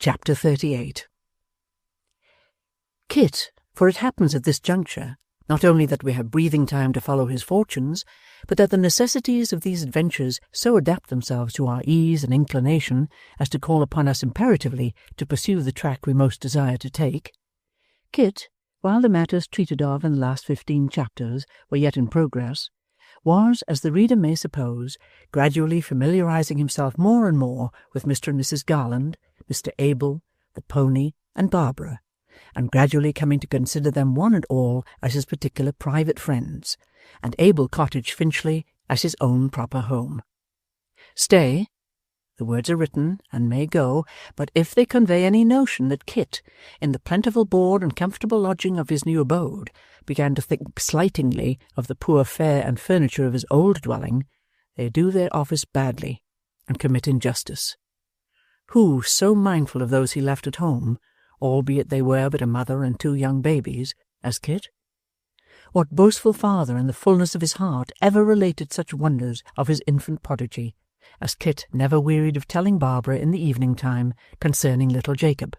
Chapter 38. Kit, for it happens at this juncture, not only that we have breathing time to follow his fortunes, but that the necessities of these adventures so adapt themselves to our ease and inclination as to call upon us imperatively to pursue the track we most desire to take, Kit, while the matters treated of in the last 15 chapters were yet in progress, was, as the reader may suppose, gradually familiarizing himself more and more with Mr. and Mrs. Garland, Mr. Abel, the pony, and Barbara, and gradually coming to consider them one and all as his particular private friends, and Abel Cottage, Finchley, as his own proper home. Stay, the words are written and may go, but if they convey any notion that Kit, in the plentiful board and comfortable lodging of his new abode, began to think slightingly of the poor fare and furniture of his old dwelling, they do their office badly, and commit injustice. Who so mindful of those he left at home, albeit they were but a mother and 2 young babies, as Kit? What boastful father in the fullness of his heart ever related such wonders of his infant prodigy, as Kit never wearied of telling Barbara in the evening time concerning little Jacob?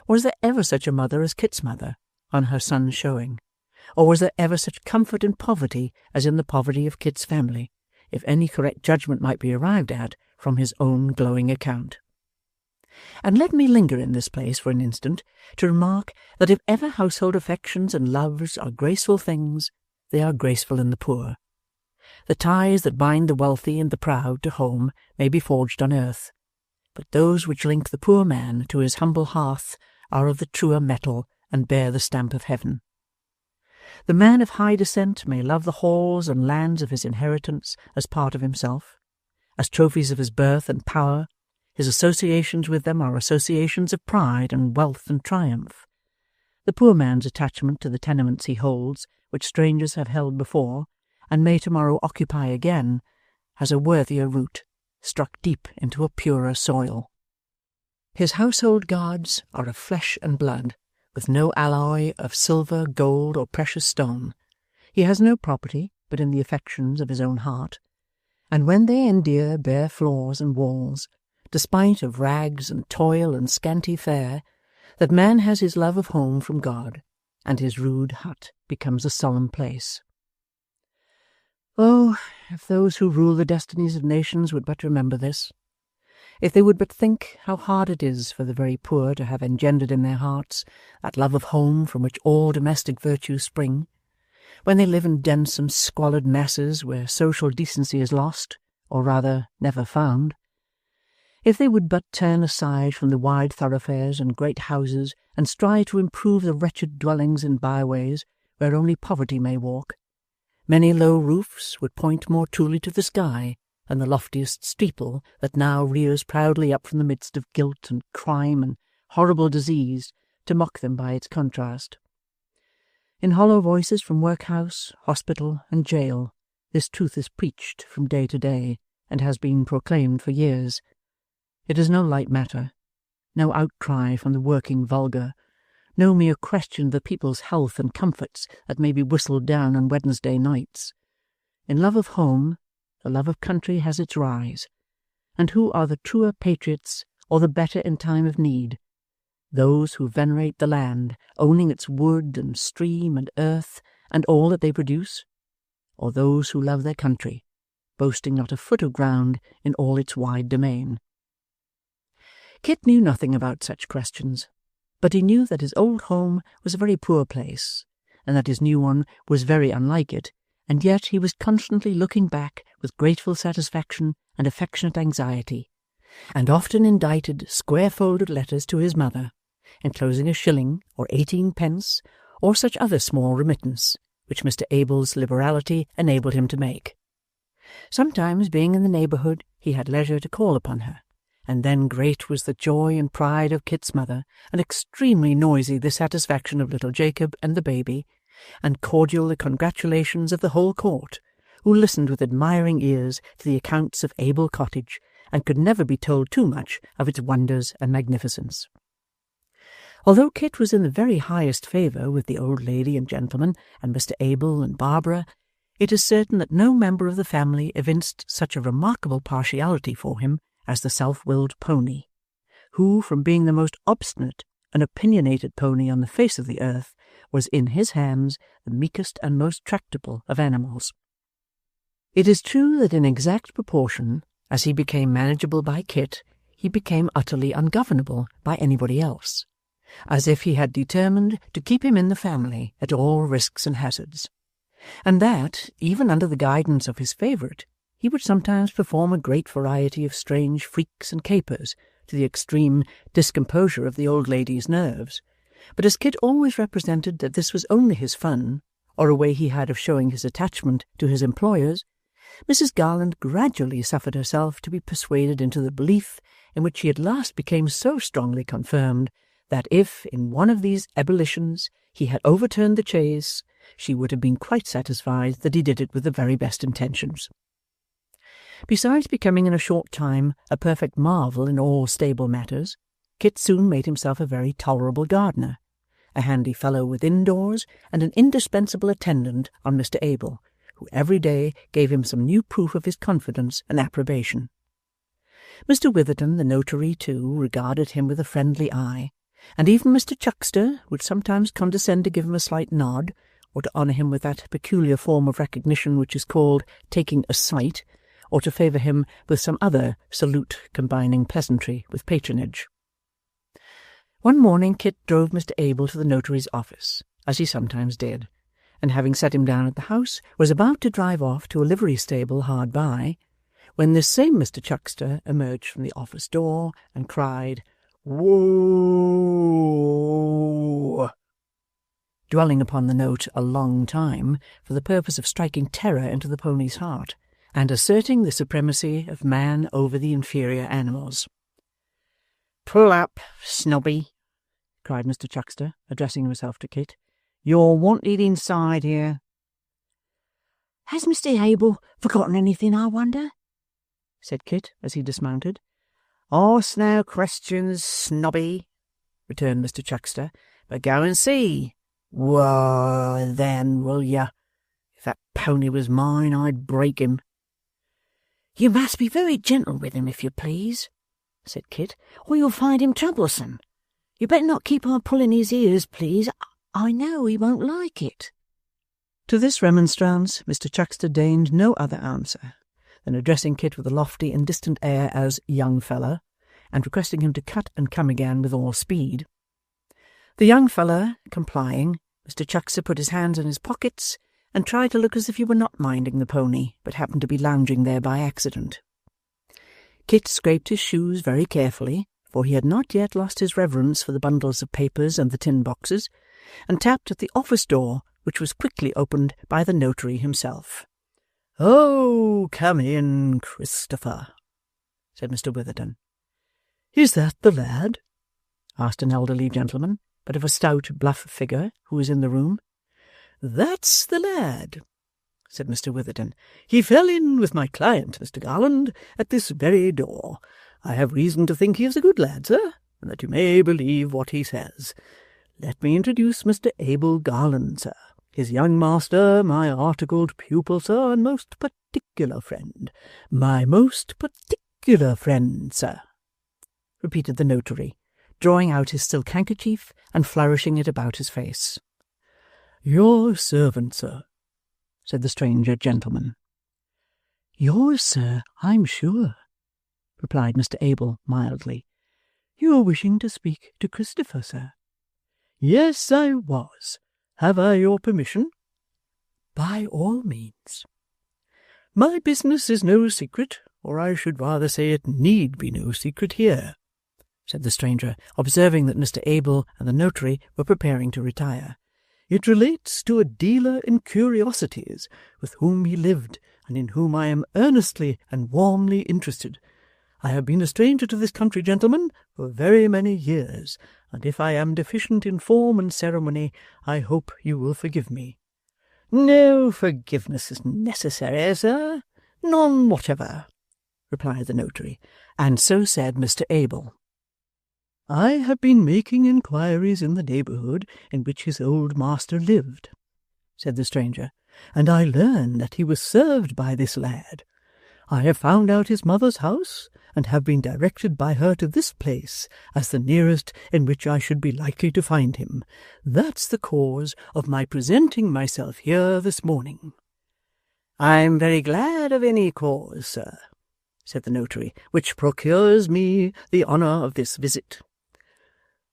Was there ever such a mother as Kit's mother, on her son's showing? Or was there ever such comfort in poverty as in the poverty of Kit's family, if any correct judgment might be arrived at from his own glowing account? And let me linger in this place for an instant to remark that if ever household affections and loves are graceful things, they are graceful in the poor. The ties that bind the wealthy and the proud to home may be forged on earth, but those which link the poor man to his humble hearth are of the truer metal and bear the stamp of heaven. The man of high descent may love the halls and lands of his inheritance as part of himself, as trophies of his birth and power. His associations with them are associations of pride and wealth and triumph. The poor man's attachment to the tenements he holds, which strangers have held before, and may tomorrow occupy again, has a worthier root, struck deep into a purer soil. His household gods are of flesh and blood, with no alloy of silver, gold, or precious stone. He has no property but in the affections of his own heart, and when they endear bare floors and walls, despite of rags and toil and scanty fare, that man has his love of home from God, and his rude hut becomes a solemn place. Oh, if those who rule the destinies of nations would but remember this, if they would but think how hard it is for the very poor to have engendered in their hearts that love of home from which all domestic virtues spring, when they live in dense and squalid masses where social decency is lost, or rather never found, if they would but turn aside from the wide thoroughfares and great houses and strive to improve the wretched dwellings in byways where only poverty may walk, many low roofs would point more truly to the sky than the loftiest steeple that now rears proudly up from the midst of guilt and crime and horrible disease to mock them by its contrast. In hollow voices from workhouse, hospital, and jail, this truth is preached from day to day, and has been proclaimed for years. It is no light matter, no outcry from the working vulgar, no mere question of the people's health and comforts that may be whistled down on Wednesday nights. In love of home, the love of country has its rise, and who are the truer patriots or the better in time of need? Those who venerate the land, owning its wood and stream and earth and all that they produce, or those who love their country, boasting not a foot of ground in all its wide domain? Kit knew nothing about such questions, but he knew that his old home was a very poor place, and that his new one was very unlike it, and yet he was constantly looking back with grateful satisfaction and affectionate anxiety, and often indited square-folded letters to his mother, enclosing a shilling or 18 pence, or such other small remittance, which Mr. Abel's liberality enabled him to make. Sometimes, being in the neighbourhood, he had leisure to call upon her, and then great was the joy and pride of Kit's mother, and extremely noisy the satisfaction of little Jacob and the baby, and cordial the congratulations of the whole court, who listened with admiring ears to the accounts of Abel Cottage, and could never be told too much of its wonders and magnificence. Although Kit was in the very highest favour with the old lady and gentleman, and Mr. Abel and Barbara, it is certain that no member of the family evinced such a remarkable partiality for him as the self-willed pony, who, from being the most obstinate and opinionated pony on the face of the earth, was in his hands the meekest and most tractable of animals. It is true that in exact proportion as he became manageable by Kit, he became utterly ungovernable by anybody else, as if he had determined to keep him in the family at all risks and hazards, and that, even under the guidance of his favourite, he would sometimes perform a great variety of strange freaks and capers, to the extreme discomposure of the old lady's nerves. But as Kit always represented that this was only his fun, or a way he had of showing his attachment to his employers, Mrs. Garland gradually suffered herself to be persuaded into the belief, in which she at last became so strongly confirmed, that if, in one of these ebullitions, he had overturned the chaise, she would have been quite satisfied that he did it with the very best intentions. Besides becoming in a short time a perfect marvel in all stable matters, Kit soon made himself a very tolerable gardener, a handy fellow within doors, and an indispensable attendant on Mr. Abel, who every day gave him some new proof of his confidence and approbation. Mr. Witherden, the notary, too, regarded him with a friendly eye, and even Mr. Chuckster would sometimes condescend to give him a slight nod, or to honour him with that peculiar form of recognition which is called taking a sight, or to favour him with some other salute combining pleasantry with patronage. One morning Kit drove Mr. Abel to the notary's office, as he sometimes did, and having set him down at the house, was about to drive off to a livery stable hard by, when this same Mr. Chuckster emerged from the office door and cried, "Whoa!" dwelling upon the note a long time for the purpose of striking terror into the pony's heart, and asserting the supremacy of man over the inferior animals. "Pull up, snobby," cried Mr. Chuckster, addressing himself to Kit. "You're wanted inside here." "Has Mr. Abel forgotten anything, I wonder?" said Kit, as he dismounted. "Ask no questions, snobby," returned Mr. Chuckster, "but go and see. Whoa, then, will you? If that pony was mine, I'd break him." "You must be very gentle with him, if you please," said Kit, "or you'll find him troublesome. You better not keep on pulling his ears, please. I know he won't like it." To this remonstrance Mr. Chuckster deigned no other answer than addressing Kit with a lofty and distant air as young feller, and requesting him to cut and come again with all speed. The young feller complying, Mr. Chuckster put his hands in his pockets and tried to look as if he were not minding the pony, but happened to be lounging there by accident. Kit scraped his shoes very carefully, for he had not yet lost his reverence for the bundles of papers and the tin boxes, and tapped at the office door, which was quickly opened by the notary himself. "Oh, come in, Christopher," said Mr. Witherden. "Is that the lad?" asked an elderly gentleman, but of a stout, bluff figure, who was in the room. "That's the lad," said Mr. Witherden. "He fell in with my client, Mr. Garland, at this very door. I have reason to think he is a good lad, sir, and that you may believe what he says. Let me introduce Mr. Abel Garland, sir, his young master, my articled pupil, sir, and most particular friend. My most particular friend, sir," repeated the notary, drawing out his silk handkerchief and flourishing it about his face. "Your servant, sir," said the stranger gentleman. "Yours, sir, I'm sure," replied Mr. Abel mildly. "You were wishing to speak to Christopher, sir." "Yes, I was. Have I your permission?" "By all means." "My business is no secret, or I should rather say it need be no secret here," said the stranger, observing that Mr. Abel and the notary were preparing to retire. "It relates to a dealer in curiosities, with whom he lived, and in whom I am earnestly and warmly interested. I have been a stranger to this country, gentlemen, for very many years, and if I am deficient in form and ceremony, I hope you will forgive me." "No forgiveness is necessary, sir. None whatever," replied the notary, and so said Mr. Abel. "I have been making inquiries in the neighbourhood in which his old master lived," said the stranger, "and I learn that he was served by this lad. I have found out his mother's house, and have been directed by her to this place as the nearest in which I should be likely to find him. That's the cause of my presenting myself here this morning." "I'm very glad of any cause, sir," said the notary, "which procures me the honour of this visit."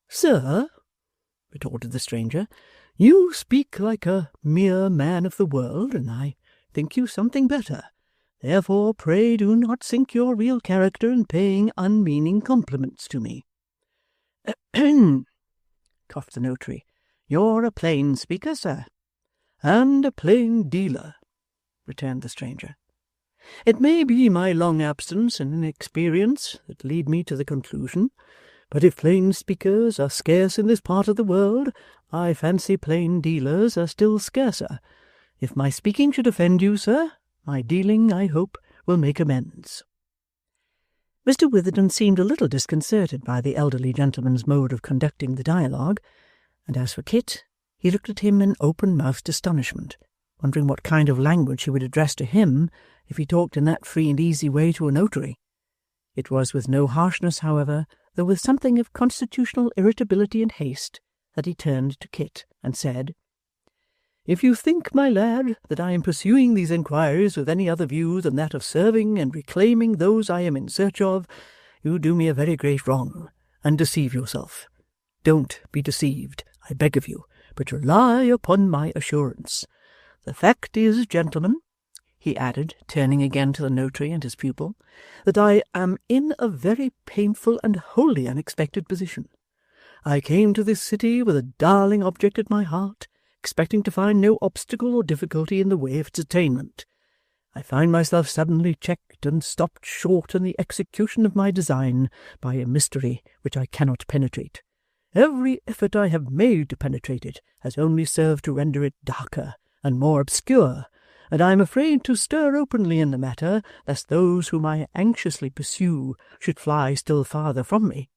"Sir," retorted the stranger, "you speak like a mere man of the world, and I think you something better. Therefore, pray do not sink your real character in paying unmeaning compliments to me." "Ahem!" coughed the notary. "You're a plain speaker, sir." "And a plain dealer," returned the stranger. "It may be my long absence and inexperience that lead me to the conclusion, but if plain speakers are scarce in this part of the world, I fancy plain dealers are still scarcer. If my speaking should offend you, sir, my dealing, I hope, will make amends." Mr. Witherden seemed a little disconcerted by the elderly gentleman's mode of conducting the dialogue, and as for Kit, he looked at him in open-mouthed astonishment, wondering what kind of language he would address to him if he talked in that free and easy way to a notary. It was with no harshness, however, though with something of constitutional irritability and haste, that he turned to Kit and said, "If you think, my lad, that I am pursuing these inquiries with any other view than that of serving and reclaiming those I am in search of, you do me a very great wrong, and deceive yourself. Don't be deceived, I beg of you, but rely upon my assurance. The fact is, gentlemen," he added, turning again to the notary and his pupil, "that I am in a very painful and wholly unexpected position. I came to this city with a darling object at my heart, expecting to find no obstacle or difficulty in the way of its attainment. I find myself suddenly checked and stopped short in the execution of my design by a mystery which I cannot penetrate. Every effort I have made to penetrate it has only served to render it darker and more obscure, and I am afraid to stir openly in the matter, lest those whom I anxiously pursue should fly still farther from me.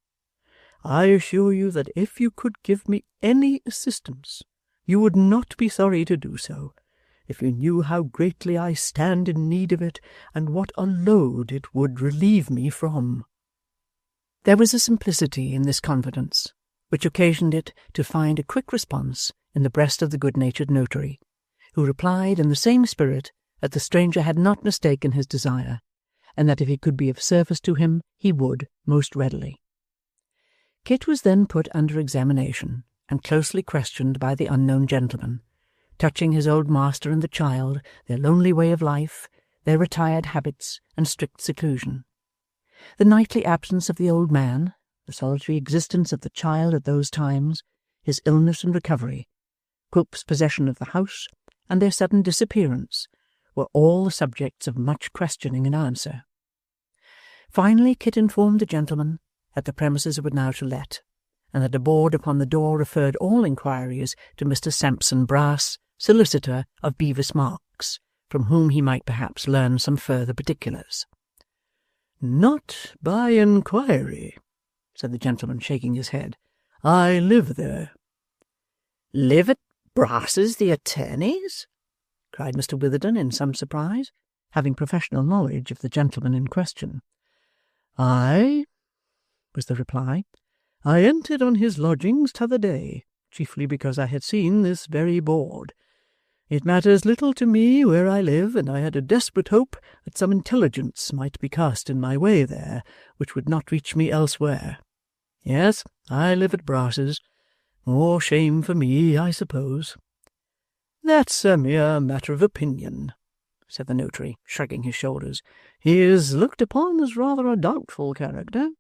I assure you that if you could give me any assistance, you would not be sorry to do so, if you knew how greatly I stand in need of it, and what a load it would relieve me from." There was a simplicity in this confidence, which occasioned it to find a quick response in the breast of the good-natured notary, who replied in the same spirit that the stranger had not mistaken his desire, and that if he could be of service to him, he would most readily. Kit was then put under examination, and closely questioned by the unknown gentleman, touching his old master and the child, their lonely way of life, their retired habits and strict seclusion. The nightly absence of the old man, the solitary existence of the child at those times, his illness and recovery, Quilp's possession of the house, and their sudden disappearance, were all the subjects of much questioning and answer. Finally Kit informed the gentleman that the premises were now to let, and that a board upon the door referred all inquiries to Mr. Sampson Brass, solicitor of Bevis Marks, from whom he might perhaps learn some further particulars. "Not by inquiry," said the gentleman, shaking his head. "I live there." "Live at Brass's the attorney's?" cried Mr. Witherden in some surprise, having professional knowledge of the gentleman in question. "Aye," was the reply. "I entered on his lodgings t'other day, chiefly because I had seen this very board. It matters little to me where I live, and I had a desperate hope that some intelligence might be cast in my way there, which would not reach me elsewhere. Yes, I live at Brass's. More shame for me, I suppose." "That's a mere matter of opinion," said the notary, shrugging his shoulders. "He is looked upon as rather a doubtful character."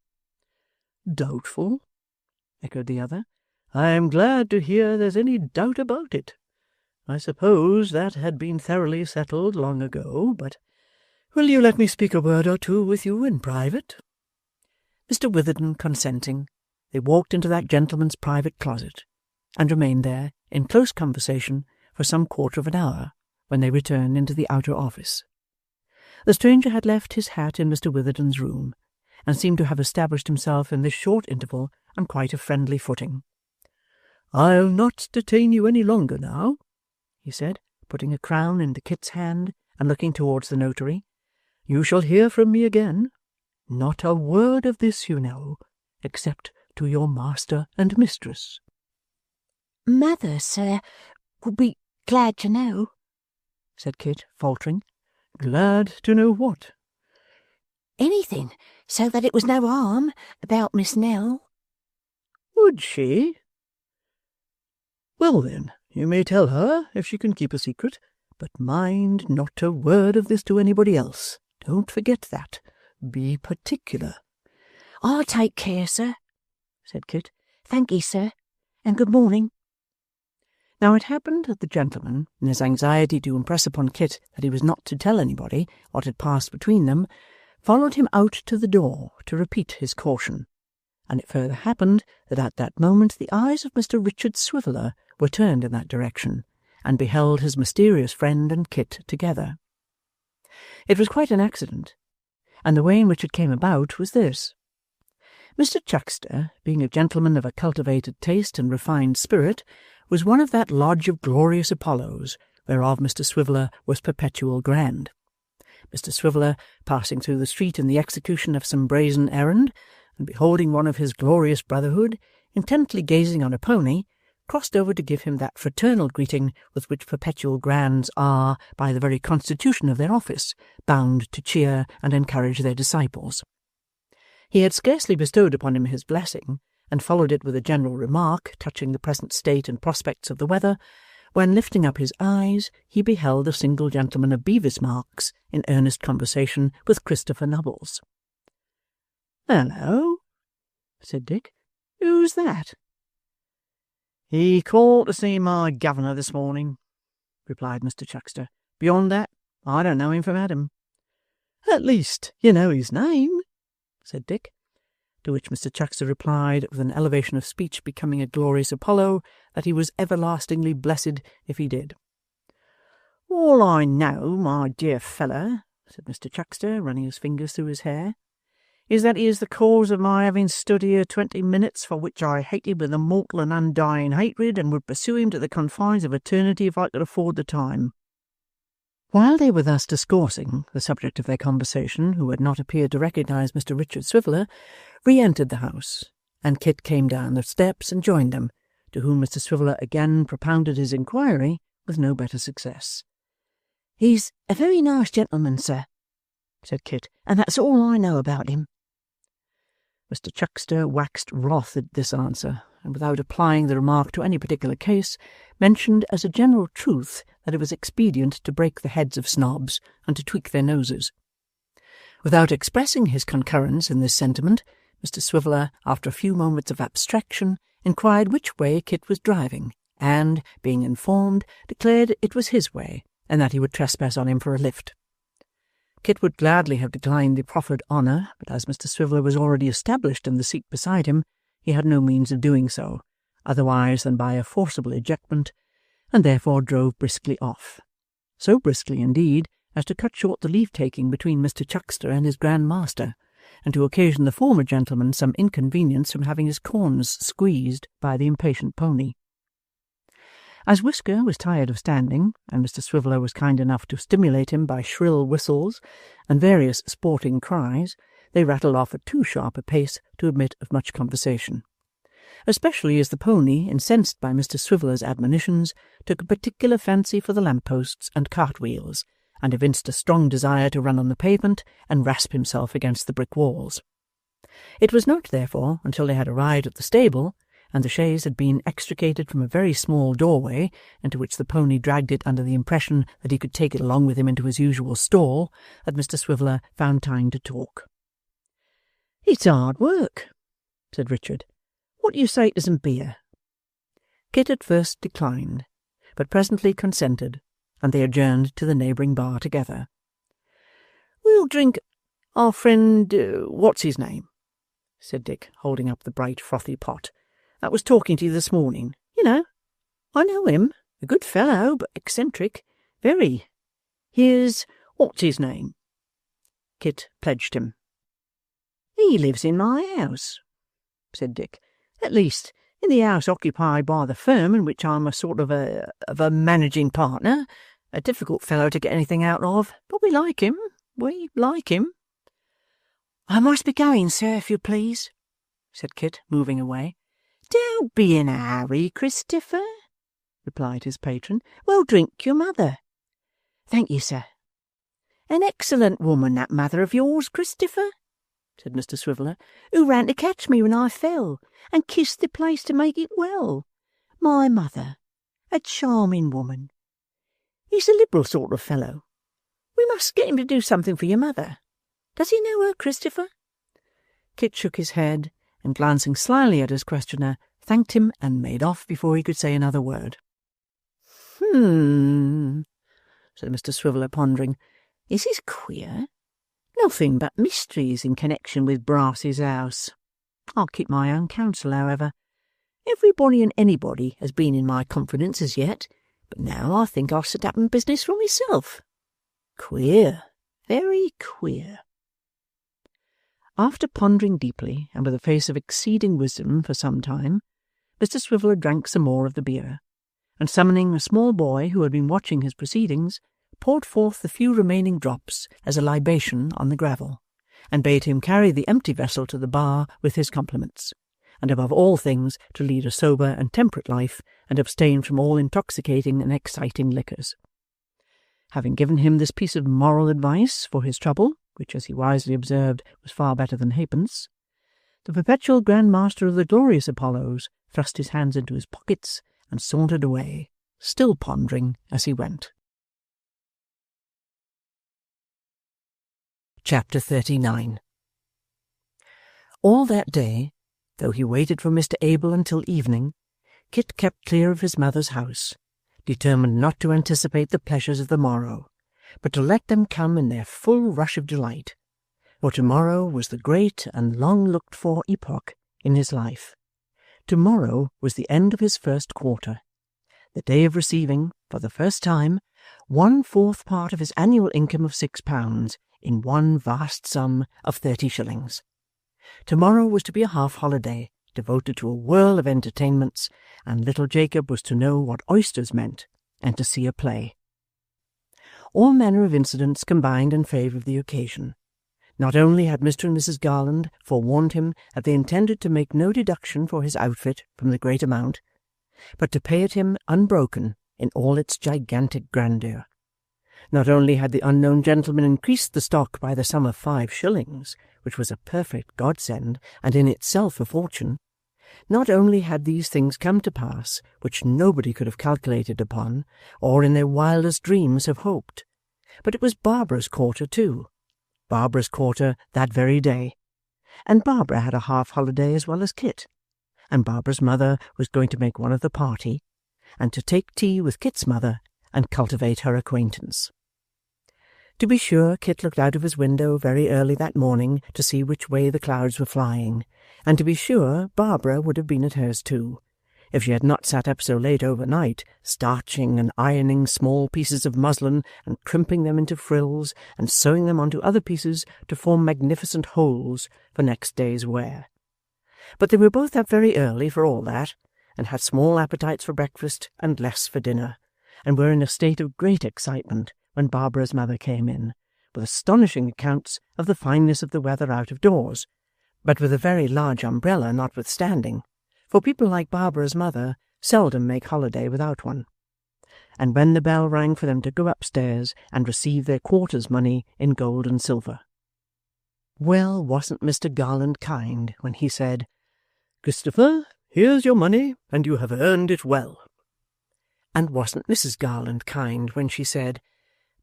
"Doubtful?" echoed the other. "I am glad to hear there's any doubt about it. I suppose that had been thoroughly settled long ago, but will you let me speak a word or two with you in private?" Mr. Witherden consenting, they walked into that gentleman's private closet, and remained there, in close conversation, for some quarter of an hour, when they returned into the outer office. The stranger had left his hat in Mr. Witherden's room, and seemed to have established himself in this short interval on quite a friendly footing. "I'll not detain you any longer now," he said, putting a crown into Kit's hand and looking towards the notary. "You shall hear from me again. Not a word of this, you know, except to your master and mistress." "Mother, sir, would be glad to know," said Kit, faltering. "Glad to know what?" "Anything, so that it was no harm about Miss Nell." "Would she? Well then, you may tell her, if she can keep a secret. But mind, not a word of this to anybody else. Don't forget that. Be particular." "I'll take care, sir," said Kit. "Thank ye, sir, and good morning." Now it happened that the gentleman, in his anxiety to impress upon Kit that he was not to tell anybody what had passed between them, followed him out to the door to repeat his caution, and it further happened that at that moment the eyes of Mr. Richard Swiveller were turned in that direction, and beheld his mysterious friend and Kit together. It was quite an accident, and the way in which it came about was this. Mr. Chuckster, being a gentleman of a cultivated taste and refined spirit, was one of that lodge of glorious Apollos, whereof Mr. Swiveller was perpetual grand. Mr. Swiveller, passing through the street in the execution of some brazen errand, and beholding one of his glorious brotherhood, intently gazing on a pony, crossed over to give him that fraternal greeting with which perpetual grands are, by the very constitution of their office, bound to cheer and encourage their disciples. He had scarcely bestowed upon him his blessing, and followed it with a general remark touching the present state and prospects of the weather, when, lifting up his eyes, he beheld a single gentleman of Bevis marks in earnest conversation with Christopher Nubbles. "Hello," said Dick. "Who's that?" "He called to see my governor this morning," replied Mr. Chuckster. "Beyond that, I don't know him from Adam." "At least you know his name," said Dick. To which Mr. Chuckster replied, with an elevation of speech becoming a glorious Apollo, that he was everlastingly blessed if he did. "All I know, my dear fellow," said Mr. Chuckster, running his fingers through his hair, "is that he is the cause of my having stood here 20 minutes, for which I hate him with a mortal and undying hatred, and would pursue him to the confines of eternity if I could afford the time." While they were thus discoursing, the subject of their conversation, who had not appeared to recognise Mr. Richard Swiveller, re-entered the house, and Kit came down the steps and joined them, to whom Mr. Swiveller again propounded his inquiry with no better success. "He's a very nice gentleman, sir," said Kit, "and that's all I know about him." Mr. Chuckster waxed wroth at this answer, and without applying the remark to any particular case, mentioned as a general truth that it was expedient to break the heads of snobs and to tweak their noses. Without expressing his concurrence in this sentiment, Mr. Swiveller, after a few moments of abstraction, inquired which way Kit was driving, and, being informed, declared it was his way, and that he would trespass on him for a lift. Kit would gladly have declined the proffered honour, but as Mr. Swiveller was already established in the seat beside him, he had no means of doing so, otherwise than by a forcible ejectment, and therefore drove briskly off. So briskly, indeed, as to cut short the leave-taking between Mr. Chuckster and his Grand Master, and to occasion the former gentleman some inconvenience from having his corns squeezed by the impatient pony. As Whisker was tired of standing, and Mr. Swiveller was kind enough to stimulate him by shrill whistles and various sporting cries, they rattled off at too sharp a pace to admit of much conversation, especially as the pony, incensed by Mr. Swiveller's admonitions, took a particular fancy for the lamp-posts and cart-wheels, and evinced a strong desire to run on the pavement and rasp himself against the brick walls. It was not, therefore, until they had arrived at the stable, and the chaise had been extricated from a very small doorway, into which the pony dragged it under the impression that he could take it along with him into his usual stall, that Mr. Swiveller found time to talk. "It's hard work," said Richard. "What do you say to some beer?" Kit at first declined, but presently consented, and they adjourned to the neighbouring bar together. "We'll drink our friend what's-his-name," said Dick, holding up the bright frothy pot, "that was talking to you this morning. You know, I know him. A good fellow, but eccentric. Very. Here's what's-his-name." Kit pledged him. "He lives in my house," said Dick. "At least, in the house occupied by the firm in which I'm a sort of a managing partner. A difficult fellow to get anything out of, but we like him. We like him." I must be going, sir, if you please, said Kit, moving away. Don't be in a hurry, Christopher, replied his patron. We'll drink your mother. Thank you, sir. An excellent woman, that mother of yours, Christopher, said Mr Swiveller, who ran to catch me when I fell, and kissed the place to make it well. My mother, a charming woman. He's a liberal sort of fellow. We must get him to do something for your mother. Does he know her, Christopher? Kit shook his head, and glancing slyly at his questioner, thanked him and made off before he could say another word. Said Mr Swiveller, pondering. This is queer. Nothing but mysteries in connection with Brass's house. I'll keep my own counsel, however. Everybody and anybody has been in my confidence as yet, but now I think I'll set up in business for myself. Queer, very queer. After pondering deeply, and with a face of exceeding wisdom for some time, Mr Swiveller drank some more of the beer, and summoning a small boy who had been watching his proceedings, poured forth the few remaining drops as a libation on the gravel, and bade him carry the empty vessel to the bar with his compliments, and above all things to lead a sober and temperate life, and abstain from all intoxicating and exciting liquors. Having given him this piece of moral advice for his trouble, which, as he wisely observed, was far better than halfpence, the perpetual Grand Master of the glorious Apollos thrust his hands into his pockets and sauntered away, still pondering as he went. Chapter 39. All that day, though he waited for Mr Abel until evening, Kit kept clear of his mother's house, determined not to anticipate the pleasures of the morrow, but to let them come in their full rush of delight, for tomorrow was the great and long-looked-for epoch in his life. Tomorrow was the end of his first quarter, the day of receiving, for the first time, 1/4 part of his annual income of £6 in one vast sum of 30 shillings. Tomorrow was to be a half-holiday, devoted to a whirl of entertainments, and little Jacob was to know what oysters meant, and to see a play. All manner of incidents combined in favour of the occasion. Not only had Mr and Mrs Garland forewarned him that they intended to make no deduction for his outfit from the great amount, but to pay it him unbroken in all its gigantic grandeur. Not only had the unknown gentleman increased the stock by the sum of 5 shillings, which was a perfect godsend, and in itself a fortune, not only had these things come to pass, which nobody could have calculated upon, or in their wildest dreams have hoped, but it was Barbara's quarter too. Barbara's quarter that very day, and Barbara had a half-holiday as well as Kit, and Barbara's mother was going to make one of the party, and to take tea with Kit's mother and cultivate her acquaintance. To be sure, Kit looked out of his window very early that morning to see which way the clouds were flying, and to be sure Barbara would have been at hers too, if she had not sat up so late overnight, starching and ironing small pieces of muslin and crimping them into frills and sewing them onto other pieces to form magnificent holes for next day's wear. But they were both up very early for all that, and had small appetites for breakfast and less for dinner, and were in a state of great excitement when Barbara's mother came in, with astonishing accounts of the fineness of the weather out of doors, but with a very large umbrella notwithstanding, for people like Barbara's mother seldom make holiday without one. And when the bell rang for them to go upstairs and receive their quarter's money in gold and silver. Well, wasn't Mr Garland kind when he said, "Christopher, here's your money, and you have earned it well." And wasn't Mrs Garland kind when she said,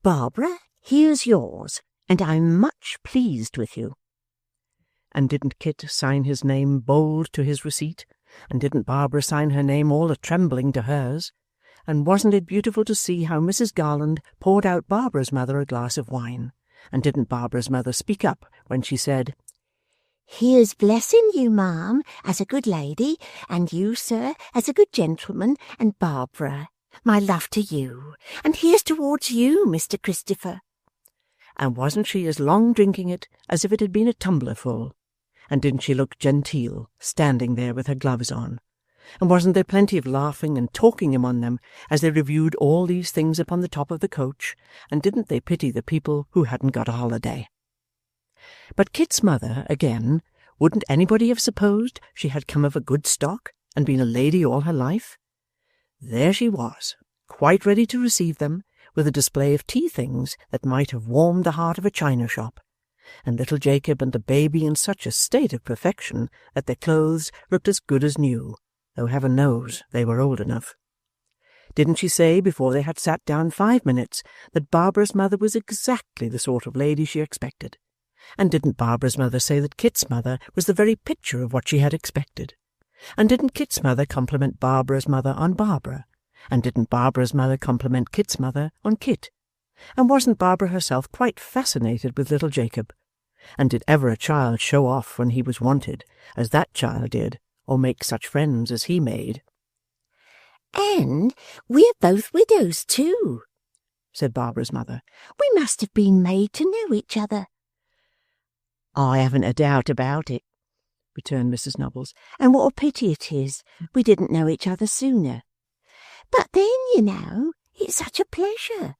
"Barbara, here's yours, and I'm much pleased with you." And didn't Kit sign his name bold to his receipt, and didn't Barbara sign her name all a-trembling to hers? And wasn't it beautiful to see how Mrs Garland poured out Barbara's mother a glass of wine, and didn't Barbara's mother speak up when she said, "Here's blessing you, ma'am, as a good lady, and you, sir, as a good gentleman, and Barbara, my love to you, and here's towards you, Mr Christopher." And wasn't she as long drinking it as if it had been a tumbler full? And didn't she look genteel, standing there with her gloves on? And wasn't there plenty of laughing and talking among them as they reviewed all these things upon the top of the coach, and didn't they pity the people who hadn't got a holiday? But Kit's mother, again, wouldn't anybody have supposed she had come of a good stock and been a lady all her life? There she was, quite ready to receive them, with a display of tea-things that might have warmed the heart of a china shop, and little Jacob and the baby in such a state of perfection that their clothes looked as good as new, though heaven knows they were old enough. Didn't she say, before they had sat down 5 minutes, that Barbara's mother was exactly the sort of lady she expected? And didn't Barbara's mother say that Kit's mother was the very picture of what she had expected? And didn't Kit's mother compliment Barbara's mother on Barbara? And didn't Barbara's mother compliment Kit's mother on Kit? And wasn't Barbara herself quite fascinated with little Jacob? And did ever a child show off when he was wanted, as that child did, or make such friends as he made? And we're both widows too, said Barbara's mother. We must have been made to know each other. I haven't a doubt about it, returned Mrs. Nubbles, and what a pity it is we didn't know each other sooner. But then, you know, it's such a pleasure,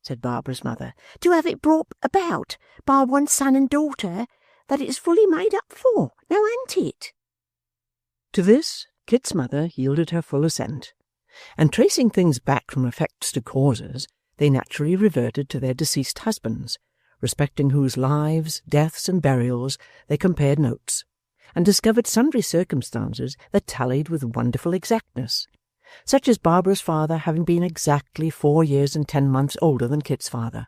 said Barbara's mother, to have it brought about by one's son and daughter that it's fully made up for, now ain't it? To this Kit's mother yielded her full assent, and tracing things back from effects to causes, they naturally reverted to their deceased husbands, respecting whose lives, deaths, and burials they compared notes, and discovered sundry circumstances that tallied with wonderful exactness, such as Barbara's father having been exactly 4 years and 10 months older than Kit's father,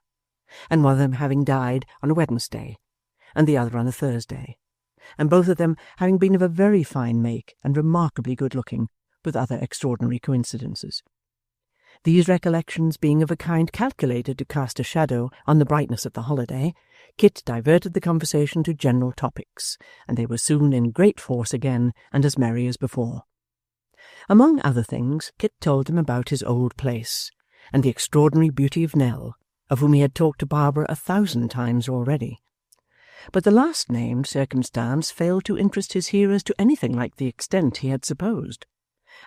and one of them having died on a Wednesday, and the other on a Thursday, and both of them having been of a very fine make and remarkably good-looking, with other extraordinary coincidences. These recollections being of a kind calculated to cast a shadow on the brightness of the holiday, Kit diverted the conversation to general topics, and they were soon in great force again and as merry as before. Among other things, Kit told them about his old place, and the extraordinary beauty of Nell, of whom he had talked to Barbara 1,000 times already. But the last-named circumstance failed to interest his hearers to anything like the extent he had supposed,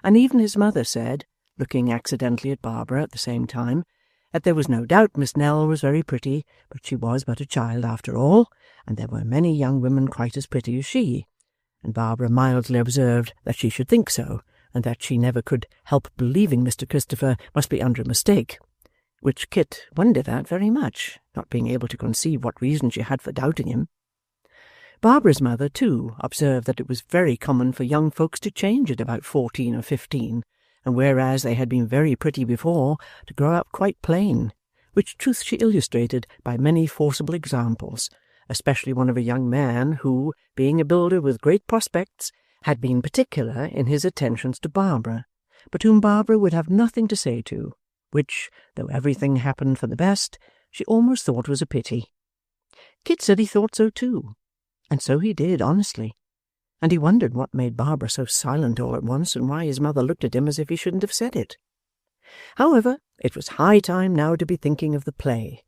and even his mother said, looking accidentally at Barbara at the same time, that there was no doubt Miss Nell was very pretty, but she was but a child after all, and there were many young women quite as pretty as she, and Barbara mildly observed that she should think so, and that she never could help believing Mr. Christopher must be under a mistake, which Kit wondered at very much, not being able to conceive what reason she had for doubting him. Barbara's mother, too, observed that it was very common for young folks to change at about 14 or 15, and whereas they had been very pretty before, to grow up quite plain, which truth she illustrated by many forcible examples, especially one of a young man who, being a builder with great prospects, had been particular in his attentions to Barbara, but whom Barbara would have nothing to say to, which, though everything happened for the best, she almost thought was a pity. Kit said he thought so too, and so he did, honestly, and he wondered what made Barbara so silent all at once, and why his mother looked at him as if he shouldn't have said it. However, it was high time now to be thinking of the play,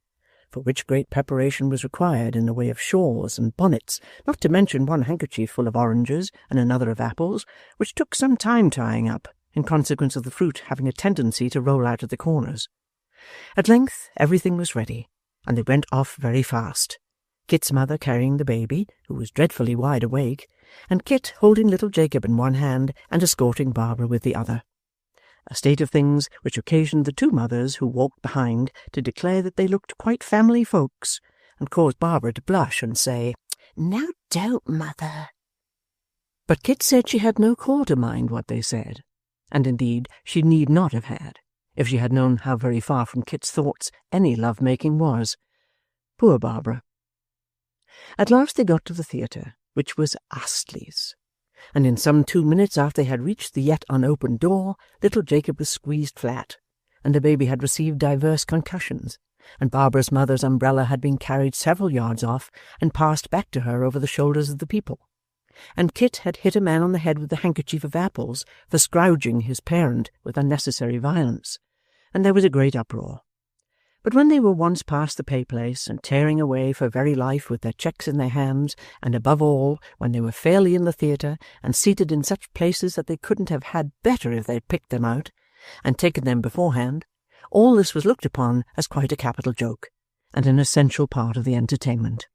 for which great preparation was required in the way of shawls and bonnets, not to mention one handkerchief full of oranges and another of apples, which took some time tying up, in consequence of the fruit having a tendency to roll out at the corners. At length everything was ready, and they went off very fast, Kit's mother carrying the baby, who was dreadfully wide awake, and Kit holding little Jacob in one hand and escorting Barbara with the other, a state of things which occasioned the two mothers who walked behind to declare that they looked quite family folks, and caused Barbara to blush and say, "Now don't, mother." But Kit said she had no call to mind what they said, and indeed she need not have had, if she had known how very far from Kit's thoughts any love-making was. Poor Barbara! At last they got to the theatre, which was Astley's, and in some 2 minutes after they had reached the yet unopened door, little Jacob was squeezed flat, and the baby had received divers concussions, and Barbara's mother's umbrella had been carried several yards off and passed back to her over the shoulders of the people, and Kit had hit a man on the head with a handkerchief of apples for scourging his parent with unnecessary violence, and there was a great uproar. But when they were once past the pay-place and tearing away for very life with their checks in their hands, and above all, when they were fairly in the theatre and seated in such places that they couldn't have had better if they had picked them out, and taken them beforehand, all this was looked upon as quite a capital joke, and an essential part of the entertainment.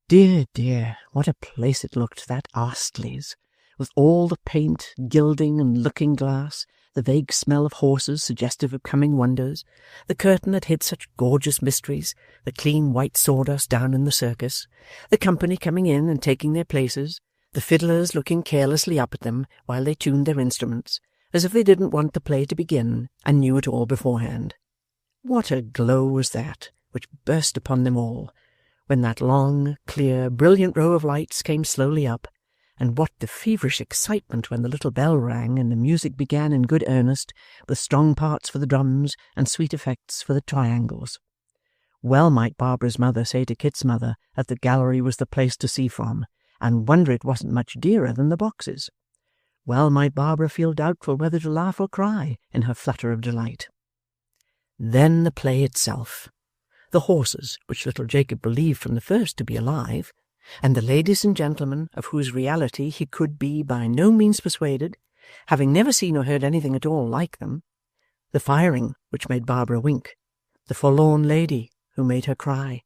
Dear, dear, what a place it looked, that Astley's, with all the paint, gilding, and looking-glass, the vague smell of horses suggestive of coming wonders, the curtain that hid such gorgeous mysteries, the clean white sawdust down in the circus, the company coming in and taking their places, the fiddlers looking carelessly up at them while they tuned their instruments, as if they didn't want the play to begin and knew it all beforehand. What a glow was that which burst upon them all, when that long, clear, brilliant row of lights came slowly up, and what the feverish excitement when the little bell rang and the music began in good earnest, with strong parts for the drums and sweet effects for the triangles. Well might Barbara's mother say to Kit's mother that the gallery was the place to see from, and wonder it wasn't much dearer than the boxes. Well might Barbara feel doubtful whether to laugh or cry in her flutter of delight. Then the play itself. The horses, which little Jacob believed from the first to be alive, and the ladies and gentlemen of whose reality he could be by no means persuaded, having never seen or heard anything at all like them, the firing which made Barbara wink, the forlorn lady who made her cry,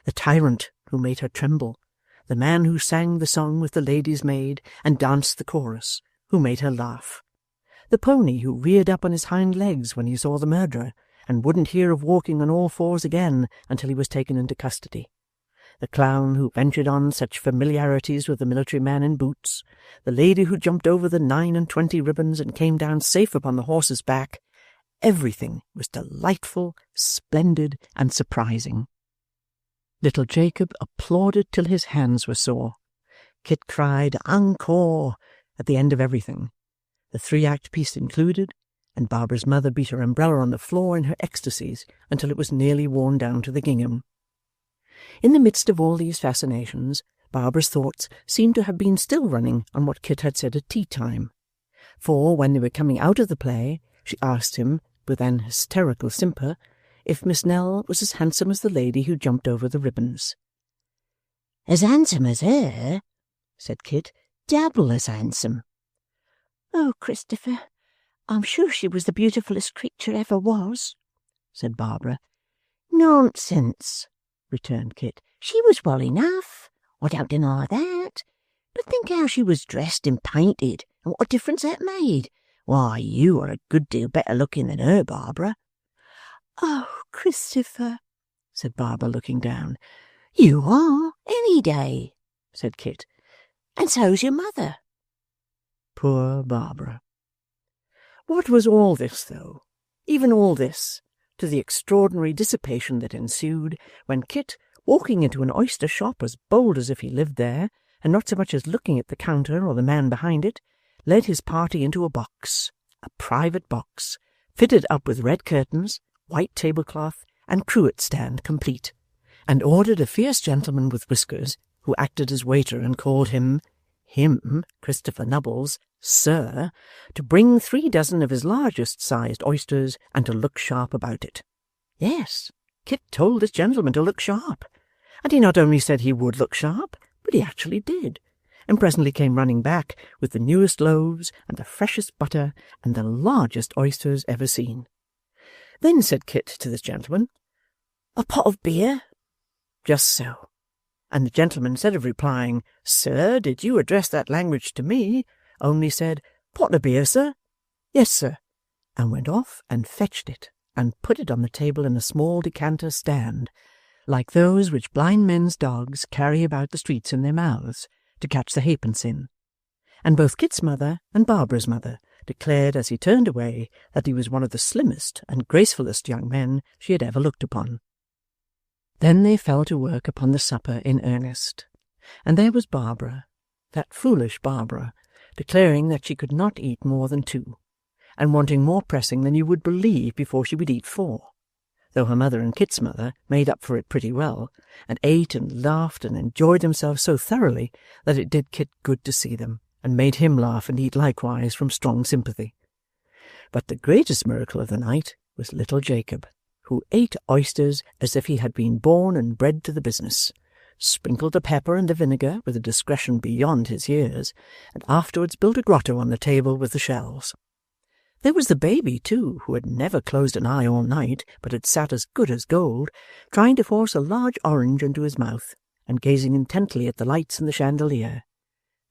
the tyrant who made her tremble, the man who sang the song with the lady's maid and danced the chorus, who made her laugh, the pony who reared up on his hind legs when he saw the murderer, and wouldn't hear of walking on all fours again until he was taken into custody, the clown who ventured on such familiarities with the military man in boots, the lady who jumped over the 29 ribbons and came down safe upon the horse's back. Everything was delightful, splendid, and surprising. Little Jacob applauded till his hands were sore. Kit cried "Encore" at the end of everything, the 3-act piece included, and Barbara's mother beat her umbrella on the floor in her ecstasies until it was nearly worn down to the gingham. In the midst of all these fascinations, Barbara's thoughts seemed to have been still running on what Kit had said at tea-time, for when they were coming out of the play, she asked him, with an hysterical simper, if Miss Nell was as handsome as the lady who jumped over the ribbons. "As handsome as her?" said Kit. "Double as handsome." "Oh, Christopher, I'm sure she was the beautifulest creature ever was," said Barbara. "Nonsense," returned Kit. "She was well enough. I don't deny that. But think how she was dressed and painted, and what a difference that made. Why, you are a good deal better looking than her, Barbara." "Oh, Christopher," said Barbara, looking down. "You are, any day," said Kit. "And so's your mother." Poor Barbara. What was all this, though, even all this, to the extraordinary dissipation that ensued when Kit, walking into an oyster shop as bold as if he lived there, and not so much as looking at the counter or the man behind it, led his party into a box, a private box, fitted up with red curtains, white tablecloth, and cruet stand complete, and ordered a fierce gentleman with whiskers, who acted as waiter and called him, Christopher Nubbles, Sir, to bring 3 dozen of his largest-sized oysters and to look sharp about it. Yes, Kit told this gentleman to look sharp, and he not only said he would look sharp, but he actually did, and presently came running back with the newest loaves and the freshest butter and the largest oysters ever seen. Then said Kit to this gentleman, "A pot of beer?" Just so. And the gentleman, instead of replying, "Sir, did you address that language to me?" only said, "Pot of beer, sir?" "Yes, sir," and went off and fetched it and put it on the table in a small decanter stand, like those which blind men's dogs carry about the streets in their mouths to catch the halfpence in. And both Kit's mother and Barbara's mother declared as he turned away that he was one of the slimmest and gracefullest young men she had ever looked upon. Then they fell to work upon the supper in earnest, and there was Barbara, that foolish Barbara, declaring that she could not eat more than 2, and wanting more pressing than you would believe before she would eat 4, though her mother and Kit's mother made up for it pretty well, and ate and laughed and enjoyed themselves so thoroughly that it did Kit good to see them, and made him laugh and eat likewise from strong sympathy. But the greatest miracle of the night was little Jacob, who ate oysters as if he had been born and bred to the business, sprinkled the pepper and the vinegar with a discretion beyond his years, and afterwards built a grotto on the table with the shells. There was the baby, too, who had never closed an eye all night, but had sat as good as gold, trying to force a large orange into his mouth, and gazing intently at the lights in the chandelier.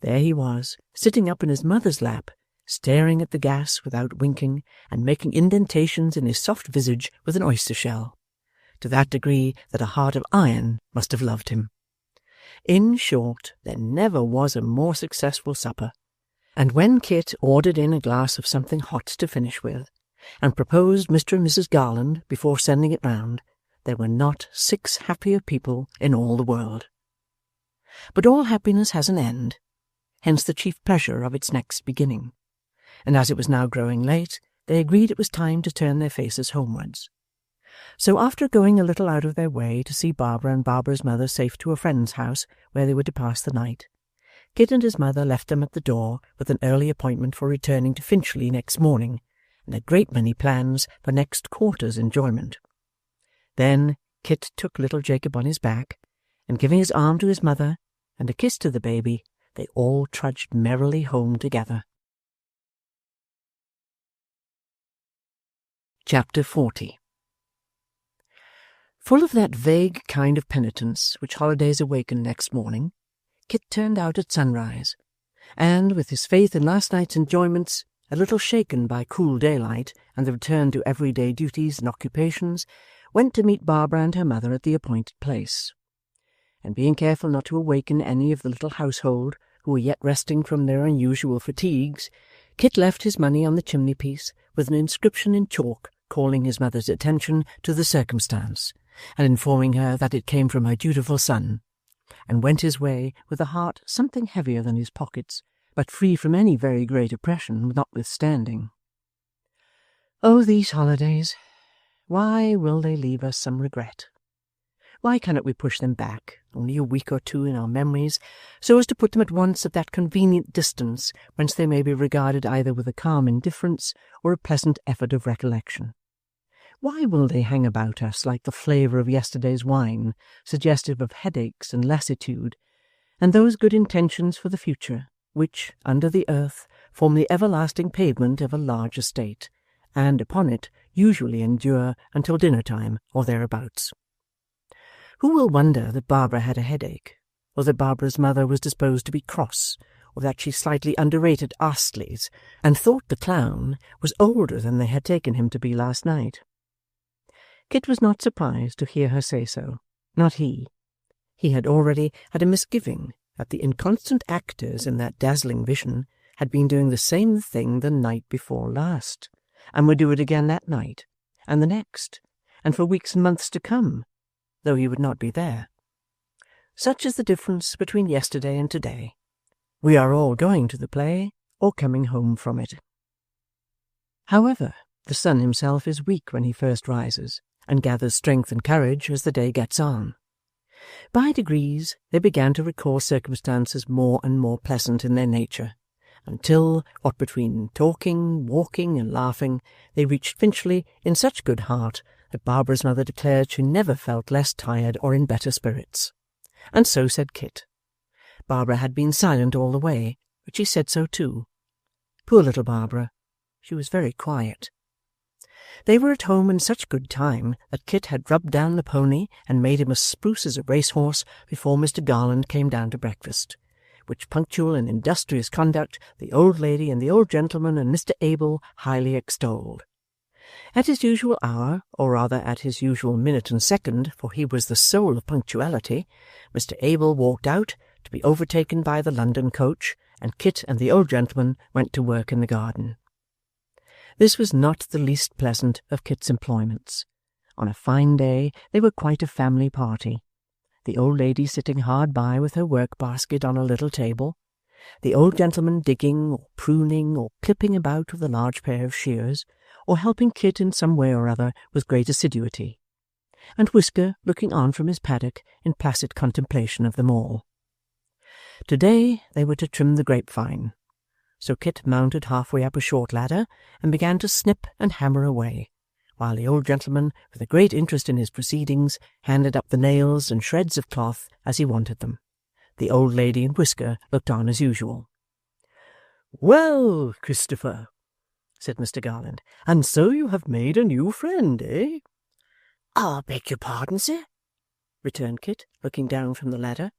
There he was, sitting up in his mother's lap, staring at the gas without winking, and making indentations in his soft visage with an oyster-shell, to that degree that a heart of iron must have loved him. In short, there never was a more successful supper, and when Kit ordered in a glass of something hot to finish with, and proposed Mr. and Mrs. Garland before sending it round, there were not 6 happier people in all the world. But all happiness has an end, hence the chief pleasure of its next beginning, and as it was now growing late, they agreed it was time to turn their faces homewards. So after going a little out of their way to see Barbara and Barbara's mother safe to a friend's house where they were to pass the night, Kit and his mother left them at the door with an early appointment for returning to Finchley next morning, and a great many plans for next quarter's enjoyment. Then Kit took little Jacob on his back, and giving his arm to his mother and a kiss to the baby, they all trudged merrily home together. Chapter 40. Full of that vague kind of penitence which holidays awaken next morning, Kit turned out at sunrise, and, with his faith in last night's enjoyments a little shaken by cool daylight and the return to everyday duties and occupations, went to meet Barbara and her mother at the appointed place. And being careful not to awaken any of the little household who were yet resting from their unusual fatigues, Kit left his money on the chimney-piece with an inscription in chalk calling his mother's attention to the circumstance, and informing her that it came from her dutiful son, and went his way with a heart something heavier than his pockets, but free from any very great oppression notwithstanding. Oh, these holidays! Why will they leave us some regret? Why cannot we push them back, only a week or 2 in our memories, so as to put them at once at that convenient distance whence they may be regarded either with a calm indifference or a pleasant effort of recollection? Why will they hang about us like the flavour of yesterday's wine, suggestive of headaches and lassitude, and those good intentions for the future, which, under the earth, form the everlasting pavement of a large estate, and upon it usually endure until dinner-time or thereabouts? Who will wonder that Barbara had a headache, or that Barbara's mother was disposed to be cross, or that she slightly underrated Astley's, and thought the clown was older than they had taken him to be last night? Kit was not surprised to hear her say so, not he. He had already had a misgiving that the inconstant actors in that dazzling vision had been doing the same thing the night before last, and would do it again that night, and the next, and for weeks and months to come, though he would not be there. Such is the difference between yesterday and today. We are all going to the play, or coming home from it. However, the sun himself is weak when he first rises, and gathers strength and courage as the day gets on. By degrees they began to recall circumstances more and more pleasant in their nature, until, what between talking, walking, and laughing, they reached Finchley in such good heart that Barbara's mother declared she never felt less tired or in better spirits. And so said Kit. Barbara had been silent all the way, but she said so too. Poor little Barbara! She was very quiet. They were at home in such good time that Kit had rubbed down the pony and made him as spruce as a racehorse before Mr. Garland came down to breakfast, which punctual and industrious conduct the old lady and the old gentleman and Mr. Abel highly extolled. At his usual hour, or rather at his usual minute and second, for he was the soul of punctuality, Mr. Abel walked out, to be overtaken by the London coach, and Kit and the old gentleman went to work in the garden. This was not the least pleasant of Kit's employments. On a fine day they were quite a family party, the old lady sitting hard by with her work-basket on a little table, the old gentleman digging or pruning or clipping about with a large pair of shears, or helping Kit in some way or other with great assiduity, and Whisker looking on from his paddock in placid contemplation of them all. To-day they were to trim the grapevine, so Kit mounted halfway up a short ladder and began to snip and hammer away, while the old gentleman, with a great interest in his proceedings, handed up the nails and shreds of cloth as he wanted them. The old lady and Whisker looked on as usual. "Well, Christopher," said Mr. Garland, "and so you have made a new friend, eh?" "I beg your pardon, sir," returned Kit, looking down from the ladder.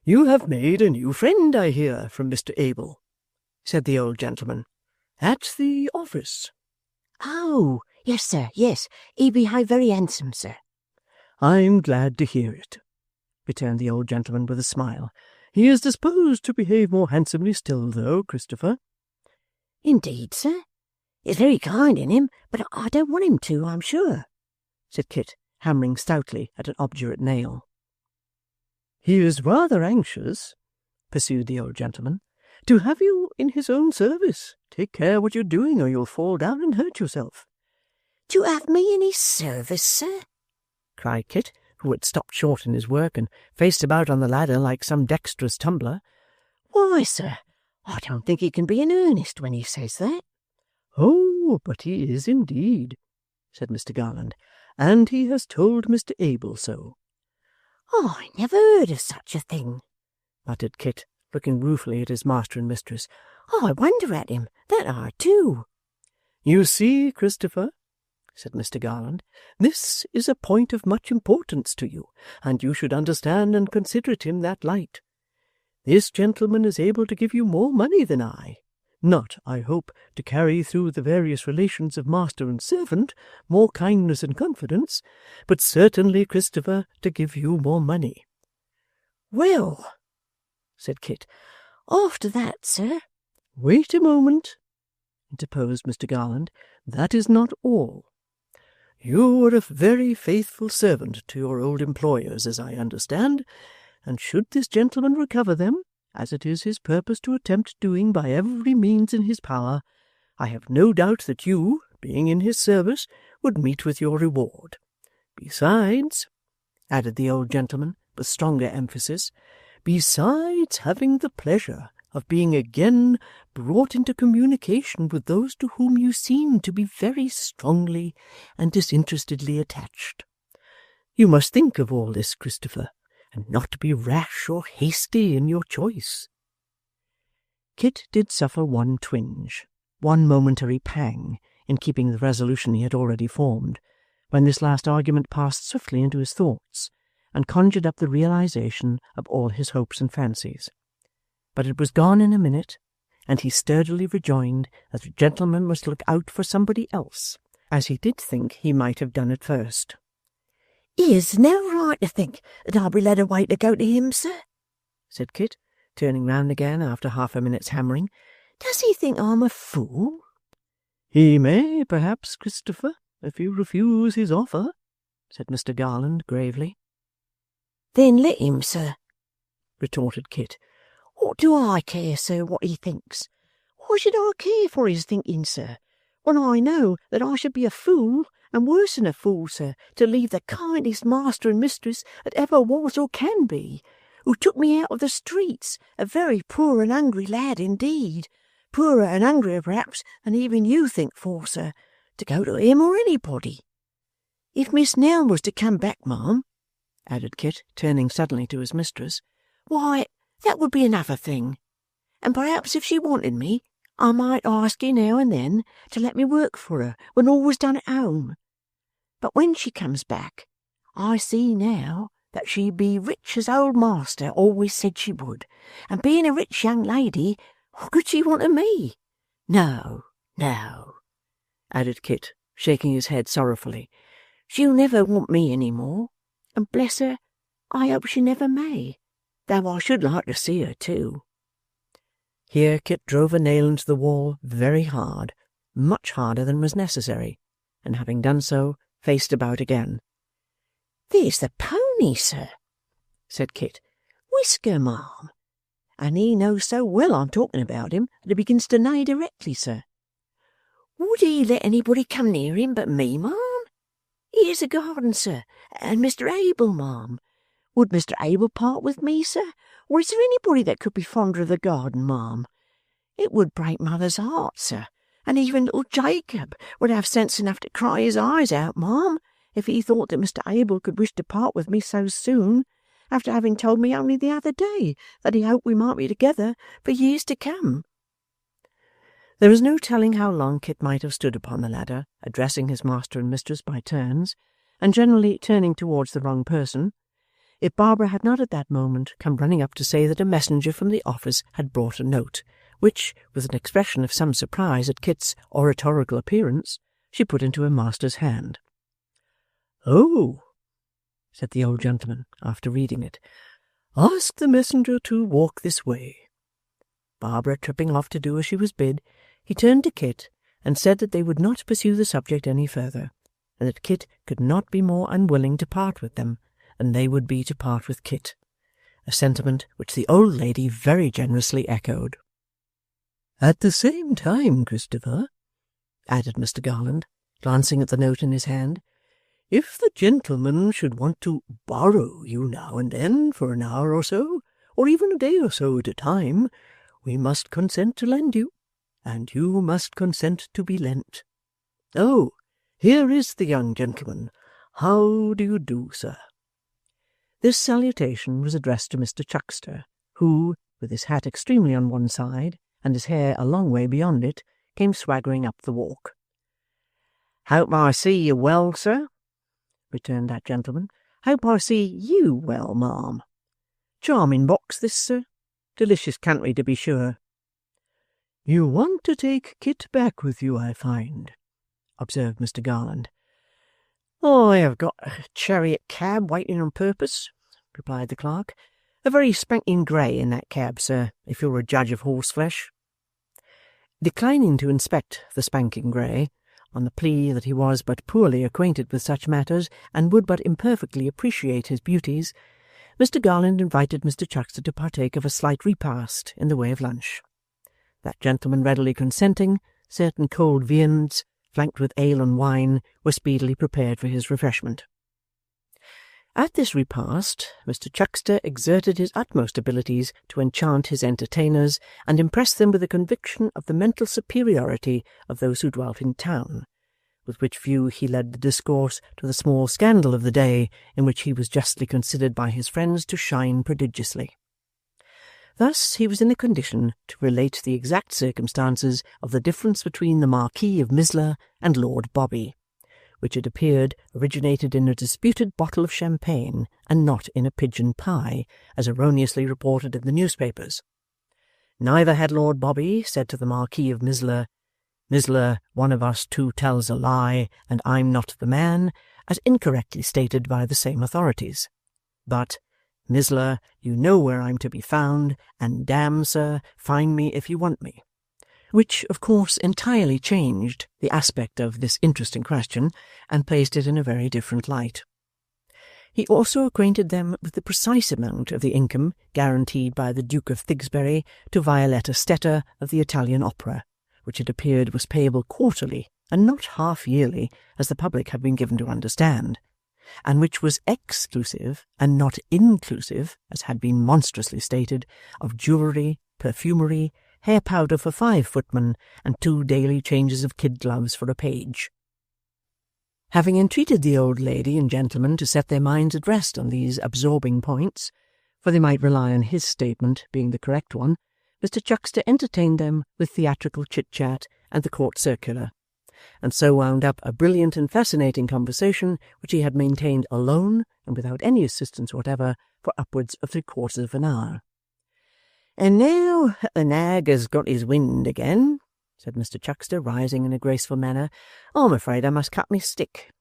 "You have made a new friend, I hear, from Mr. Abel," said the old gentleman. "At the office." Oh, yes, sir, yes. He behaved very handsome, sir. "I'm glad to hear it," returned the old gentleman with a smile. "He is disposed to behave more handsomely still, though, Christopher." Indeed, sir. It's very kind in him, but I don't want him to, I'm sure," said Kit, hammering stoutly at an obdurate nail. "He is rather anxious," pursued the old gentleman, "to have you in his own service. Take care what you're doing, or you'll fall down and hurt yourself." "To have me in his service, sir?" cried Kit, who had stopped short in his work and faced about on the ladder like some dexterous tumbler. "Why, sir, I don't think he can be in earnest when he says that." "Oh, but he is indeed," said Mr. Garland, "and he has told Mr. Abel so." "I never heard of such a thing," muttered Kit, looking ruefully at his master and mistress. "I wonder at him, that I do." "You see, Christopher," said Mr. Garland, "this is a point of much importance to you, and you should understand and consider it in that light. This gentleman is able to give you more money than I. Not, I hope, to carry through the various relations of master and servant more kindness and confidence, but certainly, Christopher, to give you more money." "Well," said Kit, "after that, sir—" "Wait a moment," interposed Mr. Garland. "That is not all. You are a very faithful servant to your old employers, as I understand, and should this gentleman recover them, as it is his purpose to attempt doing by every means in his power, I have no doubt that you, being in his service, would meet with your reward. Besides," added the old gentleman with stronger emphasis, "besides having the pleasure of being again brought into communication with those to whom you seem to be very strongly and disinterestedly attached. You must think of all this, Christopher, and not be rash or hasty in your choice." Kit did suffer one twinge, one momentary pang, in keeping the resolution he had already formed, when this last argument passed swiftly into his thoughts, and conjured up the realization of all his hopes and fancies. But it was gone in a minute, and he sturdily rejoined that the gentleman must look out for somebody else, as he did think he might have done at first. "He has no right to think that I'll be led away to go to him, sir," said Kit, turning round again after half a minute's hammering. "Does he think I'm a fool?" "He may, perhaps, Christopher, if you refuse his offer," said Mr. Garland gravely. "Then let him, sir," retorted Kit. "What do I care, sir, what he thinks? Why should I care for his thinking, sir, when I know that I should be a fool, and worse than a fool, sir, to leave the kindest master and mistress that ever was or can be, who took me out of the streets, a very poor and hungry lad indeed, poorer and hungrier perhaps than even you think for, sir, to go to him or anybody. If Miss Nell was to come back, ma'am," added Kit, turning suddenly to his mistress, "why, that would be another thing, and perhaps if she wanted me, I might ask you now and then to let me work for her when all was done at home. But when she comes back, I see now that she'd be rich as old master always said she would, and being a rich young lady, what could she want of me? No, no," added Kit, shaking his head sorrowfully, "she'll never want me any more, and bless her, I hope she never may, though I should like to see her too." Here Kit drove a nail into the wall very hard, much harder than was necessary, and having done so, faced about again. "There's the pony, sir," said Kit. "Whisker, ma'am. And he knows so well I'm talking about him that he begins to neigh directly, sir. Would he let anybody come near him but me, ma'am? Here's the garden, sir, and Mr. Abel, ma'am. Would Mr. Abel part with me, sir, or is there anybody that could be fonder of the garden, ma'am? It would break mother's heart, sir, and even little Jacob would have sense enough to cry his eyes out, ma'am, if he thought that Mr. Abel could wish to part with me so soon, after having told me only the other day that he hoped we might be together for years to come." There was no telling how long Kit might have stood upon the ladder, addressing his master and mistress by turns, and generally turning towards the wrong person, if Barbara had not at that moment come running up to say that a messenger from the office had brought a note, which, with an expression of some surprise at Kit's oratorical appearance, she put into her master's hand. "Oh," said the old gentleman, after reading it, "ask the messenger to walk this way." Barbara tripping off to do as she was bid, he turned to Kit and said that they would not pursue the subject any further, and that Kit could not be more unwilling to part with them than they would be to part with Kit, a sentiment which the old lady very generously echoed. "At the same time, Christopher," added Mr. Garland, glancing at the note in his hand, "if the gentleman should want to borrow you now and then for an hour or so, or even a day or so at a time, we must consent to lend you, and you must consent to be lent. Oh, here is the young gentleman. How do you do, sir?" This salutation was addressed to Mr. Chuckster, who, with his hat extremely on one side, and his hair a long way beyond it, came swaggering up the walk. "Hope I see you well, sir," returned that gentleman. "Hope I see you well, ma'am. Charming box this, sir. Delicious country, to be sure." "You want to take Kit back with you, I find," observed Mr. Garland. "I have got a chariot cab waiting on purpose," replied the clerk. "A very spanking grey in that cab, sir, if you're a judge of horseflesh." Declining to inspect the spanking grey, on the plea that he was but poorly acquainted with such matters and would but imperfectly appreciate his beauties, Mr. Garland invited Mr. Chuckster to partake of a slight repast in the way of lunch. That gentleman readily consenting, certain cold viands, flanked with ale and wine, were speedily prepared for his refreshment. At this repast, Mr. Chuckster exerted his utmost abilities to enchant his entertainers and impress them with a conviction of the mental superiority of those who dwelt in town, with which view he led the discourse to the small scandal of the day in which he was justly considered by his friends to shine prodigiously. Thus he was in a condition to relate the exact circumstances of the difference between the Marquis of Misler and Lord Bobby, which it appeared originated in a disputed bottle of champagne and not in a pigeon pie, as erroneously reported in the newspapers. Neither had Lord Bobby said to the Marquis of Misler, "Misler, one of us two tells a lie, and I'm not the man," as incorrectly stated by the same authorities, but, "Misler, you know where I'm to be found, and damn, sir, find me if you want me," which, of course, entirely changed the aspect of this interesting question, and placed it in a very different light. He also acquainted them with the precise amount of the income guaranteed by the Duke of Thigsbury to Violetta Stetter of the Italian Opera, which it appeared was payable quarterly, and not half-yearly, as the public had been given to understand, and which was exclusive, and not inclusive, as had been monstrously stated, of jewellery, perfumery, hair-powder for 5 footmen, and 2 daily changes of kid gloves for a page. Having entreated the old lady and gentleman to set their minds at rest on these absorbing points, for they might rely on his statement being the correct one, Mr. Chuckster entertained them with theatrical chit-chat and the court circular, and so wound up a brilliant and fascinating conversation which he had maintained alone and without any assistance whatever for upwards of 3/4 of an hour. "And now that the nag has got his wind again," said Mr. Chuckster, rising in a graceful manner, "I'm afraid I must cut me stick."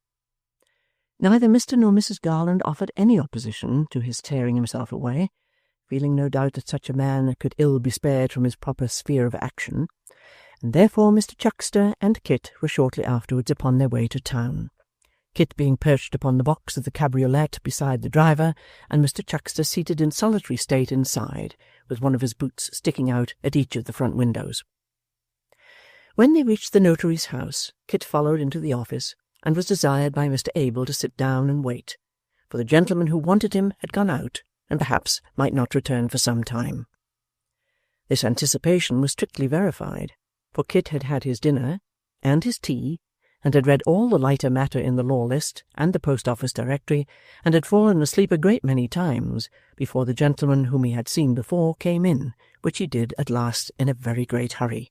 Neither Mr. nor Mrs. Garland offered any opposition to his tearing himself away, feeling no doubt that such a man could ill be spared from his proper sphere of action, and therefore Mr. Chuckster and Kit were shortly afterwards upon their way to town, Kit being perched upon the box of the cabriolet beside the driver, and Mr. Chuckster seated in solitary state inside, with one of his boots sticking out at each of the front windows. When they reached the notary's house, Kit followed into the office, and was desired by Mr. Abel to sit down and wait, for the gentleman who wanted him had gone out, and perhaps might not return for some time. This anticipation was strictly verified, for Kit had had his dinner, and his tea, and had read all the lighter matter in the law list and the post-office directory, and had fallen asleep a great many times before the gentleman whom he had seen before came in, which he did at last in a very great hurry.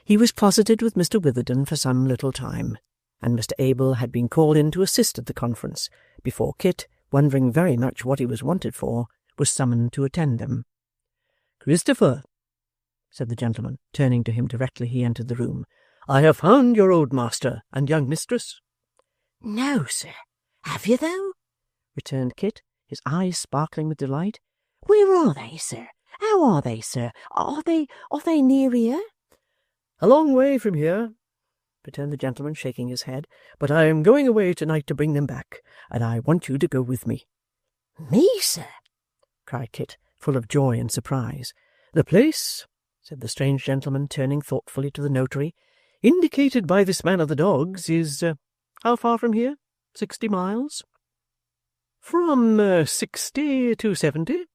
He was closeted with Mr. Witherden for some little time, and Mr. Abel had been called in to assist at the conference, before Kit, wondering very much what he was wanted for, was summoned to attend them. "Christopher," said the gentleman, turning to him directly he entered the room, "I have found your old master and young mistress." No, sir. Have you, though? returned Kit, his eyes sparkling with delight. Where are they, sir? How are they, sir? Are they near here? "A long way from here," returned the gentleman, shaking his head, "but I am going away tonight to bring them back, and I want you to go with me." Me, sir? cried Kit, full of joy and surprise. "The place," said the strange gentleman, turning thoughtfully to the notary, "indicated by this man of the dogs is, how far from here? 60 miles? From 60 to 70?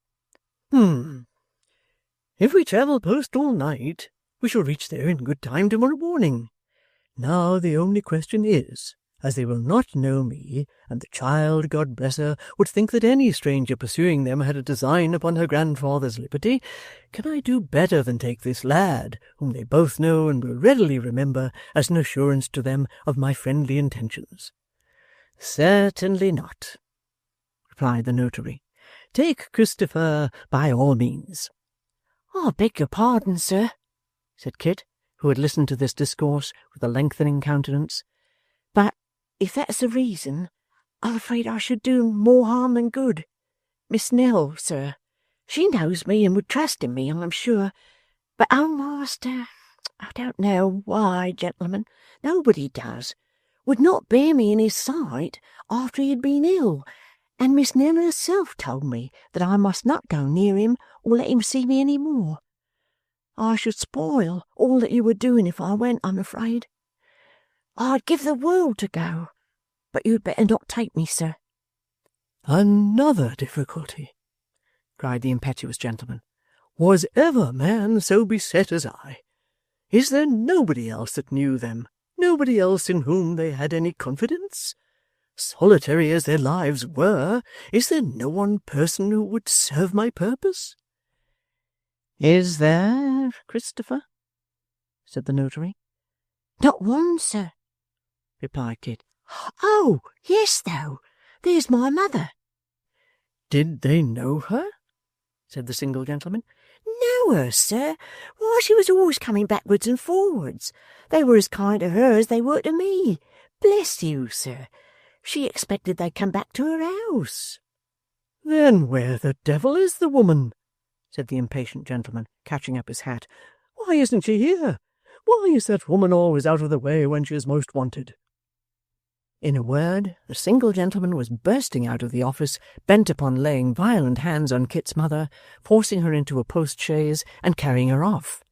If we travel post all night, we shall reach there in good time tomorrow morning. Now the only question is, as they will not know me, and the child, God bless her, would think that any stranger pursuing them had a design upon her grandfather's liberty, can I do better than take this lad, whom they both know and will readily remember, as an assurance to them of my friendly intentions?" "Certainly not," replied the notary. "Take Christopher by all means." I beg your pardon, sir, said Kit, who had listened to this discourse with a lengthening countenance. but if that's the reason, I'm afraid I should do more harm than good. Miss Nell, sir, she knows me and would trust in me, I'm sure. But, oh, master, I don't know why, gentlemen, nobody does, would not bear me in his sight after he had been ill, and Miss Nell herself told me that I must not go near him or let him see me any more. I should spoil all that you were doing if I went, I'm afraid. I'd give the world to go, but you'd better not take me, sir." "Another difficulty!" cried the impetuous gentleman. "Was ever man so beset as I? Is there nobody else that knew them, nobody else in whom they had any confidence? Solitary as their lives were, is there no one person who would serve my purpose?" "Is there, Christopher?" said the notary. "Not one, sir," replied Kit. "Oh, yes, though. There's my mother." "Did they know her?" said the single gentleman. "Know her, sir? Why, she was always coming backwards and forwards. They were as kind to her as they were to me. Bless you, sir. She expected they'd come back to her house." "Then where the devil is the woman?" said the impatient gentleman, catching up his hat. "Why isn't she here? Why is that woman always out of the way when she is most wanted?" In a word, the single gentleman was bursting out of the office, bent upon laying violent hands on Kit's mother, forcing her into a post-chaise, and carrying her off,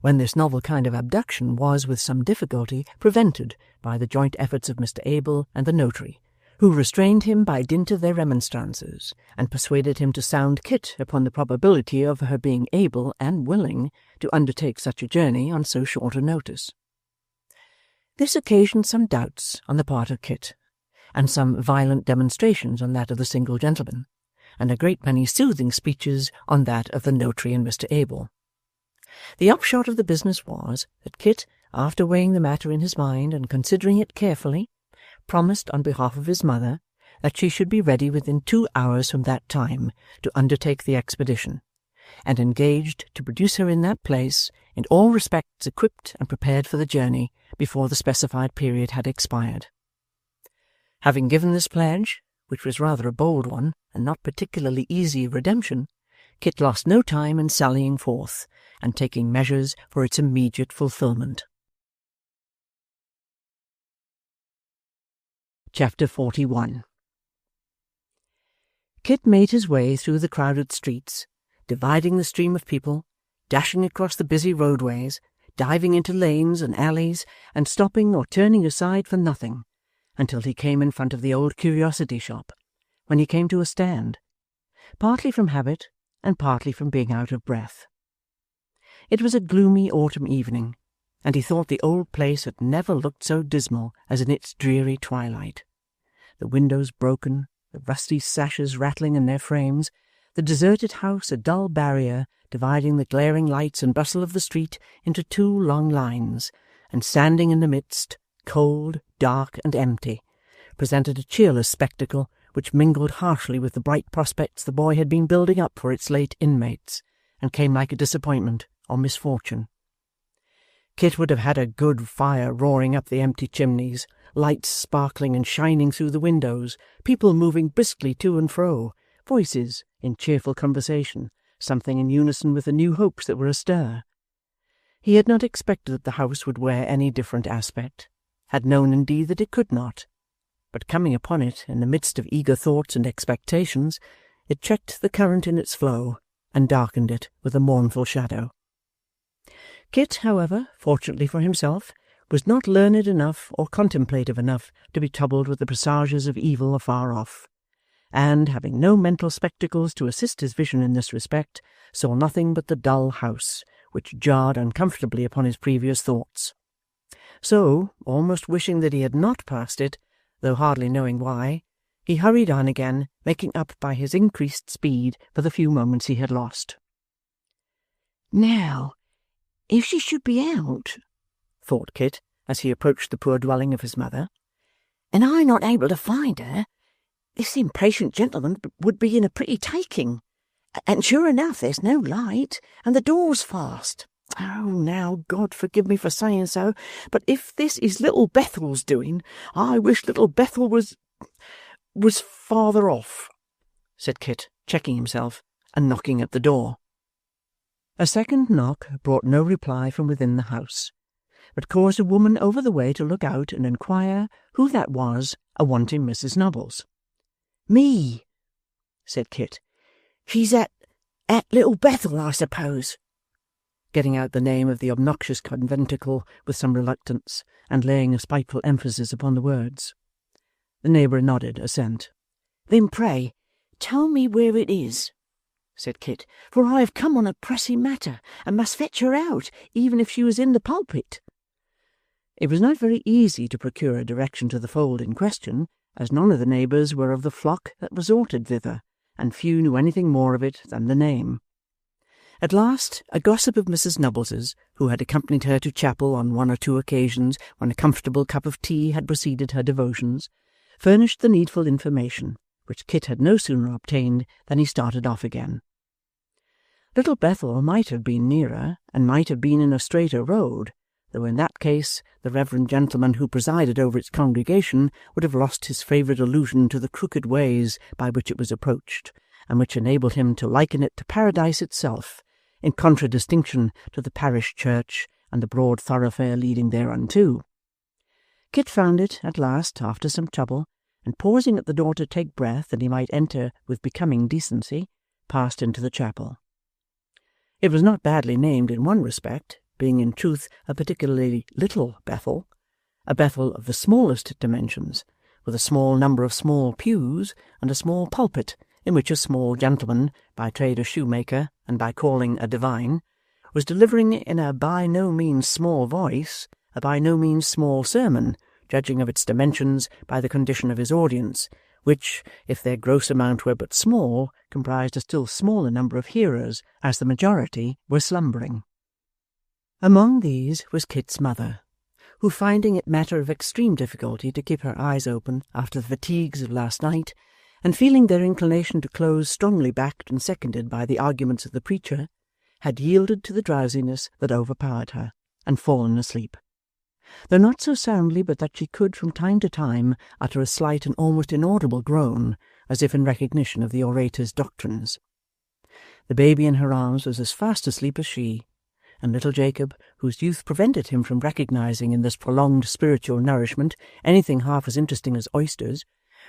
when this novel kind of abduction was with some difficulty prevented by the joint efforts of Mr. Abel and the notary, who restrained him by dint of their remonstrances, and persuaded him to sound Kit upon the probability of her being able and willing to undertake such a journey on so short a notice. This occasioned some doubts on the part of Kit, and some violent demonstrations on that of the single gentleman, and a great many soothing speeches on that of the notary and Mr. Abel. The upshot of the business was that Kit, after weighing the matter in his mind and considering it carefully, promised on behalf of his mother that she should be ready within 2 hours from that time to undertake the expedition, and engaged to produce her in that place, in all respects equipped and prepared for the journey, before the specified period had expired. Having given this pledge, which was rather a bold one, and not particularly easy of redemption, Kit lost no time in sallying forth, and taking measures for its immediate fulfilment. Chapter 41. Kit made his way through the crowded streets, dividing the stream of people, dashing across the busy roadways, diving into lanes and alleys, and stopping or turning aside for nothing, until he came in front of the old curiosity shop, when he came to a stand, partly from habit and partly from being out of breath. It was a gloomy autumn evening, and he thought the old place had never looked so dismal as in its dreary twilight. The windows broken, the rusty sashes rattling in their frames, the deserted house a dull barrier dividing the glaring lights and bustle of the street into 2 long lines, and standing in the midst, cold, dark, and empty, presented a cheerless spectacle which mingled harshly with the bright prospects the boy had been building up for its late inmates, and came like a disappointment or misfortune. Kit would have had a good fire roaring up the empty chimneys, lights sparkling and shining through the windows, people moving briskly to and fro, voices in cheerful conversation, something in unison with the new hopes that were astir. He had not expected that the house would wear any different aspect, had known indeed that it could not, but coming upon it in the midst of eager thoughts and expectations, it checked the current in its flow, and darkened it with a mournful shadow. Kit, however, fortunately for himself, was not learned enough or contemplative enough to be troubled with the presages of evil afar off, and, having no mental spectacles to assist his vision in this respect, saw nothing but the dull house, which jarred uncomfortably upon his previous thoughts. So, almost wishing that he had not passed it, though hardly knowing why, he hurried on again, making up by his increased speed for the few moments he had lost. Now, if she should be out, thought Kit, as he approached the poor dwelling of his mother, and I not able to find her, this impatient gentleman would be in a pretty taking. And sure enough, there's no light, and the door's fast. Oh, now, God forgive me for saying so, but if this is little Bethel's doing, I wish little Bethel was farther off, said Kit, checking himself, and knocking at the door. A second knock brought no reply from within the house, but caused a woman over the way to look out and inquire who that was a-wanting Mrs. Nubbles. Me, said Kit. She's at little Bethel, I suppose, getting out the name of the obnoxious conventicle with some reluctance, and laying a spiteful emphasis upon the words. The neighbour nodded assent. Then pray, tell me where it is, said Kit, for I have come on a pressing matter, and must fetch her out, even if she was in the pulpit. It was not very easy to procure a direction to the fold in question, as none of the neighbours were of the flock that resorted thither, and few knew anything more of it than the name. At last, a gossip of Mrs. Nubbles's, who had accompanied her to chapel on one or two occasions when a comfortable cup of tea had preceded her devotions, furnished the needful information, which Kit had no sooner obtained than he started off again. Little Bethel might have been nearer, and might have been in a straighter road, though in that case the reverend gentleman who presided over its congregation would have lost his favourite allusion to the crooked ways by which it was approached, and which enabled him to liken it to paradise itself, in contradistinction to the parish church and the broad thoroughfare leading thereunto. Kit found it at last after some trouble, and pausing at the door to take breath that he might enter with becoming decency, passed into the chapel. It was not badly named in one respect, being in truth a particularly little Bethel, a Bethel of the smallest dimensions, with a small number of small pews and a small pulpit, in which a small gentleman, by trade a shoemaker and by calling a divine, was delivering in a by no means small voice a by no means small sermon, judging of its dimensions by the condition of his audience, which, if their gross amount were but small, comprised a still smaller number of hearers, as the majority were slumbering. Among these was Kit's mother, who, finding it matter of extreme difficulty to keep her eyes open after the fatigues of last night, and feeling their inclination to close strongly backed and seconded by the arguments of the preacher, had yielded to the drowsiness that overpowered her, and fallen asleep, though not so soundly but that she could from time to time utter a slight and almost inaudible groan, as if in recognition of the orator's doctrines. The baby in her arms was as fast asleep as she, and little Jacob, whose youth prevented him from recognizing in this prolonged spiritual nourishment anything half as interesting as oysters,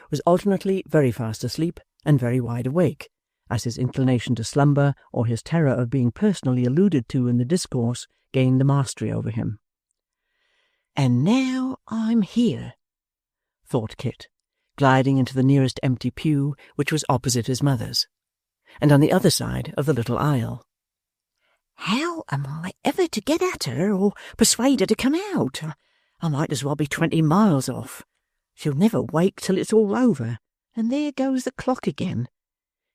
was alternately very fast asleep and very wide awake, as his inclination to slumber or his terror of being personally alluded to in the discourse gained the mastery over him. And now I'm here, thought Kit, gliding into the nearest empty pew, which was opposite his mother's, and on the other side of the little aisle. How am I ever to get at her or persuade her to come out? I might as well be 20 miles off. She'll never wake till it's all over, and there goes the clock again.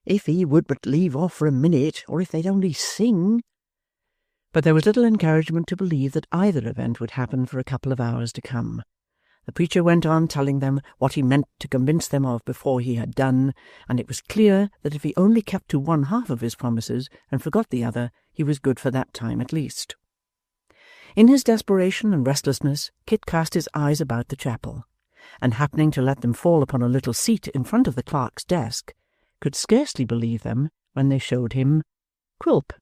If he would but leave off for a minute, or if they'd only sing. But there was little encouragement to believe that either event would happen for a couple of hours to come. The preacher went on telling them what he meant to convince them of before he had done, and it was clear that if he only kept to one half of his promises and forgot the other, he was good for that time at least. In his desperation and restlessness, Kit cast his eyes about the chapel, and happening to let them fall upon a little seat in front of the clerk's desk, could scarcely believe them when they showed him Quilp.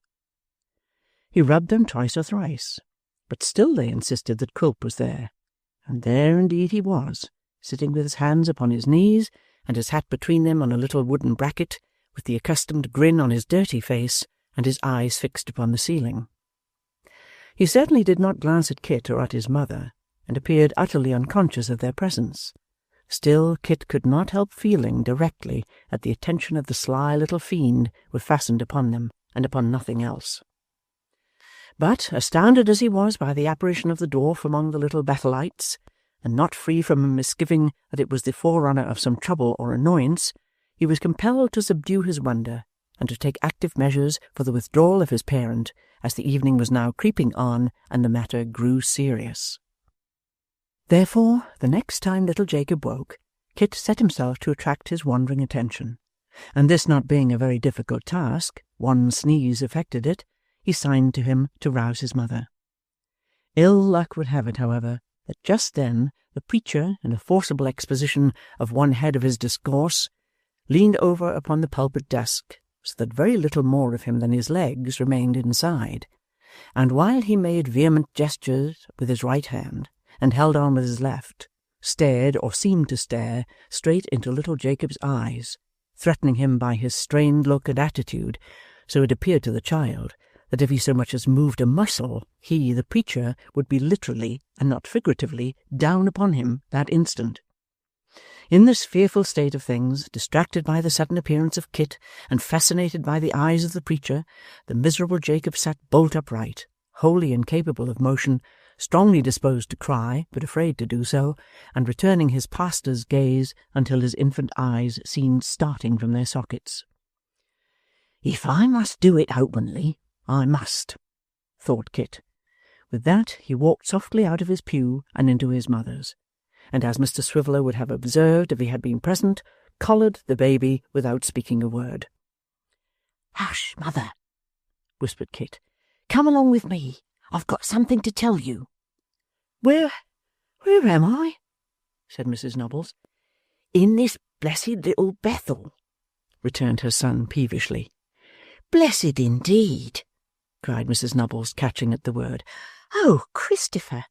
He rubbed them twice or thrice, but still they insisted that Quilp was there, and there indeed he was, sitting with his hands upon his knees and his hat between them on a little wooden bracket, with the accustomed grin on his dirty face and his eyes fixed upon the ceiling. He certainly did not glance at Kit or at his mother, and appeared utterly unconscious of their presence. Still, Kit could not help feeling directly that the attention of the sly little fiend was fastened upon them, and upon nothing else. But, astounded as he was by the apparition of the dwarf among the little Bethelites, and not free from a misgiving that it was the forerunner of some trouble or annoyance, he was compelled to subdue his wonder, and to take active measures for the withdrawal of his parent, as the evening was now creeping on and the matter grew serious. Therefore, the next time little Jacob woke, Kit set himself to attract his wandering attention, and this not being a very difficult task, one sneeze effected it, he signed to him to rouse his mother. Ill luck would have it, however, that just then the preacher, in a forcible exposition of one head of his discourse, leaned over upon the pulpit desk, so that very little more of him than his legs remained inside, and while he made vehement gestures with his right hand, and held on with his left, stared, or seemed to stare, straight into little Jacob's eyes, threatening him by his strained look and attitude, so it appeared to the child that if he so much as moved a muscle, he, the preacher, would be literally, and not figuratively, down upon him that instant. In this fearful state of things, distracted by the sudden appearance of Kit, and fascinated by the eyes of the preacher, the miserable Jacob sat bolt upright, wholly incapable of motion, strongly disposed to cry, but afraid to do so, and returning his pastor's gaze until his infant eyes seemed starting from their sockets. "If I must do it openly, I must," thought Kit. With that he walked softly out of his pew and into his mother's, and as Mr. Swiveller would have observed if he had been present, collared the baby without speaking a word. "Hush, mother," whispered Kit. "Come along with me. I've got something to tell you." Where am I?" said Mrs. Nubbles. "In this blessed little Bethel," returned her son peevishly. "Blessed indeed," cried Mrs. Nubbles, catching at the word. "Oh, Christopher,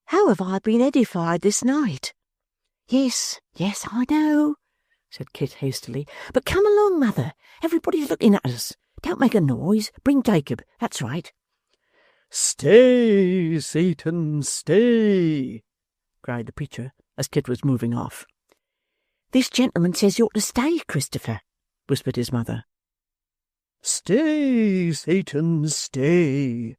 how have I been edified this night?" Yes, I know," said Kit hastily. "But come along, mother. Everybody's looking at us. Don't make a noise. Bring Jacob. That's right." "Stay, Satan, stay!" cried the preacher, as Kit was moving off. "This gentleman says you ought to stay, Christopher," whispered his mother. "Stay, Satan, stay!"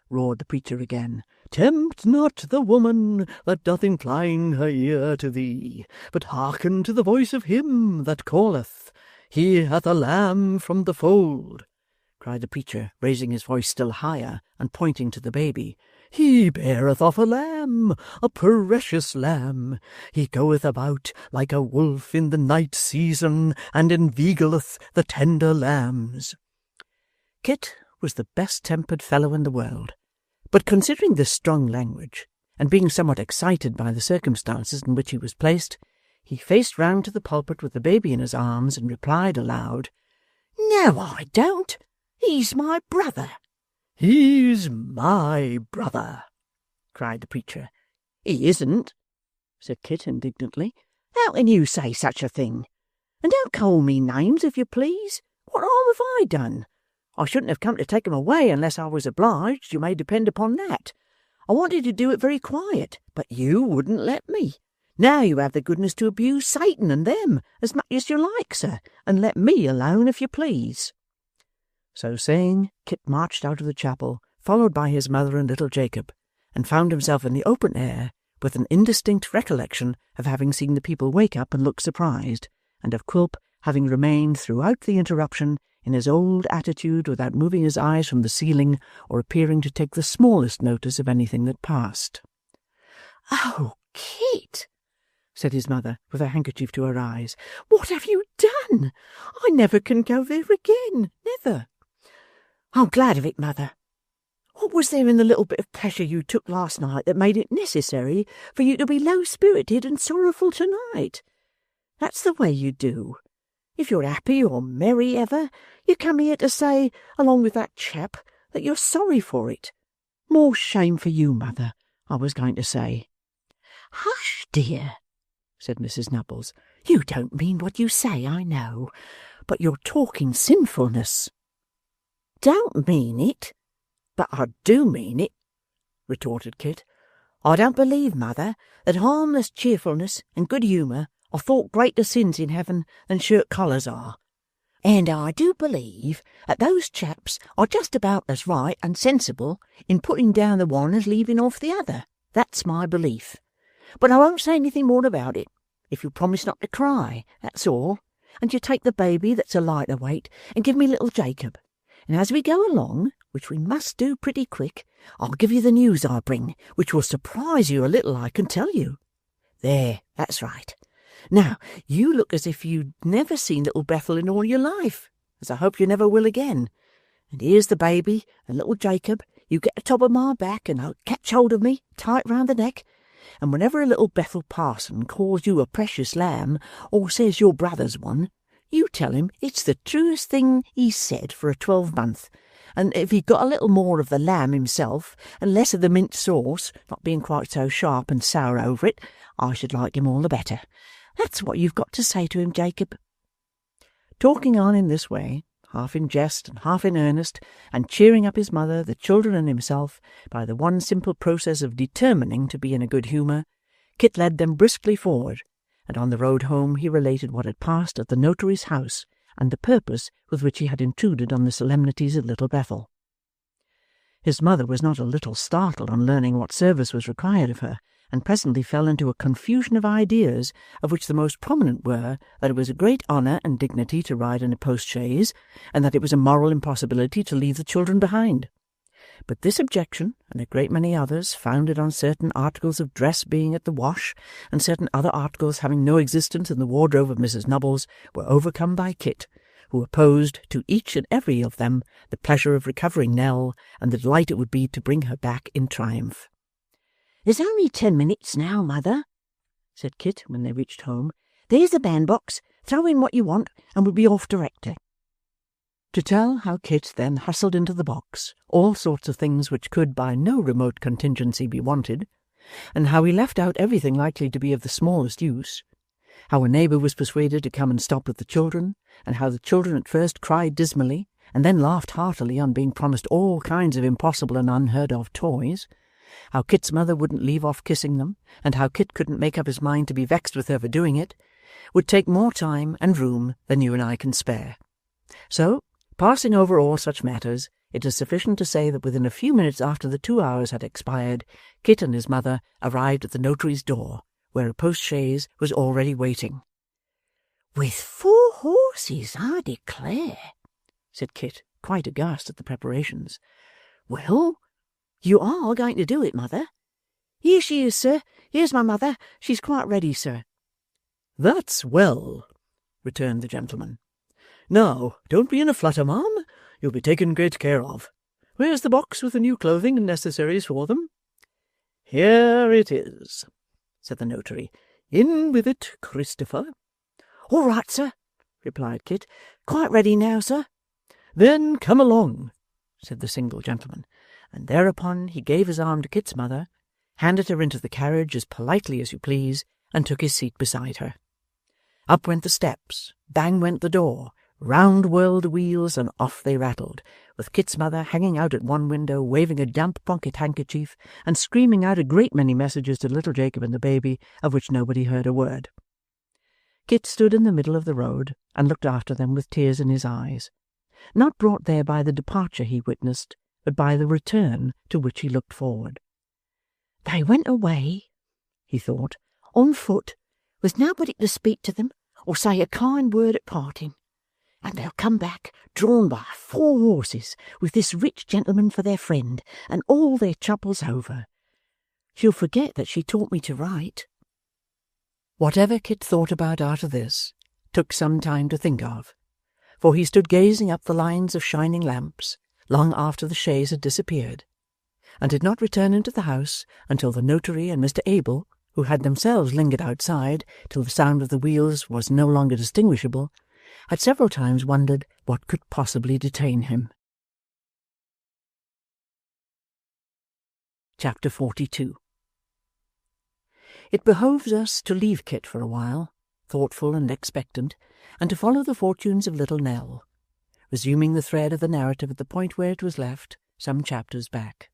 roared the preacher again. "Tempt not the woman that doth incline her ear to thee, but hearken to the voice of him that calleth. He hath a lamb from the fold," cried the preacher, raising his voice still higher, and pointing to the baby. "He beareth off a lamb, a precious lamb. He goeth about like a wolf in the night season, and inveigleth the tender lambs." Kit was the best-tempered fellow in the world, but considering this strong language, and being somewhat excited by the circumstances in which he was placed, he faced round to the pulpit with the baby in his arms, and replied aloud, "No, I don't. He's my brother." "He's my brother," cried the preacher. "He isn't," said Kit indignantly. "How can you say such a thing? And don't call me names, if you please. What harm have I done? I shouldn't have come to take him away unless I was obliged, you may depend upon that. I wanted to do it very quiet, but you wouldn't let me. Now you have the goodness to abuse Satan and them as much as you like, sir, and let me alone, if you please." So saying, Kit marched out of the chapel, followed by his mother and little Jacob, and found himself in the open air, with an indistinct recollection of having seen the people wake up and look surprised, and of Quilp having remained throughout the interruption in his old attitude without moving his eyes from the ceiling or appearing to take the smallest notice of anything that passed. "Oh, Kit," said his mother, with her handkerchief to her eyes, "what have you done? I never can go there again, never." "I'm glad of it, mother. What was there in the little bit of pleasure you took last night that made it necessary for you to be low-spirited and sorrowful tonight? That's the way you do. If you're happy or merry ever, you come here to say, along with that chap, that you're sorry for it. More shame for you, mother, I was going to say." "Hush, dear," said Mrs. Nubbles. "You don't mean what you say, I know, but you're talking sinfulness." "Don't mean it, but I do mean it," retorted Kit. "I don't believe, mother, that harmless cheerfulness and good humour are thought greater sins in heaven than shirt collars are. And I do believe that those chaps are just about as right and sensible in putting down the one as leaving off the other. That's my belief. But I won't say anything more about it, if you promise not to cry, that's all, and you take the baby that's a lighter weight and give me little Jacob. And as we go along, which we must do pretty quick, I'll give you the news I bring, which will surprise you a little, I can tell you. There, that's right. Now, you look as if you'd never seen little Bethel in all your life, as I hope you never will again. And here's the baby and little Jacob. You get the top of my back and I'll catch hold of me, tight round the neck. And whenever a little Bethel parson calls you a precious lamb, or says your brother's one, you tell him it's the truest thing he's said for a 12-month. And if he'd got a little more of the lamb himself, and less of the mint sauce, not being quite so sharp and sour over it, I should like him all the better. That's what you've got to say to him, Jacob." Talking on in this way, half in jest and half in earnest, and cheering up his mother, the children, and himself, by the one simple process of determining to be in a good humour, Kit led them briskly forward, and on the road home he related what had passed at the notary's house, and the purpose with which he had intruded on the solemnities of Little Bethel. His mother was not a little startled on learning what service was required of her, and presently fell into a confusion of ideas, of which the most prominent were that it was a great honour and dignity to ride in a post-chaise, and that it was a moral impossibility to leave the children behind. But this objection, and a great many others, founded on certain articles of dress being at the wash, and certain other articles having no existence in the wardrobe of Mrs. Nubbles, were overcome by Kit, who opposed to each and every of them the pleasure of recovering Nell, and the delight it would be to bring her back in triumph. "There's only 10 minutes now, mother," said Kit when they reached home. "There's the bandbox. Throw in what you want, and we'll be off directly." To tell how Kit then hustled into the box all sorts of things which could by no remote contingency be wanted, and how he left out everything likely to be of the smallest use, how a neighbour was persuaded to come and stop with the children, and how the children at first cried dismally, and then laughed heartily on being promised all kinds of impossible and unheard-of toys, how Kit's mother wouldn't leave off kissing them, and how Kit couldn't make up his mind to be vexed with her for doing it, would take more time and room than you and I can spare. So, passing over all such matters, it is sufficient to say that within a few minutes after the 2 hours had expired, Kit and his mother arrived at the notary's door, where a post-chaise was already waiting. "With 4 horses, I declare," said Kit, quite aghast at the preparations. "Well, you are going to do it, mother?" "Here she is, sir. Here's my mother. She's quite ready, sir." "That's well," returned the gentleman. "Now, don't be in a flutter, ma'am. You'll be taken great care of. Where's the box with the new clothing and necessaries for them?" "Here it is," said the notary. "In with it, Christopher." "All right, sir," replied Kit. "Quite ready now, sir." "Then come along," said the single gentleman, and thereupon he gave his arm to Kit's mother, handed her into the carriage as politely as you please, and took his seat beside her. Up went the steps, bang went the door, round whirled the wheels, and off they rattled, with Kit's mother hanging out at one window, waving a damp pocket-handkerchief, and screaming out a great many messages to little Jacob and the baby, of which nobody heard a word. Kit stood in the middle of the road, and looked after them with tears in his eyes, not brought there by the departure he witnessed, but by the return to which he looked forward. "They went away," he thought, "on foot, with nobody to speak to them or say a kind word at parting. And they'll come back, drawn by 4 horses, with this rich gentleman for their friend, and all their troubles over. She'll forget that she taught me to write. Whatever Kit thought about after this took some time to think of, for he stood gazing up the lines of shining lamps long after the chaise had disappeared, and did not return into the house until the notary and Mr. Abel, who had themselves lingered outside till the sound of the wheels was no longer distinguishable, had several times wondered what could possibly detain him. Chapter 42. It behoves us to leave Kit for a while, thoughtful and expectant, and to follow the fortunes of little Nell, resuming the thread of the narrative at the point where it was left some chapters back.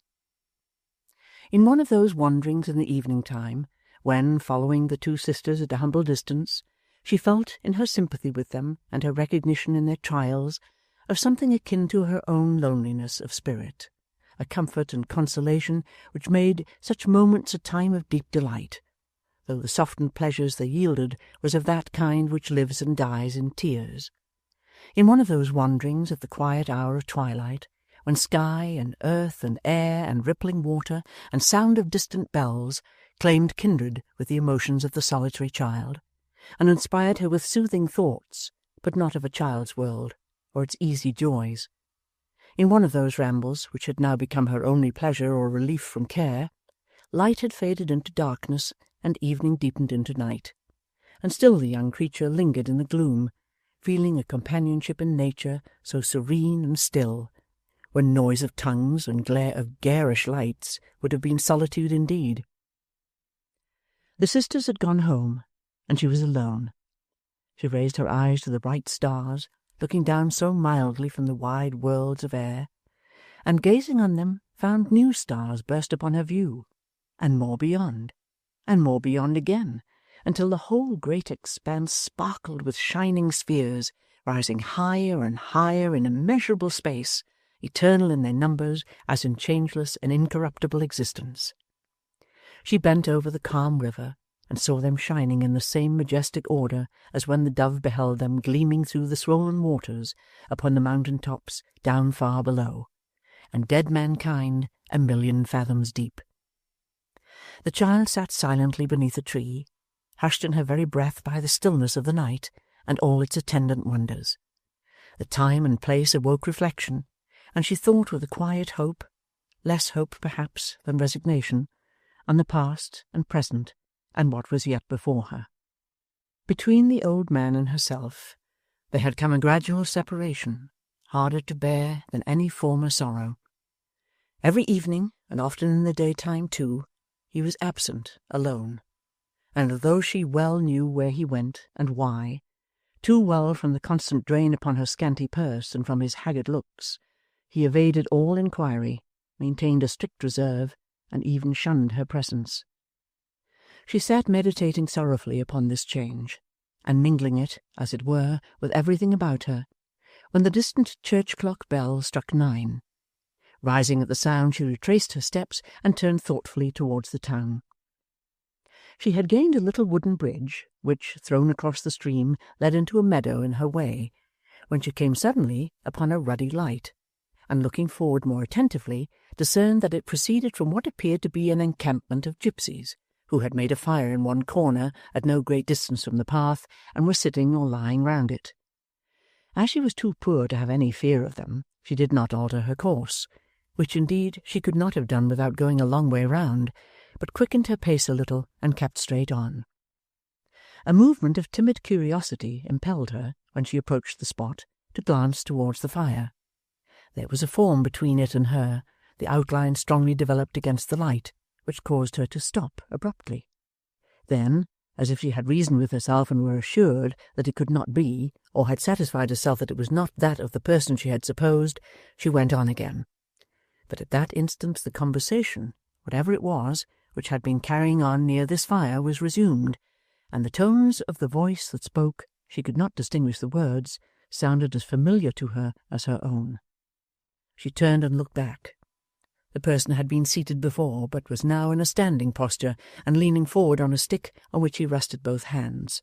In one of those wanderings in the evening time, when, following the two sisters at a humble distance, she felt, in her sympathy with them and her recognition in their trials, of something akin to her own loneliness of spirit, a comfort and consolation which made such moments a time of deep delight, though the softened pleasures they yielded was of that kind which lives and dies in tears. In one of those wanderings at the quiet hour of twilight, when sky and earth and air and rippling water and sound of distant bells claimed kindred with the emotions of the solitary child, and inspired her with soothing thoughts, but not of a child's world, or its easy joys. In one of those rambles, which had now become her only pleasure or relief from care, light had faded into darkness and evening deepened into night, and still the young creature lingered in the gloom, feeling a companionship in nature so serene and still, when noise of tongues and glare of garish lights would have been solitude indeed. The sisters had gone home, and she was alone. She raised her eyes to the bright stars, looking down so mildly from the wide worlds of air, and gazing on them found new stars burst upon her view, and more beyond again, until the whole great expanse sparkled with shining spheres, rising higher and higher in immeasurable space, eternal in their numbers as in changeless and incorruptible existence. She bent over the calm river, and saw them shining in the same majestic order as when the dove beheld them gleaming through the swollen waters upon the mountain tops down far below, and dead mankind 1,000,000 fathoms deep. The child sat silently beneath a tree, hushed in her very breath by the stillness of the night and all its attendant wonders. The time and place awoke reflection, and she thought with a quiet hope, less hope perhaps than resignation, on the past and present and what was yet before her. Between the old man and herself there had come a gradual separation, harder to bear than any former sorrow. Every evening, and often in the daytime too, he was absent, alone, and although she well knew where he went and why, too well from the constant drain upon her scanty purse and from his haggard looks, he evaded all inquiry, maintained a strict reserve, and even shunned her presence. She sat meditating sorrowfully upon this change, and mingling it, as it were, with everything about her, when the distant church clock bell struck 9. Rising at the sound, she retraced her steps and turned thoughtfully towards the town. She had gained a little wooden bridge, which, thrown across the stream, led into a meadow in her way, when she came suddenly upon a ruddy light, and looking forward more attentively, discerned that it proceeded from what appeared to be an encampment of gipsies, who had made a fire in one corner at no great distance from the path, and were sitting or lying round it. As she was too poor to have any fear of them, she did not alter her course, which indeed she could not have done without going a long way round, but quickened her pace a little and kept straight on. A movement of timid curiosity impelled her, when she approached the spot, to glance towards the fire. There was a form between it and her, the outline strongly developed against the light, which caused her to stop abruptly. Then, as if she had reasoned with herself and were assured that it could not be, or had satisfied herself that it was not that of the person she had supposed, she went on again. But at that instant the conversation, whatever it was, which had been carrying on near this fire, was resumed, and the tones of the voice that spoke, she could not distinguish the words, sounded as familiar to her as her own. She turned and looked back. The person had been seated before, but was now in a standing posture, and leaning forward on a stick on which he rested both hands.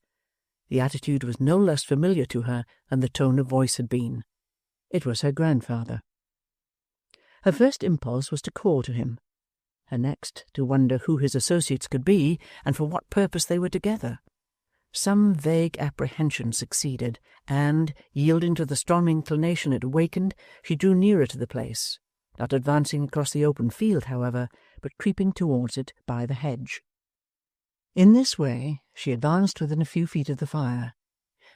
The attitude was no less familiar to her than the tone of voice had been. It was her grandfather. Her first impulse was to call to him, her next to wonder who his associates could be and for what purpose they were together. Some vague apprehension succeeded, and, yielding to the strong inclination it awakened, she drew nearer to the place, not advancing across the open field, however, but creeping towards it by the hedge. In this way she advanced within a few feet of the fire,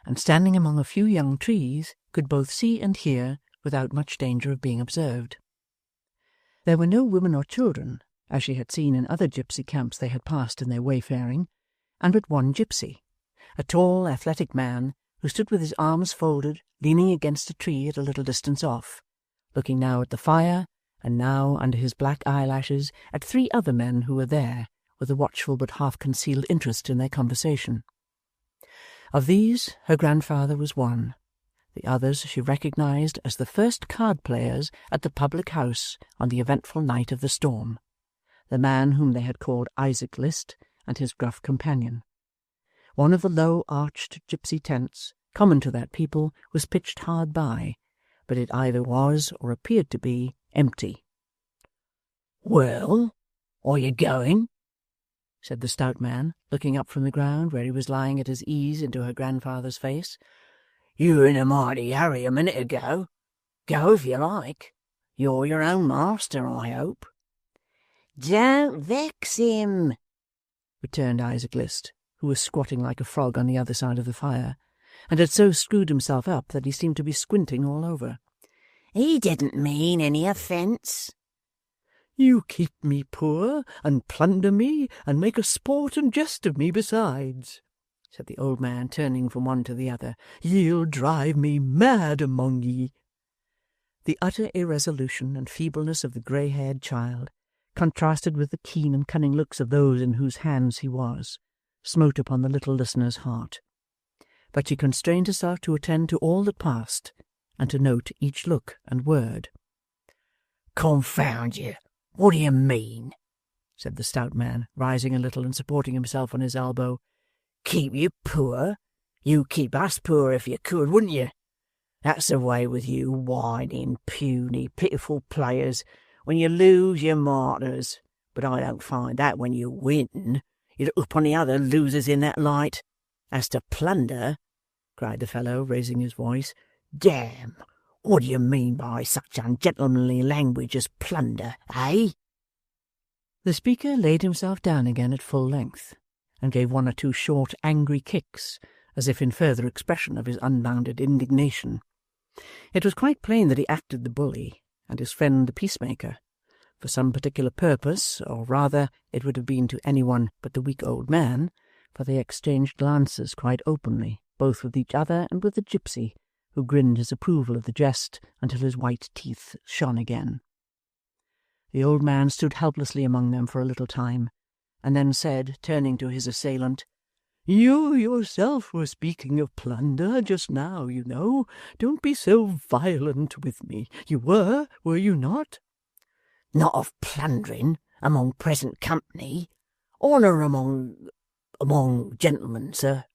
and standing among a few young trees, could both see and hear without much danger of being observed. There were no women or children, as she had seen in other gipsy camps they had passed in their wayfaring, and but one gipsy, a tall, athletic man, who stood with his arms folded, leaning against a tree at a little distance off, looking now at the fire, and now, under his black eyelashes, at 3 other men who were there, with a watchful but half-concealed interest in their conversation. Of these, her grandfather was one. The others she recognized as the first card-players at the public house on the eventful night of the storm, the man whom they had called Isaac List, and his gruff companion. One of the low-arched gipsy tents, common to that people, was pitched hard by, but it either was, or appeared to be, empty. "Well, are you going?" said the stout man, looking up from the ground where he was lying at his ease into her grandfather's face. "You were in a mighty hurry a minute ago. Go if you like. You're your own master, I hope." "Don't vex him," returned Isaac List, who was squatting like a frog on the other side of the fire, and had so screwed himself up that he seemed to be squinting all over. "He didn't mean any offence." "You keep me poor, and plunder me, and make a sport and jest of me besides," said the old man, turning from one to the other. "Ye'll drive me mad among ye." The utter irresolution and feebleness of the grey-haired child, contrasted with the keen and cunning looks of those in whose hands he was, smote upon the little listener's heart. But she constrained herself to attend to all that passed, and to note each look and word. "Confound you! What do you mean?" said the stout man, rising a little and supporting himself on his elbow. "Keep you poor? You'd keep us poor if you could, wouldn't you? That's the way with you whining, puny, pitiful players. When you lose, you're martyrs. But I don't find that when you win. You look upon the other losers in that light. As to plunder," cried the fellow, raising his voice, "damn! What do you mean by such ungentlemanly language as plunder, eh?" The speaker laid himself down again at full length, and gave 1 or 2 short, angry kicks, as if in further expression of his unbounded indignation. It was quite plain that he acted the bully, and his friend the peacemaker, for some particular purpose, or rather it would have been to any one but the weak old man, for they exchanged glances quite openly, both with each other and with the gipsy, who grinned his approval of the jest until his white teeth shone again. The old man stood helplessly among them for a little time, and then said, turning to his assailant, "You yourself were speaking of plunder just now, you know. Don't be so violent with me. You were you not?" "Not of plundering among present company. Honour among gentlemen, sir,"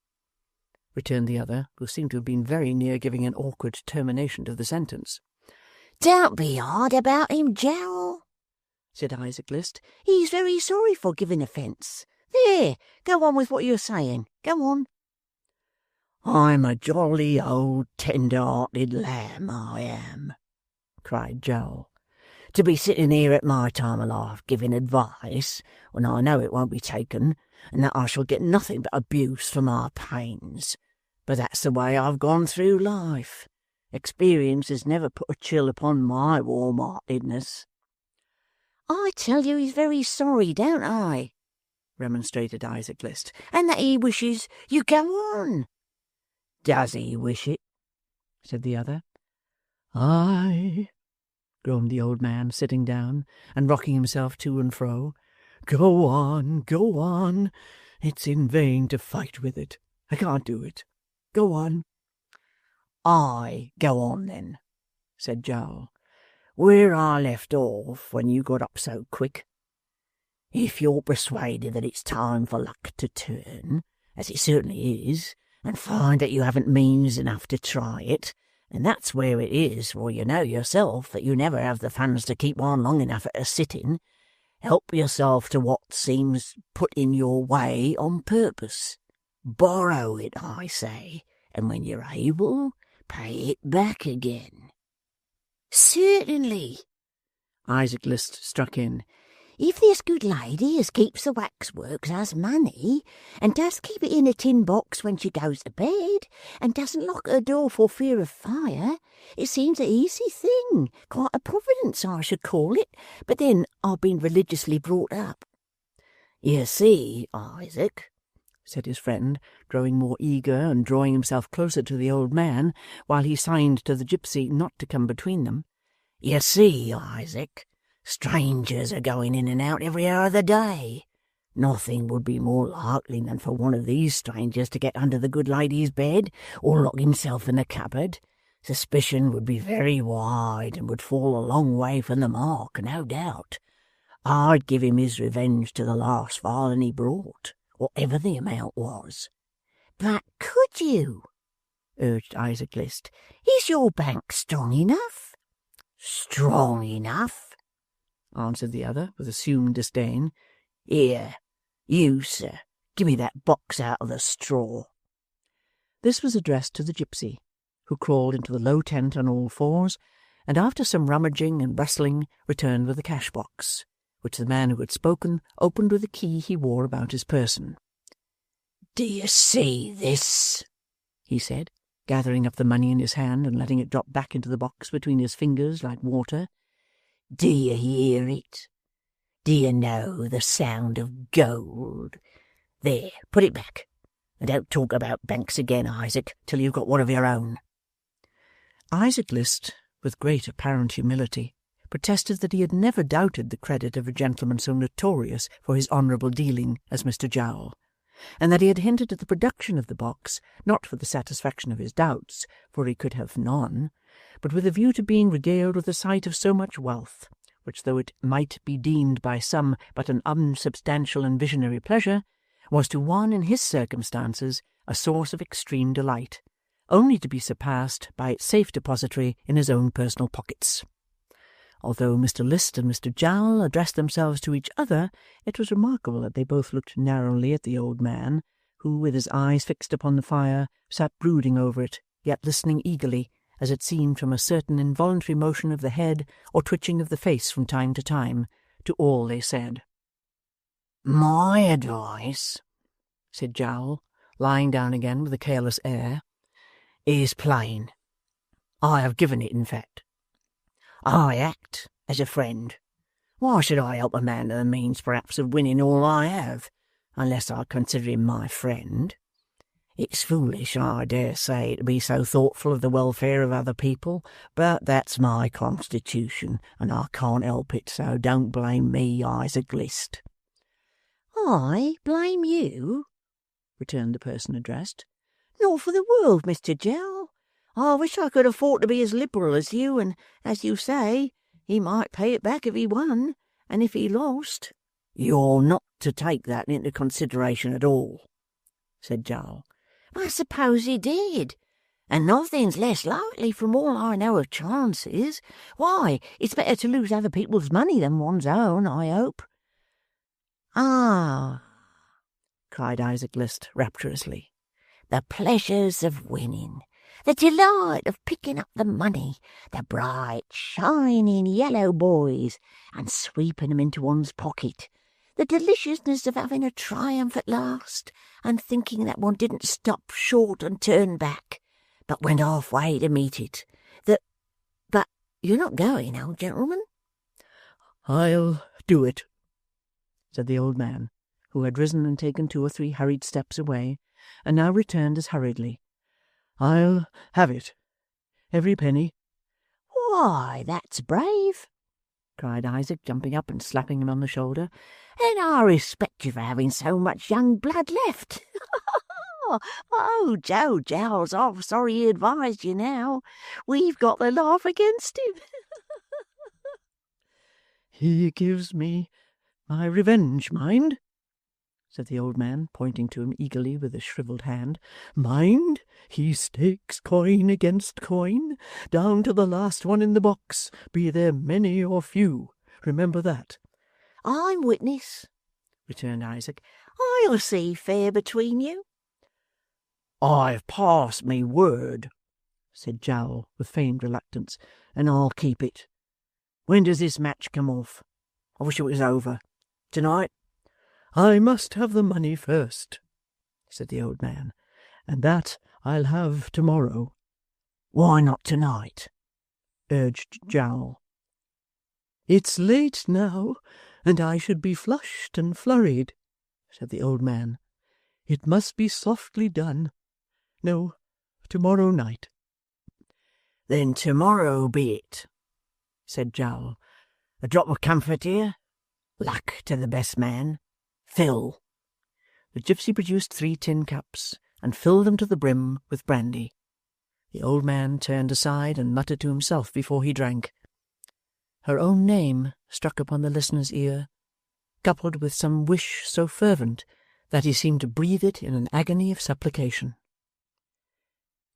returned the other, who seemed to have been very near giving an awkward termination to the sentence. "Don't be hard about him, Jowl," said Isaac List. "He's very sorry for giving offence. There, go on with what you're saying. Go on." "I'm a jolly old tender-hearted lamb, I am," cried Jowl, "to be sitting here at my time of life giving advice, when I know it won't be taken, and that I shall get nothing but abuse for my pains. But that's the way I've gone through life. Experience has never put a chill upon my warm-heartedness." "I tell you he's very sorry, don't I?" remonstrated Isaac List, "and that he wishes you'd go on." "Does he wish it?" said the other. "Aye," groaned the old man, sitting down and rocking himself to and fro. "Go on, go on. It's in vain to fight with it. I can't do it. Go on." "I go on, then," said Jowl, "where I left off when you got up so quick. If you're persuaded that it's time for luck to turn, as it certainly is, and find that you haven't means enough to try it, and that's where it is, for you know yourself that you never have the funds to keep on long enough at a sitting, Help yourself to what seems put in your way on purpose. Borrow it, I say, and when you're able, pay it back again. Certainly, Isaac List struck in. if this good lady as keeps the waxworks has money, and does keep it in a tin box when she goes to bed, and doesn't lock her door for fear of fire, it seems a easy thing, quite a providence I should call it, but then I've been religiously brought up. You see, Isaac, said his friend, growing more eager and drawing himself closer to the old man, while he signed to the gypsy not to come between them. You see, Isaac, strangers are going in and out every hour of the day. Nothing would be more likely than for one of these strangers to get under the good lady's bed, or lock himself in a cupboard. Suspicion would be very wide, and would fall a long way from the mark, no doubt. I'd give him his revenge to the last farthing he brought, whatever the amount was. But could you? Urged Isaac List. Is your bank strong enough? Strong enough? Answered the other with assumed disdain. Here, you, sir, give me that box out of the straw. This was addressed to the gypsy, who crawled into the low tent on all fours, and after some rummaging and rustling returned with the cash-box, which the man who had spoken opened with a key he wore about his person. Do you see this? He said, gathering up the money in his hand and letting it drop back into the box between his fingers like water. Do you hear it? Do you know the sound of gold? There, put it back. And don't talk about banks again, Isaac, till you've got one of your own. Isaac List, with great apparent humility, protested that he had never doubted the credit of a gentleman so notorious for his honourable dealing as Mr. Jowl, and that he had hinted at the production of the box, not for the satisfaction of his doubts, for he could have none, but with a view to being regaled with the sight of so much wealth, which, though it might be deemed by some but an unsubstantial and visionary pleasure, was to one in his circumstances a source of extreme delight, only to be surpassed by its safe depository in his own personal pockets. Although Mr. List and Mr. Jowl addressed themselves to each other, it was remarkable that they both looked narrowly at the old man, who, with his eyes fixed upon the fire, sat brooding over it, yet listening eagerly, as it seemed from a certain involuntary motion of the head or twitching of the face from time to time, to all they said. My advice, said Jowl, lying down again with a careless air, is plain. I have given it, in fact. I act as a friend. Why should I help a man to the means, perhaps, of winning all I have, unless I consider him my friend? It's foolish, I dare say, to be so thoughtful of the welfare of other people, but that's my constitution, and I can't help it, so don't blame me, Isaac List. I blame you? Returned the person addressed. Not for the world, Mr. Jowl. I wish I could afford to be as liberal as you, and, as you say, he might pay it back if he won, and if he lost. You're not to take that into consideration at all, said Jowl. I suppose he did, and nothing's less likely from all I know of chances. Why, it's better to lose other people's money than one's own, I hope. Ah, cried Isaac List rapturously, the pleasures of winning, the delight of picking up the money, the bright, shining yellow boys, and sweeping them into one's pocket, the deliciousness of having a triumph at last, and thinking that one didn't stop short and turn back, but went halfway to meet it. But you're not going, old gentleman? I'll do it, said the old man, who had risen and taken 2 or 3 hurried steps away, and now returned as hurriedly. I'll have it. Every penny. Why, that's brave, cried Isaac, jumping up and slapping him on the shoulder. And I respect you for having so much young blood left. Oh, Joe Jowls, I'm sorry he advised you now. We've got the laugh against him. He gives me my revenge, mind, said the old man, pointing to him eagerly with a shrivelled hand. Mind, he stakes coin against coin, down to the last one in the box, be there many or few. Remember that. I'm witness, returned Isaac. I'll see fair between you. I've passed me word, said Jowl with feigned reluctance, and I'll keep it. When does this match come off? I wish it was over. Tonight? I must have the money first, said the old man, and that I'll have tomorrow. Why not tonight? Urged Jowl. It's late now, and I should be flushed and flurried, said the old man. It must be softly done. No, tomorrow night. Then tomorrow be it, said Jowl. A drop of comfort here? Luck to the best man. Fill. The gipsy produced 3 tin cups, and filled them to the brim with brandy. The old man turned aside and muttered to himself before he drank. Her own name struck upon the listener's ear, coupled with some wish so fervent that he seemed to breathe it in an agony of supplication.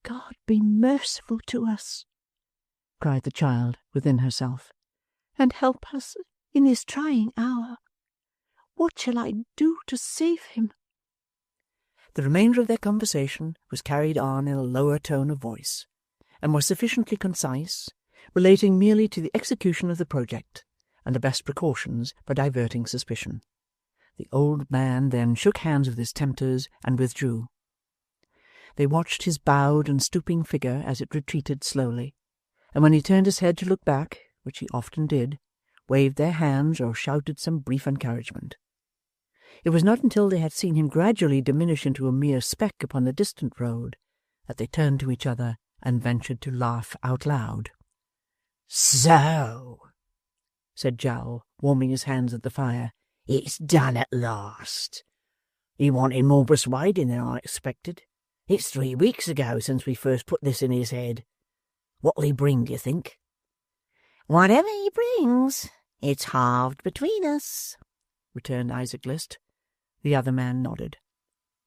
God be merciful to us, cried the child within herself, and help us in this trying hour. What shall I do to save him? The remainder of their conversation was carried on in a lower tone of voice, and was sufficiently concise, relating merely to the execution of the project, and the best precautions for diverting suspicion. The old man then shook hands with his tempters and withdrew. They watched his bowed and stooping figure as it retreated slowly, and when he turned his head to look back, which he often did, waved their hands or shouted some brief encouragement. It was not until they had seen him gradually diminish into a mere speck upon the distant road that they turned to each other and ventured to laugh out loud. So, said Jowl, warming his hands at the fire, it's done at last. He wanted more persuading than I expected. It's 3 weeks ago since we first put this in his head. What'll he bring, do you think? Whatever he brings, it's halved between us, returned Isaac List. The other man nodded.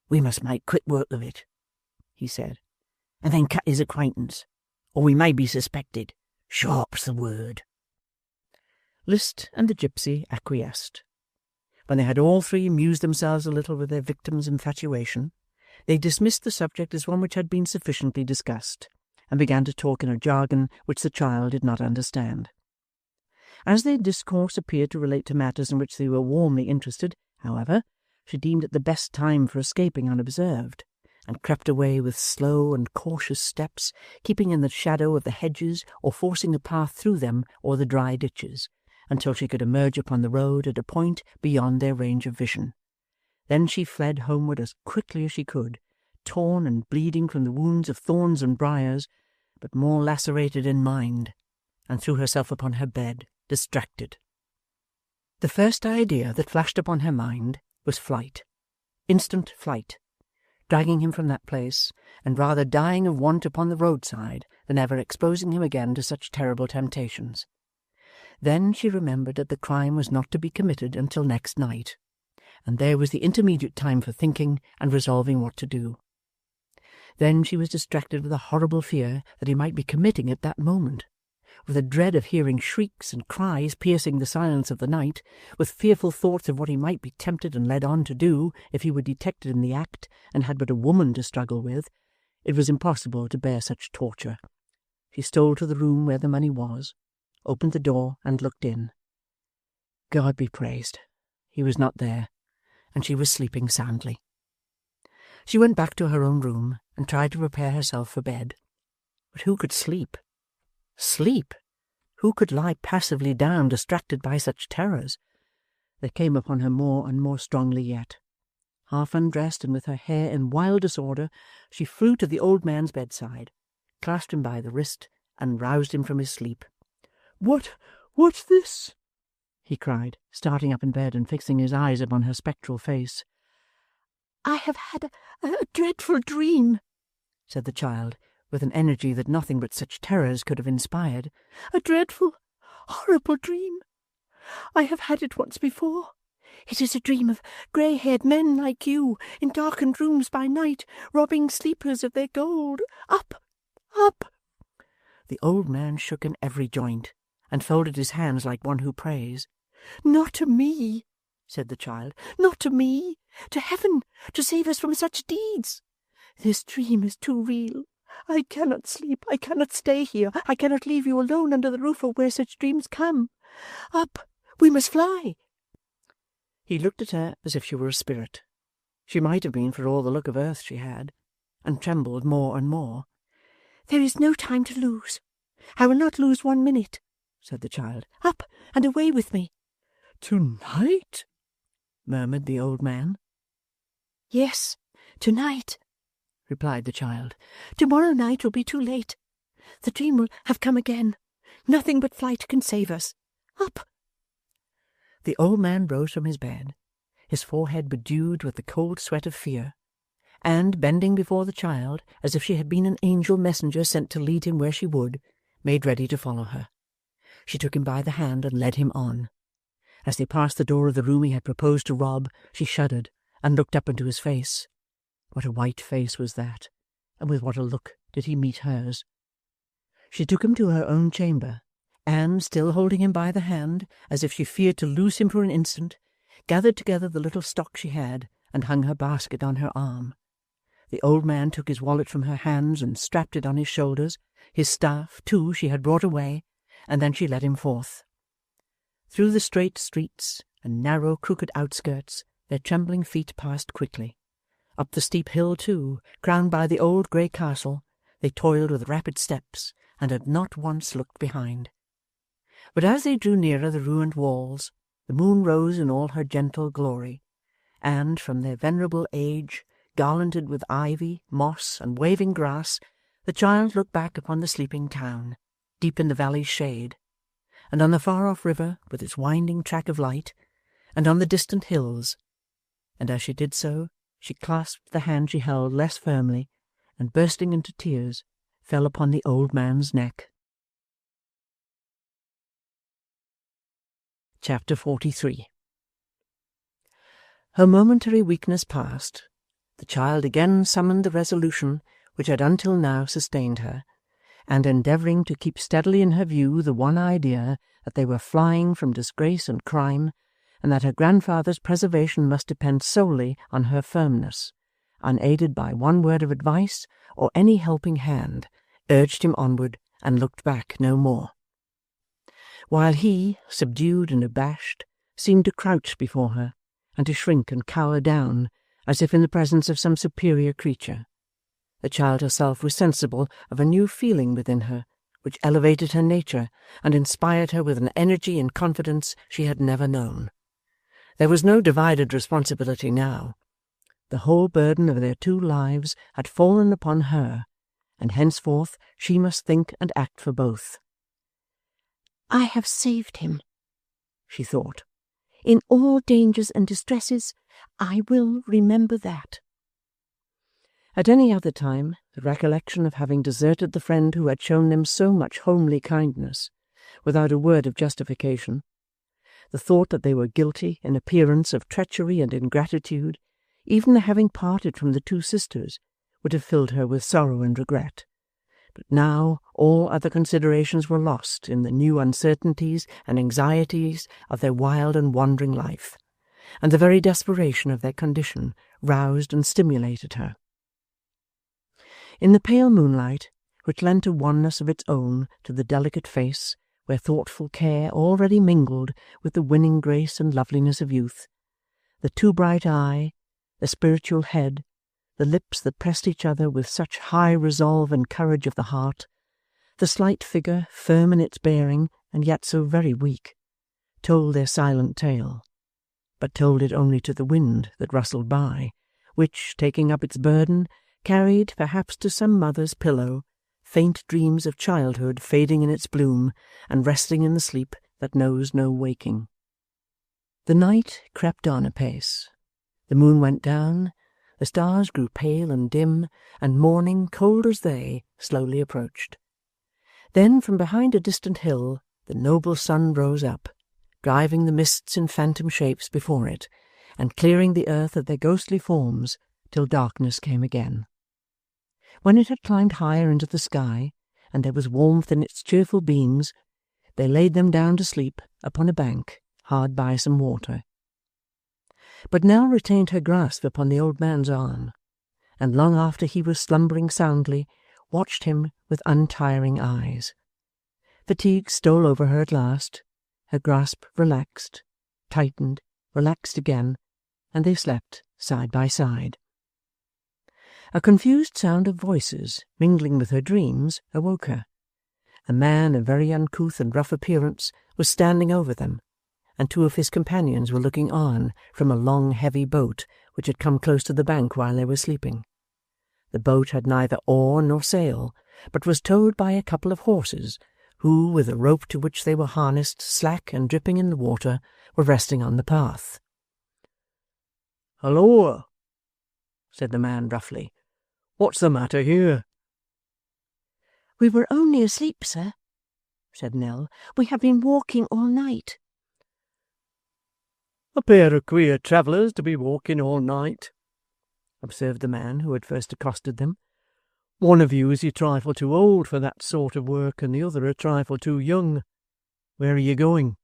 We must make quick work of it, he said, and then cut his acquaintance, or we may be suspected. Sharp's the word. List and the gipsy acquiesced. When they had all 3 amused themselves a little with their victim's infatuation, they dismissed the subject as one which had been sufficiently discussed, and began to talk in a jargon which the child did not understand. As their discourse appeared to relate to matters in which they were warmly interested, however, she deemed it the best time for escaping unobserved, and crept away with slow and cautious steps, keeping in the shadow of the hedges or forcing a path through them or the dry ditches, until she could emerge upon the road at a point beyond their range of vision. Then she fled homeward as quickly as she could, torn and bleeding from the wounds of thorns and briars, but more lacerated in mind, and threw herself upon her bed, distracted. The first idea that flashed upon her mind was flight, instant flight, dragging him from that place, and rather dying of want upon the roadside than ever exposing him again to such terrible temptations. Then she remembered that the crime was not to be committed until next night, and there was the intermediate time for thinking and resolving what to do. Then she was distracted with a horrible fear that he might be committing at that moment, with a dread of hearing shrieks and cries piercing the silence of the night, with fearful thoughts of what he might be tempted and led on to do if he were detected in the act and had but a woman to struggle with. It was impossible to bear such torture. She stole to the room where the money was, opened the door, and looked in. God be praised, he was not there, and she was sleeping soundly. She went back to her own room and tried to prepare herself for bed. But who could sleep? Sleep? Who could lie passively down, distracted by such terrors? They came upon her more and more strongly yet. Half undressed and with her hair in wild disorder, she flew to the old man's bedside, clasped him by the wrist, and roused him from his sleep. What's this?" he cried, starting up in bed and fixing his eyes upon her spectral face. I have had a dreadful dream, said the child, with an energy that nothing but such terrors could have inspired. A dreadful, horrible dream. I have had it once before. It is a dream of grey-haired men like you, in darkened rooms by night, robbing sleepers of their gold. Up, up! The old man shook in every joint, and folded his hands like one who prays. Not to me, said the child. Not to me. To heaven, to save us from such deeds. This dream is too real. I cannot sleep. I cannot stay here. I cannot leave you alone under the roof of where such dreams come. Up, we must fly. He looked at her as if she were a spirit. She might have been for all the look of earth she had, and trembled more and more. There is no time to lose. I will not lose 1 minute, said the child. Up and away with me. "To-night?" murmured the old man. Yes, to-night, replied the child. Tomorrow night will be too late. The dream will have come again. Nothing but flight can save us. Up! The old man rose from his bed, his forehead bedewed with the cold sweat of fear, and, bending before the child, as if she had been an angel messenger sent to lead him where she would, made ready to follow her. She took him by the hand and led him on. As they passed the door of the room he had proposed to rob, she shuddered and looked up into his face. What a white face was that, and with what a look did he meet hers! She took him to her own chamber, and, still holding him by the hand, as if she feared to lose him for an instant, gathered together the little stock she had, and hung her basket on her arm. The old man took his wallet from her hands and strapped it on his shoulders. His staff, too, she had brought away, and then she led him forth. Through the straight streets and narrow, crooked outskirts their trembling feet passed quickly. Up the steep hill, too, crowned by the old grey castle, they toiled with rapid steps, and had not once looked behind. But as they drew nearer the ruined walls, the moon rose in all her gentle glory, and from their venerable age, garlanded with ivy, moss, and waving grass, the child looked back upon the sleeping town, deep in the valley's shade, and on the far-off river with its winding track of light, and on the distant hills, and as she did so, she clasped the hand she held less firmly, and bursting into tears, fell upon the old man's neck. Chapter 43. Her momentary weakness past, the child again summoned the resolution which had until now sustained her, and endeavouring to keep steadily in her view the one idea that they were flying from disgrace and crime, and that her grandfather's preservation must depend solely on her firmness, unaided by one word of advice or any helping hand, urged him onward and looked back no more. While he, subdued and abashed, seemed to crouch before her, and to shrink and cower down, as if in the presence of some superior creature, the child herself was sensible of a new feeling within her, which elevated her nature, and inspired her with an energy and confidence she had never known. There was no divided responsibility now. The whole burden of their 2 lives had fallen upon her, and henceforth she must think and act for both. I have saved him, she thought. In all dangers and distresses, I will remember that. At any other time, the recollection of having deserted the friend who had shown them so much homely kindness, without a word of justification, the thought that they were guilty in appearance of treachery and ingratitude, even the having parted from the 2 sisters, would have filled her with sorrow and regret. But now all other considerations were lost in the new uncertainties and anxieties of their wild and wandering life, and the very desperation of their condition roused and stimulated her. In the pale moonlight, which lent a wanness of its own to the delicate face, where thoughtful care already mingled with the winning grace and loveliness of youth, the too bright eye, the spiritual head, the lips that pressed each other with such high resolve and courage of the heart, the slight figure, firm in its bearing and yet so very weak, told their silent tale, but told it only to the wind that rustled by, which, taking up its burden, carried, perhaps to some mother's pillow, faint dreams of childhood fading in its bloom and resting in the sleep that knows no waking. The night crept on apace. The moon went down, the stars grew pale and dim, and morning, cold as they, slowly approached. Then from behind a distant hill the noble sun rose up, driving the mists in phantom shapes before it, and clearing the earth of their ghostly forms till darkness came again. When it had climbed higher into the sky, and there was warmth in its cheerful beams, they laid them down to sleep upon a bank hard by some water. But Nell retained her grasp upon the old man's arm, and long after he was slumbering soundly, watched him with untiring eyes. Fatigue stole over her at last, her grasp relaxed, tightened, relaxed again, and they slept side by side. A confused sound of voices, mingling with her dreams, awoke her. A man of very uncouth and rough appearance was standing over them, and two of his companions were looking on from a long heavy boat which had come close to the bank while they were sleeping. The boat had neither oar nor sail, but was towed by a couple of horses, who, with a rope to which they were harnessed slack and dripping in the water, were resting on the path. "Halloa!" said the man roughly. "What's the matter here?" "We were only asleep, sir," said Nell. "We have been walking all night." "A pair of queer travellers to be walking all night," observed the man who had first accosted them. "One of you is a trifle too old for that sort of work, and the other a trifle too young. Where are you going?"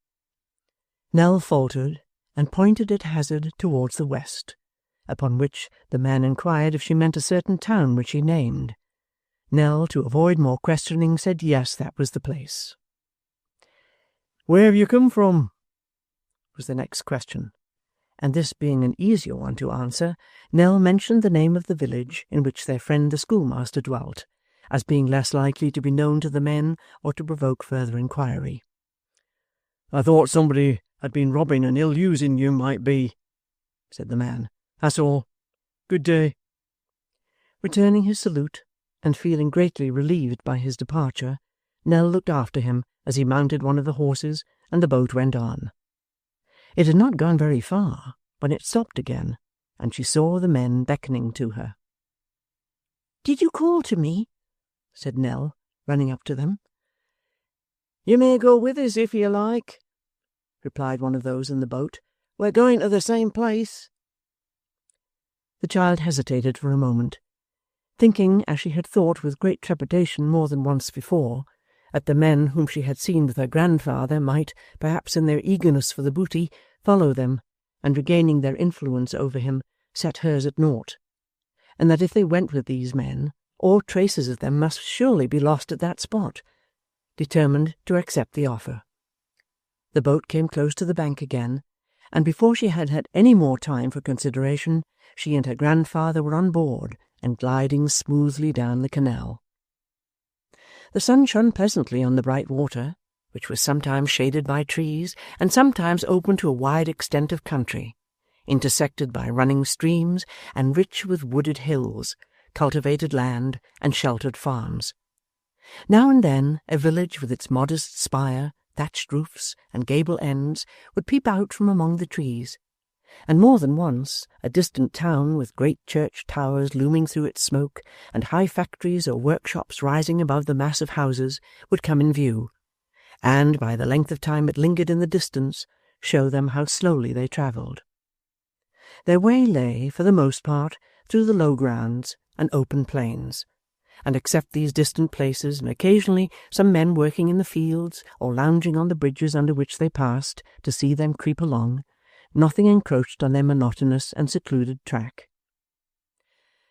Nell faltered and pointed at hazard towards the west, upon which the man inquired if she meant a certain town which he named. Nell, to avoid more questioning, said yes, that was the place. "Where have you come from?" was the next question, and this being an easier one to answer, Nell mentioned the name of the village in which their friend the schoolmaster dwelt, as being less likely to be known to the men or to provoke further inquiry. "I thought somebody had been robbing and ill-using you might be," said the man. "That's all. Good day." Returning his salute, and feeling greatly relieved by his departure, Nell looked after him as he mounted one of the horses, and the boat went on. It had not gone very far when it stopped again, and she saw the men beckoning to her. "Did you call to me?" said Nell, running up to them. "You may go with us if you like," replied one of those in the boat. "We're going to the same place." The child hesitated for a moment, thinking, as she had thought with great trepidation more than once before, that the men whom she had seen with her grandfather might, perhaps in their eagerness for the booty, follow them, and regaining their influence over him, set hers at naught, and that if they went with these men, all traces of them must surely be lost at that spot, determined to accept the offer. The boat came close to the bank again, and before she had had any more time for consideration, she and her grandfather were on board and gliding smoothly down the canal. The sun shone pleasantly on the bright water, which was sometimes shaded by trees and sometimes open to a wide extent of country, intersected by running streams and rich with wooded hills, cultivated land, and sheltered farms. Now and then a village with its modest spire, thatched roofs, and gable ends would peep out from among the trees, and more than once a distant town with great church towers looming through its smoke, and high factories or workshops rising above the mass of houses, would come in view, and, by the length of time it lingered in the distance, show them how slowly they travelled. Their way lay, for the most part, through the low grounds and open plains, and except these distant places and occasionally some men working in the fields or lounging on the bridges under which they passed to see them creep along, nothing encroached on their monotonous and secluded track.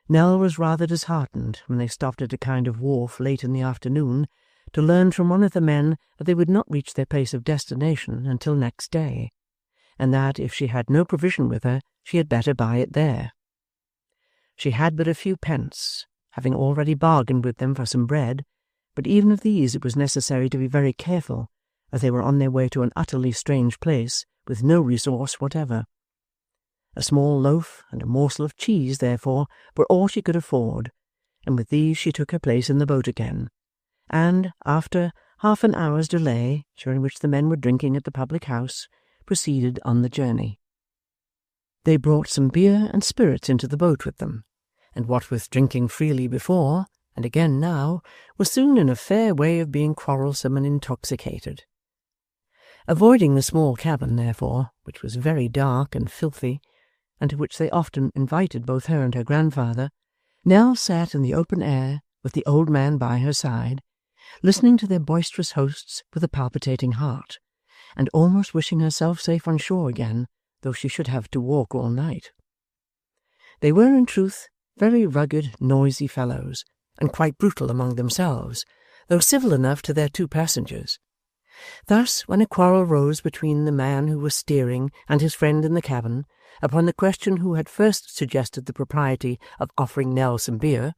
Nell was rather disheartened when they stopped at a kind of wharf late in the afternoon to learn from one of the men that they would not reach their place of destination until next day, and that if she had no provision with her she had better buy it there. She had but a few pence, having already bargained with them for some bread, but even of these it was necessary to be very careful, as they were on their way to an utterly strange place, with no resource whatever. A small loaf and a morsel of cheese, therefore, were all she could afford, and with these she took her place in the boat again, and, after half an hour's delay, during which the men were drinking at the public-house, proceeded on the journey. They brought some beer and spirits into the boat with them, and what with drinking freely before, and again now, was soon in a fair way of being quarrelsome and intoxicated. Avoiding the small cabin, therefore, which was very dark and filthy, and to which they often invited both her and her grandfather, Nell sat in the open air with the old man by her side, listening to their boisterous hosts with a palpitating heart, and almost wishing herself safe on shore again, though she should have to walk all night. They were, in truth, very rugged, noisy fellows, and quite brutal among themselves, though civil enough to their 2 passengers. Thus, when a quarrel rose between the man who was steering and his friend in the cabin, upon the question who had first suggested the propriety of offering Nell some beer,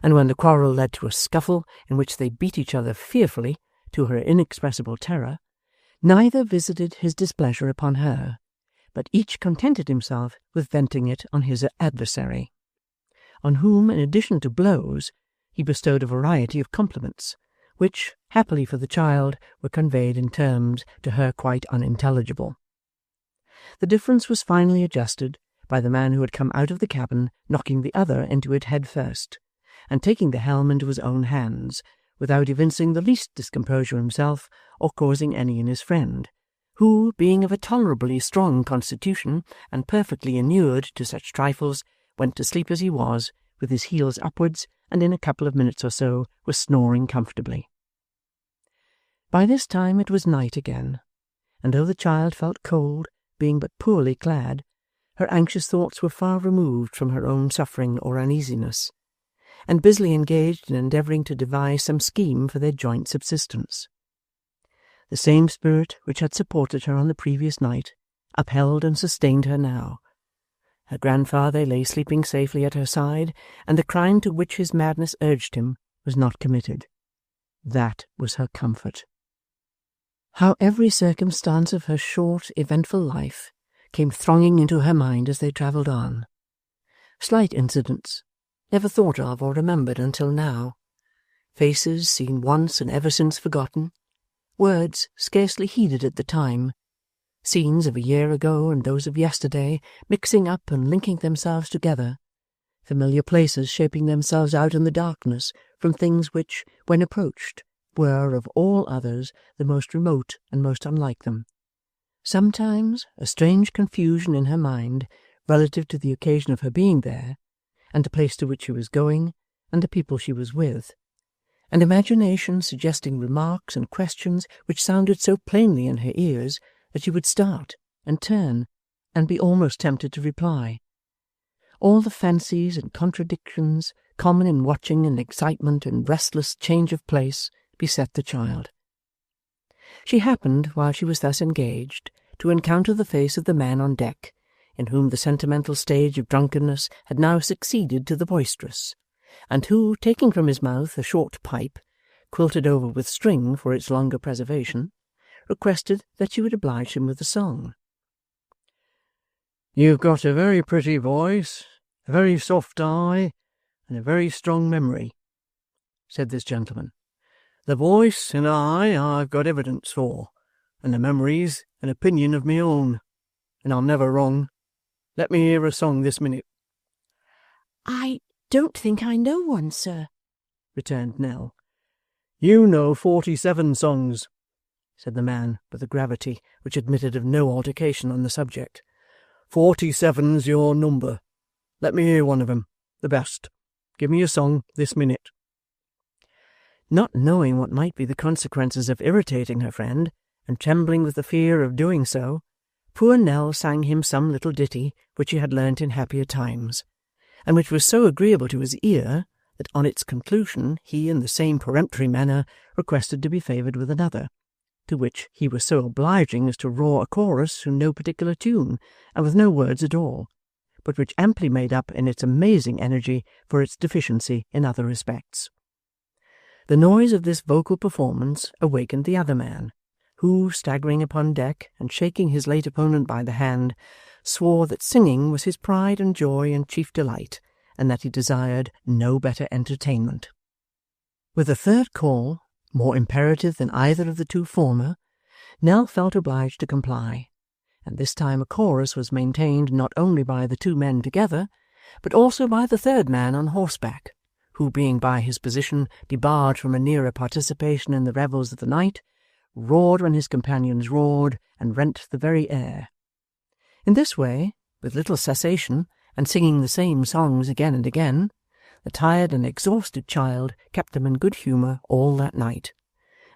and when the quarrel led to a scuffle in which they beat each other fearfully, to her inexpressible terror, neither visited his displeasure upon her, but each contented himself with venting it on his adversary, on whom, in addition to blows, he bestowed a variety of compliments, which, happily for the child, were conveyed in terms to her quite unintelligible. The difference was finally adjusted by the man who had come out of the cabin knocking the other into it head first, and taking the helm into his own hands, without evincing the least discomposure himself, or causing any in his friend, who, being of a tolerably strong constitution, and perfectly inured to such trifles, went to sleep as he was, with his heels upwards, and in a couple of minutes or so was snoring comfortably. By this time it was night again, and though the child felt cold, being but poorly clad, her anxious thoughts were far removed from her own suffering or uneasiness, and busily engaged in endeavouring to devise some scheme for their joint subsistence. The same spirit which had supported her on the previous night upheld and sustained her now. Her grandfather lay sleeping safely at her side, and the crime to which his madness urged him was not committed. That was her comfort. How every circumstance of her short, eventful life came thronging into her mind as they travelled on. Slight incidents, never thought of or remembered until now, faces seen once and ever since forgotten, words scarcely heeded at the time, scenes of a year ago and those of yesterday mixing up and linking themselves together, familiar places shaping themselves out in the darkness from things which, when approached, were, of all others, the most remote and most unlike them. Sometimes a strange confusion in her mind relative to the occasion of her being there, and the place to which she was going, and the people she was with, and imagination suggesting remarks and questions which sounded so plainly in her ears that she would start and turn and be almost tempted to reply. All the fancies and contradictions common in watching and excitement and restless change of place beset the child. She happened, while she was thus engaged, to encounter the face of the man on deck, in whom the sentimental stage of drunkenness had now succeeded to the boisterous, and who, taking from his mouth a short pipe, quilted over with string for its longer preservation, requested that she would oblige him with a song. "You've got a very pretty voice, a very soft eye, and a very strong memory," said this gentleman. "The voice and eye I've got evidence for, and the memory's an opinion of me own, and I'm never wrong. Let me hear a song this minute." I don't think I know one, sir, returned Nell. "You know 47 songs," said the man, with a gravity which admitted of no altercation on the subject. 47's your number. Let me hear one of 'em, the best. Give me a song this minute." Not knowing what might be the consequences of irritating her friend, and trembling with the fear of doing so, poor Nell sang him some little ditty which he had learnt in happier times, and which was so agreeable to his ear that on its conclusion he in the same peremptory manner requested to be favoured with another, to which he was so obliging as to roar a chorus in no particular tune, and with no words at all, but which amply made up in its amazing energy for its deficiency in other respects. The noise of this vocal performance awakened the other man, who, staggering upon deck and shaking his late opponent by the hand, swore that singing was his pride and joy and chief delight, and that he desired no better entertainment. With a third call, more imperative than either of the two former, Nell felt obliged to comply, and this time a chorus was maintained not only by the two men together, but also by the third man on horseback, who, being by his position debarred from a nearer participation in the revels of the night, roared when his companions roared, and rent the very air. In this way, with little cessation, and singing the same songs again and again, the tired and exhausted child kept them in good humour all that night,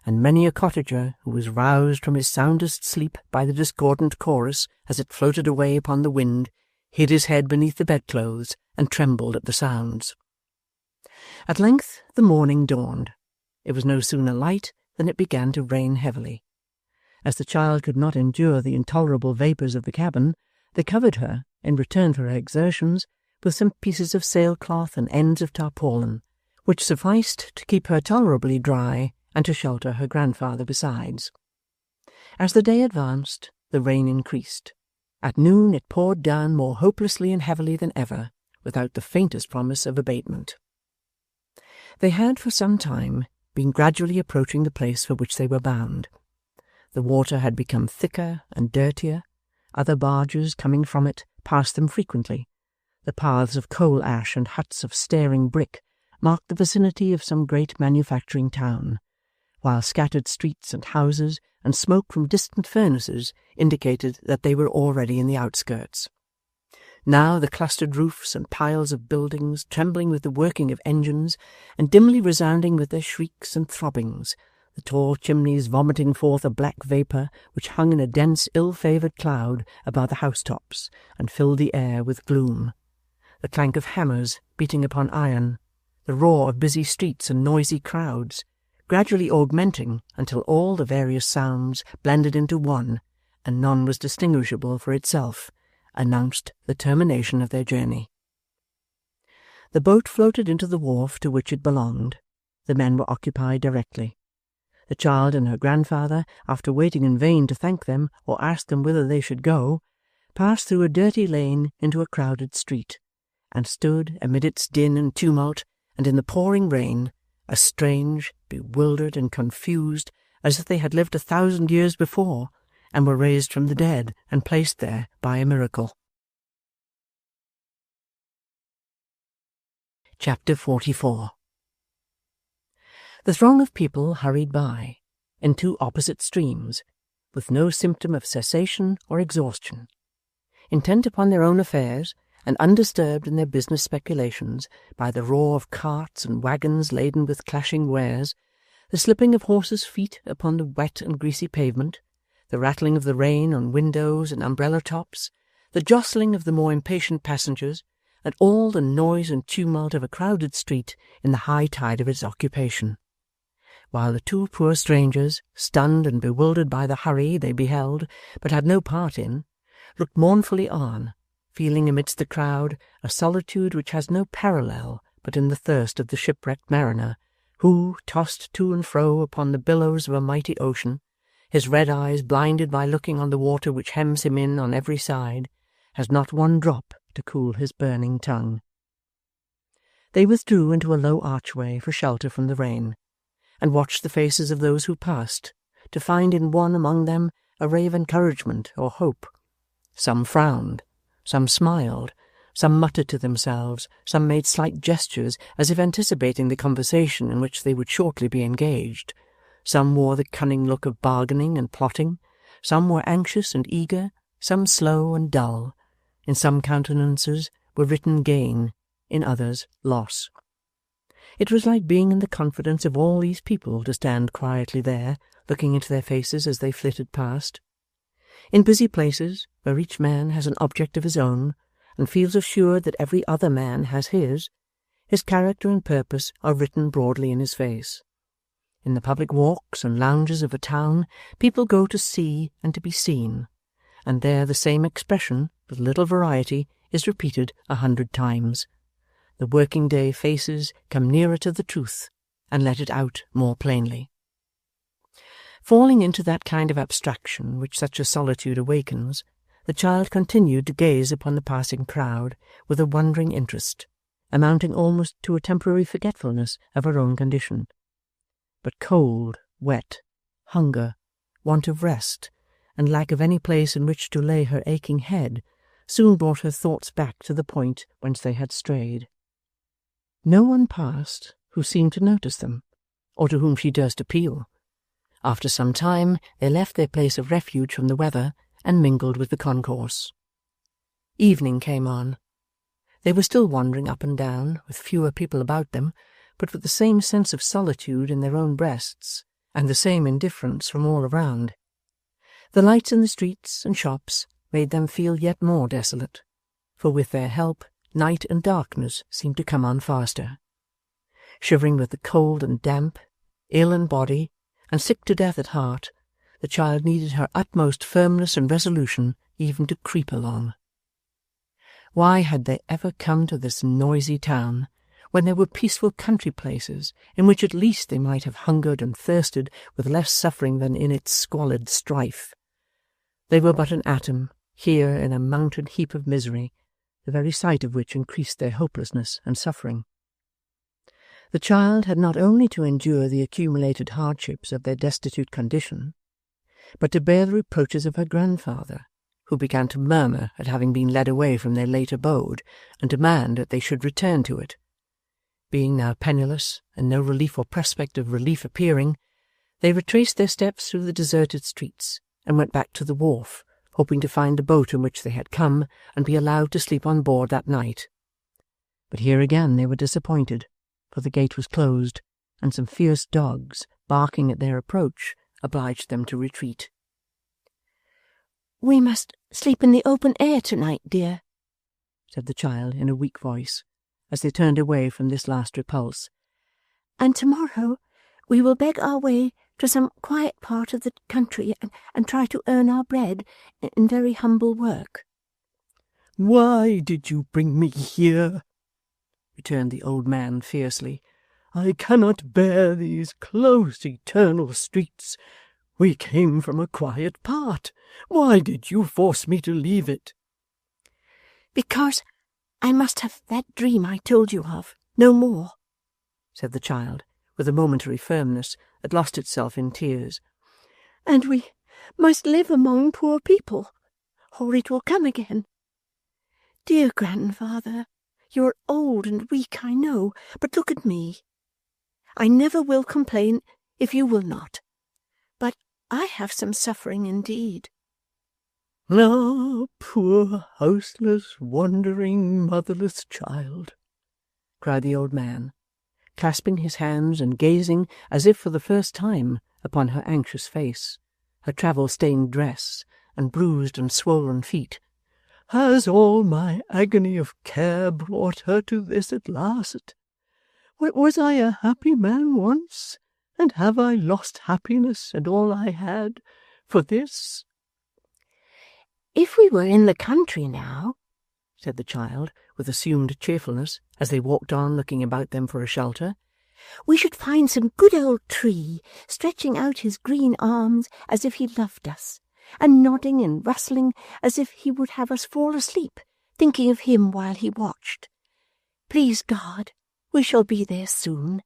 and many a cottager who was roused from his soundest sleep by the discordant chorus as it floated away upon the wind, hid his head beneath the bedclothes and trembled at the sounds. At length the morning dawned. It was no sooner light than it began to rain heavily. As the child could not endure the intolerable vapours of the cabin, they covered her, in return for her exertions, with some pieces of sailcloth and ends of tarpaulin, which sufficed to keep her tolerably dry and to shelter her grandfather besides. As the day advanced, the rain increased. At noon it poured down more hopelessly and heavily than ever, without the faintest promise of abatement. They had for some time been gradually approaching the place for which they were bound. The water had become thicker and dirtier. Other barges coming from it passed them frequently. The paths of coal ash and huts of staring brick marked the vicinity of some great manufacturing town, while scattered streets and houses and smoke from distant furnaces indicated that they were already in the outskirts. Now the clustered roofs and piles of buildings, trembling with the working of engines, and dimly resounding with their shrieks and throbbings, the tall chimneys vomiting forth a black vapour which hung in a dense, ill-favoured cloud about the housetops and filled the air with gloom, the clank of hammers beating upon iron, the roar of busy streets and noisy crowds, gradually augmenting until all the various sounds blended into one, and none was distinguishable for itself, announced the termination of their journey. The boat floated into the wharf to which it belonged. The men were occupied directly. The child and her grandfather, after waiting in vain to thank them or ask them whither they should go, passed through a dirty lane into a crowded street, and stood amid its din and tumult, and in the pouring rain, as strange, bewildered, and confused as if they had lived 1,000 years before, and were raised from the dead and placed there by a miracle. Chapter 44. The throng of people hurried by, in two opposite streams, with no symptom of cessation or exhaustion. Intent upon their own affairs, and undisturbed in their business speculations by the roar of carts and wagons laden with clashing wares, the slipping of horses' feet upon the wet and greasy pavement, the rattling of the rain on windows and umbrella-tops, the jostling of the more impatient passengers, and all the noise and tumult of a crowded street in the high tide of its occupation, while the two poor strangers, stunned and bewildered by the hurry they beheld but had no part in, looked mournfully on, feeling amidst the crowd a solitude which has no parallel but in the thirst of the shipwrecked mariner, who, tossed to and fro upon the billows of a mighty ocean, his red eyes blinded by looking on the water which hems him in on every side, has not one drop to cool his burning tongue. They withdrew into a low archway for shelter from the rain, and watched the faces of those who passed, to find in one among them a ray of encouragement or hope. Some frowned, some smiled, some muttered to themselves, some made slight gestures as if anticipating the conversation in which they would shortly be engaged. Some wore the cunning look of bargaining and plotting, some were anxious and eager, some slow and dull. In some countenances were written gain, in others loss. It was like being in the confidence of all these people to stand quietly there, looking into their faces as they flitted past. In busy places, where each man has an object of his own, and feels assured that every other man has his character and purpose are written broadly in his face. In the public walks and lounges of a town, people go to see and to be seen, and there the same expression, with little variety, is repeated 100 times. The working-day faces come nearer to the truth, and let it out more plainly. Falling into that kind of abstraction which such a solitude awakens, the child continued to gaze upon the passing crowd with a wondering interest, amounting almost to a temporary forgetfulness of her own condition. But cold, wet, hunger, want of rest, and lack of any place in which to lay her aching head soon brought her thoughts back to the point whence they had strayed. No one passed who seemed to notice them, or to whom she durst appeal. After some time they left their place of refuge from the weather and mingled with the concourse. Evening came on. They were still wandering up and down, with fewer people about them, but with the same sense of solitude in their own breasts, and the same indifference from all around. The lights in the streets and shops made them feel yet more desolate, for with their help night and darkness seemed to come on faster. Shivering with the cold and damp, ill in body, and sick to death at heart, the child needed her utmost firmness and resolution even to creep along. Why had they ever come to this noisy town, when there were peaceful country places in which at least they might have hungered and thirsted with less suffering than in its squalid strife? They were but an atom, here in a mountain heap of misery, the very sight of which increased their hopelessness and suffering. The child had not only to endure the accumulated hardships of their destitute condition, but to bear the reproaches of her grandfather, who began to murmur at having been led away from their late abode, and demand that they should return to it. Being now penniless, and no relief or prospect of relief appearing, they retraced their steps through the deserted streets, and went back to the wharf, hoping to find the boat in which they had come, and be allowed to sleep on board that night. But here again they were disappointed, for the gate was closed, and some fierce dogs, barking at their approach, obliged them to retreat. "We must sleep in the open air tonight, dear," said the child in a weak voice, as they turned away from this last repulse. "And tomorrow we will beg our way to some quiet part of the country and try to earn our bread in very humble work." "Why did you bring me here?" returned the old man fiercely. "I cannot bear these close eternal streets. We came from a quiet part. Why did you force me to leave it?" "Because I must have that dream I told you of, no more," said the child, with a momentary firmness that lost itself in tears. "And we must live among poor people, or it will come again. Dear grandfather, you are old and weak, I know, but look at me. I never will complain if you will not, but I have some suffering indeed." "Ah, poor houseless, wandering, motherless child!" cried the old man, clasping his hands and gazing, as if for the first time, upon her anxious face, her travel-stained dress, and bruised and swollen feet. "Has all my agony of care brought her to this at last? Was I a happy man once, and have I lost happiness and all I had for this?" "If we were in the country now," said the child, with assumed cheerfulness, as they walked on looking about them for a shelter, "we should find some good old tree stretching out his green arms as if he loved us, and nodding and rustling as if he would have us fall asleep, thinking of him while he watched. Please God, we shall be there soon,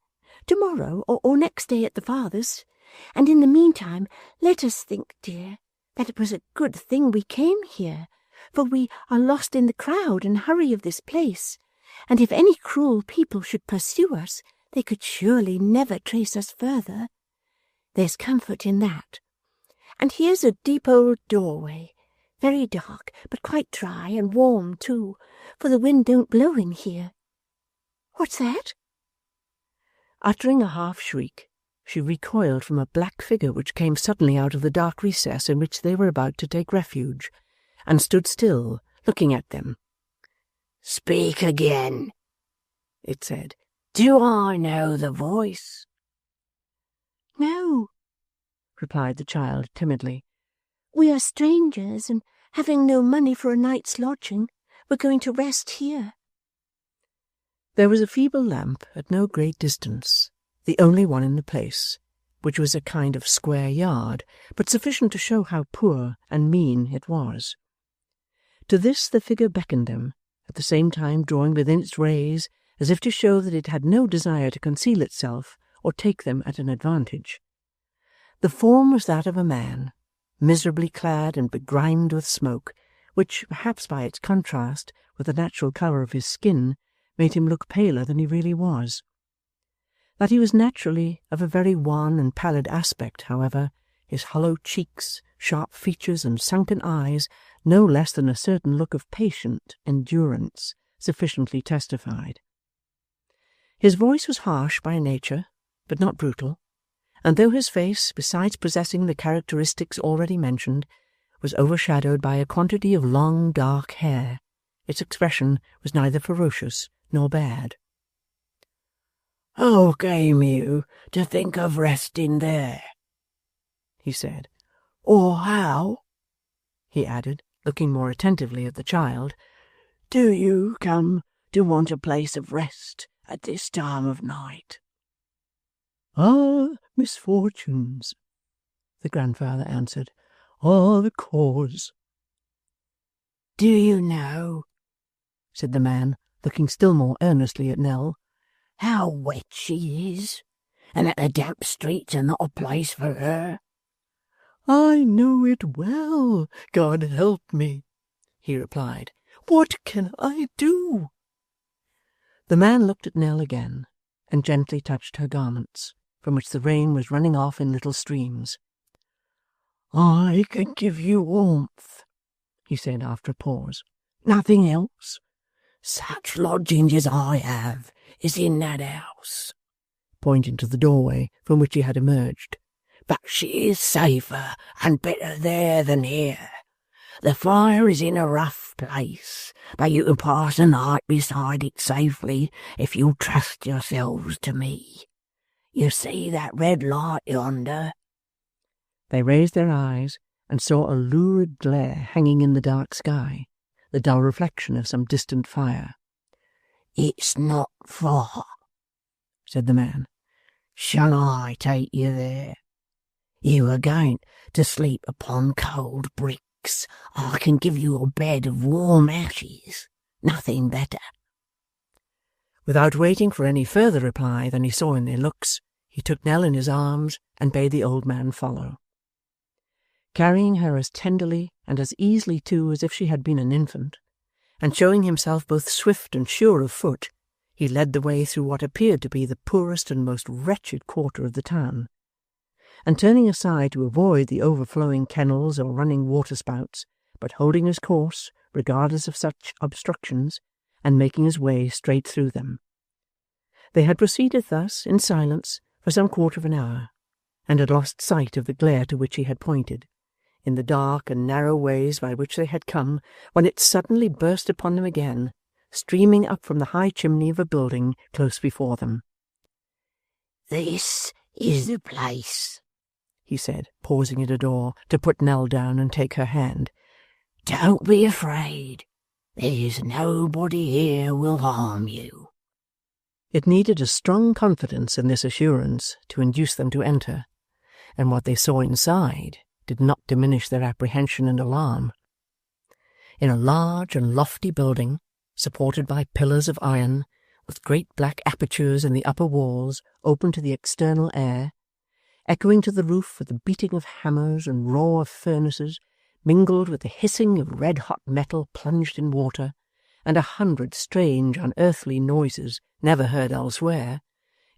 tomorrow or next day at the farthest, and in the meantime let us think, dear, that it was a good thing we came here, for we are lost in the crowd and hurry of this place, and if any cruel people should pursue us, they could surely never trace us further. There's comfort in that. And here's a deep old doorway, very dark, but quite dry and warm too, for the wind don't blow in here. What's that?" Uttering a half-shriek, she recoiled from a black figure which came suddenly out of the dark recess in which they were about to take refuge, and stood still, looking at them. "Speak again," it said. "Do I know the voice?" "No," replied the child timidly. "We are strangers, and having no money for a night's lodging, we're going to rest here." There was a feeble lamp at no great distance, the only one in the place, which was a kind of square yard, but sufficient to show how poor and mean it was. To this the figure beckoned them, at the same time drawing within its rays, as if to show that it had no desire to conceal itself or take them at an advantage. The form was that of a man, miserably clad and begrimed with smoke, which, perhaps by its contrast with the natural colour of his skin, made him look paler than he really was. That he was naturally of a very wan and pallid aspect, however, his hollow cheeks, sharp features, and sunken eyes, no less than a certain look of patient endurance, sufficiently testified. His voice was harsh by nature, but not brutal, and though his face, besides possessing the characteristics already mentioned, was overshadowed by a quantity of long dark hair, its expression was neither ferocious nor bad. "How came you to think of resting there?" he said. "Or how," he added, looking more attentively at the child, "do you come to want a place of rest at this time of night?" "Our misfortunes," the grandfather answered, "are the cause." "Do you know," said the man, looking still more earnestly at Nell, "how wet she is, and that the damp streets are not a place for her?" "I know it well, God help me," he replied. "What can I do?" The man looked at Nell again, and gently touched her garments, from which the rain was running off in little streams. "I can give you warmth," he said after a pause. "Nothing else. Such lodgings as I have is in that house," pointing to the doorway from which he had emerged. "But she is safer and better there than here. The fire is in a rough place, but you can pass the night beside it safely if you'll trust yourselves to me. You see that red light yonder?" They raised their eyes and saw a lurid glare hanging in the dark sky, the dull reflection of some distant fire. "It's not far," said the man. "Shall I take you there? You are going to sleep upon cold bricks. I can give you a bed of warm ashes. Nothing better." Without waiting for any further reply than he saw in their looks, he took Nell in his arms and bade the old man follow. Carrying her as tenderly and as easily too as if she had been an infant, and showing himself both swift and sure of foot, he led the way through what appeared to be the poorest and most wretched quarter of the town, and turning aside to avoid the overflowing kennels or running waterspouts, but holding his course, regardless of such obstructions, and making his way straight through them. They had proceeded thus, in silence, for some quarter of an hour, and had lost sight of the glare to which he had pointed, in the dark and narrow ways by which they had come, when it suddenly burst upon them again, streaming up from the high chimney of a building close before them. "This is the place," he said, pausing at a door to put Nell down and take her hand. "Don't be afraid. There's nobody here will harm you." It needed a strong confidence in this assurance to induce them to enter, and what they saw inside did not diminish their apprehension and alarm. In a large and lofty building, supported by pillars of iron, with great black apertures in the upper walls open to the external air, echoing to the roof with the beating of hammers and roar of furnaces, mingled with the hissing of red-hot metal plunged in water, and 100 strange, unearthly noises never heard elsewhere,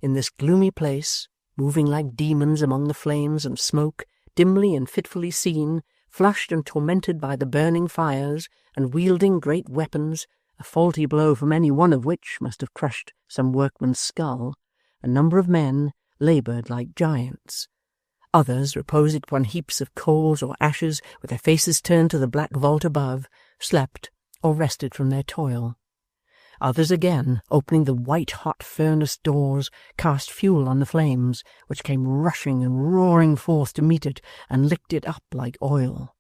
in this gloomy place, moving like demons among the flames and smoke, dimly and fitfully seen, flushed and tormented by the burning fires, and wielding great weapons, a faulty blow from any one of which must have crushed some workman's skull, a number of men laboured like giants. Others, reposing upon heaps of coals or ashes, with their faces turned to the black vault above, slept or rested from their toil. Others again, opening the white-hot furnace doors, cast fuel on the flames, which came rushing and roaring forth to meet it, and licked it up like oil.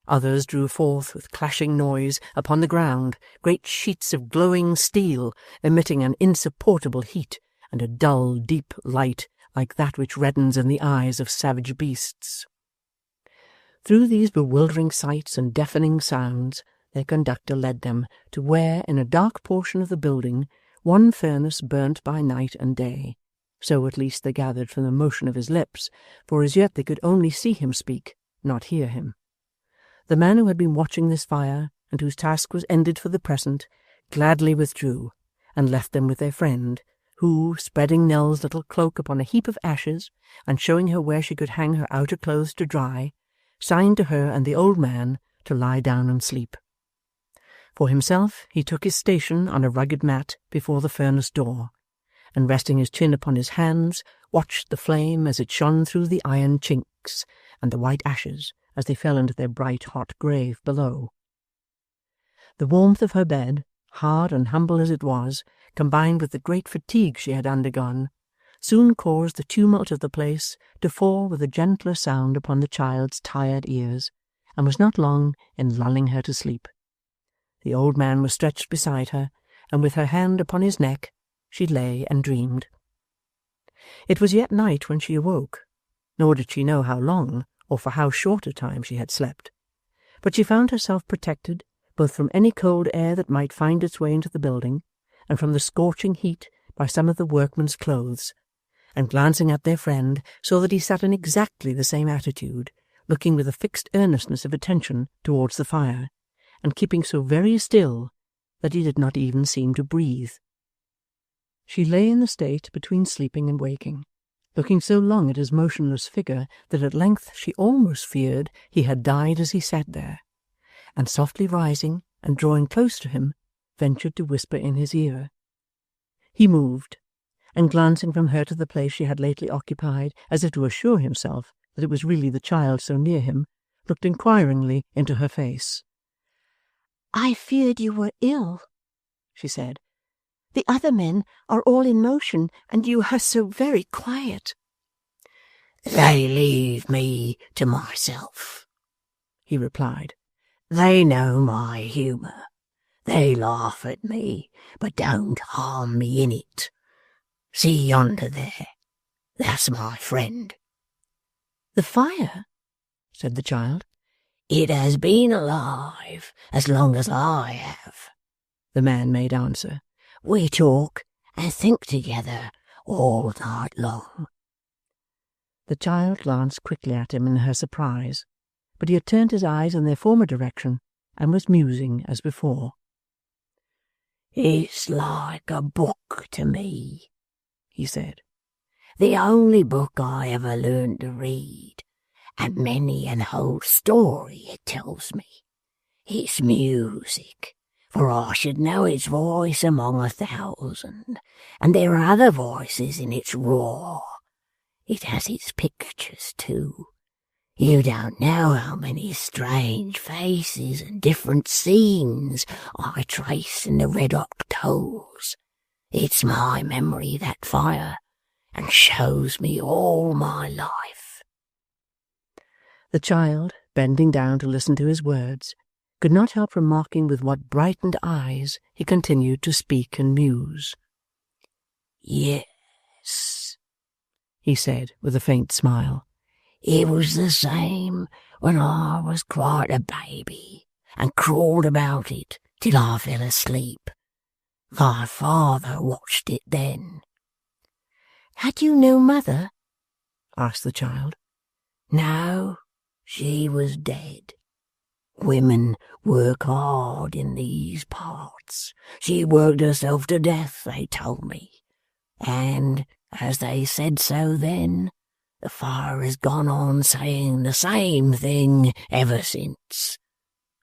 Others drew forth, with clashing noise, upon the ground, great sheets of glowing steel, emitting an insupportable heat, and a dull, deep light, like that which reddens in the eyes of savage beasts. Through these bewildering sights and deafening sounds, their conductor led them to where, in a dark portion of the building, one furnace burnt by night and day. So at least they gathered from the motion of his lips, for as yet they could only see him speak, not hear him. The man who had been watching this fire, and whose task was ended for the present, gladly withdrew, and left them with their friend, who, spreading Nell's little cloak upon a heap of ashes, and showing her where she could hang her outer clothes to dry, signed to her and the old man to lie down and sleep. For himself, he took his station on a rugged mat before the furnace door, and resting his chin upon his hands, watched the flame as it shone through the iron chinks, and the white ashes as they fell into their bright hot grave below. The warmth of her bed, hard and humble as it was, combined with the great fatigue she had undergone, soon caused the tumult of the place to fall with a gentler sound upon the child's tired ears, and was not long in lulling her to sleep. The old man was stretched beside her, and with her hand upon his neck, she lay and dreamed. It was yet night when she awoke, nor did she know how long or for how short a time she had slept, but she found herself protected both from any cold air that might find its way into the building, and from the scorching heat by some of the workmen's clothes, and glancing at their friend saw that he sat in exactly the same attitude, looking with a fixed earnestness of attention towards the fire, and keeping so very still that he did not even seem to breathe. She lay in the state between sleeping and waking, looking so long at his motionless figure that at length she almost feared he had died as he sat there, and softly rising and drawing close to him, ventured to whisper in his ear. He moved, and glancing from her to the place she had lately occupied, as if to assure himself that it was really the child so near him, looked inquiringly into her face. "I feared you were ill," she said. "The other men are all in motion, and you are so very quiet." "They leave me to myself," he replied. "They know my humour. They laugh at me, but don't harm me in it. See yonder there. That's my friend." "The fire?" said the child. "It has been alive as long as I have," the man made answer. "We talk and think together all night long." The child glanced quickly at him in her surprise, but he had turned his eyes in their former direction, and was musing as before. "It's like a book to me," he said. "The only book I ever learned to read, and many an whole story it tells me. It's music, for I should know its voice among 1,000, and there are other voices in its roar. It has its pictures too. You don't know how many strange faces and different scenes I trace in the red-hot coals. It's my memory, that fire, and shows me all my life." The child, bending down to listen to his words, could not help remarking with what brightened eyes he continued to speak and muse. "Yes," he said with a faint smile. "It was the same when I was quite a baby, and crawled about it till I fell asleep. My father watched it then." "Had you no mother?" asked the child. "No, she was dead. Women work hard in these parts. She worked herself to death, they told me. And, as they said so then, the fire has gone on saying the same thing ever since.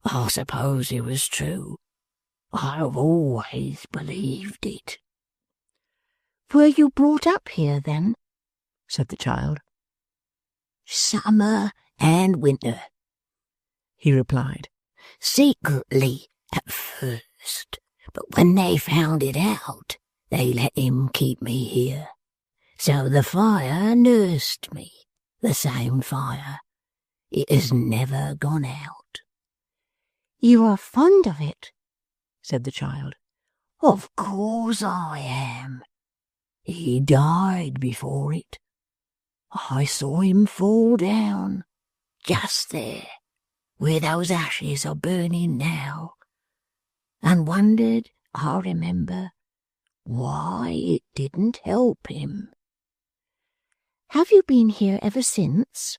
I suppose it was true. I've always believed it." "Were you brought up here, then?" said the child. "Summer and winter," he replied. "Secretly at first, but when they found it out, they let him keep me here. So the fire nursed me, the same fire. It has never gone out." "You are fond of it?" said the child. "Of course I am. He died before it. I saw him fall down, just there, where those ashes are burning now, and wondered, I remember, why it didn't help him." "Have you been here ever since?"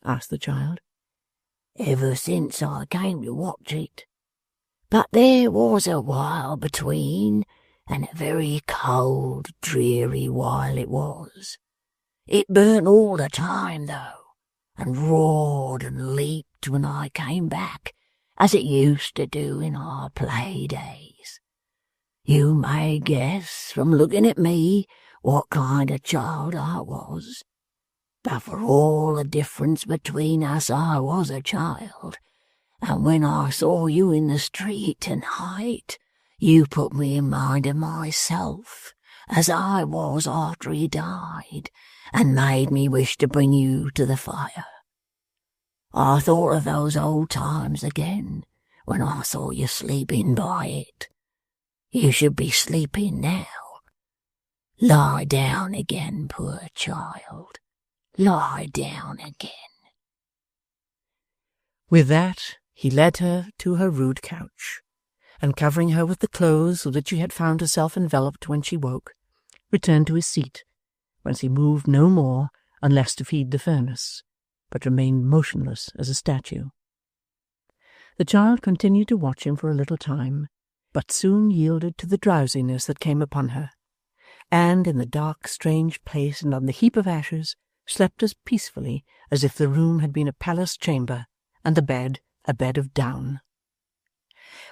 asked the child. "Ever since I came to watch it. But there was a while between, and a very cold, dreary while it was. It burnt all the time, though, and roared and leaped when I came back, as it used to do in our play days. You may guess from looking at me what kind of child I was. But for all the difference between us, I was a child. And when I saw you in the street tonight, you put me in mind of myself, as I was after he died, and made me wish to bring you to the fire. I thought of those old times again, when I saw you sleeping by it. You should be sleeping now. Lie down again, poor child. Lie down again. With that, he led her to her rude couch, and covering her with the clothes with which she had found herself enveloped when she woke, returned to his seat, whence he moved no more unless to feed the furnace, but remained motionless as a statue. The child continued to watch him for a little time, but soon yielded to the drowsiness that came upon her, and in the dark, strange place and on the heap of ashes slept as peacefully as if the room had been a palace chamber, and the bed a bed of down.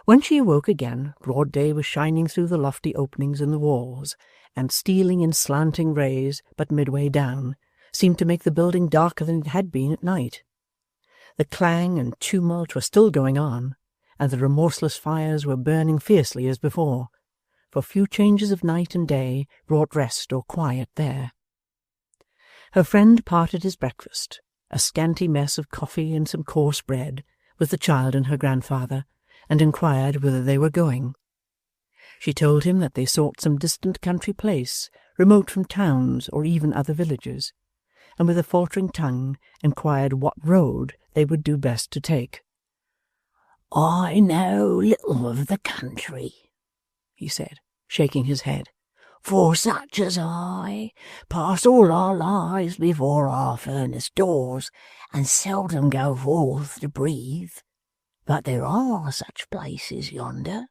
When she awoke again, broad day was shining through the lofty openings in the walls, and stealing in slanting rays, but midway down, seemed to make the building darker than it had been at night. The clang and tumult were still going on, and the remorseless fires were burning fiercely as before, for few changes of night and day brought rest or quiet there. Her friend parted his breakfast, a scanty mess of coffee and some coarse bread, with the child and her grandfather, and inquired whither they were going. She told him that they sought some distant country place, remote from towns or even other villages, and with a faltering tongue inquired what road they would do best to take. I know little of the country, he said, shaking his head, for such as I pass all our lives before our furnace doors, and seldom go forth to breathe. But there are such places yonder.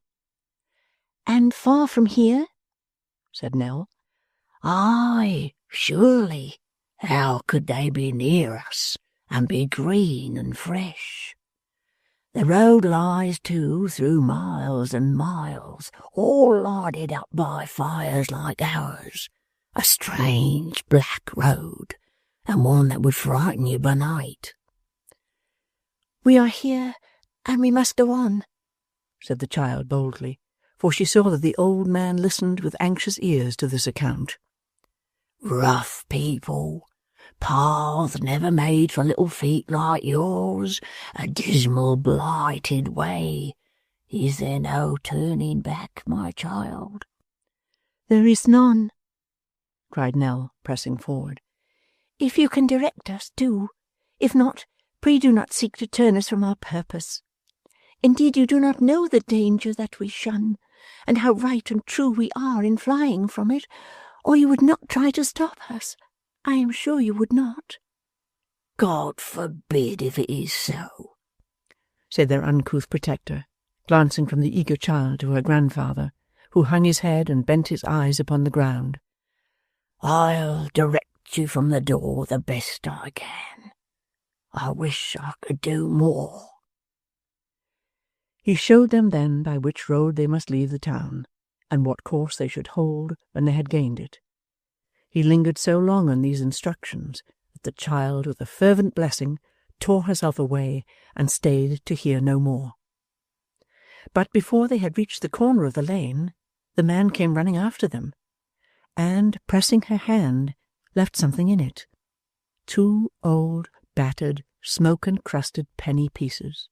And far from here? Said Nell. Aye, surely. How could they be near us, and be green and fresh? The road lies, too, through miles and miles, all lighted up by fires like ours. A strange black road, and one that would frighten you by night. We are here, and we must go on, said the child boldly, for she saw that the old man listened with anxious ears to this account. Rough people, paths never made for little feet like yours, a dismal, blighted way. Is there no turning back, my child? There is none, cried Nell, pressing forward. If you can direct us, do. If not, pray do not seek to turn us from our purpose. Indeed, you do not know the danger that we shun, and how right and true we are in flying from it, or you would not try to stop us. I am sure you would not. God forbid if it is so, said their uncouth protector, glancing from the eager child to her grandfather, who hung his head and bent his eyes upon the ground. I'll direct you from the door the best I can. I wish I could do more. He showed them then by which road they must leave the town, and what course they should hold when they had gained it. He lingered so long on these instructions that the child, with a fervent blessing, tore herself away and stayed to hear no more. But before they had reached the corner of the lane, the man came running after them, and, pressing her hand, left something in it. 2 old, battered, smoke-encrusted penny pieces.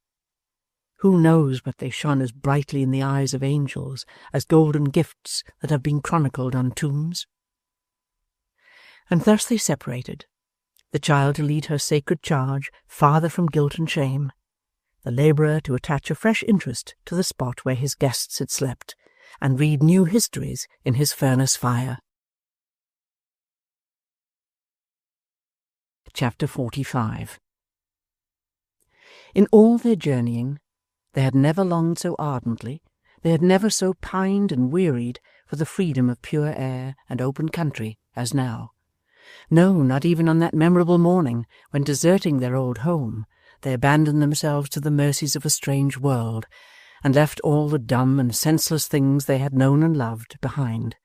Who knows but they shone as brightly in the eyes of angels as golden gifts that have been chronicled on tombs? And thus they separated, the child to lead her sacred charge farther from guilt and shame, the labourer to attach a fresh interest to the spot where his guests had slept, and read new histories in his furnace fire. Chapter 45. In all their journeying, they had never longed so ardently, they had never so pined and wearied for the freedom of pure air and open country as now. No, not even on that memorable morning when, deserting their old home, they abandoned themselves to the mercies of a strange world, and left all the dumb and senseless things they had known and loved behind.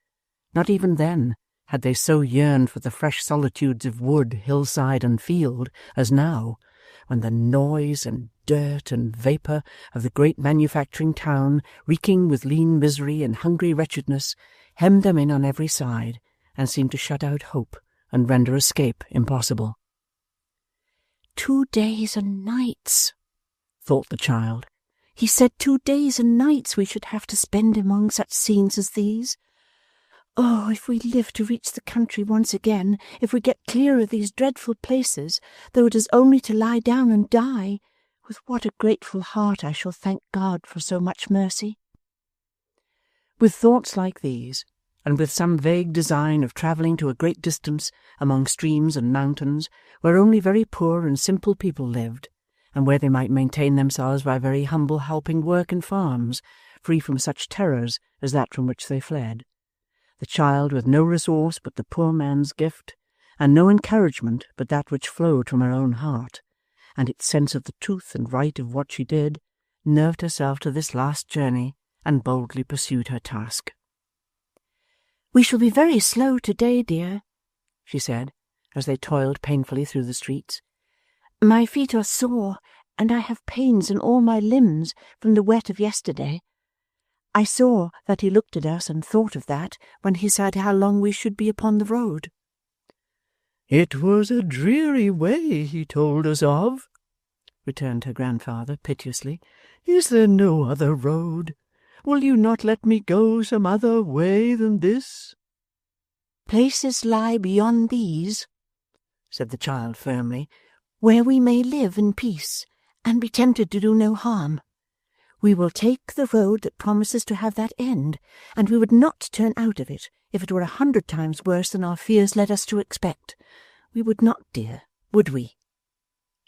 Not even then had they so yearned for the fresh solitudes of wood, hillside, and field as now, when the noise and dirt and vapour of the great manufacturing town, reeking with lean misery and hungry wretchedness, hemmed them in on every side, and seemed to shut out hope and render escape impossible. 2 days and nights, thought the child. He said 2 days and nights we should have to spend among such scenes as these. Oh, if we live to reach the country once again, if we get clear of these dreadful places, though it is only to lie down and die, with what a grateful heart I shall thank God for so much mercy. With thoughts like these, and with some vague design of travelling to a great distance among streams and mountains, where only very poor and simple people lived, and where they might maintain themselves by very humble helping work in farms, free from such terrors as that from which they fled, the child with no resource but the poor man's gift, and no encouragement but that which flowed from her own heart, and its sense of the truth and right of what she did, nerved herself to this last journey, and boldly pursued her task. "We shall be very slow to-day, dear," she said, as they toiled painfully through the streets. "My feet are sore, and I have pains in all my limbs from the wet of yesterday. I saw that he looked at us and thought of that when he said how long we should be upon the road." "It was a dreary way he told us of," returned her grandfather piteously. "Is there no other road? Will you not let me go some other way than this?" "Places lie beyond these," said the child firmly, "where we may live in peace and be tempted to do no harm. We will take the road that promises to have that end, and we would not turn out of it if it were 100 times worse than our fears led us to expect. We would not, dear, would we?"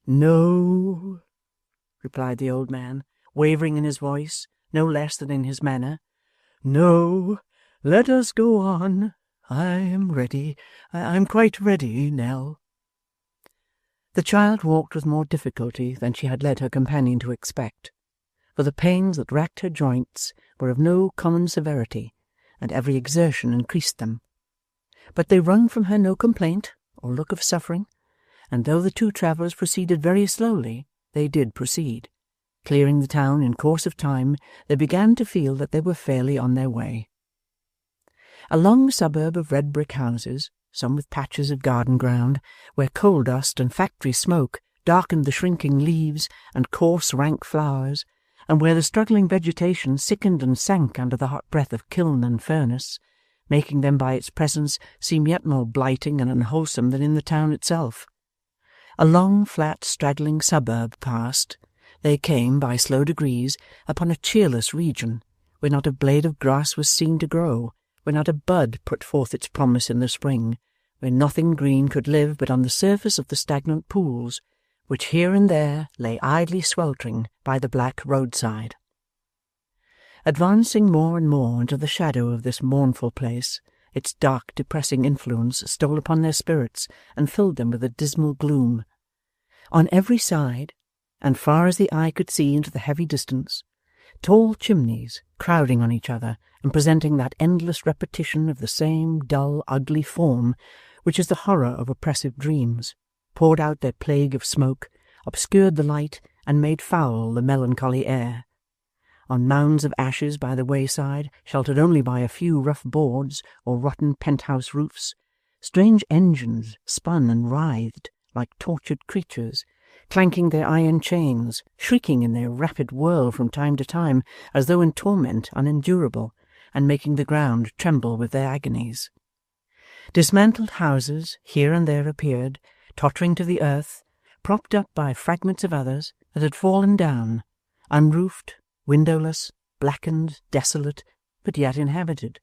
"No," replied the old man, wavering in his voice, no less than in his manner. "No, let us go on. I am ready. I am quite ready, Nell." The child walked with more difficulty than she had led her companion to expect, for the pains that racked her joints were of no common severity, and every exertion increased them. But they wrung from her no complaint or look of suffering, and though the two travellers proceeded very slowly, they did proceed. Clearing the town in course of time, they began to feel that they were fairly on their way. A long suburb of red brick houses, some with patches of garden ground, where coal dust and factory smoke darkened the shrinking leaves and coarse rank flowers, and where the struggling vegetation sickened and sank under the hot breath of kiln and furnace, making them by its presence seem yet more blighting and unwholesome than in the town itself. A long, flat, straggling suburb passed, they came, by slow degrees, upon a cheerless region, where not a blade of grass was seen to grow, where not a bud put forth its promise in the spring, where nothing green could live but on the surface of the stagnant pools, which here and there lay idly sweltering by the black roadside. Advancing more and more into the shadow of this mournful place, its dark depressing influence stole upon their spirits and filled them with a dismal gloom. On every side, and far as the eye could see into the heavy distance, tall chimneys, crowding on each other and presenting that endless repetition of the same dull, ugly form which is the horror of oppressive dreams, poured out their plague of smoke, obscured the light, and made foul the melancholy air. On mounds of ashes by the wayside, sheltered only by a few rough boards or rotten penthouse roofs, strange engines spun and writhed like tortured creatures, clanking their iron chains, shrieking in their rapid whirl from time to time, as though in torment unendurable, and making the ground tremble with their agonies. Dismantled houses here and there appeared, tottering to the earth, propped up by fragments of others that had fallen down, unroofed, windowless, blackened, desolate, but yet inhabited.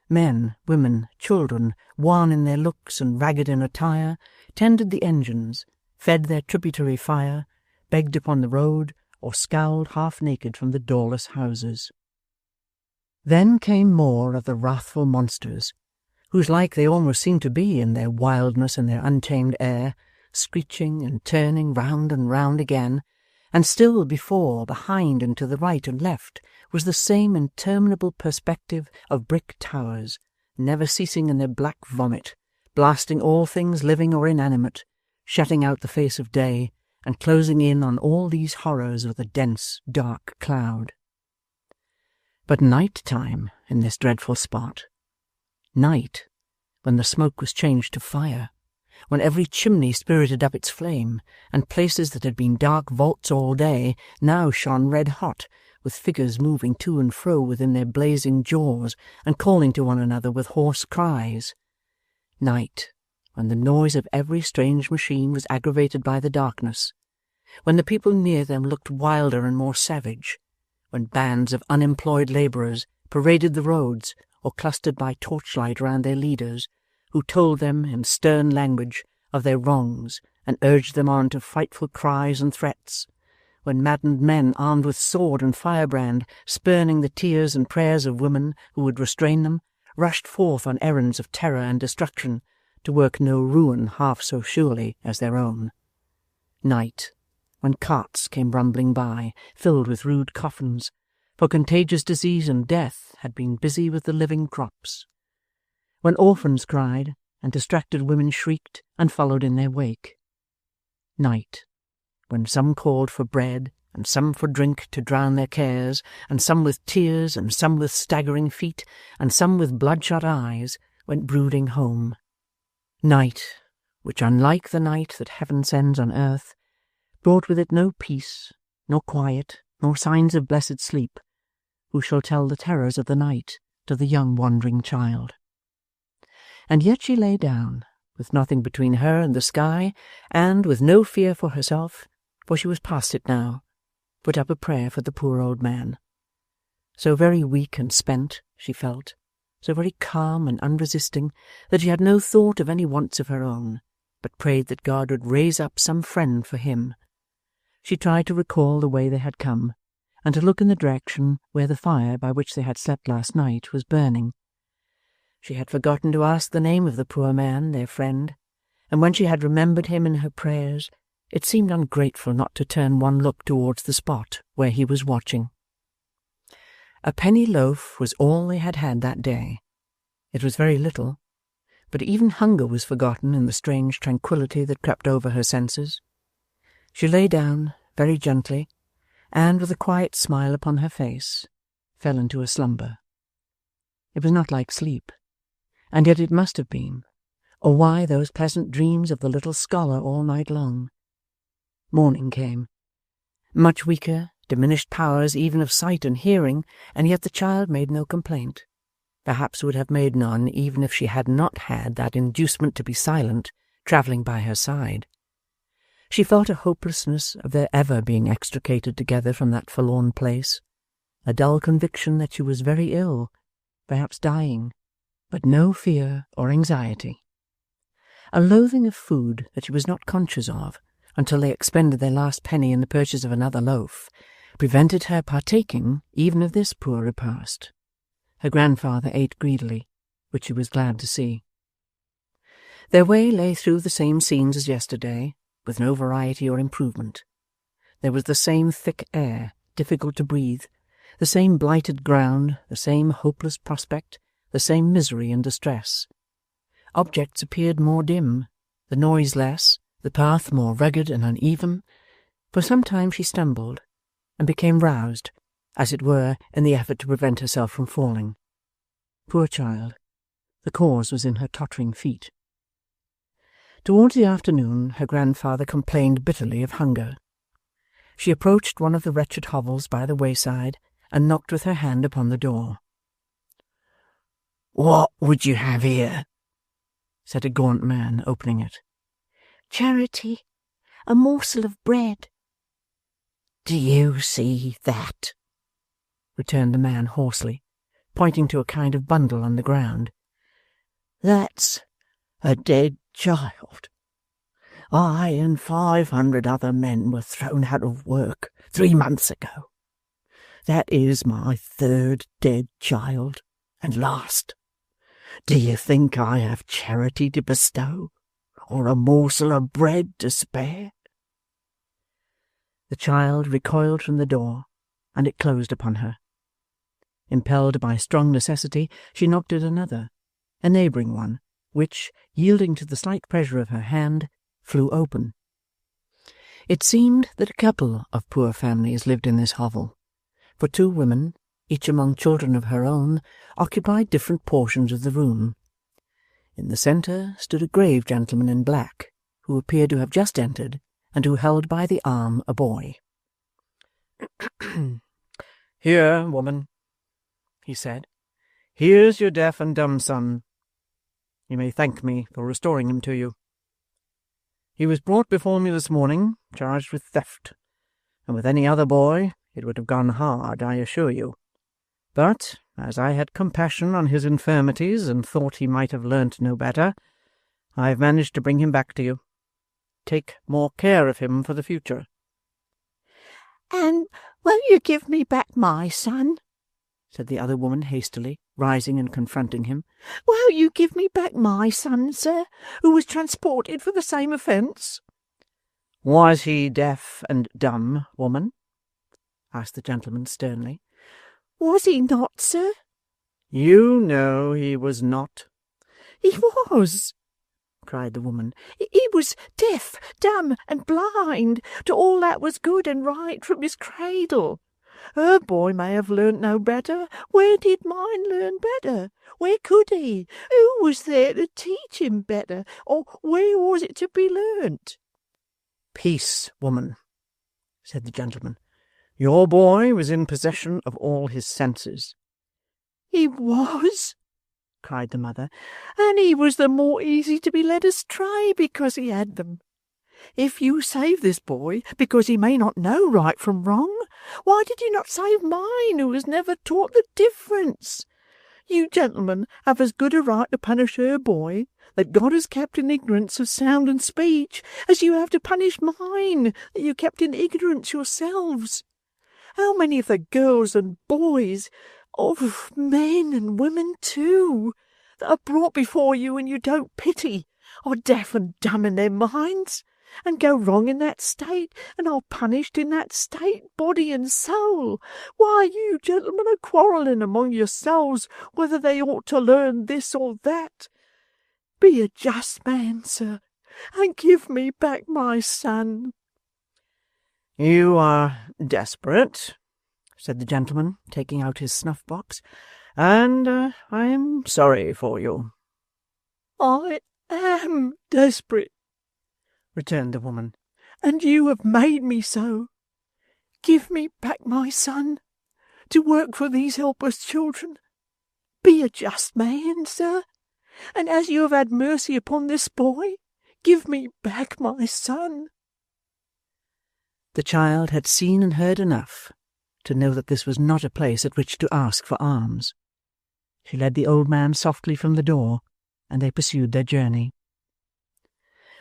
Men, women, children, wan in their looks and ragged in attire, tended the engines, fed their tributary fire, begged upon the road, or scowled half-naked from the doorless houses. Then came more of the wrathful monsters, whose like they almost seemed to be in their wildness and their untamed air, screeching and turning round and round again, And still before, behind, and to the right and left was the same interminable perspective of brick towers, never ceasing in their black vomit, blasting all things living or inanimate, shutting out the face of day, and closing in on all these horrors with a dense, dark cloud. But night-time in this dreadful spot, night, when the smoke was changed to fire, when every chimney spirited up its flame, and places that had been dark vaults all day now shone red-hot, with figures moving to and fro within their blazing jaws, and calling to one another with hoarse cries. Night, when the noise of every strange machine was aggravated by the darkness, when the people near them looked wilder and more savage, when bands of unemployed labourers paraded the roads or clustered by torchlight round their leaders, who told them in stern language of their wrongs and urged them on to frightful cries and threats, when maddened men armed with sword and firebrand, spurning the tears and prayers of women who would restrain them, rushed forth on errands of terror and destruction, to work no ruin half so surely as their own. Night, when carts came rumbling by, filled with rude coffins, for contagious disease and death had been busy with the living crops. When orphans cried, and distracted women shrieked and followed in their wake. Night, when some called for bread, and some for drink to drown their cares, and some with tears, and some with staggering feet, and some with bloodshot eyes, went brooding home. Night, which, unlike the night that heaven sends on earth, brought with it no peace, nor quiet, nor signs of blessed sleep, who shall tell the terrors of the night to the young wandering child? And yet she lay down, with nothing between her and the sky, and, with no fear for herself, for she was past it now, put up a prayer for the poor old man. So very weak and spent, she felt, so very calm and unresisting, that she had no thought of any wants of her own, but prayed that God would raise up some friend for him. She tried to recall the way they had come, and to look in the direction where the fire by which they had slept last night was burning. She had forgotten to ask the name of the poor man, their friend, and when she had remembered him in her prayers, it seemed ungrateful not to turn one look towards the spot where he was watching. A penny loaf was all they had had that day. It was very little, but even hunger was forgotten in the strange tranquillity that crept over her senses. She lay down very gently, and, with a quiet smile upon her face, fell into a slumber. It was not like sleep, and yet it must have been, or why those pleasant dreams of the little scholar all night long? Morning came. Much weaker, diminished powers even of sight and hearing, and yet the child made no complaint. Perhaps would have made none even if she had not had that inducement to be silent, travelling by her side. She felt a hopelessness of their ever being extricated together from that forlorn place, a dull conviction that she was very ill, perhaps dying, but no fear or anxiety. A loathing of food that she was not conscious of, until they expended their last penny in the purchase of another loaf, prevented her partaking even of this poor repast. Her grandfather ate greedily, which she was glad to see. Their way lay through the same scenes as yesterday, with no variety or improvement. There was the same thick air, difficult to breathe, the same blighted ground, the same hopeless prospect, the same misery and distress. Objects appeared more dim, the noise less, the path more rugged and uneven. For some time she stumbled, and became roused, as it were, in the effort to prevent herself from falling. Poor child! The cause was in her tottering feet. Towards the afternoon her grandfather complained bitterly of hunger. She approached one of the wretched hovels by the wayside, and knocked with her hand upon the door. "What would you have here?" said a gaunt man, opening it. Charity, a morsel of bread. "Do you see that?" returned the man hoarsely, pointing to a kind of bundle on the ground. "That's a dead child. I and 500 other men were thrown out of work 3 months ago. That is my 3rd dead child, and last. Do you think I have charity to bestow, or a morsel of bread to spare?" The child recoiled from the door, and it closed upon her. Impelled by strong necessity, she knocked at another, a neighbouring one, which, yielding to the slight pressure of her hand, flew open. It seemed that a couple of poor families lived in this hovel, for two women, each among children of her own, occupied different portions of the room. In the centre stood a grave gentleman in black, who appeared to have just entered, and who held by the arm a boy. "Here, woman," he said. "Here's your deaf and dumb son. You may thank me for restoring him to you. He was brought before me this morning, charged with theft, and with any other boy it would have gone hard, I assure you. But, as I had compassion on his infirmities and thought he might have learnt no better, I have managed to bring him back to you. Take more care of him for the future." "And will you give me back my son?" said the other woman hastily, rising and confronting him. "Will you give me back my son, sir, who was transported for the same offence?" "Was he deaf and dumb, woman?" asked the gentleman sternly. "Was he not, sir?" "You know he was not." "He was," cried the woman. "He was deaf, dumb, and blind to all that was good and right from his cradle. Her boy may have learnt no better. Where did mine learn better? Where could he? Who was there to teach him better? Or where was it to be learnt?" "Peace, woman," said the gentleman. "Your boy was in possession of all his senses." "He was," cried the mother, "and he was the more easy to be led astray because he had them. If you save this boy because he may not know right from wrong, why did you not save mine, who was never taught the difference? You gentlemen have as good a right to punish her boy, that God has kept in ignorance of sound and speech, as you have to punish mine, that you kept in ignorance yourselves. How many of the girls and boys, of men and women too, that are brought before you and you don't pity, are deaf and dumb in their minds, and go wrong in that state, and are punished in that state, body and soul, while you gentlemen are quarrelling among yourselves whether they ought to learn this or that? Be a just man, sir, and give me back my son." "You are desperate," said the gentleman, taking out his snuff-box, "and I am sorry for you." "I am desperate," returned the woman, "and you have made me so. Give me back my son, to work for these helpless children. Be a just man, sir, and as you have had mercy upon this boy, give me back my son." The child had seen and heard enough to know that this was not a place at which to ask for alms. She led the old man softly from the door, and they pursued their journey.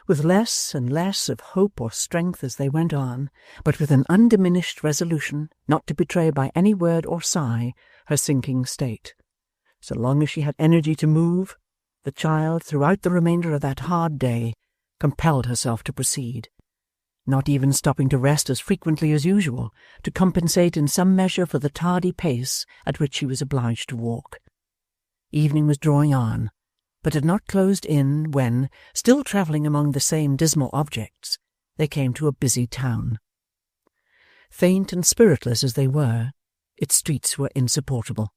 With less and less of hope or strength as they went on, but with an undiminished resolution not to betray by any word or sigh her sinking state. So long as she had energy to move, the child, throughout the remainder of that hard day, compelled herself to proceed, not even stopping to rest as frequently as usual, to compensate in some measure for the tardy pace at which she was obliged to walk. Evening was drawing on, but had not closed in when, still travelling among the same dismal objects, they came to a busy town. Faint and spiritless as they were, its streets were insupportable.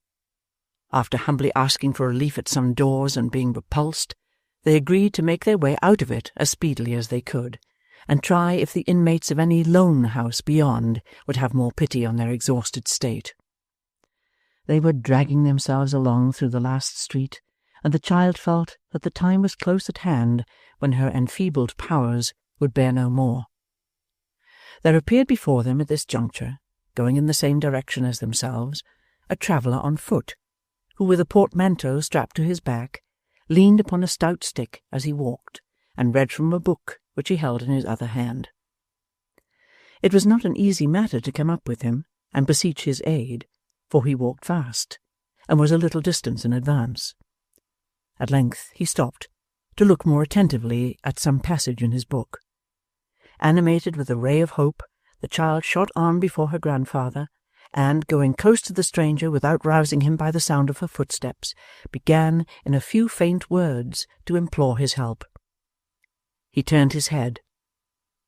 After humbly asking for relief at some doors and being repulsed, they agreed to make their way out of it as speedily as they could, and try if the inmates of any lone house beyond would have more pity on their exhausted state. They were dragging themselves along through the last street, and the child felt that the time was close at hand when her enfeebled powers would bear no more. There appeared before them at this juncture, going in the same direction as themselves, a traveller on foot, who, with a portmanteau strapped to his back, leaned upon a stout stick as he walked, and read from a book which he held in his other hand. It was not an easy matter to come up with him and beseech his aid, for he walked fast, and was a little distance in advance. At length he stopped, to look more attentively at some passage in his book. Animated with a ray of hope, the child shot on before her grandfather, and, going close to the stranger without rousing him by the sound of her footsteps, began in a few faint words to implore his help. He turned his head.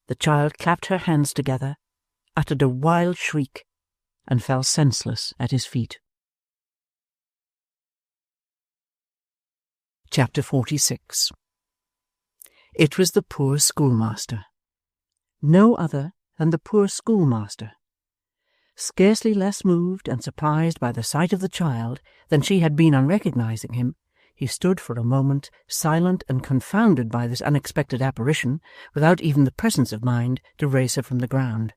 The child clapped her hands together, uttered a wild shriek, and fell senseless at his feet. Chapter 46. It was the poor schoolmaster. No other than the poor schoolmaster. Scarcely less moved and surprised by the sight of the child than she had been on recognizing him, he stood for a moment silent and confounded by this unexpected apparition, without even the presence of mind to raise her from the ground.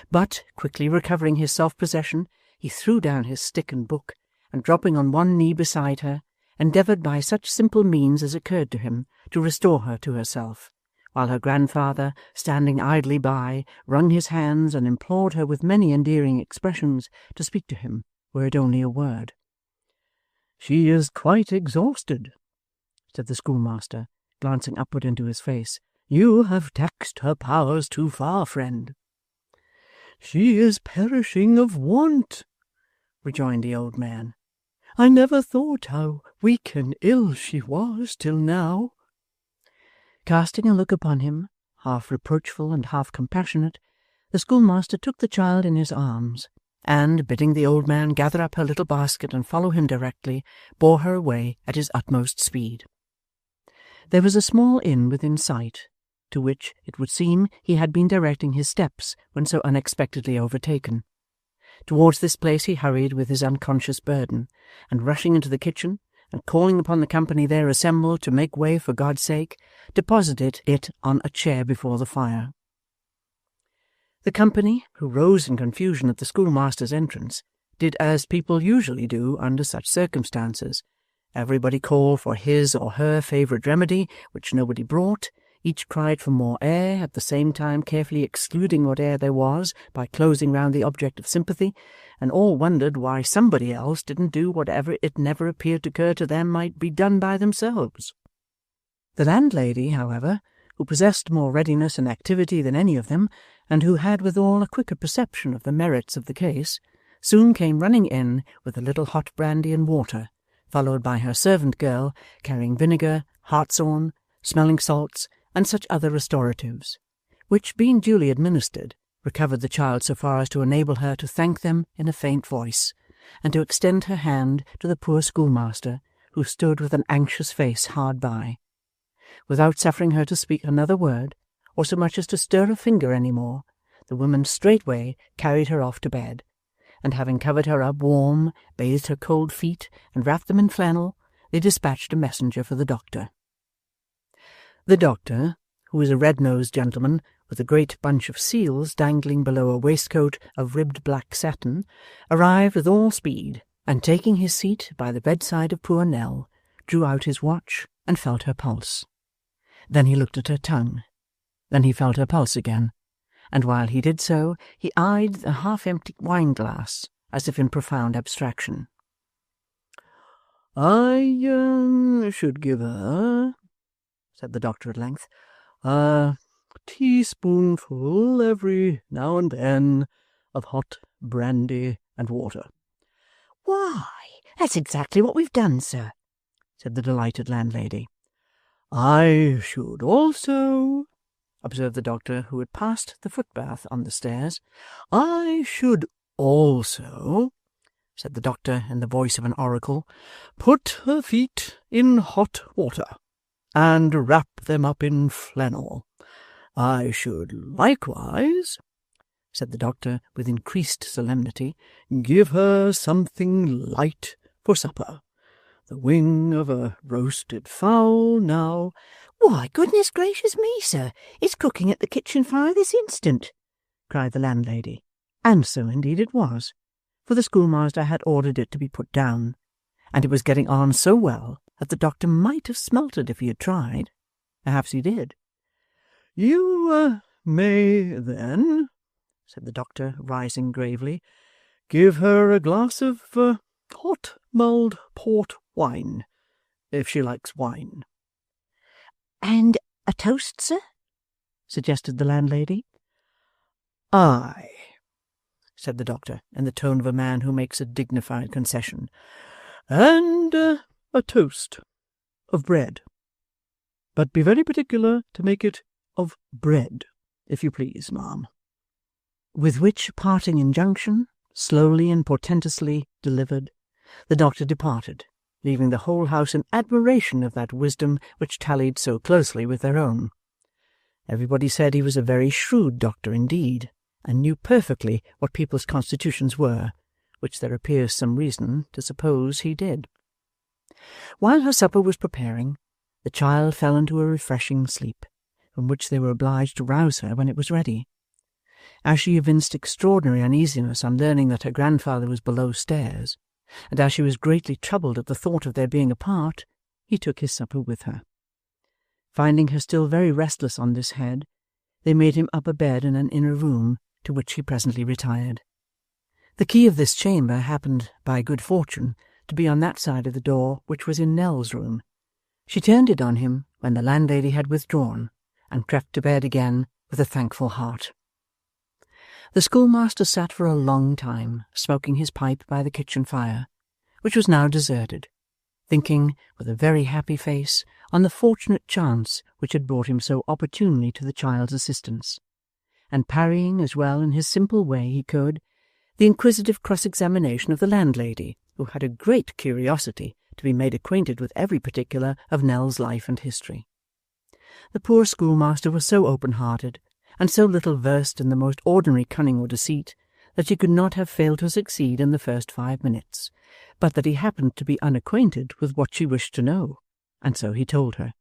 But, quickly recovering his self-possession, he threw down his stick and book, and dropping on one knee beside her, endeavoured by such simple means as occurred to him to restore her to herself, while her grandfather, standing idly by, wrung his hands and implored her with many endearing expressions to speak to him, were it only a word. "She is quite exhausted," said the schoolmaster, glancing upward into his face. "You have taxed her powers too far, friend." "She is perishing of want," rejoined the old man. "I never thought how weak and ill she was till now." Casting a look upon him, half reproachful and half compassionate, the schoolmaster took the child in his arms, and, bidding the old man gather up her little basket and follow him directly, bore her away at his utmost speed. There was a small inn within sight, to which, it would seem, he had been directing his steps when so unexpectedly overtaken. Towards this place he hurried with his unconscious burden, and rushing into the kitchen, and calling upon the company there assembled to make way for God's sake, deposited it on a chair before the fire. The company, who rose in confusion at the schoolmaster's entrance, did as people usually do under such circumstances. Everybody called for his or her favourite remedy, which nobody brought. Each cried for more air, at the same time carefully excluding what air there was by closing round the object of sympathy, and all wondered why somebody else didn't do whatever it never appeared to occur to them might be done by themselves. The landlady, however, who possessed more readiness and activity than any of them, and who had withal a quicker perception of the merits of the case, soon came running in with a little hot brandy and water, followed by her servant girl, carrying vinegar, hartshorn, smelling salts, and such other restoratives, which, being duly administered, recovered the child so far as to enable her to thank them in a faint voice, and to extend her hand to the poor schoolmaster, who stood with an anxious face hard by. Without suffering her to speak another word, or so much as to stir a finger any more, the woman straightway carried her off to bed, and having covered her up warm, bathed her cold feet, and wrapped them in flannel, they dispatched a messenger for the doctor. The doctor, who was a red-nosed gentleman with a great bunch of seals dangling below a waistcoat of ribbed black satin, arrived with all speed, and taking his seat by the bedside of poor Nell, drew out his watch and felt her pulse. Then he looked at her tongue. Then he felt her pulse again, and while he did so, he eyed the half-empty wine-glass as if in profound abstraction. "I should give her," said the doctor at length, "a teaspoonful every now and then of hot brandy and water." Why, that's exactly what we've done, sir, said the delighted landlady. "I should also," observed the doctor, who had passed the footbath on the stairs, "I should also," said the doctor in the voice of an oracle, "put her feet in hot water, and wrap them up in flannel. I should likewise," said the doctor with increased solemnity, "give her something light for supper. The wing of a roasted fowl now—" Why, goodness gracious me, sir, it's cooking at the kitchen fire this instant, cried the landlady. And so indeed it was, for the schoolmaster had ordered it to be put down, and it was getting on so well that the doctor might have smelt it if he had tried. Perhaps he did. "You may then," said the doctor, rising gravely, "give her a glass of hot mulled port wine, if she likes wine." And a toast, sir, suggested the landlady. "Aye," said the doctor, in the tone of a man who makes a dignified concession, "and a toast of bread. But be very particular to make it of bread, if you please, ma'am." With which parting injunction, slowly and portentously delivered, the doctor departed, leaving the whole house in admiration of that wisdom which tallied so closely with their own. Everybody said he was a very shrewd doctor indeed, and knew perfectly what people's constitutions were, which there appears some reason to suppose he did. While her supper was preparing, the child fell into a refreshing sleep, from which they were obliged to rouse her when it was ready. As she evinced extraordinary uneasiness on learning that her grandfather was below stairs, and as she was greatly troubled at the thought of their being apart, he took his supper with her. Finding her still very restless on this head, they made him up a bed in an inner room, to which he presently retired. The key of this chamber happened, by good fortune, to be on that side of the door which was in Nell's room. She turned it on him when the landlady had withdrawn, and crept to bed again with a thankful heart. The schoolmaster sat for a long time, smoking his pipe by the kitchen fire, which was now deserted, thinking, with a very happy face, on the fortunate chance which had brought him so opportunely to the child's assistance, and parrying as well in his simple way he could the inquisitive cross-examination of the landlady, who had a great curiosity to be made acquainted with every particular of Nell's life and history. The poor schoolmaster was so open-hearted, and so little versed in the most ordinary cunning or deceit, that she could not have failed to succeed in the first 5 minutes, but that he happened to be unacquainted with what she wished to know, and so he told her.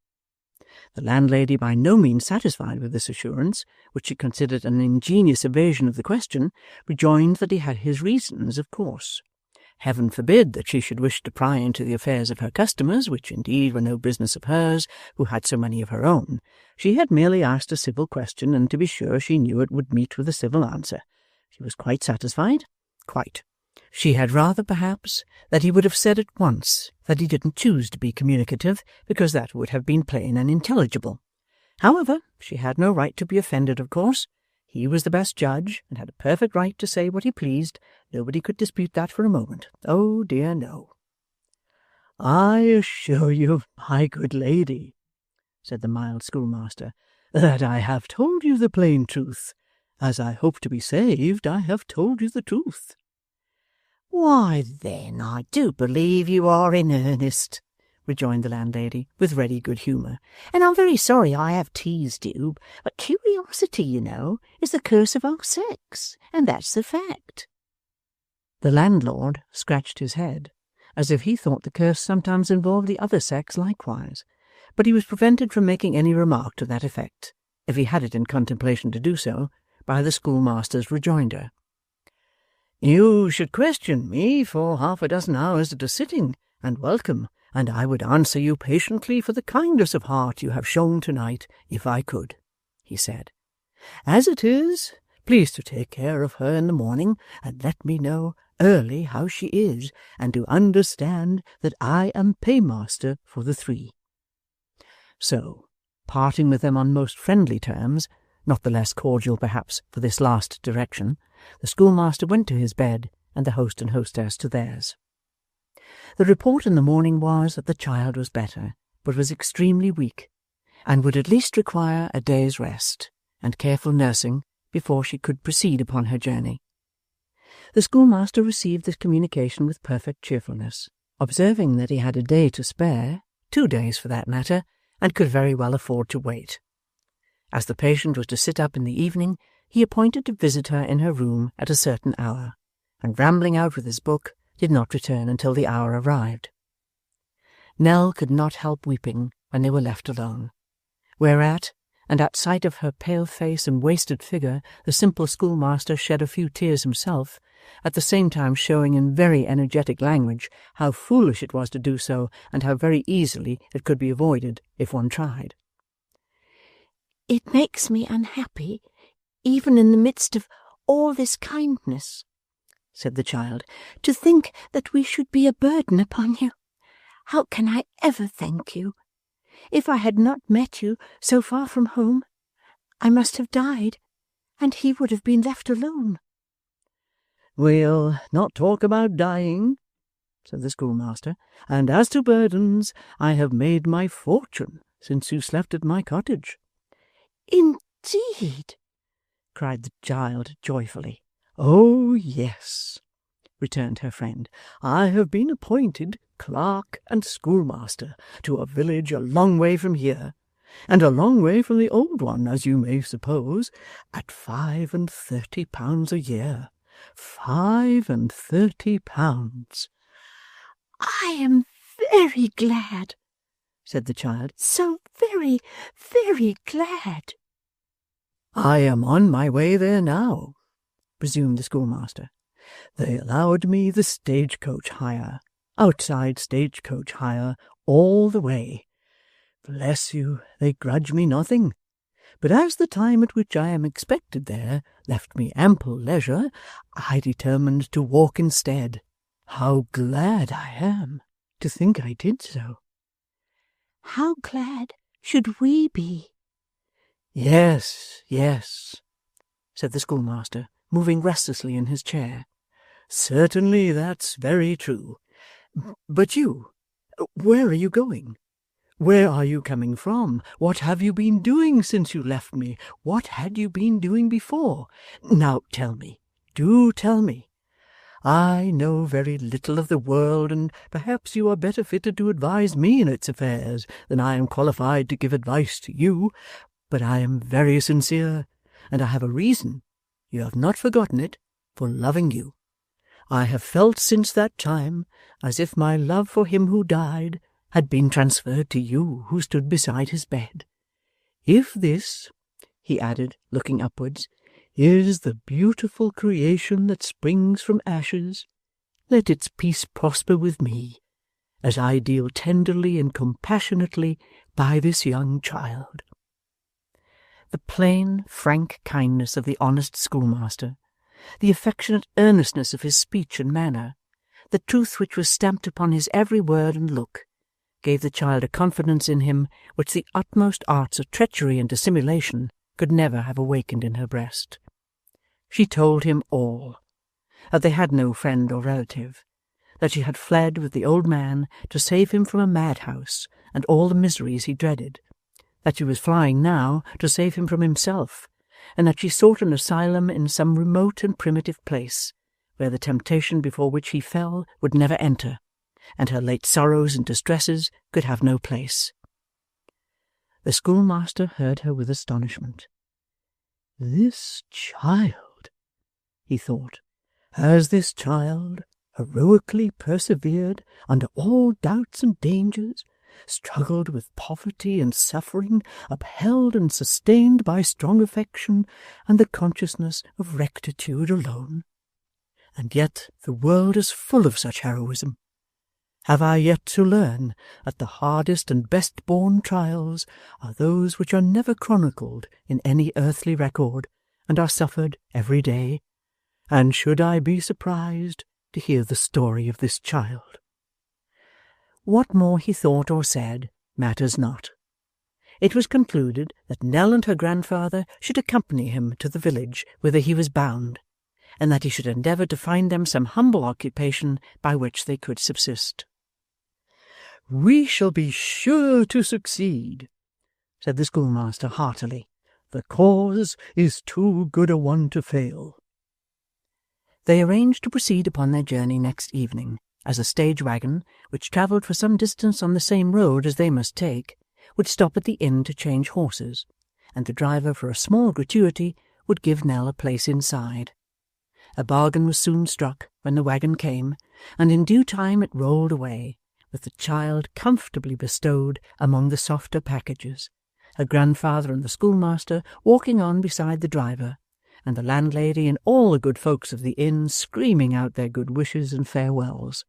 The landlady, by no means satisfied with this assurance, which she considered an ingenious evasion of the question, rejoined that he had his reasons, of course. Heaven forbid that she should wish to pry into the affairs of her customers, which indeed were no business of hers, who had so many of her own. She had merely asked a civil question, and to be sure she knew it would meet with a civil answer. She was quite satisfied? Quite. She had rather, perhaps, that he would have said at once that he didn't choose to be communicative, because that would have been plain and intelligible. However, she had no right to be offended, of course. He was the best judge, and had a perfect right to say what he pleased. Nobody could dispute that for a moment. Oh dear, no. "I assure you, my good lady," said the mild schoolmaster, "that I have told you the plain truth. As I hope to be saved, I have told you the truth." Why, then, I do believe you are in earnest, rejoined the landlady, with ready good humour, and I'm very sorry I have teased you, but curiosity, you know, is the curse of our sex, and that's the fact. The landlord scratched his head, as if he thought the curse sometimes involved the other sex likewise, but he was prevented from making any remark to that effect, if he had it in contemplation to do so, by the schoolmaster's rejoinder. "You should question me for 6 hours at a sitting, and welcome, and I would answer you patiently for the kindness of heart you have shown tonight, if I could," he said. "As it is, please to take care of her in the morning, and let me know early how she is, and to understand that I am paymaster for the 3. So, parting with them on most friendly terms, not the less cordial perhaps for this last direction, the schoolmaster went to his bed, and the host and hostess to theirs. The report in the morning was that the child was better, but was extremely weak, and would at least require a day's rest and careful nursing before she could proceed upon her journey. The schoolmaster received this communication with perfect cheerfulness, observing that he had a day to spare, 2 days for that matter, and could very well afford to wait. As the patient was to sit up in the evening, he appointed to visit her in her room at a certain hour, and rambling out with his book, did not return until the hour arrived. Nell could not help weeping when they were left alone, whereat, and at sight of her pale face and wasted figure, the simple schoolmaster shed a few tears himself, at the same time showing in very energetic language how foolish it was to do so, and how very easily it could be avoided if one tried. It makes me unhappy, even in the midst of all this kindness, said the child, to think that we should be a burden upon you. How can I ever thank you? If I had not met you so far from home, I must have died, and he would have been left alone. "We'll not talk about dying," said the schoolmaster, "and as to burdens, I have made my fortune since you slept at my cottage." "Indeed!" cried the child joyfully. "Oh, yes," returned her friend. "I have been appointed clerk and schoolmaster to a village a long way from here, and a long way from the old one, as you may suppose, at £35 a year. £35. "I am very glad," said the child. "So very, very glad." "I am on my way there now," resumed the schoolmaster. "They allowed me the stagecoach hire, outside stagecoach hire, all the way. Bless you, they grudge me nothing. But as the time at which I am expected there left me ample leisure, I determined to walk instead. How glad I am to think I did so." "How glad should we be?" "Yes, yes," said the schoolmaster, moving restlessly in his chair. "Certainly that's very true. But you, where are you going? Where are you coming from? What have you been doing since you left me? What had you been doing before? Now tell me, do tell me. I know very little of the world, and perhaps you are better fitted to advise me in its affairs than I am qualified to give advice to you. But I am very sincere, and I have a reason, you have not forgotten it, for loving you. I have felt since that time as if my love for him who died had been transferred to you who stood beside his bed. If this," he added, looking upwards, "is the beautiful creation that springs from ashes, let its peace prosper with me, as I deal tenderly and compassionately by this young child." The plain, frank kindness of the honest schoolmaster, the affectionate earnestness of his speech and manner, the truth which was stamped upon his every word and look, gave the child a confidence in him which the utmost arts of treachery and dissimulation could never have awakened in her breast. She told him all, that they had no friend or relative, that she had fled with the old man to save him from a madhouse and all the miseries he dreaded, that she was flying now to save him from himself, and that she sought an asylum in some remote and primitive place, where the temptation before which he fell would never enter, and her late sorrows and distresses could have no place. The schoolmaster heard her with astonishment. "This child," he thought, "has this child heroically persevered under all doubts and dangers, struggled with poverty and suffering, upheld and sustained by strong affection and the consciousness of rectitude alone? And yet the world is full of such heroism. Have I yet to learn that the hardest and best-borne trials are those which are never chronicled in any earthly record, and are suffered every day? And should I be surprised to hear the story of this child?" What more he thought or said matters not. It was concluded that Nell and her grandfather should accompany him to the village whither he was bound, and that he should endeavour to find them some humble occupation by which they could subsist. "We shall be sure to succeed," said the schoolmaster heartily. "The cause is too good a one to fail." They arranged to proceed upon their journey next evening, as a stage-wagon, which travelled for some distance on the same road as they must take, would stop at the inn to change horses, and the driver, for a small gratuity, would give Nell a place inside. A bargain was soon struck when the wagon came, and in due time it rolled away, with the child comfortably bestowed among the softer packages, her grandfather and the schoolmaster walking on beside the driver, and the landlady and all the good folks of the inn screaming out their good wishes and farewells.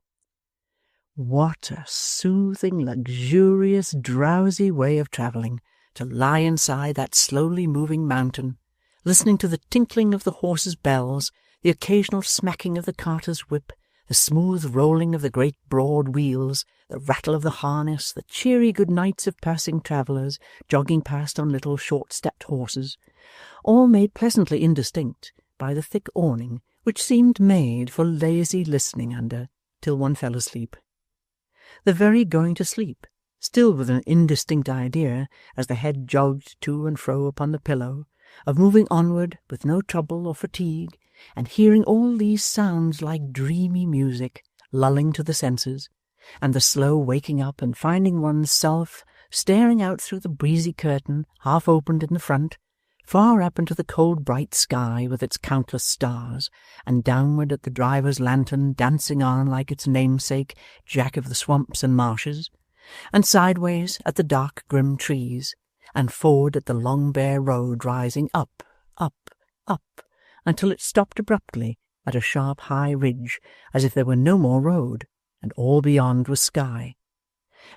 What a soothing, luxurious, drowsy way of travelling, to lie inside that slowly moving mountain, listening to the tinkling of the horses' bells, the occasional smacking of the carter's whip, the smooth rolling of the great broad wheels, the rattle of the harness, the cheery good nights of passing travellers, jogging past on little short-stepped horses, all made pleasantly indistinct by the thick awning which seemed made for lazy listening under till one fell asleep. The very going to sleep, still with an indistinct idea, as the head jogged to and fro upon the pillow, of moving onward with no trouble or fatigue, and hearing all these sounds like dreamy music, lulling to the senses, and the slow waking up and finding one's self staring out through the breezy curtain half opened in the front, far up into the cold bright sky with its countless stars, and downward at the driver's lantern dancing on like its namesake, Jack of the swamps and marshes, and sideways at the dark grim trees, and forward at the long bare road rising up, until it stopped abruptly at a sharp high ridge, as if there were no more road, and all beyond was sky,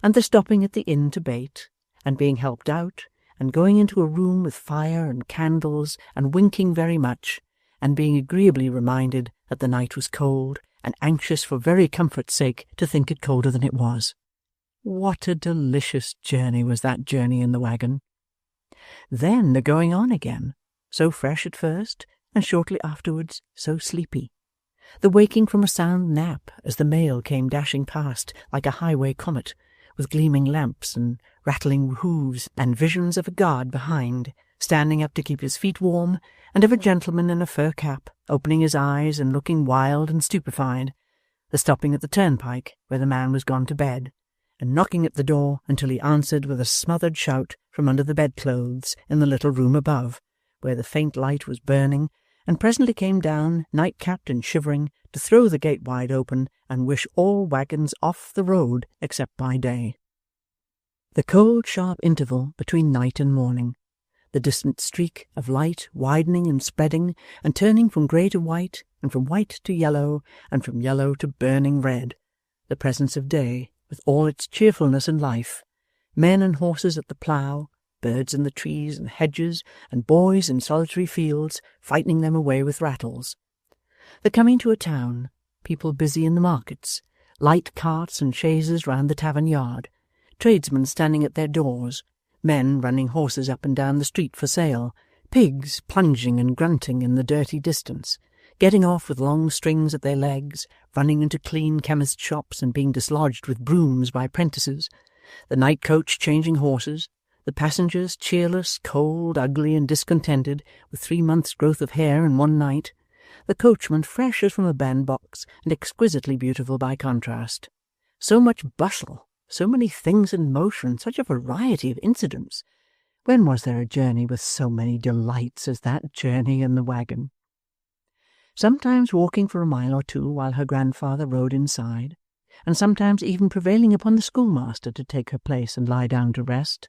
and the stopping at the inn to bait, and being helped out, and going into a room with fire and candles, and winking very much, and being agreeably reminded that the night was cold, and anxious for very comfort's sake to think it colder than it was. What a delicious journey was that journey in the waggon! Then the going on again, so fresh at first, and shortly afterwards so sleepy. The waking from a sound nap as the mail came dashing past like a highway comet, with gleaming lamps and rattling hooves, and visions of a guard behind, standing up to keep his feet warm, and of a gentleman in a fur cap, opening his eyes and looking wild and stupefied, the stopping at the turnpike where the man was gone to bed, and knocking at the door until he answered with a smothered shout from under the bedclothes in the little room above, where the faint light was burning, and presently came down, night-capped and shivering, to throw the gate wide open and wish all waggons off the road except by day. The cold sharp interval between night and morning, the distant streak of light widening and spreading, and turning from grey to white, and from white to yellow, and from yellow to burning red, the presence of day, with all its cheerfulness and life, men and horses at the plough, birds in the trees and hedges, and boys in solitary fields frightening them away with rattles. The coming to a town, people busy in the markets, light carts and chaises round the tavern yard, tradesmen standing at their doors, men running horses up and down the street for sale, pigs plunging and grunting in the dirty distance, getting off with long strings at their legs, running into clean chemist shops and being dislodged with brooms by prentices, the night coach changing horses, the passengers cheerless, cold, ugly, and discontented, with 3 months' growth of hair in one night, the coachman fresh as from a bandbox and exquisitely beautiful by contrast. So much bustle, so many things in motion, such a variety of incidents. When was there a journey with so many delights as that journey in the waggon? Sometimes walking for a mile or two while her grandfather rode inside, and sometimes even prevailing upon the schoolmaster to take her place and lie down to rest,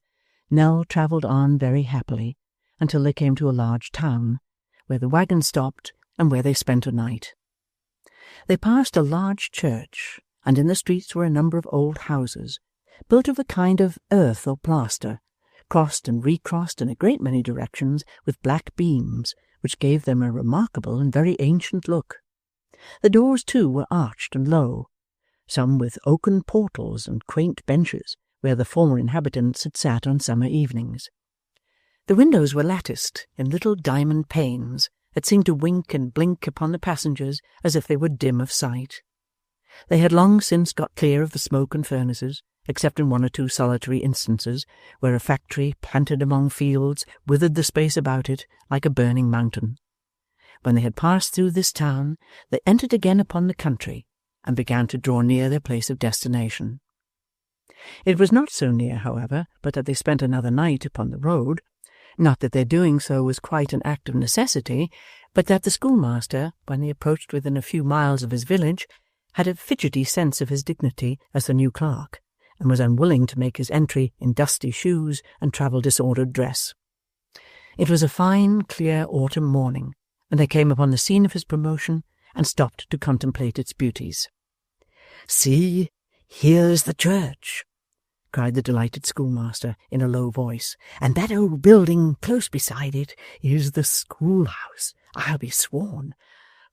Nell travelled on very happily until they came to a large town, where the waggon stopped and where they spent a night. They passed a large church, and in the streets were a number of old houses, built of a kind of earth or plaster, crossed and recrossed in a great many directions with black beams, which gave them a remarkable and very ancient look. The doors, too, were arched and low, some with oaken portals and quaint benches, where the former inhabitants had sat on summer evenings. The windows were latticed in little diamond panes that seemed to wink and blink upon the passengers as if they were dim of sight. They had long since got clear of the smoke and furnaces, except in one or two solitary instances, where a factory planted among fields withered the space about it like a burning mountain. When they had passed through this town, they entered again upon the country, and began to draw near their place of destination. It was not so near, however, but that they spent another night upon the road, not that their doing so was quite an act of necessity, but that the schoolmaster, when they approached within a few miles of his village, had a fidgety sense of his dignity as the new clerk, and was unwilling to make his entry in dusty shoes and travel-disordered dress. It was a fine, clear autumn morning, and they came upon the scene of his promotion and stopped to contemplate its beauties. "See, here's the church," cried the delighted schoolmaster in a low voice, "and that old building close beside it is the schoolhouse, I'll be sworn.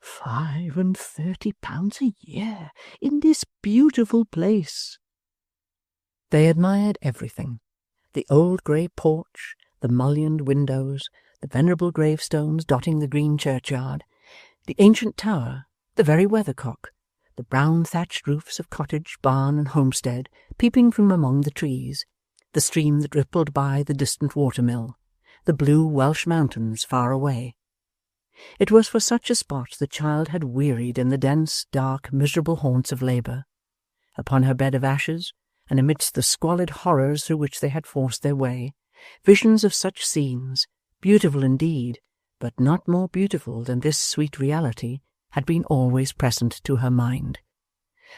£35 a year in this beautiful place." They admired everything, the old grey porch, the mullioned windows, the venerable gravestones dotting the green churchyard, the ancient tower, the very weathercock, the brown thatched roofs of cottage, barn, and homestead peeping from among the trees, the stream that rippled by the distant water-mill, the blue Welsh mountains far away. It was for such a spot the child had wearied in the dense, dark, miserable haunts of labour. Upon her bed of ashes, and amidst the squalid horrors through which they had forced their way, visions of such scenes, beautiful indeed, but not more beautiful than this sweet reality, had been always present to her mind.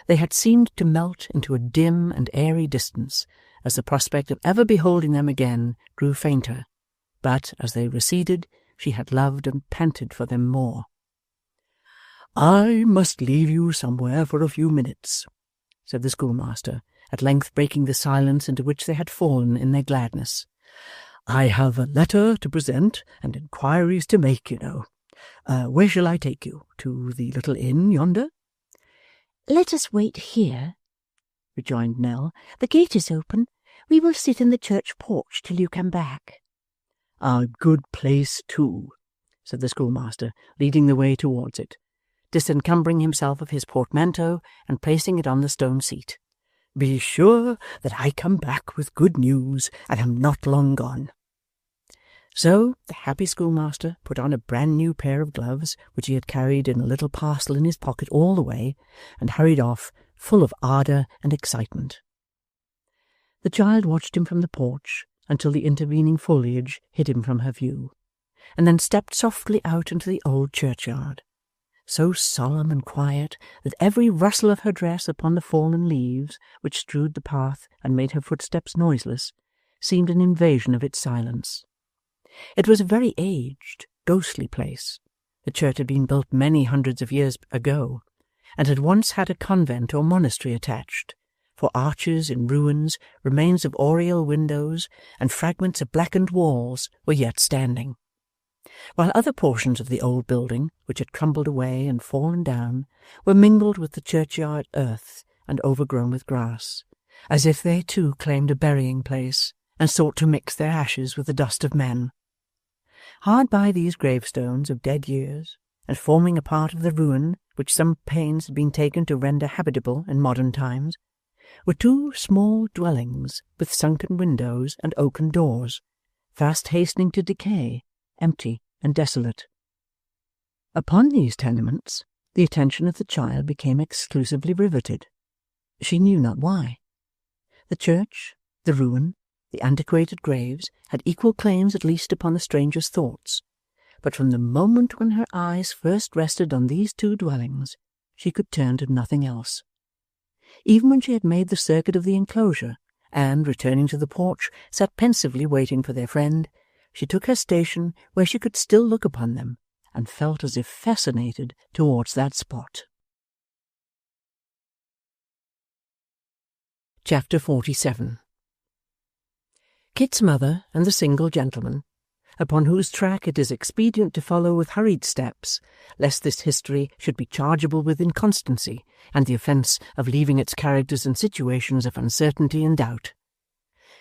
They had seemed to melt into a dim and airy distance, as the prospect of ever beholding them again grew fainter, but as they receded, she had loved and panted for them more. "I must leave you somewhere for a few minutes," said the schoolmaster, at length breaking the silence into which they had fallen in their gladness. "I have a letter to present and inquiries to make, you know. Where shall I take you? To the little inn yonder?" "Let us wait here," rejoined Nell. "The gate is open. We will sit in the church porch till you come back." "A good place, too," said the schoolmaster, leading the way towards it, disencumbering himself of his portmanteau and placing it on the stone seat. "Be sure that I come back with good news and am not long gone." So the happy schoolmaster put on a brand-new pair of gloves, which he had carried in a little parcel in his pocket all the way, and hurried off, full of ardour and excitement. The child watched him from the porch until the intervening foliage hid him from her view, and then stepped softly out into the old churchyard, so solemn and quiet that every rustle of her dress upon the fallen leaves, which strewed the path and made her footsteps noiseless, seemed an invasion of its silence. It was a very aged, ghostly place. The church had been built many hundreds of years ago, and had once had a convent or monastery attached, for arches in ruins, remains of oriel windows, and fragments of blackened walls were yet standing, while other portions of the old building, which had crumbled away and fallen down, were mingled with the churchyard earth and overgrown with grass, as if they too claimed a burying place, and sought to mix their ashes with the dust of men. Hard by these gravestones of dead years, and forming a part of the ruin which some pains had been taken to render habitable in modern times, were two small dwellings with sunken windows and oaken doors, fast hastening to decay, empty and desolate. Upon these tenements the attention of the child became exclusively riveted. She knew not why. The church, the ruin, the antiquated graves had equal claims at least upon the stranger's thoughts, but from the moment when her eyes first rested on these two dwellings, she could turn to nothing else. Even when she had made the circuit of the enclosure, and, returning to the porch, sat pensively waiting for their friend, she took her station where she could still look upon them, and felt as if fascinated towards that spot. Chapter 47. Kit's mother and the single gentleman, upon whose track it is expedient to follow with hurried steps, lest this history should be chargeable with inconstancy and the offence of leaving its characters in situations of uncertainty and doubt.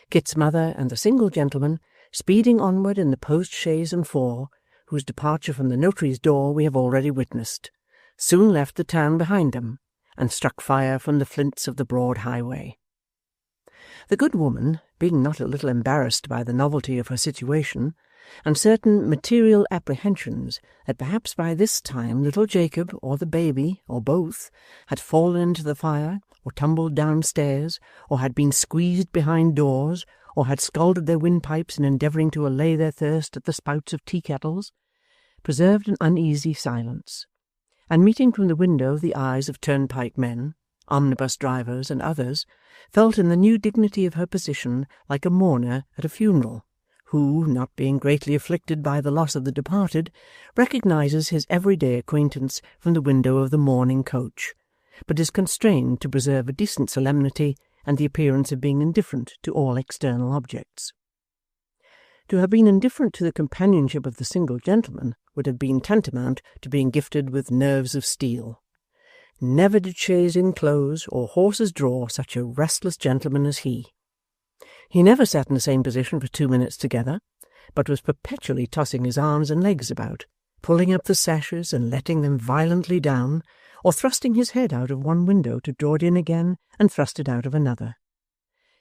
Kit's mother and the single gentleman, speeding onward in the post-chaise and four, whose departure from the notary's door we have already witnessed, soon left the town behind them, and struck fire from the flints of the broad highway. The good woman, being not a little embarrassed by the novelty of her situation, and certain material apprehensions that perhaps by this time little Jacob or the baby, or both, had fallen into the fire, or tumbled downstairs, or had been squeezed behind doors, or had scalded their windpipes in endeavouring to allay their thirst at the spouts of tea-kettles, preserved an uneasy silence, and meeting from the window the eyes of turnpike men, omnibus drivers, and others, felt in the new dignity of her position like a mourner at a funeral, who, not being greatly afflicted by the loss of the departed, recognizes his everyday acquaintance from the window of the mourning coach, but is constrained to preserve a decent solemnity and the appearance of being indifferent to all external objects. To have been indifferent to the companionship of the single gentleman would have been tantamount to being gifted with nerves of steel. Never did chaise inclose or horses draw such a restless gentleman as he. He never sat in the same position for 2 minutes together, but was perpetually tossing his arms and legs about, pulling up the sashes and letting them violently down, or thrusting his head out of one window to draw it in again and thrust it out of another.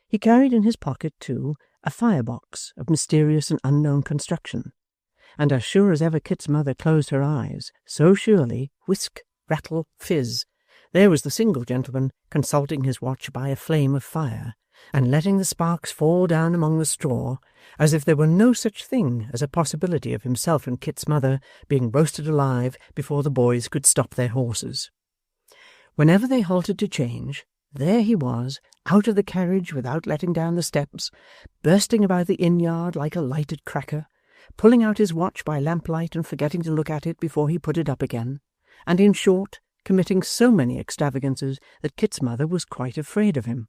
He carried in his pocket, too, a firebox of mysterious and unknown construction, and as sure as ever Kit's mother closed her eyes, so surely, whisk, rattle, fizz, there was the single gentleman consulting his watch by a flame of fire, and letting the sparks fall down among the straw, as if there were no such thing as a possibility of himself and Kit's mother being roasted alive before the boys could stop their horses. Whenever they halted to change, there he was, out of the carriage without letting down the steps, bursting about the inn-yard like a lighted cracker, pulling out his watch by lamplight and forgetting to look at it before he put it up again, and in short, committing so many extravagances that Kit's mother was quite afraid of him.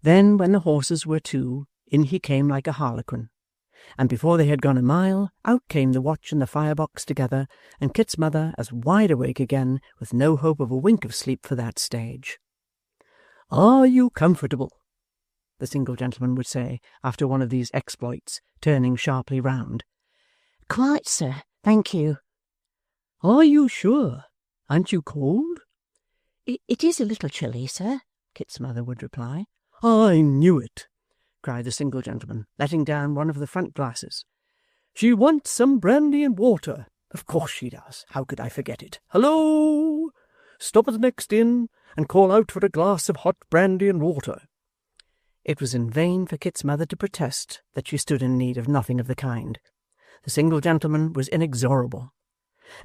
Then, when the horses were to, in he came like a harlequin, and before they had gone a mile, out came the watch and the firebox together, and Kit's mother as wide awake again, with no hope of a wink of sleep for that stage. "Are you comfortable?" the single gentleman would say, after one of these exploits, turning sharply round. "Quite, sir, thank you." "Are you sure? Aren't you cold?" It is a little chilly, sir," Kit's mother would reply. "I knew it," cried the single gentleman, letting down one of the front glasses. "She wants some brandy and water. Of course she does. How could I forget it? Hello! Stop at the next inn and call out for a glass of hot brandy and water." It was in vain for Kit's mother to protest that she stood in need of nothing of the kind. The single gentleman was inexorable,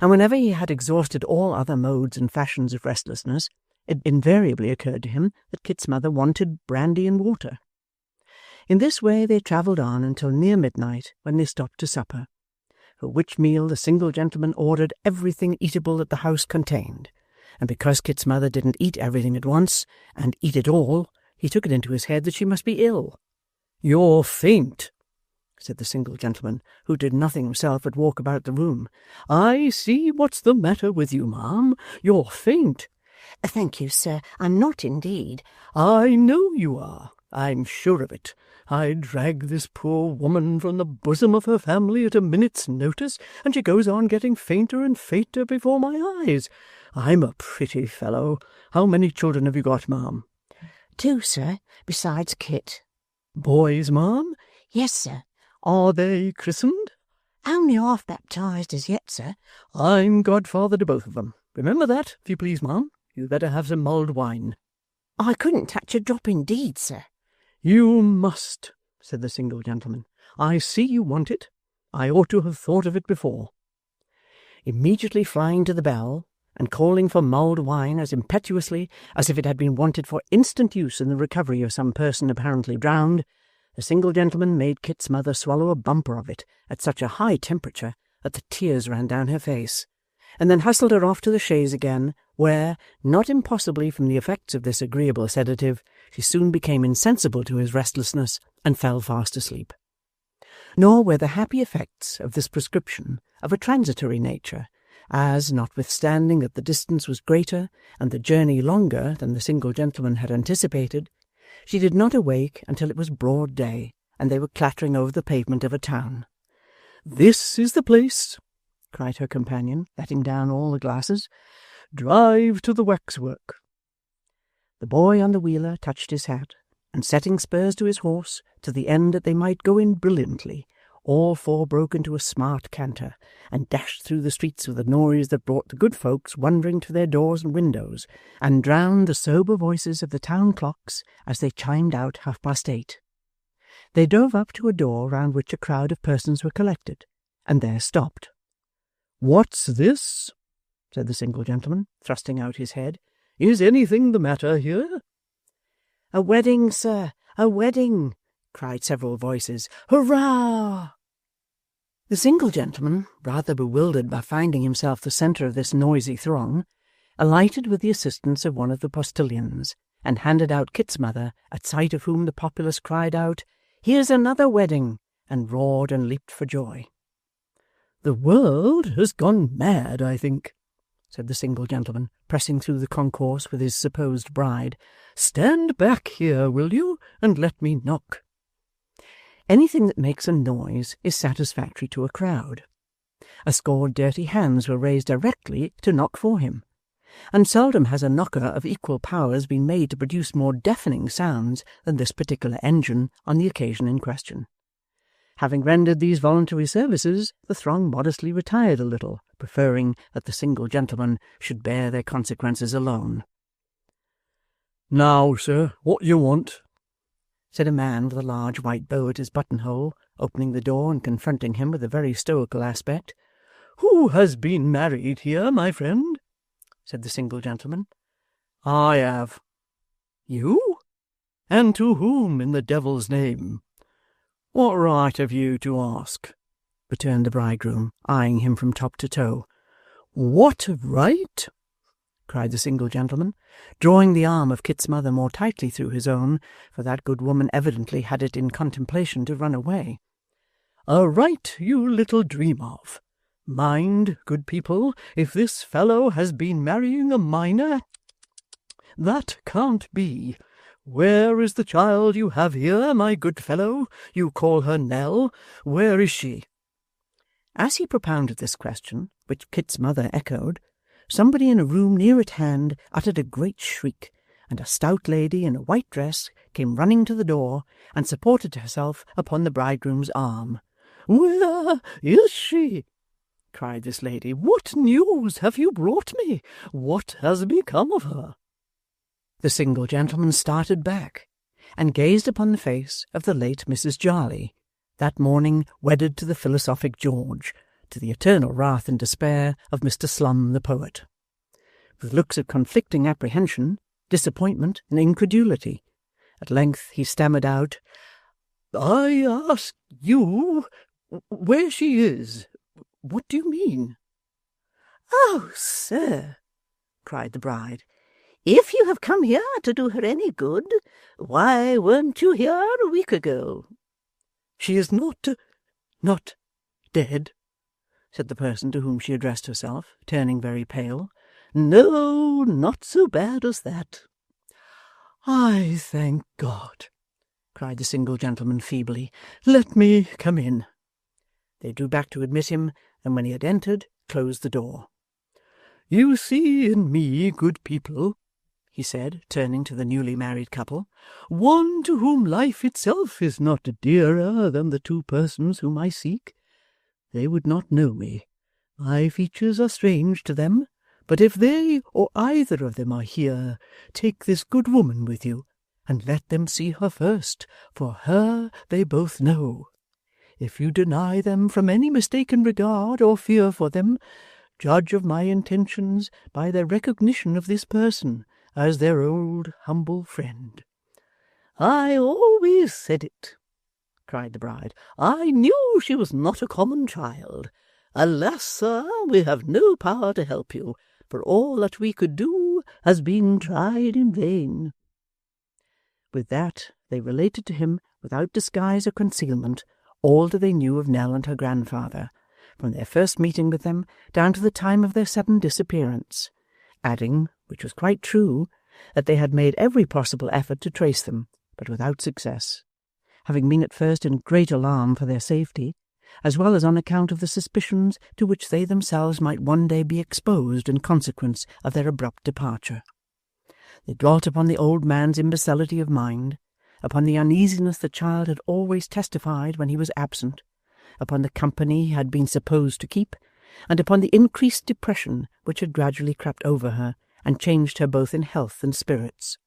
and whenever he had exhausted all other modes and fashions of restlessness, it invariably occurred to him that Kit's mother wanted brandy and water. In this way they travelled on until near midnight, when they stopped to supper, for which meal the single gentleman ordered everything eatable that the house contained, and because Kit's mother didn't eat everything at once, and eat it all, he took it into his head that she must be ill. "You're faint," said the single gentleman, who did nothing himself but walk about the room. "I see what's the matter with you, ma'am. You're faint." "Thank you, sir, I'm not indeed." "I know you are. I'm sure of it. I drag this poor woman from the bosom of her family at a minute's notice, and she goes on getting fainter and fainter before my eyes. I'm a pretty fellow. How many children have you got, ma'am?" "2, sir, besides Kit." "Boys, ma'am?" "Yes, sir." "Are they christened?" "Only half baptized as yet, sir." "I'm godfather to both of them. Remember that, if you please, ma'am. You'd better have some mulled wine." "I couldn't touch a drop indeed, sir." "You must," said the single gentleman. "I see you want it. I ought to have thought of it before." Immediately flying to the bell, and calling for mulled wine as impetuously as if it had been wanted for instant use in the recovery of some person apparently drowned, the single gentleman made Kit's mother swallow a bumper of it at such a high temperature that the tears ran down her face, and then hustled her off to the chaise again, where, not impossibly from the effects of this agreeable sedative, she soon became insensible to his restlessness and fell fast asleep. Nor were the happy effects of this prescription of a transitory nature, as, notwithstanding that the distance was greater and the journey longer than the single gentleman had anticipated, she did not awake until it was broad day, and they were clattering over the pavement of a town. "This is the place," cried her companion, letting down all the glasses. "Drive to the waxwork." The boy on the wheeler touched his hat, and setting spurs to his horse, to the end that they might go in brilliantly, all four broke into a smart canter, and dashed through the streets with a noise that brought the good folks wondering to their doors and windows, and drowned the sober voices of the town clocks as they chimed out 8:30. They drove up to a door round which a crowd of persons were collected, and there stopped. "What's this?" said the single gentleman, thrusting out his head. "Is anything the matter here?" "A wedding, sir, a wedding!" cried several voices. "Hurrah!" The single gentleman, rather bewildered by finding himself the centre of this noisy throng, alighted with the assistance of one of the postilions, and handed out Kit's mother, at sight of whom the populace cried out, "Here's another wedding!" and roared and leaped for joy. "The world has gone mad, I think," said the single gentleman, pressing through the concourse with his supposed bride. "Stand back here, will you, and let me knock." Anything that makes a noise is satisfactory to a crowd. A score of dirty hands were raised directly to knock for him, and seldom has a knocker of equal powers been made to produce more deafening sounds than this particular engine on the occasion in question. Having rendered these voluntary services, the throng modestly retired a little, preferring that the single gentleman should bear their consequences alone. "Now, sir, what you want?" said a man with a large white bow at his buttonhole, opening the door and confronting him with a very stoical aspect. "Who has been married here, my friend?" said the single gentleman. "I have." "You? And to whom, in the devil's name?" "What right have you to ask?" returned the bridegroom, eyeing him from top to toe. "What right?" cried the single gentleman, drawing the arm of Kit's mother more tightly through his own, for that good woman evidently had it in contemplation to run away. "A right you little dream of. Mind, good people, if this fellow has been marrying a minor, that can't be. Where is the child you have here, my good fellow? You call her Nell. Where is she?" As he propounded this question, which Kit's mother echoed, somebody in a room near at hand uttered a great shriek, and a stout lady in a white dress came running to the door and supported herself upon the bridegroom's arm. "Where is she?" cried this lady. "What news have you brought me? What has become of her?" The single gentleman started back, and gazed upon the face of the late Mrs. Jarley, that morning wedded to the philosophic George, to the eternal wrath and despair of Mr. Slum the poet. With looks of conflicting apprehension, disappointment, and incredulity, at length he stammered out, "I ask you where she is. What do you mean?" "Oh, sir," cried the bride, "if you have come here to do her any good, why weren't you here a week ago?" "She is not dead," said the person to whom she addressed herself, turning very pale. "No, not so bad as that." "I thank God," cried the single gentleman feebly. "Let me come in." They drew back to admit him, and when he had entered, closed the door. "You see in me, good people," he said, turning to the newly married couple, "one to whom life itself is not dearer than the two persons whom I seek. They would not know me. My features are strange to them, but if they or either of them are here, take this good woman with you, and let them see her first, for her they both know. If you deny them from any mistaken regard or fear for them, judge of my intentions by their recognition of this person as their old humble friend." "I always said it," cried the bride. "I knew she was not a common child. Alas, sir, we have no power to help you, for all that we could do has been tried in vain." With that they related to him, without disguise or concealment, all that they knew of Nell and her grandfather, from their first meeting with them down to the time of their sudden disappearance, adding, which was quite true, that they had made every possible effort to trace them, but without success, having been at first in great alarm for their safety, as well as on account of the suspicions to which they themselves might one day be exposed in consequence of their abrupt departure. They dwelt upon the old man's imbecility of mind, upon the uneasiness the child had always testified when he was absent, upon the company he had been supposed to keep, and upon the increased depression which had gradually crept over her and changed her both in health and spirits.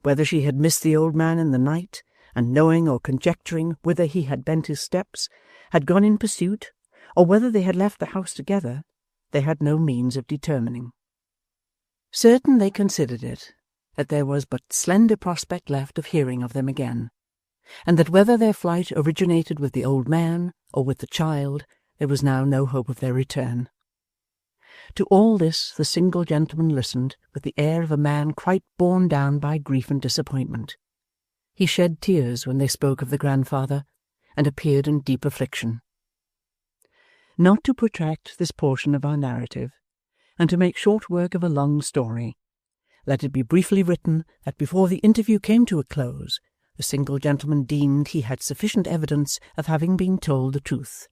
Whether she had missed the old man in the night, and knowing or conjecturing whither he had bent his steps, had gone in pursuit, or whether they had left the house together, they had no means of determining. Certain they considered it, that there was but slender prospect left of hearing of them again, and that whether their flight originated with the old man or with the child, there was now no hope of their return. To all this the single gentleman listened with the air of a man quite borne down by grief and disappointment. He shed tears when they spoke of the grandfather, and appeared in deep affliction. Not to protract this portion of our narrative, and to make short work of a long story, let it be briefly written that before the interview came to a close, the single gentleman deemed he had sufficient evidence of having been told the truth,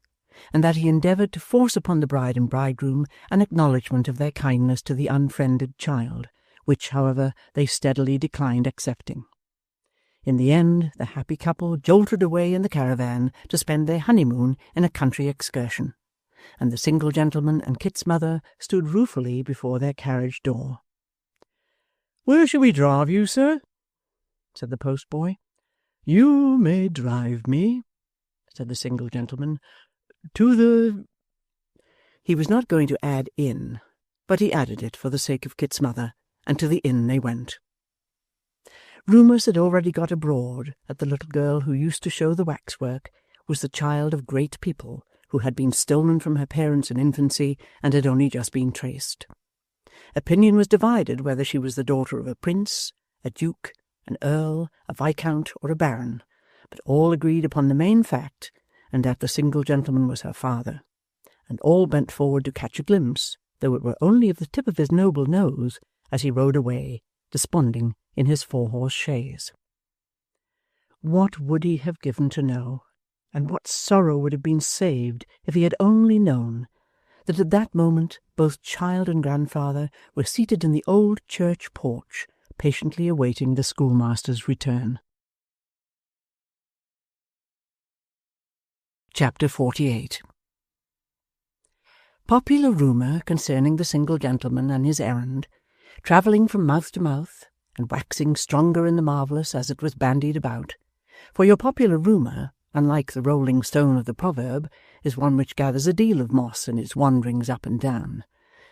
and that he endeavoured to force upon the bride and bridegroom an acknowledgment of their kindness to the unfriended child, which, however, they steadily declined accepting. In the end, the happy couple jolted away in the caravan to spend their honeymoon in a country excursion, and the single gentleman and Kit's mother stood ruefully before their carriage door. "Where shall we drive you, sir?" said the postboy. "You may drive me," said the single gentleman, "to the—" He was not going to add inn, but he added it for the sake of Kit's mother, and to the inn they went. Rumours had already got abroad that the little girl who used to show the waxwork was the child of great people who had been stolen from her parents in infancy and had only just been traced. Opinion was divided whether she was the daughter of a prince, a duke, an earl, a viscount, or a baron, but all agreed upon the main fact, and that the single gentleman was her father, and all bent forward to catch a glimpse, though it were only of the tip of his noble nose, as he rode away, desponding, in his 4-horse chaise. What would he have given to know, and what sorrow would have been saved if he had only known that at that moment both child and grandfather were seated in the old church porch, patiently awaiting the schoolmaster's return. Chapter 48. Popular rumour concerning the single gentleman and his errand, travelling from mouth to mouth, and waxing stronger in the marvellous as it was bandied about, for your popular rumour, unlike the rolling stone of the proverb, is one which gathers a deal of moss in its wanderings up and down,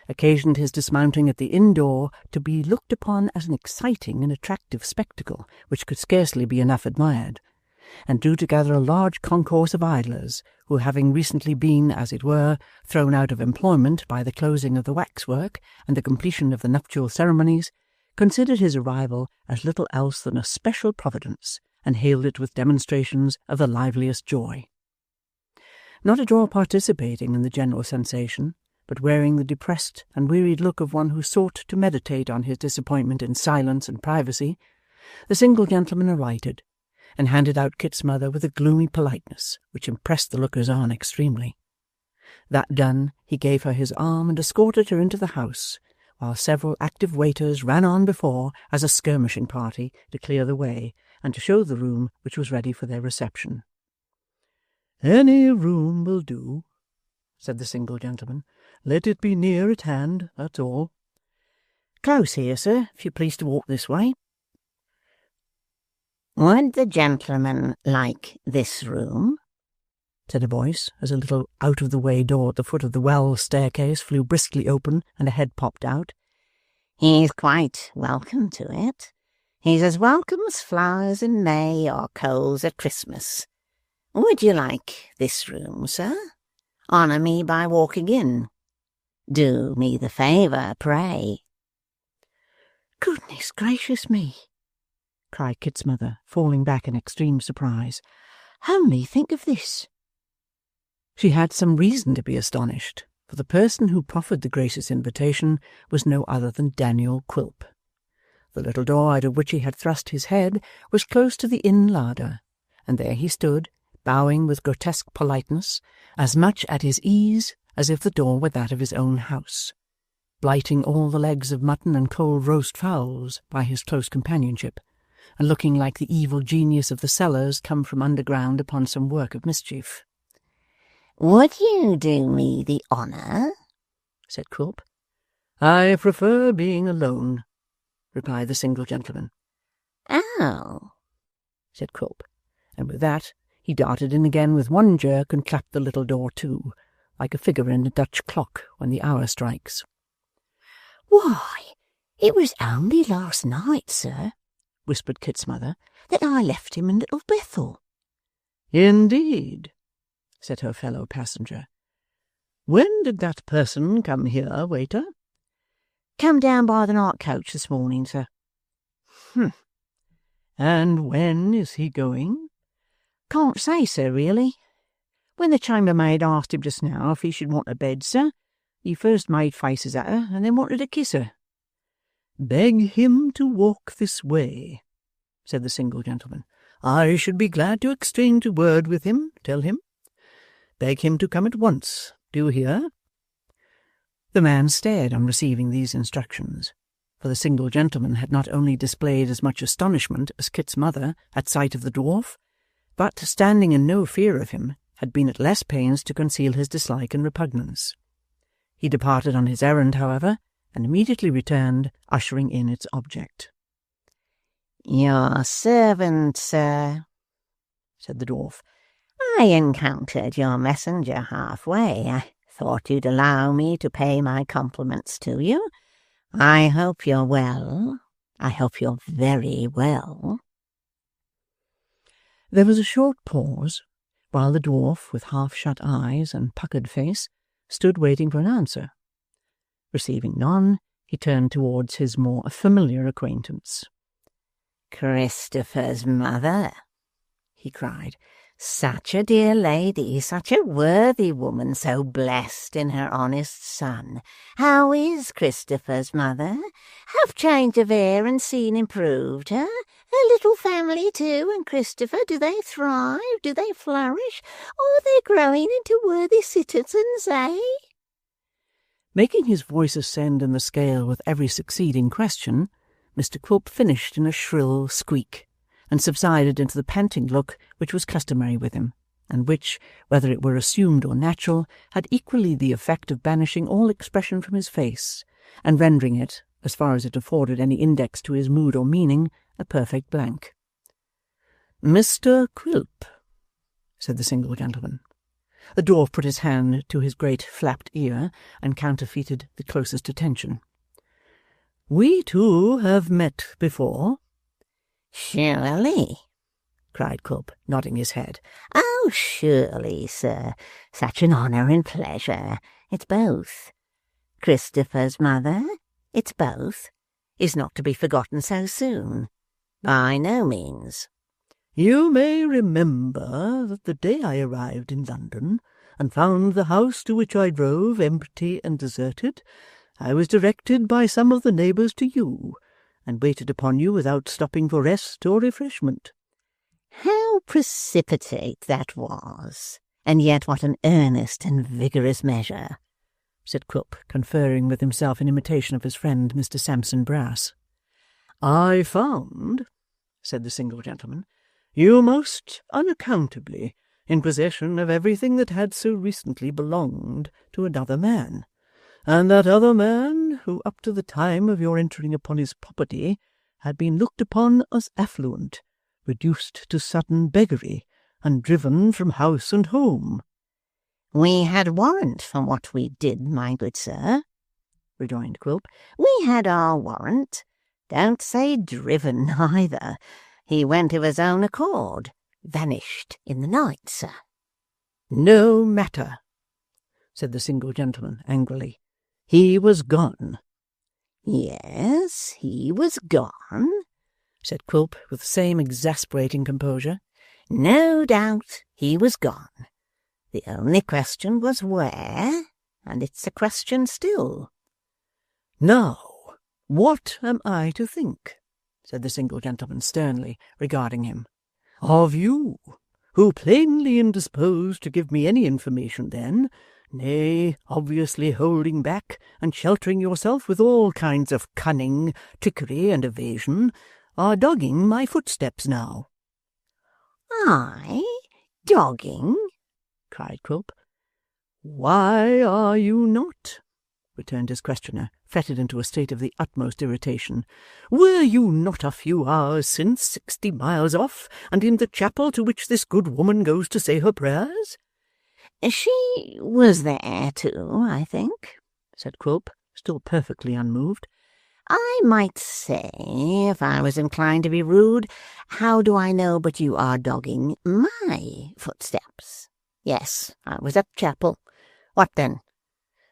occasioned his dismounting at the inn door to be looked upon as an exciting and attractive spectacle which could scarcely be enough admired, and drew together a large concourse of idlers, who, having recently been, as it were, thrown out of employment by the closing of the waxwork and the completion of the nuptial ceremonies, considered his arrival as little else than a special providence, and hailed it with demonstrations of the liveliest joy. Not at all participating in the general sensation, but wearing the depressed and wearied look of one who sought to meditate on his disappointment in silence and privacy, the single gentleman alighted, and handed out Kit's mother with a gloomy politeness which impressed the lookers-on extremely. That done, he gave her his arm and escorted her into the house, while several active waiters ran on before as a skirmishing party to clear the way, and to show the room which was ready for their reception. "Any room will do," said the single gentleman. "Let it be near at hand, that's all." "Close here, sir, if you please to walk this way." "Would the gentleman like this room?" said a voice, as a little out-of-the-way door at the foot of the well staircase flew briskly open and a head popped out. "He's quite welcome to it. He's as welcome as flowers in May or coals at Christmas. Would you like this room, sir? Honour me by walking in. Do me the favour, pray." "Goodness gracious me!" cried Kit's mother, falling back in extreme surprise. "Only think of this!" She had some reason to be astonished, for the person who proffered the gracious invitation was no other than Daniel Quilp. The little door out of which he had thrust his head was close to the inn larder, and there he stood, bowing with grotesque politeness, as much at his ease as if the door were that of his own house, blighting all the legs of mutton and cold roast fowls by his close companionship, and looking like the evil genius of the cellars come from underground upon some work of mischief. "Would you do me the honour?" said Quilp. "I prefer being alone," replied the single gentleman. "Oh," said Quilp, and with that he darted in again with one jerk and clapped the little door to, like a figure in a Dutch clock when the hour strikes. "Why, it was only last night, sir," whispered Kit's mother, "that I left him in Little Bethel." "Indeed," said her fellow passenger. "When did that person come here, waiter?" "Come down by the night coach this morning, sir." "And when is he going?" "Can't say, sir, really. When the chambermaid asked him just now if he should want a bed, sir, he first made faces at her and then wanted to kiss her." "Beg him to walk this way," said the single gentleman. I should be glad to exchange a word with him, tell him. Beg him to come at once, do you hear?" The man stared on receiving these instructions, for the single gentleman had not only displayed as much astonishment as Kit's mother at sight of the dwarf, but, standing in no fear of him, had been at less pains to conceal his dislike and repugnance. He departed on his errand, however, and immediately returned, ushering in its object. "Your servant, sir," said the dwarf. "I encountered your messenger halfway. I thought you'd allow me to pay my compliments to you. I hope you're well. I hope you're very well." There was a short pause, while the dwarf, with half-shut eyes and puckered face, stood waiting for an answer. Receiving none, he turned towards his more familiar acquaintance. "Christopher's mother," he cried. "Such a dear lady, such a worthy woman, so blessed in her honest son. How is Christopher's mother? Have change of air and scene improved her? Her little family, too, and Christopher, do they thrive? Do they flourish? Are they growing into worthy citizens, eh?" Making his voice ascend in the scale with every succeeding question, Mr. Quilp finished in a shrill squeak, and subsided into the panting look which was customary with him, and which, whether it were assumed or natural, had equally the effect of banishing all expression from his face, and rendering it, as far as it afforded any index to his mood or meaning, a perfect blank. "Mr. Quilp," said the single gentleman. The dwarf put his hand to his great flapped ear, and counterfeited the closest attention. "We two have met before." "Surely," cried Quilp, nodding his head. "Oh, surely, sir. Such an honour and pleasure. It's both. Christopher's mother, it's both, is not to be forgotten so soon. By no means." "You may remember that the day I arrived in London, and found the house to which I drove empty and deserted, I was directed by some of the neighbours to you, and waited upon you without stopping for rest or refreshment." "How precipitate that was, and yet what an earnest and vigorous measure," said Quilp, conferring with himself in imitation of his friend Mr. Sampson Brass. "I found," said the single gentleman, "you most unaccountably in possession of everything that had so recently belonged to another man, and that other man, who up to the time of your entering upon his property had been looked upon as affluent, reduced to sudden beggary, and driven from house and home." "We had warrant for what we did, my good sir," rejoined Quilp. "We had our warrant. Don't say driven, either. He went of his own accord. Vanished in the night, sir." "No matter," said the single gentleman angrily. "He was gone." "Yes, he was gone," said Quilp with the same exasperating composure. "No doubt he was gone. The only question was where, and it's a question still." "Now, what am I to think," said the single gentleman sternly, regarding him, "of you, who plainly indisposed to give me any information then, nay, obviously holding back and sheltering yourself with all kinds of cunning, trickery, and evasion, are dogging my footsteps now?" "I? Dogging?" cried Quilp. "Why are you not?" returned his questioner, fretted into a state of the utmost irritation. "Were you not a few hours since 60 miles off, and in the chapel to which this good woman goes to say her prayers?" "She was there too, I think," said Quilp, still perfectly unmoved. "I might say, if I was inclined to be rude, how do I know but you are dogging my footsteps? Yes, I was at chapel. What then?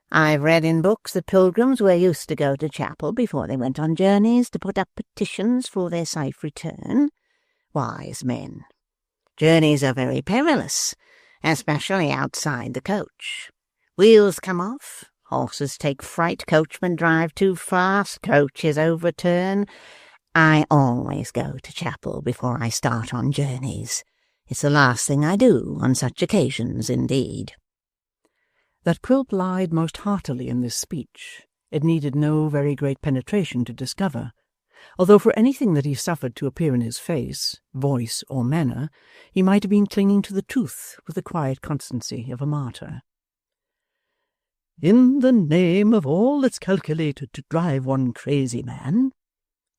I've read in books that pilgrims were used to go to chapel before they went on journeys to put up petitions for their safe return. Wise men. Journeys are very perilous, especially outside the coach. Wheels come off, horses take fright, coachmen drive too fast, coaches overturn. I always go to chapel before I start on journeys. It's the last thing I do on such occasions, indeed. That Quilp lied most heartily in this speech it needed no very great penetration to discover, although for anything that he suffered to appear in his face, voice, or manner, he might have been clinging to the truth with the quiet constancy of a martyr. "In the name of all that's calculated to drive one crazy, man,"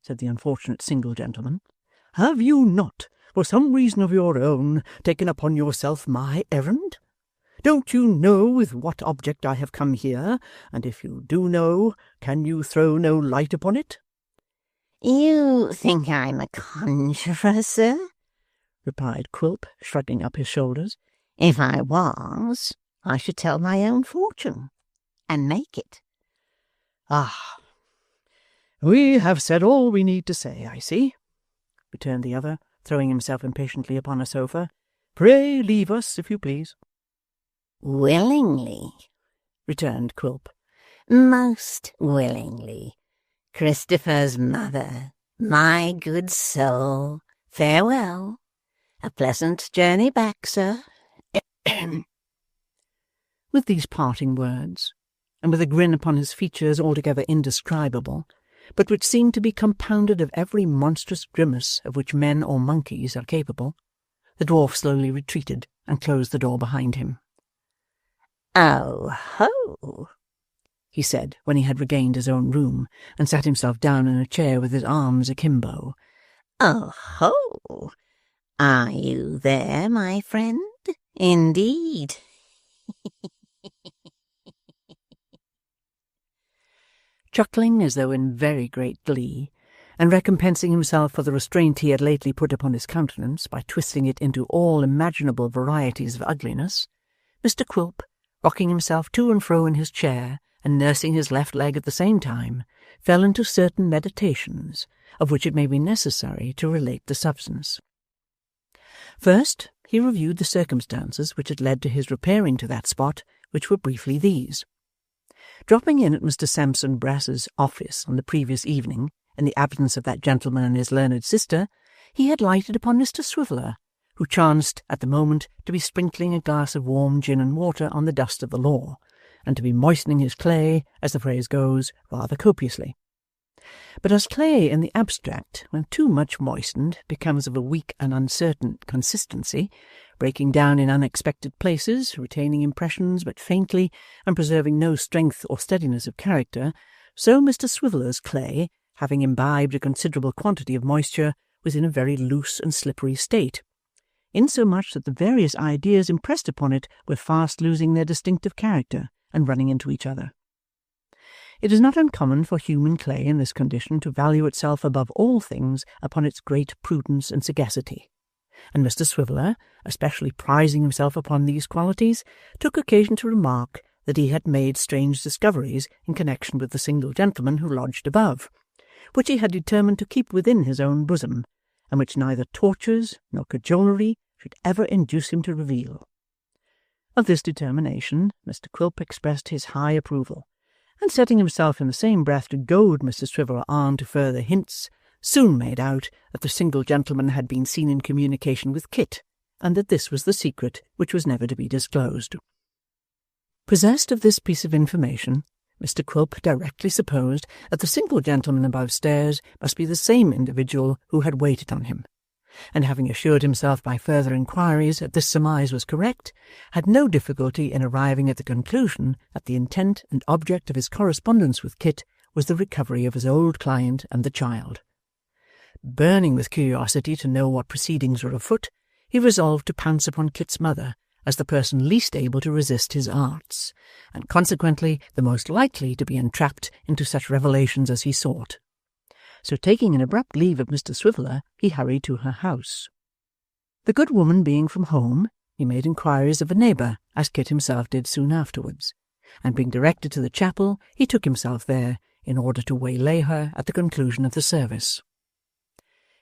said the unfortunate single gentleman, "have you not, for some reason of your own, taken upon yourself my errand? Don't you know with what object I have come here, and if you do know, can you throw no light upon it?" You think I'm a conjurer, sir? Replied Quilp, shrugging up his shoulders. If I was, I should tell my own fortune, and make it. "Ah, we have said all we need to say, I see," returned the other, throwing himself impatiently upon a sofa. "Pray leave us, if you please." Willingly, returned Quilp. Most willingly. Christopher's mother, my good soul, farewell. A pleasant journey back, sir. With these parting words, and with a grin upon his features altogether indescribable, but which seemed to be compounded of every monstrous grimace of which men or monkeys are capable, the dwarf slowly retreated and closed the door behind him. "Oh, ho!" he said, when he had regained his own room, and sat himself down in a chair with his arms akimbo. "Oh, ho! Are you there, my friend? Indeed." Chuckling as though in very great glee, and recompensing himself for the restraint he had lately put upon his countenance by twisting it into all imaginable varieties of ugliness, Mr. Quilp, rocking himself to and fro in his chair, and nursing his left leg at the same time, fell into certain meditations, of which it may be necessary to relate the substance. First, he reviewed the circumstances which had led to his repairing to that spot, which were briefly these. Dropping in at Mr. Sampson Brass's office on the previous evening, in the absence of that gentleman and his learned sister, he had lighted upon Mr. Swiveller, who chanced at the moment to be sprinkling a glass of warm gin and water on the dust of the law, and to be moistening his clay, as the phrase goes, rather copiously. But as clay in the abstract, when too much moistened, becomes of a weak and uncertain consistency, breaking down in unexpected places, retaining impressions but faintly, and preserving no strength or steadiness of character, so Mr. Swiveller's clay, having imbibed a considerable quantity of moisture, was in a very loose and slippery state, insomuch that the various ideas impressed upon it were fast losing their distinctive character and running into each other. It is not uncommon for human clay in this condition to value itself above all things upon its great prudence and sagacity, and Mr. Swiveller, especially prizing himself upon these qualities, took occasion to remark that he had made strange discoveries in connection with the single gentleman who lodged above, which he had determined to keep within his own bosom, and which neither tortures nor cajolery should ever induce him to reveal. Of this determination Mr. Quilp expressed his high approval, and setting himself in the same breath to goad Mr. Swiveller on to further hints, soon made out that the single gentleman had been seen in communication with Kit, and that this was the secret which was never to be disclosed. Possessed of this piece of information, Mr. Quilp directly supposed that the single gentleman above stairs must be the same individual who had waited on him, and having assured himself by further inquiries that this surmise was correct, had no difficulty in arriving at the conclusion that the intent and object of his correspondence with Kit was the recovery of his old client and the child. Burning with curiosity to know what proceedings were afoot, he resolved to pounce upon Kit's mother as the person least able to resist his arts, and consequently the most likely to be entrapped into such revelations as he sought. So taking an abrupt leave of Mr. Swiveller, he hurried to her house. The good woman being from home, he made inquiries of a neighbour, as Kit himself did soon afterwards, and being directed to the chapel, he took himself there, in order to waylay her at the conclusion of the service.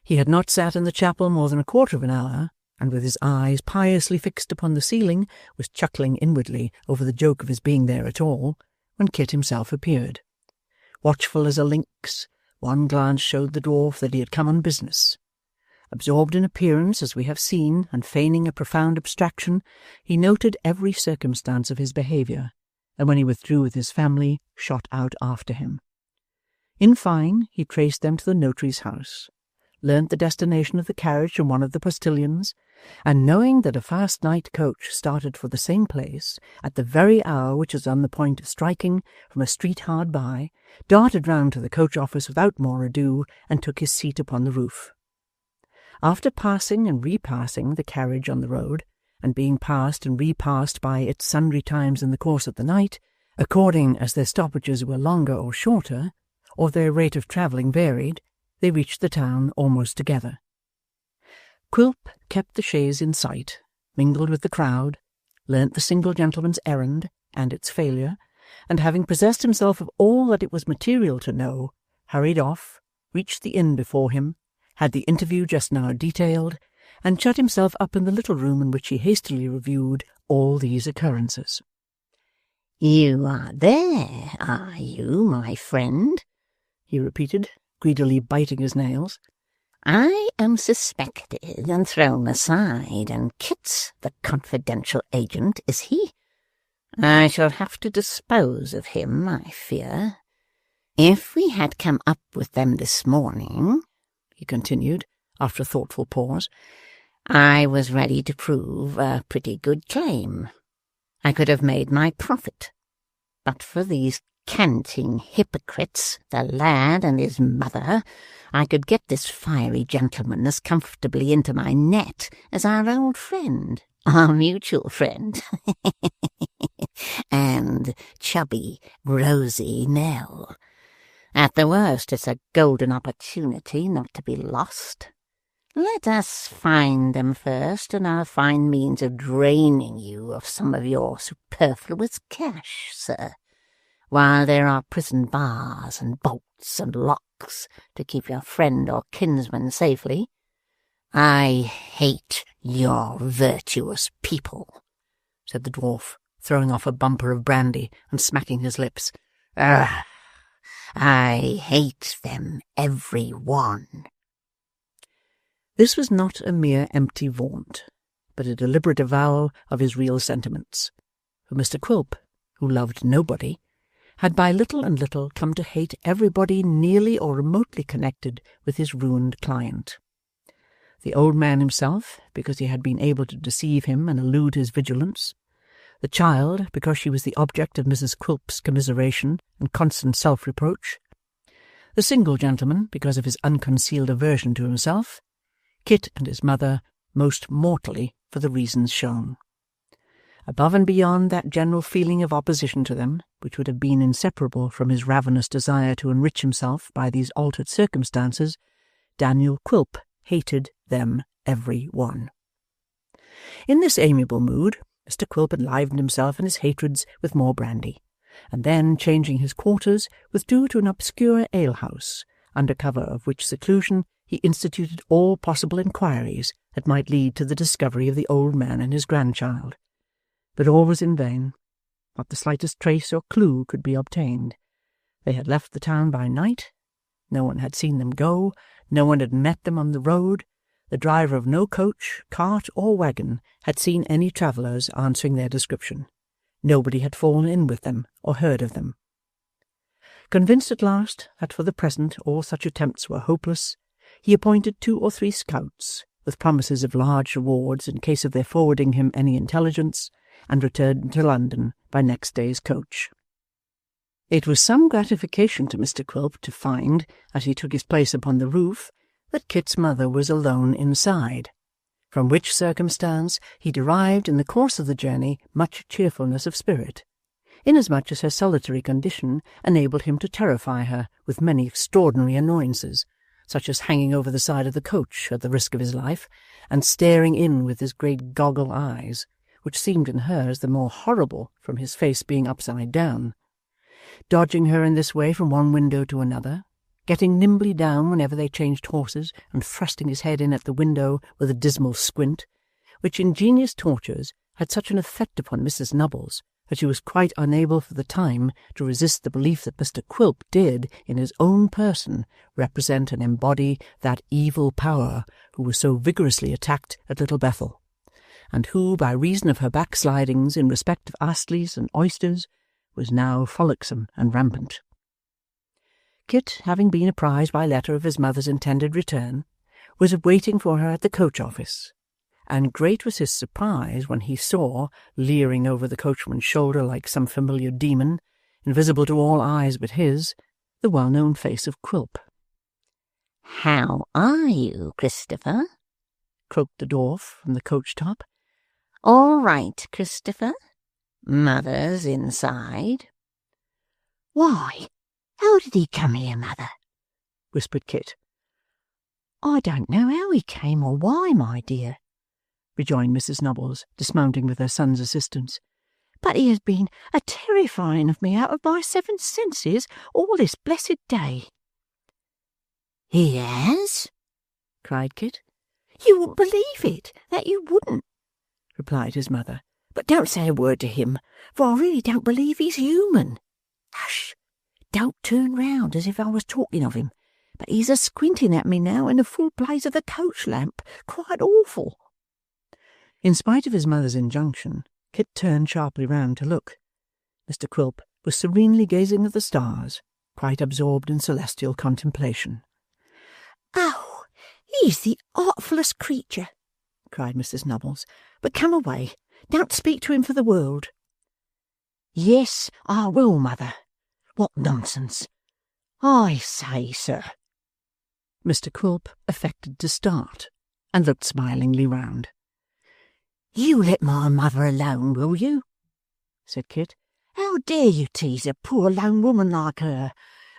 He had not sat in the chapel more than a quarter of an hour, and with his eyes piously fixed upon the ceiling, was chuckling inwardly over the joke of his being there at all, when Kit himself appeared, watchful as a lynx, One glance showed the dwarf that he had come on business. Absorbed in appearance, as we have seen, and feigning a profound abstraction, he noted every circumstance of his behaviour, and when he withdrew with his family, shot out after him. In fine, he traced them to the notary's house, learnt the destination of the carriage from one of the postilions, and knowing that a fast night coach started for the same place at the very hour which was on the point of striking from a street hard by, darted round to the coach office without more ado, and took his seat upon the roof. After passing and repassing the carriage on the road, and being passed and repassed by it sundry times in the course of the night, according as their stoppages were longer or shorter, or their rate of travelling varied, they reached the town almost together. Quilp kept the chaise in sight, mingled with the crowd, learnt the single gentleman's errand and its failure, and having possessed himself of all that it was material to know, hurried off, reached the inn before him, had the interview just now detailed, and shut himself up in the little room in which he hastily reviewed all these occurrences. "You are there, are you, my friend?" he repeated, greedily biting his nails. "I am suspected and thrown aside, and Kit's the confidential agent, is he? I shall have to dispose of him, I fear. If we had come up with them this morning," he continued, after a thoughtful pause, "I was ready to prove a pretty good claim. I could have made my profit. But for these canting hypocrites, the lad and his mother, I could get this fiery gentleman as comfortably into my net as our old friend, our mutual friend, and chubby, rosy Nell. At the worst, it's a golden opportunity not to be lost. Let us find them first, and I'll find means of draining you of some of your superfluous cash, sir, while there are prison bars and bolts and locks to keep your friend or kinsman safely. I hate your virtuous people," said the dwarf, throwing off a bumper of brandy and smacking his lips. "I hate them every one." This was not a mere empty vaunt, but a deliberate avowal of his real sentiments. For Mr. Quilp, who loved nobody, had by little and little come to hate everybody nearly or remotely connected with his ruined client. The old man himself, because he had been able to deceive him and elude his vigilance; the child, because she was the object of Mrs. Quilp's commiseration and constant self-reproach; the single gentleman, because of his unconcealed aversion to himself; Kit and his mother, most mortally for the reasons shown. Above and beyond that general feeling of opposition to them, which would have been inseparable from his ravenous desire to enrich himself by these altered circumstances, Daniel Quilp hated them every one. In this amiable mood, Mr. Quilp enlivened himself and his hatreds with more brandy, and then, changing his quarters, withdrew to an obscure alehouse, under cover of which seclusion he instituted all possible inquiries that might lead to the discovery of the old man and his grandchild. But all was in vain. Not the slightest trace or clue could be obtained. They had left the town by night. No one had seen them go. No one had met them on the road. The driver of no coach, cart, or waggon had seen any travellers answering their description. Nobody had fallen in with them or heard of them. Convinced at last that for the present all such attempts were hopeless, he appointed 2 or 3 scouts, with promises of large rewards in case of their forwarding him any intelligence, and returned to London by next day's coach. It was some gratification to Mr. Quilp to find, as he took his place upon the roof, that Kit's mother was alone inside, from which circumstance he derived in the course of the journey much cheerfulness of spirit, inasmuch as her solitary condition enabled him to terrify her with many extraordinary annoyances, such as hanging over the side of the coach at the risk of his life, and staring in with his great goggle eyes, which seemed in hers the more horrible from his face being upside down, dodging her in this way from one window to another, getting nimbly down whenever they changed horses, and thrusting his head in at the window with a dismal squint, which ingenious tortures had such an effect upon Mrs. Nubbles that she was quite unable for the time to resist the belief that Mr. Quilp did, in his own person, represent and embody that evil power who was so vigorously attacked at Little Bethel, and who, by reason of her backslidings in respect of Astleys and oysters, was now frolicsome and rampant. Kit, having been apprised by letter of his mother's intended return, was waiting for her at the coach-office, and great was his surprise when he saw, leering over the coachman's shoulder like some familiar demon, invisible to all eyes but his, the well-known face of Quilp. "How are you, Christopher?" croaked the dwarf from the coach-top. "All right, Christopher? Mother's inside." "Why, how did he come here, Mother?" whispered Kit. "I don't know how he came or why, my dear," rejoined Mrs. Nubbles, dismounting with her son's assistance, "but he has been a-terrifying of me out of my 7 senses all this blessed day." "He has?" cried Kit. "You wouldn't believe it, that you wouldn't," replied his mother. "but don't say a word to him, for I really don't believe he's human. Hush! Don't turn round as if I was talking of him, but he's a-squinting at me now in the full blaze of the coach lamp, quite awful." In spite of his mother's injunction, Kit turned sharply round to look. Mr. Quilp was serenely gazing at the stars, quite absorbed in celestial contemplation. "Oh, he's the artfullest creature!" cried Mrs. Nubbles. "But come away. Don't speak to him for the world." "Yes, I will, Mother. What nonsense! I say, sir." Mr. Quilp affected to start, and looked smilingly round. "You let my mother alone, will you?" said Kit. "How dare you tease a poor lone woman like her,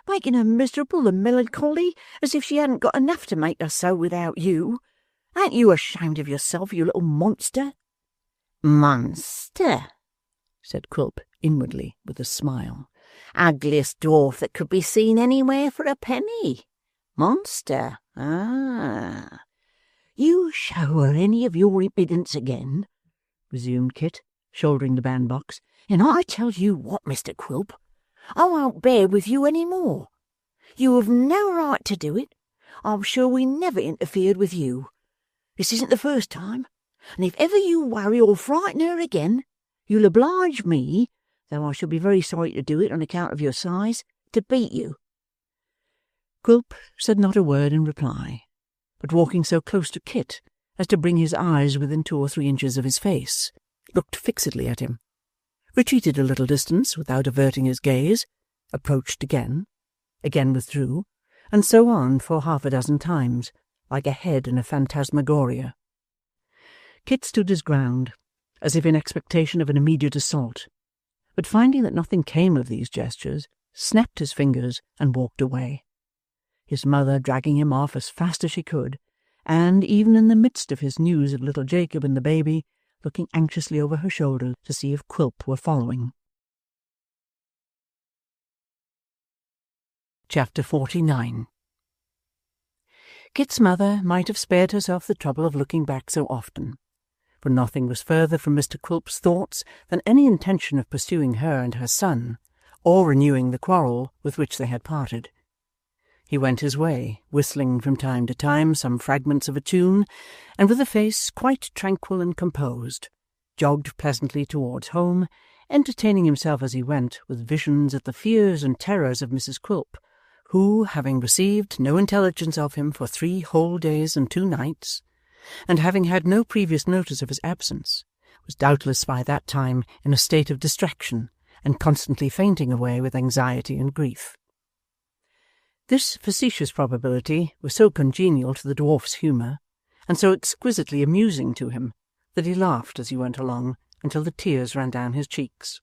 making her miserable and melancholy as if she hadn't got enough to make her so without you? Ain't you ashamed of yourself, you little monster?" "Monster," said Quilp inwardly with a smile. "Ugliest dwarf that could be seen anywhere for a penny. Monster, ah." "You show her any of your impudence again," resumed Kit, shouldering the bandbox, "and I tell you what, Mr. Quilp, I won't bear with you any more. You have no right to do it. I'm sure we never interfered with you. This isn't the first time, and if ever you worry or frighten her again, you'll oblige me, though I shall be very sorry to do it on account of your size, to beat you." Quilp said not a word in reply, but walking so close to Kit as to bring his eyes within 2 or 3 inches of his face, looked fixedly at him, retreated a little distance without averting his gaze, approached again withdrew, and so on for 6 times, like a head in a phantasmagoria. Kit stood his ground, as if in expectation of an immediate assault, but finding that nothing came of these gestures, snapped his fingers and walked away, his mother dragging him off as fast as she could, and, even in the midst of his news of little Jacob and the baby, looking anxiously over her shoulder to see if Quilp were following. Chapter 49. Kit's mother might have spared herself the trouble of looking back so often, for nothing was further from Mr. Quilp's thoughts than any intention of pursuing her and her son, or renewing the quarrel with which they had parted. He went his way, whistling from time to time some fragments of a tune, and with a face quite tranquil and composed, jogged pleasantly towards home, entertaining himself as he went with visions at the fears and terrors of Mrs. Quilp, who, having received no intelligence of him for 3 whole days and 2 nights, and having had no previous notice of his absence, was doubtless by that time in a state of distraction, and constantly fainting away with anxiety and grief. This facetious probability was so congenial to the dwarf's humour, and so exquisitely amusing to him, that he laughed as he went along until the tears ran down his cheeks,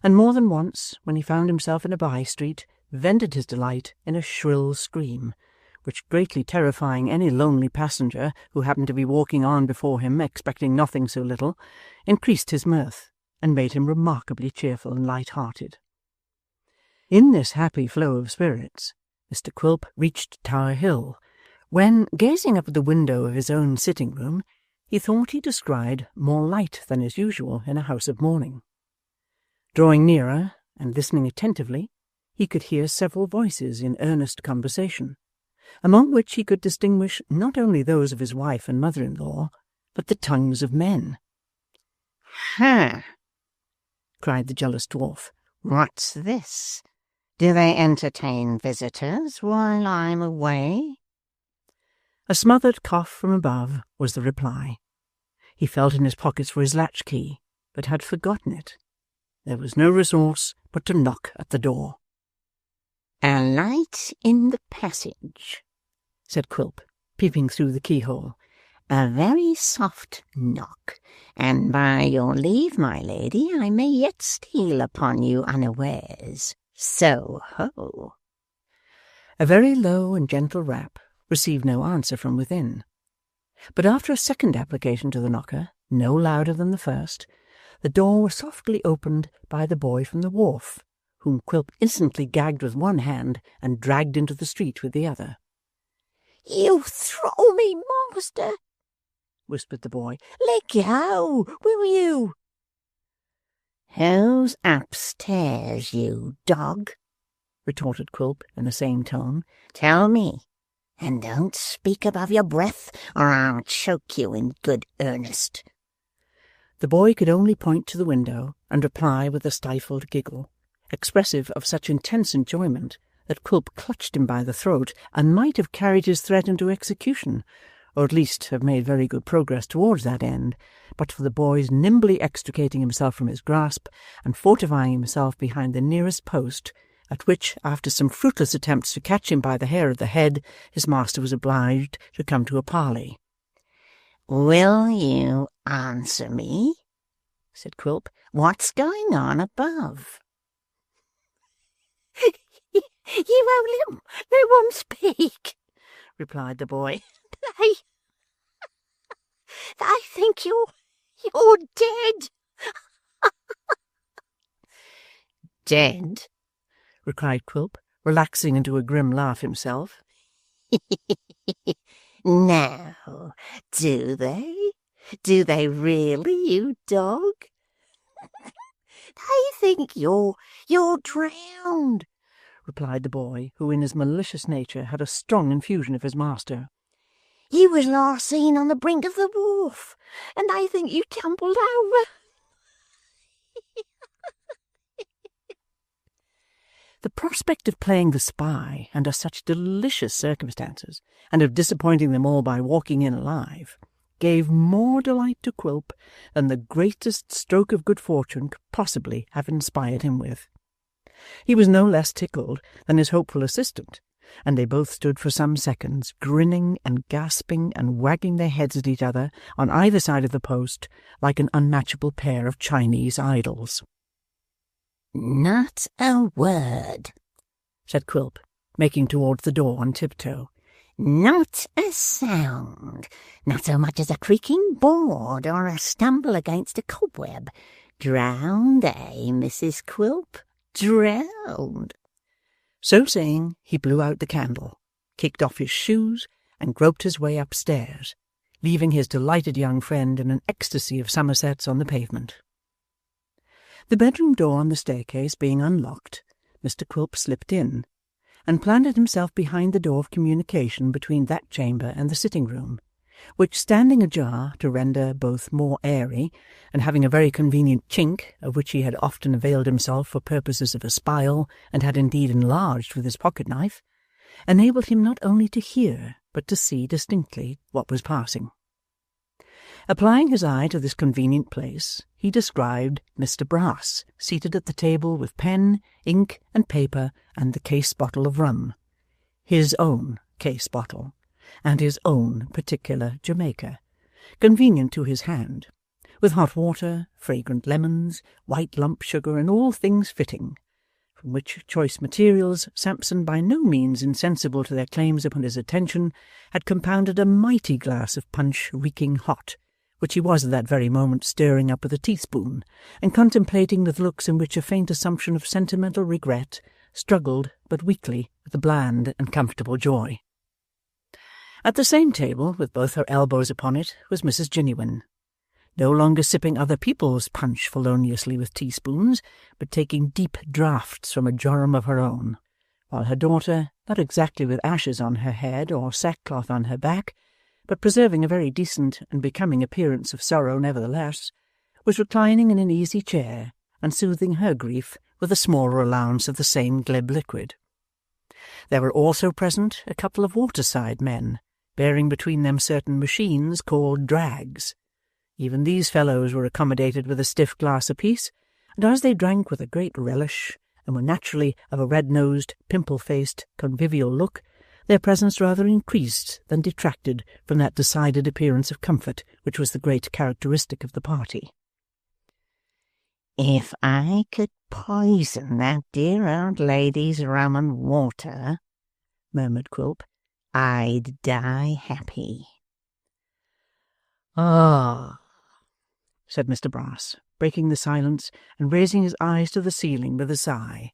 and more than once, when he found himself in a by-street, vented his delight in a shrill scream, which, greatly terrifying any lonely passenger who happened to be walking on before him expecting nothing so little, increased his mirth, and made him remarkably cheerful and light-hearted. In this happy flow of spirits, Mr. Quilp reached Tower Hill, when, gazing up at the window of his own sitting-room, he thought he descried more light than is usual in a house of mourning. Drawing nearer, and listening attentively, he could hear several voices in earnest conversation, among which he could distinguish not only those of his wife and mother-in-law, but the tongues of men. "Ha!" cried the jealous dwarf. "What's this? Do they entertain visitors while I'm away?" A smothered cough from above was the reply. He felt in his pockets for his latch-key, but had forgotten it. There was no resource but to knock at the door. "A light in the passage," said Quilp, peeping through the keyhole. "A very soft knock, and by your leave, my lady, I may yet steal upon you unawares. So ho!" A very low and gentle rap received no answer from within. But after a second application to the knocker, no louder than the first, the door was softly opened by the boy from the wharf, whom Quilp instantly gagged with one hand and dragged into the street with the other. "You throw me, master," whispered the boy. "Let go, will you?" "Who's upstairs, you dog?" retorted Quilp in the same tone. "Tell me, and don't speak above your breath, or I'll choke you in good earnest." The boy could only point to the window and reply with a stifled giggle, expressive of such intense enjoyment that Quilp clutched him by the throat and might have carried his threat into execution, or at least have made very good progress towards that end, but for the boy's nimbly extricating himself from his grasp and fortifying himself behind the nearest post, at which, after some fruitless attempts to catch him by the hair of the head, his master was obliged to come to a parley. "Will you answer me?" said Quilp. "What's going on above?" "You won't speak," replied the boy. They think you're dead." "Dead?" replied Quilp, relaxing into a grim laugh himself. "Now, do they? Do they really, you dog?" "They think you're drowned," replied the boy, who in his malicious nature had a strong infusion of his master. "You was last seen on the brink of the wharf, and they think you tumbled over." The prospect of playing the spy under such delicious circumstances, and of disappointing them all by walking in alive, gave more delight to Quilp than the greatest stroke of good fortune could possibly have inspired him with. He was no less tickled than his hopeful assistant, and they both stood for some seconds, grinning and gasping and wagging their heads at each other on either side of the post, like an unmatchable pair of Chinese idols. "Not a word," said Quilp, making towards the door on tiptoe. "Not a sound, not so much as a creaking board or a stumble against a cobweb. Drowned, eh, Mrs. Quilp? Drowned." So saying, he blew out the candle, kicked off his shoes, and groped his way upstairs, leaving his delighted young friend in an ecstasy of somersets on the pavement. The bedroom door on the staircase being unlocked, Mr. Quilp slipped in, and planted himself behind the door of communication between that chamber and the sitting-room, which, standing ajar to render both more airy, and having a very convenient chink, of which he had often availed himself for purposes of espial, and had indeed enlarged with his pocket-knife, enabled him not only to hear, but to see distinctly what was passing. Applying his eye to this convenient place, he described Mr. Brass seated at the table with pen, ink, and paper, and the case-bottle of rum, his own case-bottle, and his own particular Jamaica, convenient to his hand, with hot water, fragrant lemons, white lump sugar, and all things fitting, from which choice materials Sampson, by no means insensible to their claims upon his attention, had compounded a mighty glass of punch reeking hot, which he was at that very moment stirring up with a teaspoon, and contemplating with looks in which a faint assumption of sentimental regret struggled but weakly with a bland and comfortable joy. At the same table, with both her elbows upon it, was Mrs. Jiniwin. no longer sipping other people's punch feloniously with teaspoons, but taking deep draughts from a jorum of her own, while her daughter, not exactly with ashes on her head or sackcloth on her back, but preserving a very decent and becoming appearance of sorrow nevertheless, was reclining in an easy chair and soothing her grief with a smaller allowance of the same glib liquid. There were also present a couple of waterside men, bearing between them certain machines called drags. Even these fellows were accommodated with a stiff glass apiece, and as they drank with a great relish, and were naturally of a red-nosed, pimple-faced, convivial look, their presence rather increased than detracted from that decided appearance of comfort which was the great characteristic of the party. "If I could poison that dear old lady's rum and water," murmured Quilp, "I'd die happy." "Ah," said Mr. Brass, breaking the silence and raising his eyes to the ceiling with a sigh.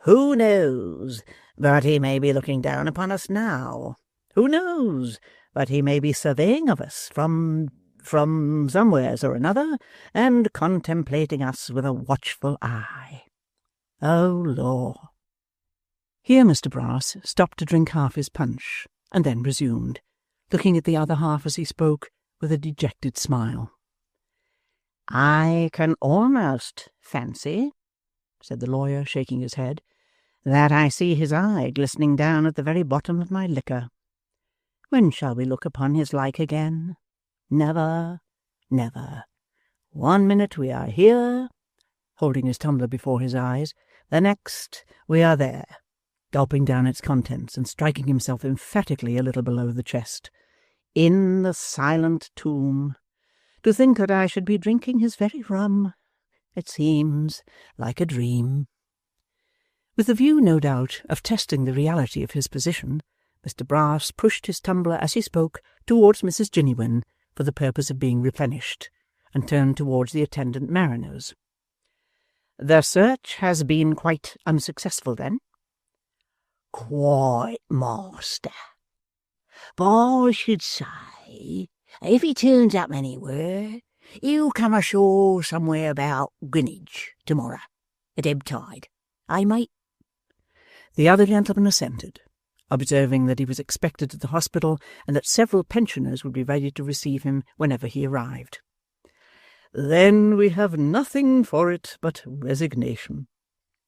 "Who knows but he may be looking down upon us now? Who knows but he may be surveying of us from somewheres or another, and contemplating us with a watchful eye? Oh, law!" Here Mr. Brass stopped to drink half his punch, and then resumed, looking at the other half as he spoke, with a dejected smile. "I can almost fancy," said the lawyer, shaking his head, "that I see his eye glistening down at the very bottom of my liquor. When shall we look upon his like again? Never, never. 1 minute we are here," holding his tumbler before his eyes, "the next we are there," gulping down its contents and striking himself emphatically a little below the chest. "In the silent tomb. To think that I should be drinking his very rum. It seems like a dream." With the view, no doubt, of testing the reality of his position, Mr. Brass pushed his tumbler as he spoke towards Mrs. Jiniwin for the purpose of being replenished, and turned towards the attendant mariners. "The search has been quite unsuccessful, then?" "Quite, master. But I should say, if he turns up anywhere, he'll come ashore somewhere about Greenwich tomorrow, at ebb tide. Eh, mate?" The other gentleman assented, observing that he was expected at the hospital, and that several pensioners would be ready to receive him whenever he arrived. "Then we have nothing for it but resignation,"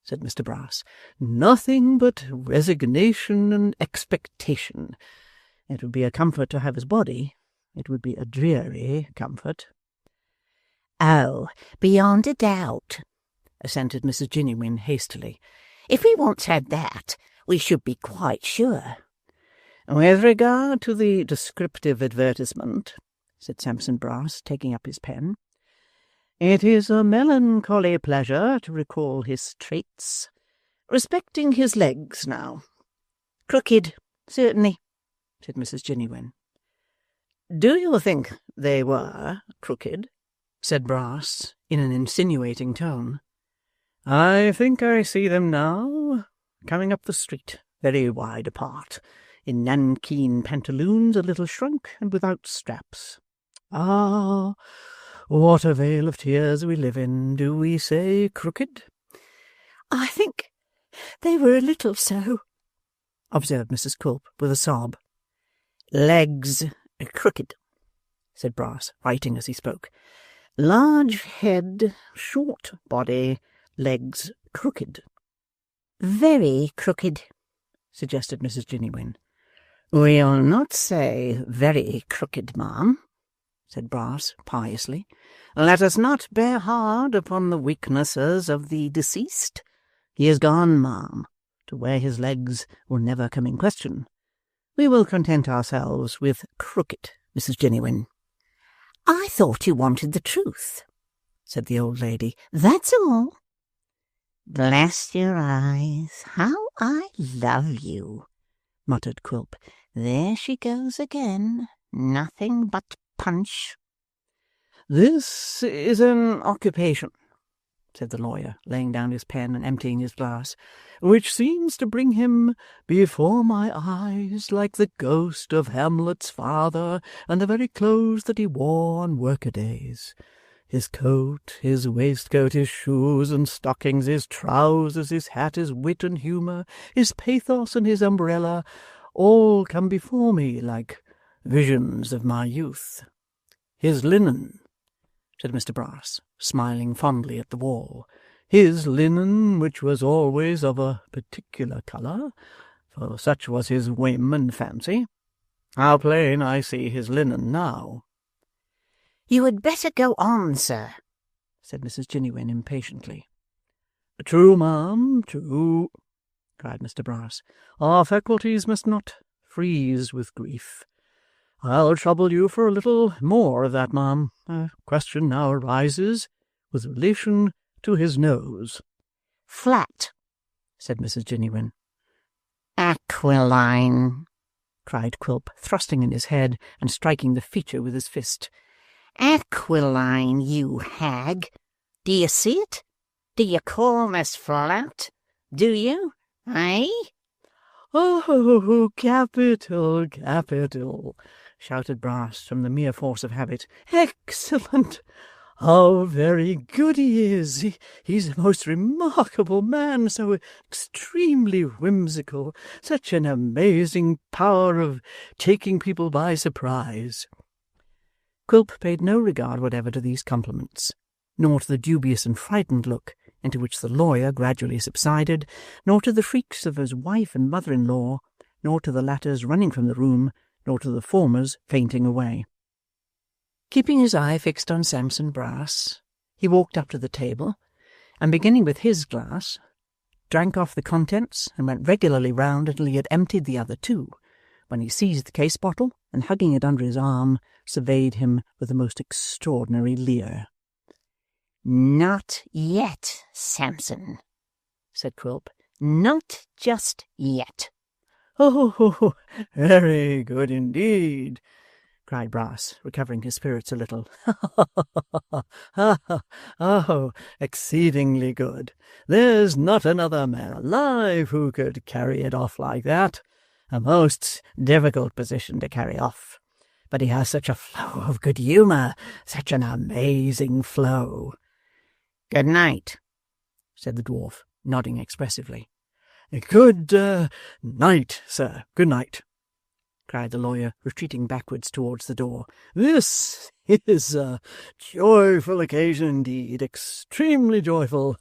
said Mr. Brass. "Nothing but resignation and expectation. It would be a comfort to have his body. It would be a dreary comfort." "Oh, beyond a doubt," assented Mrs. Jiniwin hastily. "If we once had that, we should be quite sure." "With regard to the descriptive advertisement," said Sampson Brass, taking up his pen, "it is a melancholy pleasure to recall his traits. Respecting his legs, now." "Crooked, certainly," said Mrs. Jiniwin. "Do you think they were crooked?" said Brass, in an insinuating tone. "I think I see them now, coming up the street, very wide apart, in nankeen pantaloons a little shrunk and without straps. Ah, what a vale of tears we live in! Do we say crooked?" "I think they were a little so," observed Mrs. Quilp with a sob. "Legs crooked," said Brass, writing as he spoke. "Large head, short body, legs crooked." "Very crooked," suggested Mrs. Jiniwin. "We'll not say very crooked, ma'am," said Brass piously. "Let us not bear hard upon the weaknesses of the deceased. He is gone, ma'am, to where his legs will never come in question. We will content ourselves with crooked, Mrs. Jiniwin." "I thought you wanted the truth," said the old lady. "That's all." "Bless your eyes, how I love you," muttered Quilp. "There she goes again. Nothing but punch." "This is an occupation," said the lawyer, laying down his pen and emptying his glass, which seems to bring him before my eyes like the ghost of Hamlet's father and the very clothes that he wore on work-a-days. His coat, his waistcoat, his shoes and stockings, his trousers, his hat, his wit and humour, his pathos and his umbrella, all come before me like visions of my youth. His linen, said Mr. Brass, smiling fondly at the wall, his linen, which was always of a particular colour, for such was his whim and fancy. How plain I see his linen now. You had better go on, sir, said Mrs. Jiniwin impatiently. True, ma'am, true, cried Mr. Brass. Our faculties must not freeze with grief. I'll trouble you for a little more of that, ma'am. A question now arises with relation to his nose. Flat, said Mrs. Jiniwin. Aquiline, cried Quilp, thrusting in his head and striking the feature with his fist. Aquiline, you hag. Do you see it? Do you call this flat? Do you? Eh? Oh, capital, capital, shouted Brass from the mere force of habit. Excellent! How very good he is! He's a most remarkable man, so extremely whimsical, such an amazing power of taking people by surprise. Quilp paid no regard whatever to these compliments, nor to the dubious and frightened look into which the lawyer gradually subsided, nor to the freaks of his wife and mother-in-law, nor to the latter's running from the room, nor to the former's fainting away. Keeping his eye fixed on Sampson Brass, he walked up to the table, and beginning with his glass, drank off the contents and went regularly round until he had emptied the other two, when he seized the case-bottle and, hugging it under his arm, surveyed him with a most extraordinary leer. Not yet, Sampson, said Quilp. Not just yet. Oh, very good indeed, cried Brass, recovering his spirits a little. Oh, exceedingly good. There's not another man alive who could carry it off like that. A most difficult position to carry off. But he has such a flow of good humour, such an amazing flow. Good night, said the dwarf, nodding expressively. Good night, sir, good night, cried the lawyer, retreating backwards towards the door. This is a joyful occasion indeed, extremely joyful.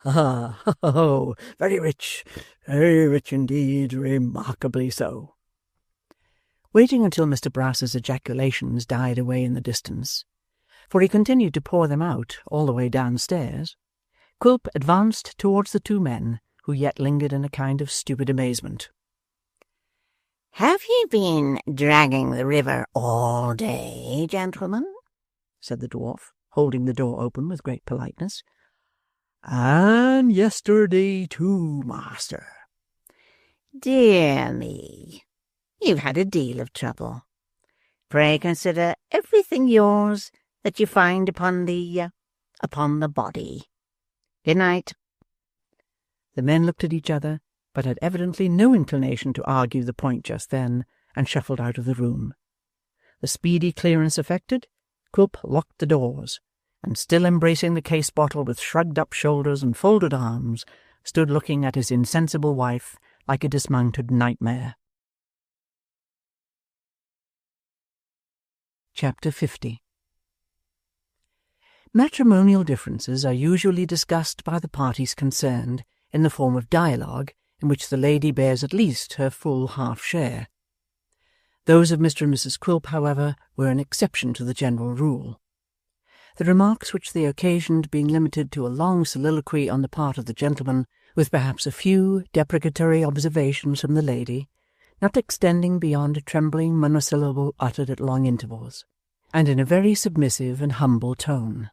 Oh, very rich indeed, remarkably so. Waiting until Mr. Brass's ejaculations died away in the distance, for he continued to pour them out all the way downstairs, Quilp advanced towards the two men, who yet lingered in a kind of stupid amazement. Have ye been dragging the river all day, gentlemen? Said the dwarf, holding the door open with great politeness. And yesterday too, master. Dear me, you've had a deal of trouble. Pray consider everything yours that you find upon the body. Good night. The men looked at each other, but had evidently no inclination to argue the point just then, and shuffled out of the room. The speedy clearance effected, Quilp locked the doors, and still embracing the case-bottle with shrugged-up shoulders and folded arms, stood looking at his insensible wife like a dismounted nightmare. Chapter 50. Matrimonial differences are usually discussed by the parties concerned in the form of dialogue, in which the lady bears at least her full half-share. Those of Mr. and Mrs. Quilp, however, were an exception to the general rule. The remarks which they occasioned being limited to a long soliloquy on the part of the gentleman, with perhaps a few deprecatory observations from the lady, not extending beyond a trembling monosyllable uttered at long intervals, and in a very submissive and humble tone.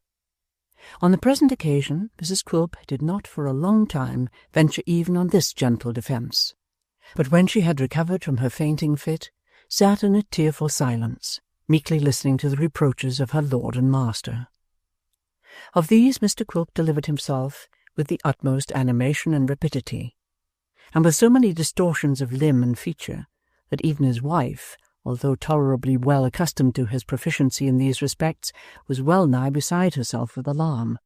On the present occasion, Mrs. Quilp did not for a long time venture even on this gentle defence, but when she had recovered from her fainting fit, sat in a tearful silence, meekly listening to the reproaches of her lord and master. Of these Mr. Quilp delivered himself with the utmost animation and rapidity, and with so many distortions of limb and feature, that even his wife, although tolerably well accustomed to his proficiency in these respects, was well nigh beside herself with alarm.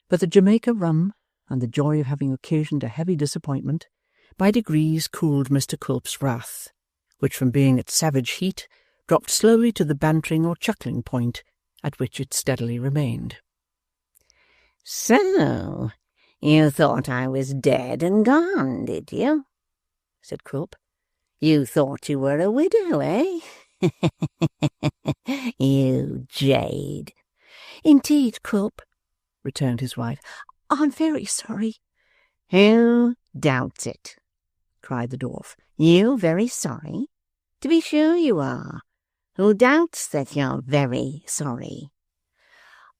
But the Jamaica rum, and the joy of having occasioned a heavy disappointment, by degrees cooled Mr. Quilp's wrath, which from being at savage heat dropped slowly to the bantering or chuckling point, at which it steadily remained. "So, you thought I was dead and gone, did you?" said Quilp. "You thought you were a widow, eh? You jade." "Indeed, Quilp," returned his wife, "I'm very sorry." "Who doubts it?" cried the dwarf. "You very sorry? To be sure you are. Who doubts that you're very sorry?"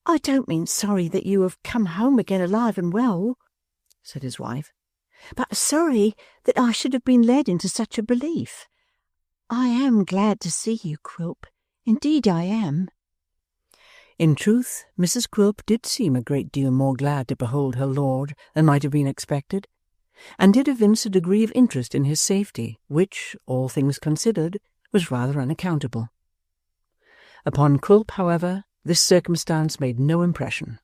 "I don't mean sorry that you have come home again alive and well," said his wife, "but sorry that I should have been led into such a belief. I am glad to see you, Quilp. Indeed I am." In truth, Mrs. Quilp did seem a great deal more glad to behold her lord than might have been expected, and did evince a degree of interest in his safety, which, all things considered, was rather unaccountable. Upon Quilp, however, this circumstance made no impression,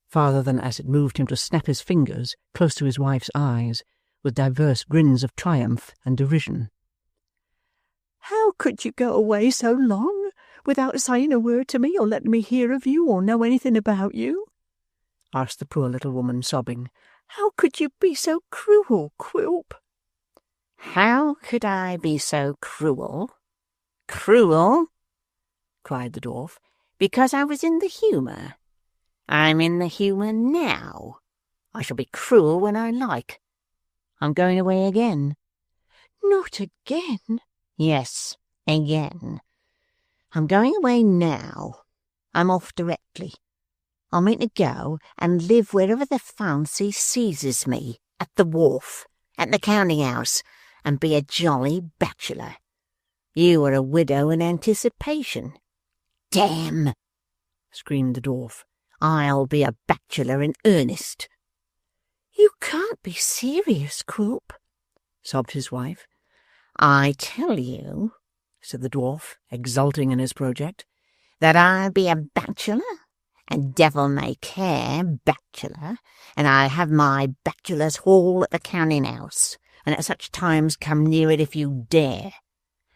farther than as it moved him to snap his fingers close to his wife's eyes, with divers grins of triumph and derision. "How could you go away so long without saying a word to me or letting me hear of you or know anything about you?" asked the poor little woman, sobbing. "How could you be so cruel, Quilp?" "How could I be so cruel? Cruel?" cried the dwarf. "Because I was in the humour. I'm in the humour now. I shall be cruel when I like. I'm going away again." "Not again?" "Yes, again. I'm going away now. I'm off directly. I mean to go and live wherever the fancy seizes me, at the wharf, at the counting-house, and be a jolly bachelor. You are a widow in anticipation." "Damn!" screamed the dwarf. "I'll be a bachelor in earnest." "You can't be serious, Quilp," sobbed his wife. "I tell you," said the dwarf, exulting in his project, "that I'll be a bachelor, a devil-may-care bachelor, and I'll have my bachelor's hall at the counting-house, and at such times come near it if you dare.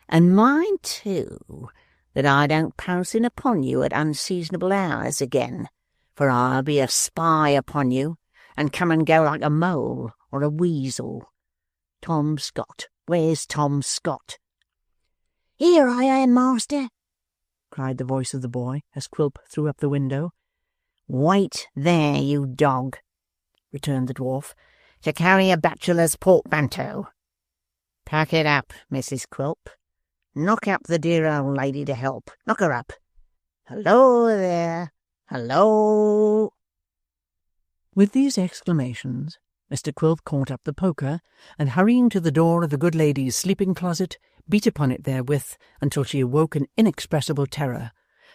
And mind, too, that I don't pounce in upon you at unseasonable hours again, for I'll be a spy upon you, and come and go like a mole or a weasel. Tom Scott, where's Tom Scott?" "Here I am, master," cried the voice of the boy, as Quilp threw up the window. "Wait there, you dog," returned the dwarf, "to carry a bachelor's portmanteau. Pack it up, Mrs. Quilp. Knock up the dear old lady to help. Knock her up. Hello there. Hello." With these exclamations, Mr. Quilp caught up the poker, and hurrying to the door of the good lady's sleeping-closet, beat upon it therewith until she awoke in inexpressible terror,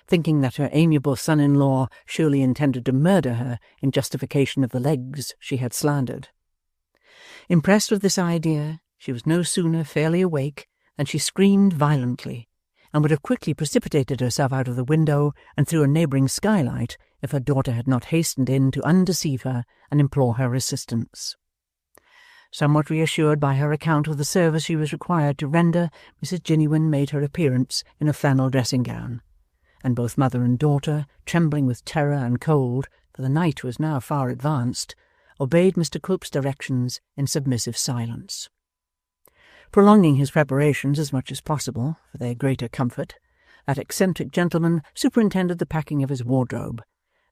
thinking that her amiable son-in-law surely intended to murder her in justification of the legs she had slandered. Impressed with this idea, she was no sooner fairly awake than she screamed violently, and would have quickly precipitated herself out of the window and through a neighbouring skylight if her daughter had not hastened in to undeceive her and implore her assistance. Somewhat reassured by her account of the service she was required to render, Mrs. Jiniwin made her appearance in a flannel dressing-gown, and both mother and daughter, trembling with terror and cold, for the night was now far advanced, obeyed Mr. Quilp's directions in submissive silence. Prolonging his preparations as much as possible for their greater comfort, that eccentric gentleman superintended the packing of his wardrobe,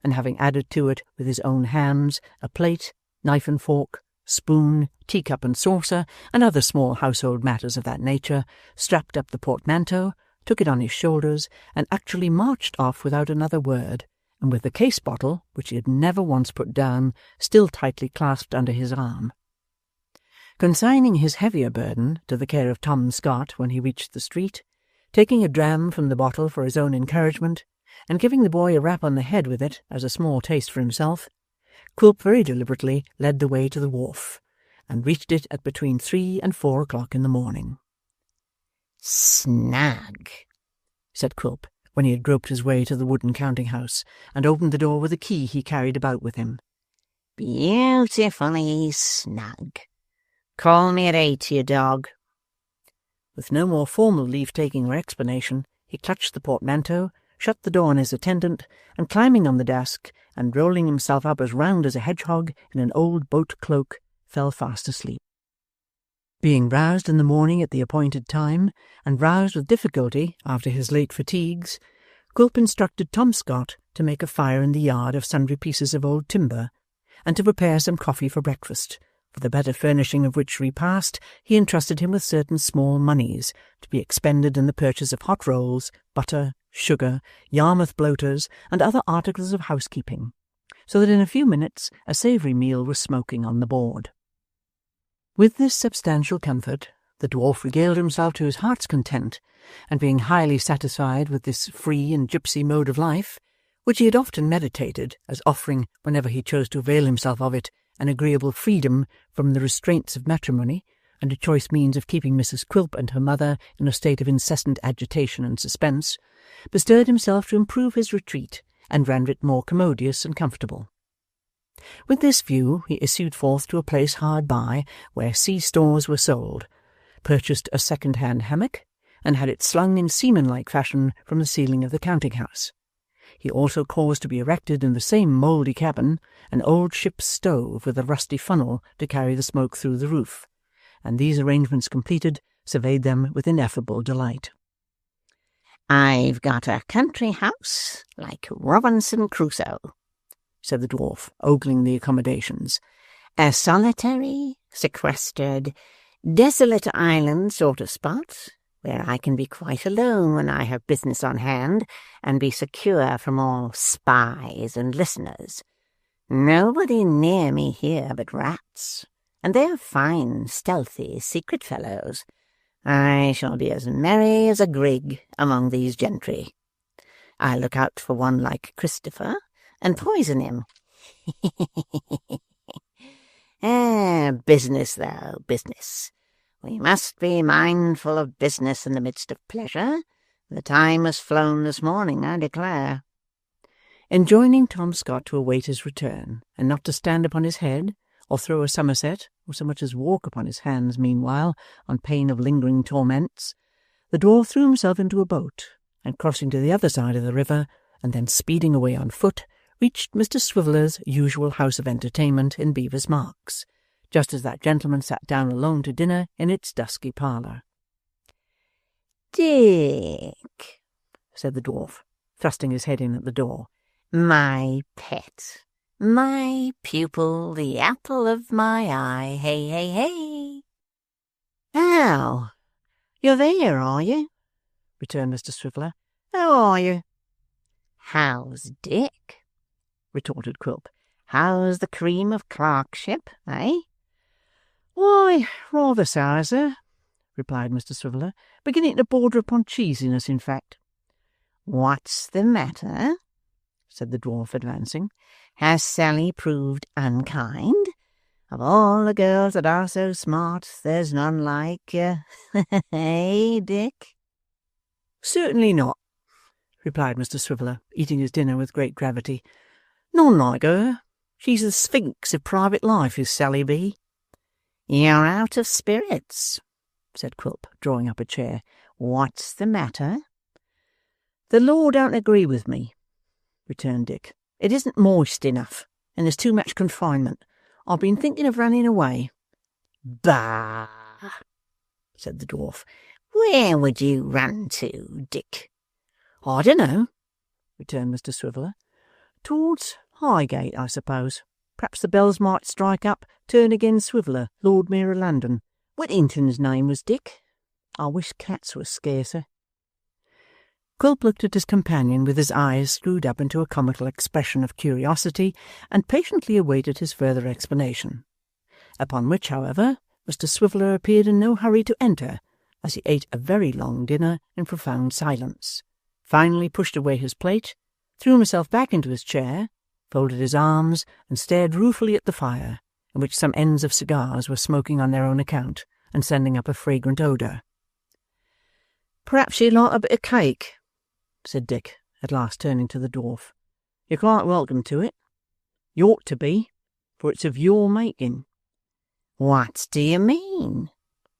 and having added to it with his own hands a plate, knife and fork, spoon, teacup and saucer, and other small household matters of that nature, strapped up the portmanteau, took it on his shoulders, and actually marched off without another word, and with the case-bottle, which he had never once put down, still tightly clasped under his arm. Consigning his heavier burden to the care of Tom Scott when he reached the street, taking a dram from the bottle for his own encouragement, and giving the boy a rap on the head with it as a small taste for himself, Quilp very deliberately led the way to the wharf, and reached it at between 3 and 4 o'clock in the morning. "Snug," said Quilp, when he had groped his way to the wooden counting-house, and opened the door with a key he carried about with him. "Beautifully snug. Call me at 8, you dog." With no more formal leave-taking or explanation, he clutched the portmanteau, shut the door on his attendant, and climbing on the desk, and rolling himself up as round as a hedgehog in an old boat cloak, fell fast asleep. Being roused in the morning at the appointed time, and roused with difficulty after his late fatigues, Quilp instructed Tom Scott to make a fire in the yard of sundry pieces of old timber, and to prepare some coffee for breakfast, for the better furnishing of which repast he entrusted him with certain small moneys, to be expended in the purchase of hot rolls, butter, sugar, Yarmouth bloaters, and other articles of housekeeping, so that in a few minutes a savoury meal was smoking on the board. With this substantial comfort, the dwarf regaled himself to his heart's content, and being highly satisfied with this free and gipsy mode of life, which he had often meditated as offering, whenever he chose to avail himself of it, an agreeable freedom from the restraints of matrimony, and a choice means of keeping Mrs. Quilp and her mother in a state of incessant agitation and suspense, bestirred himself to improve his retreat, and render it more commodious and comfortable. With this view he issued forth to a place hard by where sea-stores were sold, purchased a second-hand hammock, and had it slung in seaman-like fashion from the ceiling of the counting-house. He also caused to be erected in the same mouldy cabin an old ship's stove with a rusty funnel to carry the smoke through the roof, and these arrangements completed, surveyed them with ineffable delight. "I've got a country house like Robinson Crusoe," said the dwarf, ogling the accommodations. "A solitary, sequestered, desolate island sort of spot, where I can be quite alone when I have business on hand, and be secure from all spies and listeners. Nobody near me here but rats, and they are fine, stealthy, secret fellows. I shall be as merry as a grig among these gentry. I'll look out for one like Christopher, and poison him. Business, though, business. We must be mindful of business in the midst of pleasure. The time has flown this morning, I declare." Enjoining Tom Scott to await his return, and not to stand upon his head, or throw a somerset, or so much as walk upon his hands meanwhile, on pain of lingering torments, the dwarf threw himself into a boat, and crossing to the other side of the river, and then speeding away on foot, reached Mr. Swiveller's usual house of entertainment in Beaver's Marks, just as that gentleman sat down alone to dinner in its dusky parlour. "Dick," said the dwarf, thrusting his head in at the door. "My pet, my pupil, the apple of my eye, hey, hey, hey." "Oh, you're there, are you?" returned Mr. Swiveller. "How are you?" "How's Dick?" retorted Quilp. "How's the cream of clerkship, eh?" "Why, rather sour, sir," replied Mr. Swiveller, "beginning to border upon cheesiness, in fact." "What's the matter?" said the dwarf, advancing. "Has Sally proved unkind? Of all the girls that are so smart, there's none like, eh, Dick?" "Certainly not," replied Mr. Swiveller, eating his dinner with great gravity. "None like her. She's the sphinx of private life, is Sally B." "You're out of spirits," said Quilp, drawing up a chair. "What's the matter?" "The law don't agree with me," returned Dick. "It isn't moist enough, and there's too much confinement. I've been thinking of running away." "Bah!" said the dwarf. "Where would you run to, Dick?" "I don't know," returned Mr. Swiveller. "Towards Highgate, I suppose. Perhaps the bells might strike up, Turn again Swiveller, Lord Mayor of London. Whittington's name was Dick. I wish cats were scarcer." Quilp looked at his companion with his eyes screwed up into a comical expression of curiosity, and patiently awaited his further explanation. Upon which, however, Mr. Swiveller appeared in no hurry to enter, as he ate a very long dinner in profound silence, finally pushed away his plate, threw himself back into his chair, folded his arms, and stared ruefully at the fire, in which some ends of cigars were smoking on their own account and sending up a fragrant odour. "Perhaps you'd like a bit of cake," said Dick, at last turning to the dwarf. "You're quite welcome to it. You ought to be, for it's of your making." What do you mean?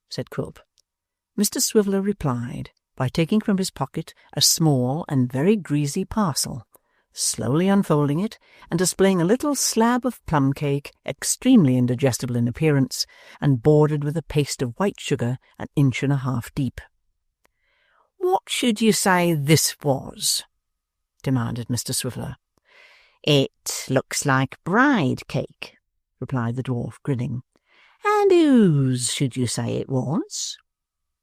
said Quilp. Mr Swiveller replied by taking from his pocket a small and very greasy parcel, slowly unfolding it, and displaying a little slab of plum cake, extremely indigestible in appearance, and bordered with a paste of white sugar 1.5 inches deep. "What should you say this was?" demanded Mr Swiveller. It looks like bride cake, replied the dwarf, grinning. "And whose should you say it was?"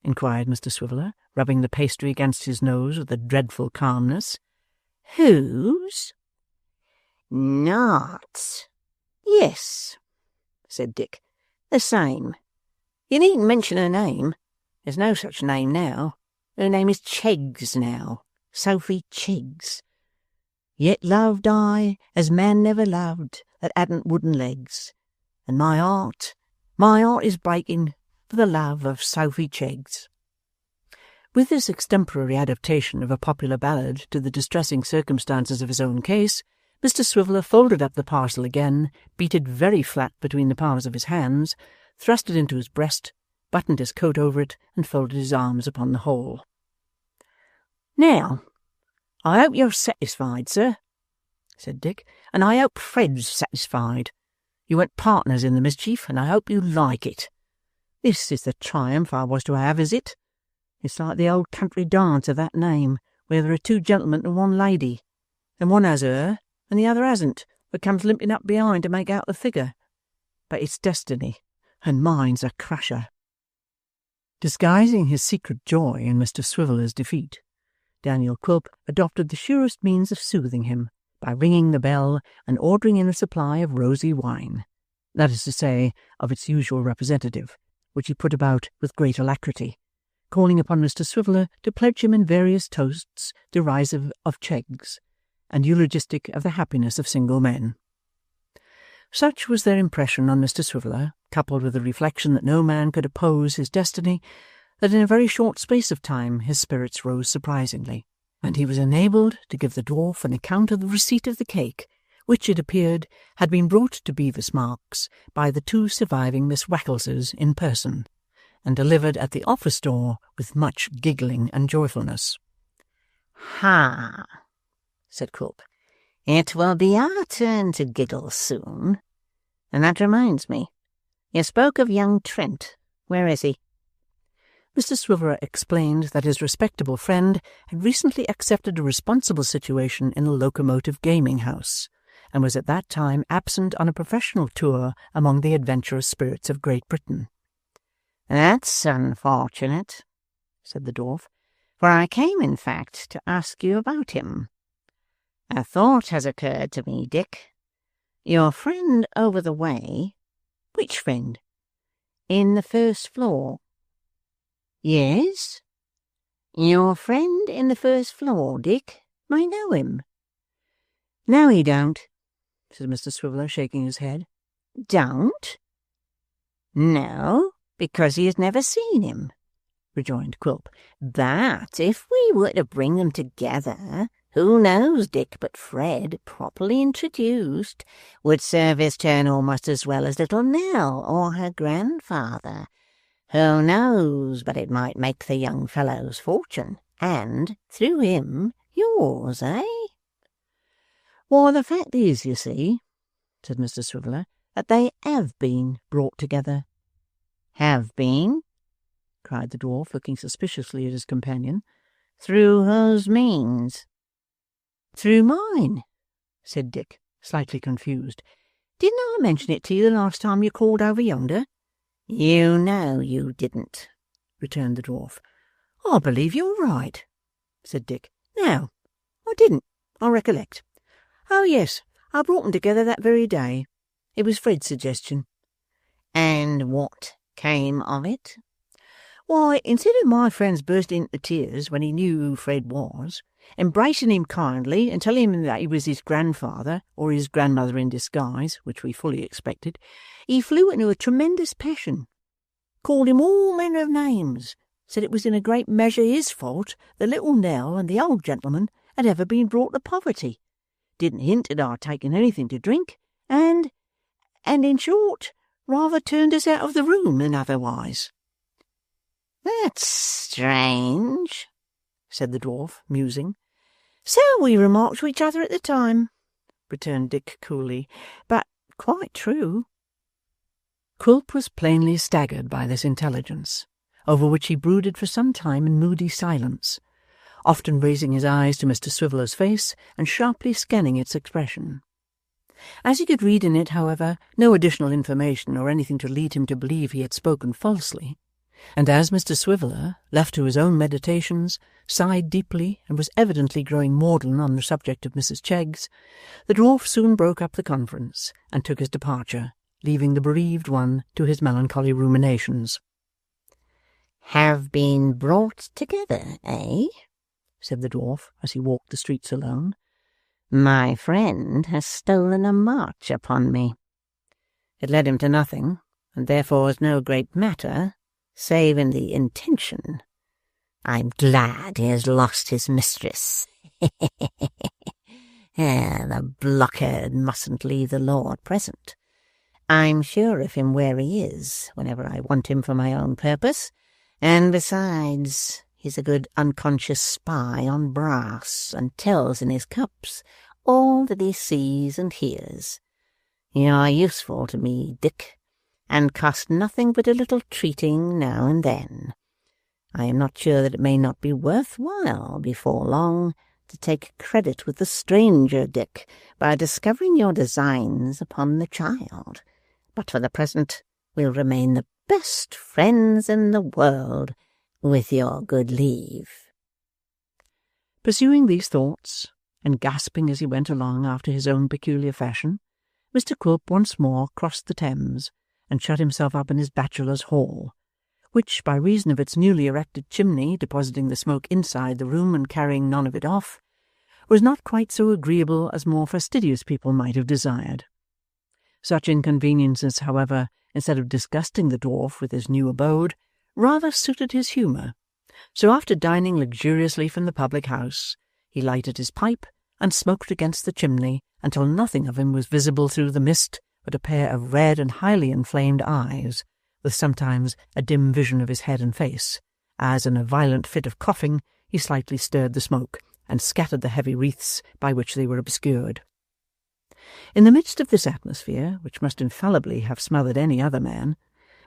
inquired Mr Swiveller, rubbing the pastry against his nose with a dreadful calmness. "Whose?" "Not." "Yes," said Dick, "the same. You needn't mention her name. There's no such name now. Her name is Cheggs now, Sophy Cheggs. Yet loved I as man never loved that hadn't wooden legs, and my heart is breaking for the love of Sophy Cheggs." With this extemporary adaptation of a popular ballad to the distressing circumstances of his own case, Mr Swiveller folded up the parcel again, beat it very flat between the palms of his hands, thrust it into his breast, buttoned his coat over it, and folded his arms upon the whole. "Now, I hope you're satisfied, sir," said Dick, "and I hope Fred's satisfied. You went partners in the mischief, and I hope you like it. This is the triumph I was to have, is it? It's like the old country dance of that name, where there are 2 gentlemen and 1 lady, and one has her, and the other hasn't, but comes limping up behind to make out the figure. But it's destiny, and mine's a crusher." Disguising his secret joy in Mr Swiveller's defeat, Daniel Quilp adopted the surest means of soothing him by ringing the bell and ordering in a supply of rosy wine, that is to say, of its usual representative, which he put about with great alacrity, calling upon Mr Swiveller to pledge him in various toasts derisive of Cheggs, and eulogistic of the happiness of single men. Such was their impression on Mr Swiveller, coupled with the reflection that no man could oppose his destiny, that in a very short space of time his spirits rose surprisingly, and he was enabled to give the dwarf an account of the receipt of the cake, which, it appeared, had been brought to Bevis Marks by the 2 surviving Miss Wackleses in person, and delivered at the office door with much giggling and joyfulness. "Ha!" said Quilp. "It will be our turn to giggle soon. And that reminds me. You spoke of young Trent. Where is he?" Mr Swiveller explained that his respectable friend had recently accepted a responsible situation in a locomotive gaming house, and was at that time absent on a professional tour among the adventurous spirits of Great Britain. "That's unfortunate," said the dwarf, "for I came, in fact, to ask you about him. A thought has occurred to me, Dick. Your friend over the way—" "Which friend?" "In the first floor." "Yes?" "Your friend in the first floor, Dick. I know him." "No, he don't," said Mr Swiveller, shaking his head. "Don't?" "No, because he has never seen him," rejoined Quilp. "But if we were to bring them together, who knows, Dick, but Fred, properly introduced, would serve his turn almost as well as little Nell or her grandfather. Who knows but it might make the young fellow's fortune, and, through him, yours, eh?" "Why, the fact is, you see," said Mr Swiveller, "that they have been brought together." "Have been?" cried the dwarf, looking suspiciously at his companion. "Through whose means?" "Through mine," said Dick, slightly confused. "Didn't I mention it to you the last time you called over yonder?" "You know you didn't," returned the dwarf. "I believe you're right," said Dick. "No, I didn't, I recollect. Oh, yes, I brought 'em together that very day. It was Fred's suggestion." "And what came of it?" "Why, instead of my friend's bursting into tears when he knew who Fred was, Embracing him kindly and telling him that he was his grandfather, or his grandmother in disguise, which we fully expected, he flew into a tremendous passion, called him all manner of names, said it was in a great measure his fault that little Nell and the old gentleman had ever been brought to poverty, didn't hint at our taking anything to drink, and in short, rather turned us out of the room than otherwise. That's strange, said the dwarf, musing. So we remarked to each other at the time, returned Dick coolly, but quite true. Quilp was plainly staggered by this intelligence, over which he brooded for some time in moody silence, often raising his eyes to Mr. Swiveller's face and sharply scanning its expression. As he could read in it, however, no additional information or anything to lead him to believe he had spoken falsely, and as Mr. Swiveller, left to his own meditations, sighed deeply and was evidently growing maudlin on the subject of Mrs. Cheggs, the dwarf soon broke up the conference and took his departure, leaving the bereaved one to his melancholy ruminations. Have been brought together, eh? said the dwarf as he walked the streets alone. My friend has stolen a march upon me. It led him to nothing, and therefore is no great matter, save in the intention. I'm glad he has lost his mistress. The blockhead mustn't leave the Lord present. I'm sure of him where he is, whenever I want him for my own purpose, and besides, he's a good unconscious spy on brass, and tells in his cups all that he sees and hears. You are useful to me, Dick, and cost nothing but a little treating now and then. I am not sure that it may not be worth while, before long, to take credit with the stranger, Dick, by discovering your designs upon the child. But for the present, we'll remain the best friends in the world, with your good leave. Pursuing these thoughts, and gasping as he went along after his own peculiar fashion, Mr. Quilp once more crossed the Thames and shut himself up in his bachelor's hall, which, by reason of its newly erected chimney depositing the smoke inside the room and carrying none of it off, was not quite so agreeable as more fastidious people might have desired. Such inconveniences, however, instead of disgusting the dwarf with his new abode, rather suited his humour, so after dining luxuriously from the public-house, he lighted his pipe and smoked against the chimney until nothing of him was visible through the mist but a pair of red and highly inflamed eyes, with sometimes a dim vision of his head and face, as in a violent fit of coughing he slightly stirred the smoke and scattered the heavy wreaths by which they were obscured. In the midst of this atmosphere, which must infallibly have smothered any other man,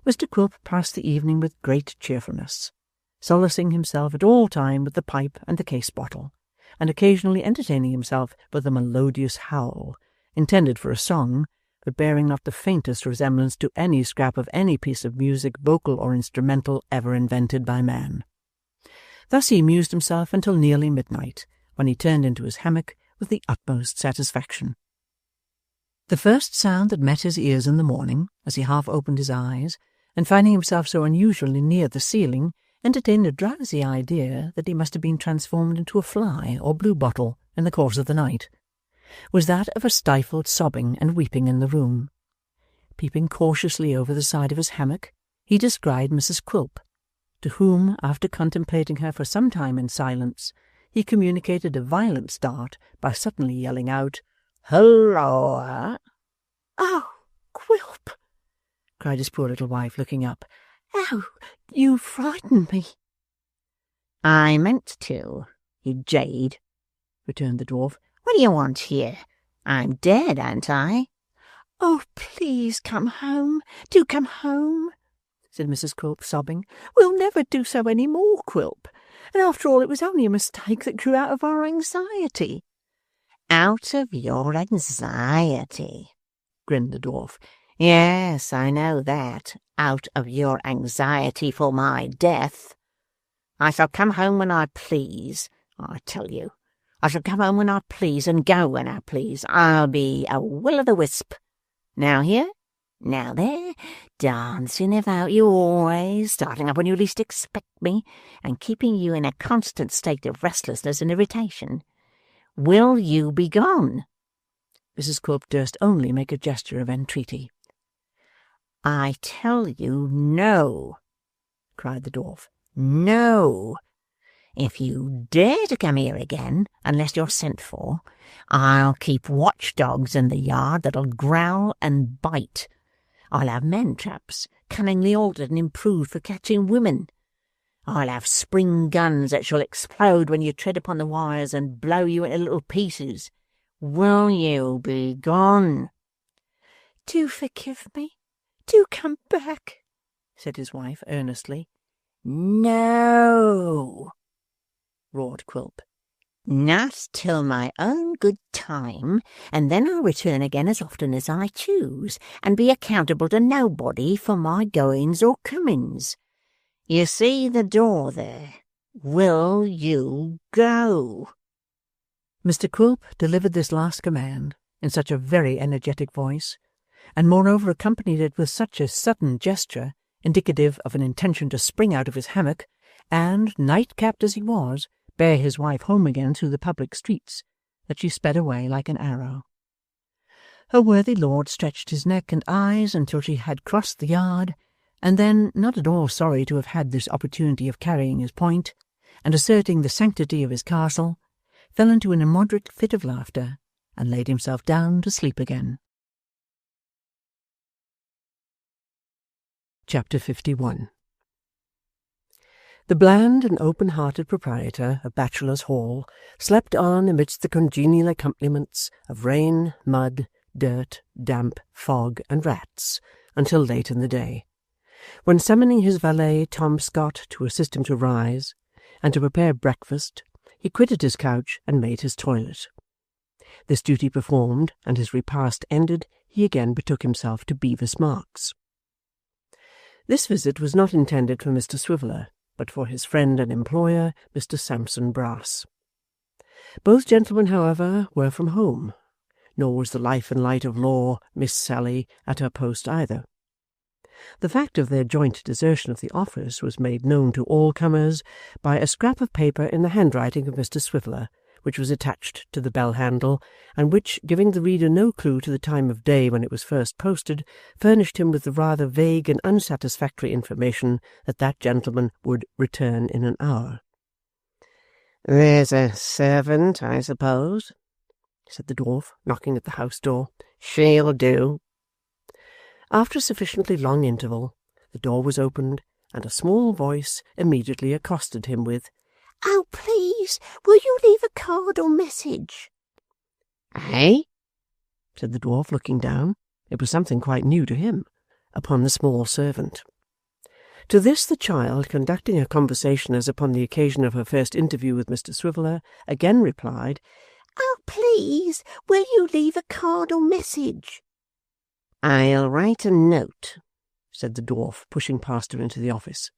Mr. Quilp passed the evening with great cheerfulness, solacing himself at all time with the pipe and the case-bottle, and occasionally entertaining himself with a melodious howl, intended for a song, but bearing not the faintest resemblance to any scrap of any piece of music, vocal or instrumental, ever invented by man. Thus he amused himself until nearly midnight, when he turned into his hammock with the utmost satisfaction. The first sound that met his ears in the morning, as he half opened his eyes, and finding himself so unusually near the ceiling, entertained a drowsy idea that he must have been transformed into a fly or bluebottle in the course of the night, was that of a stifled sobbing and weeping in the room. Peeping cautiously over the side of his hammock, he descried Mrs. Quilp, to whom, after contemplating her for some time in silence, he communicated a violent start by suddenly yelling out, "Halloa!" Oh, Quilp! cried his poor little wife, looking up. Oh, you frightened me. I meant to, you jade, returned the dwarf. What do you want here? I'm dead, ain't I? Oh, please come home. Do come home, said Mrs. Quilp, sobbing. We'll never do so any more, Quilp. And after all, it was only a mistake that grew out of our anxiety. Out of your anxiety, grinned the dwarf. Yes, I know that. Out of your anxiety for my death. I shall come home when I please, I tell you. I shall come home when I please and go when I please. I'll be a will-o'-the-wisp. Now here, now there, dancing about you always, starting up when you least expect me, and keeping you in a constant state of restlessness and irritation. Will you be gone?" Mrs. Quilp durst only make a gesture of entreaty. "I tell you no," cried the dwarf. "No. If you dare to come here again, unless you're sent for, I'll keep watchdogs in the yard that'll growl and bite. I'll have man-traps, cunningly altered and improved for catching women. I'll have spring guns that shall explode when you tread upon the wires and blow you into little pieces. Will you be gone?" "Do forgive me. Do come back," said his wife earnestly. "No," roared Quilp. "Not till my own good time, and then I'll return again as often as I choose, and be accountable to nobody for my goings or comings. You see the door there. Will you go?" Mr. Quilp delivered this last command in such a very energetic voice, and moreover accompanied it with such a sudden gesture, indicative of an intention to spring out of his hammock, and, night-capped as he was, bear his wife home again through the public streets, that she sped away like an arrow. Her worthy lord stretched his neck and eyes until she had crossed the yard, and then, not at all sorry to have had this opportunity of carrying his point, and asserting the sanctity of his castle, fell into an immoderate fit of laughter, and laid himself down to sleep again. Chapter 51. The bland and open-hearted proprietor of Bachelor's Hall slept on amidst the congenial accompaniments of rain, mud, dirt, damp, fog, and rats, until late in the day, when, summoning his valet Tom Scott to assist him to rise, and to prepare breakfast, he quitted his couch and made his toilet. This duty performed, and his repast ended, he again betook himself to Bevis Marks. This visit was not intended for Mr. Swiveller, but for his friend and employer, Mr. Sampson Brass. Both gentlemen, however, were from home, nor was the life and light of law, Miss Sally, at her post either. The fact of their joint desertion of the office was made known to all comers by a scrap of paper in the handwriting of Mr. Swiveller, which was attached to the bell-handle, and which, giving the reader no clue to the time of day when it was first posted, furnished him with the rather vague and unsatisfactory information that that gentleman would return in an hour. "There's a servant, I suppose?" said the dwarf, knocking at the house door. "She'll do." After a sufficiently long interval, the door was opened, and a small voice immediately accosted him with, "Oh, please, will you leave a card or message?" "Eh?" said the dwarf, looking down. It was something quite new to him, upon the small servant. To this the child, conducting her conversation as upon the occasion of her first interview with Mr. Swiveller, again replied, "Oh, please, will you leave a card or message?" "I'll write a note," said the dwarf, pushing past her into the office.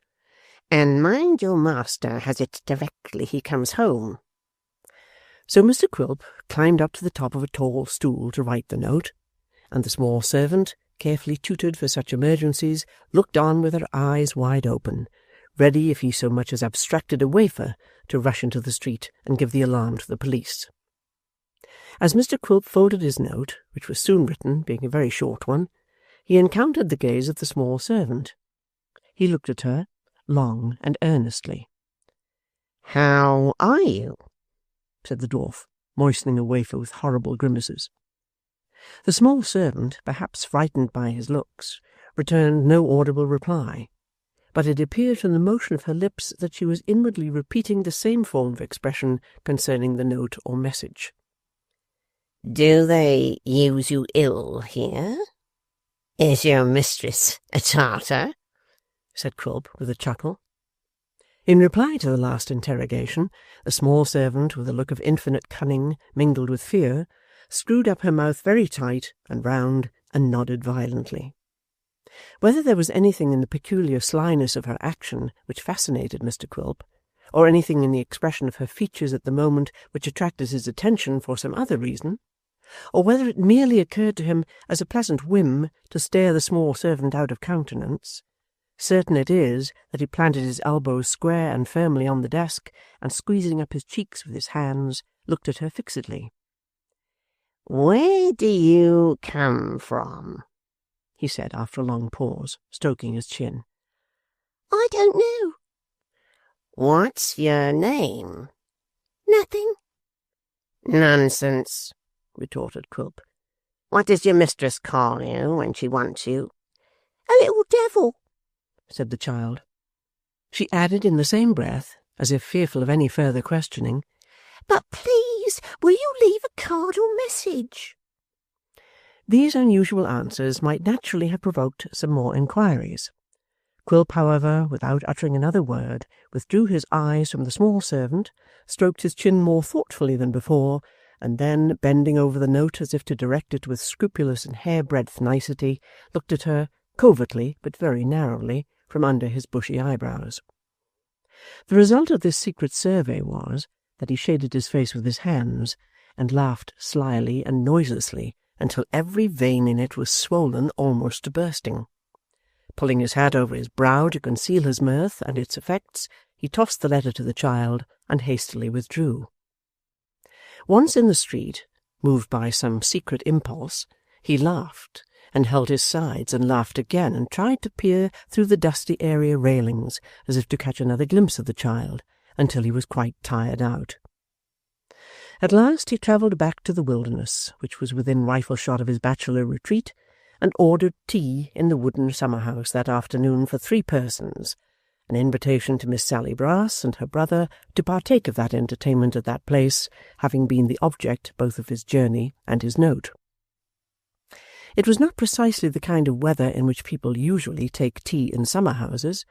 "And mind your master has it directly he comes home." So Mr. Quilp climbed up to the top of a tall stool to write the note, and the small servant, carefully tutored for such emergencies, looked on with her eyes wide open, ready, if he so much as abstracted a wafer, to rush into the street and give the alarm to the police. As Mr. Quilp folded his note, which was soon written, being a very short one, he encountered the gaze of the small servant. He looked at her, long and earnestly. "How are you?" said the dwarf, moistening a wafer with horrible grimaces. The small servant, perhaps frightened by his looks, returned no audible reply, but it appeared from the motion of her lips that she was inwardly repeating the same form of expression concerning the note or message. "Do they use you ill here? Is your mistress a Tartar?" said Quilp with a chuckle. In reply to the last interrogation, the small servant, with a look of infinite cunning mingled with fear, screwed up her mouth very tight and round, and nodded violently. Whether there was anything in the peculiar slyness of her action which fascinated Mr. Quilp, or anything in the expression of her features at the moment which attracted his attention for some other reason, or whether it merely occurred to him as a pleasant whim to stare the small servant out of countenance, certain it is that he planted his elbows square and firmly on the desk, and squeezing up his cheeks with his hands, looked at her fixedly. "Where do you come from?" he said after a long pause, stroking his chin. "I don't know." "What's your name?" "Nothing." "Nonsense," retorted Quilp. "What does your mistress call you when she wants you?" "A little devil," said the child. She added in the same breath, as if fearful of any further questioning, "But please, will you leave a card or message?" These unusual answers might naturally have provoked some more inquiries. Quilp, however, without uttering another word, withdrew his eyes from the small servant, stroked his chin more thoughtfully than before, and then, bending over the note as if to direct it with scrupulous and hair-breadth nicety, looked at her, covertly but very narrowly, from under his bushy eyebrows. The result of this secret survey was that he shaded his face with his hands, and laughed slyly and noiselessly until every vein in it was swollen almost to bursting. Pulling his hat over his brow to conceal his mirth and its effects, he tossed the letter to the child and hastily withdrew. Once in the street, moved by some secret impulse, he laughed, and held his sides and laughed again, and tried to peer through the dusty area railings as if to catch another glimpse of the child, until he was quite tired out. At last he travelled back to the wilderness, which was within rifle-shot of his bachelor retreat, and ordered tea in the wooden summer-house that afternoon for 3 persons, an invitation to Miss Sally Brass and her brother to partake of that entertainment at that place, having been the object both of his journey and his note. It was not precisely the kind of weather in which people usually take tea in summer-houses,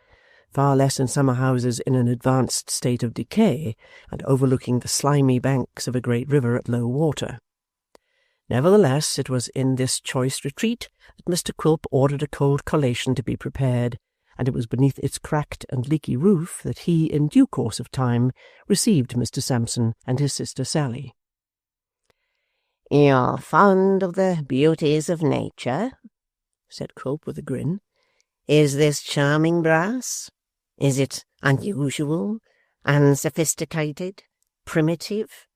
far less in summer-houses in an advanced state of decay, and overlooking the slimy banks of a great river at low water. Nevertheless, it was in this choice retreat that Mr. Quilp ordered a cold collation to be prepared, and it was beneath its cracked and leaky roof that he, in due course of time, received Mr. Sampson and his sister Sally. "You're fond of the beauties of nature," said Quilp with a grin. "Is this charming, Brass? Is it unusual, unsophisticated, primitive?"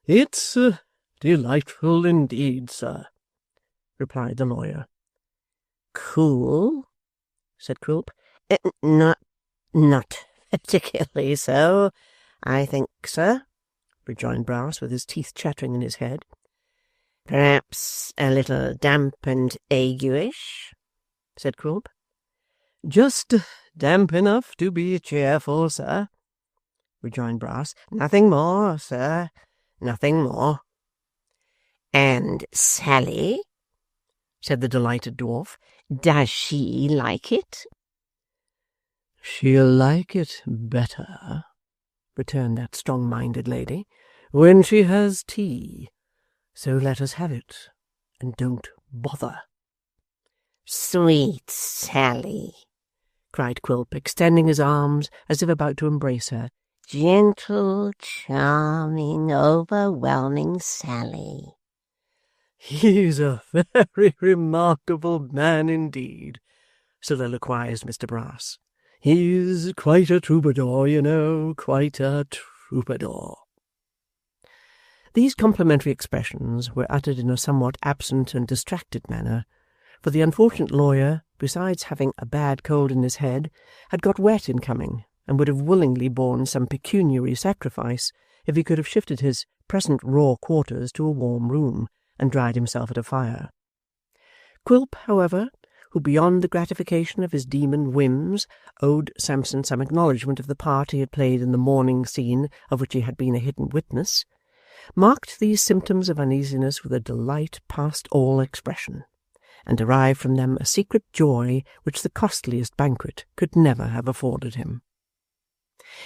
"It's delightful indeed, sir," replied the lawyer. "Cool?" said Quilp. Not particularly so, I think, sir," rejoined Brass, with his teeth chattering in his head. "Perhaps a little damp and aguish?" said Quilp. "Just damp enough to be cheerful, sir," rejoined Brass. "Nothing more, sir, nothing more." "And Sally," said the delighted dwarf, "does she like it?" "She'll like it better," returned that strong-minded lady, "when she has tea. So let us have it, and don't bother." "Sweet Sally," cried Quilp, extending his arms as if about to embrace her. "Gentle, charming, overwhelming Sally." "He's a very remarkable man indeed," soliloquized Mr. Brass. "He's quite a troubadour, you know, quite a troubadour." These complimentary expressions were uttered in a somewhat absent and distracted manner, for the unfortunate lawyer, besides having a bad cold in his head, had got wet in coming, and would have willingly borne some pecuniary sacrifice if he could have shifted his present raw quarters to a warm room, and dried himself at a fire. Quilp, however, who beyond the gratification of his demon whims owed Sampson some acknowledgment of the part he had played in the morning scene of which he had been a hidden witness, marked these symptoms of uneasiness with a delight past all expression, and derived from them a secret joy which the costliest banquet could never have afforded him.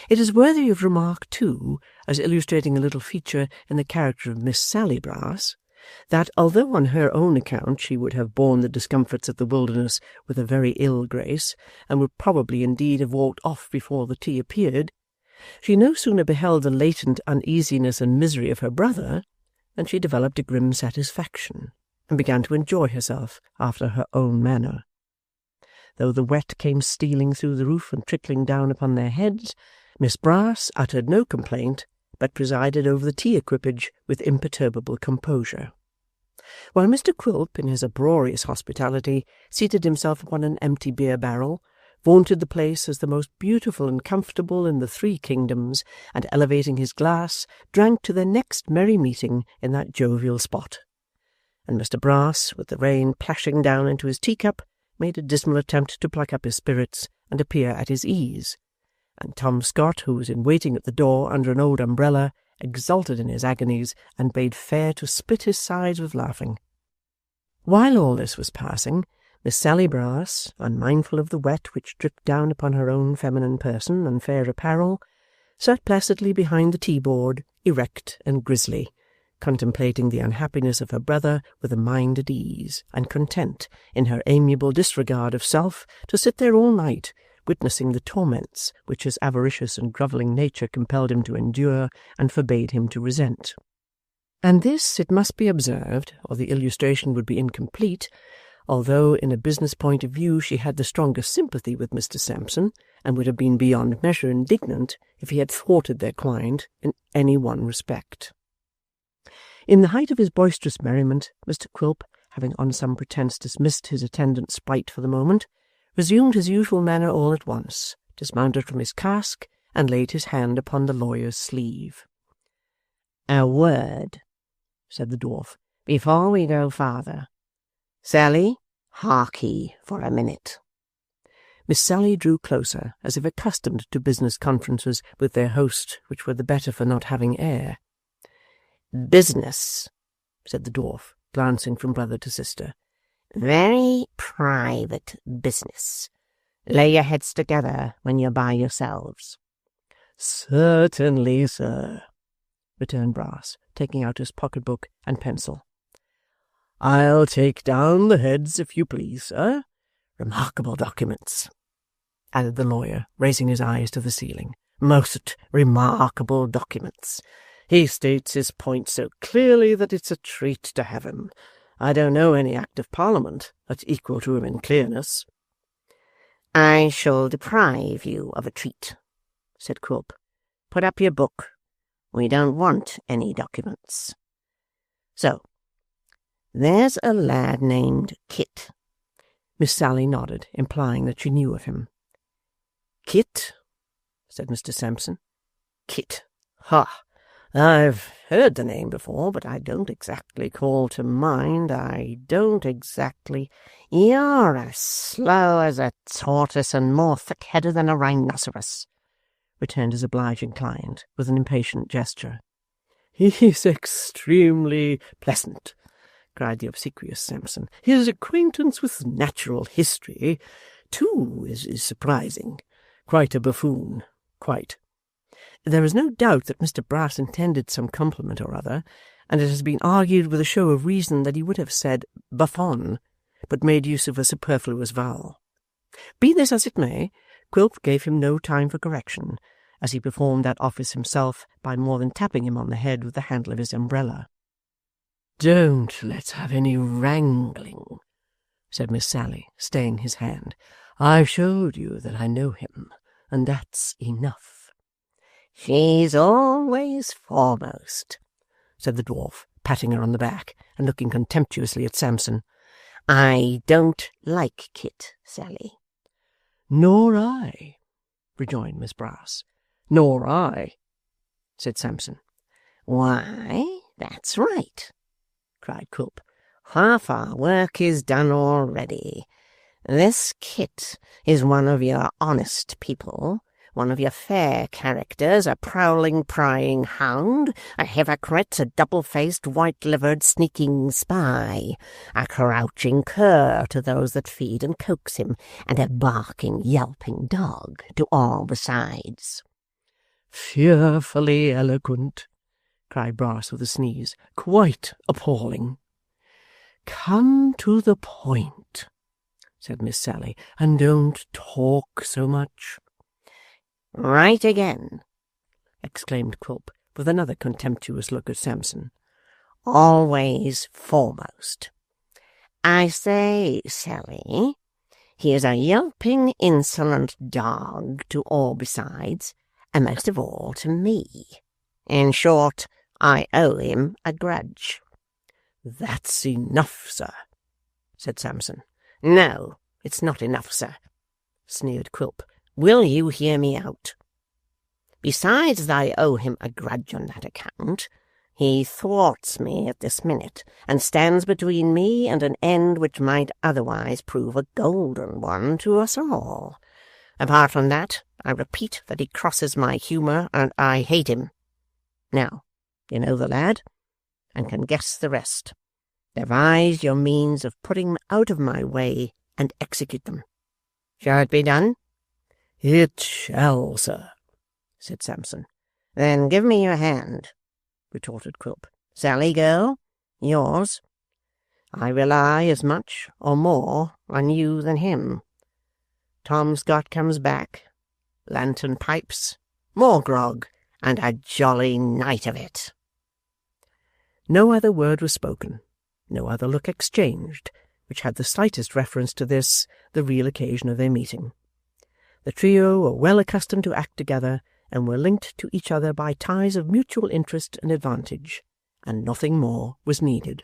It is worthy of remark, too, as illustrating a little feature in the character of Miss Sally Brass, that although on her own account she would have borne the discomforts of the wilderness with a very ill grace, and would probably indeed have walked off before the tea appeared, she no sooner beheld the latent uneasiness and misery of her brother and she developed a grim satisfaction, and began to enjoy herself after her own manner. Though the wet came stealing through the roof and trickling down upon their heads, Miss Brass uttered no complaint, but presided over the tea equipage with imperturbable composure, while Mr. Quilp, in his uproarious hospitality, seated himself upon an empty beer-barrel, vaunted the place as the most beautiful and comfortable in the 3 kingdoms, and elevating his glass, drank to their next merry meeting in that jovial spot. And Mr. Brass, with the rain plashing down into his teacup, made a dismal attempt to pluck up his spirits and appear at his ease, and Tom Scott, who was in waiting at the door under an old umbrella, exulted in his agonies and bade fair to split his sides with laughing. While all this was passing, Miss Sally Brass, unmindful of the wet which dripped down upon her own feminine person and fair apparel, sat placidly behind the tea-board, erect and grisly, contemplating the unhappiness of her brother with a mind at ease, and content, in her amiable disregard of self, to sit there all night, witnessing the torments which his avaricious and grovelling nature compelled him to endure and forbade him to resent. And this, it must be observed, or the illustration would be incomplete, although in a business point of view she had the strongest sympathy with Mr. Sampson, and would have been beyond measure indignant if he had thwarted their client in any one respect. In the height of his boisterous merriment, Mr. Quilp, having on some pretence dismissed his attendant sprite for the moment, resumed his usual manner all at once, dismounted from his cask, and laid his hand upon the lawyer's sleeve. "A word," said the dwarf, "before we go farther. Sally, harkee for a minute." Miss Sally drew closer, as if accustomed to business conferences with their host, which were the better for not having air. "Business," said the dwarf, glancing from brother to sister. "Very private business. Lay your heads together when you're by yourselves." "Certainly, sir," returned Brass, taking out his pocket-book and pencil. "I'll take down the heads, if you please, sir. Remarkable documents," added the lawyer, raising his eyes to the ceiling. "Most remarkable documents. He states his point so clearly that it's a treat to have him. I don't know any Act of Parliament that's equal to him in clearness." "I shall deprive you of a treat," said Quilp. "Put up your book. We don't want any documents. So, there's a lad named Kit." Miss Sally nodded, implying that she knew of him. "Kit?" said Mr. Sampson. "Kit. Ha! I've heard the name before, but I don't exactly call to mind. You're as slow as a tortoise and more thick-headed than a rhinoceros," returned his obliging client, with an impatient gesture. "He's extremely pleasant," cried the obsequious Sampson. "His acquaintance with natural history, too, is surprising. Quite a buffoon, quite." There is no doubt that Mr. Brass intended some compliment or other, and it has been argued with a show of reason that he would have said buffon, but made use of a superfluous vowel. Be this as it may, Quilp gave him no time for correction, as he performed that office himself by more than tapping him on the head with the handle of his umbrella. "Don't let's have any wrangling," said Miss Sally, staying his hand. "I've showed you that I know him, and that's enough." "She's always foremost," said the dwarf, patting her on the back and looking contemptuously at Sampson. "I don't like Kit, Sally." "Nor I," rejoined Miss Brass. "Nor I," said Sampson. "Why, that's right," cried Quilp. "Half our work is done already. This Kit is one of your honest people, one of your fair characters, a prowling, prying hound, a hypocrite, a double-faced, white-livered, sneaking spy, a crouching cur to those that feed and coax him, and a barking, yelping dog to all besides." "Fearfully eloquent," cried Brass with a sneeze. "Quite appalling." "Come to the point," said Miss Sally, "and don't talk so much." "Right again," exclaimed Quilp, with another contemptuous look at Sampson. always foremost. I say, Sally, he is a yelping, insolent dog to all besides, and most of all to me. In short, I owe him a grudge. That's enough, sir, said Sampson. No, it's not enough, sir, sneered Quilp. Will you hear me out? Besides that I owe him a grudge on that account, he thwarts me at this minute, and stands between me and an end which might otherwise prove a golden one to us all. Apart from that, I repeat that he crosses my humour, and I hate him. Now, you know the lad, and can guess the rest. Devise your means of putting him out of my way, and execute them. Shall it be done? It shall, sir, said Sampson. Then give me your hand, retorted Quilp. Sally, girl, yours. I rely as much or more on you than him. Tom Scott comes back, lantern pipes, more grog, and a jolly night of it. No other word was spoken, no other look exchanged, which had the slightest reference to this, the real occasion of their meeting. The trio were well accustomed to act together, and were linked to each other by ties of mutual interest and advantage, and nothing more was needed.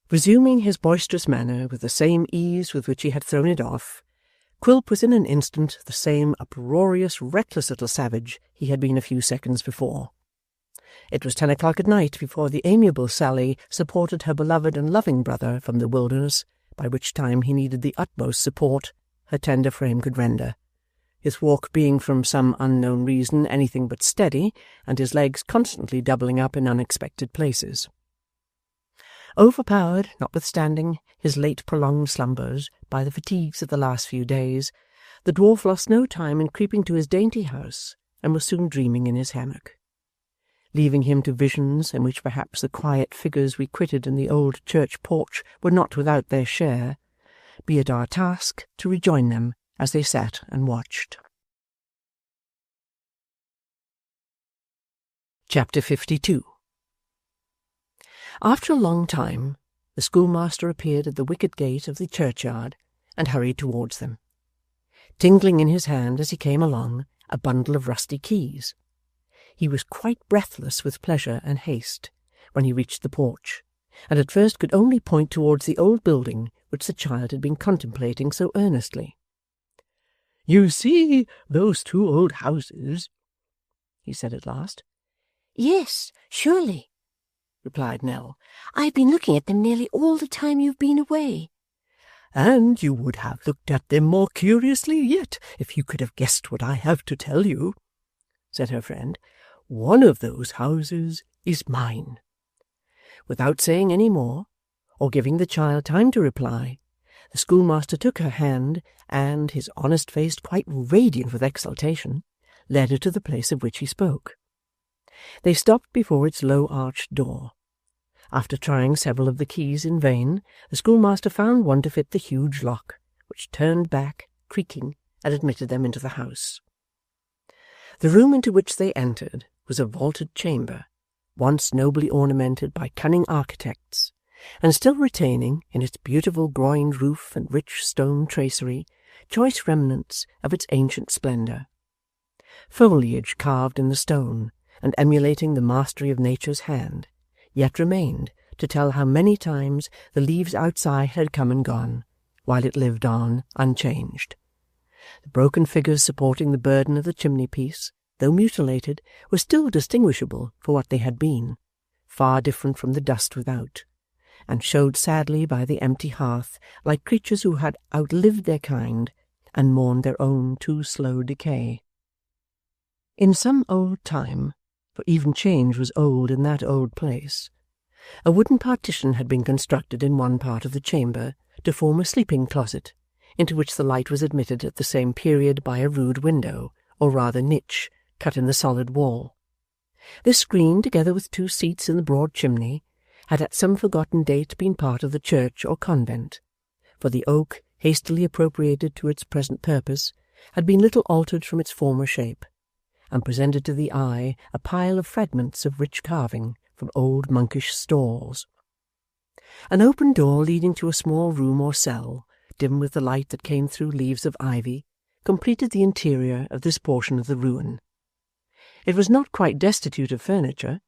Resuming his boisterous manner with the same ease with which he had thrown it off, Quilp was in an instant the same uproarious, reckless little savage he had been a few seconds before. It was 10 o'clock at night before the amiable Sally supported her beloved and loving brother from the wilderness, by which time he needed the utmost support her tender frame could render, his walk being from some unknown reason anything but steady, and his legs constantly doubling up in unexpected places. Overpowered, notwithstanding his late prolonged slumbers, by the fatigues of the last few days, the dwarf lost no time in creeping to his dainty house, and was soon dreaming in his hammock. Leaving him to visions in which perhaps the quiet figures we quitted in the old church porch were not without their share, be it our task to rejoin them as they sat and watched. Chapter 52. After a long time, the schoolmaster appeared at the wicket gate of the churchyard, and hurried towards them, tingling in his hand as he came along a bundle of rusty keys. He was quite breathless with pleasure and haste when he reached the porch, and at first could only point towards the old building which the child had been contemplating so earnestly. "You see those two old houses?" he said at last. Yes, surely, replied Nell. I've been looking at them nearly all the time you've been away. And you would have looked at them more curiously yet if you could have guessed what I have to tell you, said her friend. One of those houses is mine. Without saying any more, or giving the child time to reply, the schoolmaster took her hand, and, his honest face quite radiant with exultation, led her to the place of which he spoke. They stopped before its low-arched door. After trying several of the keys in vain, the schoolmaster found one to fit the huge lock, which turned back, creaking, and admitted them into the house. The room into which they entered was a vaulted chamber, once nobly ornamented by cunning architects, and still retaining, in its beautiful groined roof and rich stone tracery, choice remnants of its ancient splendour. Foliage carved in the stone, and emulating the mastery of nature's hand, yet remained to tell how many times the leaves outside had come and gone, while it lived on unchanged. The broken figures supporting the burden of the chimney-piece, though mutilated, were still distinguishable for what they had been, far different from the dust without, and showed sadly by the empty hearth like creatures who had outlived their kind and mourned their own too slow decay. In some old time, for even change was old in that old place, a wooden partition had been constructed in one part of the chamber to form a sleeping closet, into which the light was admitted at the same period by a rude window, or rather niche, cut in the solid wall. This screen, together with 2 seats in the broad chimney, had at some forgotten date been part of the church or convent, for the oak, hastily appropriated to its present purpose, had been little altered from its former shape, and presented to the eye a pile of fragments of rich carving from old monkish stalls. An open door leading to a small room or cell, dim with the light that came through leaves of ivy, completed the interior of this portion of the ruin. It was not quite destitute of furniture.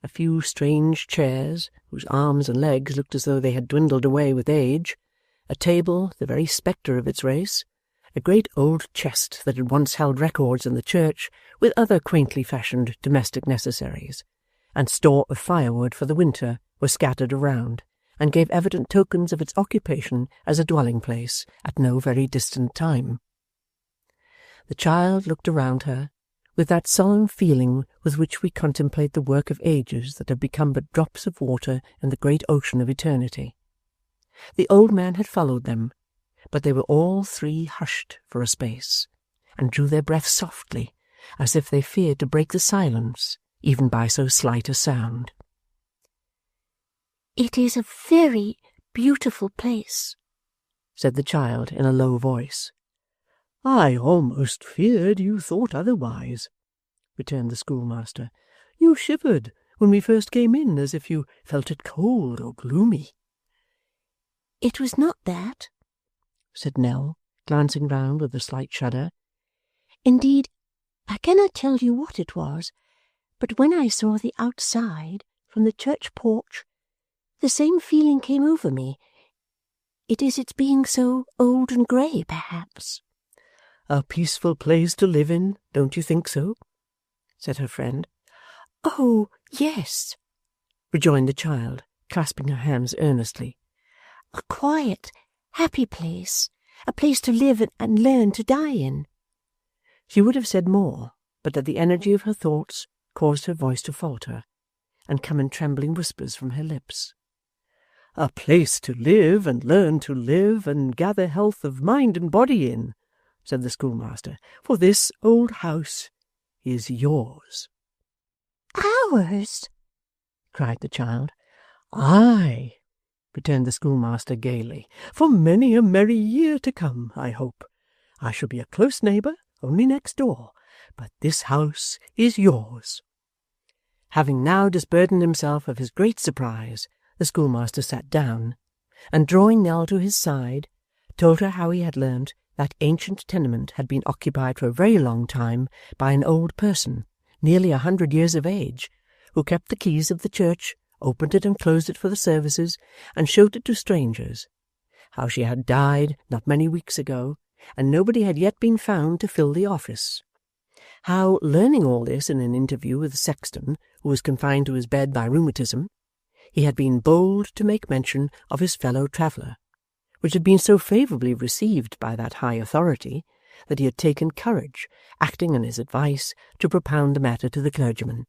A few strange chairs, whose arms and legs looked as though they had dwindled away with age, a table, the very spectre of its race, a great old chest that had once held records in the church, with other quaintly fashioned domestic necessaries, and store of firewood for the winter, were scattered around, and gave evident tokens of its occupation as a dwelling-place at no very distant time. The child looked around her, with that solemn feeling with which we contemplate the work of ages that have become but drops of water in the great ocean of eternity. The old man had followed them, but they were all three hushed for a space, and drew their breath softly, as if they feared to break the silence, even by so slight a sound. "It is a very beautiful place," said the child in a low voice. "I almost feared you thought otherwise," returned the schoolmaster. "You shivered when we first came in, as if you felt it cold or gloomy." "It was not that," said Nell, glancing round with a slight shudder. "Indeed, I cannot tell you what it was, but when I saw the outside from the church porch, the same feeling came over me. It is its being so old and grey, perhaps." "A peaceful place to live in, don't you think so?" said her friend. "Oh, yes," rejoined the child, clasping her hands earnestly. "A quiet, happy place, a place to live and learn to die in." She would have said more, but that the energy of her thoughts caused her voice to falter, and come in trembling whispers from her lips. "A place to live and learn to live and gather health of mind and body in," said the schoolmaster, "for this old house is yours." "Ours?" cried the child. "Aye," returned the schoolmaster gaily, "for many a merry year to come, I hope. I shall be a close neighbour, only next door, but this house is yours." Having now disburdened himself of his great surprise, the schoolmaster sat down, and drawing Nell to his side, told her how he had learnt that ancient tenement had been occupied for a very long time by an old person, nearly 100 years of age, who kept the keys of the church, opened it and closed it for the services, and showed it to strangers, how she had died not many weeks ago, and nobody had yet been found to fill the office. How, learning all this in an interview with the sexton, who was confined to his bed by rheumatism, he had been bold to make mention of his fellow traveller, which had been so favourably received by that high authority that he had taken courage, acting on his advice, to propound the matter to the clergyman.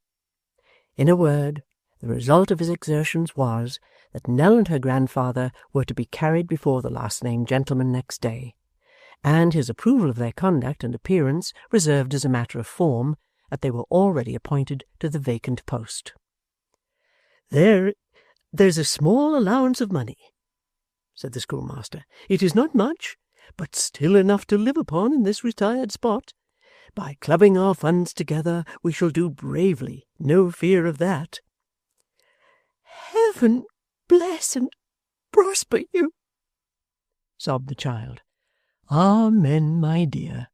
In a word, the result of his exertions was that Nell and her grandfather were to be carried before the last-named gentleman next day, and his approval of their conduct and appearance reserved as a matter of form, that they were already appointed to the vacant post. "There's a small allowance of money," said the schoolmaster. "It is not much, but still enough to live upon in this retired spot. By clubbing our funds together we shall do bravely, no fear of that." "Heaven bless and prosper you," sobbed the child. "Amen, my dear,"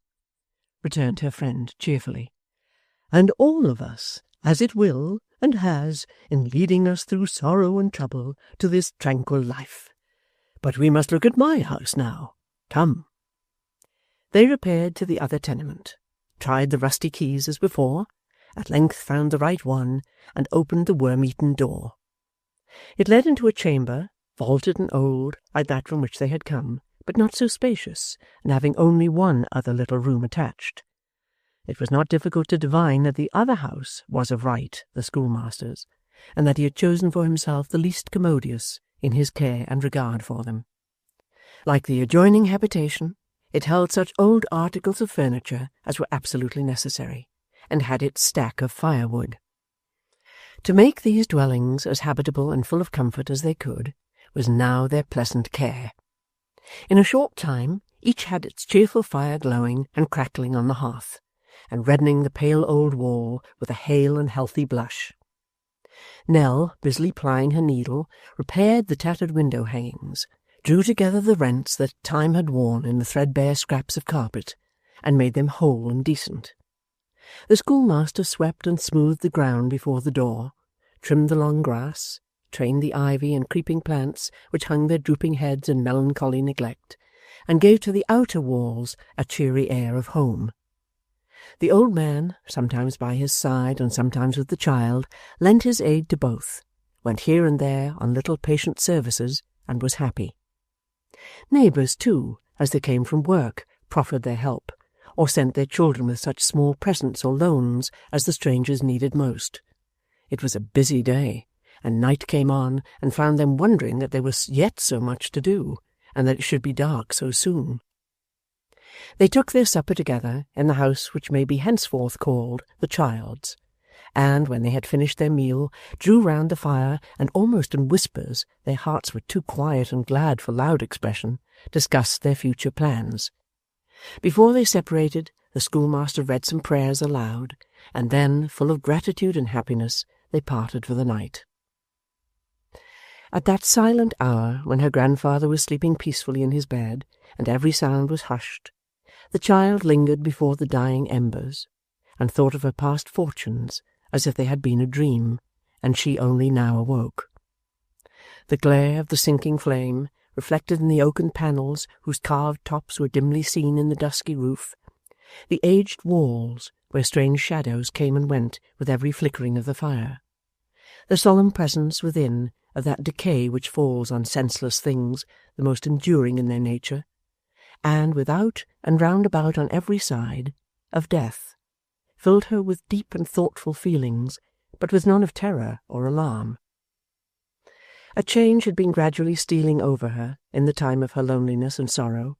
returned her friend cheerfully. "And all of us, as it will and has, in leading us through sorrow and trouble to this tranquil life. But we must look at my house now. Come." They repaired to the other tenement, tried the rusty keys as before, at length found the right one, and opened the worm-eaten door. It led into a chamber, vaulted and old, like that from which they had come, but not so spacious, and having only one other little room attached. It was not difficult to divine that the other house was of right the schoolmaster's, and that he had chosen for himself the least commodious in his care and regard for them. Like the adjoining habitation, it held such old articles of furniture as were absolutely necessary, and had its stack of firewood. To make these dwellings as habitable and full of comfort as they could was now their pleasant care. In a short time each had its cheerful fire glowing and crackling on the hearth, and reddening the pale old wall with a hale and healthy blush. Nell, busily plying her needle, repaired the tattered window hangings, drew together the rents that time had worn in the threadbare scraps of carpet, and made them whole and decent. The schoolmaster swept and smoothed the ground before the door, trimmed the long grass, trained the ivy and creeping plants which hung their drooping heads in melancholy neglect, and gave to the outer walls a cheery air of home. The old man, sometimes by his side and sometimes with the child, lent his aid to both, went here and there on little patient services, and was happy. Neighbours, too, as they came from work, proffered their help, or sent their children with such small presents or loans as the strangers needed most. It was a busy day, and night came on and found them wondering that there was yet so much to do, and that it should be dark so soon. They took their supper together in the house which may be henceforth called the child's, and, when they had finished their meal, drew round the fire, and almost in whispers, their hearts were too quiet and glad for loud expression, discussed their future plans. Before they separated, the schoolmaster read some prayers aloud, and then, full of gratitude and happiness, they parted for the night. At that silent hour, when her grandfather was sleeping peacefully in his bed, and every sound was hushed, the child lingered before the dying embers, and thought of her past fortunes as if they had been a dream, and she only now awoke. The glare of the sinking flame, reflected in the oaken panels whose carved tops were dimly seen in the dusky roof, the aged walls where strange shadows came and went with every flickering of the fire, the solemn presence within of that decay which falls on senseless things the most enduring in their nature, and without and round about on every side, of death, filled her with deep and thoughtful feelings, but with none of terror or alarm. A change had been gradually stealing over her in the time of her loneliness and sorrow.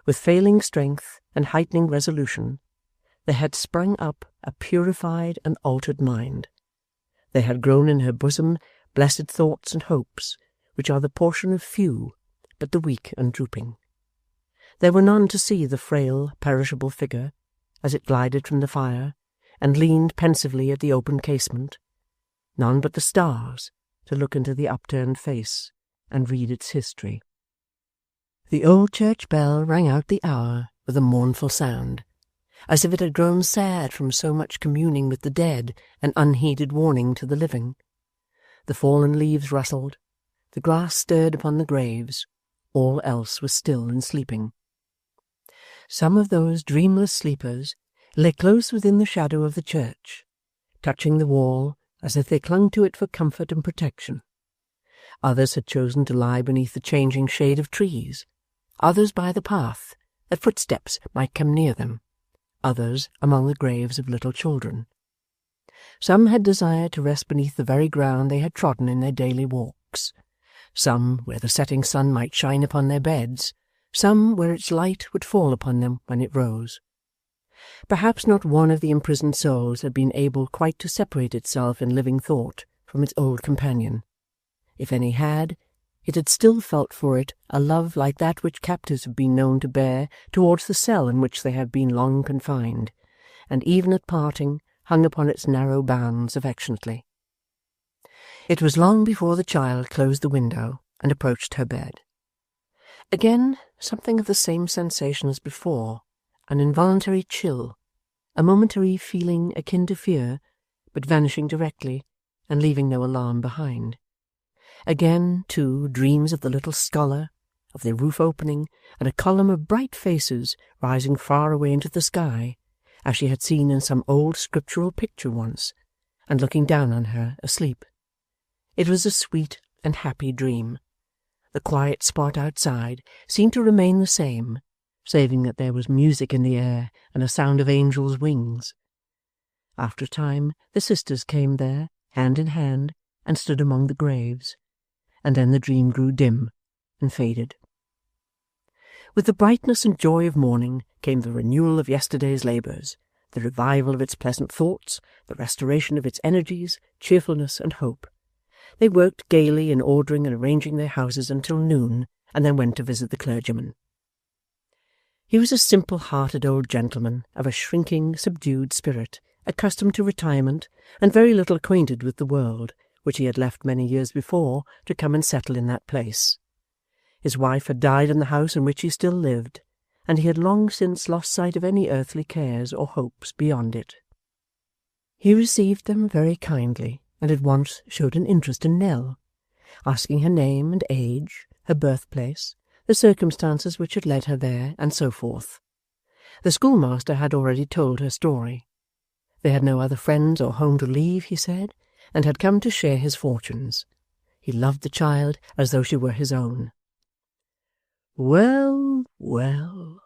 With failing strength and heightening resolution, there had sprung up a purified and altered mind. There had grown in her bosom blessed thoughts and hopes, which are the portion of few, but the weak and drooping. There were none to see the frail, perishable figure, as it glided from the fire, and leaned pensively at the open casement, none but the stars to look into the upturned face and read its history. The old church bell rang out the hour with a mournful sound, as if it had grown sad from so much communing with the dead and unheeded warning to the living. The fallen leaves rustled, the grass stirred upon the graves, all else was still and sleeping. Some of those dreamless sleepers lay close within the shadow of the church, touching the wall as if they clung to it for comfort and protection. Others had chosen to lie beneath the changing shade of trees, others by the path, that footsteps might come near them, others among the graves of little children. Some had desired to rest beneath the very ground they had trodden in their daily walks, some where the setting sun might shine upon their beds, some where its light would fall upon them when it rose. Perhaps not one of the imprisoned souls had been able quite to separate itself in living thought from its old companion. If any had, it had still felt for it a love like that which captives have been known to bear towards the cell in which they have been long confined, and even at parting hung upon its narrow bounds affectionately. It was long before the child closed the window and approached her bed. Again something of the same sensation as before, an involuntary chill, a momentary feeling akin to fear, but vanishing directly and leaving no alarm behind. Again, too, dreams of the little scholar, of their roof opening, and a column of bright faces rising far away into the sky, as she had seen in some old scriptural picture once, and looking down on her asleep. It was a sweet and happy dream. The quiet spot outside seemed to remain the same, saving that there was music in the air and a sound of angels' wings. After a time the sisters came there, hand in hand, and stood among the graves, and then the dream grew dim and faded. With the brightness and joy of morning came the renewal of yesterday's labours, the revival of its pleasant thoughts, the restoration of its energies, cheerfulness, and hope. They worked gaily in ordering and arranging their houses until noon, and then went to visit the clergyman. He was a simple-hearted old gentleman of a shrinking, subdued spirit, accustomed to retirement and very little acquainted with the world, which he had left many years before to come and settle in that place. His wife had died in the house in which he still lived, and he had long since lost sight of any earthly cares or hopes beyond it. He received them very kindly, and at once showed an interest in Nell, asking her name and age, her birthplace, the circumstances which had led her there, and so forth. The schoolmaster had already told her story. They had no other friends or home to leave, he said, and had come to share his fortunes. He loved the child as though she were his own. "Well, well,"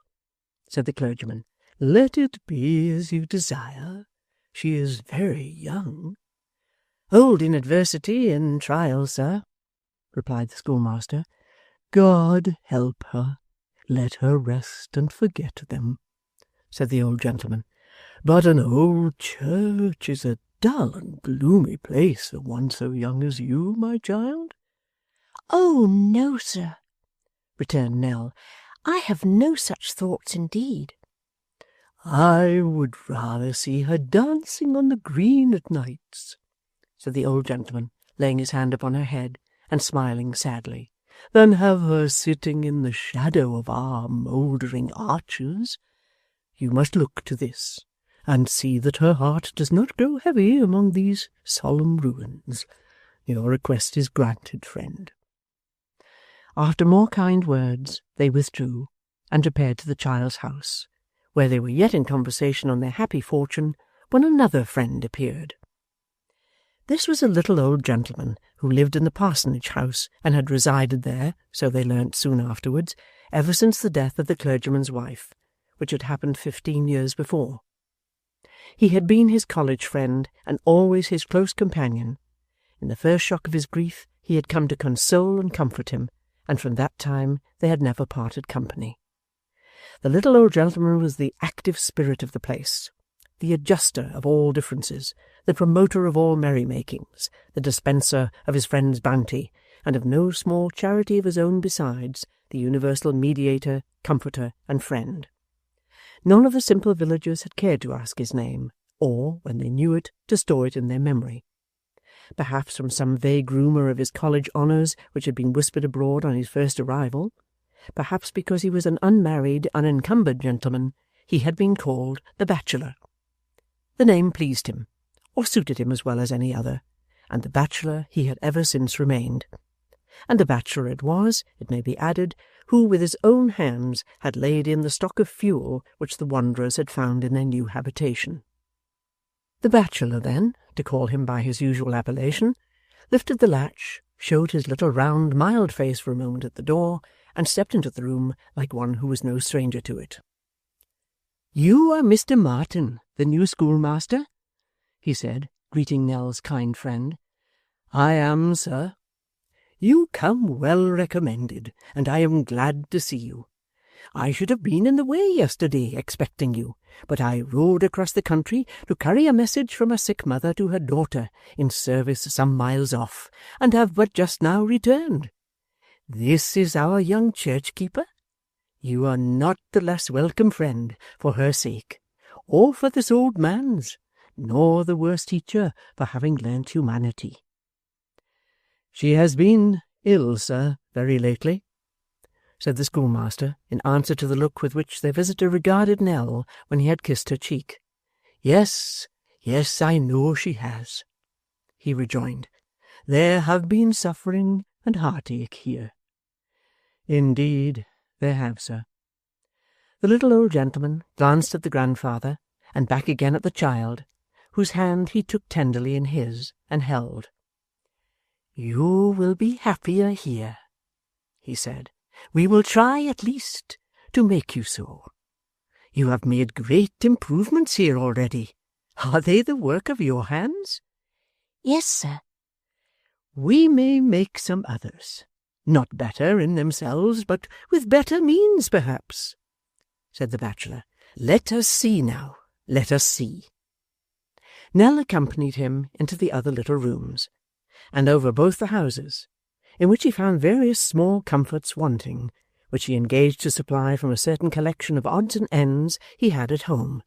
said the clergyman, "let it be as you desire. She is very young." "Old in adversity and trial, sir," replied the schoolmaster. "God help her. Let her rest and forget them," said the old gentleman. "But an old church is a dull and gloomy place for one so young as you, my child." "Oh, no, sir," returned Nell. "I have no such thoughts indeed." "I would rather see her dancing on the green at nights," said the old gentleman, laying his hand upon her head and smiling sadly, "than have her sitting in the shadow of our mouldering arches. You must look to this, and see that her heart does not grow heavy among these solemn ruins. Your request is granted, friend." After more kind words, they withdrew, and repaired to the child's house, where they were yet in conversation on their happy fortune, when another friend appeared. This was a little old gentleman who lived in the parsonage house, and had resided there, so they learnt soon afterwards, ever since the death of the clergyman's wife, which had happened 15 years before. He had been his college friend, and always his close companion. In the first shock of his grief he had come to console and comfort him, and from that time they had never parted company. The little old gentleman was the active spirit of the place, the adjuster of all differences, the promoter of all merrymakings, the dispenser of his friend's bounty, and of no small charity of his own besides, the universal mediator, comforter, and friend. None of the simple villagers had cared to ask his name, or, when they knew it, to store it in their memory. Perhaps from some vague rumour of his college honours which had been whispered abroad on his first arrival, perhaps because he was an unmarried, unencumbered gentleman, he had been called the bachelor. The name pleased him, or suited him as well as any other, and the bachelor he had ever since remained. And the bachelor it was, it may be added, who with his own hands had laid in the stock of fuel which the wanderers had found in their new habitation. The bachelor then, to call him by his usual appellation, lifted the latch, showed his little round mild face for a moment at the door, and stepped into the room like one who was no stranger to it. "You are Mr. Martin, the new schoolmaster?" he said, greeting Nell's kind friend. "I am, sir." "You come well recommended, and I am glad to see you. I should have been in the way yesterday, expecting you, but I rode across the country to carry a message from a sick mother to her daughter in service some miles off, and have but just now returned. This is our young church-keeper. You are not the less welcome, friend, for her sake, or for this old man's, nor the worse teacher for having learnt humanity." "She has been ill, sir, very lately," said the schoolmaster, in answer to the look with which their visitor regarded Nell when he had kissed her cheek. Yes, I know she has," he rejoined. "There have been suffering and heartache here." "Indeed, there have, sir." The little old gentleman glanced at the grandfather, and back again at the child, whose hand he took tenderly in his and held. "You will be happier here," he said. "We will try, at least, to make you so. You have made great improvements here already. Are they the work of your hands?" "Yes, sir." "We may make some others, not better in themselves, but with better means, perhaps," said the bachelor. "Let us see now, let us see." Nell accompanied him into the other little rooms, and over both the houses, in which he found various small comforts wanting, which he engaged to supply from a certain collection of odds and ends he had at home,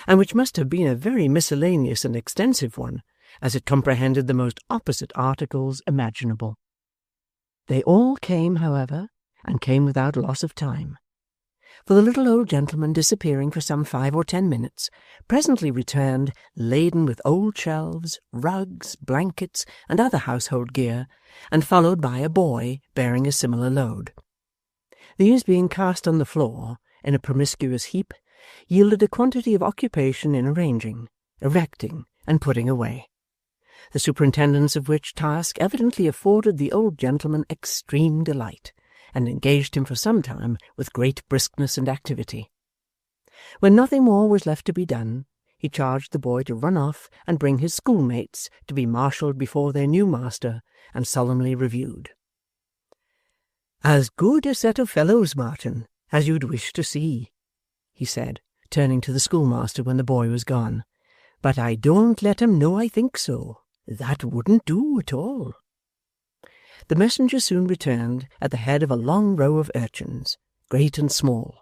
and which must have been a very miscellaneous and extensive one, as it comprehended the most opposite articles imaginable. They all came, however, and came without loss of time, for the little old gentleman, disappearing for some 5 or 10 minutes, presently returned laden with old shelves, rugs, blankets, and other household gear, and followed by a boy bearing a similar load. These being cast on the floor in a promiscuous heap, yielded a quantity of occupation in arranging, erecting, and putting away, the superintendence of which task evidently afforded the old gentleman extreme delight, and engaged him for some time with great briskness and activity. When nothing more was left to be done, he charged the boy to run off and bring his schoolmates to be marshalled before their new master and solemnly reviewed. "As good a set of fellows, Martin, as you'd wish to see," he said, turning to the schoolmaster when the boy was gone. "But I don't let 'em know I think so. That wouldn't do at all." The messenger soon returned at the head of a long row of urchins, great and small,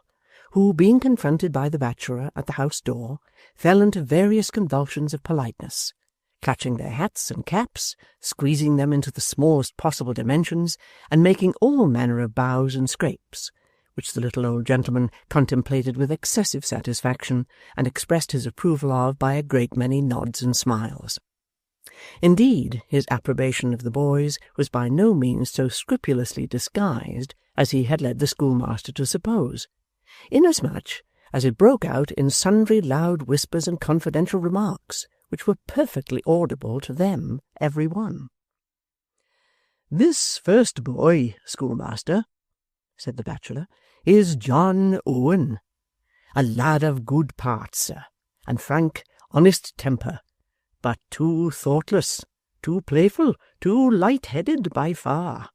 who, being confronted by the bachelor at the house door, fell into various convulsions of politeness, clutching their hats and caps, squeezing them into the smallest possible dimensions, and making all manner of bows and scrapes, which the little old gentleman contemplated with excessive satisfaction, and expressed his approval of by a great many nods and smiles. Indeed, his approbation of the boys was by no means so scrupulously disguised as he had led the schoolmaster to suppose, inasmuch as it broke out in sundry loud whispers and confidential remarks, which were perfectly audible to them every one. "This first boy, schoolmaster," said the bachelor, "is John Owen, a lad of good parts, sir, and frank, honest temper, but too thoughtless, too playful, too light-headed by far.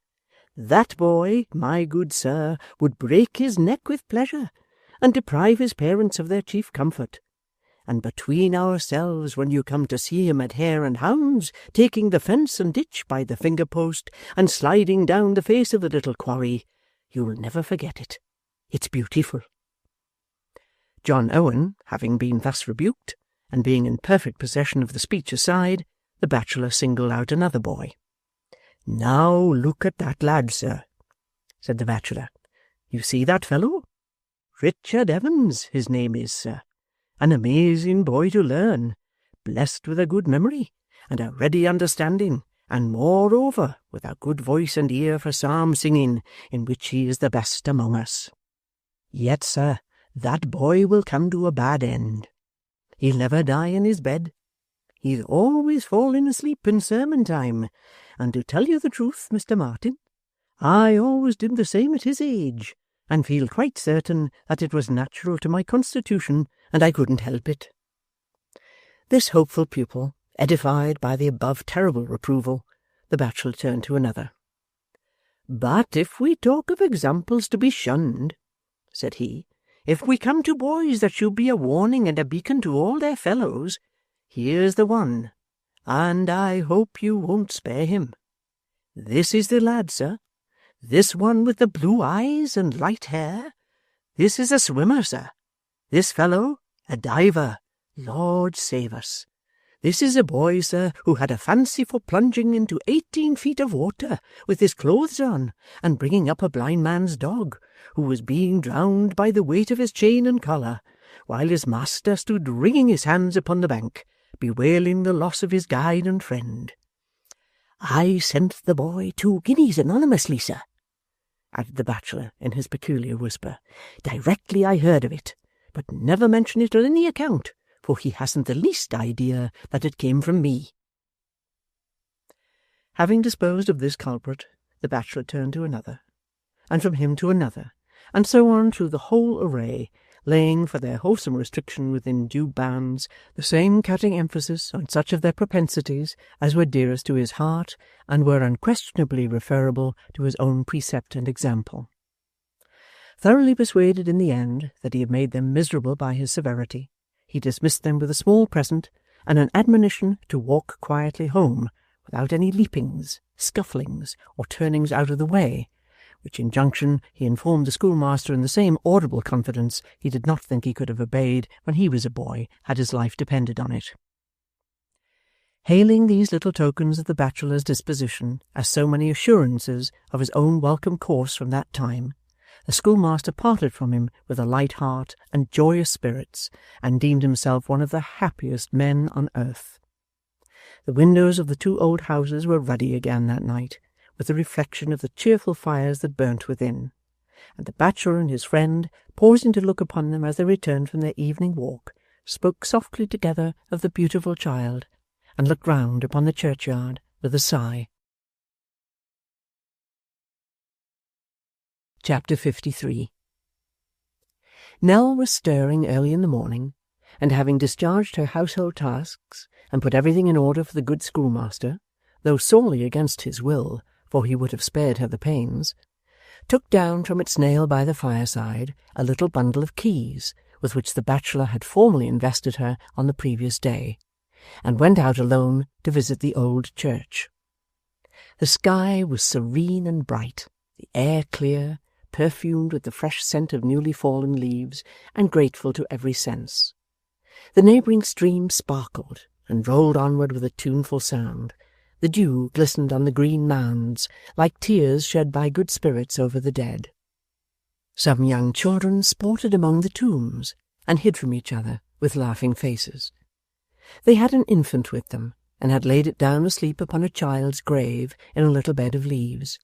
That boy, my good sir, would break his neck with pleasure, and deprive his parents of their chief comfort. And between ourselves, when you come to see him at hare and hounds, taking the fence and ditch by the finger-post, and sliding down the face of the little quarry, you'll never forget it. It's beautiful." John Owen, having been thus rebuked, and being in perfect possession of the speech aside, the bachelor singled out another boy. "Now look at that lad, sir," said the bachelor. "You see that fellow? Richard Evans, his name is, sir. An amazing boy to learn, blessed with a good memory, and a ready understanding, and moreover with a good voice and ear for psalm singing, in which he is the best among us. Yet, sir, that boy will come to a bad end. He'll never die in his bed. He's always falling asleep in sermon time, and to tell you the truth, Mr. Martin, I always did the same at his age, and feel quite certain that it was natural to my constitution, and I couldn't help it." This hopeful pupil, edified by the above terrible reproval, the bachelor turned to another. "But if we talk of examples to be shunned," said he, "if we come to boys that should be a warning and a beacon to all their fellows, here's the one, and I hope you won't spare him. This is the lad, sir, this one with the blue eyes and light hair. This is a swimmer, sir. This fellow, a diver. Lord save us. This is a boy, sir, who had a fancy for plunging into 18 feet of water with his clothes on, and bringing up a blind man's dog, who was being drowned by the weight of his chain and collar, while his master stood wringing his hands upon the bank, bewailing the loss of his guide and friend. I sent the boy 2 guineas anonymously, sir," added the bachelor in his peculiar whisper, "directly I heard of it, but never mention it on any account, for he hasn't the least idea that it came from me." Having disposed of this culprit, the bachelor turned to another, and from him to another, and so on through the whole array, laying for their wholesome restriction within due bounds the same cutting emphasis on such of their propensities as were dearest to his heart and were unquestionably referable to his own precept and example. Thoroughly persuaded in the end that he had made them miserable by his severity, he dismissed them with a small present and an admonition to walk quietly home without any leapings, scufflings, or turnings out of the way, which injunction he informed the schoolmaster in the same audible confidence he did not think he could have obeyed when he was a boy, had his life depended on it. Hailing these little tokens of the bachelor's disposition as so many assurances of his own welcome course from that time, the schoolmaster parted from him with a light heart and joyous spirits, and deemed himself one of the happiest men on earth. The windows of the 2 old houses were ruddy again that night, with the reflection of the cheerful fires that burnt within, and the bachelor and his friend, pausing to look upon them as they returned from their evening walk, spoke softly together of the beautiful child, and looked round upon the churchyard with a sigh. Chapter 53. Nell was stirring early in the morning, and having discharged her household tasks and put everything in order for the good schoolmaster, though sorely against his will, for he would have spared her the pains, took down from its nail by the fireside a little bundle of keys with which the bachelor had formally invested her on the previous day, and went out alone to visit the old church. The sky was serene and bright, the air clear, perfumed with the fresh scent of newly fallen leaves, and grateful to every sense. The neighbouring stream sparkled and rolled onward with a tuneful sound. The dew glistened on the green mounds, like tears shed by good spirits over the dead. Some young children sported among the tombs, and hid from each other with laughing faces. They had an infant with them, and had laid it down asleep upon a child's grave in a little bed of leaves.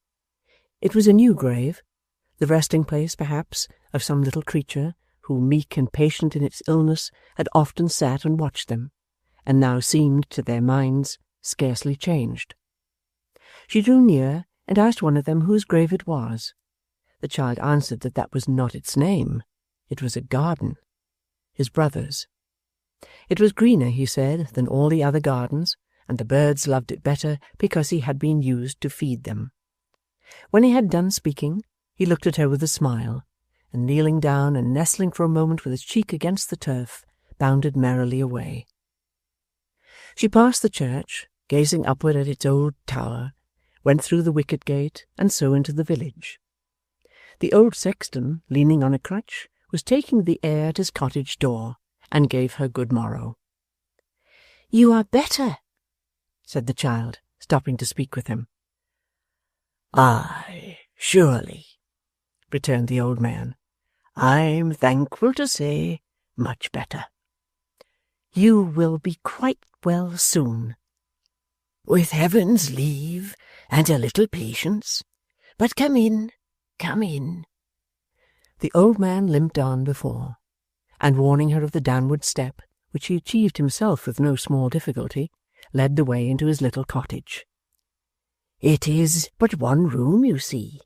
It was a new grave, the resting-place, perhaps, of some little creature who, meek and patient in its illness, had often sat and watched them, and now seemed, to their minds, scarcely changed. She drew near and asked one of them whose grave it was. The child answered that that was not its name. It was a garden, his brother's. It was greener, he said, than all the other gardens, and the birds loved it better because he had been used to feed them. When he had done speaking, he looked at her with a smile, and kneeling down and nestling for a moment with his cheek against the turf, bounded merrily away. She passed the church, gazing upward at its old tower, went through the wicket gate, and so into the village. The old sexton, leaning on a crutch, was taking the air at his cottage door, and gave her good morrow. "You are better," said the child, stopping to speak with him. "Aye, surely," returned the old man. "I'm thankful to say, much better." "You will be quite well soon." "With heaven's leave and a little patience. But come in, come in." The old man limped on before, and warning her of the downward step, which he achieved himself with no small difficulty, led the way into his little cottage. "It is but one room, you see.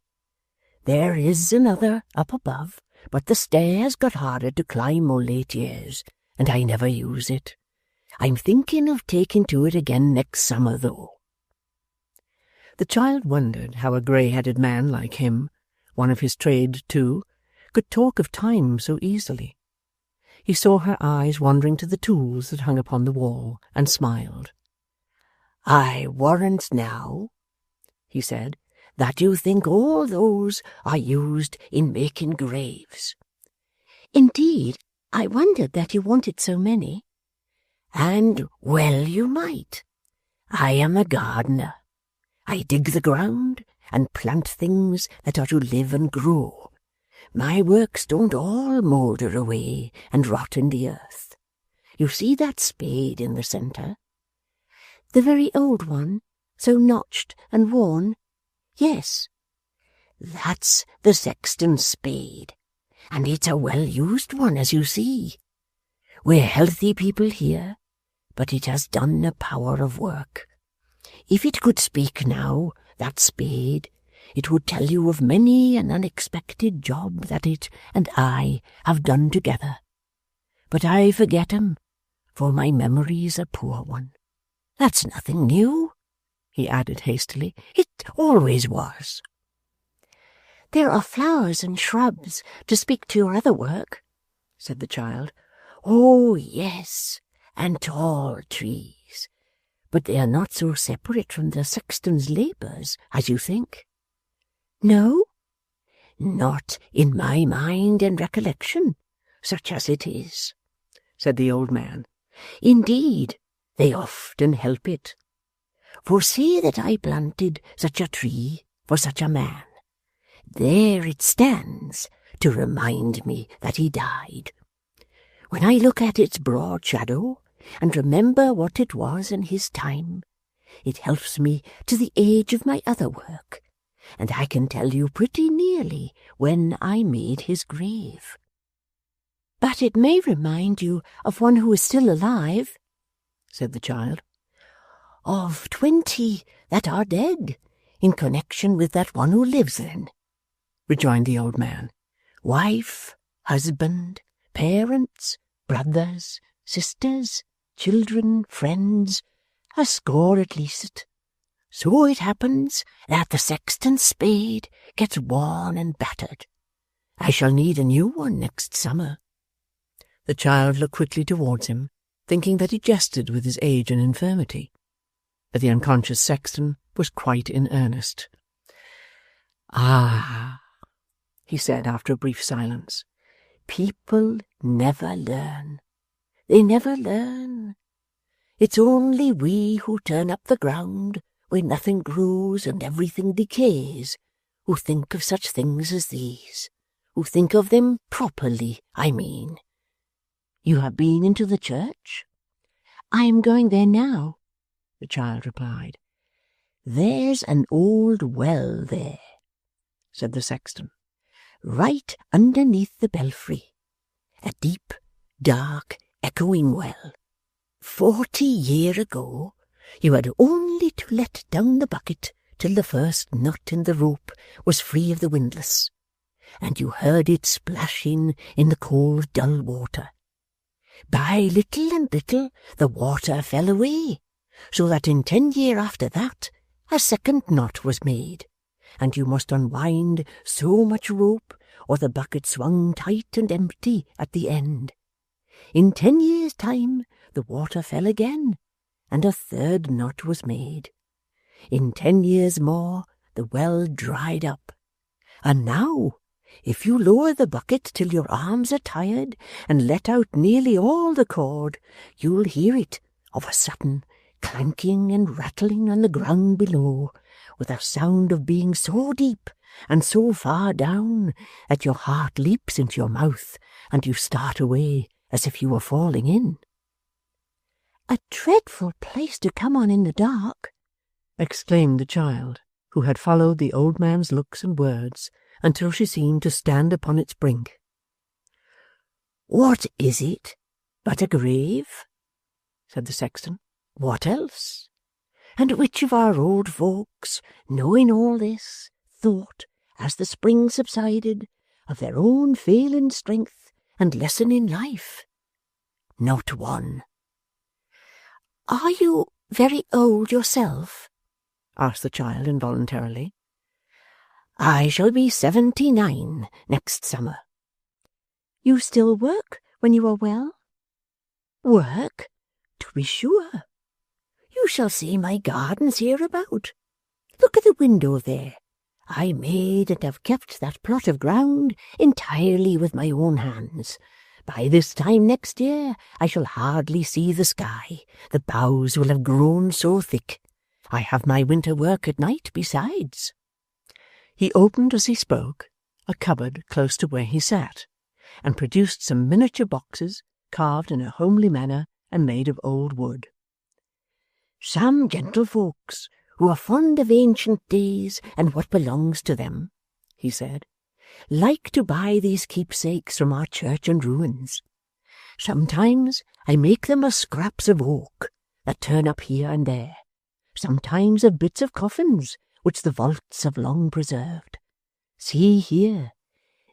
There is another up above, but the stairs got harder to climb o' late years, and I never use it. I'm thinking of taking to it again next summer, though." The child wondered how a grey-headed man like him, one of his trade too, could talk of time so easily. He saw her eyes wandering to the tools that hung upon the wall, and smiled. "I warrant now," he said, "that you think all those are used in making graves." "Indeed, I wondered that you wanted so many." "And well you might. I am a gardener. I dig the ground and plant things that are to live and grow. My works don't all moulder away and rot in the earth. You see that spade in the centre?" "The very old one, so notched and worn?" "Yes. That's the sexton's spade, and it's a well-used one, as you see. We're healthy people here, but it has done a power of work. If it could speak now, that spade, it would tell you of many an unexpected job that it and I have done together. But I forget 'em, for my memory's a poor one. That's nothing new," he added hastily. "It always was." "There are flowers and shrubs to speak to your other work," said the child. "Oh, yes, and tall trees. But they are not so separate from the sexton's labours as you think." "No?" Not in my mind and recollection, such as it is, said the old man. Indeed, they often help it. For see that I planted such a tree for such a man. There it stands to remind me that he died. When I look at its broad shadow and remember what it was in his time, it helps me to the age of my other work, and I can tell you pretty nearly when I made his grave. But it may remind you of one who is still alive, said the child. Of 20 that are dead, in connection with that one who lives then, rejoined the old man. Wife, husband, parents, brothers, sisters, children, friends, a score at least. So it happens that the sexton's spade gets worn and battered. I shall need a new one next summer. The child looked quickly towards him, thinking that he jested with his age and infirmity. But the unconscious sexton was quite in earnest. Ah, he said after a brief silence, people never learn. They never learn. It's only we who turn up the ground where nothing grows and everything decays, who think of such things as these, who think of them properly, I mean. You have been into the church? I am going there now, the child replied. There's an old well there, said the sexton, right underneath the belfry. A deep, dark, echoing well. 40 years ago, you had only to let down the bucket till the first knot in the rope was free of the windlass, and you heard it splashing in the cold, dull water. By little and little the water fell away, so that in 10 years after that a second knot was made, and you must unwind so much rope, or the bucket swung tight and empty at the end. In 10 years' time the water fell again, and a third knot was made. In 10 years more the well dried up, and now, if you lower the bucket till your arms are tired and let out nearly all the cord, you'll hear it, of a sudden, clanking and rattling on the ground below, with a sound of being so deep and so far down that your heart leaps into your mouth and you start away as if you were falling in. A dreadful place to come on in the dark, exclaimed the child, who had followed the old man's looks and words until she seemed to stand upon its brink. What is it but a grave? Said the sexton. What else? And which of our old folks, knowing all this, thought, as the spring subsided, of their own failing strength and lesson in life? Not one. Are you very old yourself? Asked the child involuntarily. I shall be 79 next summer. You still work when you are well? Work? To be sure. You shall see my gardens hereabout. Look at the window there. I made and have kept that plot of ground entirely with my own hands. By this time next year I shall hardly see the sky. The boughs will have grown so thick. I have my winter work at night besides. He opened as he spoke a cupboard close to where he sat, and produced some miniature boxes carved in a homely manner and made of old wood. Some gentlefolks who are fond of ancient days and what belongs to them, he said, like to buy these keepsakes from our church and ruins. Sometimes I make them of scraps of oak that turn up here and there, sometimes of bits of coffins which the vaults have long preserved. See here,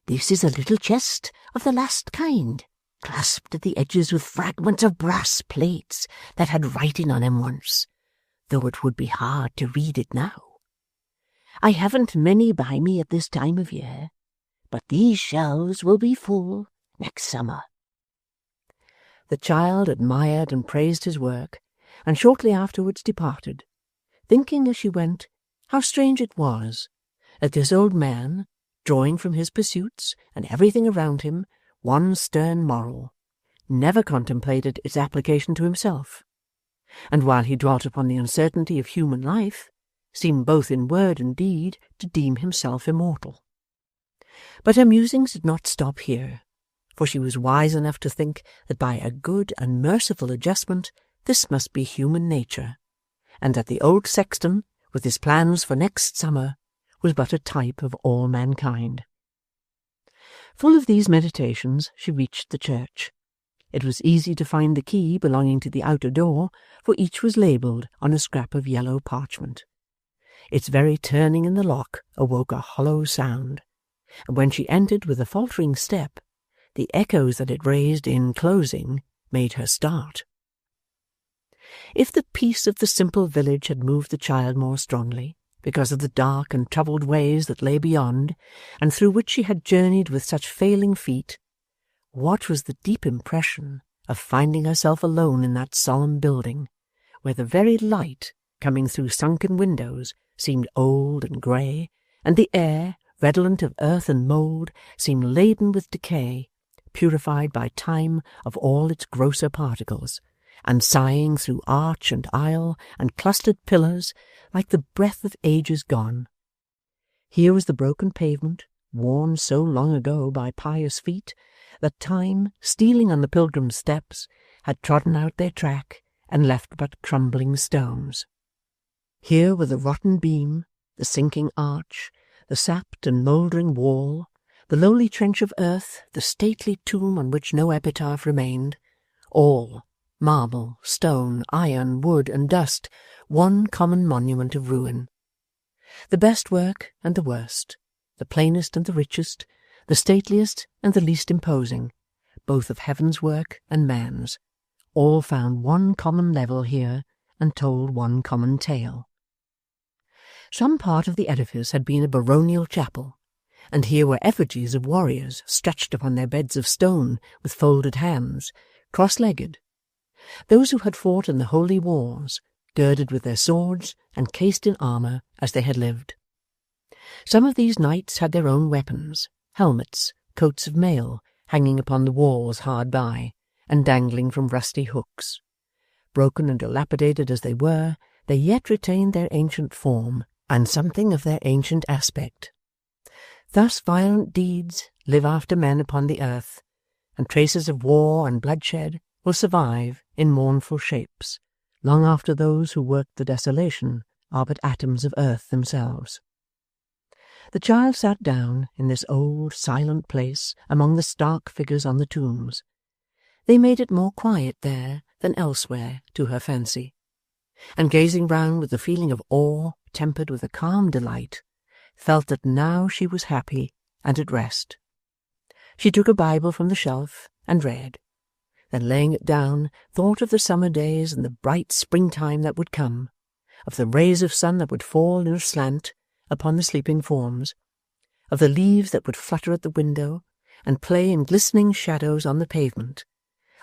this is a little chest of the last kind, clasped at the edges with fragments of brass plates that had writing on 'em once, though it would be hard to read it now. I haven't many by me at this time of year, but these shelves will be full next summer. The child admired and praised his work, and shortly afterwards departed, thinking as she went how strange it was that this old man, drawing from his pursuits and everything around him one stern moral, never contemplated its application to himself, and while he dwelt upon the uncertainty of human life, seemed both in word and deed to deem himself immortal. But her musings did not stop here, for she was wise enough to think that by a good and merciful adjustment this must be human nature, and that the old sexton, with his plans for next summer, was but a type of all mankind. Full of these meditations, she reached the church. It was easy to find the key belonging to the outer door, for each was labelled on a scrap of yellow parchment. Its very turning in the lock awoke a hollow sound, and when she entered with a faltering step, the echoes that it raised in closing made her start. If the peace of the simple village had moved the child more strongly, because of the dark and troubled ways that lay beyond, and through which she had journeyed with such failing feet, what was the deep impression of finding herself alone in that solemn building, where the very light, coming through sunken windows, seemed old and grey, and the air, redolent of earth and mould, seemed laden with decay, purified by time of all its grosser particles, and sighing through arch and aisle and clustered pillars like the breath of ages gone. Here was the broken pavement, worn so long ago by pious feet, that time, stealing on the pilgrims' steps, had trodden out their track and left but crumbling stones. Here were the rotten beam, the sinking arch, the sapped and mouldering wall, the lowly trench of earth, the stately tomb on which no epitaph remained, all, marble, stone, iron, wood, and dust, one common monument of ruin. The best work and the worst, the plainest and the richest, the stateliest and the least imposing, both of heaven's work and man's, all found one common level here and told one common tale. Some part of the edifice had been a baronial chapel, and here were effigies of warriors stretched upon their beds of stone with folded hands, cross-legged, those who had fought in the holy wars, girded with their swords and cased in armour as they had lived. Some of these knights had their own weapons, helmets, coats of mail, hanging upon the walls hard by, and dangling from rusty hooks. Broken and dilapidated as they were, they yet retained their ancient form, and something of their ancient aspect. Thus violent deeds live after men upon the earth, and traces of war and bloodshed will survive in mournful shapes, long after those who worked the desolation are but atoms of earth themselves. The child sat down in this old, silent place among the stark figures on the tombs. They made it more quiet there than elsewhere to her fancy, and gazing round with a feeling of awe tempered with a calm delight, felt that now she was happy and at rest. She took a Bible from the shelf and read, then laying it down, thought of the summer days and the bright springtime that would come, of the rays of sun that would fall in a slant upon the sleeping forms, of the leaves that would flutter at the window and play in glistening shadows on the pavement,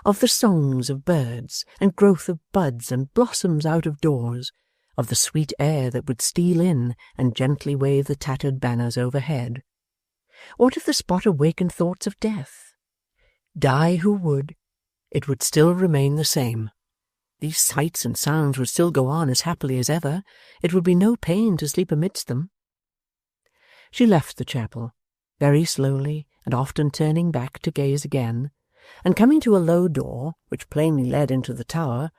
of the songs of birds and growth of buds and blossoms out of doors, of the sweet air that would steal in and gently wave the tattered banners overhead. What if the spot awakened thoughts of death? Die who would, it would still remain the same. These sights and sounds would still go on as happily as ever. It would be no pain to sleep amidst them. She left the chapel, very slowly and often turning back to gaze again, and coming to a low door, which plainly led into the tower,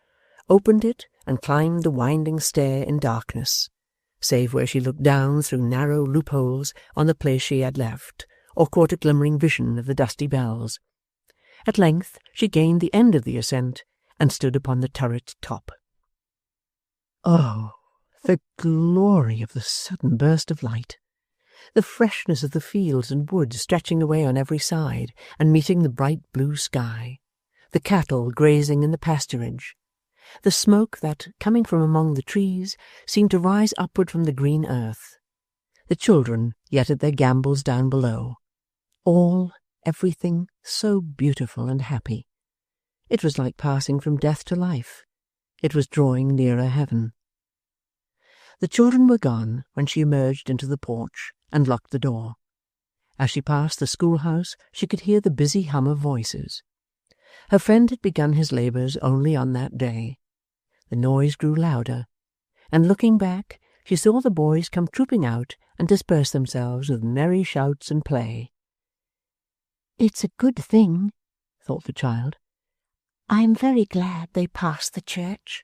opened it and climbed the winding stair in darkness, save where she looked down through narrow loopholes on the place she had left, or caught a glimmering vision of the dusty bells. At length she gained the end of the ascent, and stood upon the turret top. Oh, the glory of the sudden burst of light! The freshness of the fields and woods stretching away on every side and meeting the bright blue sky, the cattle grazing in the pasturage, the smoke that, coming from among the trees, seemed to rise upward from the green earth, the children yet at their gambols down below, all, everything so beautiful and happy. It was like passing from death to life. It was drawing nearer heaven. The children were gone when she emerged into the porch and locked the door. As she passed the schoolhouse, she could hear the busy hum of voices. Her friend had begun his labours only on that day. The noise grew louder, and looking back, she saw the boys come trooping out and disperse themselves with merry shouts and play. "It's a good thing," thought the child. "I am very glad they passed the church."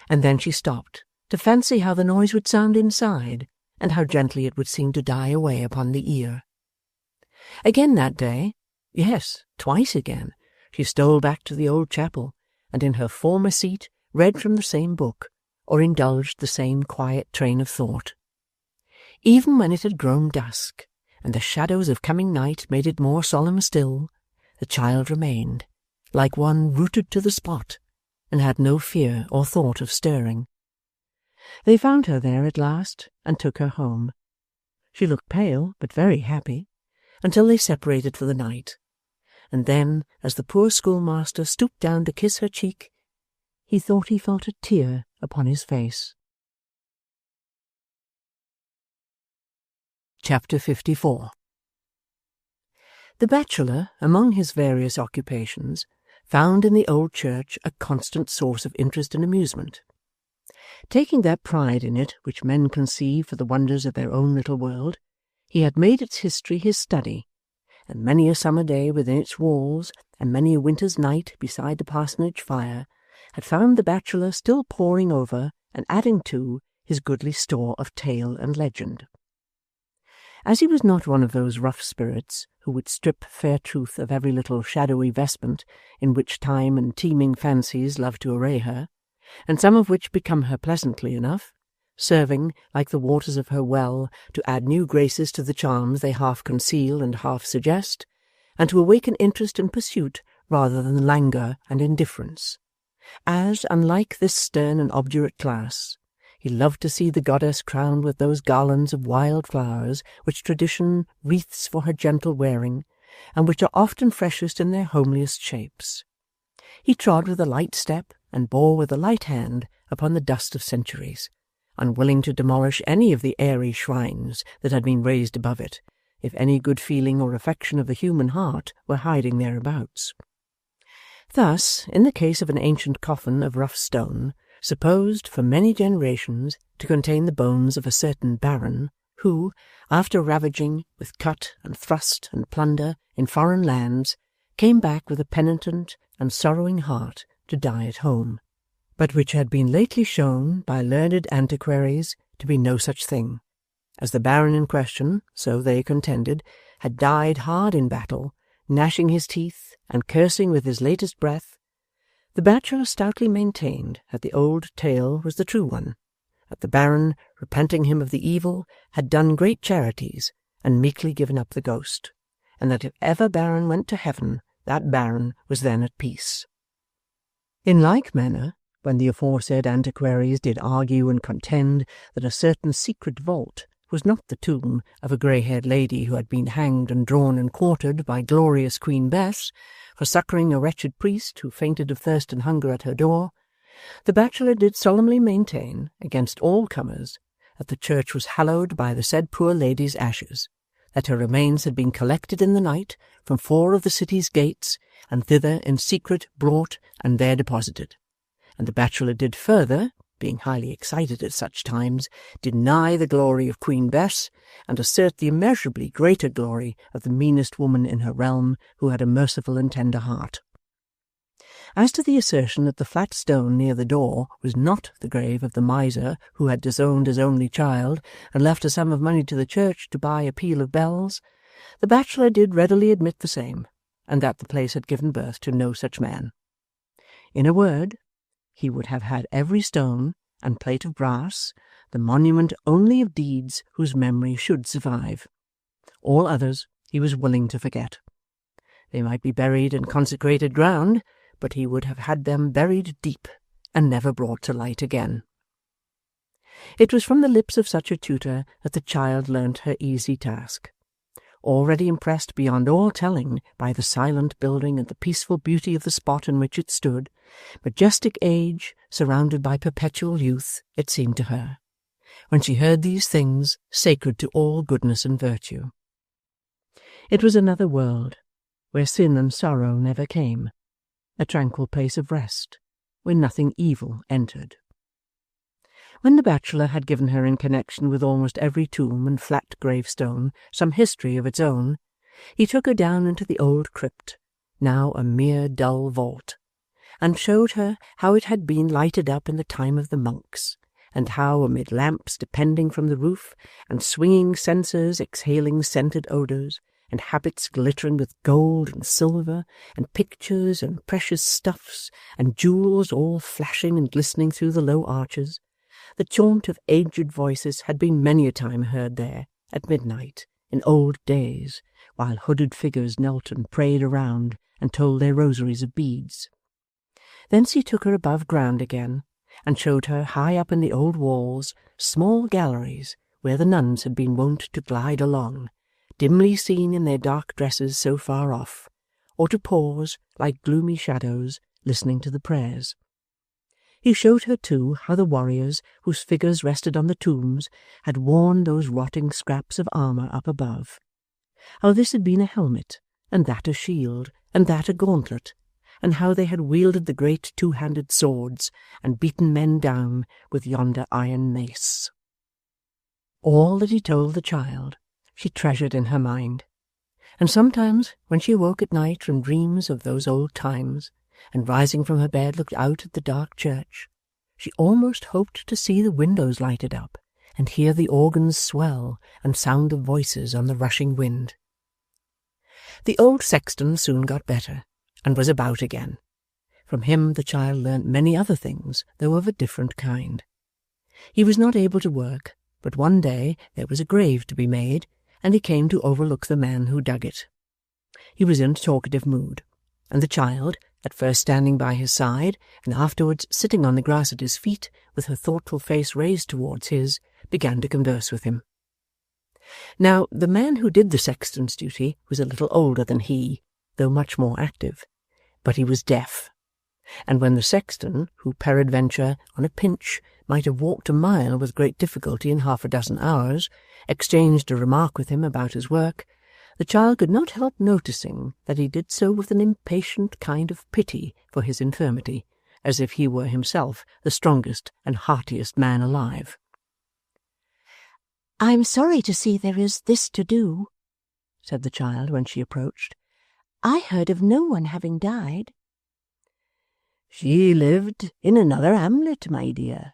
And then she stopped, to fancy how the noise would sound inside, and how gently it would seem to die away upon the ear. Again that day, yes, twice again, she stole back to the old chapel, and in her former seat read from the same book, or indulged the same quiet train of thought. Even when it had grown dusk, and the shadows of coming night made it more solemn still, the child remained, like one rooted to the spot, and had no fear or thought of stirring. They found her there at last, and took her home. She looked pale, but very happy, until they separated for the night, and then, as the poor schoolmaster stooped down to kiss her cheek, he thought he felt a tear upon his face. Chapter 54. The bachelor, among his various occupations, found in the old church a constant source of interest and amusement. Taking that pride in it which men conceive for the wonders of their own little world, he had made its history his study, and many a summer day within its walls, and many a winter's night beside the parsonage fire, had found the bachelor still poring over and adding to his goodly store of tale and legend. As he was not one of those rough spirits who would strip fair truth of every little shadowy vestment in which time and teeming fancies love to array her, and some of which become her pleasantly enough, serving, like the waters of her well, to add new graces to the charms they half conceal and half suggest, and to awaken interest and pursuit rather than languor and indifference. As, unlike this stern and obdurate class, he loved to see the goddess crowned with those garlands of wild flowers which tradition wreaths for her gentle wearing, and which are often freshest in their homeliest shapes. He trod with a light step and bore with a light hand upon the dust of centuries, unwilling to demolish any of the airy shrines that had been raised above it, if any good feeling or affection of the human heart were hiding thereabouts. Thus, in the case of an ancient coffin of rough stone, supposed for many generations to contain the bones of a certain baron, who, after ravaging with cut and thrust and plunder in foreign lands, came back with a penitent and sorrowing heart to die at home, but which had been lately shown by learned antiquaries to be no such thing, as the baron in question, so they contended, had died hard in battle, gnashing his teeth and cursing with his latest breath. The bachelor stoutly maintained that the old tale was the true one, that the baron, repenting him of the evil, had done great charities, and meekly given up the ghost, and that if ever baron went to heaven, that baron was then at peace. In like manner, when the aforesaid antiquaries did argue and contend that a certain secret vault was not the tomb of a grey-haired lady who had been hanged and drawn and quartered by glorious Queen Bess for succouring a wretched priest who fainted of thirst and hunger at her door, the bachelor did solemnly maintain, against all comers, that the church was hallowed by the said poor lady's ashes, that her remains had been collected in the night from 4 of the city's gates, and thither in secret brought and there deposited, and the bachelor did further, being highly excited at such times, deny the glory of Queen Bess, and assert the immeasurably greater glory of the meanest woman in her realm who had a merciful and tender heart. As to the assertion that the flat stone near the door was not the grave of the miser who had disowned his only child and left a sum of money to the church to buy a peal of bells, the bachelor did readily admit the same, and that the place had given birth to no such man. In a word, he would have had every stone and plate of brass the monument only of deeds whose memory should survive. All others he was willing to forget. They might be buried in consecrated ground, but he would have had them buried deep and never brought to light again. It was from the lips of such a tutor that the child learnt her easy task. Already impressed beyond all telling by the silent building and the peaceful beauty of the spot in which it stood, majestic age surrounded by perpetual youth, it seemed to her, when she heard these things sacred to all goodness and virtue. It was another world, where sin and sorrow never came, a tranquil place of rest, where nothing evil entered. When the bachelor had given her in connection with almost every tomb and flat gravestone some history of its own, he took her down into the old crypt, now a mere dull vault, and showed her how it had been lighted up in the time of the monks, and how, amid lamps depending from the roof, and swinging censers exhaling scented odours, and habits glittering with gold and silver, and pictures and precious stuffs, and jewels all flashing and glistening through the low arches, the chaunt of aged voices had been many a time heard there, at midnight, in old days, while hooded figures knelt and prayed around, and told their rosaries of beads. Thence he took her above ground again, and showed her high up in the old walls small galleries where the nuns had been wont to glide along, dimly seen in their dark dresses so far off, or to pause, like gloomy shadows, listening to the prayers. He showed her, too, how the warriors, whose figures rested on the tombs, had worn those rotting scraps of armour up above, how this had been a helmet, and that a shield, and that a gauntlet, and how they had wielded the great two-handed swords, and beaten men down with yonder iron mace. All that he told the child she treasured in her mind, and sometimes when she awoke at night from dreams of those old times, and rising from her bed looked out at the dark church, she almost hoped to see the windows lighted up, and hear the organs swell and sound of voices on the rushing wind. The old sexton soon got better, and was about again. From him the child learnt many other things, though of a different kind. He was not able to work, but one day there was a grave to be made, and he came to overlook the man who dug it. He was in a talkative mood, and the child, at first standing by his side, and afterwards sitting on the grass at his feet, with her thoughtful face raised towards his, began to converse with him. Now, the man who did the sexton's duty was a little older than he, though much more active, but he was deaf, and when the sexton, who peradventure, on a pinch, might have walked a mile with great difficulty in 6 hours, exchanged a remark with him about his work, the child could not help noticing that he did so with an impatient kind of pity for his infirmity, as if he were himself the strongest and heartiest man alive. "I'm sorry to see there is this to do," said the child when she approached. "I heard of no one having died." "She lived in another hamlet, my dear,"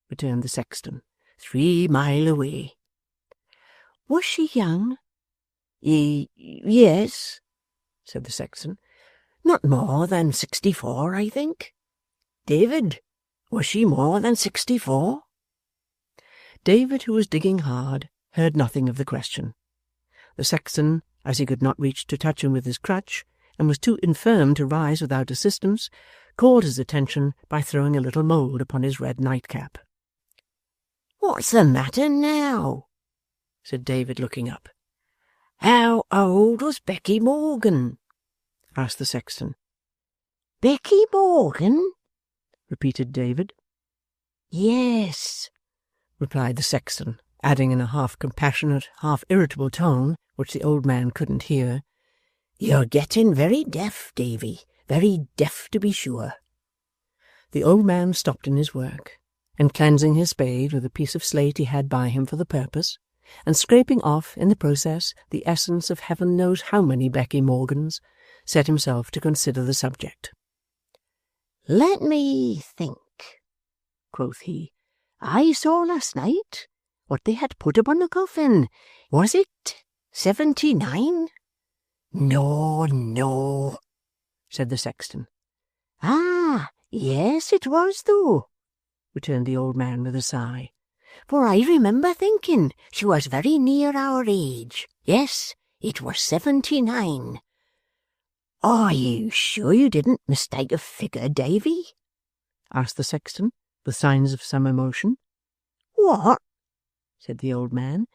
returned the sexton, 3 mile away. "Was she young?" Yes," said the sexton. "Not more than 64, I think. David, was she more than 64? David, who was digging hard, heard nothing of the question. The sexton, as he could not reach to touch him with his crutch, and was too infirm to rise without assistance, called his attention by throwing a little mould upon his red nightcap. "What's the matter now?" said David, looking up. "How old was Becky Morgan?" asked the sexton. "Becky Morgan?" repeated David. "Yes," replied the sexton, adding in a half-compassionate, half-irritable tone, which the old man couldn't hear, "You're getting very deaf, Davy, very deaf to be sure." The old man stopped in his work, and cleansing his spade with a piece of slate he had by him for the purpose, and scraping off in the process the essence of heaven knows how many Becky Morgans, set himself to consider the subject. "Let me think," quoth he. "I saw last night what they had put upon the coffin. Was it 79? "No, no," said the sexton. "Ah, yes, it was, though," returned the old man with a sigh. "For I remember thinking she was very near our age. Yes, it was 79. Are you sure you didn't mistake a figure, Davy?" asked the sexton, with signs of some emotion. "What?" said the old man.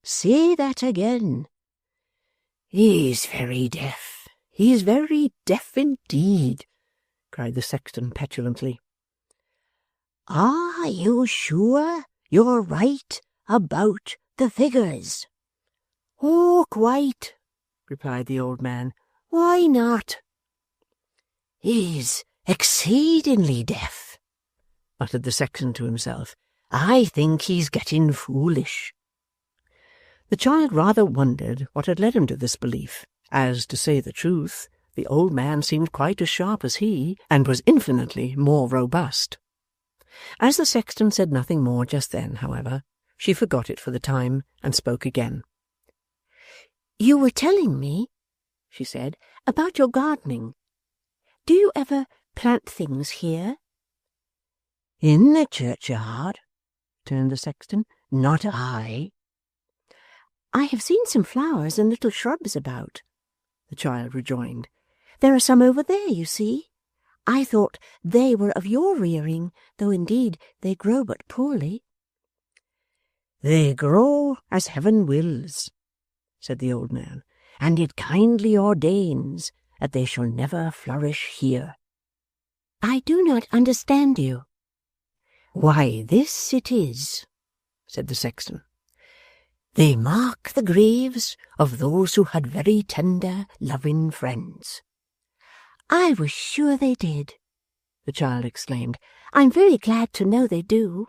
"Say that again." "He is very deaf. He is very deaf indeed," cried the sexton petulantly. "Are you sure you're right about the figures?" "Oh, quite," replied the old man. Why not? He's exceedingly deaf, muttered the sexton to himself. I think he's getting foolish. The child rather wondered what had led him to this belief, as, to say the truth, the old man seemed quite as sharp as he, and was infinitely more robust. As the sexton said nothing more just then, however, she forgot it for the time, and spoke again. You were telling me, she said, about your gardening. Do you ever plant things here? In the churchyard, returned the sexton. Not I. I have seen some flowers and little shrubs about, the child rejoined. There are some over there, you see. I thought they were of your rearing, though indeed they grow but poorly. They grow as heaven wills, said the old man, and it kindly ordains that they shall never flourish here. I do not understand you. Why, this it is, said the sexton. They mark the graves of those who had very tender, loving friends. I was sure they did, the child exclaimed. I'm very glad to know they do.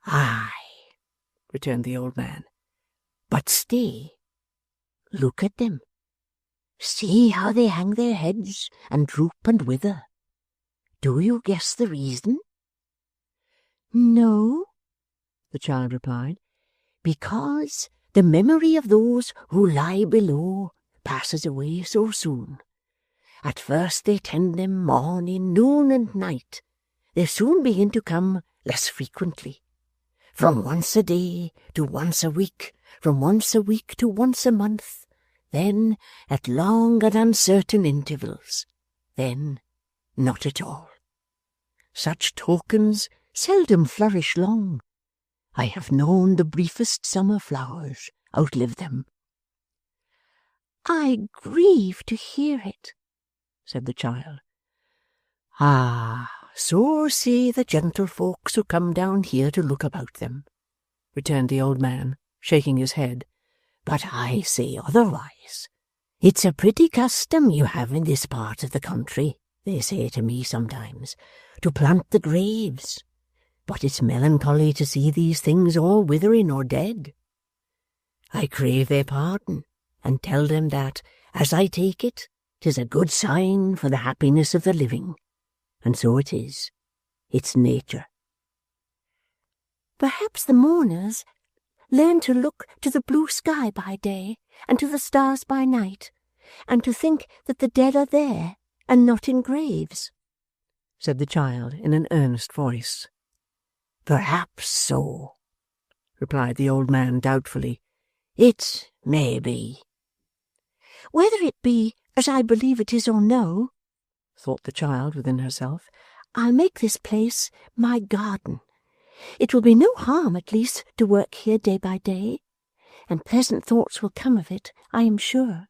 Aye, returned the old man. But stay. Look at them. See how they hang their heads and droop and wither. Do you guess the reason? No, the child replied. Because the memory of those who lie below passes away so soon. At first they tend them morning, noon, and night. They soon begin to come less frequently. From once a day to once a week, from once a week to once a month, then at long and uncertain intervals, then not at all. Such tokens seldom flourish long. I have known the briefest summer flowers outlive them. I grieve to hear it, said the child. Ah, so say the gentlefolks who come down here to look about them, returned the old man, shaking his head. But I say otherwise. It's a pretty custom you have in this part of the country, they say to me sometimes, to plant the graves. But it's melancholy to see these things all withering or dead. I crave their pardon, and tell them that, as I take it, 'tis a good sign for the happiness of the living. And so it is. It's nature. Perhaps the mourners learn to look to the blue sky by day and to the stars by night, and to think that the dead are there and not in graves, said the child in an earnest voice. Perhaps so, replied the old man doubtfully. It may be. Whether it be as I believe it is or no, thought the child within herself, I'll make this place my garden. It will be no harm, at least, to work here day by day, and pleasant thoughts will come of it, I am sure.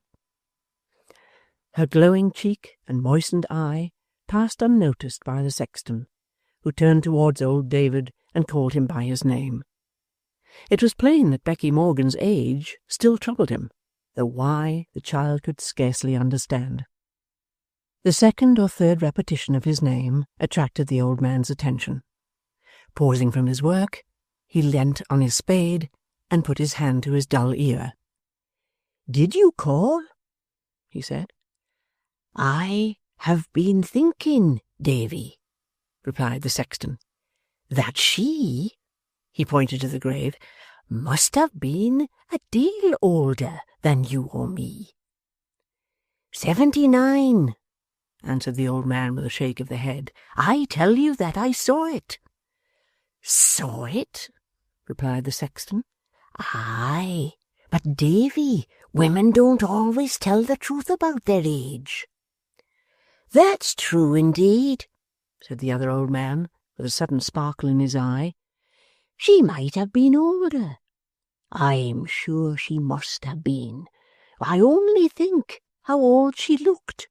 Her glowing cheek and moistened eye passed unnoticed by the sexton, who turned towards old David and called him by his name. It was plain that Becky Morgan's age still troubled him, though why the child could scarcely understand. The second or third repetition of his name attracted the old man's attention. Pausing from his work, he leant on his spade and put his hand to his dull ear. "Did you call?" he said. "I have been thinking, Davy," replied the sexton, "that she," he pointed to the grave, "must have been a deal older than you or me." 79, answered the old man with a shake of the head. "I tell you that I saw it." "Saw it?" replied the sexton. "Aye, but Davy, women don't always tell the truth about their age." "That's true indeed," said the other old man, with a sudden sparkle in his eye. "She might have been older. I'm sure she must have been. I only think how old she looked.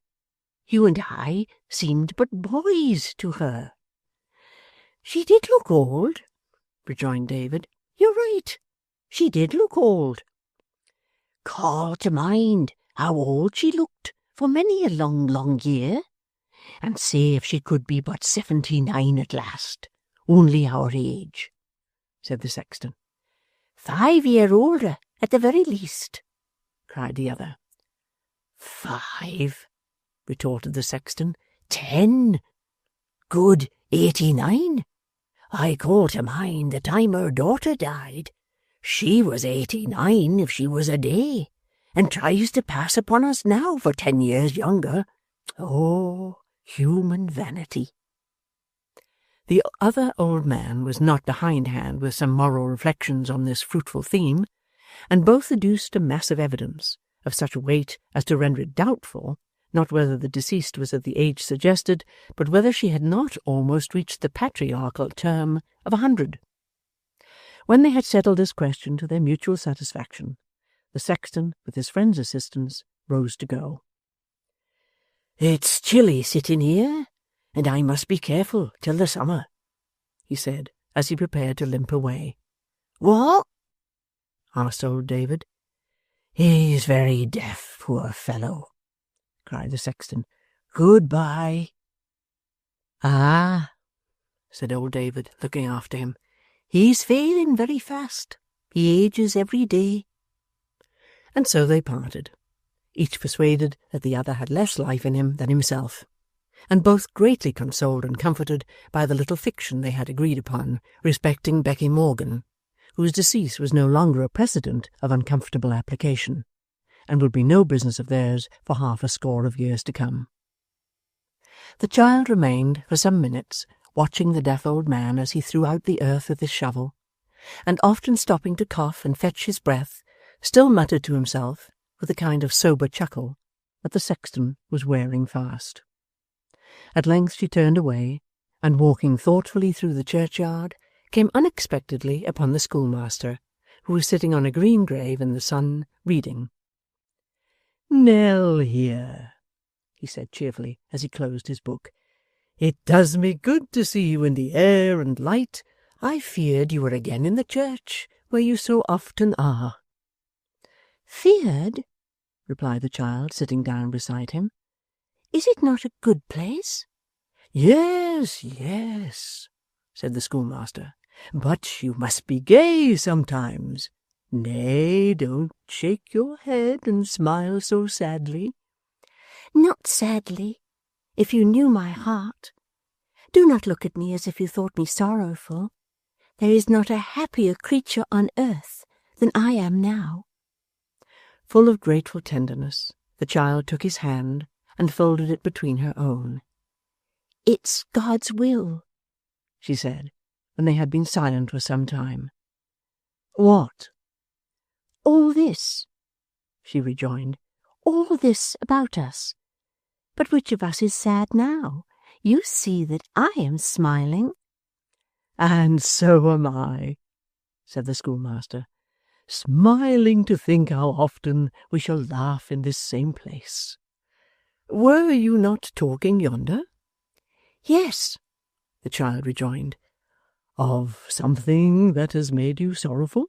You and I seemed but boys to her." "She did look old," rejoined David. "You're right. She did look old." "Call to mind how old she looked for many a long, long year, and say if she could be but 79 at last, only our age, said the sexton. 5 year older, at the very least, cried the other. 5, retorted the sexton. 10. Good 89. I call to mind the time her daughter died. She was 89 if she was a day, and tries to pass upon us now for 10 years younger. Oh, human vanity. The other old man was not behindhand with some moral reflections on this fruitful theme, and both adduced a mass of evidence, of such weight as to render it doubtful, not whether the deceased was of the age suggested, but whether she had not almost reached the patriarchal term of 100. When they had settled this question to their mutual satisfaction, the sexton, with his friend's assistance, rose to go. It's chilly sitting here, and I must be careful till the summer, he said, as he prepared to limp away. What? Asked old David. He's very deaf, poor fellow, cried the sexton. Goodbye. Ah, said old David, looking after him. He's failing very fast. He ages every day. And so they parted, each persuaded that the other had less life in him than himself, and both greatly consoled and comforted by the little fiction they had agreed upon respecting Becky Morgan, whose decease was no longer a precedent of uncomfortable application, and would be no business of theirs for 60 years to come. The child remained for some minutes watching the deaf old man as he threw out the earth with his shovel, and often stopping to cough and fetch his breath, still muttered to himself, with a kind of sober chuckle, that the sexton was wearing fast. At length she turned away, and walking thoughtfully through the churchyard, came unexpectedly upon the schoolmaster, who was sitting on a green grave in the sun, reading. "Nell here," he said cheerfully as he closed his book. "It does me good to see you in the air and light. I feared you were again in the church, where you so often are." Feared? Replied the child, sitting down beside him. Is it not a good place? Yes, yes, said the schoolmaster, but you must be gay sometimes. Nay, don't shake your head and smile so sadly. Not sadly, if you knew my heart. Do not look at me as if you thought me sorrowful. There is not a happier creature on earth than I am now. Full of grateful tenderness, the child took his hand and folded it between her own. It's God's will, she said, when they had been silent for some time. What? All this, she rejoined. All this about us. But which of us is sad now? You see that I am smiling. And so am I, said the schoolmaster, smiling to think how often we shall laugh in this same place. Were you not talking yonder? Yes, the child rejoined. Of something that has made you sorrowful?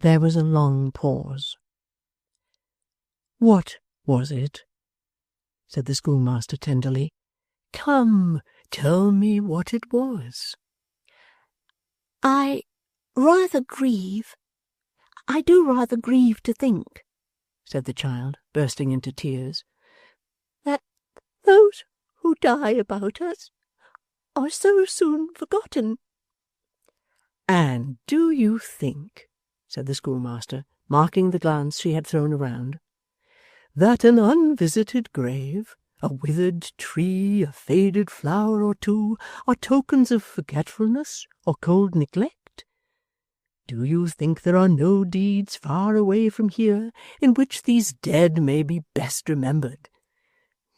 There was a long pause. What was it? Said the schoolmaster tenderly. Come, tell me what it was. I rather grieve. I do rather grieve to think, said the child, bursting into tears, that those who die about us are so soon forgotten. And do you think, said the schoolmaster, marking the glance she had thrown around, that an unvisited grave, a withered tree, a faded flower or two, are tokens of forgetfulness or cold neglect? Do you think there are no deeds far away from here in which these dead may be best remembered?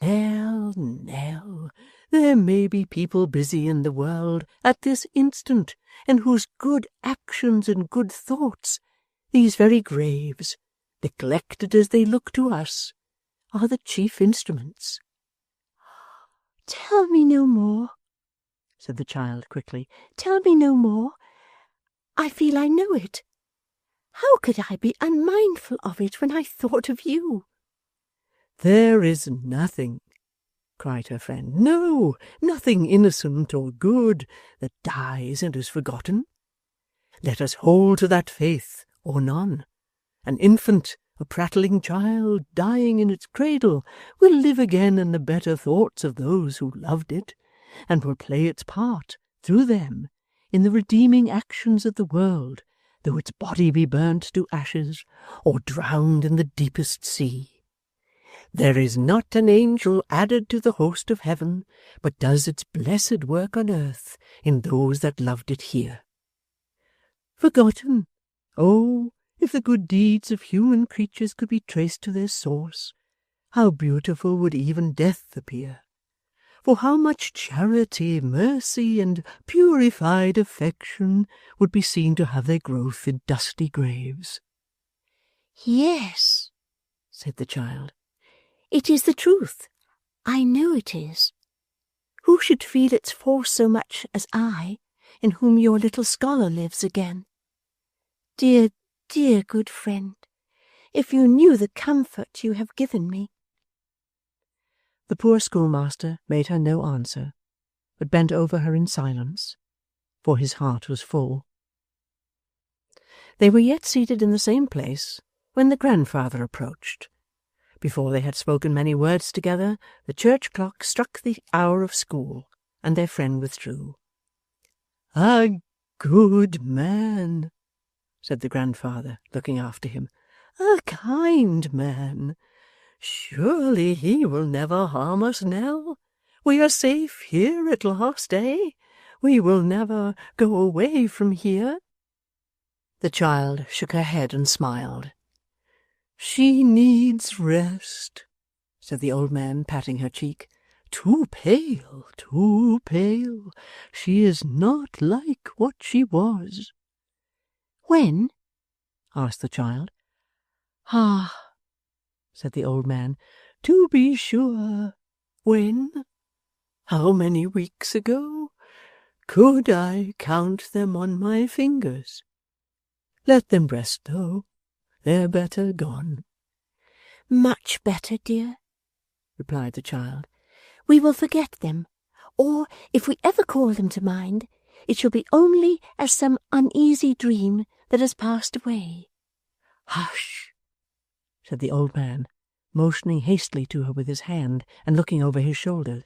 Nell, Nell, there may be people busy in the world at this instant, in whose good actions and good thoughts these very graves, neglected as they look to us, are the chief instruments. Tell me no more, said the child quickly. Tell me no more. I feel I know it. How could I be unmindful of it when I thought of you? There is nothing, cried her friend, no, nothing innocent or good that dies and is forgotten. Let us hold to that faith, or none. An infant, a prattling child, dying in its cradle, will live again in the better thoughts of those who loved it, and will play its part, through them, in the redeeming actions of the world, though its body be burnt to ashes, or drowned in the deepest sea. There is not an angel added to the host of heaven, but does its blessed work on earth in those that loved it here. Forgotten! Oh, if the good deeds of human creatures could be traced to their source, how beautiful would even death appear! For how much charity, mercy, and purified affection would be seen to have their growth in dusty graves! Yes, said the child. it is the truth. I know it is. Who should feel its force so much as I, in whom your little scholar lives again? Dear, dear good friend, if you knew the comfort you have given me. The poor schoolmaster made her no answer, but bent over her in silence, for his heart was full. They were yet seated in the same place when the grandfather approached. Before they had spoken many words together, the church clock struck the hour of school, and their friend withdrew. "A good man," said the grandfather, looking after him. "A kind man. Surely he will never harm us, Nell. We are safe here at last, eh? We will never go away from here." The child shook her head and smiled. "She needs rest," said the old man, patting her cheek. "Too pale, too pale. She is not like what she was." When? asked the child. "Ah," said the old man, "to be sure. When? How many weeks ago? Could I count them on my fingers? Let them rest, though. They're better gone." Much better, dear, replied the child. We will forget them, or if we ever call them to mind, it shall be only as some uneasy dream that has passed away. "Hush!" said the old man, motioning hastily to her with his hand and looking over his shoulder.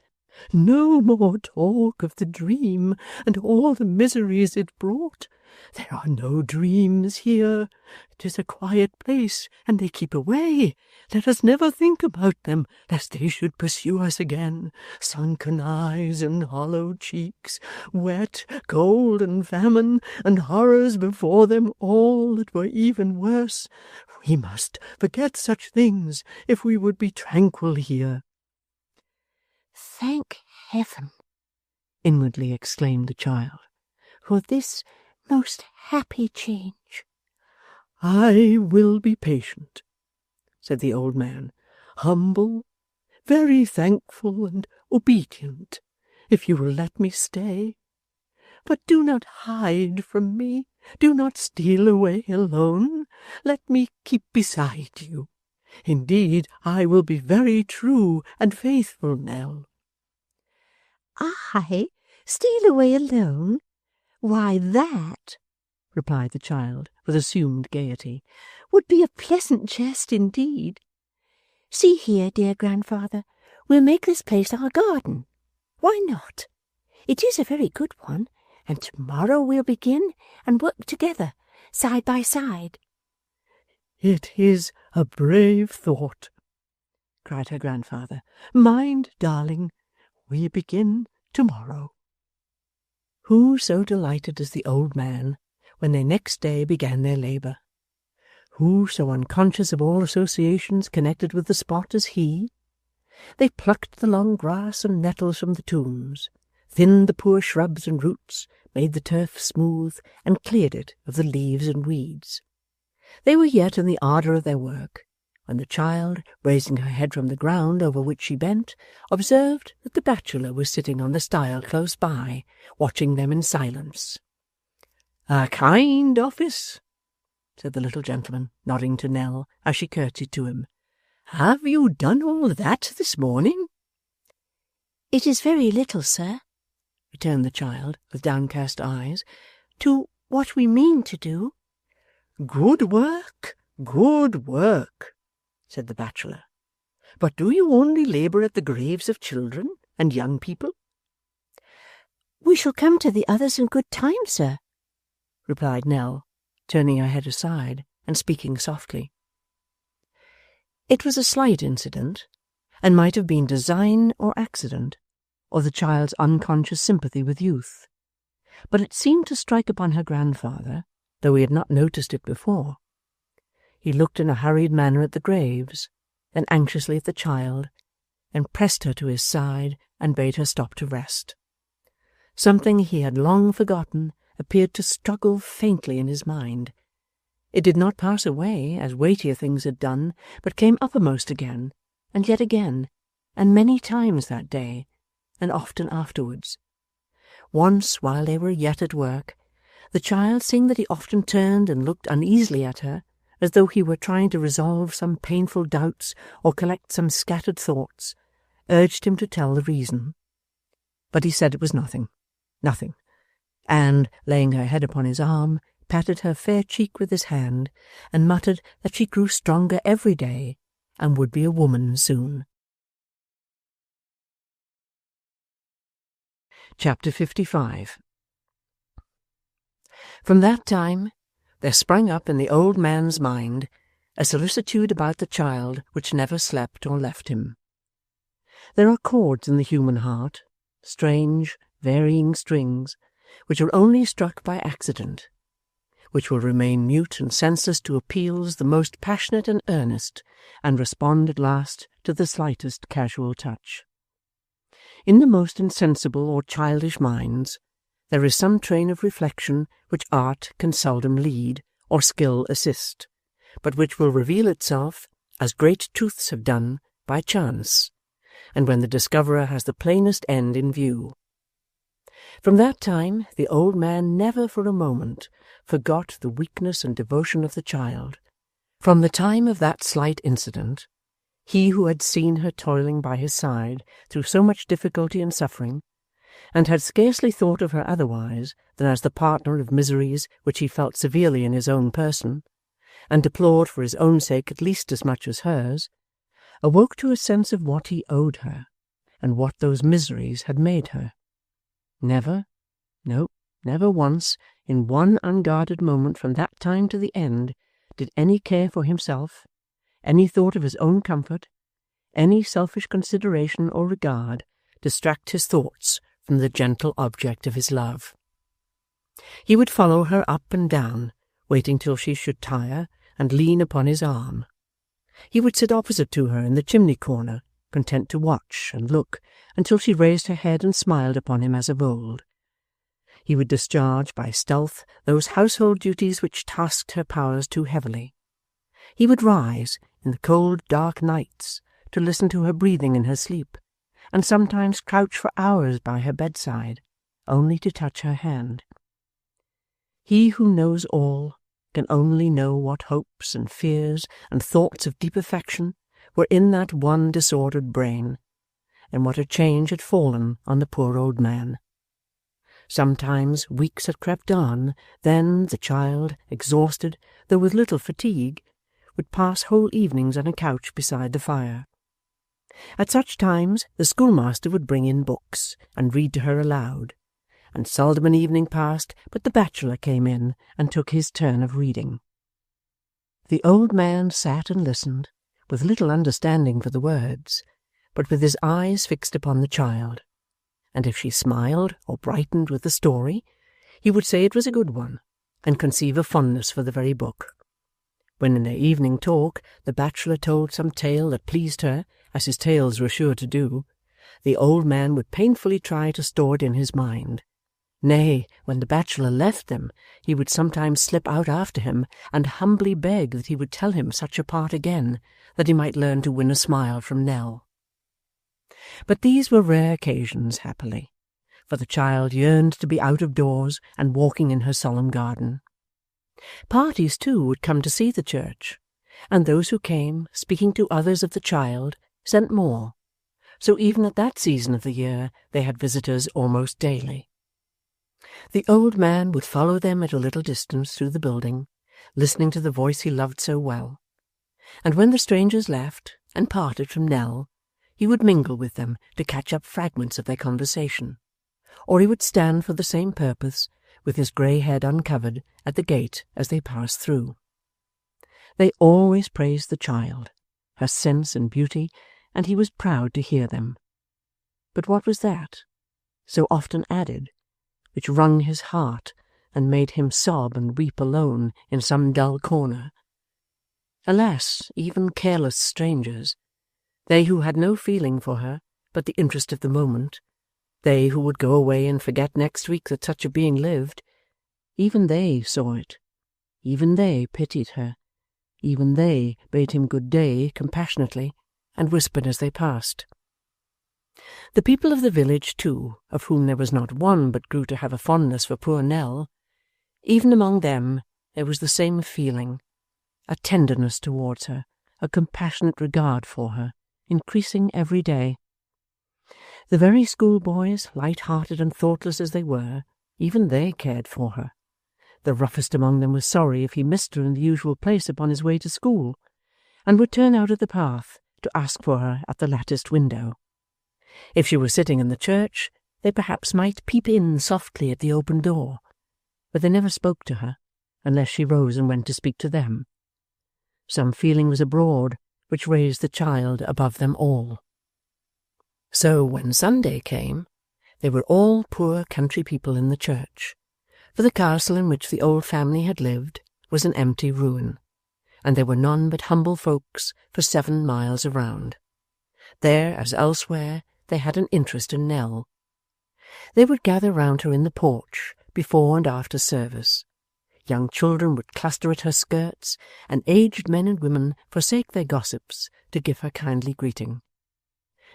"No more talk of the dream and all the miseries it brought. There are no dreams here. It is a quiet place, and they keep away. Let us never think about them, lest they should pursue us again. Sunken eyes and hollow cheeks, wet, cold, and famine, and horrors before them all that were even worse. We must forget such things if we would be tranquil here." Thank heaven, inwardly exclaimed the child, for this most happy change. "I will be patient," said the old man, "humble, very thankful and obedient, if you will let me stay. But do not hide from me. Do not steal away alone. Let me keep beside you. Indeed, I will be very true and faithful, Nell." I steal away alone? Why, that, replied the child with assumed gaiety, would be a pleasant jest indeed. See here, dear grandfather, we'll make this place our garden. Why not? It is a very good one, and tomorrow we'll begin and work together, side by side. "It is a brave thought," cried her grandfather. "Mind, darling, we begin tomorrow." Who so delighted as the old man when they next day began their labour? Who so unconscious of all associations connected with the spot as he? They plucked the long grass and nettles from the tombs, thinned the poor shrubs and roots, made the turf smooth, and cleared it of the leaves and weeds. They were yet in the ardour of their work, when the child, raising her head from the ground over which she bent, observed that the bachelor was sitting on the stile close by, watching them in silence. "A kind office," said the little gentleman, nodding to Nell as she curtsied to him. "Have you done all that this morning?" "It is very little, sir," returned the child, with downcast eyes. "to what we mean to do." "Good work, good work," said the bachelor. "But do you only labour at the graves of children and young people?" "We shall come to the others in good time, sir," replied Nell, turning her head aside and speaking softly. It was a slight incident, and might have been design or accident, or the child's unconscious sympathy with youth, but it seemed to strike upon her grandfather, though he had not noticed it before. He looked in a hurried manner at the graves, then anxiously at the child, and pressed her to his side and bade her stop to rest. Something he had long forgotten appeared to struggle faintly in his mind. It did not pass away, as weightier things had done, but came uppermost again, and yet again, and many times that day, and often afterwards. Once, while they were yet at work, the child, seeing that he often turned and looked uneasily at her, as though he were trying to resolve some painful doubts or collect some scattered thoughts, urged him to tell the reason. But he said it was nothing, and, laying her head upon his arm, patted her fair cheek with his hand, and muttered that she grew stronger every day, and would be a woman soon. Chapter 55. From that time there sprang up in the old man's mind a solicitude about the child which never slept or left him. There are chords in the human heart, strange, varying strings, which are only struck by accident, which will remain mute and senseless to appeals the most passionate and earnest, and respond at last to the slightest casual touch. In the most insensible or childish minds there is some train of reflection which art can seldom lead, or skill assist, but which will reveal itself, as great truths have done, by chance, and when the discoverer has the plainest end in view. From that time the old man never for a moment forgot the weakness and devotion of the child. From the time of that slight incident, he who had seen her toiling by his side through so much difficulty and suffering, and had scarcely thought of her otherwise than as the partner of miseries which he felt severely in his own person, and deplored for his own sake at least as much as hers, awoke to a sense of what he owed her, and what those miseries had made her. Never once, in one unguarded moment from that time to the end, did any care for himself, any thought of his own comfort, any selfish consideration or regard distract his thoughts from the gentle object of his love. He would follow her up and down, waiting till she should tire, and lean upon his arm. He would sit opposite to her in the chimney-corner, content to watch and look until she raised her head and smiled upon him as of old. He would discharge by stealth those household duties which tasked her powers too heavily. He would rise in the cold dark nights to listen to her breathing in her sleep, and sometimes crouch for hours by her bedside, only to touch her hand. He who knows all can only know what hopes and fears and thoughts of deep affection were in that one disordered brain, and what a change had fallen on the poor old man. Sometimes weeks had crept on, then the child, exhausted, though with little fatigue, would pass whole evenings on a couch beside the fire. At such times the schoolmaster would bring in books, and read to her aloud, and seldom an evening passed but the bachelor came in and took his turn of reading. The old man sat and listened, with little understanding for the words, but with his eyes fixed upon the child, and if she smiled or brightened with the story, he would say it was a good one, and conceive a fondness for the very book. When in their evening talk the bachelor told some tale that pleased her, as his tales were sure to do, the old man would painfully try to store it in his mind. Nay, when the bachelor left them, he would sometimes slip out after him, and humbly beg that he would tell him such a part again, that he might learn to win a smile from Nell. But these were rare occasions, happily, for the child yearned to be out of doors and walking in her solemn garden. Parties, too, would come to see the church, and those who came, speaking to others of the child, sent more, so even at that season of the year they had visitors almost daily. The old man would follow them at a little distance through the building, listening to the voice he loved so well, and when the strangers left and parted from Nell, he would mingle with them to catch up fragments of their conversation, or he would stand for the same purpose, with his grey head uncovered, at the gate as they passed through. They always praised the child, her sense and beauty, and he was proud to hear them. But what was that, so often added, which wrung his heart and made him sob and weep alone in some dull corner? Alas, even careless strangers, they who had no feeling for her but the interest of the moment, they who would go away and forget next week that such a being lived, even they saw it, even they pitied her, even they bade him good day compassionately, and whispered as they passed. The people of the village, too, of whom there was not one but grew to have a fondness for poor Nell, even among them there was the same feeling, a tenderness towards her, a compassionate regard for her, increasing every day. The very schoolboys, light-hearted and thoughtless as they were, even they cared for her. The roughest among them was sorry if he missed her in the usual place upon his way to school, and would turn out of the path to ask for her at the latticed window. If she was sitting in the church, they perhaps might peep in softly at the open door, but they never spoke to her, unless she rose and went to speak to them. Some feeling was abroad which raised the child above them all. So when Sunday came, they were all poor country people in the church, for the castle in which the old family had lived was an empty ruin, and there were none but humble folks for 7 miles around. There, as elsewhere, they had an interest in Nell. They would gather round her in the porch before and after service. Young children would cluster at her skirts, and aged men and women forsake their gossips to give her kindly greeting.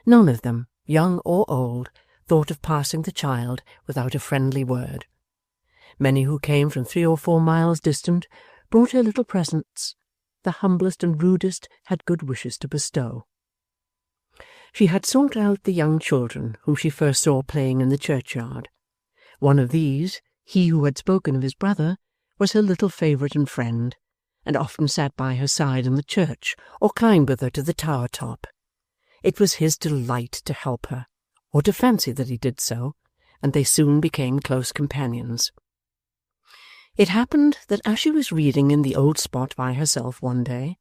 None of them, young or old, thought of passing the child without a friendly word. Many who came from 3 or 4 miles distant brought her little presents. The humblest and rudest had good wishes to bestow. She had sought out the young children whom she first saw playing in the churchyard. One of these, he who had spoken of his brother, was her little favourite and friend, and often sat by her side in the church, or climbed with her to the tower top. It was his delight to help her, or to fancy that he did so, and they soon became close companions. It happened that as she was reading in the old spot by herself one day,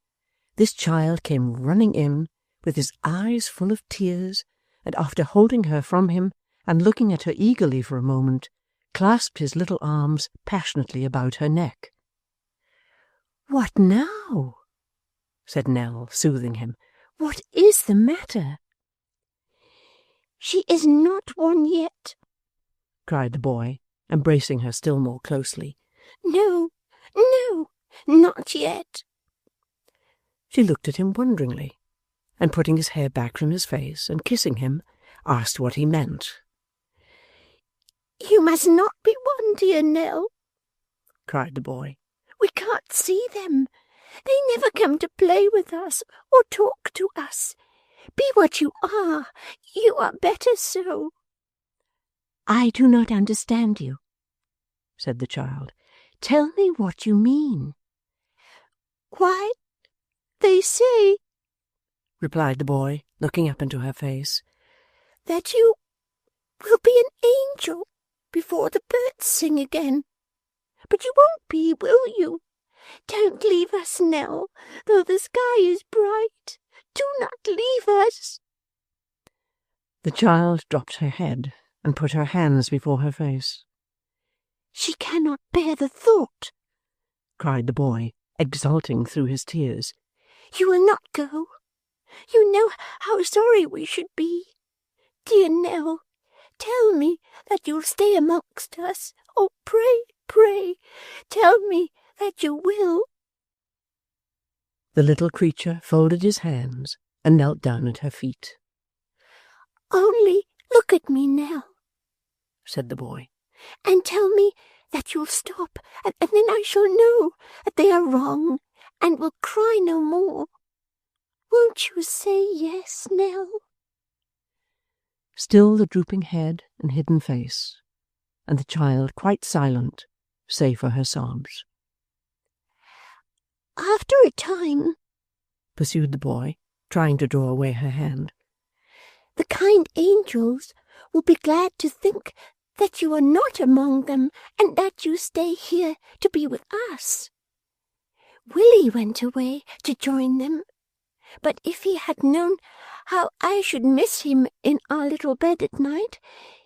this child came running in, with his eyes full of tears, and after holding her from him and looking at her eagerly for a moment, clasped his little arms passionately about her neck. "What now?" said Nell, soothing him. "What is the matter?" "She is not one yet," cried the boy, embracing her still more closely. "No, no, not yet." She looked at him wonderingly, and putting his hair back from his face and kissing him, asked what he meant. "You must not be one, dear Nell," cried the boy. "We can't see them. They never come to play with us or talk to us. Be what you are. You are better so." "I do not understand you," said the child. "Tell me what you mean." "Why, they say," replied the boy, looking up into her face, "that you will be an angel before the birds sing again. But you won't be, will you? Don't leave us, Nell, though the sky is bright. Do not leave us." The child dropped her head and put her hands before her face. "She cannot bear the thought," cried the boy, exulting through his tears. "You will not go. You know how sorry we should be. Dear Nell, tell me that you'll stay amongst us. Oh, pray, pray, tell me that you will." The little creature folded his hands and knelt down at her feet. "Only look at me, Nell," said the boy, "and tell me that you'll stop, and then I shall know that they are wrong, and will cry no more. Won't you say yes, Nell?" Still the drooping head and hidden face, and the child quite silent, save for her sobs. "After a time," pursued the boy, trying to draw away her hand, "the kind angels will be glad to think that you are not among them, and that you stay here to be with us. Willie went away to join them, but if he had known how I should miss him in our little bed at night,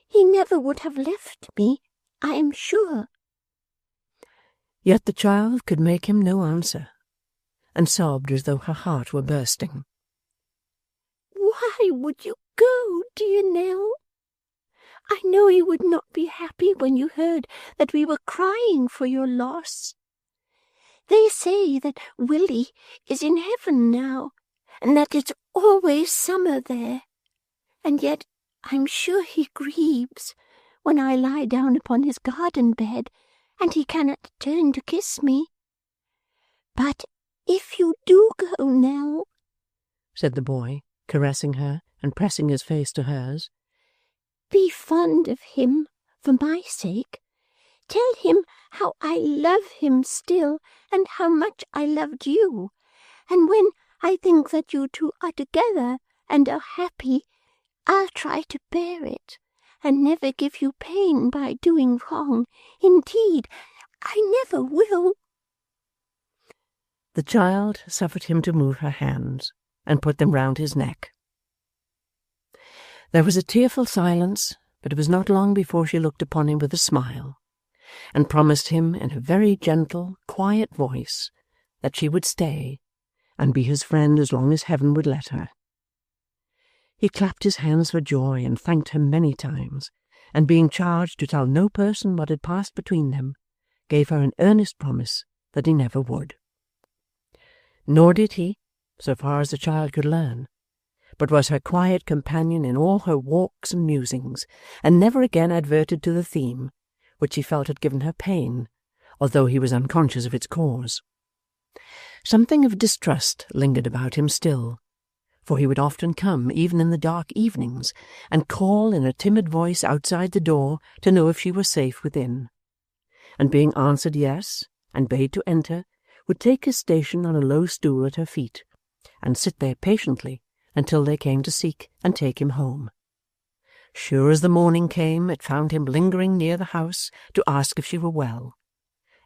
he never would have left me, I am sure." Yet the child could make him no answer, and sobbed as though her heart were bursting. "Why would you go, dear Nell? I know you would not be happy when you heard that we were crying for your loss. They say that Willie is in heaven now, and that it's always summer there, and yet I'm sure he grieves when I lie down upon his garden bed, and he cannot turn to kiss me. But if you do go, Nell," said the boy, caressing her and pressing his face to hers, "be fond of him for my sake. Tell him how I love him still, and how much I loved you. And when I think that you two are together and are happy, I'll try to bear it, and never give you pain by doing wrong. Indeed, I never will." The child suffered him to move her hands, and put them round his neck. There was a tearful silence, but it was not long before she looked upon him with a smile, and promised him in a very gentle, quiet voice that she would stay, and be his friend as long as heaven would let her. He clapped his hands for joy, and thanked her many times, and being charged to tell no person what had passed between them, gave her an earnest promise that he never would. Nor did he, so far as the child could learn, but was her quiet companion in all her walks and musings, and never again adverted to the theme, which he felt had given her pain, although he was unconscious of its cause. Something of distrust lingered about him still, for he would often come, even in the dark evenings, and call in a timid voice outside the door to know if she were safe within, and being answered yes, and bade to enter, would take his station on a low stool at her feet, and sit there patiently until they came to seek and take him home. Sure as the morning came, it found him lingering near the house to ask if she were well,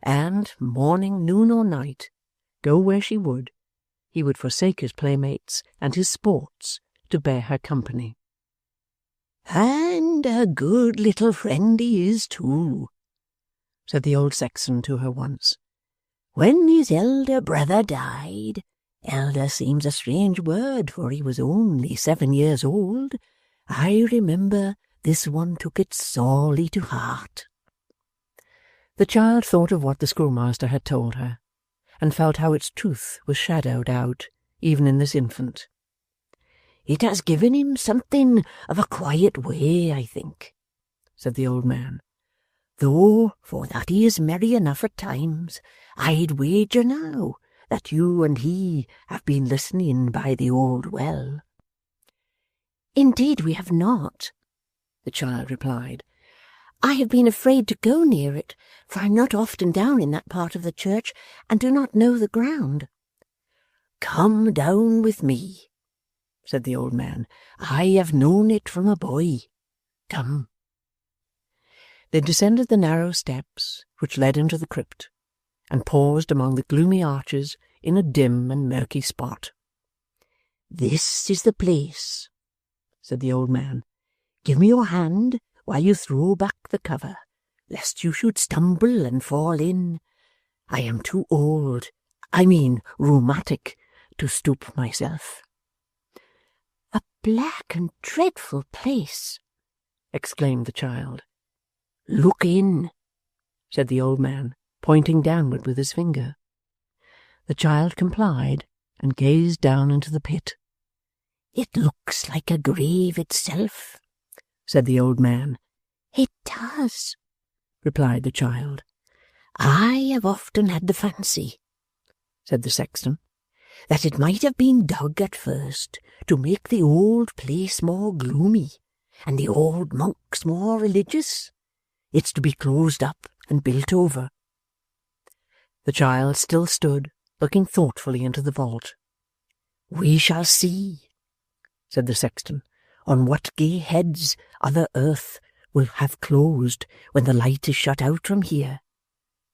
and, morning, noon, or night, go where she would, he would forsake his playmates and his sports to bear her company. "And a good little friend he is, too," said the old sexton to her once. "When his elder brother died, elder seems a strange word, for he was only 7 years old, I remember this one took it sorely to heart." The child thought of what the schoolmaster had told her, and felt how its truth was shadowed out even in this infant. "It has given him something of a quiet way, I think," said the old man, "though for that he is merry enough at times, I'd wager now that you and he have been listening by the old well." "Indeed we have not," the child replied. "I have been afraid to go near it, for I am not often down in that part of the church, and do not know the ground." "Come down with me," said the old man. "I have known it from a boy. Come." They descended the narrow steps which led into the crypt, and paused among the gloomy arches in a dim and murky spot. "This is the place," said the old man. "Give me your hand while you throw back the cover, lest you should stumble and fall in. I am too old, rheumatic, to stoop myself." "A black and dreadful place," exclaimed the child. "Look in," said the old man, pointing downward with his finger. The child complied, and gazed down into the pit. "It looks like a grave itself," said the old man. "It does," replied the child. I have often had the fancy, said the sexton, that it might have been dug at first to make the old place more gloomy and the old monks more religious. It's to be closed up and built over. The child still stood, looking thoughtfully into the vault. We shall see, said the sexton, on what gay heads other earth will have closed when the light is shut out from here.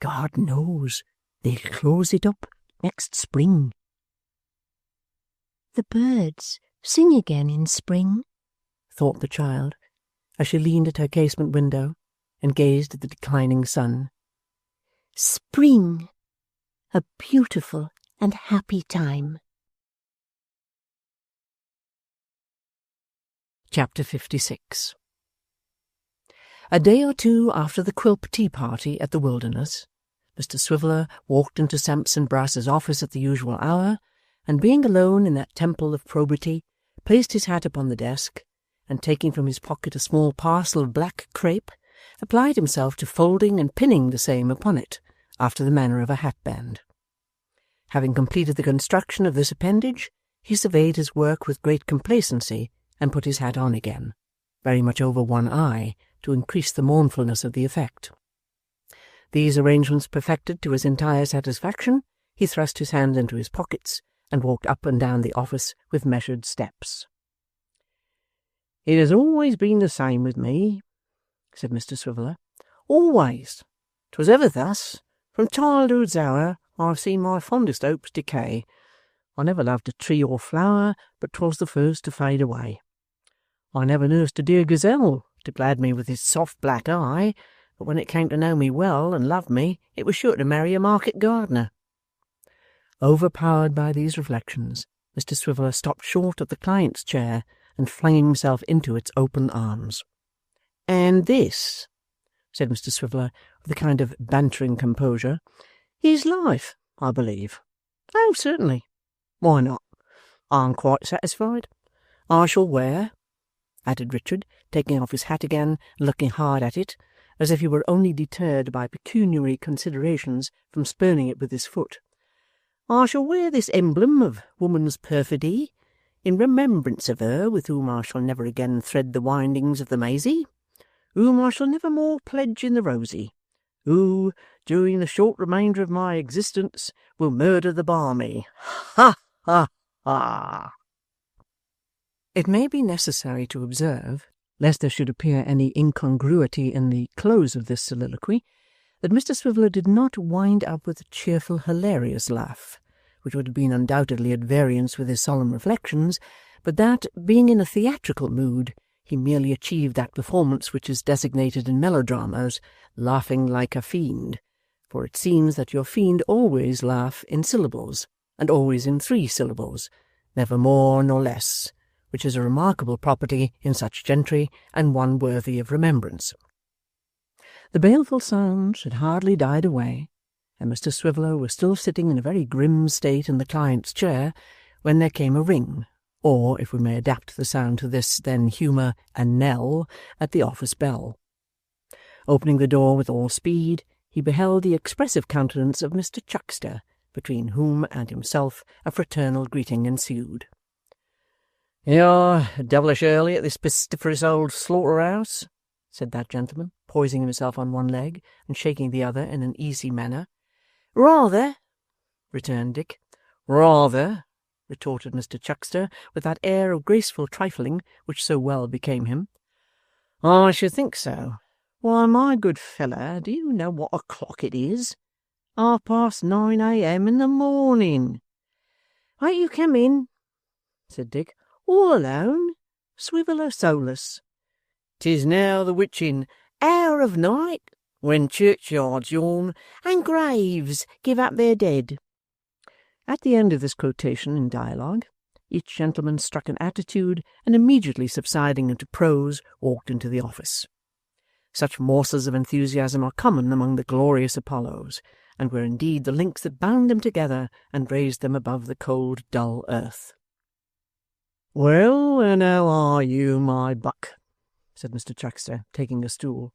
God knows they'll close it up next spring. The birds sing again in spring, thought the child, as she leaned at her casement window and gazed at the declining sun. Spring, a beautiful and happy time. Chapter 56. A day or two after the Quilp tea party at the Wilderness, Mr. Swiveller walked into Sampson Brass's office at the usual hour, and being alone in that temple of probity, placed his hat upon the desk, and taking from his pocket a small parcel of black crape, applied himself to folding and pinning the same upon it, after the manner of a hatband. Having completed the construction of this appendage, he surveyed his work with great complacency, and put his hat on again, very much over one eye, to increase the mournfulness of the effect. These arrangements perfected to his entire satisfaction, he thrust his hands into his pockets, and walked up and down the office with measured steps. "It has always been the same with me," said Mr. Swiveller. "Always. 'Twas ever thus. From childhood's hour I have seen my fondest hopes decay. I never loved a tree or flower, but 'twas the first to fade away. I never nursed a dear gazelle to glad me with his soft black eye, but when it came to know me well and love me, it was sure to marry a market gardener." Overpowered by these reflections, Mr. Swiveller stopped short of the client's chair and flung himself into its open arms. "And this," said Mr. Swiveller, with a kind of bantering composure, "is life, I believe." "Oh, certainly. Why not? I am quite satisfied. I shall wear," added Richard, taking off his hat again and looking hard at it, as if he were only deterred by pecuniary considerations from spurning it with his foot, "I shall wear this emblem of woman's perfidy in remembrance of her with whom I shall never again thread the windings of the mazy, whom I shall never more pledge in the rosy, who, during the short remainder of my existence, will murder the balmy. Ha, ha, ha!" It may be necessary to observe, lest there should appear any incongruity in the close of this soliloquy, that Mr. Swiveller did not wind up with a cheerful, hilarious laugh, which would have been undoubtedly at variance with his solemn reflections, but that, being in a theatrical mood, he merely achieved that performance which is designated in melodramas, laughing like a fiend, for it seems that your fiend always laugh in syllables, and always in 3 syllables, never more nor less, which is a remarkable property in such gentry, and one worthy of remembrance. The baleful sounds had hardly died away, and Mr. Swiveller was still sitting in a very grim state in the client's chair, when there came a ring, or, if we may adapt the sound to this then humour, a knell, at the office bell. Opening the door with all speed, he beheld the expressive countenance of Mr. Chuckster, between whom and himself a fraternal greeting ensued. "You're devilish early at this pestiferous old slaughter-house," said that gentleman, poising himself on one leg and shaking the other in an easy manner. "Rather," returned Dick. "Rather," retorted Mr. Chuckster, with that air of graceful trifling which so well became him. "I should think so. Why, my good feller, do you know what o'clock it is? 9:30 a.m. in the morning." "Won't you come in?" said Dick. "All alone? Swiveller solus. 'Tis now the witching hour of night, when churchyards yawn and graves give up their dead." At the end of this quotation in dialogue, each gentleman struck an attitude, and immediately subsiding into prose, walked into the office. Such morsels of enthusiasm are common among the glorious Apollos, and were indeed the links that bound them together and raised them above the cold, dull earth. "Well, and how are you, my buck?" said Mr. Chuckster, taking a stool.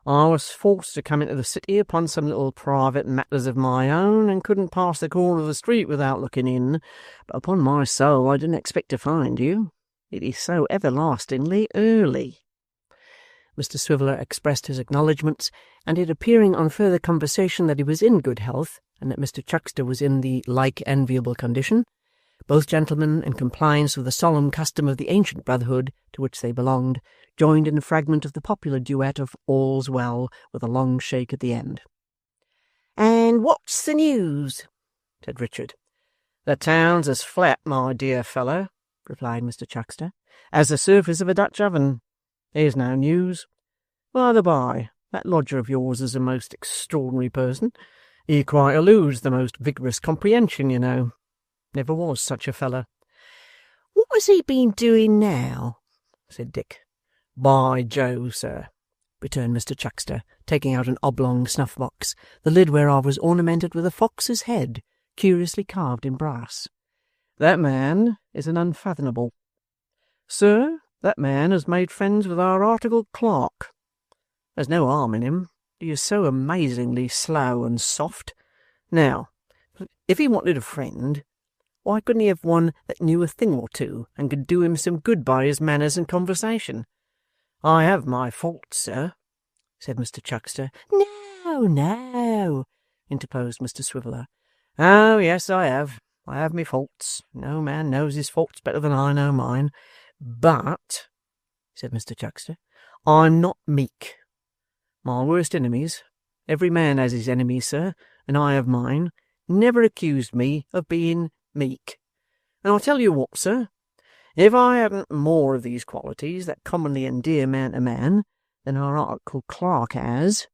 I was forced to come into the city upon some little private matters of my own, and couldn't pass the corner of the street without looking in. But upon my soul, I didn't expect to find you. It is so everlastingly early.' Mr Swiveller expressed his acknowledgments, and it appearing on further conversation that he was in good health, and that Mr Chuckster was in the like enviable condition, both gentlemen, in compliance with the solemn custom of the ancient brotherhood to which they belonged, joined in a fragment of the popular duet of All's Well, with a long shake at the end. 'And what's the news?' said Richard. 'The town's as flat, my dear fellow,' replied Mr Chuckster, 'as the surface of a Dutch oven. There's no news. By the by, that lodger of yours is a most extraordinary person. He quite eludes the most vigorous comprehension, you know. Never was such a fellow.' 'What has he been doing now?' said Dick. 'By Jove, sir,' returned Mr Chuckster, taking out an oblong snuff-box, the lid whereof was ornamented with a fox's head, curiously carved in brass, "that man is an unfathomable. Sir, that man has made friends with our articled clerk. There's no harm in him. He is so amazingly slow and soft. Now, if he wanted a friend, why couldn't he have one that knew a thing or two, and could do him some good by his manners and conversation? I have my faults, sir,' said Mr Chuckster. 'No,' interposed Mr Swiveller. 'Oh, yes, I have me faults. No man knows his faults better than I know mine. But,' said Mr Chuckster, 'I'm not meek. My worst enemies, every man has his enemies, sir, and I have mine, never accused me of being meek. And I'll tell you what, sir, if I hadn't more of these qualities that commonly endear man to man than our articled clerk has,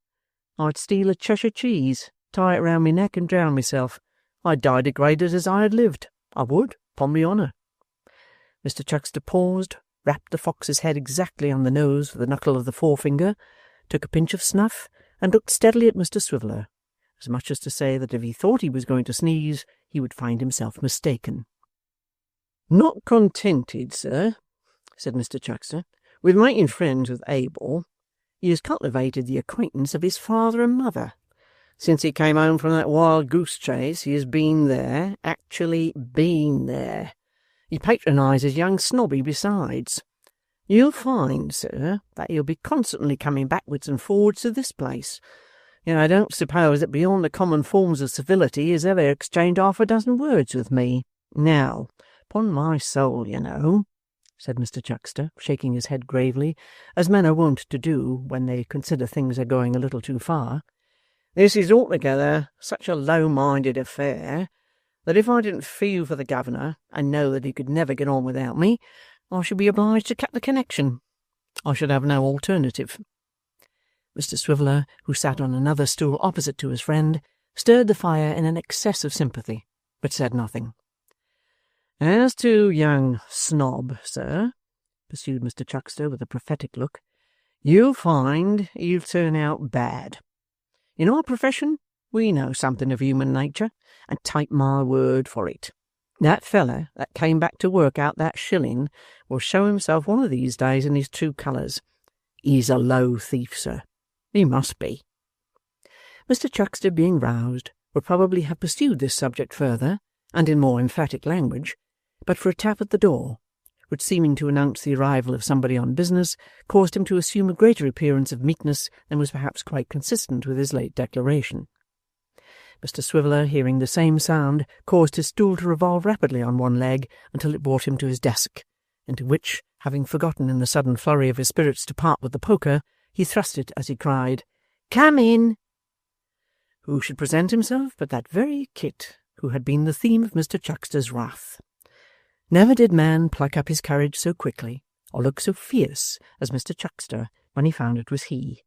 I'd steal a Cheshire cheese, tie it round my neck, and drown myself. I'd die degraded as I had lived. I would, upon my honour.' Mr Chuckster paused, rapped the fox's head exactly on the nose with the knuckle of the forefinger, took a pinch of snuff, and looked steadily at Mr Swiveller, as much as to say that if he thought he was going to sneeze, he would find himself mistaken. 'Not contented, sir,' said Mr Chuckster, 'with making friends with Abel, he has cultivated the acquaintance of his father and mother. Since he came home from that wild goose chase, he has been there, actually been there. He patronises young Snobby besides. You'll find, sir, that he'll be constantly coming backwards and forwards to this place. Yet I don't suppose that beyond the common forms of civility he has ever exchanged half a dozen words with me. Now, upon my soul, you know,' said Mr Chuckster, shaking his head gravely, as men are wont to do when they consider things are going a little too far, "this is altogether such a low-minded affair that if I didn't feel for the governor, and know that he could never get on without me, I should be obliged to cut the connection. I should have no alternative." Mr Swiveller, who sat on another stool opposite to his friend, stirred the fire in an excess of sympathy, but said nothing. "As to young Snob, sir," pursued Mr Chuckster with a prophetic look, "you'll find he'll turn out bad. In our profession we know something of human nature, and take my word for it. That feller that came back to work out that shilling will show himself one of these days in his true colours. He's a low thief, sir. He must be." Mr Chuckster, being roused, would probably have pursued this subject further, and in more emphatic language, but for a tap at the door, which, seeming to announce the arrival of somebody on business, caused him to assume a greater appearance of meekness than was perhaps quite consistent with his late declaration. Mr Swiveller, hearing the same sound, caused his stool to revolve rapidly on one leg until it brought him to his desk, into which, having forgotten in the sudden flurry of his spirits to part with the poker, he thrust it as he cried, "Come in!" Who should present himself but that very Kit who had been the theme of Mr Chuckster's wrath. Never did man pluck up his courage so quickly, or look so fierce as Mr Chuckster when he found it was he.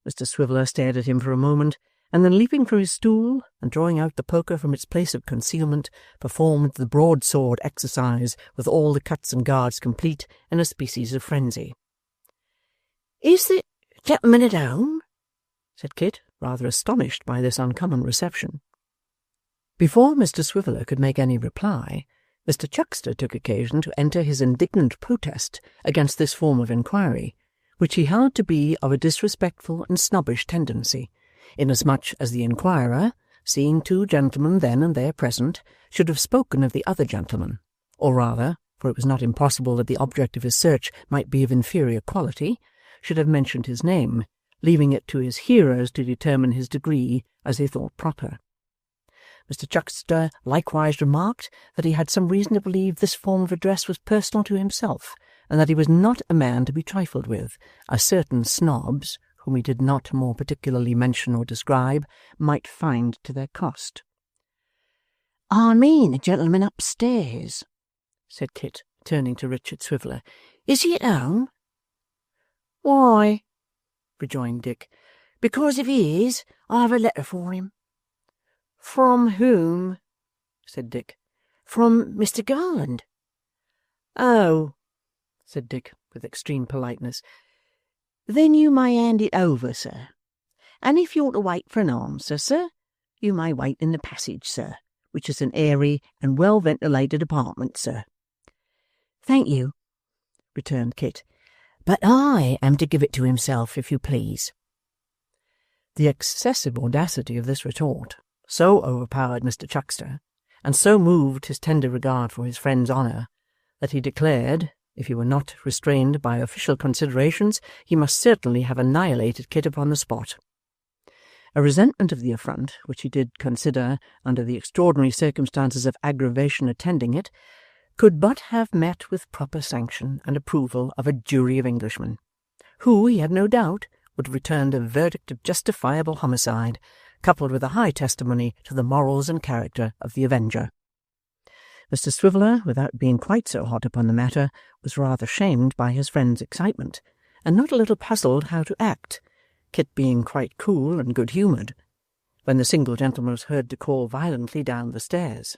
Mr Swiveller stared at him for a moment, and then leaping from his stool, and drawing out the poker from its place of concealment, performed the broadsword exercise with all the cuts and guards complete, in a species of frenzy. "Is the gentleman at home?" said Kit, rather astonished by this uncommon reception. Before Mr Swiveller could make any reply, Mr Chuckster took occasion to enter his indignant protest against this form of inquiry, which he held to be of a disrespectful and snobbish tendency, inasmuch as the inquirer, seeing two gentlemen then and there present, should have spoken of the other gentleman, or rather, for it was not impossible that the object of his search might be of inferior quality, should have mentioned his name, leaving it to his hearers to determine his degree as they thought proper. Mr. Chuckster likewise remarked that he had some reason to believe this form of address was personal to himself, and that he was not a man to be trifled with, as certain snobs, whom he did not more particularly mention or describe, might find to their cost. "I mean the gentleman upstairs," said Kit, turning to Richard Swiveller. "Is he at home?" "Why?" rejoined Dick. "Because if he is, I have a letter for him." "From whom?" said Dick. "From Mr. Garland." "Oh," said Dick, with extreme politeness. "Then you may hand it over, sir. And if you're to wait for an answer, sir, you may wait in the passage, sir, which is an airy and well-ventilated apartment, sir." "Thank you," returned Kit, "but I am to give it to himself, if you please." The excessive audacity of this retort so overpowered Mr. Chuckster, and so moved his tender regard for his friend's honour, that he declared, if he were not restrained by official considerations, he must certainly have annihilated Kit upon the spot. A resentment of the affront, which he did consider, under the extraordinary circumstances of aggravation attending it, could but have met with proper sanction and approval of a jury of Englishmen, who, he had no doubt, would have returned a verdict of justifiable homicide, coupled with a high testimony to the morals and character of the avenger. Mr. Swiveller, without being quite so hot upon the matter, was rather shamed by his friend's excitement, and not a little puzzled how to act, Kit being quite cool and good-humoured, when the single gentleman was heard to call violently down the stairs.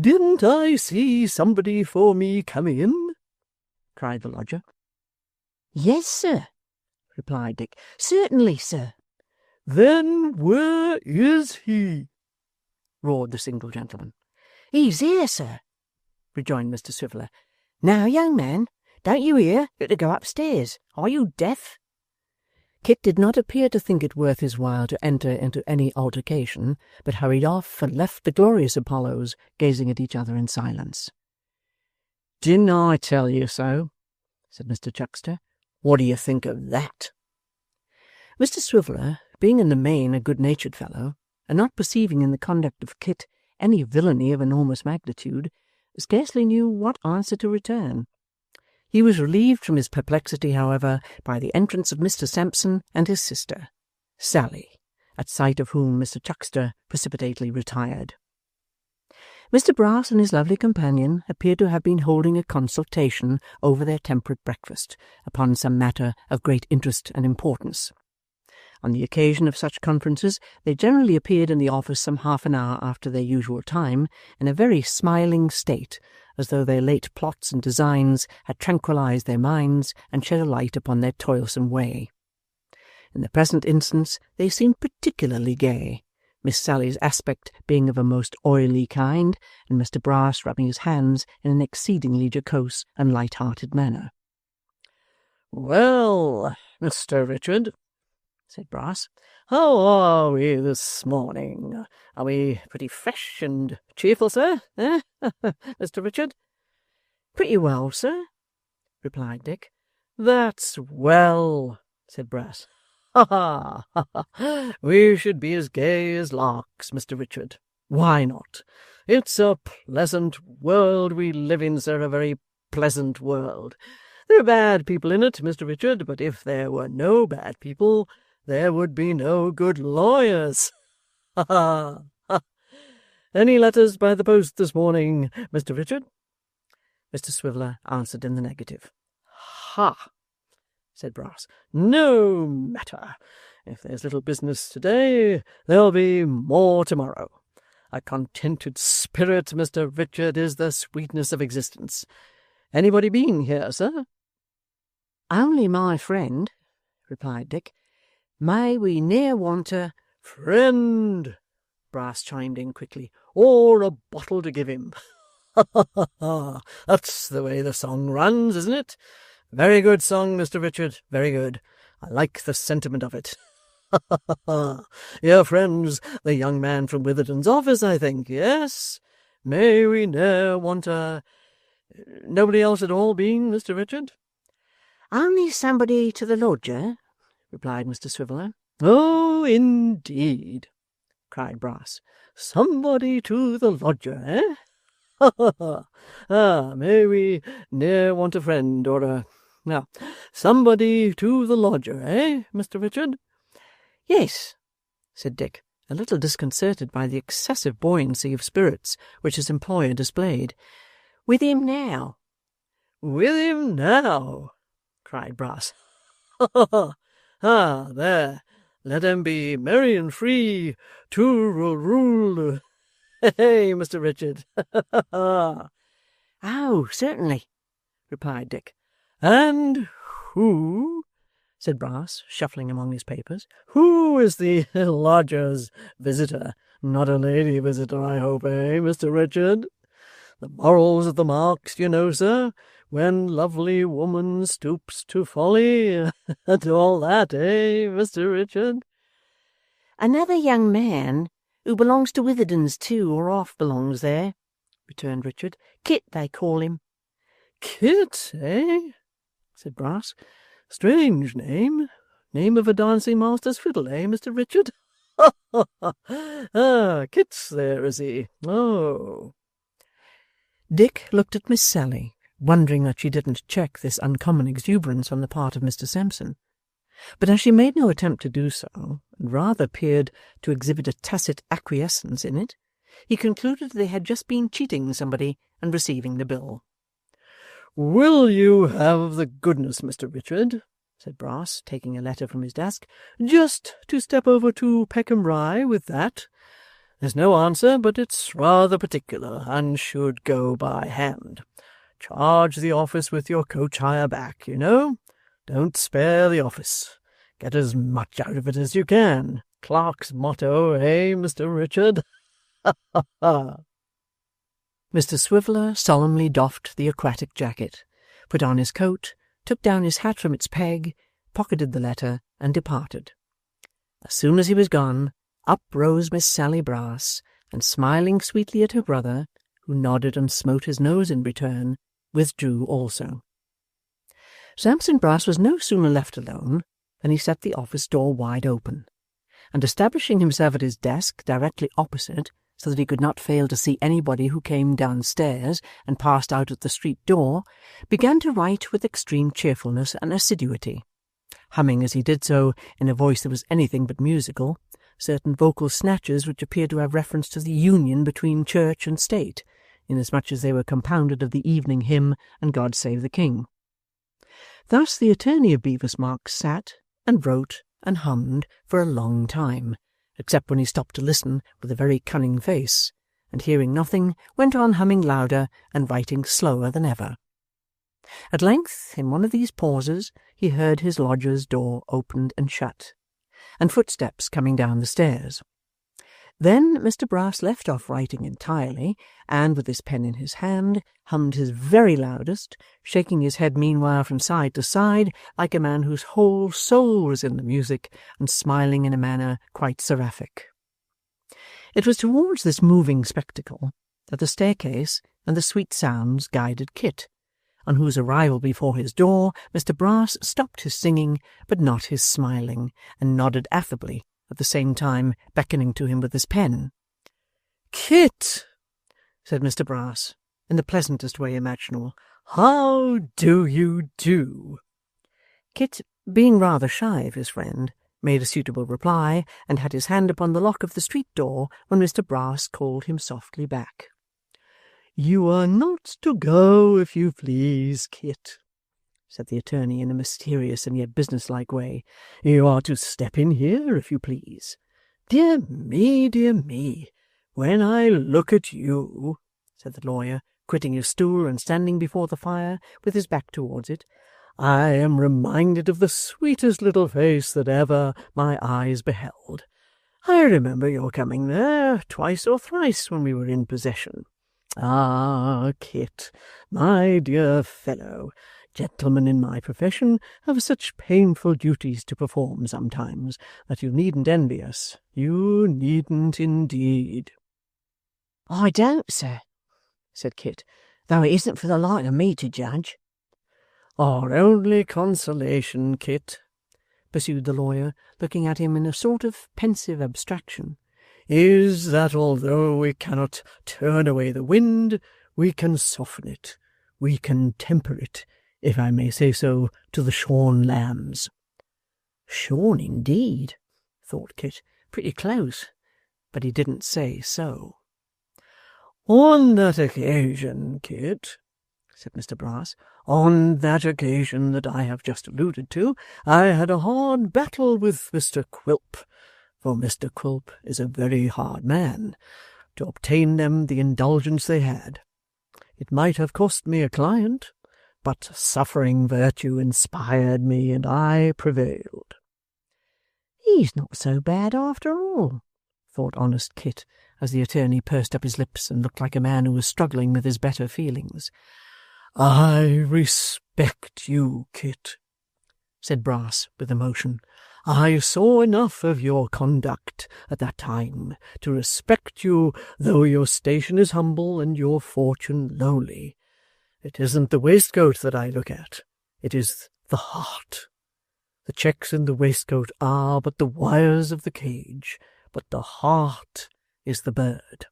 "Didn't I see somebody for me come in?" cried the lodger. "Yes, sir," replied Dick. "Certainly, sir." "Then where is he?" roared the single gentleman. "He's here, sir," rejoined Mr. Swiveller. "Now, young man, don't you hear you're to go upstairs? Are you deaf?" Kit did not appear to think it worth his while to enter into any altercation, but hurried off and left the glorious Apollos gazing at each other in silence. "Didn't I tell you so?" said Mr. Chuckster. "What do you think of that?" Mr. Swiveller, being in the main a good-natured fellow, and not perceiving in the conduct of Kit any villainy of enormous magnitude, scarcely knew what answer to return. He was relieved from his perplexity, however, by the entrance of Mr. Sampson and his sister, Sally, at sight of whom Mr. Chuckster precipitately retired. Mr. Brass and his lovely companion appeared to have been holding a consultation over their temperate breakfast upon some matter of great interest and importance. On the occasion of such conferences, they generally appeared in the office some half an hour after their usual time, in a very smiling state, as though their late plots and designs had tranquillized their minds and shed a light upon their toilsome way. In the present instance, they seemed particularly gay, Miss Sally's aspect being of a most oily kind, and Mr. Brass rubbing his hands in an exceedingly jocose and light-hearted manner. "Well, Mr. Richard," said Brass, "how are we this morning? Are we pretty fresh and cheerful, sir? Eh, Mr. Richard?" "Pretty well, sir," replied Dick. "That's well," said Brass. "Ha, ha, ha! We should be as gay as larks, Mr. Richard. Why not? It's a pleasant world we live in, sir, a very pleasant world. There are bad people in it, Mr. Richard, but if there were no bad people, there would be no good lawyers. Ha, ha, ha! Any letters by the post this morning, Mr. Richard?" Mr. Swiveller answered in the negative. "Ha!" said Brass. "No matter. If there's little business today, there'll be more tomorrow. A contented spirit, Mr. Richard, is the sweetness of existence. Anybody been here, sir?" "Only my friend," replied Dick. "May we ne'er want a—" "Friend," Brass chimed in quickly, "or a bottle to give him. Ha, ha, ha, ha! That's the way the song runs, isn't it? Very good song, Mr. Richard, very good. I like the sentiment of it. Ha ha ha ha! Your friend's the young man from Witherden's office, I think, yes? May we ne'er want a... Nobody else at all been, Mr. Richard? Only somebody to the lodger, replied Mr Swiveller. Oh, indeed, cried Brass. Somebody to the lodger, eh? Ha ha ha! Ah, may we ne'er want a friend or a... Now, somebody to the lodger, eh, Mr. Richard? Yes, said Dick, a little disconcerted by the excessive buoyancy of spirits which his employer displayed. With him now. With him now, cried Brass. Ha ha ha! Ah, there! Let 'em be merry and free to rule. Hey, Mr. Richard! Ha ha ha! Oh, certainly, replied Dick. And who, said Brass, shuffling among his papers, who is the lodger's visitor? Not a lady visitor, I hope, eh, Mr. Richard? The morals of the marks, you know, sir, when lovely woman stoops to folly, and all that, eh, Mr. Richard? Another young man who belongs to Witherden's too, or half belongs there, returned Richard. Kit, they call him. Kit, eh? Said Brass. Strange name. Name of a dancing master's fiddle, eh, Mr. Richard? Ha ha ha! Ah, Kit's there, is he? Oh! Dick looked at Miss Sally, wondering that she didn't check this uncommon exuberance on the part of Mr Sampson. But as she made no attempt to do so, and rather appeared to exhibit a tacit acquiescence in it, he concluded they had just been cheating somebody and receiving the bill. Will you have the goodness, Mr. Richard, said Brass, taking a letter from his desk, just to step over to Peckham Rye with that? There's no answer, but it's rather particular, and should go by hand. Charge the office with your coach hire back, you know. Don't spare the office. Get as much out of it as you can. Clerk's motto, eh, Mr. Richard? Ha ha ha! Mr Swiveller solemnly doffed the aquatic jacket, put on his coat, took down his hat from its peg, pocketed the letter, and departed. As soon as he was gone, up rose Miss Sally Brass, and smiling sweetly at her brother, who nodded and smote his nose in return, withdrew also. Sampson Brass was no sooner left alone than he set the office door wide open, and establishing himself at his desk directly opposite, so that he could not fail to see anybody who came downstairs and passed out at the street door, began to write with extreme cheerfulness and assiduity, humming as he did so, in a voice that was anything but musical, certain vocal snatches which appeared to have reference to the union between church and state, inasmuch as they were compounded of the evening hymn and God Save the King. Thus the attorney of Bevis Marks sat and wrote and hummed for a long time, except when he stopped to listen with a very cunning face, and hearing nothing, went on humming louder and writing slower than ever. At length, in one of these pauses, he heard his lodger's door opened and shut, and footsteps coming down the stairs. Then Mr Brass left off writing entirely, and, with his pen in his hand, hummed his very loudest, shaking his head meanwhile from side to side, like a man whose whole soul was in the music, and smiling in a manner quite seraphic. It was towards this moving spectacle that the staircase and the sweet sounds guided Kit, on whose arrival before his door Mr Brass stopped his singing, but not his smiling, and nodded affably, at the same time beckoning to him with his pen. Kit, said Mr Brass, in the pleasantest way imaginable, how do you do? Kit, being rather shy of his friend, made a suitable reply, and had his hand upon the lock of the street door when Mr Brass called him softly back. You are not to go, if you please, Kit, said the attorney in a mysterious and yet businesslike way. You are to step in here, if you please. Dear me, when I look at you, said the lawyer, quitting his stool and standing before the fire with his back towards it, I am reminded of the sweetest little face that ever my eyes beheld. I remember your coming there twice or thrice when we were in possession. Ah, Kit, my dear fellow, Gentlemen in my profession have such painful duties to perform sometimes that you needn't envy us. You needn't indeed. I don't, sir, said Kit, though it isn't for the like of me to judge. Our only consolation, Kit, pursued the lawyer, looking at him in a sort of pensive abstraction, is that although we cannot turn away the wind, we can soften it, we can temper it, if I may say so, to the shorn lambs. Shorn indeed, thought Kit. Pretty close. But he didn't say so. On that occasion, Kit, said Mr Brass, on that occasion that I have just alluded to, I had a hard battle with Mr Quilp, for Mr Quilp is a very hard man, to obtain them the indulgence they had. It might have cost me a client, but suffering virtue inspired me, and I prevailed. He's not so bad after all, thought honest Kit, as the attorney pursed up his lips and looked like a man who was struggling with his better feelings. I respect you, Kit, said Brass with emotion. I saw enough of your conduct at that time to respect you, though your station is humble and your fortune lowly. It isn't the waistcoat that I look at. It is the heart. The checks in the waistcoat are but the wires of the cage, but the heart is the bird.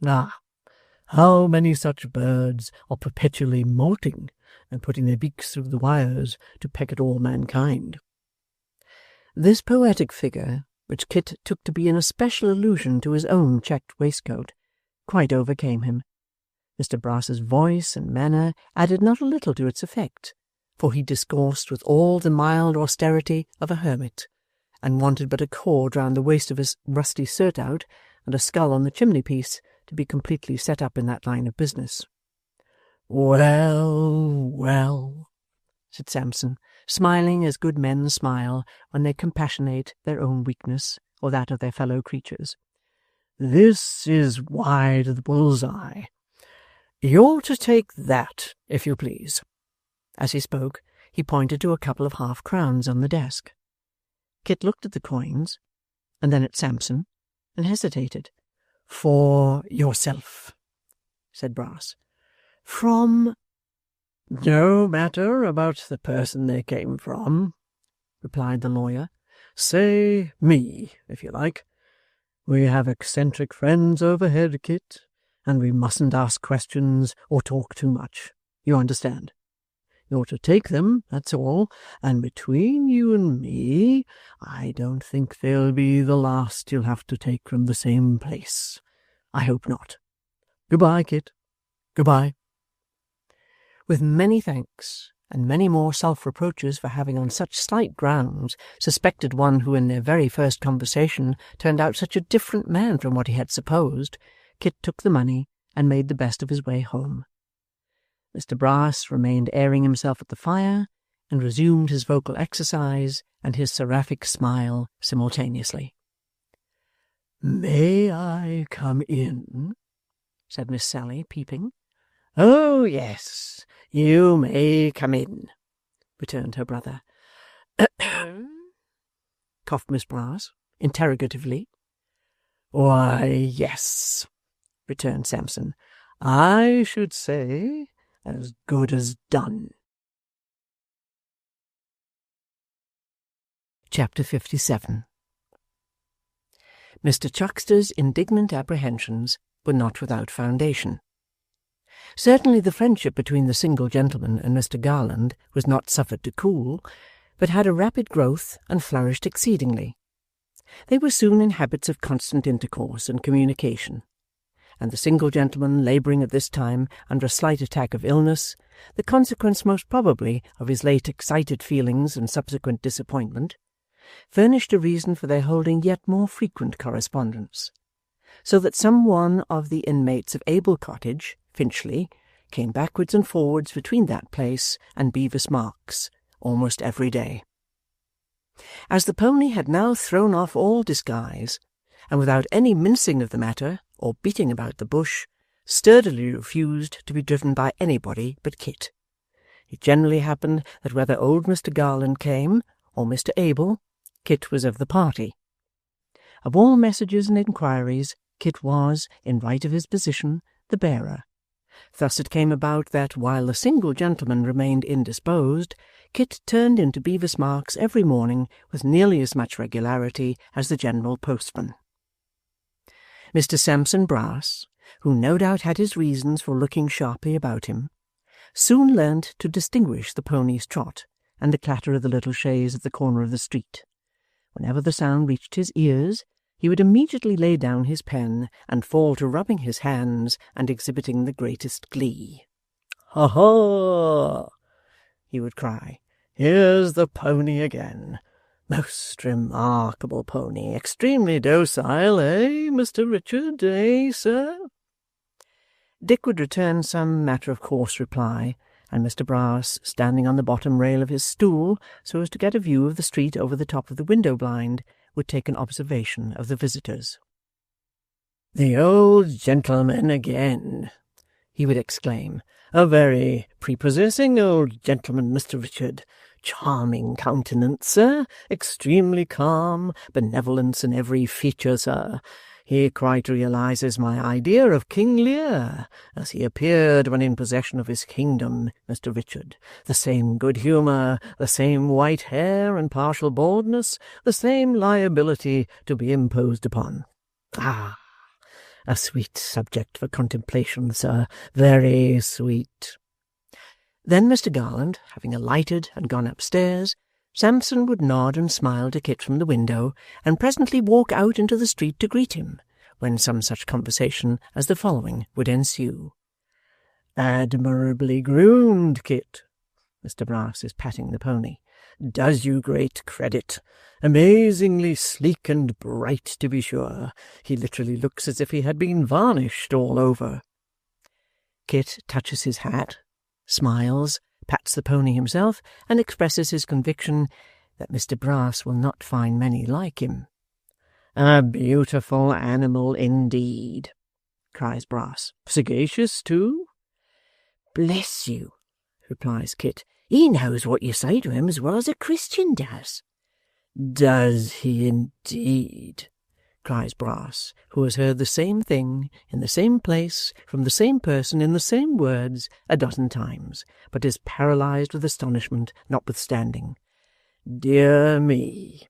Ah, how many such birds are perpetually molting and putting their beaks through the wires to peck at all mankind. This poetic figure, which Kit took to be an especial allusion to his own checked waistcoat, quite overcame him. Mr Brass's voice and manner added not a little to its effect, for he discoursed with all the mild austerity of a hermit, and wanted but a cord round the waist of his rusty surtout and a skull on the chimney-piece to be completely set up in that line of business. Well, well, said Sampson, smiling as good men smile when they compassionate their own weakness or that of their fellow creatures. This is wide of the bull's-eye. You're to take that, if you please. As he spoke, he pointed to a couple of half-crowns on the desk. Kit looked at the coins, and then at Sampson, and hesitated. For yourself, said Brass. From? No matter about the person they came from, replied the lawyer. Say me, if you like. We have eccentric friends overhead, Kit, and we mustn't ask questions or talk too much. You understand? You're to take them, that's all, and between you and me, I don't think they'll be the last you'll have to take from the same place. I hope not. Goodbye, Kit. Goodbye. With many thanks, and many more self-reproaches for having on such slight grounds suspected one who in their very first conversation turned out such a different man from what he had supposed, Kit took the money and made the best of his way home. Mr Brass remained airing himself at the fire, and resumed his vocal exercise and his seraphic smile simultaneously. "May I come in?" said Miss Sally, peeping. "Oh, yes, you may come in," returned her brother. Coughed Miss Brass, interrogatively. "Why, yes," returned Sampson. "I should say as good as done." Chapter 57. Mr Chuckster's indignant apprehensions were not without foundation. Certainly the friendship between the single gentleman and Mr Garland was not suffered to cool, but had a rapid growth and flourished exceedingly. They were soon in habits of constant intercourse and communication, and the single gentleman labouring at this time under a slight attack of illness, the consequence most probably of his late excited feelings and subsequent disappointment, furnished a reason for their holding yet more frequent correspondence, so that some one of the inmates of Abel Cottage, Finchley, came backwards and forwards between that place and Bevis Marks almost every day. As the pony had now thrown off all disguise, and without any mincing of the matter or beating about the bush, sturdily refused to be driven by anybody but Kit, It generally happened that whether old Mr. Garland came, or Mr. Abel, Kit was of the party. Of all messages and inquiries, Kit was, in right of his position, the bearer. Thus it came about that, while the single gentleman remained indisposed, Kit turned into Bevis Marks every morning with nearly as much regularity as the general postman. Mr. Sampson Brass, who no doubt had his reasons for looking sharply about him, soon learnt to distinguish the pony's trot and the clatter of the little chaise at the corner of the street. Whenever the sound reached his ears, he would immediately lay down his pen and fall to rubbing his hands and exhibiting the greatest glee. "Ha ha!" he would cry. "Here's the pony again. Most remarkable pony. Extremely docile, eh, Mr. Richard, eh, sir?" Dick would return some matter-of-course reply, and Mr. Brass, standing on the bottom rail of his stool so as to get a view of the street over the top of the window-blind, would take an observation of the visitors. "The old gentleman again," he would exclaim. "A very prepossessing old gentleman, Mr. Richard. Charming countenance, sir. Extremely calm. Benevolence in every feature, sir. He quite realizes my idea of King Lear, as he appeared when in possession of his kingdom, Mr. Richard. The same good humour, the same white hair and partial baldness, the same liability to be imposed upon. Ah, a sweet subject for contemplation, sir, very sweet." Then Mr. Garland, having alighted and gone upstairs, Sampson would nod and smile to Kit from the window, and presently walk out into the street to greet him, when some such conversation as the following would ensue. "Admirably groomed, Kit." Mr. Brass is patting the pony. "Does you great credit. Amazingly sleek and bright, to be sure. He literally looks as if he had been varnished all over." Kit touches his hat, smiles, pats the pony himself, and expresses his conviction that Mr. Brass will not find many like him. "A beautiful animal indeed," cries Brass. "Sagacious too?" "Bless you," replies Kit, "he knows what you say to him as well as a Christian does." "Does he indeed?" cries Brass, who has heard the same thing, in the same place, from the same person, in the same words, a dozen times, but is paralyzed with astonishment notwithstanding. "Dear me!"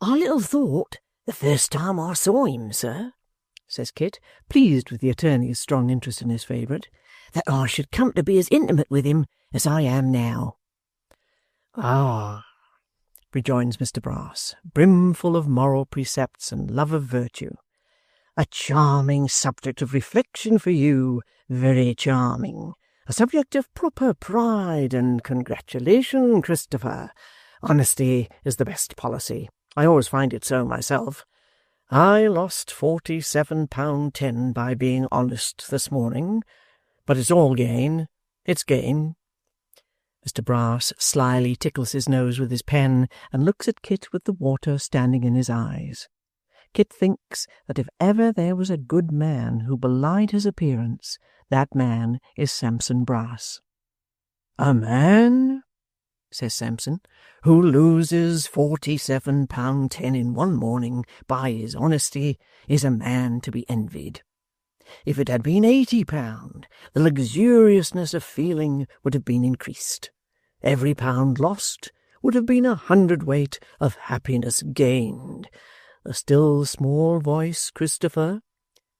"I little thought, the first time I saw him, sir," says Kit, pleased with the attorney's strong interest in his favourite, "that I should come to be as intimate with him as I am now." "Ah," rejoins Mr. Brass, brimful of moral precepts and love of virtue, "a charming subject of reflection for you, very charming. A subject of proper pride and congratulation, Christopher. Honesty is the best policy. I always find it so myself. I lost £47.10 by being honest this morning, but it's all gain. It's gain." Mr. Brass slyly tickles his nose with his pen and looks at Kit with the water standing in his eyes. Kit thinks that if ever there was a good man who belied his appearance, that man is Sampson Brass. "A man," says Sampson, "who loses £47.10 in one morning by his honesty is a man to be envied. If it had been £80, the luxuriousness of feeling would have been increased. Every pound lost would have been 100 of happiness gained. The still small voice, Christopher,"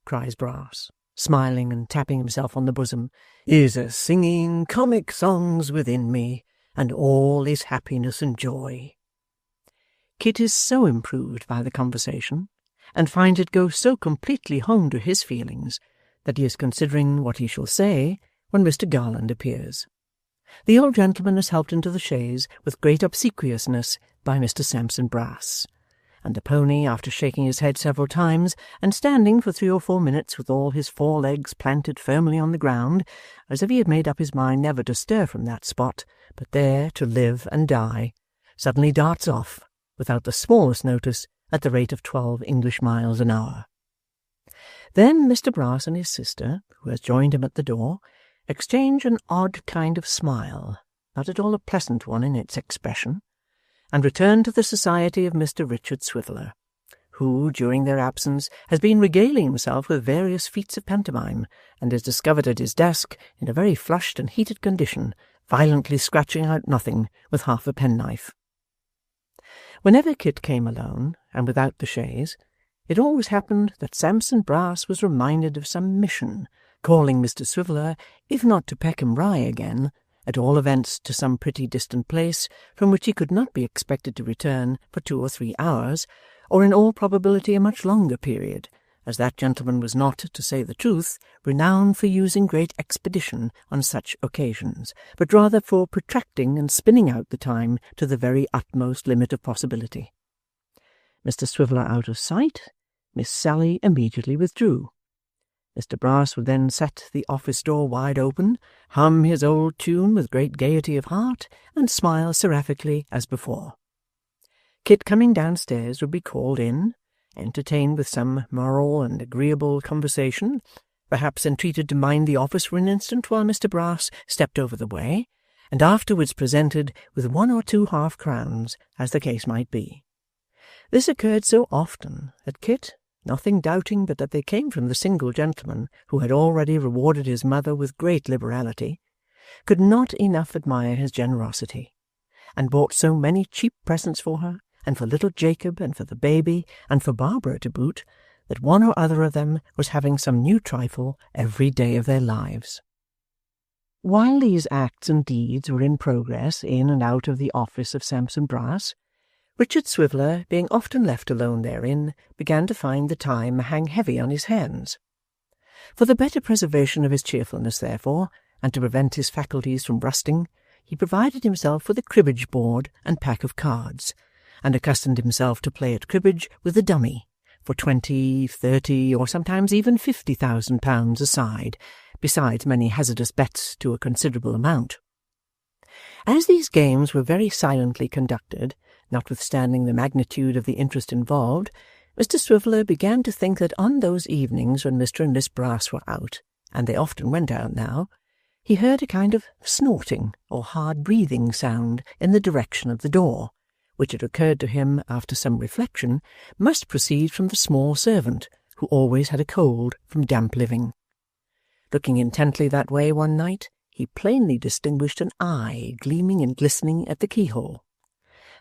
cries Brass, smiling and tapping himself on the bosom, "is a singing comic songs within me, and all is happiness and joy." Kit is so improved by the conversation, and finds it go so completely home to his feelings, that he is considering what he shall say when Mr. Garland appears. The old gentleman is helped into the chaise with great obsequiousness by Mr. Sampson Brass, and the pony, after shaking his head several times, and standing for 3 or 4 minutes with all his 4 legs planted firmly on the ground, as if he had made up his mind never to stir from that spot, but there to live and die, suddenly darts off, without the smallest notice, at the rate of 12 English miles an hour. Then Mr. Brass and his sister, who has joined him at the door, exchange an odd kind of smile, not at all a pleasant one in its expression, and return to the society of Mr. Richard Swiveller, who, during their absence, has been regaling himself with various feats of pantomime, and is discovered at his desk in a very flushed and heated condition, violently scratching out nothing with half a penknife. Whenever Kit came alone, and without the chaise, it always happened that Sampson Brass was reminded of some mission, calling Mr. Swiveller, if not to Peckham Rye again, at all events to some pretty distant place from which he could not be expected to return for 2 or 3 hours, or in all probability a much longer period, as that gentleman was not, to say the truth, renowned for using great expedition on such occasions, but rather for protracting and spinning out the time to the very utmost limit of possibility. Mr. Swiveller out of sight, Miss Sally immediately withdrew. Mr. Brass would then set the office door wide open, hum his old tune with great gaiety of heart, and smile seraphically as before. Kit, coming downstairs, would be called in, entertained with some moral and agreeable conversation, perhaps entreated to mind the office for an instant while Mr. Brass stepped over the way, and afterwards presented with 1 or 2 half-crowns, as the case might be. This occurred so often that Kit, nothing doubting but that they came from the single gentleman who had already rewarded his mother with great liberality, could not enough admire his generosity, and bought so many cheap presents for her, and for little Jacob, and for the baby, and for Barbara to boot, that one or other of them was having some new trifle every day of their lives. While these acts and deeds were in progress in and out of the office of Sampson Brass, Richard Swiveller, being often left alone therein, began to find the time hang heavy on his hands. For the better preservation of his cheerfulness, therefore, and to prevent his faculties from rusting, he provided himself with a cribbage board and pack of cards, and accustomed himself to play at cribbage with a dummy, for 20, 30, or sometimes even £50,000 a side, besides many hazardous bets to a considerable amount. As these games were very silently conducted, notwithstanding the magnitude of the interest involved, Mr. Swiveller began to think that on those evenings when Mr. and Miss Brass were out, and they often went out now, he heard a kind of snorting or hard breathing sound in the direction of the door, which it occurred to him, after some reflection, must proceed from the small servant, who always had a cold from damp living. Looking intently that way one night, he plainly distinguished an eye gleaming and glistening at the keyhole,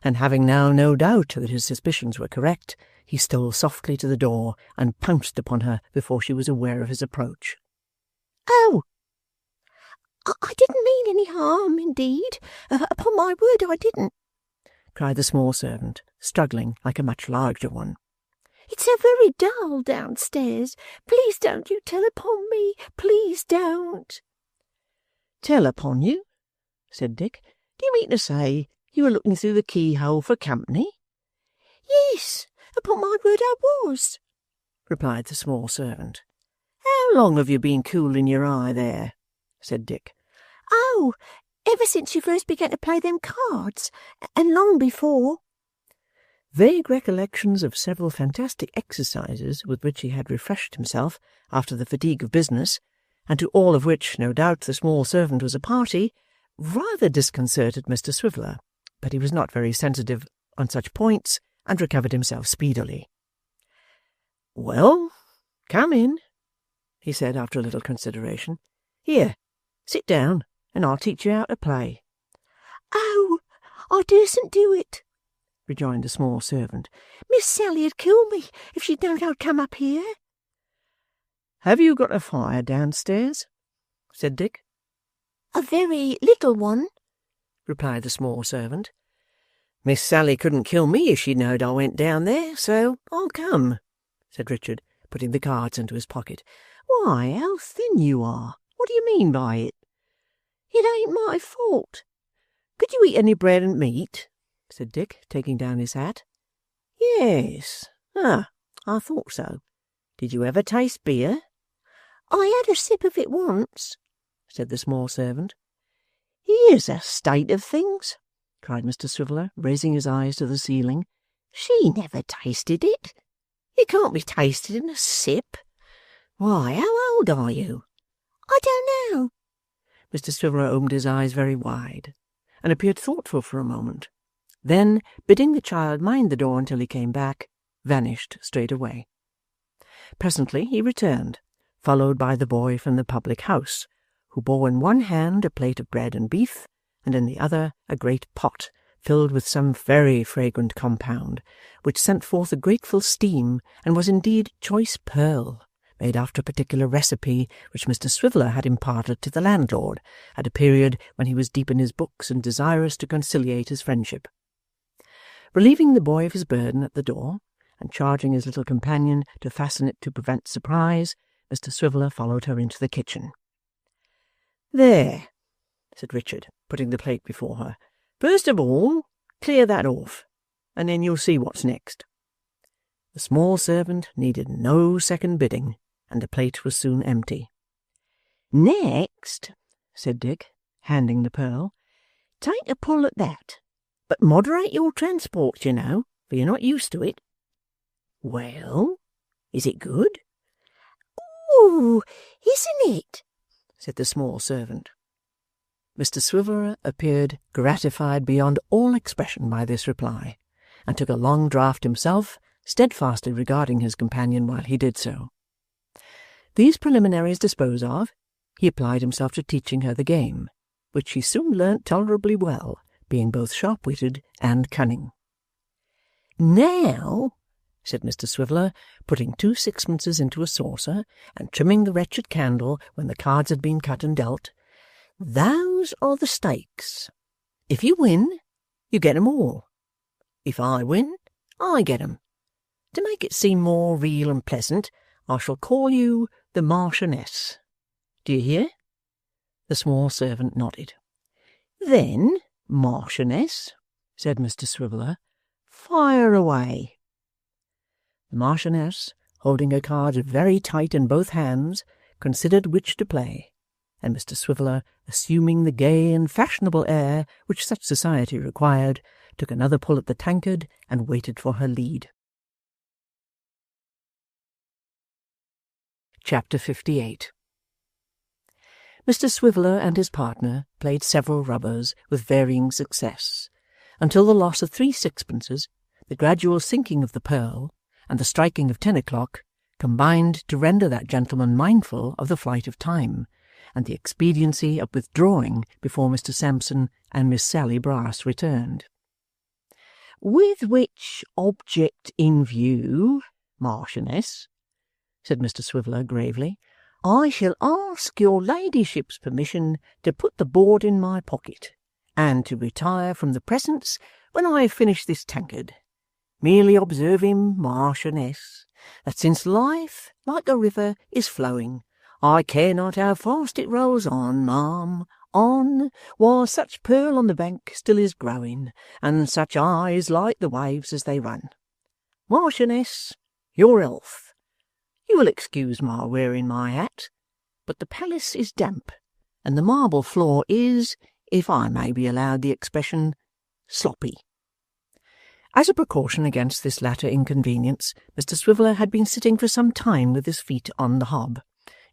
and having now no doubt that his suspicions were correct, he stole softly to the door and pounced upon her before she was aware of his approach. "Oh, I didn't mean any harm, indeed. Upon my word, I didn't," cried the small servant, struggling like a much larger one. "It's so very dull downstairs. Please don't you tell upon me. Please don't." "Tell upon you?" said Dick. "Do you mean to say you were looking through the keyhole for company?" "Yes, upon my word I was," replied the small servant. "How long have you been cooling your eye there?" said Dick. "Oh, ever since you first began to play them cards, and long before." Vague recollections of several fantastic exercises with which he had refreshed himself after the fatigue of business, and to all of which, no doubt, the small servant was a party, rather disconcerted Mr. Swiveller, but he was not very sensitive on such points, and recovered himself speedily. "Well, come in," he said after a little consideration. "Here, sit down, and I'll teach you how to play." "Oh, I dursn't do it," rejoined the small servant. "Miss Sally'd kill me if she'd known I'd come up here." "Have you got a fire downstairs?" said Dick. "A very little one," replied the small servant. "Miss Sally couldn't kill me if she knowed I went down there, so I'll come," said Richard, putting the cards into his pocket. "Why, how thin you are! What do you mean by it?" "It ain't my fault." "Could you eat any bread and meat?" said Dick, taking down his hat. "Yes. I thought so. Did you ever taste beer?" "I had a sip of it once," said the small servant. "Here's a state of things!" cried Mr. Swiveller, raising his eyes to the ceiling. "She never tasted it. It can't be tasted in a sip." "Why, how old are you?" "I don't know." Mr Swiveller opened his eyes very wide, and appeared thoughtful for a moment. Then, bidding the child mind the door until he came back, vanished straight away. Presently he returned, followed by the boy from the public house, who bore in one hand a plate of bread and beef, and in the other a great pot filled with some very fragrant compound, which sent forth a grateful steam, and was indeed choice pearl, made after a particular recipe which Mr Swiveller had imparted to the landlord at a period when he was deep in his books and desirous to conciliate his friendship. Relieving the boy of his burden at the door, and charging his little companion to fasten it to prevent surprise, Mr Swiveller followed her into the kitchen. "There," said Richard, putting the plate before her. "First of all, clear that off, and then you'll see what's next." The small servant needed no second bidding, and the plate was soon empty. "Next," said Dick, handing the pearl, "take a pull at that, but moderate your transports, you know, for you're not used to it." "Well, is it good?" "Oh, isn't it?" said the small servant. Mr Swiveller appeared gratified beyond all expression by this reply, and took a long draught himself, steadfastly regarding his companion while he did so. These preliminaries disposed of, he applied himself to teaching her the game, which she soon learnt tolerably well, being both sharp-witted and cunning. "Now," said Mr Swiveller, putting 2 sixpences into a saucer, and trimming the wretched candle when the cards had been cut and dealt, "those are the stakes. If you win, you get 'em all. If I win, I get 'em. To make it seem more real and pleasant, I shall call you the Marchioness. Do you hear?" The small servant nodded. "Then, Marchioness," said Mr Swiveller, "fire away." The Marchioness, holding her cards very tight in both hands, considered which to play, and Mr Swiveller, assuming the gay and fashionable air which such society required, took another pull at the tankard and waited for her lead. Chapter 58. Mr Swiveller and his partner played several rubbers with varying success, until the loss of 3 sixpences, the gradual sinking of the pearl, and the striking of 10 o'clock combined to render that gentleman mindful of the flight of time, and the expediency of withdrawing before Mr Sampson and Miss Sally Brass returned. "With which object in view, Marchioness," said Mr Swiveller gravely, "I shall ask your ladyship's permission to put the board in my pocket, and to retire from the presence when I have finished this tankard, merely observing, Marchioness, that since life, like a river, is flowing, I care not how fast it rolls on, ma'am, on, while such pearl on the bank still is growing, and such eyes like the waves as they run. Marchioness, your health. You will excuse my wearing my hat, but the palace is damp, and the marble floor is, if I may be allowed the expression, sloppy." As a precaution against this latter inconvenience, Mr Swiveller had been sitting for some time with his feet on the hob,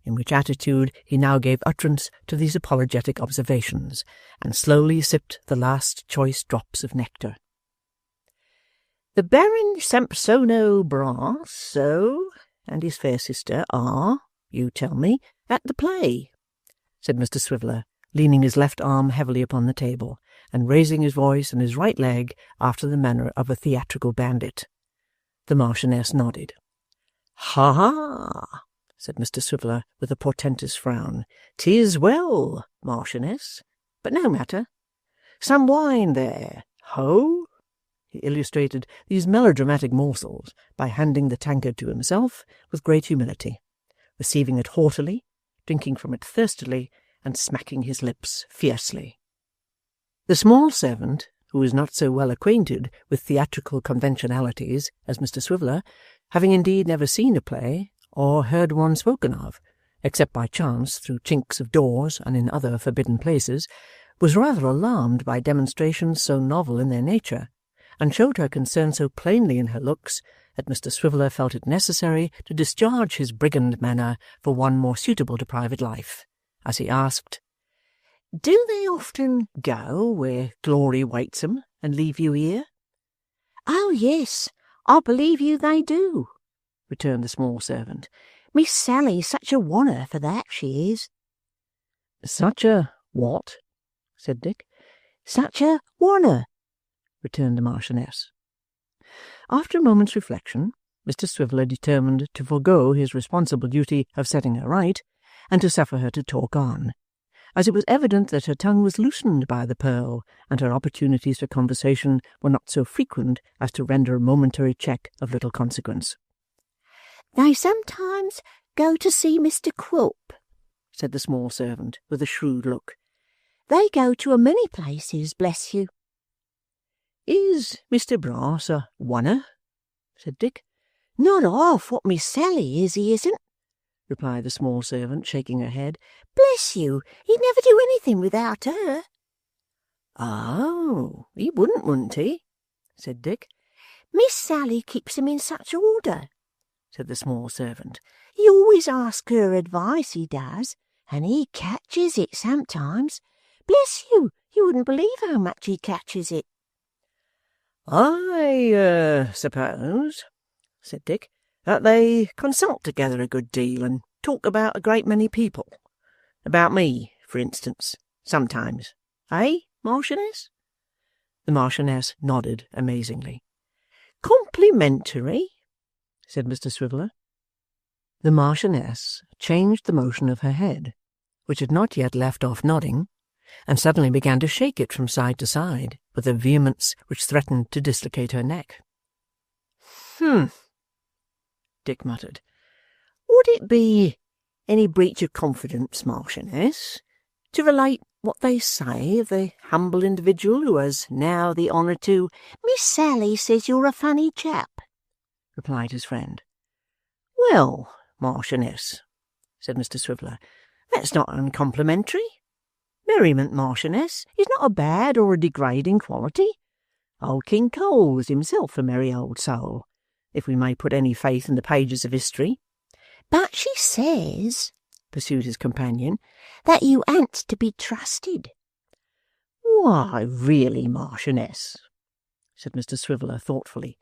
in which attitude he now gave utterance to these apologetic observations, and slowly sipped the last choice drops of nectar. "The Baron Sampsono Brass, so, and his fair sister are, you tell me, at the play," said Mr Swiveller, leaning his left arm heavily upon the table, and raising his voice and his right leg after the manner of a theatrical bandit. The Marchioness nodded. "Ha ha!" said Mr Swiveller with a portentous frown. "'Tis well, Marchioness, but no matter. Some wine there. Ho!" He illustrated these melodramatic morsels by handing the tankard to himself with great humility, receiving it haughtily, drinking from it thirstily, and smacking his lips fiercely. The small servant, who was not so well acquainted with theatrical conventionalities as Mr Swiveller, having indeed never seen a play, or heard one spoken of, except by chance through chinks of doors and in other forbidden places, was rather alarmed by demonstrations so novel in their nature, and showed her concern so plainly in her looks, that Mr Swiveller felt it necessary to discharge his brigand manner for one more suitable to private life, as he asked, Do they often go where glory waits 'em and leave you here? Oh, yes, I believe you they do, returned the small servant. Miss Sally's such a wonner for that, she is. Such a what? Said Dick. Such a wonner, returned the Marchioness. After a moment's reflection, Mr Swiveller determined to forego his responsible duty of setting her right, and to suffer her to talk on, as it was evident that her tongue was loosened by the pearl, and her opportunities for conversation were not so frequent as to render a momentary check of little consequence. They sometimes go to see Mr Quilp, said the small servant, with a shrewd look. They go to a many places, bless you. Is Mr Brass a wonner? Said Dick. Not half what Miss Sally is, he isn't, replied the small servant, shaking her head. Bless you, he'd never do anything without her. Oh, he wouldn't he? Said Dick. Miss Sally keeps him in such order, said the small servant. He always asks her advice, he does, and he catches it sometimes. Bless you, you wouldn't believe how much he catches it. I suppose, said Dick, that they consult together a good deal and talk about a great many people. About me, for instance, sometimes. Eh, Marchioness? The Marchioness nodded amazingly. Complimentary, said Mr Swiveller. The Marchioness changed the motion of her head, which had not yet left off nodding, and suddenly began to shake it from side to side with a vehemence which threatened to dislocate her neck. Dick muttered. Would it be any breach of confidence, Marchioness, to relate what they say of the humble individual who has now the honour to— Miss Sally says you're a funny chap, replied his friend. Well, Marchioness, said Mr Swiveller, that's not uncomplimentary. Merriment, Marchioness, is not a bad or a degrading quality. Old King Cole was himself a merry old soul, if we may put any faith in the pages of history. But she says, pursued his companion, that you ain't to be trusted. Why, really, Marchioness, said Mr Swiveller thoughtfully,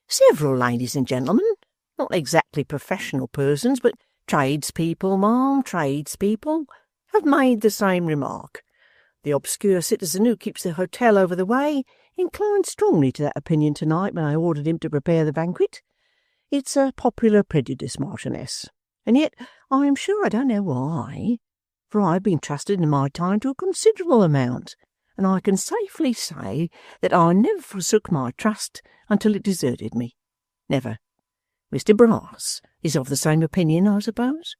several ladies and gentlemen, not exactly professional persons, but tradespeople, ma'am, tradespeople, have made the same remark. The obscure citizen who keeps the hotel over the way inclined strongly to that opinion tonight when I ordered him to prepare the banquet. It's a popular prejudice, Marchioness, and yet I am sure I don't know why, for I have been trusted in my time to a considerable amount, and I can safely say that I never forsook my trust until it deserted me. Never. Mr Brass is of the same opinion, I suppose?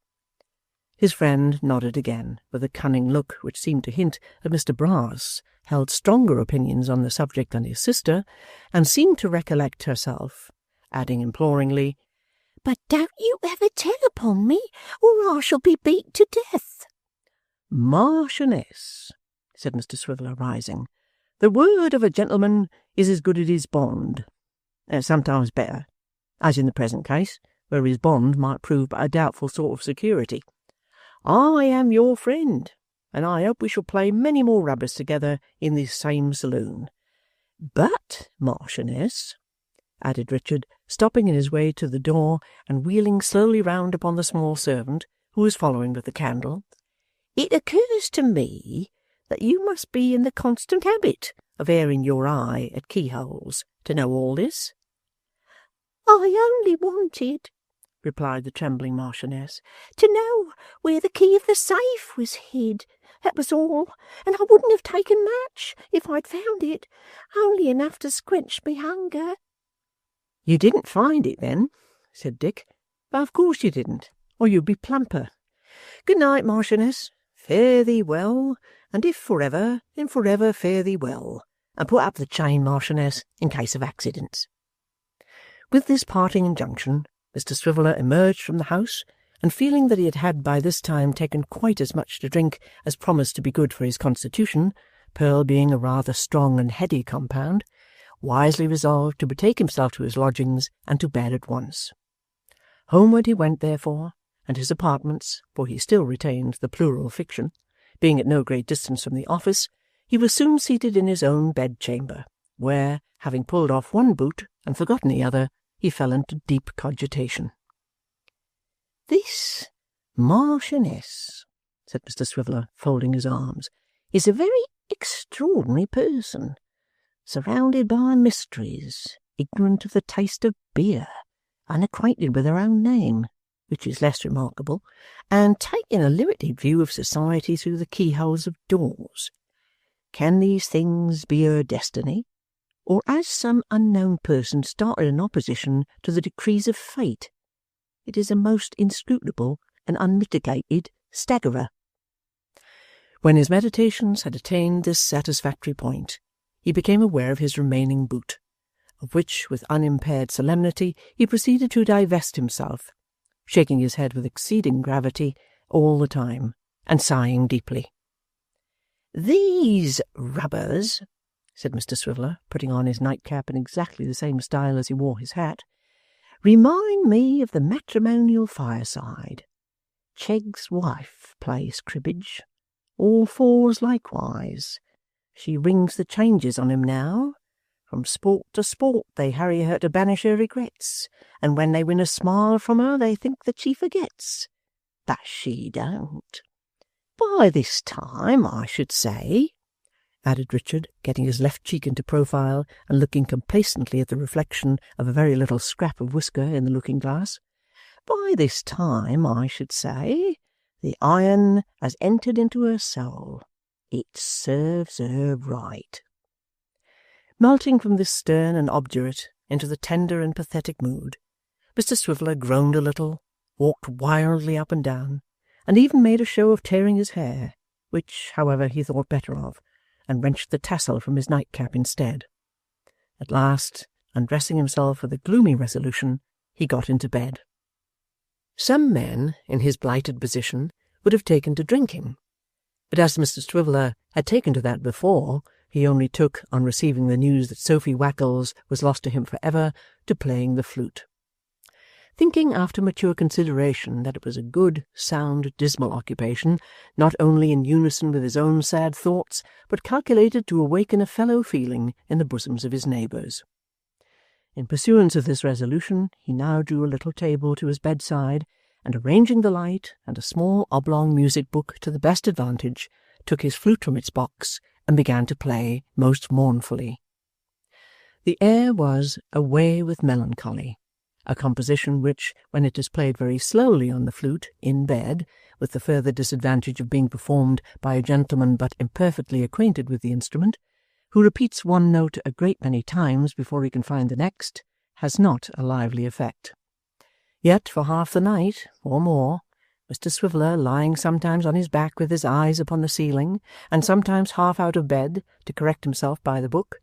His friend nodded again, with a cunning look which seemed to hint that Mr Brass held stronger opinions on the subject than his sister, and seemed to recollect herself, adding imploringly, But don't you ever tell upon me, or I shall be beat to death. Marchioness, said Mr Swiveller, rising, the word of a gentleman is as good as his bond, sometimes better, as in the present case, where his bond might prove but a doubtful sort of security. I am your friend, and I hope we shall play many more rubbers together in this same saloon. But, Marchioness, added Richard, stopping in his way to the door and wheeling slowly round upon the small servant, who was following with the candle, it occurs to me that you must be in the constant habit of airing your eye at keyholes to know all this. I only wanted, replied the trembling Marchioness, to know where the key of the safe was hid. That was all, and I wouldn't have taken much if I'd found it, only enough to squench me hunger. You didn't find it, then, said Dick. But of course you didn't, or you'd be plumper. Good night, Marchioness. Fare thee well, and if for ever, then for ever fare thee well, and put up the chain, Marchioness, in case of accidents. With this parting injunction, Mr Swiveller emerged from the house, and feeling that he had by this time taken quite as much to drink as promised to be good for his constitution, Pearl being a rather strong and heady compound, wisely resolved to betake himself to his lodgings and to bed at once. Homeward he went, therefore, and his apartments, for he still retained the plural fiction, Being at no great distance from the office, he was soon seated in his own bedchamber, where, having pulled off one boot and forgotten the other, he fell into deep cogitation. "This Marchioness," said Mr Swiveller, folding his arms, "is a very extraordinary person, surrounded by mysteries, ignorant of the taste of beer, unacquainted with her own name, which is less remarkable, and taking a limited view of society through the keyholes of doors. Can these things be her destiny, or has some unknown person started an opposition to the decrees of fate? It is a most inscrutable and unmitigated staggerer." When his meditations had attained this satisfactory point, he became aware of his remaining boot, of which, with unimpaired solemnity, he proceeded to divest himself, shaking his head with exceeding gravity all the time, and sighing deeply. "These rubbers," said Mr Swiveller, putting on his nightcap in exactly the same style as he wore his hat, "remind me of the matrimonial fireside. Chegg's wife plays cribbage. All fours likewise. She rings the changes on him now. From sport to sport they hurry her to banish her regrets, and when they win a smile from her they think that she forgets. But she don't. By this time, I should say," added Richard, getting his left cheek into profile and looking complacently at the reflection of a very little scrap of whisker in the looking-glass, "by this time, I should say, the iron has entered into her soul. It serves her right." Melting from this stern and obdurate into the tender and pathetic mood, Mr Swiveller groaned a little, walked wildly up and down, and even made a show of tearing his hair, which, however, he thought better of, and wrenched the tassel from his nightcap instead. At last, undressing himself with a gloomy resolution, he got into bed. Some men, in his blighted position, would have taken to drinking, but as Mr Swiveller had taken to that before, he only took, on receiving the news that Sophy Wackles was lost to him for ever, to playing the flute. Thinking, after mature consideration, that it was a good, sound, dismal occupation, not only in unison with his own sad thoughts, but calculated to awaken a fellow-feeling in the bosoms of his neighbours. In pursuance of this resolution, he now drew a little table to his bedside, and arranging the light and a small oblong music-book to the best advantage, took his flute from its box and began to play most mournfully. The air was "Away with Melancholy," a composition which, when it is played very slowly on the flute, in bed, with the further disadvantage of being performed by a gentleman but imperfectly acquainted with the instrument, who repeats one note a great many times before he can find the next, has not a lively effect. Yet for half the night, or more, Mr Swiveller, lying sometimes on his back with his eyes upon the ceiling, and sometimes half out of bed to correct himself by the book,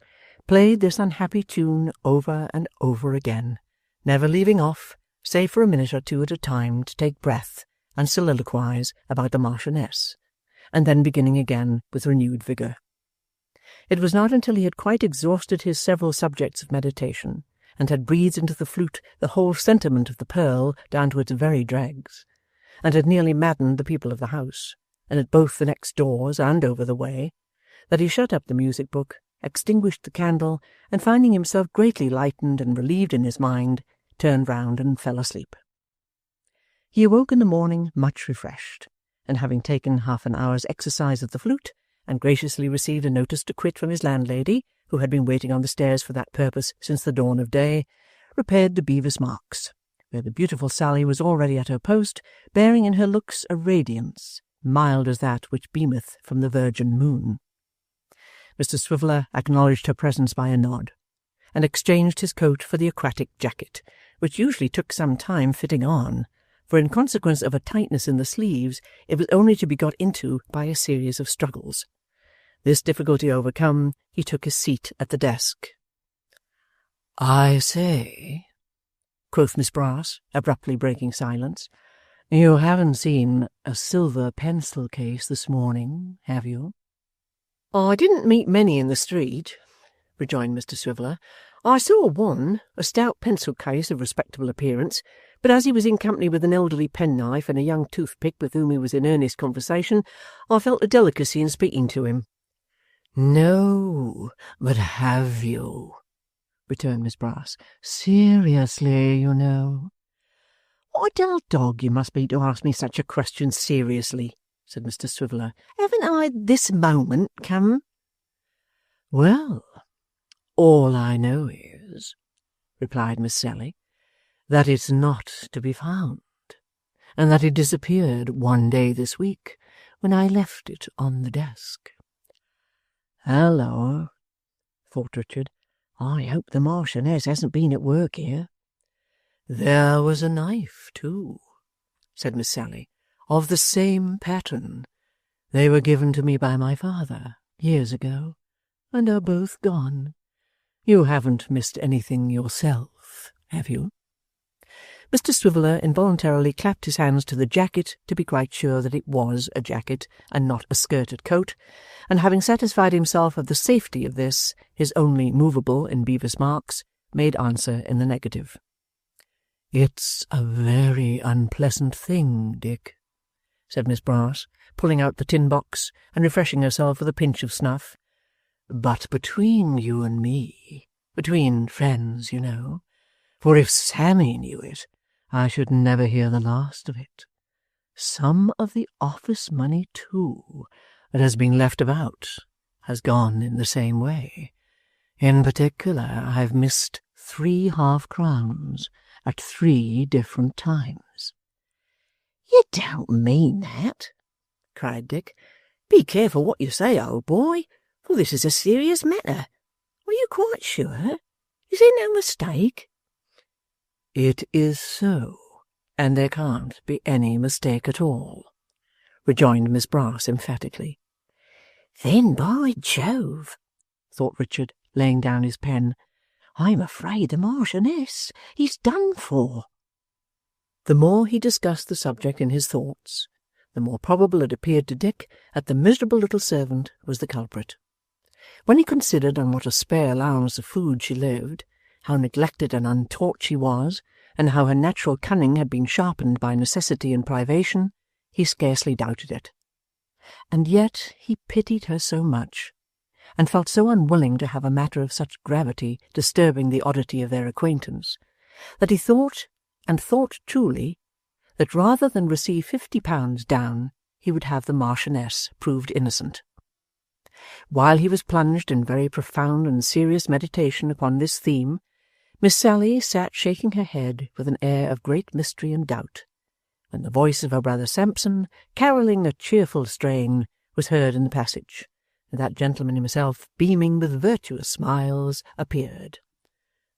played this unhappy tune over and over again, never leaving off, save for a minute or two at a time to take breath and soliloquize about the Marchioness, and then beginning again with renewed vigour. It was not until he had quite exhausted his several subjects of meditation, and had breathed into the flute the whole sentiment of the pearl down to its very dregs, and had nearly maddened the people of the house, and at both the next doors and over the way, that he shut up the music-book, extinguished the candle, and finding himself greatly lightened and relieved in his mind, turned round and fell asleep. He awoke in the morning much refreshed, and having taken half an hour's exercise of the flute, and graciously received a notice to quit from his landlady, who had been waiting on the stairs for that purpose since the dawn of day, repaired to Bevis Marks, where the beautiful Sally was already at her post, bearing in her looks a radiance, mild as that which beameth from the virgin moon. Mr Swiveller acknowledged her presence by a nod, and exchanged his coat for the aquatic jacket, which usually took some time fitting on, for in consequence of a tightness in the sleeves it was only to be got into by a series of struggles. This difficulty overcome, he took his seat at the desk. "I say," quoth Miss Brass, abruptly breaking silence, "you haven't seen a silver pencil case this morning, have you?" "I didn't meet many in the street," rejoined Mr Swiveller. "I saw one, a stout pencil case of respectable appearance, but as he was in company with an elderly penknife and a young toothpick with whom he was in earnest conversation, I felt a delicacy in speaking to him. No, but have you? Returned Miss Brass. Seriously, you know. What a dull dog you must be to ask me such a question seriously, said Mr Swiveller. Haven't I this moment come? Well, all I know is, replied Miss Sally, that it's not to be found, and that it disappeared one day this week when I left it on the desk. Hello, thought Richard. I hope the Marchioness hasn't been at work here. There was a knife, too, said Miss Sally, of the same pattern. They were given to me by my father years ago, and are both gone. You haven't missed anything yourself, have you? Mr Swiveller involuntarily clapped his hands to the jacket to be quite sure that it was a jacket and not a skirted coat, and having satisfied himself of the safety of this, his only movable in Bevis Marks, made answer in the negative. It's a very unpleasant thing, Dick, said Miss Brass, pulling out the tin box and refreshing herself with a pinch of snuff. But between you and me, between friends, you know, for if Sammy knew it, I should never hear the last of it. Some of the office money, too, that has been left about, has gone in the same way. In particular, I've missed 3 half-crowns at 3 different times. You don't mean that, cried Dick. Be careful what you say, old boy, for this is a serious matter. Are you quite sure? Is there no mistake? It is so, and there can't be any mistake at all, rejoined Miss Brass emphatically. Then, by Jove, thought Richard, laying down his pen, I'm afraid the Marchioness is done for. The more he discussed the subject in his thoughts, the more probable it appeared to Dick that the miserable little servant was the culprit. When he considered on what a spare allowance of food she lived, how neglected and untaught she was, and how her natural cunning had been sharpened by necessity and privation, he scarcely doubted it. And yet he pitied her so much, and felt so unwilling to have a matter of such gravity disturbing the oddity of their acquaintance, that he thought, and thought truly, that rather than receive £50 down, he would have the Marchioness proved innocent. While he was plunged in very profound and serious meditation upon this theme, Miss Sally sat shaking her head with an air of great mystery and doubt, when the voice of her brother Sampson, carolling a cheerful strain, was heard in the passage, and that gentleman himself, beaming with virtuous smiles, appeared.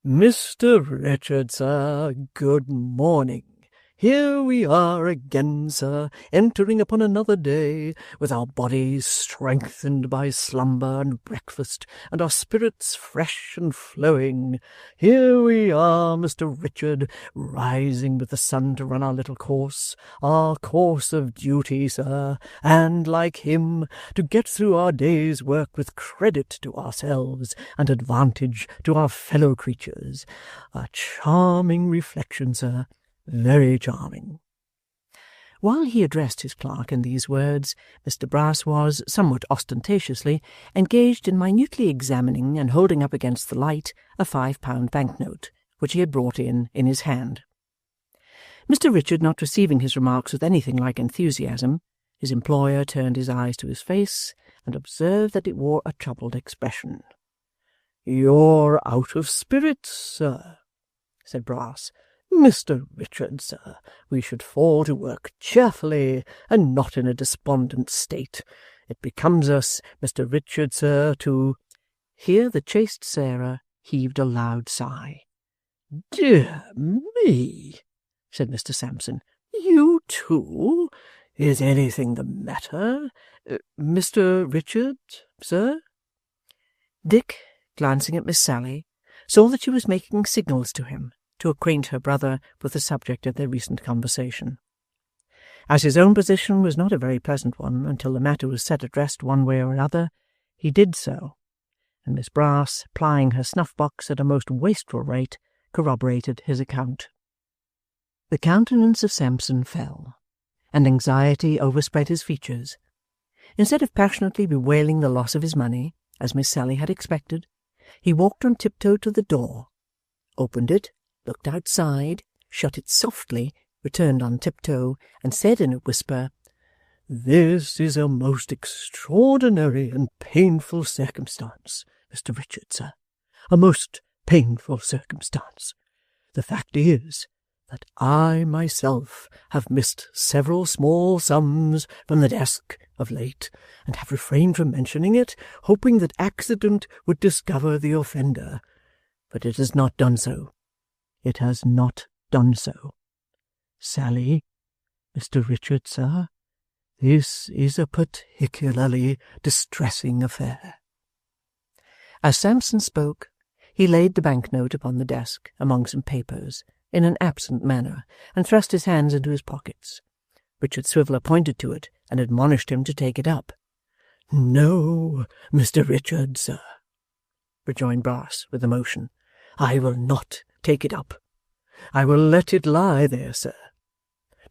Mr. Richard, sir, good morning. Here we are again, sir, entering upon another day, with our bodies strengthened by slumber and breakfast, and our spirits fresh and flowing. Here we are, Mr. Richard, rising with the sun to run our little course, our course of duty, sir, and, like him, to get through our day's work with credit to ourselves and advantage to our fellow creatures. A charming reflection, sir. Very charming. While he addressed his clerk in these words, Mr Brass was, somewhat ostentatiously, engaged in minutely examining and holding up against the light a £5 banknote, which he had brought in his hand. Mr Richard not receiving his remarks with anything like enthusiasm, his employer turned his eyes to his face and observed that it wore a troubled expression. "You're out of spirits, sir," said Brass. "Mr. Richard, sir, we should fall to work cheerfully, and not in a despondent state. It becomes us, Mr. Richard, sir, to—" Here the chaste Sarah heaved a loud sigh. "Dear me," said Mr. Sampson. "You too? Is anything the matter? Mr. Richard, sir?" Dick, glancing at Miss Sally, saw that she was making signals to him to acquaint her brother with the subject of their recent conversation. As his own position was not a very pleasant one until the matter was set at rest one way or another, he did so, and Miss Brass, plying her snuff-box at a most wasteful rate, corroborated his account. The countenance of Sampson fell, and anxiety overspread his features. Instead of passionately bewailing the loss of his money, as Miss Sally had expected, he walked on tiptoe to the door, opened it, looked outside, shut it softly, returned on tiptoe, and said in a whisper, "This is a most extraordinary and painful circumstance, Mr. Richard, sir. A most painful circumstance. The fact is that I myself have missed several small sums from the desk of late, and have refrained from mentioning it, hoping that accident would discover the offender. But it has not done so. It has not done so. Sally, Mr. Richard, sir, this is a particularly distressing affair." As Sampson spoke, he laid the bank-note upon the desk among some papers, in an absent manner, and thrust his hands into his pockets. Richard Swiveller pointed to it, and admonished him to take it up. "No, Mr. Richard, sir," rejoined Brass with emotion. "I will not take it up. I will let it lie there, sir.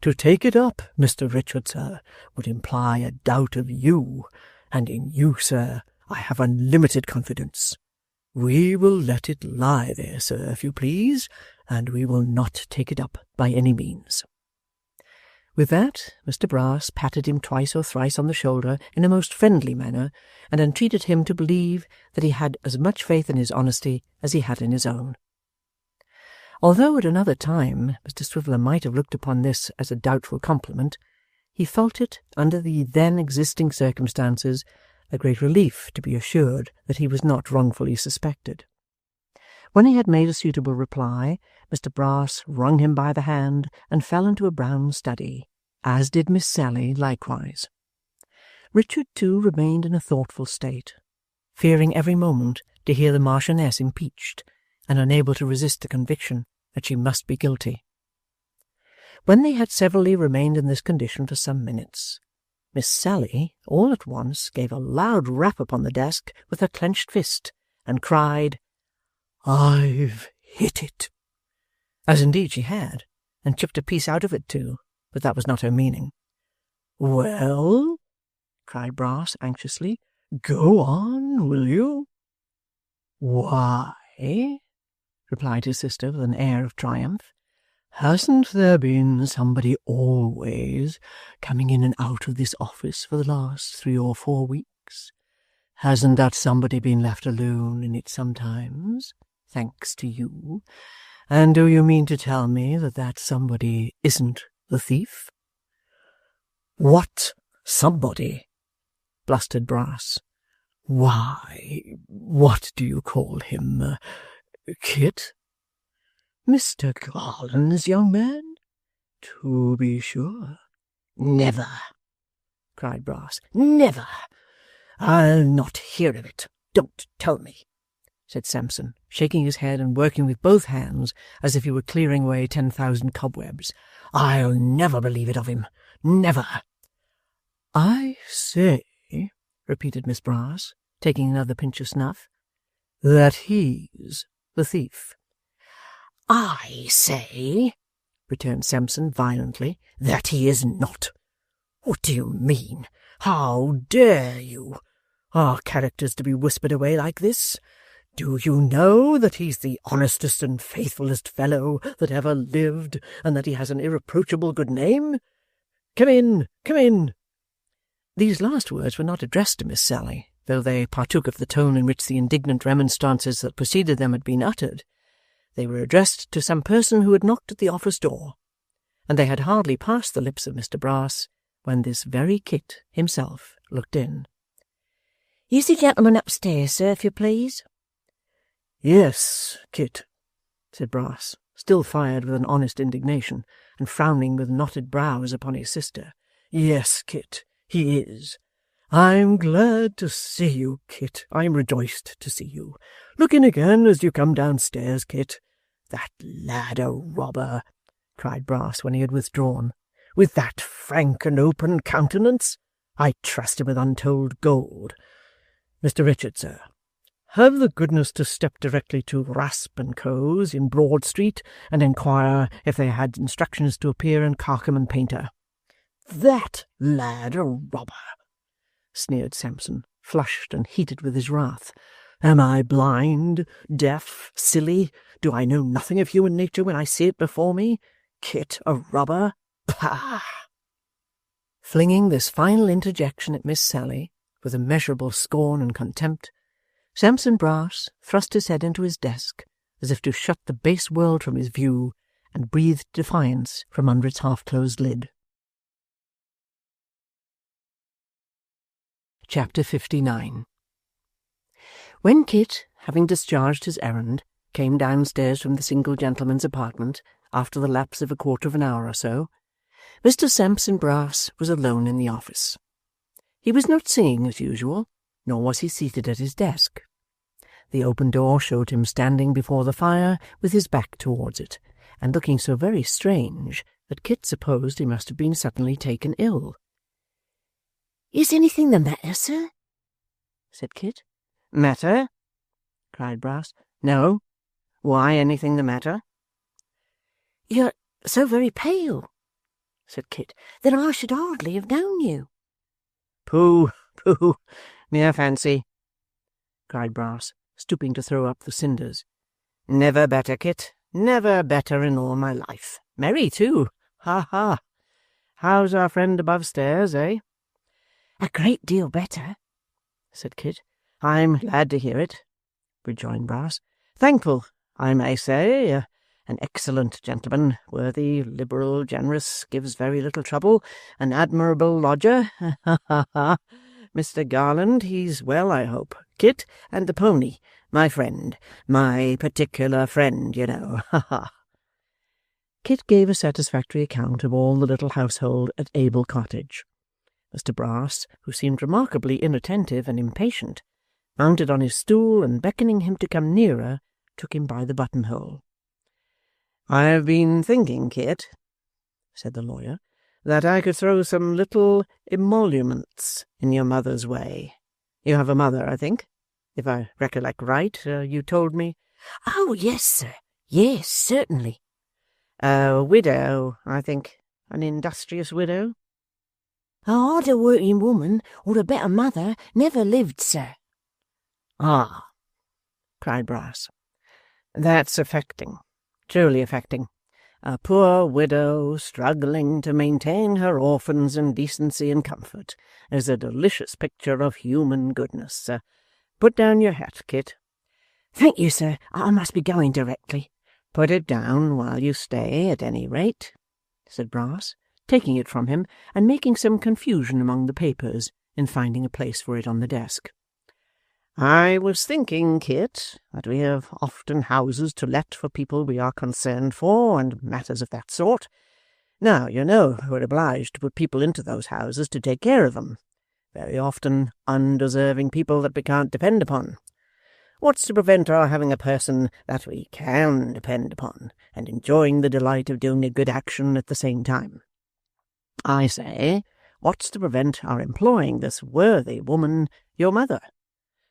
To take it up, Mr. Richard, sir, would imply a doubt of you, and in you, sir, I have unlimited confidence. We will let it lie there, sir, if you please, and we will not take it up by any means." With that, Mr. Brass patted him twice or thrice on the shoulder in a most friendly manner, and entreated him to believe that he had as much faith in his honesty as he had in his own. Although at another time Mr. Swiveller might have looked upon this as a doubtful compliment, he felt it, under the then existing circumstances, a great relief to be assured that he was not wrongfully suspected. When he had made a suitable reply, Mr. Brass wrung him by the hand and fell into a brown study, as did Miss Sally likewise. Richard, too, remained in a thoughtful state, fearing every moment to hear the Marchioness impeached, and unable to resist the conviction that she must be guilty. When they had severally remained in this condition for some minutes, Miss Sally all at once gave a loud rap upon the desk with her clenched fist, and cried, "I've hit it!" As indeed she had, and chipped a piece out of it too, but that was not her meaning. "Well," cried Brass anxiously, "go on, will you?" "Why," replied his sister with an air of triumph, "hasn't there been somebody always coming in and out of this office for the last 3 or 4 weeks? Hasn't that somebody been left alone in it sometimes, thanks to you? And do you mean to tell me that that somebody isn't the thief?" "What somebody?" blustered Brass. "Why, what do you call him? Kit? Mr. Garland's young man? To be sure." "Never!" cried Brass. "Never! I'll not hear of it. Don't tell me," said Sampson, shaking his head and working with both hands as if he were clearing away 10,000 cobwebs. "I'll never believe it of him. Never!" "I say," repeated Miss Brass, taking another pinch of snuff, "that he's the thief." "I say," returned Sampson violently, "that he is not. What do you mean? How dare you? Are characters to be whispered away like this? Do you know that he's the honestest and faithfulest fellow that ever lived, and that he has an irreproachable good name? Come in, come in." These last words were not addressed to Miss Sally, though they partook of the tone in which the indignant remonstrances that preceded them had been uttered. They were addressed to some person who had knocked at the office door, and they had hardly passed the lips of Mr. Brass when this very Kit himself looked in. "Is the gentleman upstairs, sir, if you please?" "Yes, Kit," said Brass, still fired with an honest indignation, and frowning with knotted brows upon his sister. "Yes, Kit, he is. I'm glad to see you, Kit. I'm rejoiced to see you. Look in again as you come downstairs, Kit. That lad a robber," cried Brass when he had withdrawn. "With that frank and open countenance, I trust him with untold gold. Mr. Richard, sir, have the goodness to step directly to Rasp and Co.'s in Broad Street and inquire if they had instructions to appear in Carcam and Painter." "That lad a robber!" sneered Sampson, flushed and heated with his wrath. "Am I blind, deaf, silly? Do I know nothing of human nature when I see it before me? Kit a robber? Pah!" Flinging this final interjection at Miss Sally, with immeasurable scorn and contempt, Sampson Brass thrust his head into his desk, as if to shut the base world from his view, and breathed defiance from under its half-closed lid. Chapter 59. When Kit, having discharged his errand, came downstairs from the single gentleman's apartment, after the lapse of a quarter of an hour or so, Mr. Sampson Brass was alone in the office. He was not singing as usual, nor was he seated at his desk. The open door showed him standing before the fire with his back towards it, and looking so very strange that Kit supposed he must have been suddenly taken ill. "Is anything the matter, sir?" said Kit. "Matter?" cried Brass. "No. Why anything the matter?" "You're so very pale," said Kit, "that I should hardly have known you." "Pooh, pooh, mere fancy," cried Brass, stooping to throw up the cinders. "Never better, Kit, never better in all my life. Merry, too. Ha, ha! How's our friend above stairs, eh?" "A great deal better," said Kit. "I'm glad to hear it," rejoined Brass. "Thankful, I may say. An excellent gentleman, worthy, liberal, generous, gives very little trouble, an admirable lodger. Ha, ha, ha! Mr. Garland, he's well, I hope. Kit, and the pony, my friend, my particular friend, you know. Ha, ha!" Kit gave a satisfactory account of all the little household at Abel Cottage. Mr. Brass, who seemed remarkably inattentive and impatient, mounted on his stool and, beckoning him to come nearer, took him by the buttonhole. "I have been thinking, Kit," said the lawyer, "that I could throw some little emoluments in your mother's way. You have a mother, I think? If I recollect right, you told me—" "Oh, yes, sir. Yes, certainly." "A widow, I think. An industrious widow?" "A harder working woman or a better mother never lived, sir." "Ah!" cried Brass. "That's affecting. Truly affecting. A poor widow struggling to maintain her orphans in decency and comfort is a delicious picture of human goodness. Put down your hat, Kit." "Thank you, sir. I must be going directly." "Put it down while you stay, at any rate," said Brass, taking it from him and making some confusion among the papers in finding a place for it on the desk. "I was thinking, Kit, that we have often houses to let for people we are concerned for, and matters of that sort. Now, you know, we're obliged to put people into those houses to take care of them. Very often undeserving people that we can't depend upon. What's to prevent our having a person that we can depend upon, and enjoying the delight of doing a good action at the same time? I say, what's to prevent our employing this worthy woman, your mother?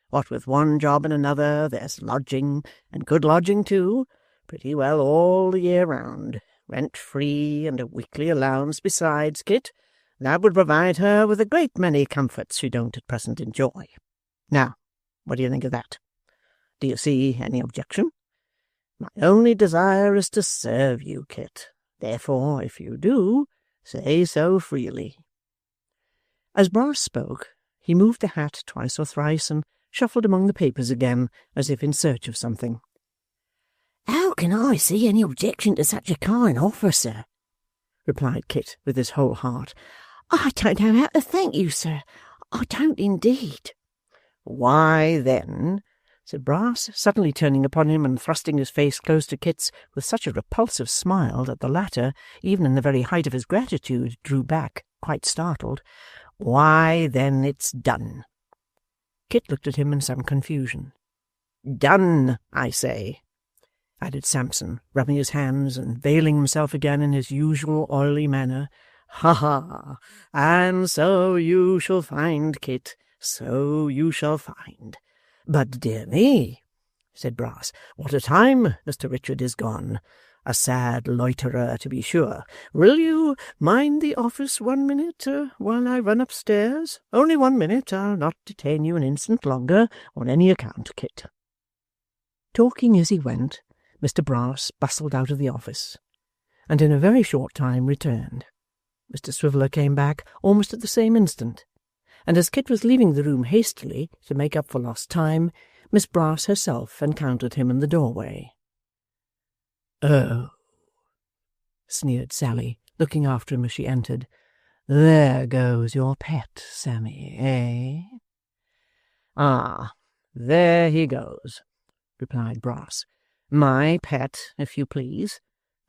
What with one job and another, there's lodging, and good lodging too, pretty well all the year round, rent-free, and a weekly allowance besides, Kit. That would provide her with a great many comforts she don't at present enjoy. Now, what do you think of that? Do you see any objection? My only desire is to serve you, Kit. Therefore, if you do, say so freely." As Brass spoke, he moved the hat twice or thrice and shuffled among the papers again, as if in search of something. "How can I see any objection to such a kind offer, sir?" replied Kit with his whole heart. "I don't know how to thank you, sir. I don't indeed." "Why, then," said Brass, suddenly turning upon him and thrusting his face close to Kit's with such a repulsive smile that the latter, even in the very height of his gratitude, drew back, quite startled, "why, then it's done." Kit looked at him in some confusion. "Done, I say," added Sampson, rubbing his hands and veiling himself again in his usual oily manner. "Ha, ha! And so you shall find, Kit, so you shall find. But, dear me, said Brass, what a time Mr. Richard is gone. A sad loiterer, to be sure. Will you mind the office 1 minute while I run upstairs? Only 1 minute. I'll not detain you an instant longer on any account, Kit. Talking as he went, Mr. Brass bustled out of the office, and in a very short time returned. Mr. Swiveller came back almost at the same instant, and as Kit was leaving the room hastily to make up for lost time, Miss Brass herself encountered him in the doorway. "Oh," sneered Sally, looking after him as she entered. "There goes your pet, Sammy, eh?" "Ah, there he goes," replied Brass. "My pet, if you please.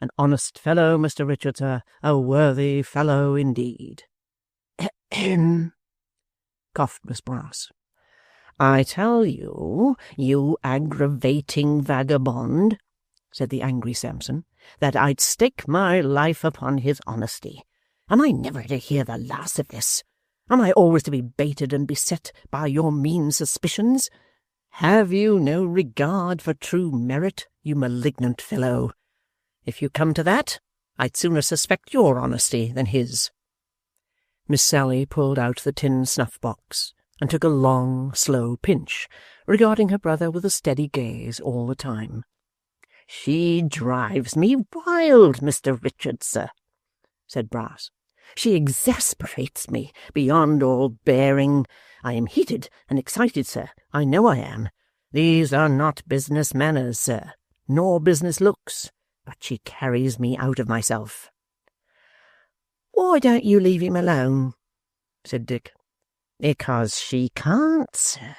An honest fellow, Mr. Richard, sir. A worthy fellow indeed." "Ahem," coughed Miss Brass. "I tell you, you aggravating vagabond," said the angry Sampson, "that I'd stake my life upon his honesty. Am I never to hear the last of this? Am I always to be baited and beset by your mean suspicions? Have you no regard for true merit, you malignant fellow? If you come to that, I'd sooner suspect your honesty than his." Miss Sally pulled out the tin snuff-box and took a long, slow pinch, regarding her brother with a steady gaze all the time. "She drives me wild, Mr. Richard, sir," said Brass. "She exasperates me beyond all bearing. I am heated and excited, sir. I know I am. These are not business manners, sir, nor business looks, but she carries me out of myself." "Why don't you leave him alone?" said Dick. "Because she can't, sir,"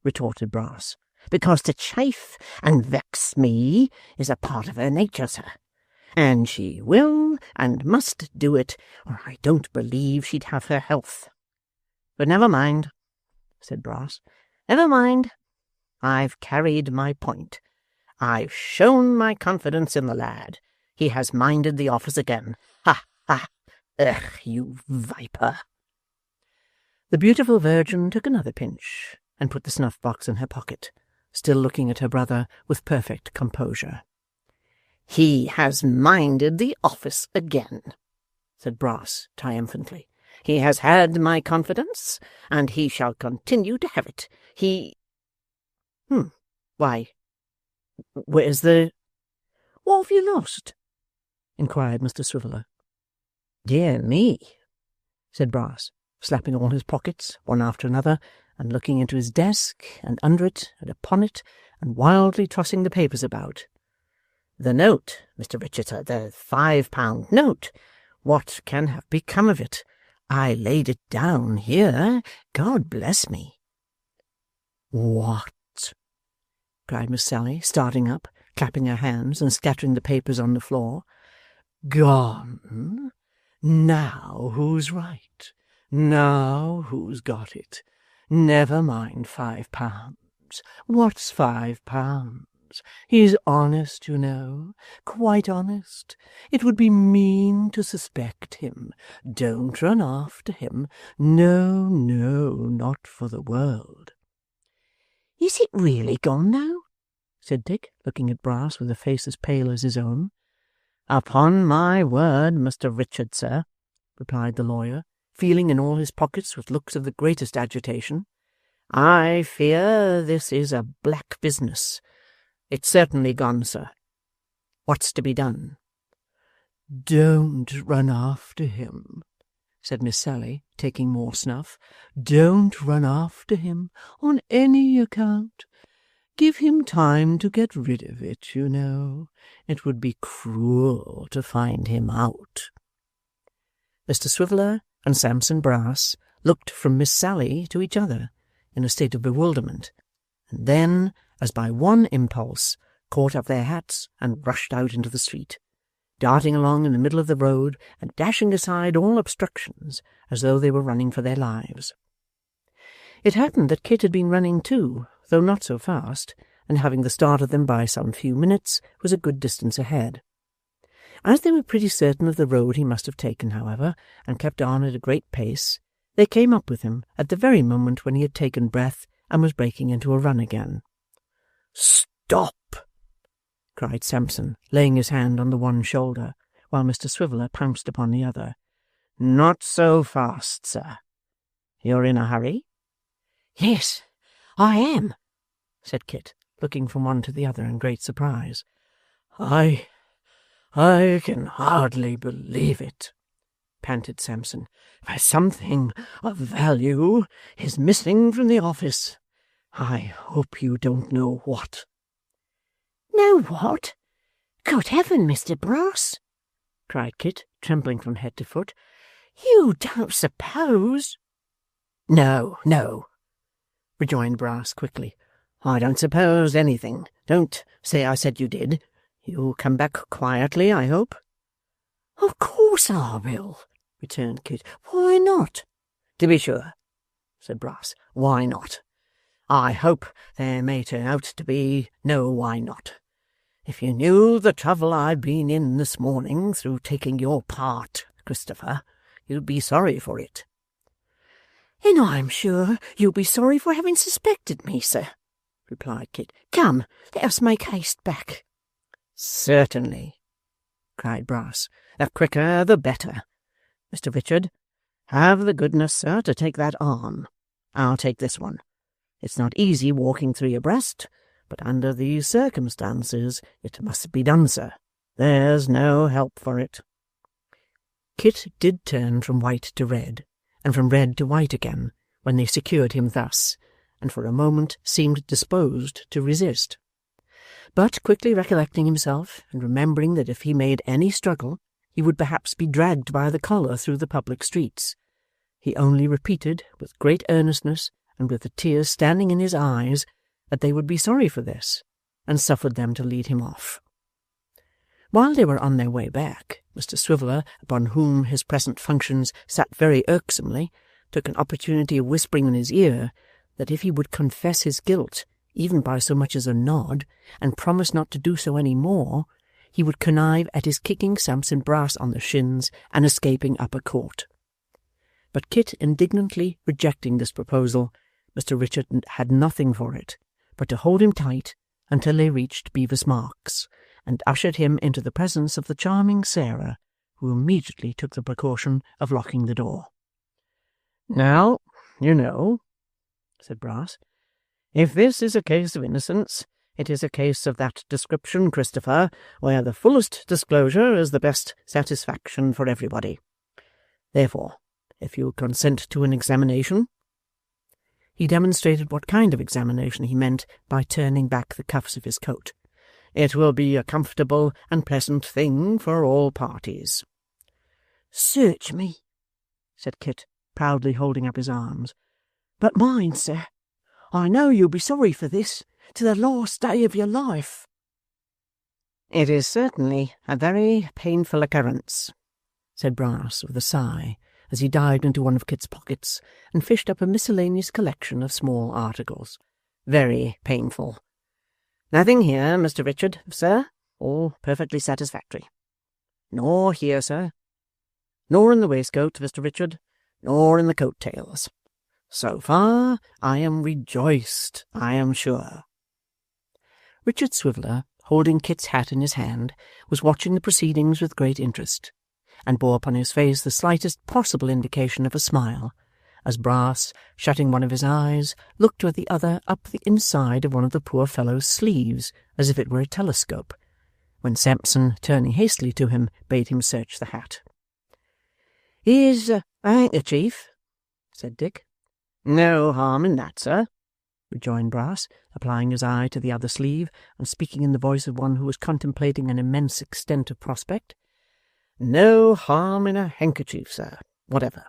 retorted Brass. "Because to chafe and vex me is a part of her nature, sir. And she will and must do it, or I don't believe she'd have her health. But never mind," said Brass. "Never mind. I've carried my point. I've shown my confidence in the lad. He has minded the office again. Ha, ha! Ugh, you viper!" The beautiful virgin took another pinch and put the snuff-box in her pocket, still looking at her brother with perfect composure. "He has minded the office again," said Brass triumphantly. "He has had my confidence, and he shall continue to have it. He— Why, where's the— What have you lost?" inquired Mr. Swiveller. "Dear me," said Brass, slapping all his pockets, one after another, and looking into his desk, and under it, and upon it, and wildly tossing the papers about. "The note, Mr. Richard, sir, the £5 note. What can have become of it? I laid it down here. God bless me." "What?" cried Miss Sally, starting up, clapping her hands, and scattering the papers on the floor. "Gone? Now who's right? Now who's got it? Never mind £5. What's £5? He's honest, you know, quite honest. It would be mean to suspect him. Don't run after him. No, no, not for the world." Is it really gone now? said Dick, looking at Brass with a face as pale as his own. "Upon my word, Mr. Richard, sir," replied the lawyer, feeling in all his pockets with looks of the greatest agitation, "I fear this is a black business. It's certainly gone, sir. What's to be done?" "Don't run after him," said Miss Sally, taking more snuff. "Don't run after him on any account. Give him time to get rid of it, you know. It would be cruel to find him out." Mr. Swiveller and Sampson Brass looked from Miss Sally to each other in a state of bewilderment, and then, as by one impulse, caught up their hats and rushed out into the street, darting along in the middle of the road and dashing aside all obstructions as though they were running for their lives. It happened that Kit had been running too, though not so fast, and having the start of them by some few minutes, was a good distance ahead. As they were pretty certain of the road he must have taken, however, and kept on at a great pace, they came up with him at the very moment when he had taken breath and was breaking into a run again. "Stop!" cried Sampson, laying his hand on the one shoulder, while Mr Swiveller pounced upon the other. "Not so fast, sir. You're in a hurry?" Yes, I am, said Kit, looking from one to the other in great surprise. I can hardly believe it," panted Sampson. "Something of value is missing from the office. I hope you don't know what." Know what? Good heaven, Mr. Brass, cried Kit, trembling from head to foot. you don't suppose— No, no, rejoined Brass quickly. I don't suppose anything. Don't say I said you did. You'll come back quietly, I hope? Of course I will, returned Kit. Why not? To be sure, said Brass. Why not? I hope there may turn out to be no why not. If you knew the trouble I've been in this morning through taking your part, Christopher, you'd be sorry for it. And I'm sure you'll be sorry for having suspected me, sir, replied Kit. Come, let us make haste back. Certainly, cried Brass. The quicker the better. Mr. Richard, have the goodness, sir, to take that arm. I'll take this one. It's not easy walking 3 abreast, but under these circumstances it must be done, sir. There's no help for it. Kit did turn from white to red, and from red to white again, when they secured him thus, and for a moment seemed disposed to resist. But quickly recollecting himself, and remembering that if he made any struggle, he would perhaps be dragged by the collar through the public streets, he only repeated, with great earnestness, and with the tears standing in his eyes, that they would be sorry for this, and suffered them to lead him off. While they were on their way back, Mr Swiveller, upon whom his present functions sat very irksomely, took an opportunity of whispering in his ear that if he would confess his guilt, even by so much as a nod, and promise not to do so any more, he would connive at his kicking Sampson Brass on the shins and escaping Upper Court. But Kit indignantly rejecting this proposal, Mr Richard had nothing for it but to hold him tight until they reached Bevis Marks, and ushered him into the presence of the charming Sarah, who immediately took the precaution of locking the door. "Now, you know," said Brass, "if this is a case of innocence, it is a case of that description, Christopher, where the fullest disclosure is the best satisfaction for everybody. Therefore, if you'll consent to an examination—" He demonstrated what kind of examination he meant by turning back the cuffs of his coat. "It will be a comfortable and pleasant thing for all parties." Search me, said Kit, proudly holding up his arms. But mind, sir, I know you'll be sorry for this to the last day of your life. "It is certainly a very painful occurrence," said Brass with a sigh, as he dived into one of Kit's pockets and fished up a miscellaneous collection of small articles. "Very painful. Nothing here, Mr. Richard, sir, all perfectly satisfactory. Nor here, sir, nor in the waistcoat, Mr. Richard, nor in the coat-tails. So far, I am rejoiced, I am sure." Richard Swiveller, holding Kit's hat in his hand, was watching the proceedings with great interest, and bore upon his face the slightest possible indication of a smile, as Brass, shutting one of his eyes, looked with the other up the inside of one of the poor fellow's sleeves, as if it were a telescope, when Sampson, turning hastily to him, bade him search the hat. "Is a handkerchief," said Dick. "No harm in that, sir," rejoined Brass, applying his eye to the other sleeve, and speaking in the voice of one who was contemplating an immense extent of prospect. "No harm in a handkerchief, sir, whatever.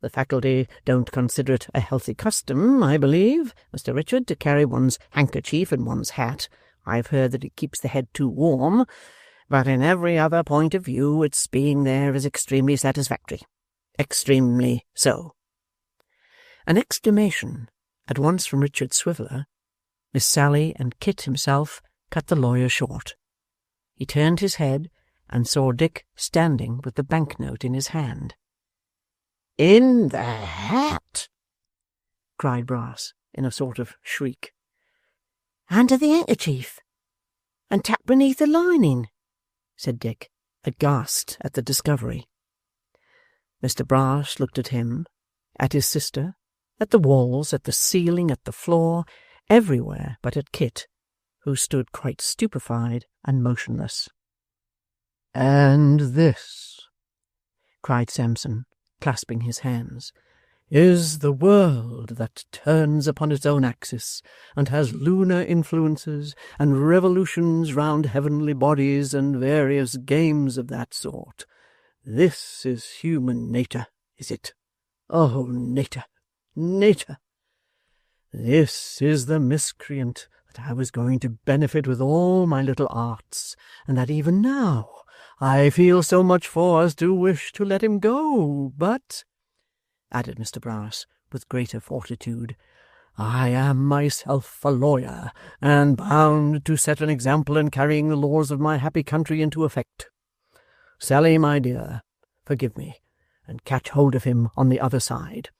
The faculty don't consider it a healthy custom, I believe, Mr. Richard, to carry one's handkerchief in one's hat. I've heard that it keeps the head too warm, but in every other point of view its being there is extremely satisfactory. Extremely so." An exclamation, at once from Richard Swiveller, Miss Sally, and Kit himself, cut the lawyer short. He turned his head and saw Dick standing with the bank-note in his hand. "In the hat!" cried Brass, in a sort of shriek. Under the handkerchief, and tucked beneath the lining, said Dick, aghast at the discovery. Mr. Brass looked at him, at his sister, at the walls, at the ceiling, at the floor, everywhere but at Kit, who stood quite stupefied and motionless. "And this," cried Sampson, clasping his hands, "is the world that turns upon its own axis, and has lunar influences, and revolutions round heavenly bodies, and various games of that sort. This is human nature, is it? Oh, nature, nature! This is the miscreant that I was going to benefit with all my little arts, and that even now I feel so much for as to wish to let him go. But," added Mr. Brass, with greater fortitude, "I am myself a lawyer, and bound to set an example in carrying the laws of my happy country into effect. Sally, my dear, forgive me, and catch hold of him on the other side.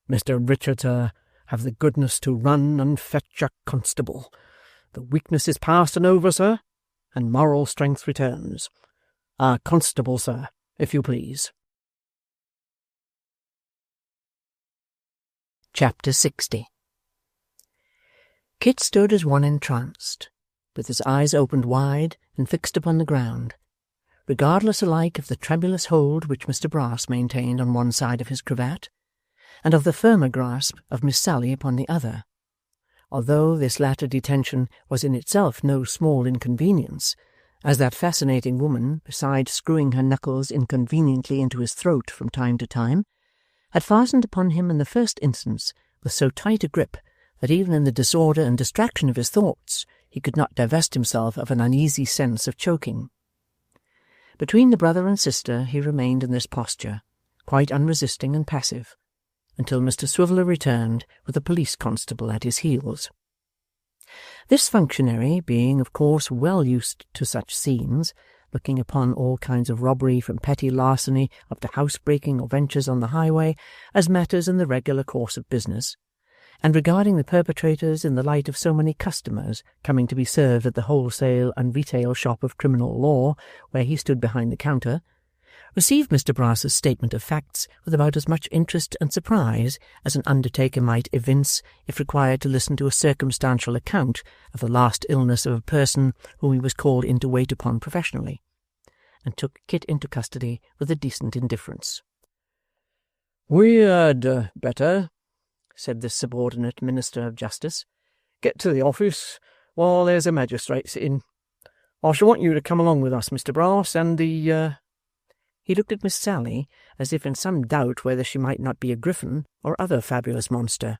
Mr. Richard, sir, have the goodness to run and fetch a constable. The weakness is past and over, sir, and moral strength returns. A constable, sir, if you please." Chapter 60. Kit stood as one entranced, with his eyes opened wide and fixed upon the ground, regardless alike of the tremulous hold which Mr. Brass maintained on one side of his cravat, and of the firmer grasp of Miss Sally upon the other, although this latter detention was in itself no small inconvenience, as that fascinating woman, besides screwing her knuckles inconveniently into his throat from time to time, had fastened upon him in the first instance with so tight a grip that even in the disorder and distraction of his thoughts he could not divest himself of an uneasy sense of choking. Between the brother and sister he remained in this posture, quite unresisting and passive, until Mr. Swiveller returned with a police constable at his heels. This functionary, being of course well used to such scenes, looking upon all kinds of robbery from petty larceny up to housebreaking or ventures on the highway as matters in the regular course of business, and regarding the perpetrators in the light of so many customers coming to be served at the wholesale and retail shop of criminal law where he stood behind the counter, received Mr. Brass's statement of facts with about as much interest and surprise as an undertaker might evince if required to listen to a circumstantial account of the last illness of a person whom he was called in to wait upon professionally, and took Kit into custody with a decent indifference. "We had better," said this subordinate minister of justice, "get to the office while there's a magistrate sitting. I shall want you to come along with us, Mr. Brass, and the He looked at Miss Sally as if in some doubt whether she might not be a griffin or other fabulous monster.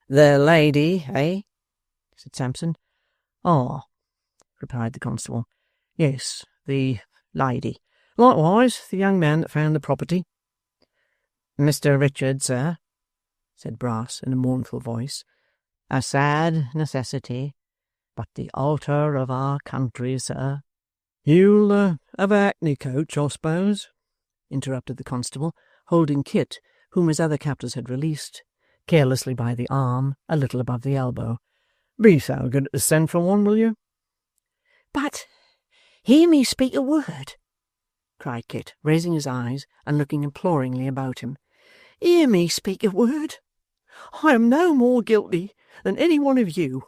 "The lady, eh?" said Sampson. "Ah," replied the constable. "Yes, the lady. Likewise the young man that found the property." "Mr. Richard, sir," said Brass in a mournful voice. "A sad necessity, but the altar of our country, sir." "You'll have a hackney coach, I suppose?" interrupted the constable, holding Kit, whom his other captors had released, carelessly by the arm, a little above the elbow. "Be so good as send for one, will you?" "But hear me speak a word," cried Kit, raising his eyes and looking imploringly about him. "Hear me speak a word. I am no more guilty than any one of you.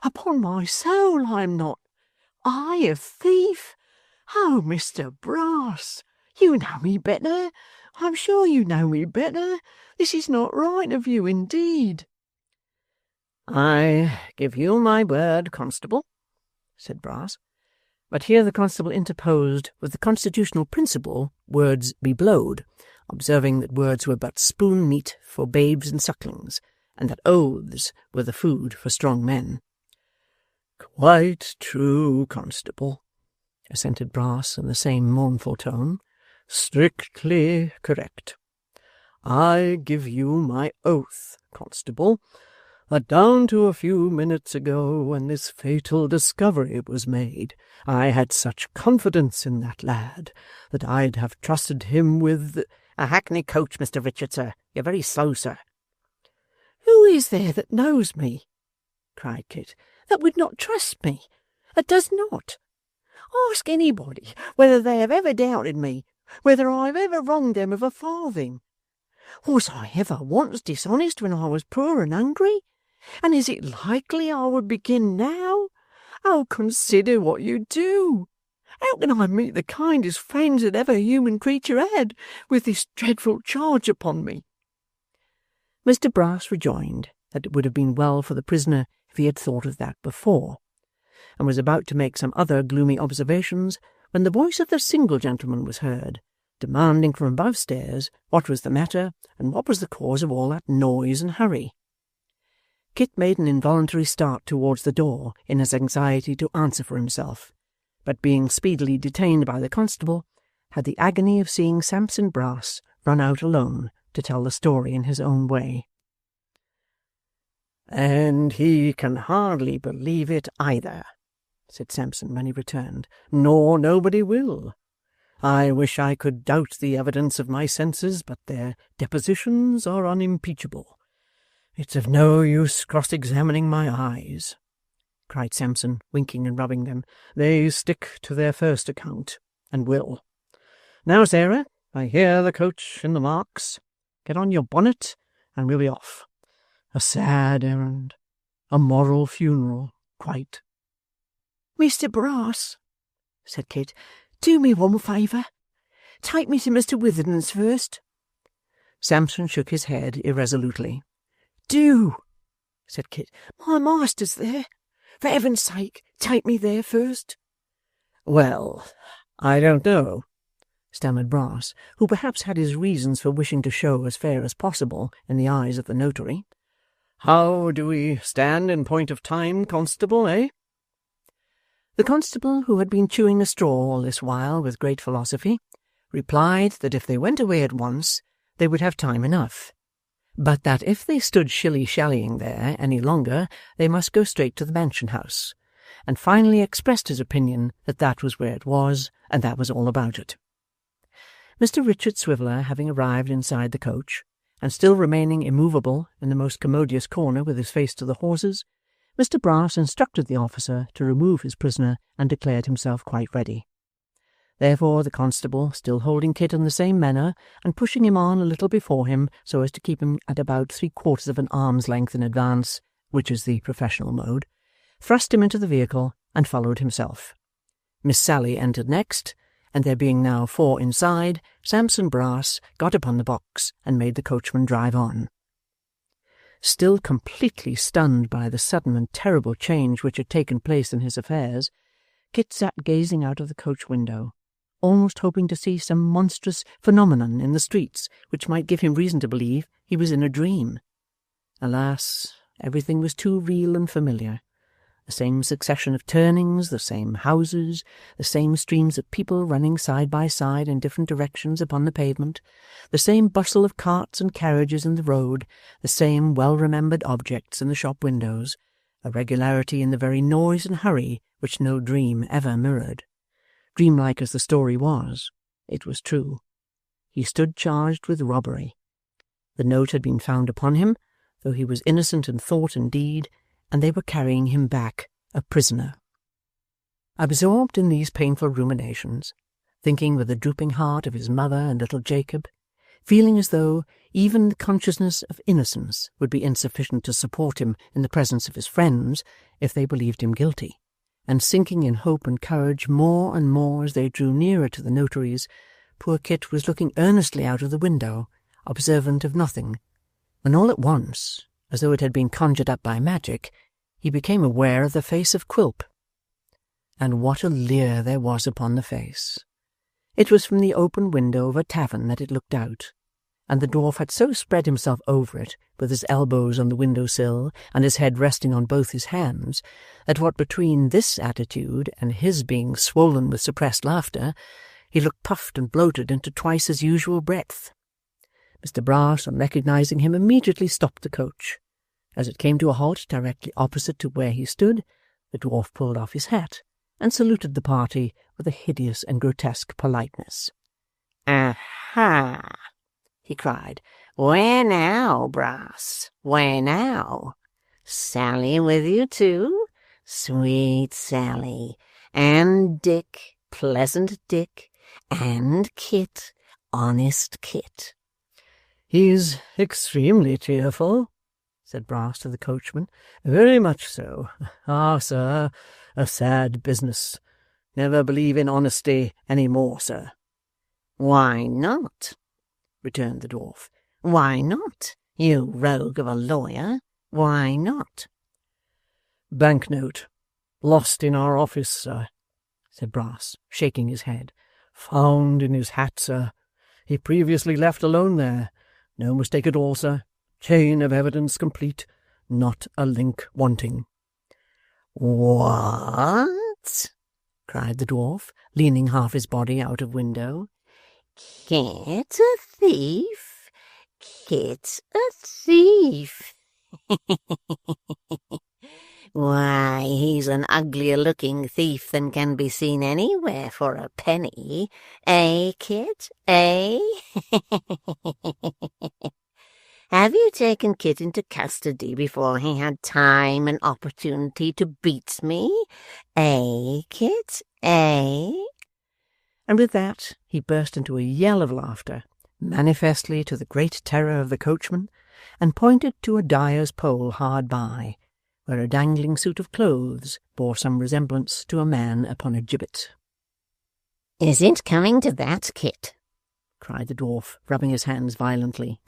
Upon my soul I am not. I a thief? Oh, Mr. Brass, you know me better. I'm sure you know me better. This is not right of you, indeed." "I give you my word, constable," said Brass. But here the constable interposed with the constitutional principle, words be blowed, observing that words were but spoon meat for babes and sucklings, and that oaths were the food for strong men. "Quite true, constable," assented Brass in the same mournful tone. "Strictly correct. I give you my oath, constable, that down to a few minutes ago, when this fatal discovery was made, I had such confidence in that lad that I'd have trusted him with—" "A hackney coach, Mr. Richard, sir. You're very slow, sir." "Who Who is there that knows me?" cried Kit, "that would not trust me, that does not? Ask anybody whether they have ever doubted me, whether I have ever wronged them of a farthing. Was I ever once dishonest when I was poor and hungry? And is it likely I would begin now? Oh, consider what you do! How can I meet the kindest friends that ever human creature had, with this dreadful charge upon me?" Mr Brass rejoined that it would have been well for the prisoner if he had thought of that before, and was about to make some other gloomy observations when the voice of the single gentleman was heard, demanding from above stairs what was the matter and what was the cause of all that noise and hurry. Kit made an involuntary start towards the door in his anxiety to answer for himself, but being speedily detained by the constable, had the agony of seeing Sampson Brass run out alone to tell the story in his own way. "And he can hardly believe it either," said Sampson when he returned, "nor nobody will. I wish I could doubt the evidence of my senses, but their depositions are unimpeachable. It's of no use cross-examining my eyes," cried Sampson, winking and rubbing them. "They stick to their first account, and will. Now, Sarah, I hear the coach in the marks. Get on your bonnet, and we'll be off. A sad errand, a moral funeral, quite." "Mr Brass," said Kit, "do me one favour. Take me to Mr Witherden's first." Sampson shook his head irresolutely. "Do," said Kit. "My master's there. For heaven's sake, take me there first." "Well, I don't know," stammered Brass, who perhaps had his reasons for wishing to show as fair as possible in the eyes of the notary. "How do we stand in point of time, constable, eh?" The constable, who had been chewing a straw all this while with great philosophy, replied that if they went away at once they would have time enough, but that if they stood shilly-shallying there any longer they must go straight to the mansion-house, and finally expressed his opinion that that was where it was, and that was all about it. Mr Richard Swiveller having arrived inside the coach, and still remaining immovable in the most commodious corner with his face to the horses, Mr Brass instructed the officer to remove his prisoner and declared himself quite ready. Therefore the constable, still holding Kit in the same manner, and pushing him on a little before him so as to keep him at about 3/4 of an arm's length in advance, which is the professional mode, thrust him into the vehicle and followed himself. Miss Sally entered next, and there being now 4 inside, Sampson Brass got upon the box and made the coachman drive on. Still completely stunned by the sudden and terrible change which had taken place in his affairs, Kit sat gazing out of the coach window, almost hoping to see some monstrous phenomenon in the streets which might give him reason to believe he was in a dream. Alas, everything was too real and familiar. The same succession of turnings, the same houses, the same streams of people running side by side in different directions upon the pavement, the same bustle of carts and carriages in the road, the same well-remembered objects in the shop windows, a regularity in the very noise and hurry which no dream ever mirrored. Dreamlike as the story was, it was true. He stood charged with robbery. The note had been found upon him, though he was innocent in thought and deed, and they were carrying him back a prisoner. Absorbed in these painful ruminations, thinking with a drooping heart of his mother and little Jacob, feeling as though even the consciousness of innocence would be insufficient to support him in the presence of his friends if they believed him guilty, and sinking in hope and courage more and more as they drew nearer to the notary's, poor Kit was looking earnestly out of the window, observant of nothing, when all at once, as though it had been conjured up by magic, he became aware of the face of Quilp. And what a leer there was upon the face! It was from the open window of a tavern that it looked out, and the dwarf had so spread himself over it, with his elbows on the window-sill and his head resting on both his hands, that what between this attitude and his being swollen with suppressed laughter, he looked puffed and bloated into twice his usual breadth. Mr Brass, on recognizing him, immediately stopped the coach. As it came to a halt directly opposite to where he stood, the dwarf pulled off his hat and saluted the party with a hideous and grotesque politeness. "Aha!" he cried. "Where now, Brass? Where now? Sally with you too? Sweet Sally, and Dick, pleasant Dick, and Kit, honest Kit." "He's extremely cheerful," said Brass to the coachman. "Very much so. Ah, sir, a sad business. Never believe in honesty any more, sir." "Why not?" returned the dwarf. "Why not, you rogue of a lawyer? Why not?" "Banknote. Lost in our office, sir," said Brass, shaking his head. "Found in his hat, sir. He previously left alone there. No mistake at all, sir. Chain of evidence complete. Not a link wanting." "What?" cried the dwarf, leaning half his body out of window. "Kit a thief? Kit a thief? Why, he's an uglier-looking thief than can be seen anywhere for a penny. Eh, Kit, eh?" "Have you taken Kit into custody before he had time and opportunity to beat me? Eh, Kit, eh?" And with that he burst into a yell of laughter, manifestly to the great terror of the coachman, and pointed to a dyer's pole hard by, where a dangling suit of clothes bore some resemblance to a man upon a gibbet. "Is it coming to that, Kit?" cried the dwarf, rubbing his hands violently.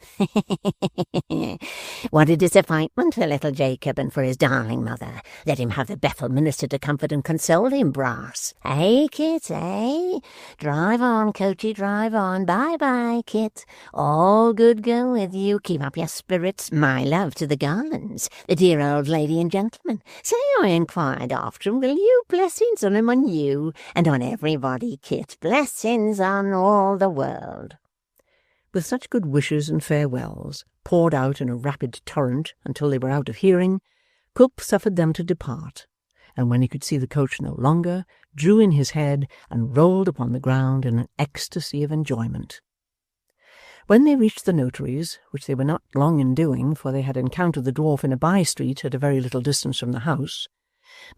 "What a disappointment for little Jacob and for his darling mother. Let him have the Bethel minister to comfort and console him, Brass. Eh, Kit, eh? Drive on, coachy, drive on. Bye-bye, Kit. All good go with you. Keep up your spirits. My love to the Garlands, the dear old lady and gentleman. Say I inquired after him, will you? Blessings on him, on you, and on everybody, Kit. Blessings on all the world." With such good wishes and farewells, poured out in a rapid torrent until they were out of hearing, Quilp suffered them to depart, and when he could see the coach no longer, drew in his head and rolled upon the ground in an ecstasy of enjoyment. When they reached the notary's, which they were not long in doing, for they had encountered the dwarf in a by-street at a very little distance from the house,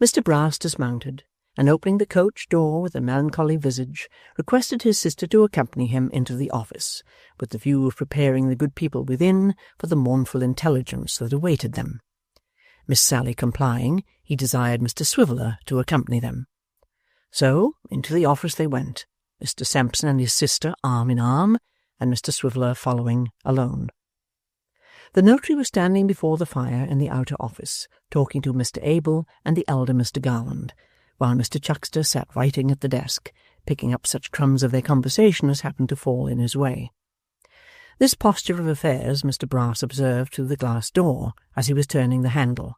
Mr Brass dismounted, and opening the coach door with a melancholy visage, requested his sister to accompany him into the office, with the view of preparing the good people within for the mournful intelligence that awaited them. Miss Sally complying, he desired Mr Swiveller to accompany them. So, into the office they went, Mr Sampson and his sister arm in arm, and Mr Swiveller following alone. The notary was standing before the fire in the outer office, talking to Mr Abel and the elder Mr Garland, while Mr Chuckster sat writing at the desk, picking up such crumbs of their conversation as happened to fall in his way. This posture of affairs Mr Brass observed through the glass door as he was turning the handle,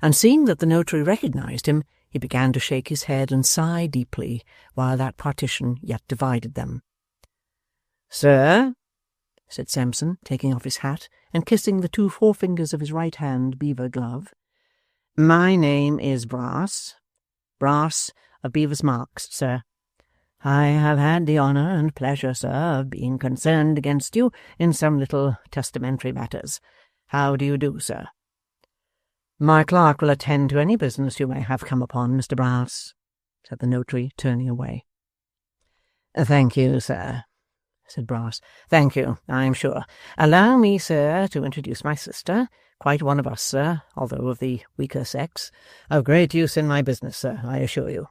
and seeing that the notary recognized him, he began to shake his head and sigh deeply, while that partition yet divided them. "Sir," said Sampson, taking off his hat and kissing the 2 forefingers of his right hand beaver glove, "my name is Brass. Brass of Beaver's Marks, sir. I have had the honour and pleasure, sir, of being concerned against you in some little testamentary matters. How do you do, sir?" "My clerk will attend to any business you may have come upon, Mr Brass," said the notary, turning away. "Thank you, sir," said Brass. "Thank you, I am sure. Allow me, sir, to introduce my sister. Quite one of us, sir, although of the weaker sex. Of great use in my business, sir, I assure you.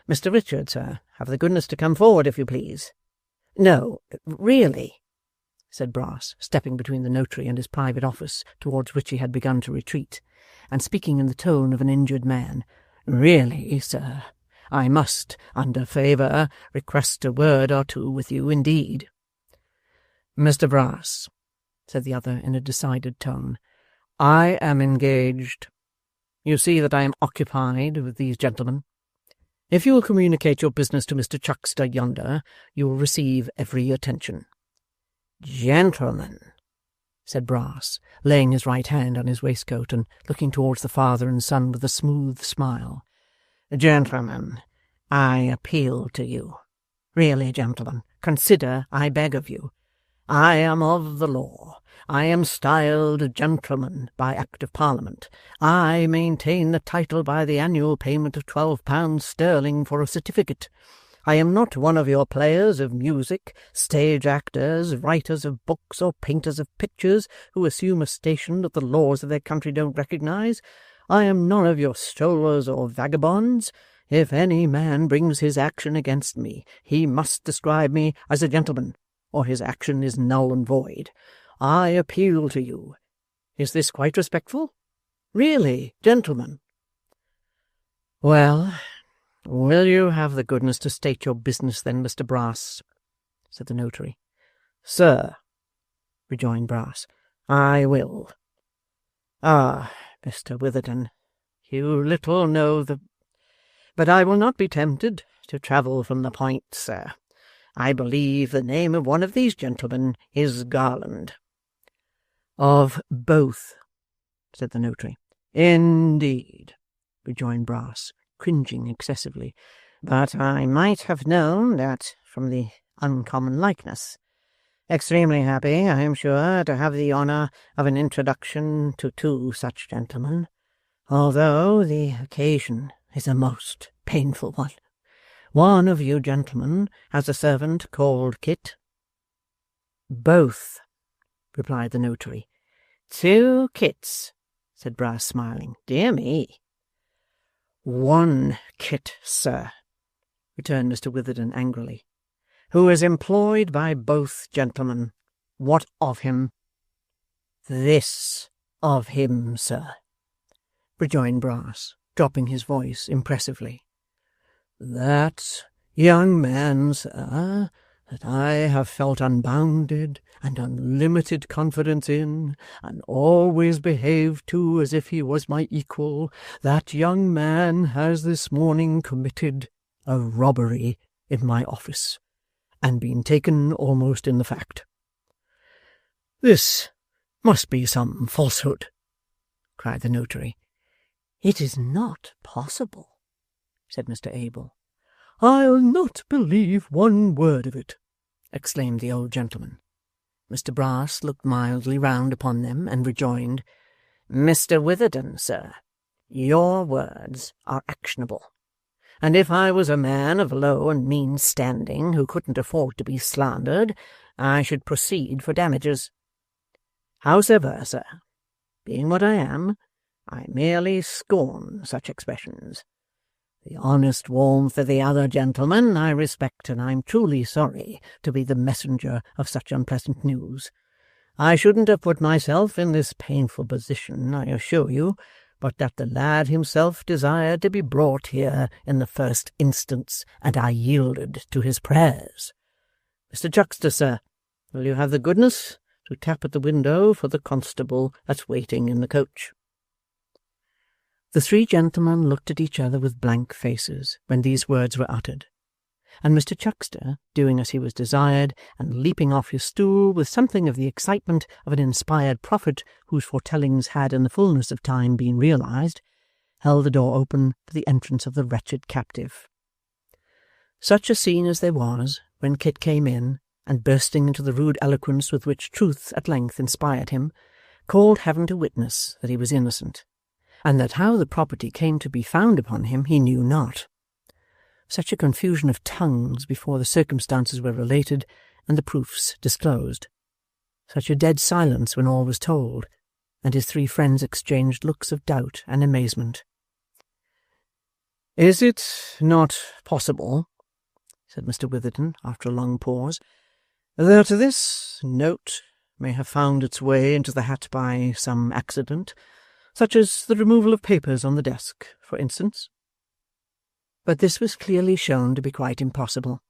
Mr Richard, sir, have the goodness to come forward, if you please." "No, really," said Brass, stepping between the notary and his private office, towards which he had begun to retreat, and speaking in the tone of an injured man. "Really, sir, I must, under favour, request a word or two with you indeed." "Mr Brass," said the other in a decided tone, "I am engaged. You see that I am occupied with these gentlemen. If you will communicate your business to Mr Chuckster yonder, you will receive every attention." "Gentlemen," said Brass, laying his right hand on his waistcoat and looking towards the father and son with a smooth smile, "gentlemen, I appeal to you. Really, gentlemen, consider, I beg of you. I am of the law. I am styled a gentleman by Act of Parliament. I maintain the title by the annual payment of £12 sterling for a certificate. I am not one of your players of music, stage actors, writers of books, or painters of pictures who assume a station that the laws of their country don't recognise. I am none of your strollers or vagabonds. If any man brings his action against me, he must describe me as a gentleman, or his action is null and void. I appeal to you. Is this quite respectful? Really, gentlemen? Well, will you have the goodness to state your business then, Mr. Brass? Said the notary. Sir, rejoined Brass, I will. Ah, Mr. Witherden, you little know the... But I will not be tempted to travel from the point, sir. I believe the name of one of these gentlemen is Garland. Of both, said the notary. Indeed, rejoined Brass, cringing excessively. But I might have known that from the uncommon likeness. Extremely happy, I am sure, to have the honour of an introduction to two such gentlemen, although the occasion is a most painful one. One of you gentlemen has a servant called Kit? Both, replied the notary. 2 Kits, said Brass, smiling. Dear me. 1 Kit, sir, returned Mr. Witherden angrily, who is employed by both gentlemen. What of him? This of him, sir, rejoined Brass, dropping his voice impressively. That young man, sir, that I have felt unbounded and unlimited confidence in, and always behaved to as if he was my equal, that young man has this morning committed a robbery in my office, and been taken almost in the fact. This must be some falsehood, cried the notary. It is not possible, said Mr. Abel. I'll not believe one word of it, exclaimed the old gentleman. Mr. Brass looked mildly round upon them and rejoined, Mr. Witherden, sir, your words are actionable, and if I was a man of low and mean standing who couldn't afford to be slandered, I should proceed for damages. Howsoever, sir, being what I am, I merely scorn such expressions. The honest warmth of the other gentleman I respect, and I'm truly sorry to be the messenger of such unpleasant news. I shouldn't have put myself in this painful position, I assure you, but that the lad himself desired to be brought here in the first instance, and I yielded to his prayers. Mr. Chuckster, sir, will you have the goodness to tap at the window for the constable that's waiting in the coach? The 3 gentlemen looked at each other with blank faces when these words were uttered, and Mr. Chuckster, doing as he was desired, and leaping off his stool with something of the excitement of an inspired prophet whose foretellings had in the fullness of time been realized, held the door open for the entrance of the wretched captive. Such a scene as there was when Kit came in, and bursting into the rude eloquence with which truth at length inspired him, called heaven to witness that he was innocent, and that how the property came to be found upon him he knew not. Such a confusion of tongues before the circumstances were related and the proofs disclosed. Such a dead silence when all was told, and his 3 friends exchanged looks of doubt and amazement. Is it not possible, said Mr. Witherden, after a long pause, that this note may have found its way into the hat by some accident, such as the removal of papers on the desk, for instance? But this was clearly shown to be quite impossible.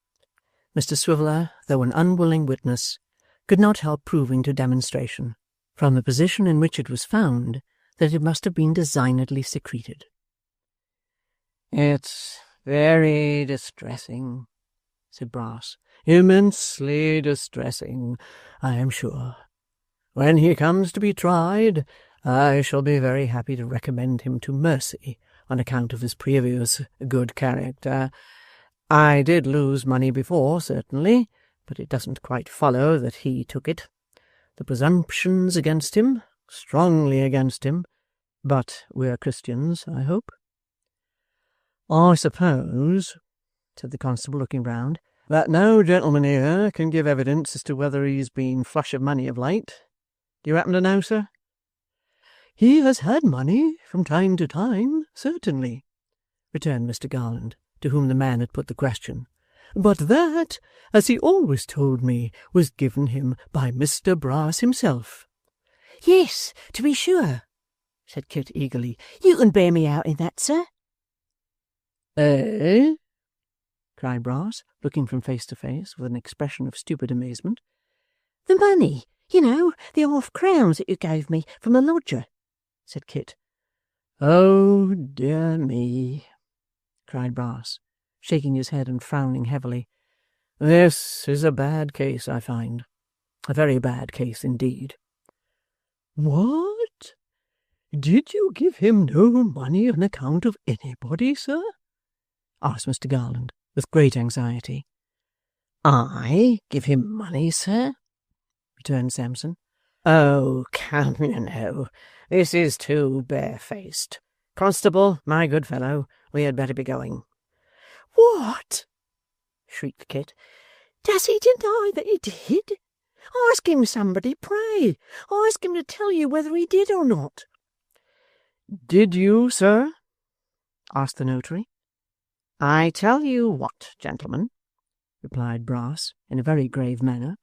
Mr. Swiveller, though an unwilling witness, could not help proving to demonstration, from the position in which it was found, that it must have been designedly secreted. It's very distressing, said Brass. Immensely distressing, I am sure. When he comes to be tried, I shall be very happy to recommend him to mercy on account of his previous good character. I did lose money before, certainly, but it doesn't quite follow that he took it. The presumption's against him, strongly against him, but we're Christians, I hope. I suppose, said the constable, looking round, that no gentleman here can give evidence as to whether he's been flush of money of late. Do you happen to know, sir? He has had money from time to time, certainly, returned Mr. Garland, to whom the man had put the question. But that, as he always told me, was given him by Mr. Brass himself. Yes, to be sure, said Kit eagerly. You can bear me out in that, sir. Eh? Cried Brass, looking from face to face with an expression of stupid amazement. The money, you know, the half-crowns that you gave me from the lodger, said Kit. Oh, dear me, cried Brass, shaking his head and frowning heavily. This is a bad case, I find. A very bad case indeed. What? Did you give him no money on account of anybody, sir? Asked Mr. Garland, with great anxiety. I give him money, sir? Returned Sampson. Oh, come, you know, this is too barefaced. Constable, my good fellow, we had better be going. What? Shrieked Kit. Does he deny that he did? Ask him, somebody, pray. Ask him to tell you whether he did or not. Did you, sir? Asked the notary. I tell you what, gentlemen, replied Brass in a very grave manner.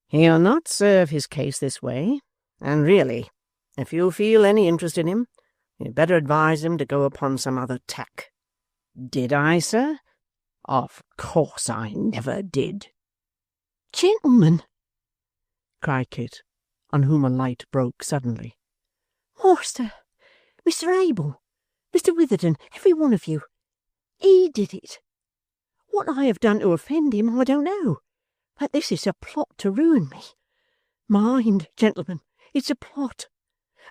He'll not serve his case this way, and really, if you feel any interest in him, you'd better advise him to go upon some other tack. Did I, sir? Of course I never did. Gentlemen, cried Kit, on whom a light broke suddenly. Master, Mr. Abel, Mr. Witherden, every one of you, he did it. What I have done to offend him, I don't know, but this is a plot to ruin me. Mind, gentlemen, it's a plot,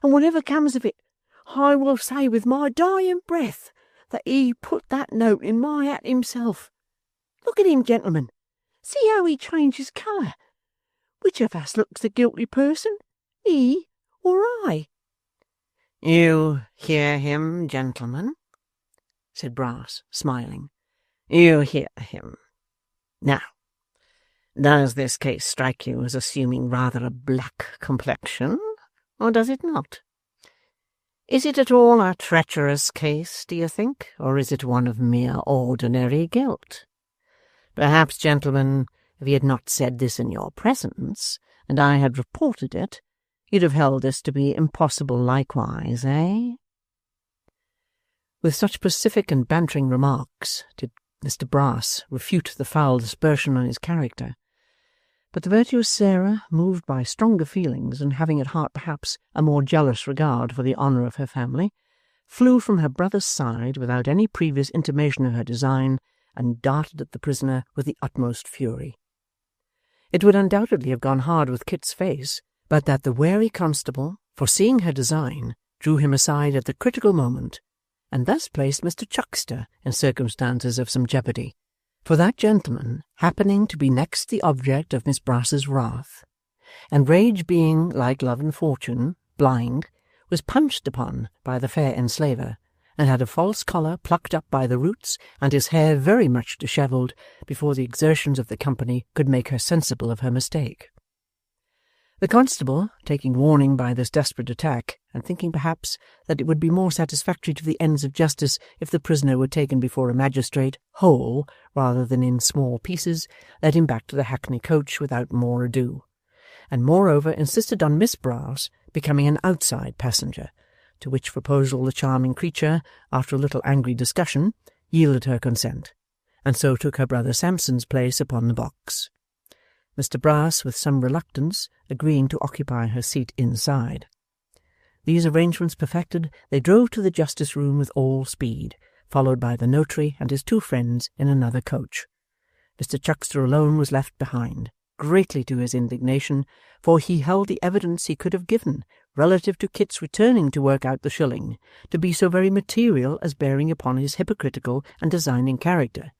and whatever comes of it, I will say with my dying breath that he put that note in my hat himself. Look at him, gentlemen. See how he changes colour. Which of us looks the guilty person, he or I? You hear him, gentlemen? Said Brass, smiling. You hear him. Now, does this case strike you as assuming rather a black complexion, or does it not? Is it at all a treacherous case, do you think, or is it one of mere ordinary guilt? Perhaps, gentlemen, if he had not said this in your presence, and I had reported it, you'd have held this to be impossible likewise, eh? With such pacific and bantering remarks did Mr. Brass refute the foul aspersion on his character. But the virtuous Sarah, moved by stronger feelings, and having at heart perhaps a more jealous regard for the honour of her family, flew from her brother's side without any previous intimation of her design, and darted at the prisoner with the utmost fury. It would undoubtedly have gone hard with Kit's face, but that the wary constable, foreseeing her design, drew him aside at the critical moment, and thus placed Mr. Chuckster in circumstances of some jeopardy, for that gentleman happening to be next the object of Miss Brass's wrath, and rage being, like love and fortune, blind, was punched upon by the fair enslaver, and had a false collar plucked up by the roots, and his hair very much dishevelled, before the exertions of the company could make her sensible of her mistake. The constable, taking warning by this desperate attack, and thinking perhaps that it would be more satisfactory to the ends of justice if the prisoner were taken before a magistrate whole rather than in small pieces, led him back to the hackney coach without more ado, and moreover insisted on Miss Brass becoming an outside passenger, to which proposal the charming creature, after a little angry discussion, yielded her consent, and so took her brother Sampson's place upon the box. Mr. Brass, with some reluctance, agreeing to occupy her seat inside. These arrangements perfected, they drove to the justice room with all speed, followed by the notary and his two friends in another coach. Mr. Chuckster alone was left behind, greatly to his indignation, for he held the evidence he could have given relative to Kit's returning to work out the shilling to be so very material as bearing upon his hypocritical and designing character,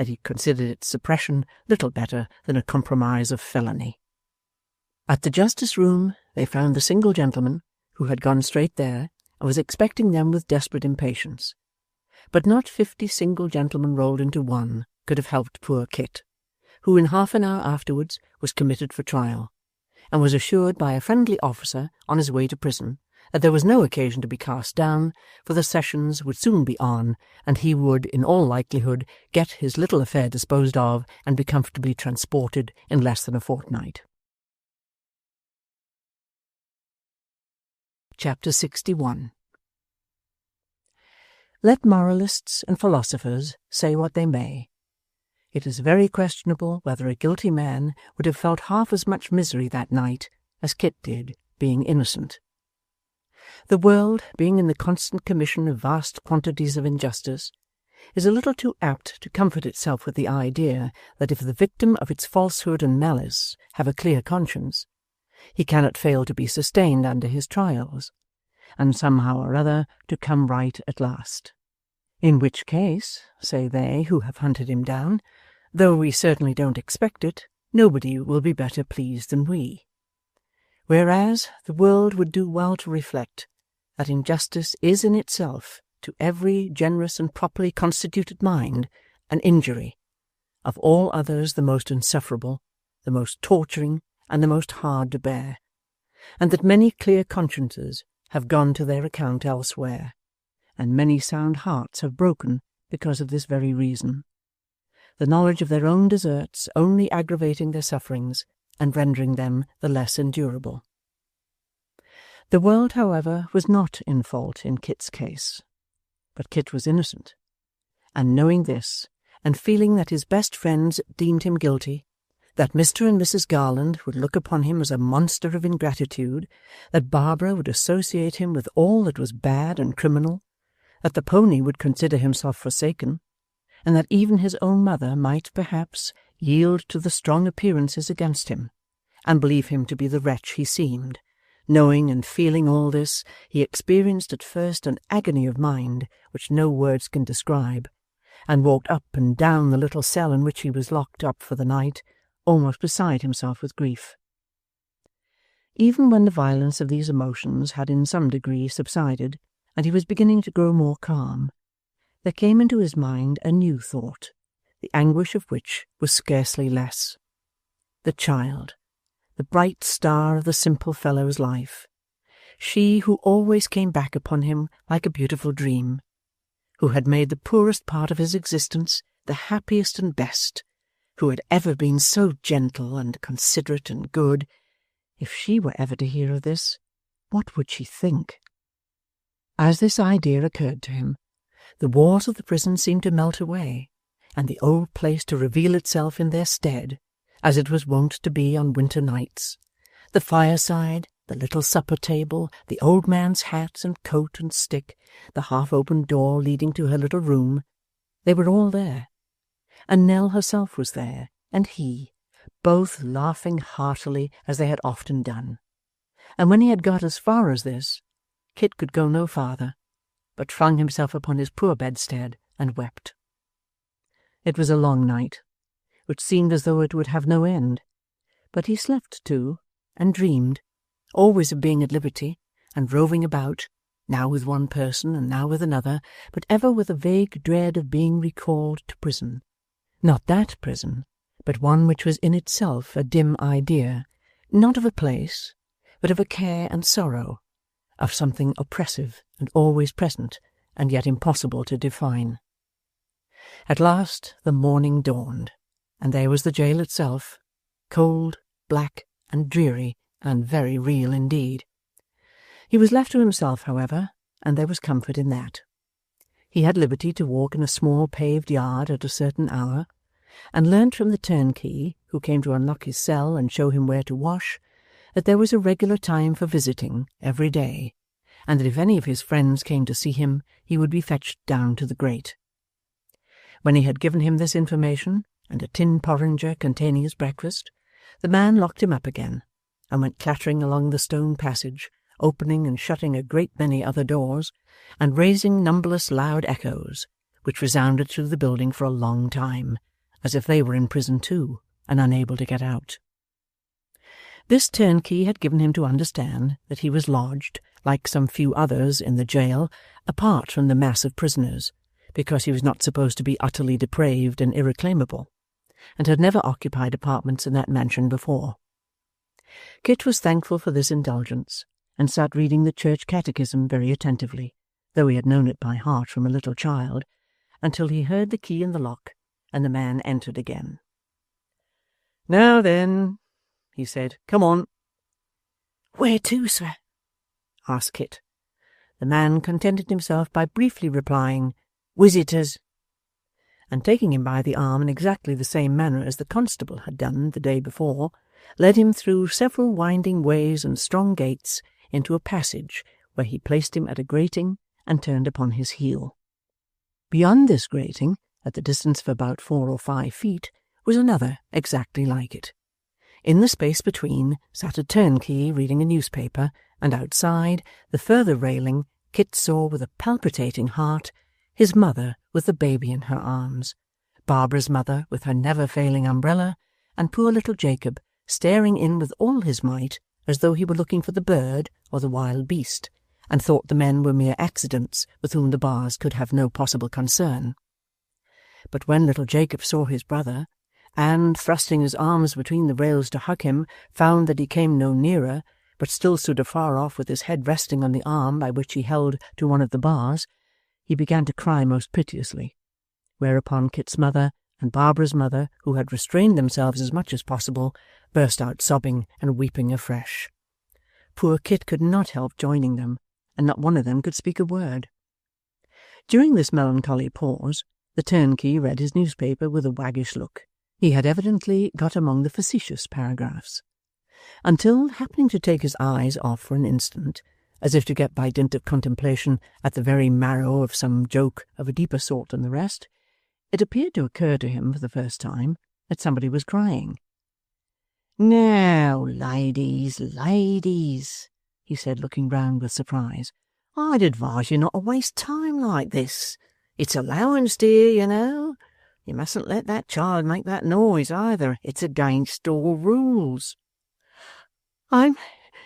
that he considered its suppression little better than a compromise of felony. At the justice room they found the single gentleman, who had gone straight there, and was expecting them with desperate impatience. But not 50 single gentlemen rolled into one could have helped poor Kit, who in half an hour afterwards was committed for trial, and was assured by a friendly officer on his way to prison that there was no occasion to be cast down, for the sessions would soon be on, and he would, in all likelihood, get his little affair disposed of and be comfortably transported in less than a fortnight. Chapter 61. Let moralists and philosophers say what they may, it is very questionable whether a guilty man would have felt half as much misery that night as Kit did, being innocent. The world, being in the constant commission of vast quantities of injustice, is a little too apt to comfort itself with the idea that if the victim of its falsehood and malice have a clear conscience, he cannot fail to be sustained under his trials, and somehow or other to come right at last. In which case, say they who have hunted him down, though we certainly don't expect it, nobody will be better pleased than we. Whereas the world would do well to reflect that injustice is in itself, to every generous and properly constituted mind, an injury, of all others the most insufferable, the most torturing, and the most hard to bear, and that many clear consciences have gone to their account elsewhere, and many sound hearts have broken because of this very reason, the knowledge of their own deserts only aggravating their sufferings and rendering them the less endurable. The world, however, was not in fault in Kit's case, but Kit was innocent, and knowing this, and feeling that his best friends deemed him guilty, that Mr. and Mrs. Garland would look upon him as a monster of ingratitude, that Barbara would associate him with all that was bad and criminal, that the pony would consider himself forsaken, and that even his own mother might, perhaps, yield to the strong appearances against him, and believe him to be the wretch he seemed. Knowing and feeling all this, he experienced at first an agony of mind which no words can describe, and walked up and down the little cell in which he was locked up for the night, almost beside himself with grief. Even when the violence of these emotions had in some degree subsided, and he was beginning to grow more calm, there came into his mind a new thought, the anguish of which was scarcely less. The child, the bright star of the simple fellow's life, she who always came back upon him like a beautiful dream, who had made the poorest part of his existence the happiest and best, who had ever been so gentle and considerate and good, if she were ever to hear of this, what would she think? As this idea occurred to him, the walls of the prison seemed to melt away, and the old place to reveal itself in their stead, as it was wont to be on winter nights. The fireside, the little supper-table, the old man's hat and coat and stick, the half-opened door leading to her little room, they were all there. And Nell herself was there, and he, both laughing heartily as they had often done. And when he had got as far as this, Kit could go no farther, but flung himself upon his poor bedstead and wept. It was a long night, which seemed as though it would have no end, but he slept too, and dreamed, always of being at liberty, and roving about, now with one person and now with another, but ever with a vague dread of being recalled to prison. Not that prison, but one which was in itself a dim idea, not of a place, but of a care and sorrow, of something oppressive and always present, and yet impossible to define. At last the morning dawned, and there was the jail itself, cold, black, and dreary, and very real indeed. He was left to himself, however, and there was comfort in that. He had liberty to walk in a small paved yard at a certain hour, and learnt from the turnkey, who came to unlock his cell and show him where to wash, that there was a regular time for visiting every day, and that if any of his friends came to see him, he would be fetched down to the grate. When he had given him this information, and a tin porringer containing his breakfast, the man locked him up again, and went clattering along the stone passage, opening and shutting a great many other doors, and raising numberless loud echoes, which resounded through the building for a long time, as if they were in prison too, and unable to get out. This turnkey had given him to understand that he was lodged, like some few others in the jail, apart from the mass of prisoners, because he was not supposed to be utterly depraved and irreclaimable, and had never occupied apartments in that mansion before. Kit was thankful for this indulgence, and sat reading the church catechism very attentively, though he had known it by heart from a little child, until he heard the key in the lock, and the man entered again. "Now then," he said, "come on." "Where to, sir?" asked Kit. The man contented himself by briefly replying, "Visitors," and taking him by the arm in exactly the same manner as the constable had done the day before, led him through several winding ways and strong gates into a passage where he placed him at a grating and turned upon his heel. Beyond this grating, at the distance of about 4 or 5 feet, was another exactly like it. In the space between sat a turnkey reading a newspaper, and outside, the further railing, Kit saw with a palpitating heart his mother with the baby in her arms, Barbara's mother with her never-failing umbrella, and poor little Jacob staring in with all his might, as though he were looking for the bird or the wild beast, and thought the men were mere accidents with whom the bars could have no possible concern. But when little Jacob saw his brother, and, thrusting his arms between the rails to hug him, found that he came no nearer, but still stood afar off with his head resting on the arm by which he held to one of the bars, he began to cry most piteously, whereupon Kit's mother and Barbara's mother, who had restrained themselves as much as possible, burst out sobbing and weeping afresh. Poor Kit could not help joining them, and not one of them could speak a word. During this melancholy pause, the turnkey read his newspaper with a waggish look. He had evidently got among the facetious paragraphs, until, happening to take his eyes off for an instant, as if to get by dint of contemplation at the very marrow of some joke of a deeper sort than the rest, it appeared to occur to him for the first time that somebody was crying. "Now, ladies, ladies," he said, looking round with surprise, "I'd advise you not to waste time like this. It's allowance, dear, you know. You mustn't let that child make that noise either. It's against all rules." "I'm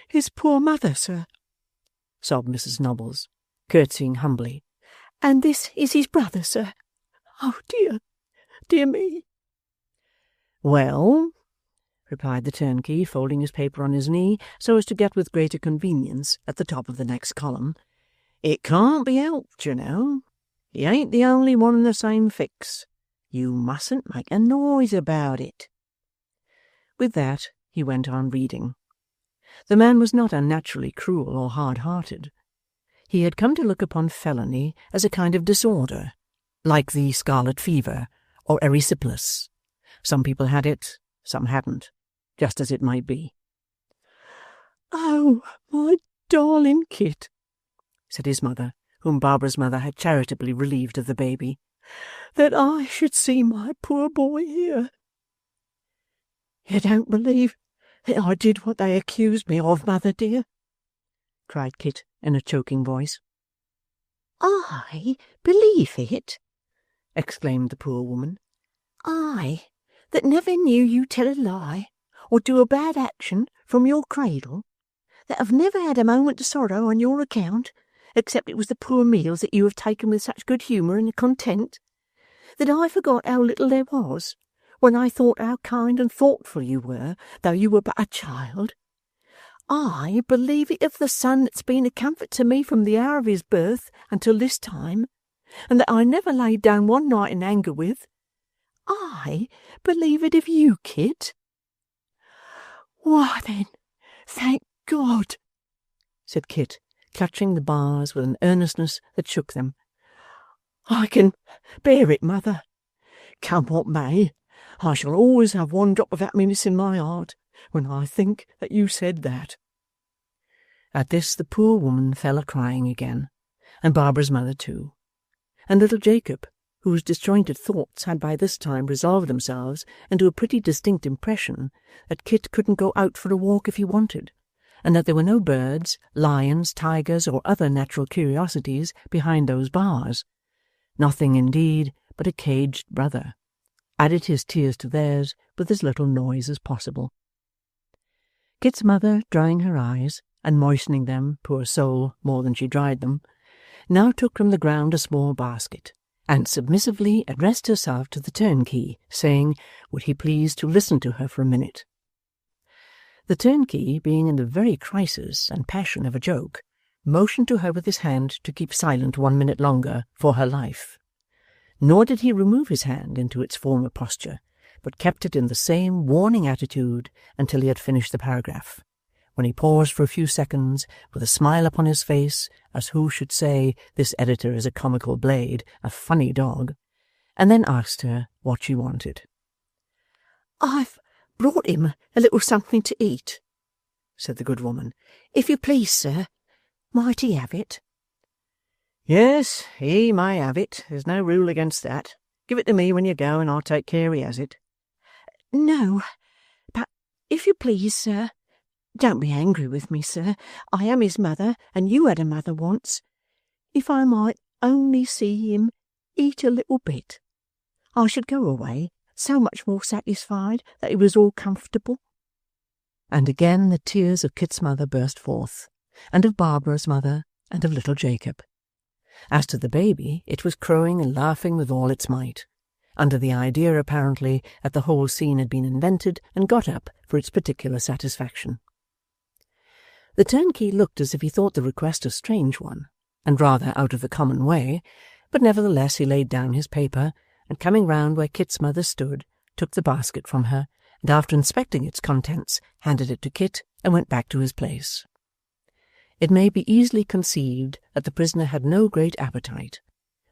his poor mother, sir," sobbed Mrs. Nubbles, curtsying humbly. "And this is his brother, sir. Oh, dear, dear me." "Well," replied the turnkey, folding his paper on his knee so as to get with greater convenience at the top of the next column, "it can't be helped, you know. He ain't the only one in the same fix. You mustn't make a noise about it." With that he went on reading. The man was not unnaturally cruel or hard-hearted. He had come to look upon felony as a kind of disorder, like the scarlet fever or erysipelas. Some people had it, some hadn't, just as it might be. "Oh, my darling Kit," said his mother, whom Barbara's mother had charitably relieved of the baby, "that I should see my poor boy here." "You don't believe that I did what they accused me of, mother dear?" cried Kit in a choking voice. "I believe it?" exclaimed the poor woman. "I, that never knew you tell a lie or do a bad action from your cradle, that have never had a moment's sorrow on your account, except it was the poor meals that you have taken with such good humour and content, that I forgot how little there was, when I thought how kind and thoughtful you were, though you were but a child. I believe it of the son that's been a comfort to me from the hour of his birth until this time, and that I never laid down one night in anger with. I believe it of you, Kit." "Why then, thank God," said Kit, clutching the bars with an earnestness that shook them. "I can bear it, mother. Come what may, I shall always have one drop of happiness in my heart when I think that you said that." At this the poor woman fell a-crying again, and Barbara's mother too, and little Jacob, whose disjointed thoughts had by this time resolved themselves into a pretty distinct impression that Kit couldn't go out for a walk if he wanted, and that there were no birds, lions, tigers, or other natural curiosities behind those bars. Nothing, indeed, but a caged brother, added his tears to theirs with as little noise as possible. Kit's mother, drying her eyes, and moistening them, poor soul, more than she dried them, now took from the ground a small basket, and submissively addressed herself to the turnkey, saying, would he please to listen to her for a minute? The turnkey, being in the very crisis and passion of a joke, motioned to her with his hand to keep silent 1 minute longer for her life. Nor did he remove his hand into its former posture, but kept it in the same warning attitude until he had finished the paragraph, when he paused for a few seconds with a smile upon his face, as who should say, this editor is a comical blade, a funny dog, and then asked her what she wanted. "I've brought him a little something to eat," said the good woman. "If you please, sir, might he have it?" Yes, he may have it. There's no rule against that. Give it to me when you go, and I'll take care he has it. "No, but if you please, sir, don't be angry with me, sir. I am his mother, and you had a mother once. If I might only see him eat a little bit, I should go away so much more satisfied that he was all comfortable." And again the tears of Kit's mother burst forth, and of Barbara's mother, and of little Jacob. As to the baby, it was crowing and laughing with all its might, under the idea apparently that the whole scene had been invented and got up for its particular satisfaction. The turnkey looked as if he thought the request a strange one, and rather out of the common way, but nevertheless he laid down his paper, and coming round where Kit's mother stood, took the basket from her, and after inspecting its contents, handed it to Kit, and went back to his place. It may be easily conceived that the prisoner had no great appetite,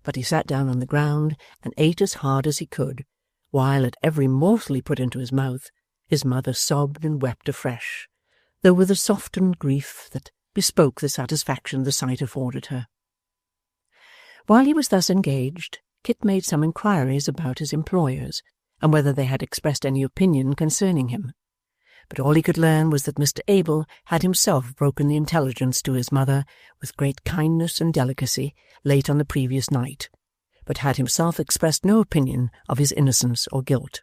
but he sat down on the ground and ate as hard as he could, while at every morsel he put into his mouth, his mother sobbed and wept afresh, though with a softened grief that bespoke the satisfaction the sight afforded her. While he was thus engaged, Kit made some inquiries about his employers, and whether they had expressed any opinion concerning him. But all he could learn was that Mr. Abel had himself broken the intelligence to his mother with great kindness and delicacy late on the previous night, but had himself expressed no opinion of his innocence or guilt.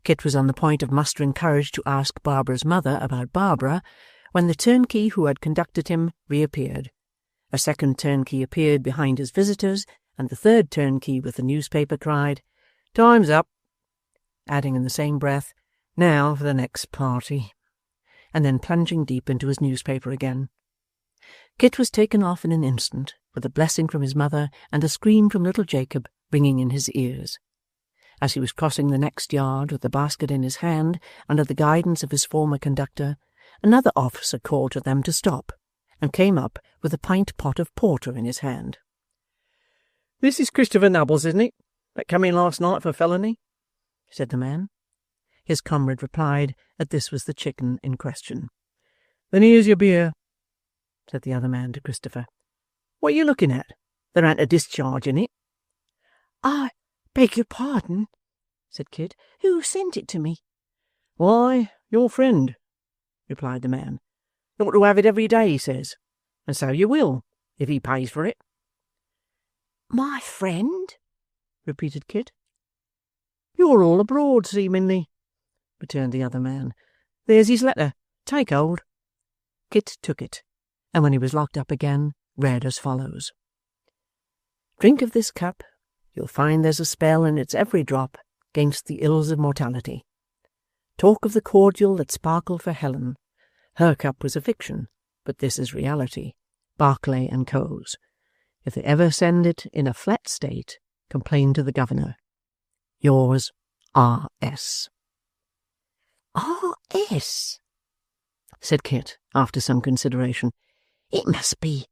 Kit was on the point of mustering courage to ask Barbara's mother about Barbara, when the turnkey who had conducted him reappeared. A second turnkey appeared behind his visitors, and the third turnkey with the newspaper cried, "Time's up," adding in the same breath, "Now for the next party," and then plunging deep into his newspaper again. Kit was taken off in an instant, with a blessing from his mother and a scream from little Jacob ringing in his ears. As he was crossing the next yard with the basket in his hand, under the guidance of his former conductor, another officer called to them to stop, and came up with a pint pot of porter in his hand. "This is Christopher Nubbles, isn't it? That come in last night for felony?" said the man. His comrade replied that this was the chicken in question. "Then here's your beer," said the other man to Christopher. "What are you looking at? There ain't a discharge in it." "I beg your pardon," said Kit. "Who sent it to me?" "Why, your friend," replied the man. "You ought to have it every day, he says, and so you will, if he pays for it." "My friend?" repeated Kit. "You're all abroad, seemingly," returned the other man. "There's his letter. Take hold." Kit took it, and when he was locked up again, read as follows. "Drink of this cup, you'll find there's a spell in its every drop 'gainst the ills of mortality. Talk of the cordial that sparkled for Helen. Her cup was a fiction, but this is reality. Barclay and Co.'s. If they ever send it in a flat state, complain to the governor. Yours, R.S." "R.S.?" said Kit, after some consideration. "It must be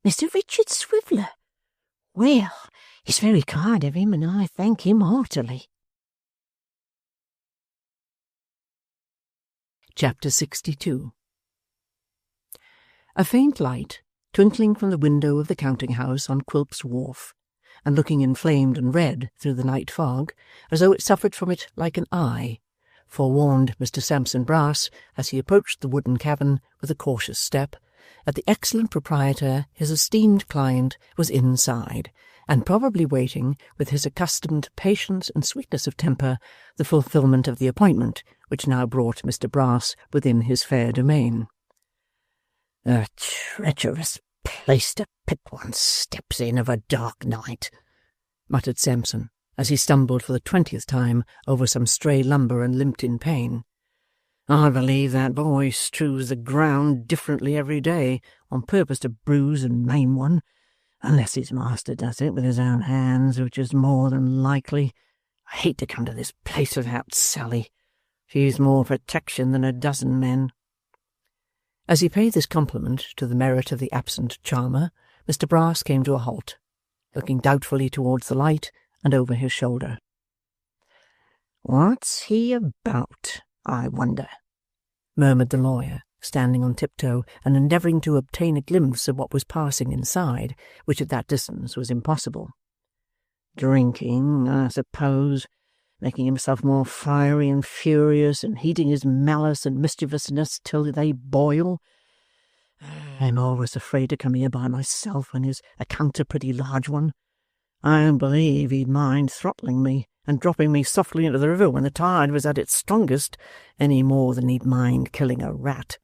Mr. Richard Swiveller. Well, it's very kind of him, and I thank him heartily." Chapter 62. A faint light, twinkling from the window of the counting-house on Quilp's wharf, and looking inflamed and red through the night fog, as though it suffered from it like an eye, forewarned Mr. Sampson Brass, as he approached the wooden cabin with a cautious step, that the excellent proprietor, his esteemed client, was inside, and probably waiting, with his accustomed patience and sweetness of temper, the fulfilment of the appointment which now brought Mr. Brass within his fair domain. A treacherous place to pick one's steps in of a dark night, muttered Sampson, as he stumbled for the 20th time over some stray lumber and limped in pain. I believe that boy strews the ground differently every day, on purpose to bruise and maim one, unless his master does it with his own hands, which is more than likely. I hate to come to this place without Sally. She's more protection than a dozen men. As he paid this compliment to the merit of the absent charmer, Mr. Brass came to a halt, looking doubtfully towards the light and over his shoulder. "What's he about, I wonder?" murmured the lawyer, standing on tiptoe and endeavouring to obtain a glimpse of what was passing inside, which at that distance was impossible. "Drinking, I suppose, making himself more fiery and furious, and heating his malice and mischievousness till they boil. I'm always afraid to come here by myself when his account's a pretty large one. I don't believe he'd mind throttling me and dropping me softly into the river when the tide was at its strongest, any more than he'd mind killing a rat.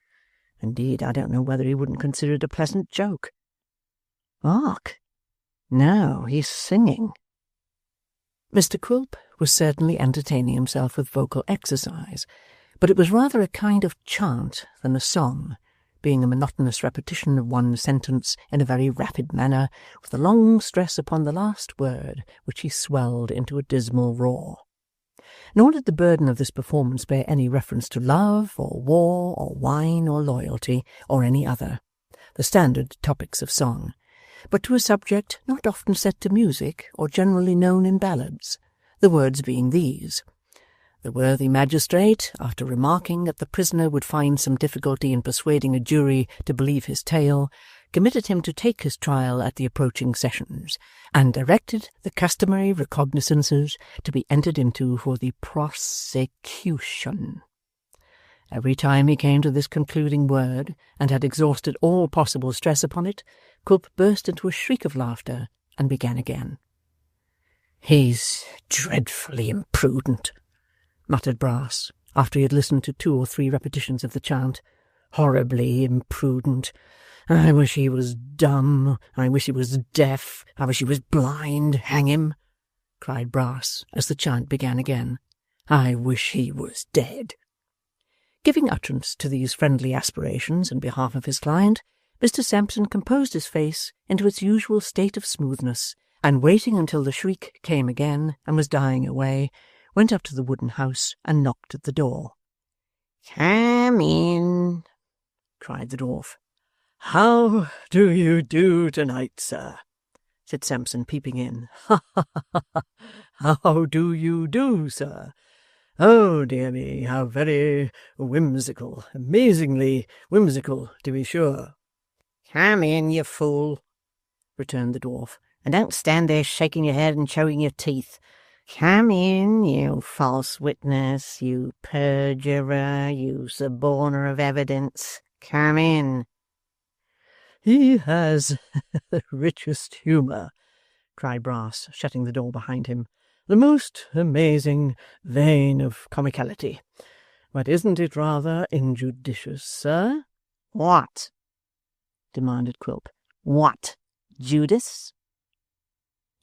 Indeed, I don't know whether he wouldn't consider it a pleasant joke. Hark! Now he's singing." Mr. Quilp was certainly entertaining himself with vocal exercise, but it was rather a kind of chant than a song, being a monotonous repetition of one sentence in a very rapid manner, with a long stress upon the last word, which he swelled into a dismal roar. Nor did the burden of this performance bear any reference to love, or war, or wine, or loyalty, or any other, the standard topics of song, but to a subject not often set to music, or generally known in ballads, the words being these. The worthy magistrate, after remarking that the prisoner would find some difficulty in persuading a jury to believe his tale, committed him to take his trial at the approaching sessions, and directed the customary recognizances to be entered into for the prosecution. Every time he came to this concluding word, and had exhausted all possible stress upon it, Quilp burst into a shriek of laughter, and began again. "He's dreadfully imprudent," muttered Brass, after he had listened to 2 or 3 repetitions of the chant. "Horribly imprudent. I wish he was dumb. I wish he was deaf. I wish he was blind. Hang him!" cried Brass, as the chant began again. "I wish he was dead." Giving utterance to these friendly aspirations in behalf of his client, Mr. Sampson composed his face into its usual state of smoothness, and waiting until the shriek came again and was dying away, went up to the wooden house and knocked at the door. "Come in," cried the dwarf. "How do you do tonight, sir?" said Sampson, peeping in. "Ha, ha, ha, ha! How do you do, sir? Oh, dear me, how very whimsical, amazingly whimsical, to be sure." "Come in, you fool," returned the dwarf, "and don't stand there shaking your head and showing your teeth. Come in, you false witness, you perjurer, you suborner of evidence. Come in." "He has the richest humour," cried Brass, shutting the door behind him. "The most amazing vein of comicality. But isn't it rather injudicious, sir?" "What?" demanded Quilp. "What? Judas?"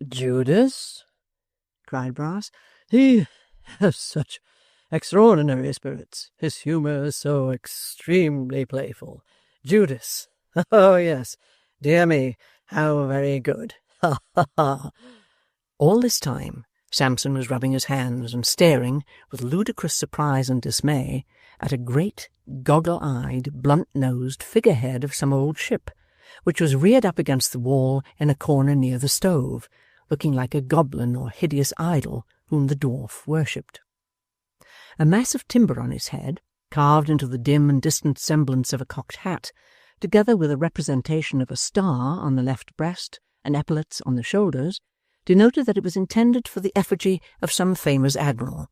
"Judas?" cried Brass. "He has such extraordinary spirits. His humour is so extremely playful. Judas! Oh, yes. Dear me, how very good. Ha, ha, ha!" All this time Sampson was rubbing his hands and staring, with ludicrous surprise and dismay, at a great, goggle-eyed, blunt-nosed figurehead of some old ship, which was reared up against the wall in a corner near the stove, looking like a goblin or hideous idol whom the dwarf worshipped. A mass of timber on his head, carved into the dim and distant semblance of a cocked hat, together with a representation of a star on the left breast and epaulets on the shoulders, denoted that it was intended for the effigy of some famous admiral,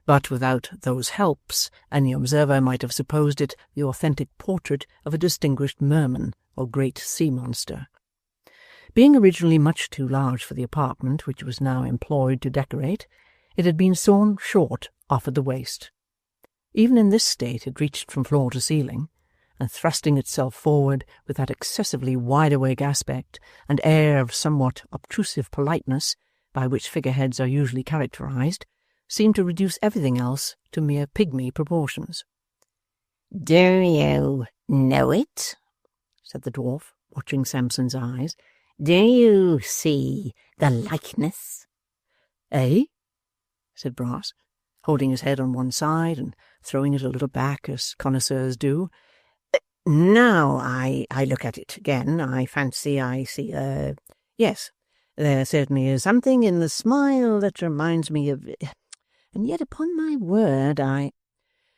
but without those helps any observer might have supposed it the authentic portrait of a distinguished merman or great sea-monster. Being originally much too large for the apartment which it was now employed to decorate, it had been sawn short off at the waist. Even in this state it reached from floor to ceiling, and thrusting itself forward with that excessively wide-awake aspect and air of somewhat obtrusive politeness by which figureheads are usually characterized, seemed to reduce everything else to mere pygmy proportions. "Do you know it?" said the dwarf, watching Sampson's eyes. "Do you see the likeness?" "Eh?" said Brass, holding his head on one side and throwing it a little back as connoisseurs do. "Now I look at it again, I fancy I see yes, there certainly is something in the smile that reminds me of, and yet upon my word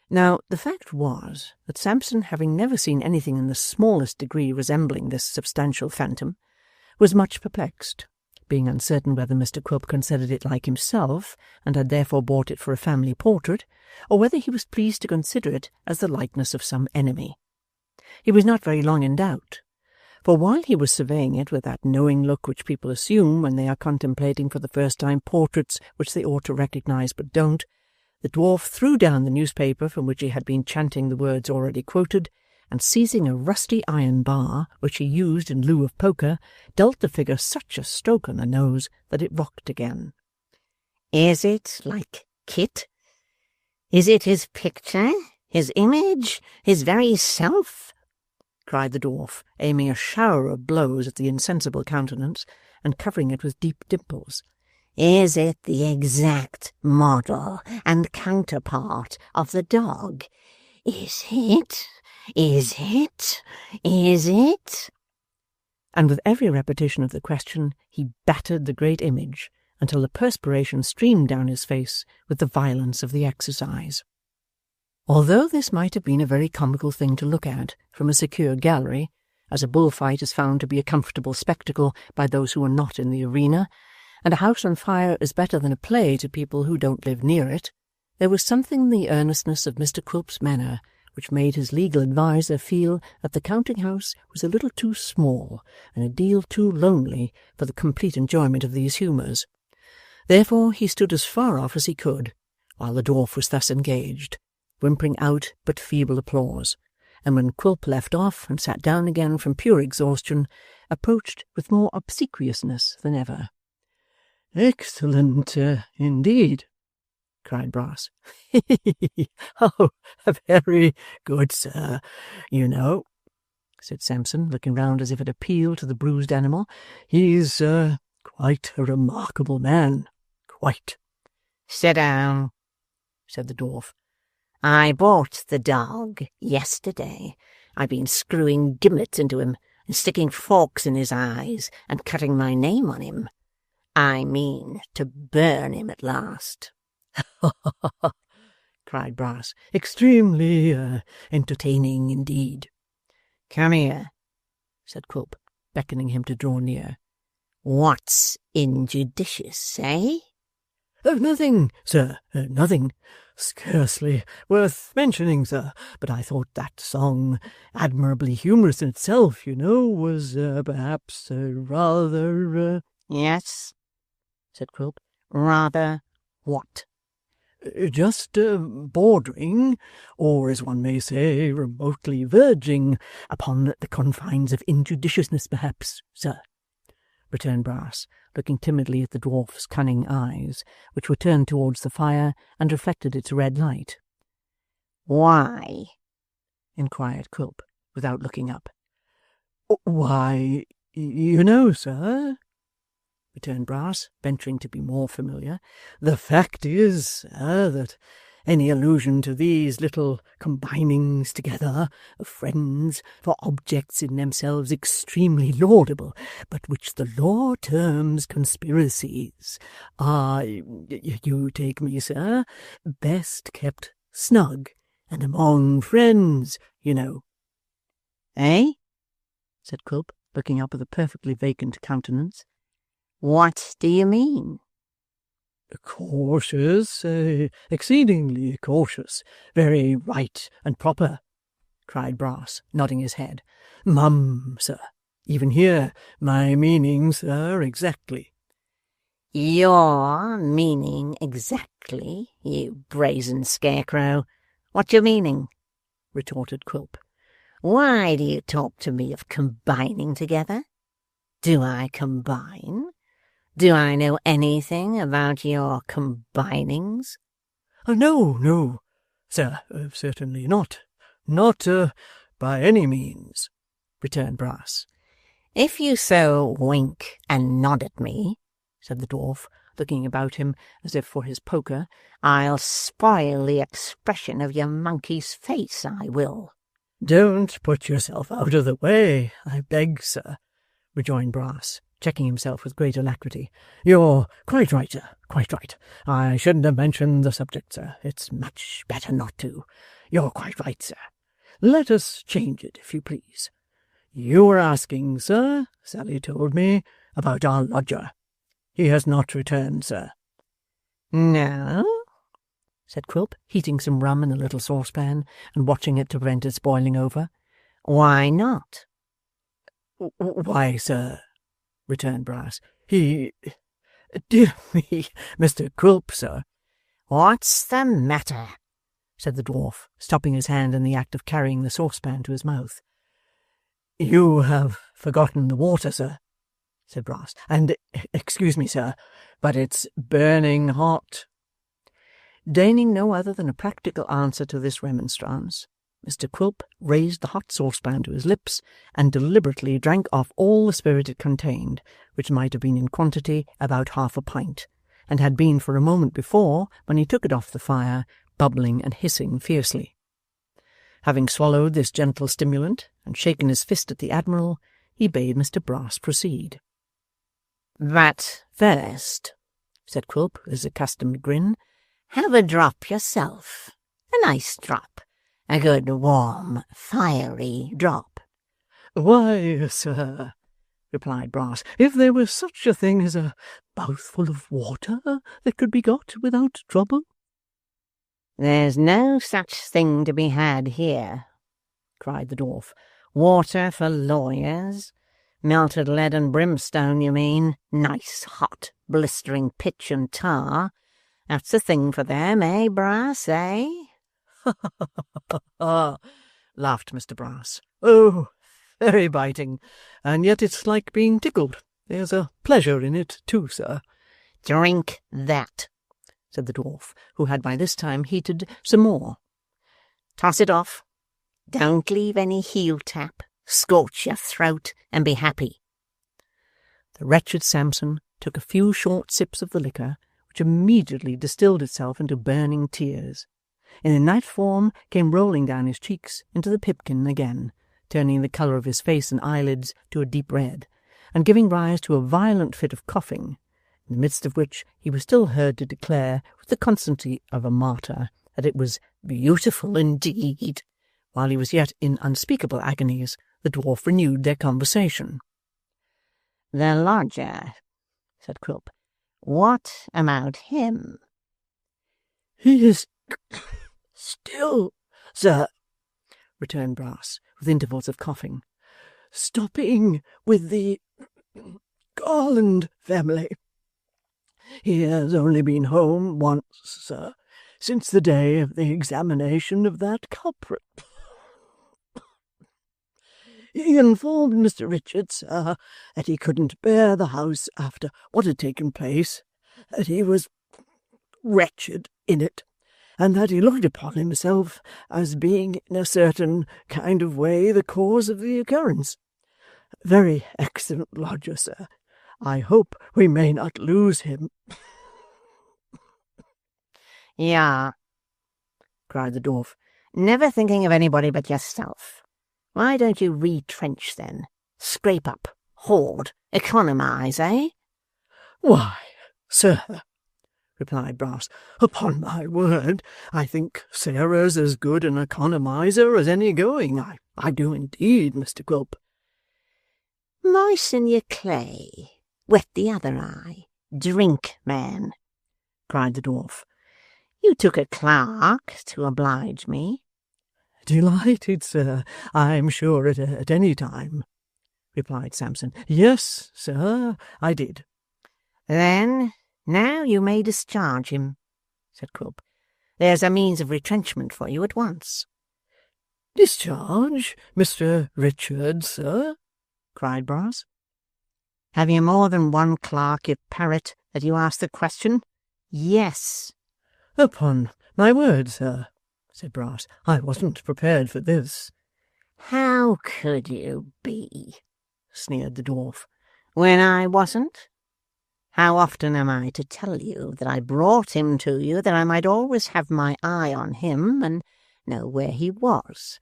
Now, the fact was that Sampson, having never seen anything in the smallest degree resembling this substantial phantom, was much perplexed, being uncertain whether Mr Quilp considered it like himself, and had therefore bought it for a family portrait, or whether he was pleased to consider it as the likeness of some enemy. He was not very long in doubt, for while he was surveying it with that knowing look which people assume when they are contemplating for the first time portraits which they ought to recognize but don't, the dwarf threw down the newspaper from which he had been chanting the words already quoted, and seizing a rusty iron bar which he used in lieu of poker, dealt the figure such a stroke on the nose that it rocked again. "Is it like Kit? Is it his picture, his image, his very self?" cried the dwarf, aiming a shower of blows at the insensible countenance, and covering it with deep dimples. "Is it the exact model and counterpart of the dog? Is it? Is it? Is it?" And with every repetition of the question he battered the great image until the perspiration streamed down his face with the violence of the exercise. Although this might have been a very comical thing to look at from a secure gallery, as a bullfight is found to be a comfortable spectacle by those who are not in the arena, and a house on fire is better than a play to people who don't live near it, there was something in the earnestness of Mr Quilp's manner which made his legal adviser feel that the counting-house was a little too small and a deal too lonely for the complete enjoyment of these humours. Therefore he stood as far off as he could, while the dwarf was thus engaged, whimpering out but feeble applause, and when Quilp left off and sat down again from pure exhaustion, approached with more obsequiousness than ever. "Excellent, indeed," cried Brass. "Oh, very good, sir. You know," said Sampson, looking round as if it appealed to the bruised animal, "he's quite a remarkable man, quite." "Sit down," said the dwarf. "I bought the dog yesterday. I've been screwing gimlets into him, and sticking forks in his eyes, and cutting my name on him. I mean to burn him at last." cried Brass. "Extremely entertaining indeed." "Come here," said Quilp, beckoning him to draw near. "What's injudicious, eh?" "Nothing, sir, nothing. Scarcely worth mentioning, sir, but I thought that song, admirably humorous in itself, you know, was perhaps rather "Yes," said Quilp. "Rather what?" just bordering, or as one may say, remotely verging upon the confines of injudiciousness, perhaps, sir," returned Brass, looking timidly at the dwarf's cunning eyes, which were turned towards the fire and reflected its red light. "Why?" inquired Quilp, without looking up. "Why, you know, sir," returned Brass, venturing to be more familiar, "the fact is, sir, that any allusion to these little combinings together of friends for objects in themselves extremely laudable, but which the law terms conspiracies, are, you take me, sir, best kept snug and among friends, you know." "Eh?" said Quilp, looking up with a perfectly vacant countenance. "What do you mean?" Cautious, exceedingly cautious, very right and proper,' cried Brass, nodding his head. 'Mum, sir, even here, my meaning, sir, exactly.' 'Your meaning exactly, you brazen scarecrow? What's your meaning?' retorted Quilp. 'Why do you talk to me of combining together? Do I combine? Do I know anything about your combinings?' 'No, sir, certainly not. Not by any means,' returned Brass. 'If you so wink and nod at me,' said the dwarf, looking about him as if for his poker, 'I'll spoil the expression of your monkey's face, I will.' 'Don't put yourself out of the way, I beg, sir,' rejoined Brass, checking himself with great alacrity. 'You're quite right, sir, quite right. I shouldn't have mentioned the subject, sir. It's much better not to. You're quite right, sir. Let us change it, if you please. You were asking, sir, Sally told me, about our lodger. He has not returned, sir.' 'No?' said Quilp, heating some rum in the little saucepan and watching it to prevent its boiling over. 'Why not?' 'Why, sir,' returned Brass, dear me, Mr Quilp, sir.' 'What's the matter?' said the dwarf, stopping his hand in the act of carrying the saucepan to his mouth. 'You have forgotten the water, sir,' said Brass, 'and, excuse me, sir, but it's burning hot.' Deigning no other than a practical answer to this remonstrance, Mr Quilp raised the hot saucepan to his lips and deliberately drank off all the spirit it contained, which might have been in quantity about half a pint, and had been for a moment before, when he took it off the fire, bubbling and hissing fiercely. Having swallowed this gentle stimulant and shaken his fist at the Admiral, he bade Mr Brass proceed. 'But first,' said Quilp with his accustomed grin, 'have a drop yourself. A nice drop. A good, warm, fiery drop.' 'Why, sir,' replied Brass, 'if there was such a thing as a mouthful of water that could be got without trouble.' 'There's no such thing to be had here,' cried the dwarf. 'Water for lawyers? Melted lead and brimstone, you mean? Nice, hot, blistering pitch and tar? That's the thing for them, eh, Brass, eh?' 'Ha!' laughed Mr Brass. 'Oh, very biting. And yet it's like being tickled. There's a pleasure in it too, sir.' 'Drink that,' said the dwarf, who had by this time heated some more. 'Toss it off. Don't leave any heel tap. Scorch your throat and be happy.' The wretched Samson took a few short sips of the liquor, which immediately distilled itself into burning tears. In a night form came rolling down his cheeks into the pipkin again, turning the colour of his face and eyelids to a deep red, and giving rise to a violent fit of coughing, in the midst of which he was still heard to declare, with the constancy of a martyr, that it was beautiful indeed. While he was yet in unspeakable agonies, the dwarf renewed their conversation. 'The lodger,' said Quilp. 'What about him?' 'He is still, sir,' returned Brass, with intervals of coughing, 'stopping with the Garland family. He has only been home once, sir, since the day of the examination of that culprit. He informed Mr Richard, sir, that he couldn't bear the house after what had taken place, that he was wretched in it, and that he looked upon himself as being in a certain kind of way the cause of the occurrence. Very excellent lodger, sir. I hope we may not lose him.' 'Ya!' cried the dwarf. 'Never thinking of anybody but yourself. Why don't you retrench, then? Scrape up, hoard, economise, eh?' 'Why, sir,' replied Brass, 'upon my word, I think Sarah's as good an economizer as any going. I do indeed, Mr Quilp.' 'Moisten your clay. Wet the other eye. Drink, man. cried the dwarf. You took a clerk to oblige me. Delighted, sir, I'm sure at any time, replied Sampson. Yes, sir, I did. Then, now you may discharge him, said Quilp. There's a means of retrenchment for you at once. Discharge, Mr. Richard, sir? Cried Brass. Have you more than one clerk, you parrot, that you ask the question? Yes. Upon my word, sir, said Brass, I wasn't prepared for this. How could you be? Sneered the dwarf. When I wasn't? How often am I to tell you that I brought him to you that I might always have my eye on him and know where he was,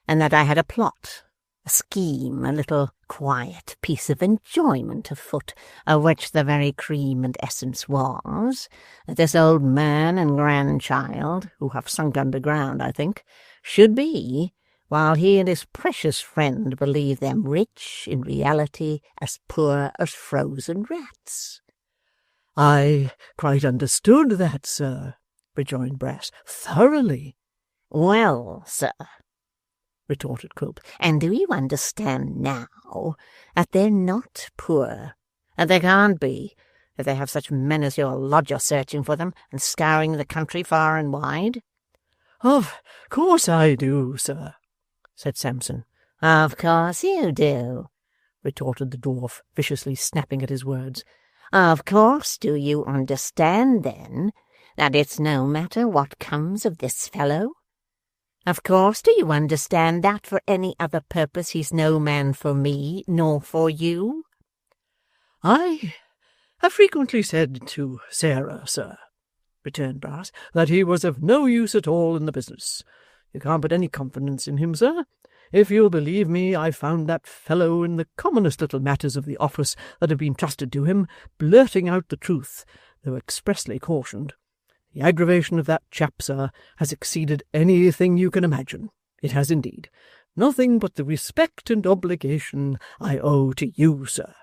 and that I had a plot, a scheme, a little quiet piece of enjoyment afoot, of which the very cream and essence was, that this old man and grandchild, who have sunk underground, I think, should be, while he and his precious friend believe them rich, in reality as poor as frozen rats. I quite understood that, sir, rejoined Brass, thoroughly. Well, sir, retorted Quilp, and do you understand now that they're not poor, and they can't be, if they have such men as your lodger searching for them and scouring the country far and wide? Of course I do, sir, said Sampson. Of course you do, retorted the dwarf, viciously snapping at his words. Of course do you understand, then, that it's no matter what comes of this fellow? Of course do you understand that for any other purpose he's no man for me, nor for you? I have frequently said to Sarah, sir, returned Brass, that he was of no use at all in the business. You can't put any confidence in him, sir. If you'll believe me, I found that fellow in the commonest little matters of the office that have been trusted to him, blurting out the truth, though expressly cautioned. The aggravation of that chap, sir, has exceeded anything you can imagine. It has indeed. Nothing but the respect and obligation I owe to you, sir.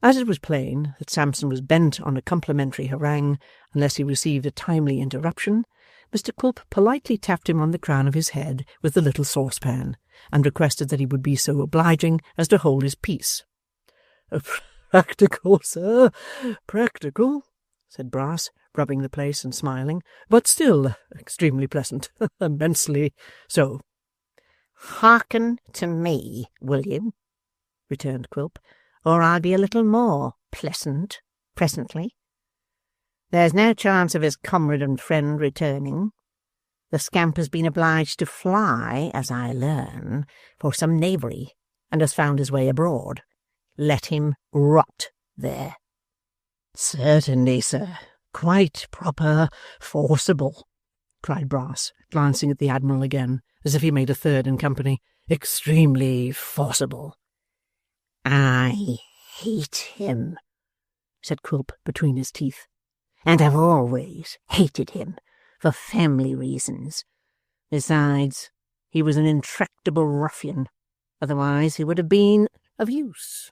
As it was plain that Sampson was bent on a complimentary harangue unless he received a timely interruption, Mr. Quilp politely tapped him on the crown of his head with the little saucepan, and requested that he would be so obliging as to hold his peace. Practical, sir, practical, said Brass, rubbing the place and smiling, but still extremely pleasant, immensely so. Hearken to me, will you? returned Quilp, or I'll be a little more pleasant presently. There's no chance of his comrade and friend returning. The scamp has been obliged to fly, as I learn, for some knavery, and has found his way abroad. Let him rot there. Certainly, sir. Quite proper, forcible, cried Brass, glancing at the Admiral again, as if he made a third in company. Extremely forcible. I hate him, said Quilp between his teeth, and have always hated him, for family reasons. Besides, he was an intractable ruffian, otherwise he would have been of use.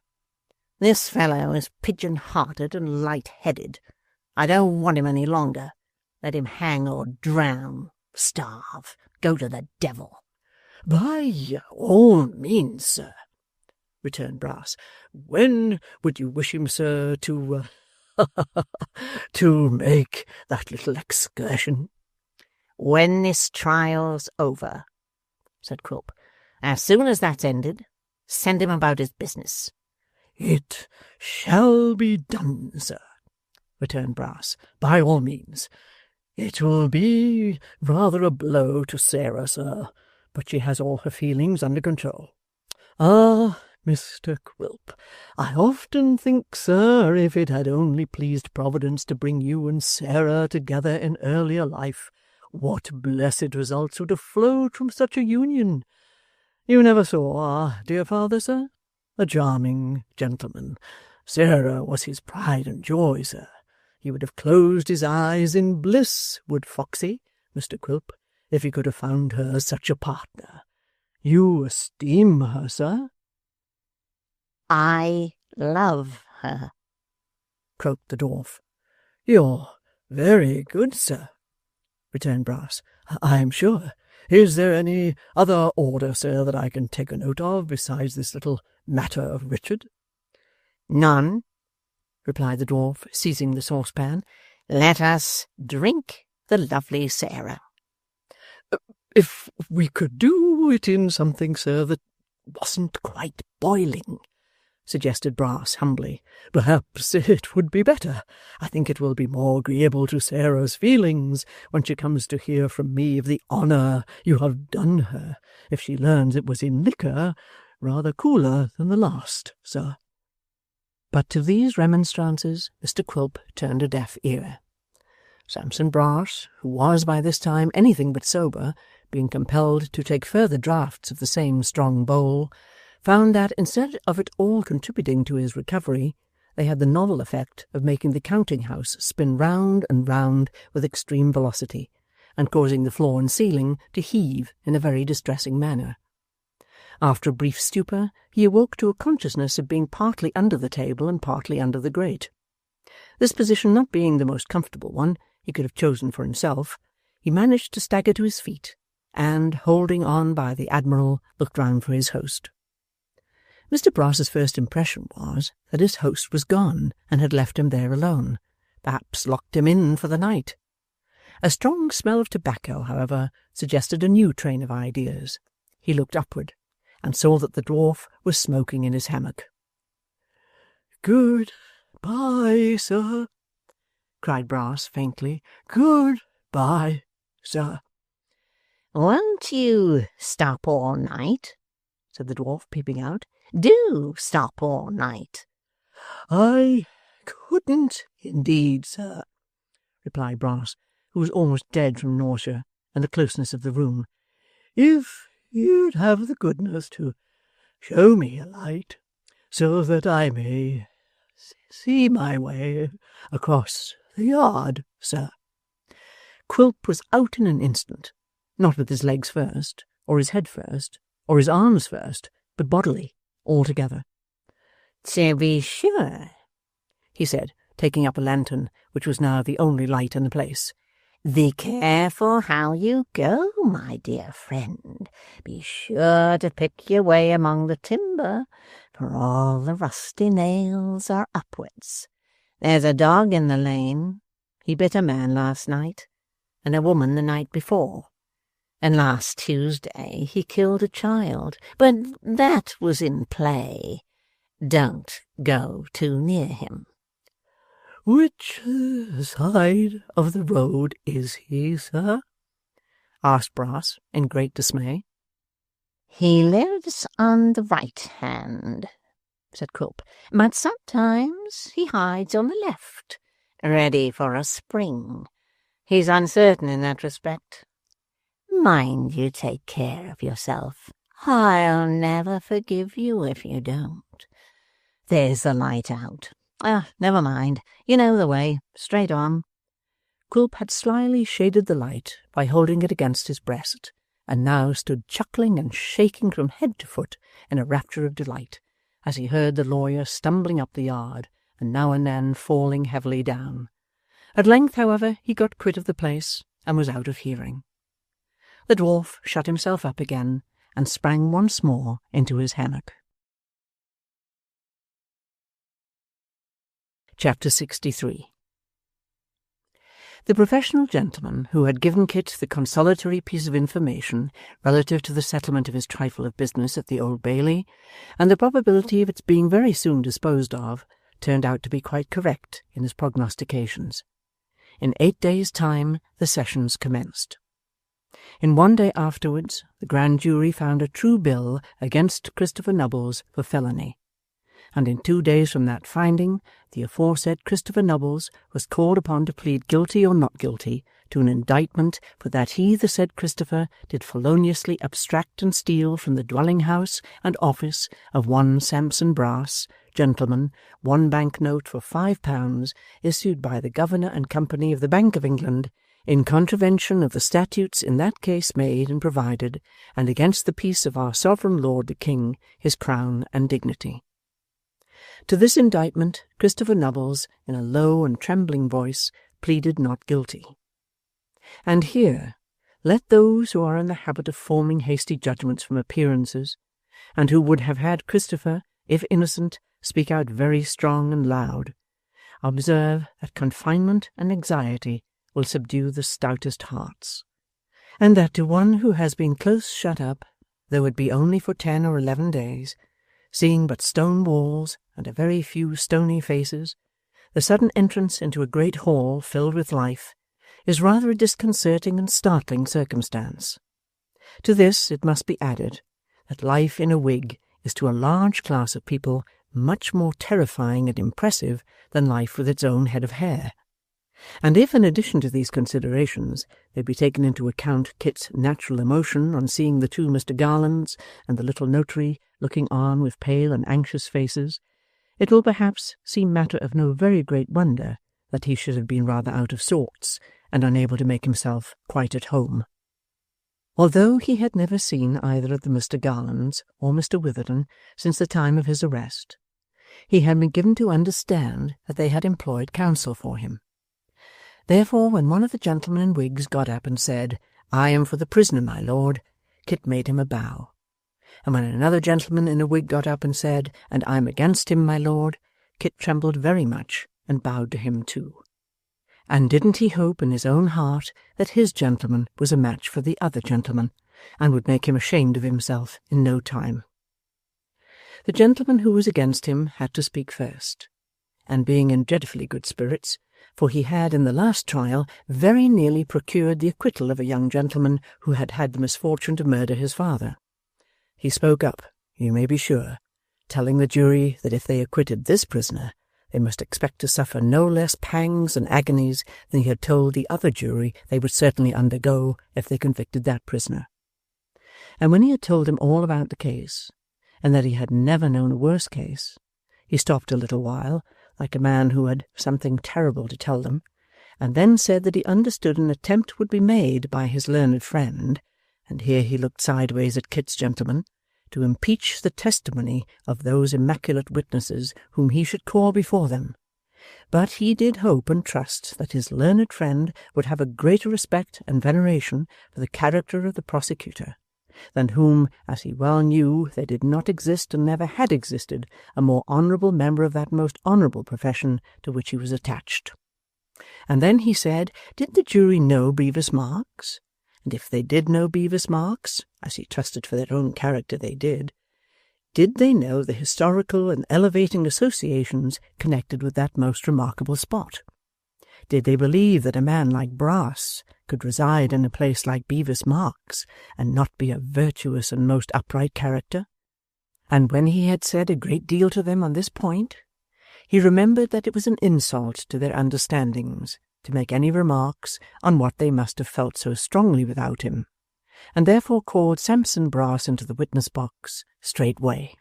This fellow is pigeon-hearted and light-headed. I don't want him any longer. Let him hang or drown, starve, go to the devil. By all means, sir, returned Brass. When would you wish him, sir, to make that little excursion? When this trial's over, said Quilp. As soon as that's ended, send him about his business. It shall be done, sir, returned Brass, by all means. It will be rather a blow to Sarah, sir, but she has all her feelings under control. Ah, Mr. Quilp, I often think, sir, if it had only pleased Providence to bring you and Sarah together in earlier life, what blessed results would have flowed from such a union. You never saw our dear father, sir? A charming gentleman. Sarah was his pride and joy, sir. He would have closed his eyes in bliss, would Foxy, Mr. Quilp, if he could have found her such a partner. You esteem her, sir? I love her, croaked the dwarf. "You're very good, sir," returned Brass, "I am sure. Is there any other order, sir, that I can take a note of, besides this little matter of Richard?" "None," replied the dwarf, seizing the saucepan. "Let us drink the lovely Sarah." "If we could do it in something, sir, that wasn't quite boiling," suggested Brass humbly, "perhaps it would be better. I think it will be more agreeable to Sarah's feelings when she comes to hear from me of the honour you have done her, if she learns it was in liquor, rather cooler than the last, sir." But to these remonstrances Mr Quilp turned a deaf ear. Sampson Brass, who was by this time anything but sober, being compelled to take further draughts of the same strong bowl, found that, instead of at all contributing to his recovery, they had the novel effect of making the counting-house spin round and round with extreme velocity, and causing the floor and ceiling to heave in a very distressing manner. After a brief stupor, he awoke to a consciousness of being partly under the table and partly under the grate. This position not being the most comfortable one he could have chosen for himself, he managed to stagger to his feet, and, holding on by the Admiral, looked round for his host. Mr Brass's first impression was that his host was gone and had left him there alone, perhaps locked him in for the night. A strong smell of tobacco, however, suggested a new train of ideas. He looked upward, and saw that the dwarf was smoking in his hammock. "Good-bye, sir," cried Brass faintly. "Good-bye, sir." "Won't you stop all night?" said the dwarf, peeping out. "Do stop all night." "I couldn't indeed, sir," replied Brass, who was almost dead from nausea and the closeness of the room, "if you'd have the goodness to show me a light, so that I may see my way across the yard, sir." Quilp was out in an instant, not with his legs first, or his head first, or his arms first, but bodily, altogether. "To be sure," he said, taking up a lantern, which was now the only light in the place. "Be careful how you go, my dear friend. Be sure to pick your way among the timber, for all the rusty nails are upwards. There's a dog in the lane. He bit a man last night, and a woman the night before. And last Tuesday he killed a child, but that was in play. Don't go too near him." "Which side of the road is he, sir?" asked Brass, in great dismay. "He lives on the right hand," said Quilp, "but sometimes he hides on the left, ready for a spring. He's uncertain in that respect. Mind you take care of yourself. I'll never forgive you if you don't. There's the light out. Never mind. You know the way. Straight on." Quilp had slyly shaded the light by holding it against his breast, and now stood chuckling and shaking from head to foot in a rapture of delight, as he heard the lawyer stumbling up the yard, and now and then falling heavily down. At length, however, he got quit of the place, and was out of hearing. The dwarf shut himself up again, and sprang once more into his hammock. Chapter 63. The professional gentleman who had given Kit the consolatory piece of information relative to the settlement of his trifle of business at the Old Bailey, and the probability of its being very soon disposed of, turned out to be quite correct in his prognostications. In 8 days' time the sessions commenced. In 1 day afterwards the grand jury found a true bill against Christopher Nubbles for felony, and in 2 days from that finding, the aforesaid Christopher Nubbles was called upon to plead guilty or not guilty to an indictment for that he, the said Christopher, did feloniously abstract and steal from the dwelling-house and office of one Sampson Brass, gentleman, 1 bank note for £5, issued by the Governor and Company of the Bank of England, in contravention of the statutes in that case made and provided, and against the peace of our sovereign lord the King, his crown and dignity. To this indictment Christopher Nubbles, in a low and trembling voice, pleaded not guilty. And here let those who are in the habit of forming hasty judgments from appearances, and who would have had Christopher, if innocent, speak out very strong and loud, observe that confinement and anxiety will subdue the stoutest hearts, and that to one who has been close shut up, though it be only for 10 or 11 days, seeing but stone walls and a very few stony faces, the sudden entrance into a great hall filled with life is rather a disconcerting and startling circumstance. To this it must be added that life in a wig is to a large class of people much more terrifying and impressive than life with its own head of hair. And if, in addition to these considerations, there be taken into account Kit's natural emotion on seeing the two Mr. Garlands and the little notary looking on with pale and anxious faces, it will perhaps seem matter of no very great wonder that he should have been rather out of sorts and unable to make himself quite at home. Although he had never seen either of the Mr. Garlands or Mr. Witherden since the time of his arrest, he had been given to understand that they had employed counsel for him. Therefore, when one of the gentlemen in wigs got up and said, "I am for the prisoner, my lord," Kit made him a bow. And when another gentleman in a wig got up and said, "And I'm against him, my lord," Kit trembled very much and bowed to him too. And didn't he hope in his own heart that his gentleman was a match for the other gentleman, and would make him ashamed of himself in no time? The gentleman who was against him had to speak first, and being in dreadfully good spirits, for he had in the last trial very nearly procured the acquittal of a young gentleman who had had the misfortune to murder his father, he spoke up, you may be sure, telling the jury that if they acquitted this prisoner, they must expect to suffer no less pangs and agonies than he had told the other jury they would certainly undergo if they convicted that prisoner. And when he had told them all about the case, and that he had never known a worse case, he stopped a little while, like a man who had something terrible to tell them, and then said that he understood an attempt would be made by his learned friend, and here he looked sideways at Kit's gentleman, to impeach the testimony of those immaculate witnesses whom he should call before them. But he did hope and trust that his learned friend would have a greater respect and veneration for the character of the prosecutor, than whom, as he well knew, there did not exist and never had existed a more honourable member of that most honourable profession to which he was attached. And then he said, did the jury know Bevis Marks? And if they did know Bevis Marks, as he trusted for their own character they did they know the historical and elevating associations connected with that most remarkable spot? Did they believe that a man like Brass could reside in a place like Bevis Marks and not be a virtuous and most upright character? And when he had said a great deal to them on this point, he remembered that it was an insult to their understandings to make any remarks on what they must have felt so strongly without him, and therefore called Sampson Brass into the witness-box straightway.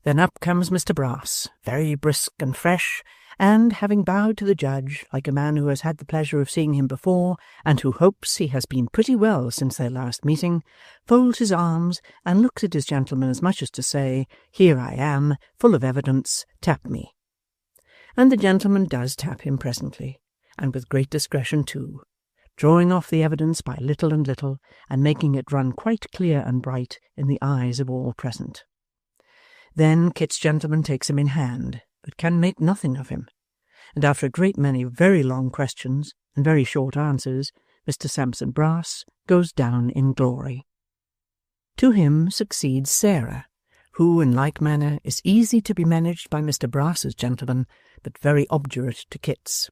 Then up comes Mr. Brass, very brisk and fresh, and, having bowed to the judge like a man who has had the pleasure of seeing him before, and who hopes he has been pretty well since their last meeting, folds his arms and looks at his gentleman as much as to say, "Here I am, full of evidence, tap me." And the gentleman does tap him presently, and with great discretion too, drawing off the evidence by little and little, and making it run quite clear and bright in the eyes of all present. Then Kit's gentleman takes him in hand, but can make nothing of him, and after a great many very long questions and very short answers, Mr. Sampson Brass goes down in glory. To him succeeds Sarah, who in like manner is easy to be managed by Mr. Brass's gentleman, but very obdurate to Kit's.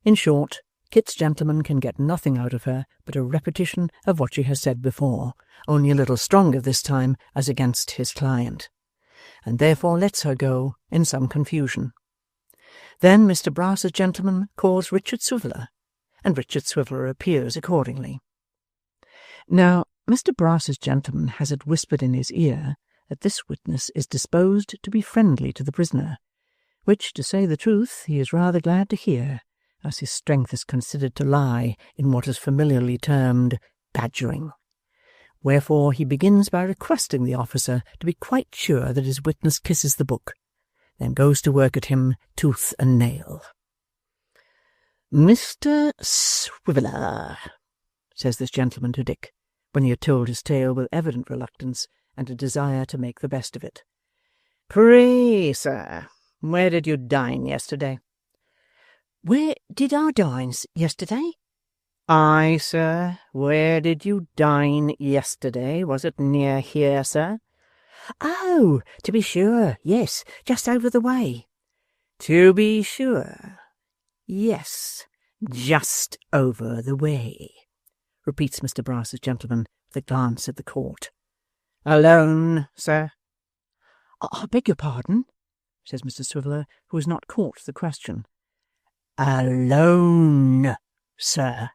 In short, Kit's gentleman can get nothing out of her but a repetition of what she has said before, only a little stronger this time as against his client, and therefore lets her go in some confusion. Then Mr. Brass's gentleman calls Richard Swiveller, and Richard Swiveller appears accordingly. Now, Mr. Brass's gentleman has it whispered in his ear that this witness is disposed to be friendly to the prisoner, which, to say the truth, he is rather glad to hear, as his strength is considered to lie in what is familiarly termed badgering. Wherefore he begins by requesting the officer to be quite sure that his witness kisses the book, then goes to work at him tooth and nail. "Mr. Swiveller," says this gentleman to Dick, when he had told his tale with evident reluctance and a desire to make the best of it. "Pray, sir, where did you dine yesterday?" Where did I dine yesterday? "Aye, sir, where did you dine yesterday? Was it near here, sir?" Oh, to be sure, yes, just over the way. "To be sure, yes, just over the way," repeats Mr. Brass's gentleman with a glance at the court. "Alone, sir?" I beg your pardon," says Mr. Swiveller, who has not caught the question. "Alone, sir,"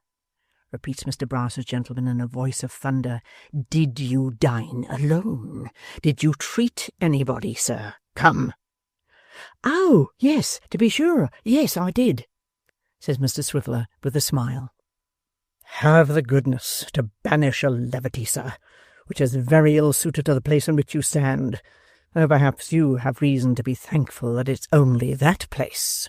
repeats Mr. Brass's gentleman in a voice of thunder. "Did you dine alone? Did you treat anybody, sir? Come." Oh, yes, to be sure, yes, I did, says Mr. Swiveller with a smile. "Have the goodness to banish a levity, sir, which is very ill suited to the place in which you stand, though perhaps you have reason to be thankful that it's only that place,"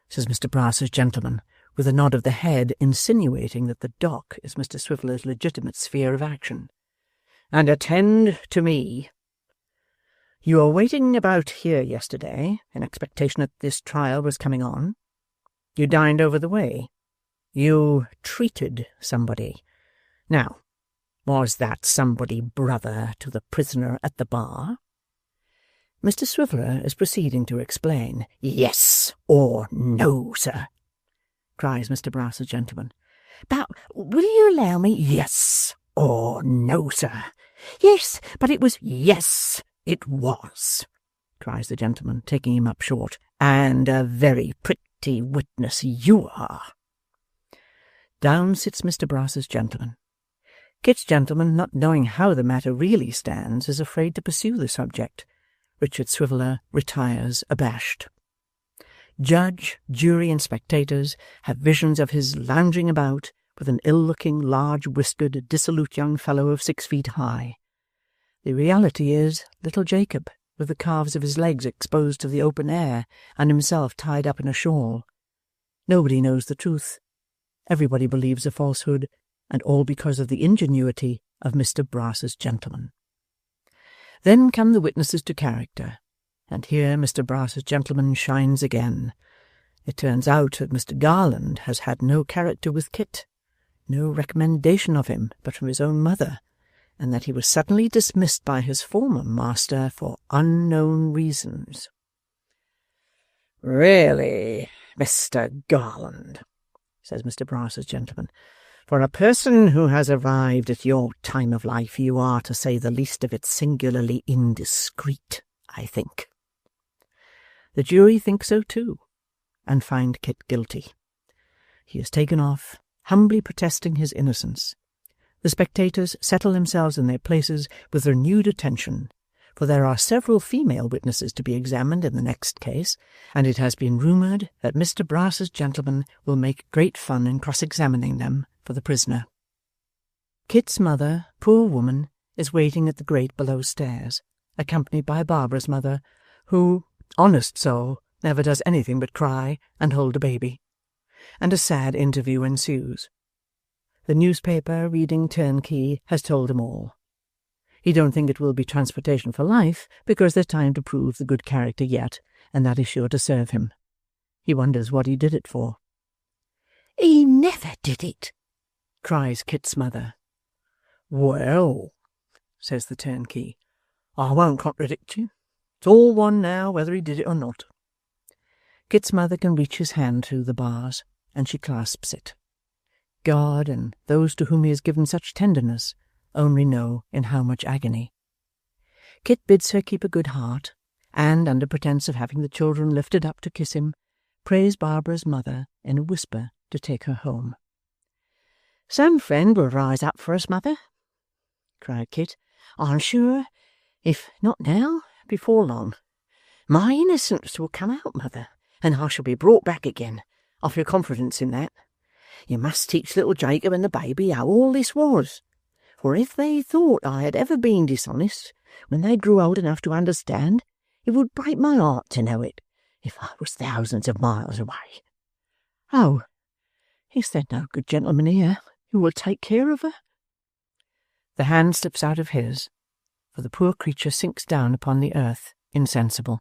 says Mr. Brass's gentleman, with a nod of the head insinuating that the dock is Mr. Swiveller's legitimate sphere of action. "And attend to me. You were waiting about here yesterday, in expectation that this trial was coming on. You dined over the way. You treated somebody. Now, was that somebody brother to the prisoner at the bar?" Mr. Swiveller is proceeding to explain. "Yes or no, sir," cries Mr. Brass's gentleman. But will you allow me? "Yes or no, sir." Yes, but it was. "Yes, it was," cries the gentleman, taking him up short. "And a very pretty witness you are." Down sits Mr. Brass's gentleman. Kit's gentleman, not knowing how the matter really stands, is afraid to pursue the subject. Richard Swiveller retires abashed. Judge, jury, and spectators have visions of his lounging about with an ill-looking, large-whiskered, dissolute young fellow of 6 feet high. The reality is little Jacob, with the calves of his legs exposed to the open air, and himself tied up in a shawl. Nobody knows the truth. Everybody believes a falsehood, and all because of the ingenuity of Mr. Brass's gentleman. Then come the witnesses to character, and here Mr. Brass's gentleman shines again. It turns out that Mr. Garland has had no character with Kit, no recommendation of him but from his own mother, and that he was suddenly dismissed by his former master for unknown reasons. "Really, Mr. Garland," says Mr. Brass's gentleman, "for a person who has arrived at your time of life, you are, to say the least of it, singularly indiscreet, I think." The jury think so too, and find Kit guilty. He is taken off, humbly protesting his innocence. The spectators settle themselves in their places with renewed attention, for there are several female witnesses to be examined in the next case, and it has been rumoured that Mr. Brass's gentleman will make great fun in cross-examining them for the prisoner. Kit's mother, poor woman, is waiting at the grate below stairs, accompanied by Barbara's mother, who, honest soul, never does anything but cry and hold a baby, and a sad interview ensues. The newspaper reading turnkey has told him all. He don't think it will be transportation for life, because there's time to prove the good character yet, and that is sure to serve him. He wonders what he did it for. He never did it, cries Kit's mother. "Well," says the turnkey, "I won't contradict you. It's all one now whether he did it or not." Kit's mother can reach his hand through the bars, and she clasps it. God and those to whom he has given such tenderness only know in how much agony. Kit bids her keep a good heart, and, under pretence of having the children lifted up to kiss him, prays Barbara's mother in a whisper to take her home. "Some friend will rise up for us, mother," cried Kit. "I'm sure, if not now, before long. My innocence will come out, mother, and I shall be brought back again. I've your confidence in that. You must teach little Jacob and the baby how all this was. For if they thought I had ever been dishonest, when they grew old enough to understand, It would break my heart to know it, if I was thousands of miles away. Oh, is there no good gentleman here who will take care of her? The hand slips out of his, for the poor creature sinks down upon the earth, insensible.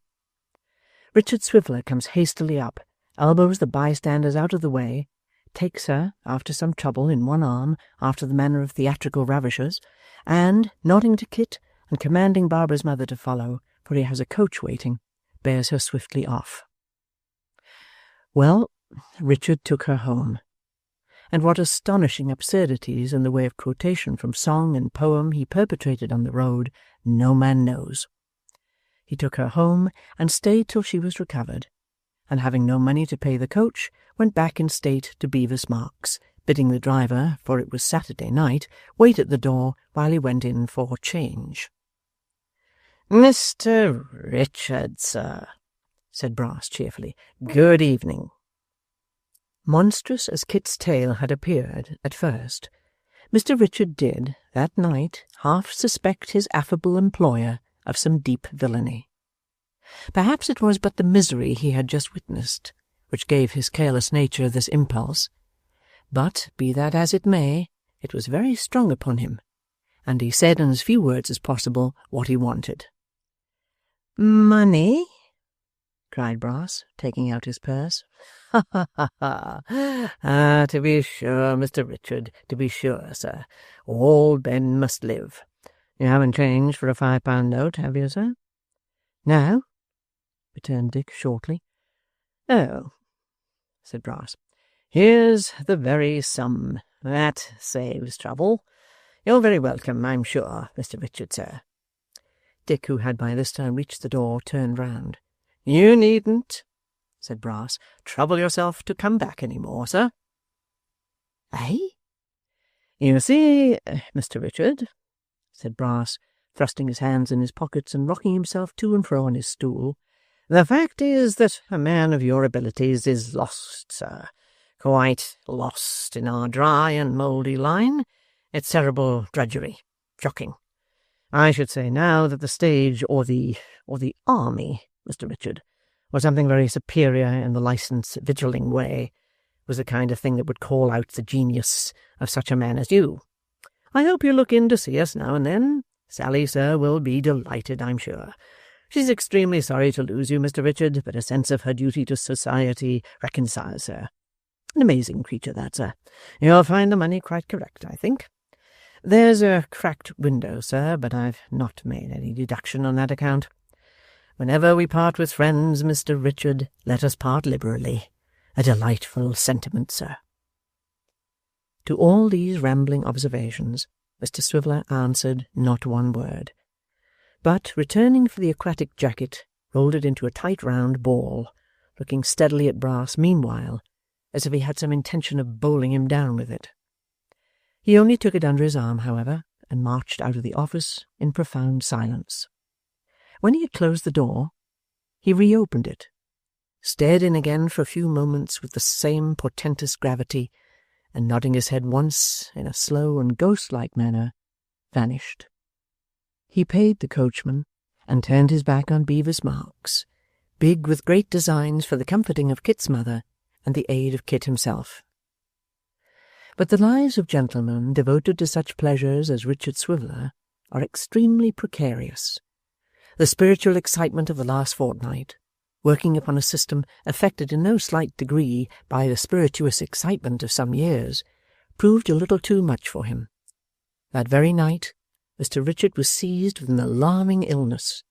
Richard Swiveller comes hastily up, elbows the bystanders out of the way, takes her, after some trouble, in one arm, after the manner of theatrical ravishers, and, nodding to Kit and commanding Barbara's mother to follow, for he has a coach waiting, bears her swiftly off. Well, Richard took her home, and what astonishing absurdities in the way of quotation from song and poem he perpetrated on the road, no man knows. He took her home and stayed till she was recovered, and having no money to pay the coach, went back in state to Bevis Marks, bidding the driver, for it was Saturday night, wait at the door while he went in for change. "Mr. Richard, sir," said Brass cheerfully. "Good evening." Monstrous as Kit's tale had appeared at first, Mr. Richard did, that night, half suspect his affable employer of some deep villainy. Perhaps it was but the misery he had just witnessed which gave his careless nature this impulse, but, be that as it may, it was very strong upon him, and he said in as few words as possible what he wanted. "Money?" cried Brass, taking out his purse. "Ha, ha, ha, ha! Ah, to be sure, Mr. Richard, to be sure, sir. All men must live. You haven't change for a £5 note, have you, sir?" "No," returned Dick shortly. "Oh," said Brass. "Here's the very sum. That saves trouble. You're very welcome, I'm sure, Mr. Richard, sir." Dick, who had by this time reached the door, turned round. "You needn't," said Brass, "trouble yourself to come back any more, sir." "Eh?" "You see, Mr. Richard," said Brass, thrusting his hands in his pockets and rocking himself to and fro on his stool, "the fact is that a man of your abilities is lost, sir. Quite lost in our dry and mouldy line. It's terrible drudgery. Shocking. I should say now that the stage or the army, Mr. Richard, or something very superior in the licensed victualling way, was the kind of thing that would call out the genius of such a man as you. I hope you'll look in to see us now and then. Sally, sir, will be delighted, I'm sure. She's extremely sorry to lose you, Mr. Richard, but a sense of her duty to society reconciles her. An amazing creature, that, sir. You'll find the money quite correct, I think. There's a cracked window, sir, but I've not made any deduction on that account. Whenever we part with friends, Mr. Richard, let us part liberally. A delightful sentiment, sir." To all these rambling observations, Mr. Swiveller answered not one word, but, returning for the aquatic jacket, rolled it into a tight round ball, looking steadily at Brass meanwhile, as if he had some intention of bowling him down with it. He only took it under his arm, however, and marched out of the office in profound silence. When he had closed the door, he reopened it, stared in again for a few moments with the same portentous gravity, and nodding his head once in a slow and ghost-like manner, vanished. He paid the coachman, and turned his back on Bevis Marks, big with great designs for the comforting of Kit's mother and the aid of Kit himself. But the lives of gentlemen devoted to such pleasures as Richard Swiveller are extremely precarious. The spiritual excitement of the last fortnight, working upon a system affected in no slight degree by the spirituous excitement of some years, proved a little too much for him. That very night, Mr. Richard was seized with an alarming illness,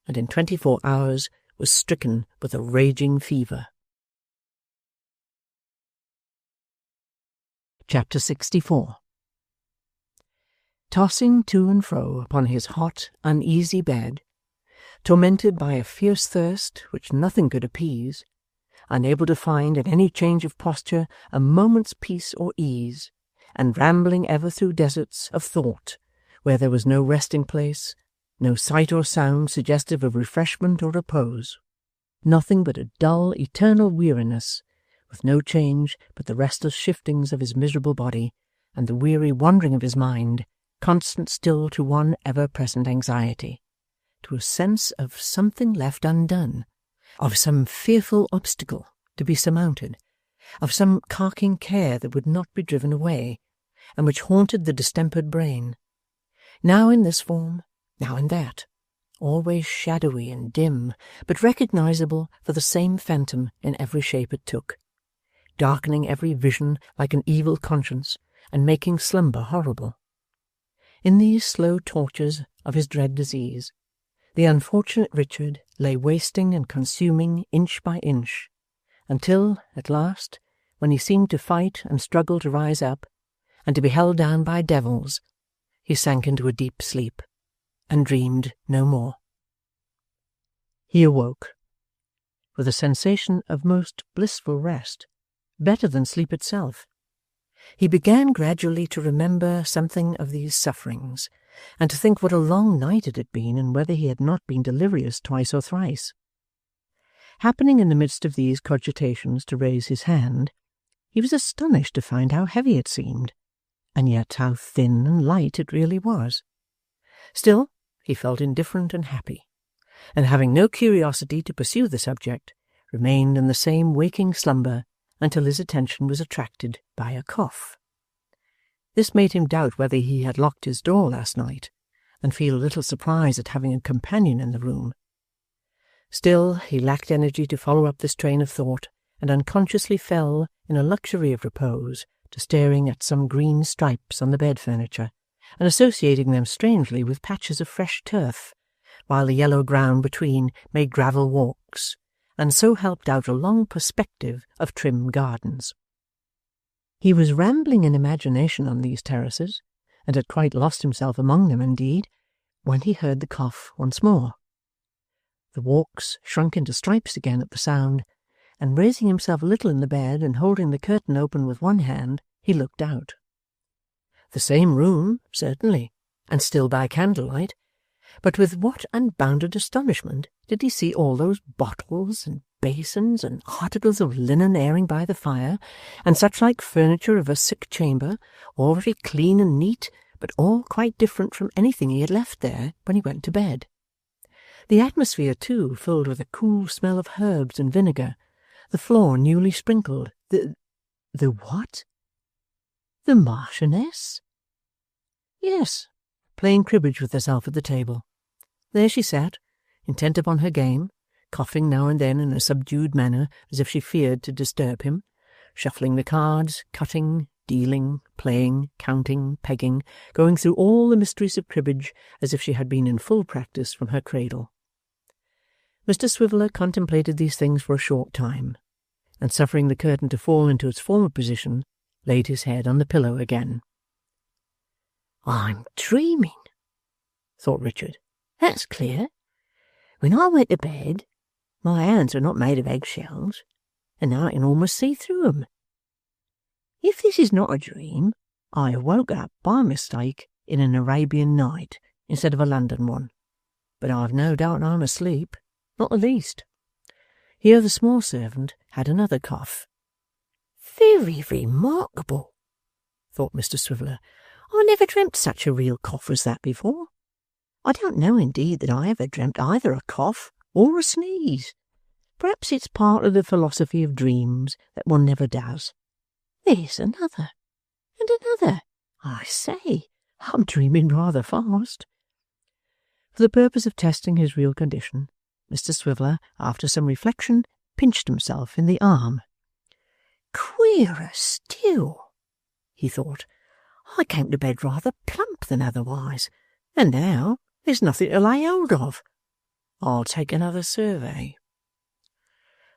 and in 24 hours was stricken with a raging fever. Chapter 64. Tossing to and fro upon his hot, uneasy bed, tormented by a fierce thirst which nothing could appease, unable to find in any change of posture a moment's peace or ease, and rambling ever through deserts of thought, where there was no resting place, no sight or sound suggestive of refreshment or repose, nothing but a dull, eternal weariness, with no change but the restless shiftings of his miserable body, and the weary wandering of his mind, constant still to one ever-present anxiety, to a sense of something left undone, of some fearful obstacle to be surmounted, of some carking care that would not be driven away, and which haunted the distempered brain, now in this form, now in that, always shadowy and dim, but recognizable for the same phantom in every shape it took, darkening every vision like an evil conscience, and making slumber horrible. In these slow tortures of his dread disease, the unfortunate Richard lay wasting and consuming inch by inch, until, at last, when he seemed to fight and struggle to rise up, and to be held down by devils, he sank into a deep sleep, and dreamed no more. He awoke, with a sensation of most blissful rest, better than sleep itself. He began gradually to remember something of these sufferings, and to think what a long night it had been, and whether he had not been delirious twice or thrice. Happening in the midst of these cogitations to raise his hand, he was astonished to find how heavy it seemed, and yet how thin and light it really was. Still, he felt indifferent and happy, and having no curiosity to pursue the subject, remained in the same waking slumber until his attention was attracted by a cough. This made him doubt whether he had locked his door last night, and feel a little surprise at having a companion in the room. Still, he lacked energy to follow up this train of thought, and unconsciously fell, in a luxury of repose, to staring at some green stripes on the bed furniture, and associating them strangely with patches of fresh turf, while the yellow ground between made gravel walks, and so helped out a long perspective of trim gardens. He was rambling in imagination on these terraces, and had quite lost himself among them indeed, when he heard the cough once more. The walks shrunk into stripes again at the sound, and raising himself a little in the bed and holding the curtain open with one hand, he looked out. The same room, certainly, and still by candlelight, but with what unbounded astonishment did he see all those bottles and basins and articles of linen airing by the fire, and such like furniture of a sick chamber, all very clean and neat, but all quite different from anything he had left there when he went to bed. The atmosphere, too, filled with a cool smell of herbs and vinegar, the floor newly sprinkled, the what? The Marchioness? Yes, playing cribbage with herself at the table. There she sat, intent upon her game, coughing now and then in a subdued manner as if she feared to disturb him, shuffling the cards, cutting, dealing, playing, counting, pegging, going through all the mysteries of cribbage as if she had been in full practice from her cradle. Mr. Swiveller contemplated these things for a short time, and suffering the curtain to fall into its former position, laid his head on the pillow again. "I'm dreaming," thought Richard. "That's clear. When I went to bed, my hands were not made of eggshells, and now I can almost see through them. If this is not a dream, I have woke up by mistake in an Arabian night instead of a London one. But I have no doubt I'm asleep, not the least." Here the small servant had another cough. "Very remarkable," thought Mr. Swiveller. "I never dreamt such a real cough as that before. I don't know, indeed, that I ever dreamt either a cough or a sneeze. Perhaps it's part of the philosophy of dreams that one never does. There's another, and another. I say, I'm dreaming rather fast." For the purpose of testing his real condition, Mr. Swiveller, after some reflection, pinched himself in the arm. "Queerer still," he thought. "I came to bed rather plump than otherwise, and now there's nothing to lay hold of. I'll take another survey."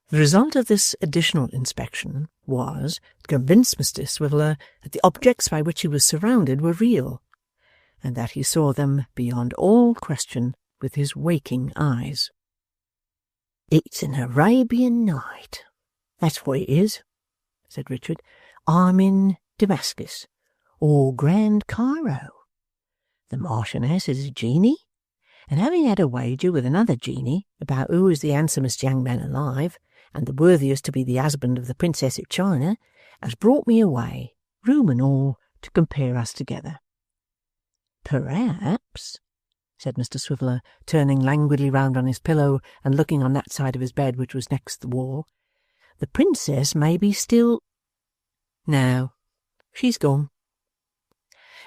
The result of this additional inspection was to convince Mr. Swiveller that the objects by which he was surrounded were real, and that he saw them beyond all question with his waking eyes. "It's an Arabian night, that's what it is," said Richard. "I'm in Damascus, or Grand Cairo. The Marchioness is a genie, and having had a wager with another genie about who is the handsomest young man alive, and the worthiest to be the husband of the Princess of China, has brought me away, room and all, to compare us together. Perhaps," said Mr Swiveller, turning languidly round on his pillow and looking on that side of his bed which was next the wall. "The princess may be still— No, she's gone."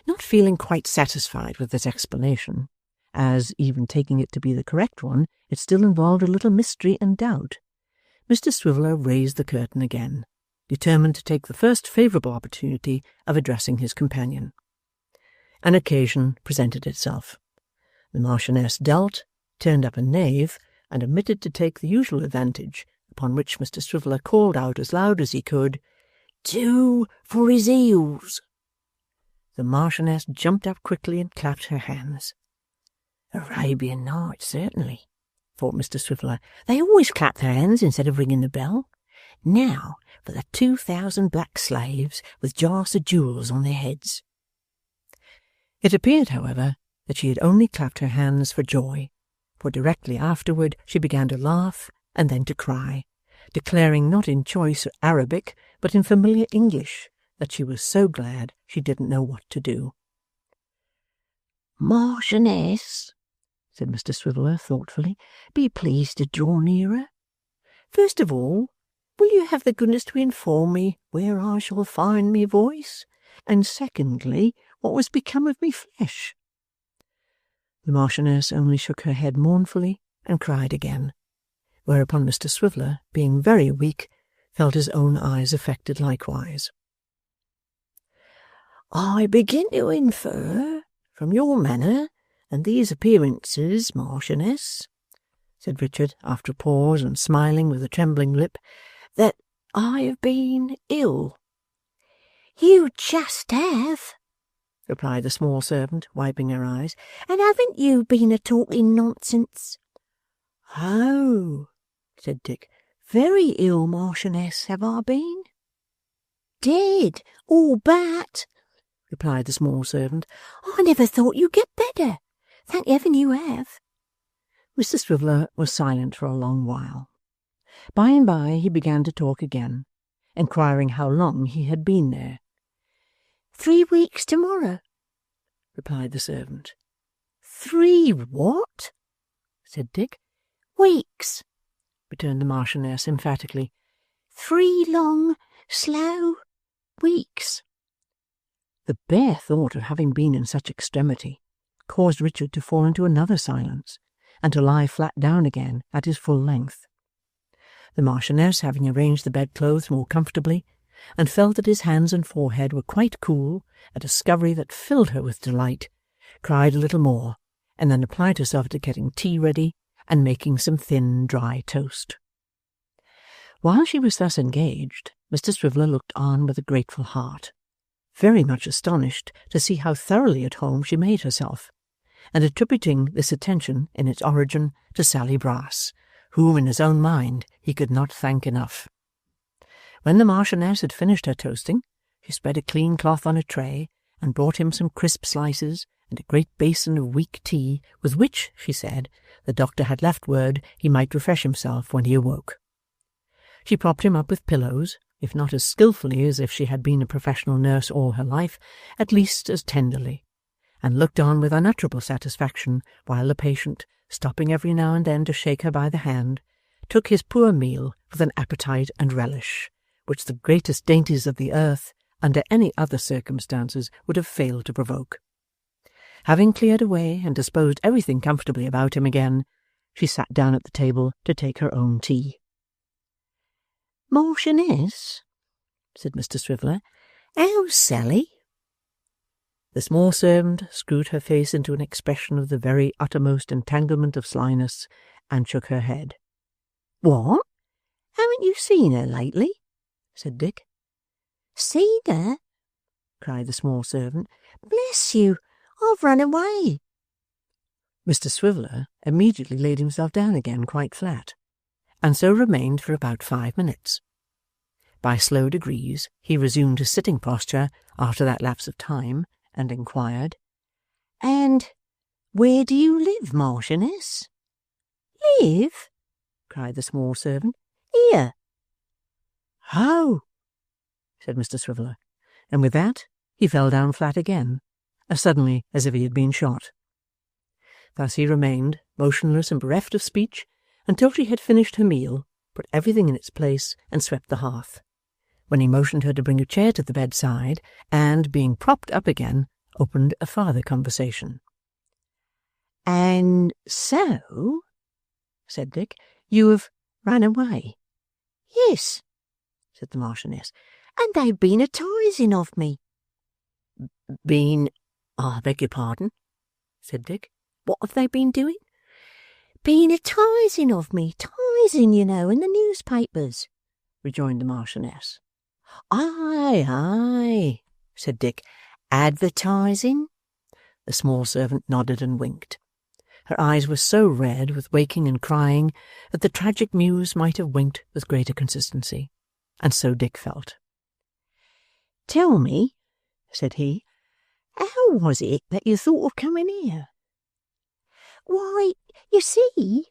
Not feeling quite satisfied with this explanation, as, even taking it to be the correct one, it still involved a little mystery and doubt, Mr Swiveller raised the curtain again, determined to take the first favourable opportunity of addressing his companion. An occasion presented itself. The Marchioness dealt, turned up a knave, and omitted to take the usual advantage, upon which Mr Swiveller called out as loud as he could, "Two for his heels!" The Marchioness jumped up quickly and clapped her hands. "Arabian Nights, certainly," thought Mr Swiveller. "They always clap their hands instead of ringing the bell. Now for the 2,000 black slaves with jars of jewels on their heads." It appeared, however, that she had only clapped her hands for joy, for directly afterward she began to laugh and then to cry, declaring not in choice Arabic but in familiar English that she was so glad she didn't know what to do. "Marchioness," said Mr Swiveller thoughtfully, "be pleased to draw nearer. First of all, will you have the goodness to inform me where I shall find me voice? And secondly, what was become of me flesh?" The Marchioness only shook her head mournfully and cried again, whereupon Mr Swiveller, being very weak, felt his own eyes affected likewise. "I begin to infer from your manner and these appearances, Marchioness," said Richard, after a pause and smiling with a trembling lip, "that I have been ill." "You just have," replied the small servant, wiping her eyes. "And haven't you been a-talking nonsense?" "Oh," said Dick, "very ill, Marchioness, have I been?" "Dead, all but," replied the small servant. "I never thought you'd get better. Thank heaven you have." Mr Swiveller was silent for a long while. By and by he began to talk again, inquiring how long he had been there. 3 weeks tomorrow," replied the servant. 3 what?" said Dick. "Weeks," returned the Marchioness emphatically. 3 long, slow weeks." The bare thought of having been in such extremity caused Richard to fall into another silence, and to lie flat down again at his full length. The Marchioness, having arranged the bedclothes more comfortably, and felt that his hands and forehead were quite cool, a discovery that filled her with delight, cried a little more, and then applied herself to getting tea ready and making some thin, dry toast. While she was thus engaged, Mr Swiveller looked on with a grateful heart, very much astonished to see how thoroughly at home she made herself, and attributing this attention in its origin to Sally Brass, whom in his own mind he could not thank enough. When the Marchioness had finished her toasting, she spread a clean cloth on a tray, and brought him some crisp slices and a great basin of weak tea, with which, she said, the doctor had left word he might refresh himself when he awoke. She propped him up with pillows, if not as skilfully as if she had been a professional nurse all her life, at least as tenderly, and looked on with unutterable satisfaction while the patient, stopping every now and then to shake her by the hand, took his poor meal with an appetite and relish, which the greatest dainties of the earth, under any other circumstances, would have failed to provoke. Having cleared away and disposed everything comfortably about him again, she sat down at the table to take her own tea. "Marchioness," said Mr Swiveller, "how's Sally?" The small servant screwed her face into an expression of the very uttermost entanglement of slyness, and shook her head. "What? Haven't you seen her lately?" said Dick. "Seen her?" cried the small servant. "Bless you, I've run away." Mr Swiveller immediately laid himself down again quite flat, and so remained for about 5 minutes. By slow degrees he resumed his sitting posture after that lapse of time, and inquired, "And where do you live, Marchioness?" "Live?" cried the small servant. "Here." "Oh!" said Mr Swiveller, and with that he fell down flat again, as suddenly as if he had been shot. Thus he remained, motionless and bereft of speech, until she had finished her meal, put everything in its place, and swept the hearth, when he motioned her to bring a chair to the bedside, and, being propped up again, opened a farther conversation. "And so," said Dick, "you have run away?" "Yes," said the Marchioness, "and they've been a-tizing of me." Been, I beg your pardon, said Dick. What have they been doing? "Been a-tizing of me, tizing, you know, in the newspapers," rejoined the Marchioness. Aye, aye, said Dick. Advertising? The small servant nodded and winked. Her eyes were so red with waking and crying that the tragic muse might have winked with greater consistency, and so Dick felt. "Tell me," said he, "how was it that you thought of coming here?" "Why, you see,"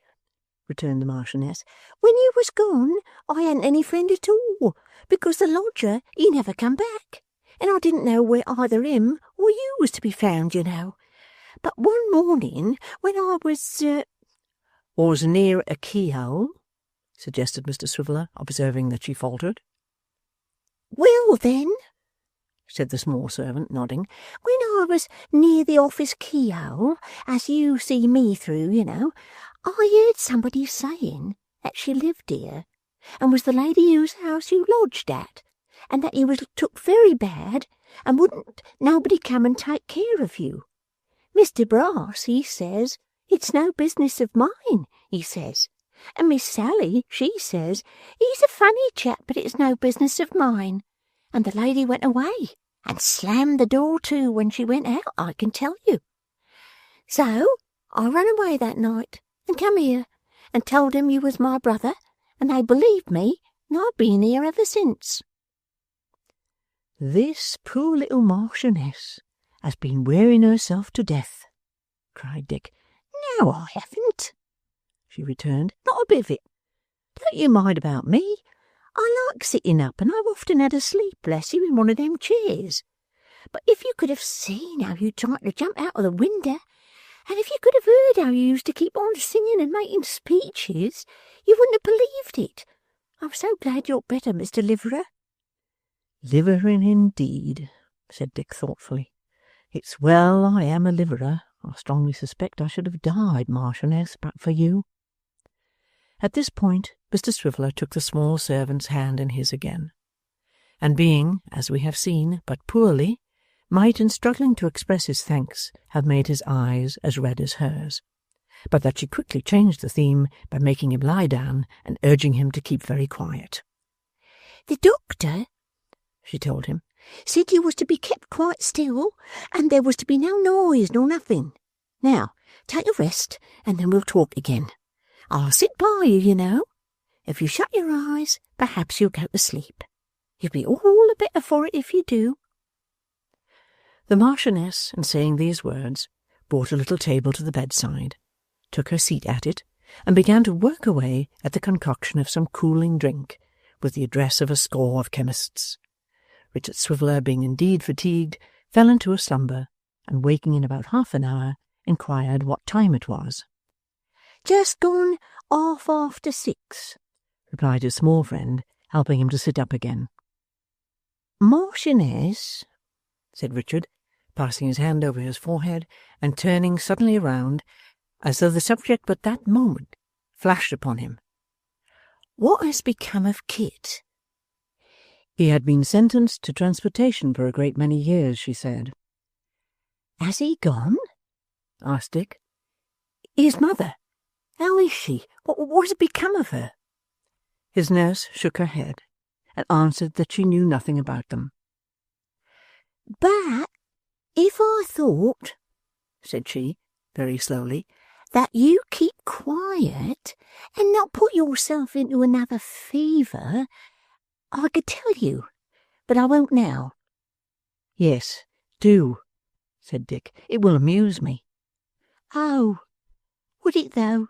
returned the Marchioness, "when you was gone, I hadn't any friend at all, because the lodger, he never come back, and I didn't know where either him or you was to be found, you know. But one morning, when I was Was near a keyhole, suggested Mr Swiveller, observing that she faltered. "Well, then," said the small servant, nodding, "when I was near the office keyhole, as you see me through, you know, I heard somebody saying that she lived here, and was the lady whose house you lodged at, and that you was took very bad, and wouldn't nobody come and take care of you. Mr Brass, he says, it's no business of mine, he says, and Miss Sally, she says, he's a funny chap, but it's no business of mine. And the lady went away, and slammed the door to when she went out, I can tell you. So I run away that night, and come here, and told him you was my brother, and they believed me, and I've been here ever since." "This poor little Marchioness has been wearing herself to death," cried Dick. "No, I haven't," she returned. "Not a bit of it. Don't you mind about me. I like sitting up, and I've often had a sleep, bless you, in one of them chairs. But if you could have seen how you tried to jump out of the window, and if you could have heard how you used to keep on singing and making speeches, you wouldn't have believed it. I'm so glad you're better, Mr. Liverer." "Livering indeed," said Dick thoughtfully. "It's well I am a liverer. I strongly suspect I should have died, Marchioness, but for you." At this point Mr Swiveller took the small servant's hand in his again, and being, as we have seen, but poorly, might, in struggling to express his thanks, have made his eyes as red as hers, but that she quickly changed the theme by making him lie down and urging him to keep very quiet. "The doctor," she told him, "said you was to be kept quite still, and there was to be no noise nor nothing. Now, take a rest, and then we'll talk again. I'll sit by you, you know. If you shut your eyes, perhaps you'll go to sleep. You'll be all the better for it if you do." The Marchioness, in saying these words, brought a little table to the bedside, took her seat at it, and began to work away at the concoction of some cooling drink, with the address of a score of chemists. Richard Swiveller, being indeed fatigued, fell into a slumber, and waking in about half an hour, inquired what time it was. "Just gone 6:30, replied his small friend, helping him to sit up again. "Marchioness," said Richard, passing his hand over his forehead, and turning suddenly round, as though the subject but that moment flashed upon him. "what has become of Kit?" He had been sentenced to transportation for a great many years, she said. "Has he gone?" asked Dick. "His mother, how is she? What has become of her?" His nurse shook her head, and answered that she knew nothing about them. "But if I thought," said she, very slowly, "that you keep quiet and not put yourself into another fever, I could tell you, but I won't now." "Yes, do," said Dick. "It will amuse me." "Oh, would it though?"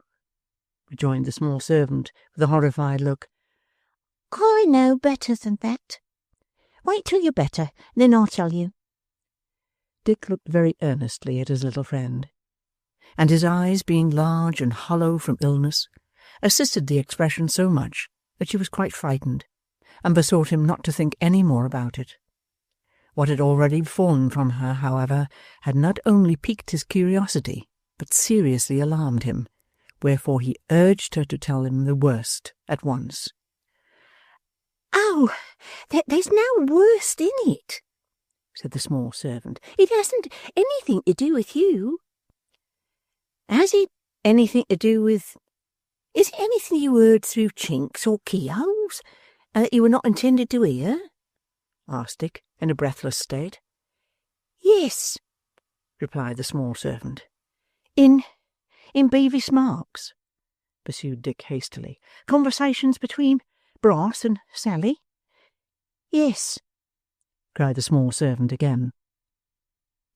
rejoined the small servant with a horrified look. "I know better than that. Wait till you're better, and then I'll tell you." Dick looked very earnestly at his little friend. and his eyes being large and hollow from illness, assisted the expression so much that she was quite frightened, and besought him not to think any more about it. What had already fallen from her, however, had not only piqued his curiosity, but seriously alarmed him, wherefore he urged her to tell him the worst at once. "Oh, there's no worst in it," said the small servant. "It hasn't anything to do with you." "Has it anything to do with... Is it anything you heard through chinks or keyholes, and that you were not intended to hear?" asked Dick, in a breathless state. "Yes," replied the small servant. In Beavis Marks," pursued Dick hastily. "Conversations between Brass and Sally?" "Yes," cried the small servant again.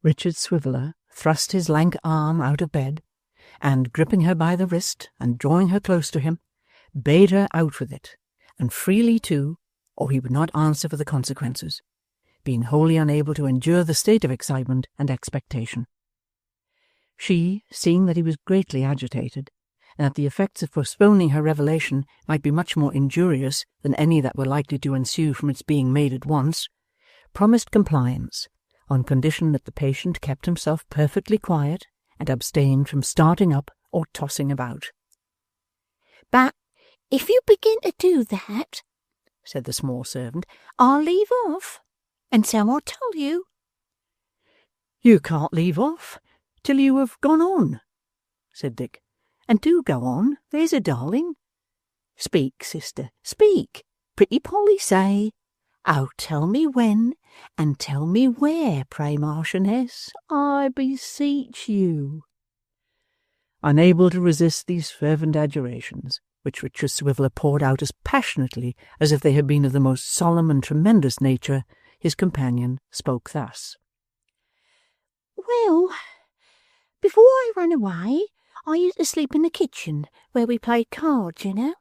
Richard Swiveller thrust his lank arm out of bed, and, gripping her by the wrist and drawing her close to him, bade her out with it, and freely too, or he would not answer for the consequences, being wholly unable to endure the state of excitement and expectation. She, seeing that he was greatly agitated, and that the effects of postponing her revelation might be much more injurious than any that were likely to ensue from its being made at once, promised compliance, on condition that the patient kept himself perfectly quiet and abstained from starting up or tossing about. "But if you begin to do that," said the small servant, "I'll leave off, and so I'll tell you." "You can't leave off till you have gone on," said Dick. "And do go on, there's a darling. Speak, sister, speak. Pretty Polly, say. Oh, tell me when, and tell me where, pray, Marchioness, I beseech you." Unable to resist these fervent adjurations, which Richard Swiveller poured out as passionately as if they had been of the most solemn and tremendous nature, his companion spoke thus. "Well, before I ran away, I used to sleep in the kitchen, where we played cards, you know.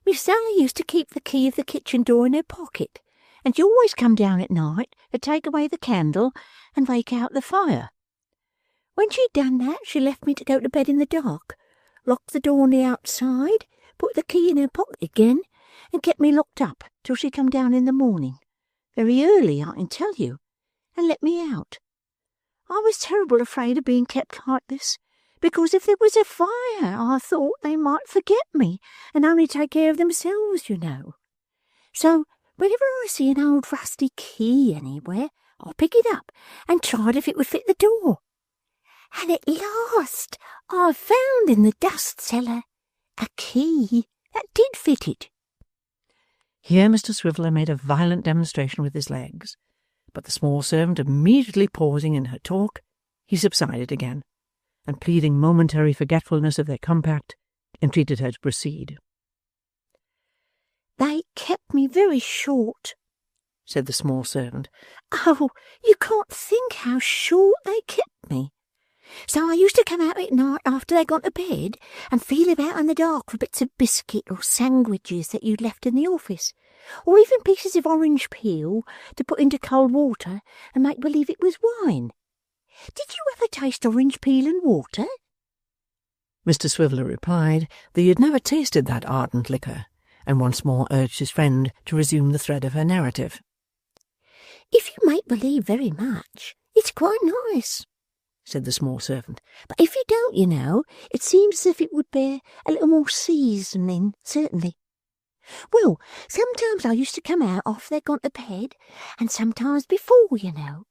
Miss Sally used to keep the key of the kitchen door in her pocket, and she always come down at night to take away the candle and rake out the fire. When she'd done that, she left me to go to bed in the dark, locked the door on the outside, put the key in her pocket again, and kept me locked up till she come down in the morning, very early, I can tell you, and let me out. I was terrible afraid of being kept like this, because if there was a fire, I thought they might forget me and only take care of themselves, you know. So whenever I see an old rusty key anywhere, I pick it up and tried if it would fit the door. And at last I found in the dust cellar a key that did fit it." Here Mr Swiveller made a violent demonstration with his legs, but the small servant immediately pausing in her talk, he subsided again, and pleading momentary forgetfulness of their compact, entreated her to proceed. "They kept me very short," said the small servant. "Oh, you can't think how short they kept me. So I used to come out at night after they'd gone to bed and feel about in the dark for bits of biscuit or sandwiches that you'd left in the office, or even pieces of orange peel to put into cold water and make believe it was wine. Did you ever taste orange peel and water?" Mr Swiveller replied that he had never tasted that ardent liquor, and once more urged his friend to resume the thread of her narrative. "If you make believe very much, it's quite nice," said the small servant. "But if you don't, you know, it seems as if it would bear a little more seasoning, certainly. Well, sometimes I used to come out after they'd gone to bed, and sometimes before, you know.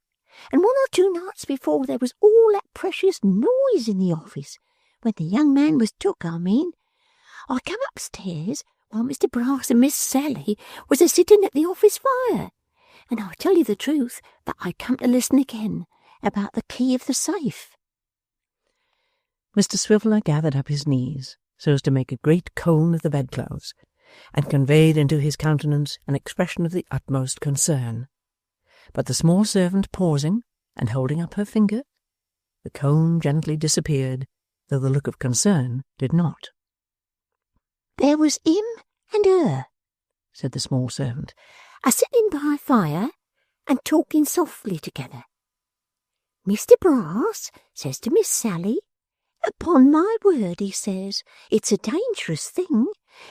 And 1 or 2 nights before there was all that precious noise in the office, when the young man was took, I mean, I come upstairs while Mr Brass and Miss Sally was a-sitting at the office fire, and I tell you the truth that I come to listen again about the key of the safe." Mr Swiveller gathered up his knees so as to make a great cone of the bedclothes, and conveyed into his countenance an expression of the utmost concern. But the small servant pausing, and holding up her finger, the cone gently disappeared, though the look of concern did not. "There was him and her," said the small servant, "a-sitting by a fire and talking softly together. Mr Brass says to Miss Sally, Upon my word, he says, it's a dangerous thing,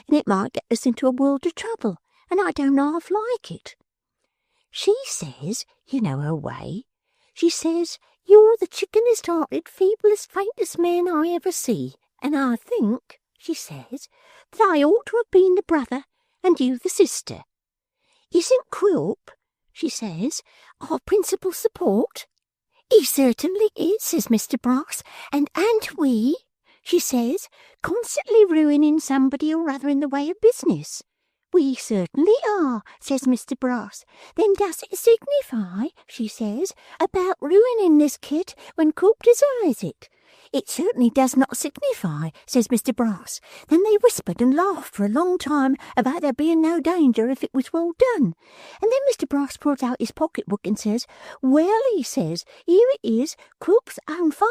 and it might get us into a world of trouble, and I don't half like it. She says, you know her way, she says, you're the chickenest-hearted, feeblest, faintest man I ever see, and I think, she says, that I ought to have been the brother and you the sister. Isn't Quilp, she says, our principal support? He certainly is, says Mr. Brass, and aren't we, she says, constantly ruining somebody or other in the way of business? We certainly are, says Mr. Brass. Then does it signify, she says, about ruining this Kit when Quilp desires it? It certainly does not signify, says Mr. Brass. Then they whispered and laughed for a long time about there being no danger if it was well done. And then Mr. Brass pulls out his pocket-book and says, well, he says, here it is, Quilp's own £5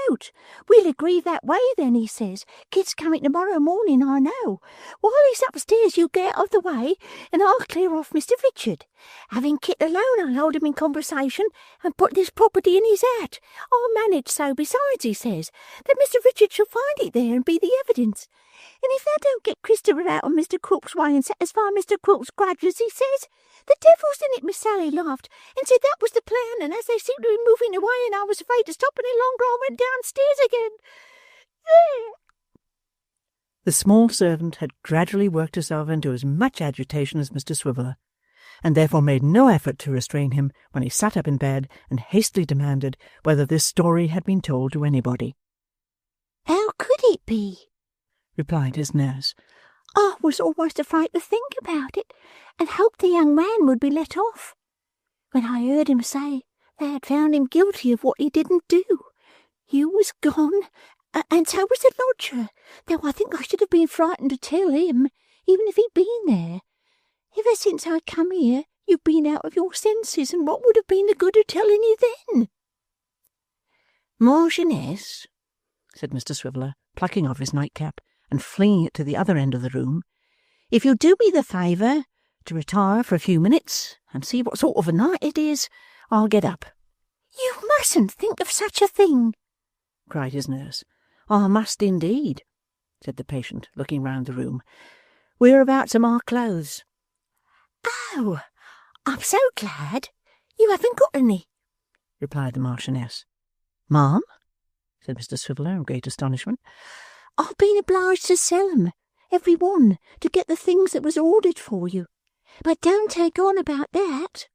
note. We'll agree that way then, he says. Kit's coming tomorrow morning, I know. While he's upstairs, you get out of the way, and I'll clear off Mr. Richard. Having Kit alone, I'll hold him in conversation and put this property in his hat. I'll manage so besides, he says, that Mr. Richard shall find it there and be the evidence. And if thou don't get Christopher out of Mr. Quilp's way and satisfy Mr. Quilp's grudges, he says, the devil's in it. Miss Sally laughed and said that was the plan, and as they seemed to be moving away and I was afraid to stop any longer, I went downstairs again. There. The small servant had gradually worked herself into as much agitation as Mr. Swiveller, and therefore made no effort to restrain him when he sat up in bed and hastily demanded whether this story had been told to anybody. How could it be? Replied his nurse. I was almost afraid to think about it, and hoped the young man would be let off. When I heard him say they had found him guilty of what he didn't do, you was gone, and so was the lodger, though I think I should have been frightened to tell him, even if he'd been there. Ever since I come here, you've been out of your senses, and what would have been the good of telling you then? Marchioness, said Mr. Swiveller, plucking off his nightcap and flinging it to the other end of the room, if you'll do me the favour to retire for a few minutes and see what sort of a night it is, I'll get up. You mustn't think of such a thing, cried his nurse. I must indeed, said the patient, looking round the room. Whereabouts are my clothes? Oh, I'm so glad. You haven't got any, replied the Marchioness. Ma'am, said Mr. Swiveller in great astonishment. I've been obliged to sell 'em, every one, to get the things that was ordered for you. But don't take on about that,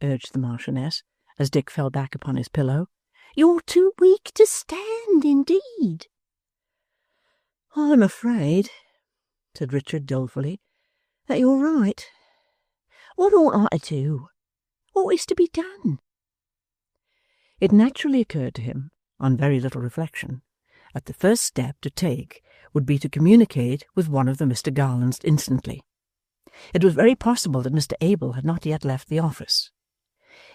urged the Marchioness, as Dick fell back upon his pillow. You're too weak to stand, indeed. I'm afraid, said Richard dolefully, that you're right. What ought I to do? What is to be done? It naturally occurred to him, on very little reflection, that the first step to take would be to communicate with one of the Mr. Garlands instantly. It was very possible that Mr. Abel had not yet left the office.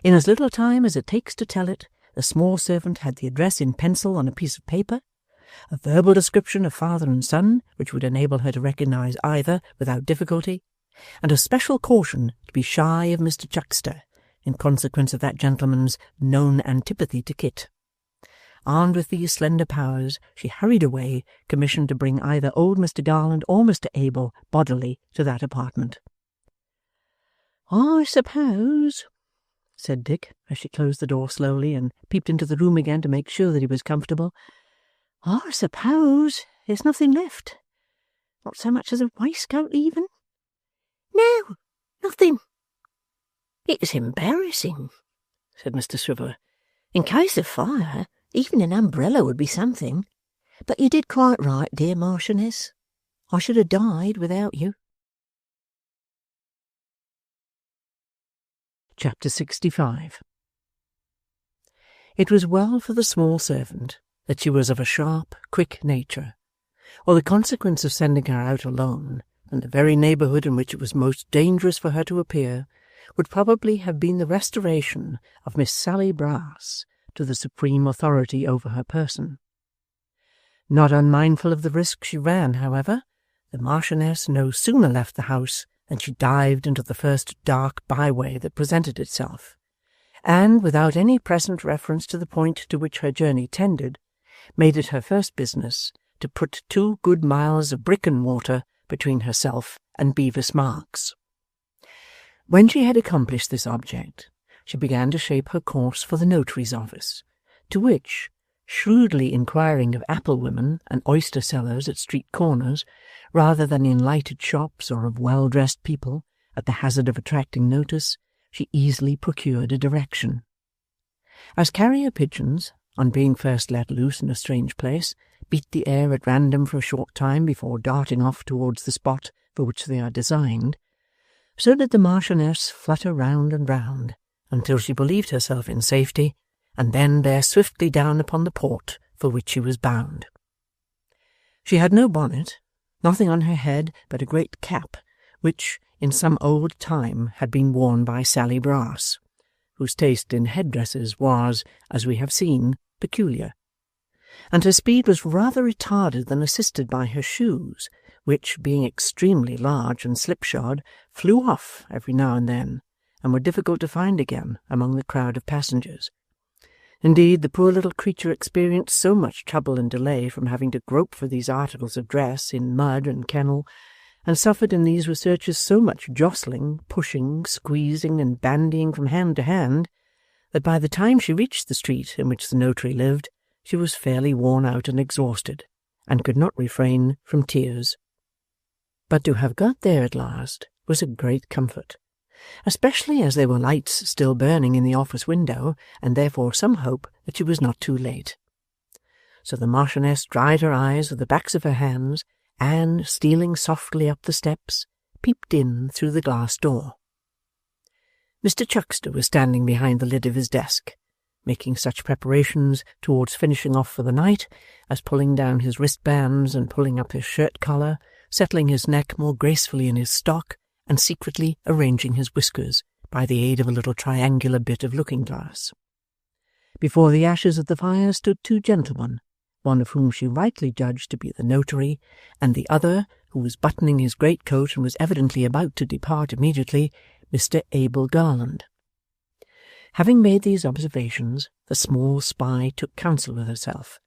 In as little time as it takes to tell it, the small servant had the address in pencil on a piece of paper, a verbal description of father and son, which would enable her to recognize either without difficulty, and a special caution to be shy of Mr. Chuckster, in consequence of that gentleman's known antipathy to Kit. Armed with these slender powers, she hurried away, commissioned to bring either old Mr. Garland or Mr. Abel bodily to that apartment. I suppose, said Dick, as she closed the door slowly and peeped into the room again to make sure that he was comfortable, I suppose there's nothing left. Not so much as a waistcoat, even? No, nothing. It's embarrassing, said Mr. Swiveller. In case of fire, even an umbrella would be something. But you did quite right, dear Marchioness. I should have died without you. Chapter 65. It was well for the small servant that she was of a sharp, quick nature, or the consequence of sending her out alone, in the very neighbourhood in which it was most dangerous for her to appear, would probably have been the restoration of Miss Sally Brass to the supreme authority over her person. Not unmindful of the risk she ran, however, the Marchioness no sooner left the house than she dived into the first dark byway that presented itself, and, without any present reference to the point to which her journey tended, made it her first business to put 2 good miles of brick and mortar between herself and Bevis Marks. When she had accomplished this object, she began to shape her course for the notary's office, to which, shrewdly inquiring of apple-women and oyster-sellers at street corners, rather than in lighted shops or of well-dressed people, at the hazard of attracting notice, she easily procured a direction. As carrier pigeons, on being first let loose in a strange place, beat the air at random for a short time before darting off towards the spot for which they are designed, so did the Marchioness flutter round and round, until she believed herself in safety, and then bear swiftly down upon the port for which she was bound. She had no bonnet, nothing on her head but a great cap, which, in some old time, had been worn by Sally Brass, whose taste in headdresses was, as we have seen, peculiar, and her speed was rather retarded than assisted by her shoes, which, being extremely large and slipshod, flew off every now and then, and were difficult to find again among the crowd of passengers. Indeed, the poor little creature experienced so much trouble and delay from having to grope for these articles of dress in mud and kennel, and suffered in these researches so much jostling, pushing, squeezing, and bandying from hand to hand, that by the time she reached the street in which the notary lived, she was fairly worn out and exhausted, and could not refrain from tears. But to have got there at last was a great comfort, especially as there were lights still burning in the office window, and therefore some hope that she was not too late. So the Marchioness dried her eyes with the backs of her hands, and, stealing softly up the steps, peeped in through the glass door. Mr. Chuckster was standing behind the lid of his desk, making such preparations towards finishing off for the night as pulling down his wristbands and pulling up his shirt-collar, settling his neck more gracefully in his stock, and secretly arranging his whiskers by the aid of a little triangular bit of looking-glass. Before the ashes of the fire stood 2 gentlemen, one of whom she rightly judged to be the notary, and the other, who was buttoning his greatcoat and was evidently about to depart immediately, Mr. Abel Garland. Having made these observations, the small spy took counsel with herself,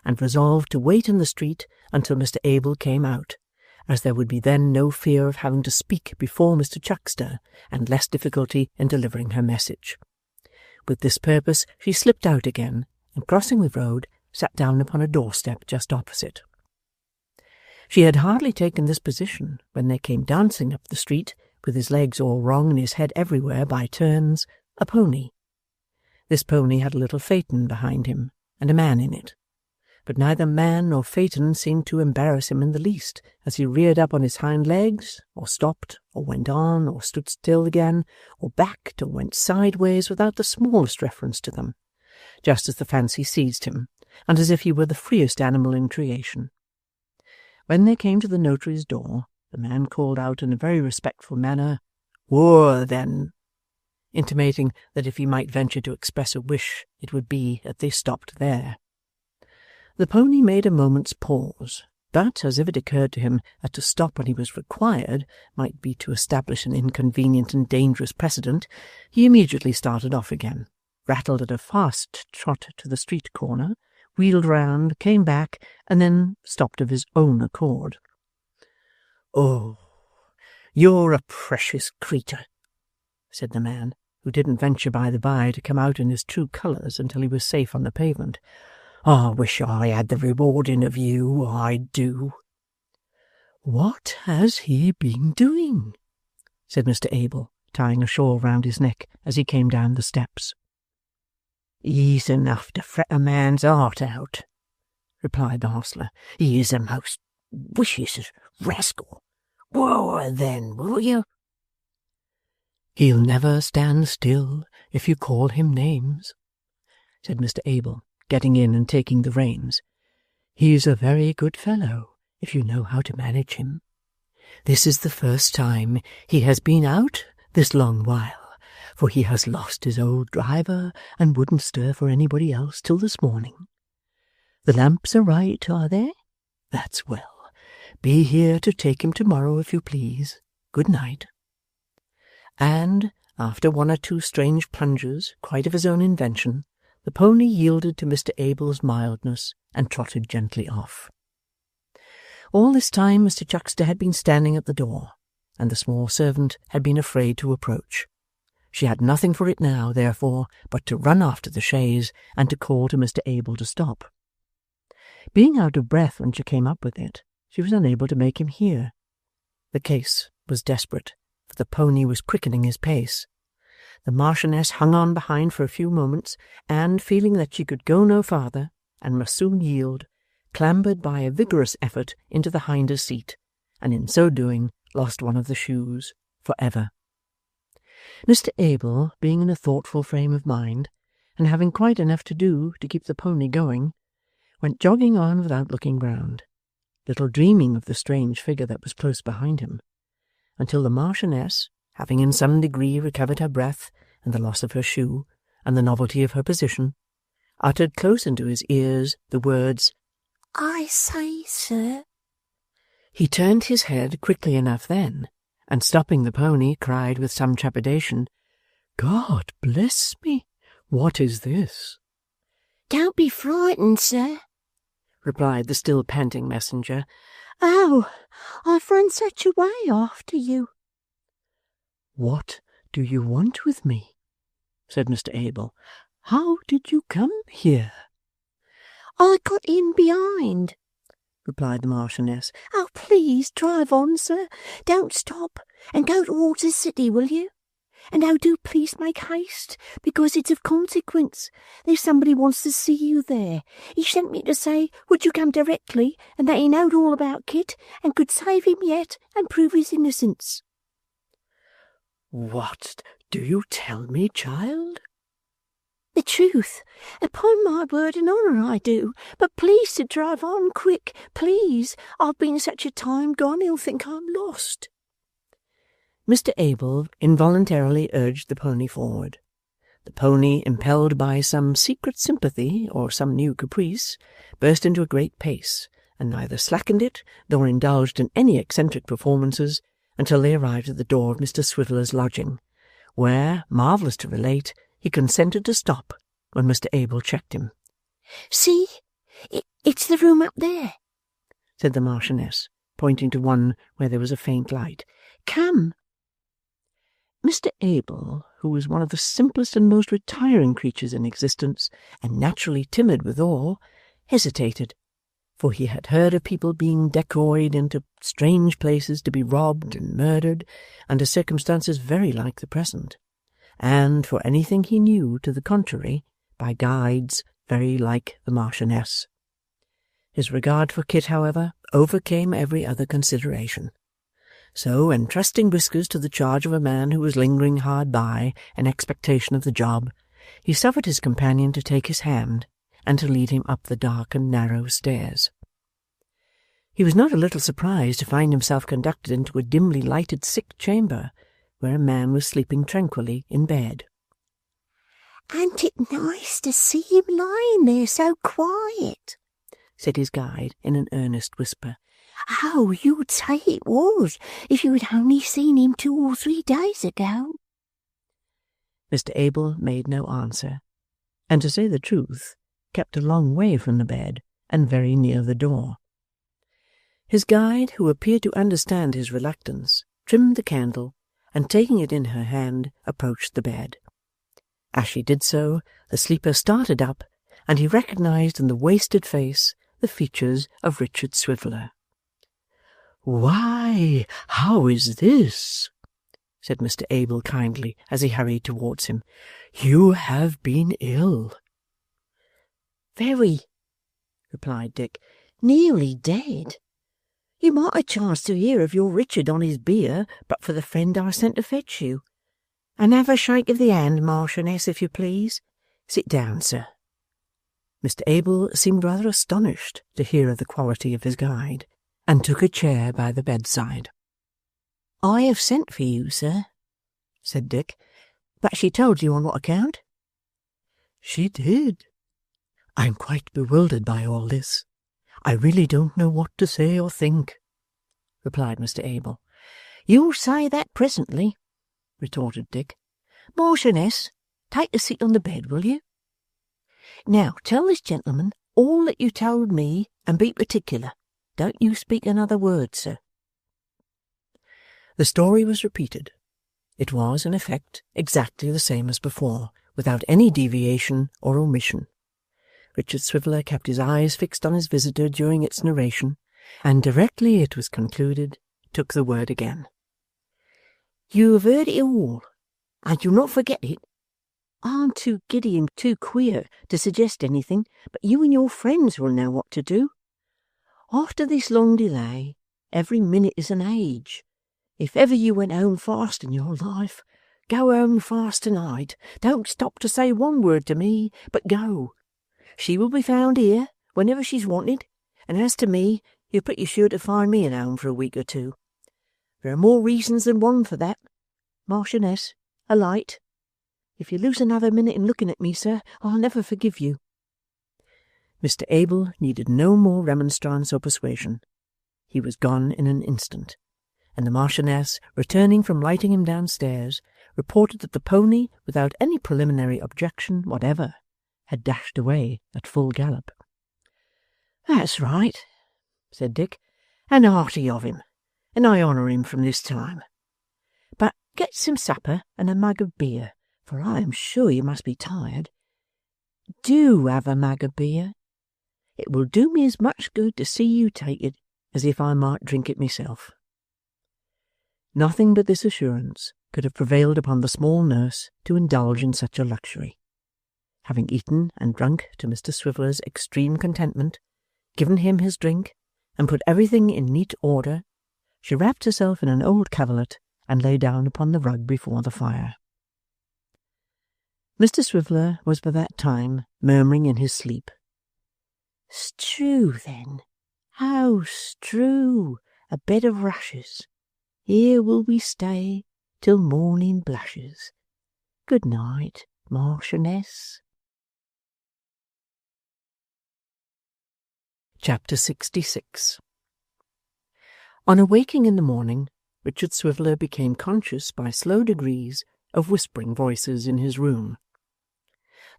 and resolved to wait in the street until Mr. Abel came out, as there would be then no fear of having to speak before Mr. Chuckster, and less difficulty in delivering her message. With this purpose she slipped out again, and crossing the road, sat down upon a doorstep just opposite. She had hardly taken this position when there came dancing up the street, with his legs all wrong and his head everywhere by turns, a pony. This pony had a little phaeton behind him, and a man in it. But neither man nor phaeton seemed to embarrass him in the least, as he reared up on his hind legs, or stopped, or went on, or stood still again, or backed, or went sideways without the smallest reference to them, just as the fancy seized him, and as if he were the freest animal in creation. When they came to the notary's door, the man called out in a very respectful manner, "Whoa, then," intimating that if he might venture to express a wish, it would be that they stopped there. The pony made a moment's pause, but, as if it occurred to him that to stop when he was required might be to establish an inconvenient and dangerous precedent, he immediately started off again, rattled at a fast trot to the street corner, wheeled round, came back, and then stopped of his own accord. "Oh, you're a precious creature," said the man, who didn't venture by the by to come out in his true colours until he was safe on the pavement. "I wish I had the rewarding of you, I do." "What has he been doing?" said Mr. Abel, tying a shawl round his neck as he came down the steps. "He's enough to fret a man's heart out," replied the hostler. "He is a most vicious rascal. Whoa, then, will you?" "He'll never stand still if you call him names," said Mr. Abel, getting in and taking the reins. "He's a very good fellow, if you know how to manage him. This is the first time he has been out this long while, for he has lost his old driver and wouldn't stir for anybody else till this morning. The lamps are right, are they? That's well. Be here to take him tomorrow, if you please. Good night." And, after one or two strange plunges, quite of his own invention, the pony yielded to Mr. Abel's mildness and trotted gently off. All this time Mr. Chuckster had been standing at the door, and the small servant had been afraid to approach. She had nothing for it now, therefore, but to run after the chaise and to call to Mr. Abel to stop. Being out of breath when she came up with it, she was unable to make him hear. The case was desperate, for the pony was quickening his pace. The Marchioness hung on behind for a few moments, and, feeling that she could go no farther, and must soon yield, clambered by a vigorous effort into the hinder seat, and in so doing lost one of the shoes for ever. Mr. Abel, being in a thoughtful frame of mind, and having quite enough to do to keep the pony going, went jogging on without looking round, little dreaming of the strange figure that was close behind him, until the Marchioness, having in some degree recovered her breath and the loss of her shoe and the novelty of her position, uttered close into his ears the words, "I say, sir." He turned his head quickly enough then, and stopping the pony, cried with some trepidation, "God bless me! What is this?" "Don't be frightened, sir," replied the still panting messenger. "Oh, I've run such a way after you." "What do you want with me?" said Mr. Abel. "How did you come here?" "I got in behind," replied the Marchioness. "Oh, please drive on, sir. Don't stop, and go towards the city, will you? And oh, do please make haste, because it's of consequence. There's somebody wants to see you there. He sent me to say, would you come directly, and that he knowed all about Kit, and could save him yet, and prove his innocence." "What do you tell me, child?" "The truth. Upon my word and honour I do. But please to drive on quick, please. I've been such a time gone he'll think I'm lost." Mr. Abel involuntarily urged the pony forward. The pony, impelled by some secret sympathy or some new caprice, burst into a great pace, and neither slackened it nor indulged in any eccentric performances until they arrived at the door of Mr. Swiveller's lodging, where, marvellous to relate, he consented to stop when Mr. Abel checked him. "See, it's the room up there," said the Marchioness, pointing to one where there was a faint light. "Come." Mr. Abel, who was one of the simplest and most retiring creatures in existence, and naturally timid withal, hesitated, for he had heard of people being decoyed into strange places to be robbed and murdered under circumstances very like the present, and, for anything he knew to the contrary, by guides very like the Marchioness. His regard for Kit, however, overcame every other consideration. So, entrusting Whiskers to the charge of a man who was lingering hard by in expectation of the job, he suffered his companion to take his hand and to lead him up the dark and narrow stairs. He was not a little surprised to find himself conducted into a dimly lighted sick chamber, where a man was sleeping tranquilly in bed. "Ain't it nice to see him lying there so quiet?" said his guide in an earnest whisper. "Oh, you'd say it was, if you had only seen him 2 or 3 days ago." Mr. Abel made no answer, and to say the truth, kept a long way from the bed and very near the door. His guide, who appeared to understand his reluctance, trimmed the candle, and taking it in her hand, approached the bed. As she did so, the sleeper started up, and he recognized in the wasted face the features of Richard Swiveller. "Why, how is this?" said Mr. Abel kindly, as he hurried towards him. "You have been ill." "Very," replied Dick. "Nearly dead. You might have chanced to hear of your Richard on his bier, but for the friend I sent to fetch you. And have a shake of the hand, Marchioness, if you please. Sit down, sir." Mr. Abel seemed rather astonished to hear of the quality of his guide, and took a chair by the bedside. "I have sent for you, sir," said Dick. "But she told you on what account?" "She did. I am quite bewildered by all this. I really don't know what to say or think," replied Mr. Abel. "You'll say that presently," retorted Dick. "Marchioness, take a seat on the bed, will you?" Now tell this gentleman all that you told me, and be particular. Don't you speak another word, sir. The story was repeated. It was, in effect, exactly the same as before, without any deviation or omission. Richard Swiveller kept his eyes fixed on his visitor during its narration, and directly it was concluded, took the word again. You have heard it all, and you'll not forget it. I'm too giddy and too queer to suggest anything, but you and your friends will know what to do. After this long delay, every minute is an age. If ever you went home fast in your life, go home fast tonight. Don't stop to say one word to me, but go. She will be found here whenever she's wanted, and as to me, you're pretty sure to find me at home for a week or two. There are more reasons than one for that. Marchioness, a light. If you lose another minute in looking at me, sir, I'll never forgive you. Mr. Abel needed no more remonstrance or persuasion. He was gone in an instant, and the Marchioness, returning from lighting him downstairs, reported that the pony, without any preliminary objection whatever, had dashed away at full gallop. That's right, said Dick, and hearty of him, and I honour him from this time. But get some supper and a mug of beer, for I am sure you must be tired. Do have a mug of beer. It will do me as much good to see you take it as if I might drink it myself. Nothing but this assurance could have prevailed upon the small nurse to indulge in such a luxury. Having eaten and drunk to Mr. Swiveller's extreme contentment, given him his drink, and put everything in neat order, she wrapped herself in an old coverlet and lay down upon the rug before the fire. Mr. Swiveller was by that time murmuring in his sleep, Strew, then, oh, strew, a bed of rushes. Here will we stay till morning blushes. Good night, Marchioness. Chapter 66. On awaking in the morning, Richard Swiveller became conscious by slow degrees of whispering voices in his room.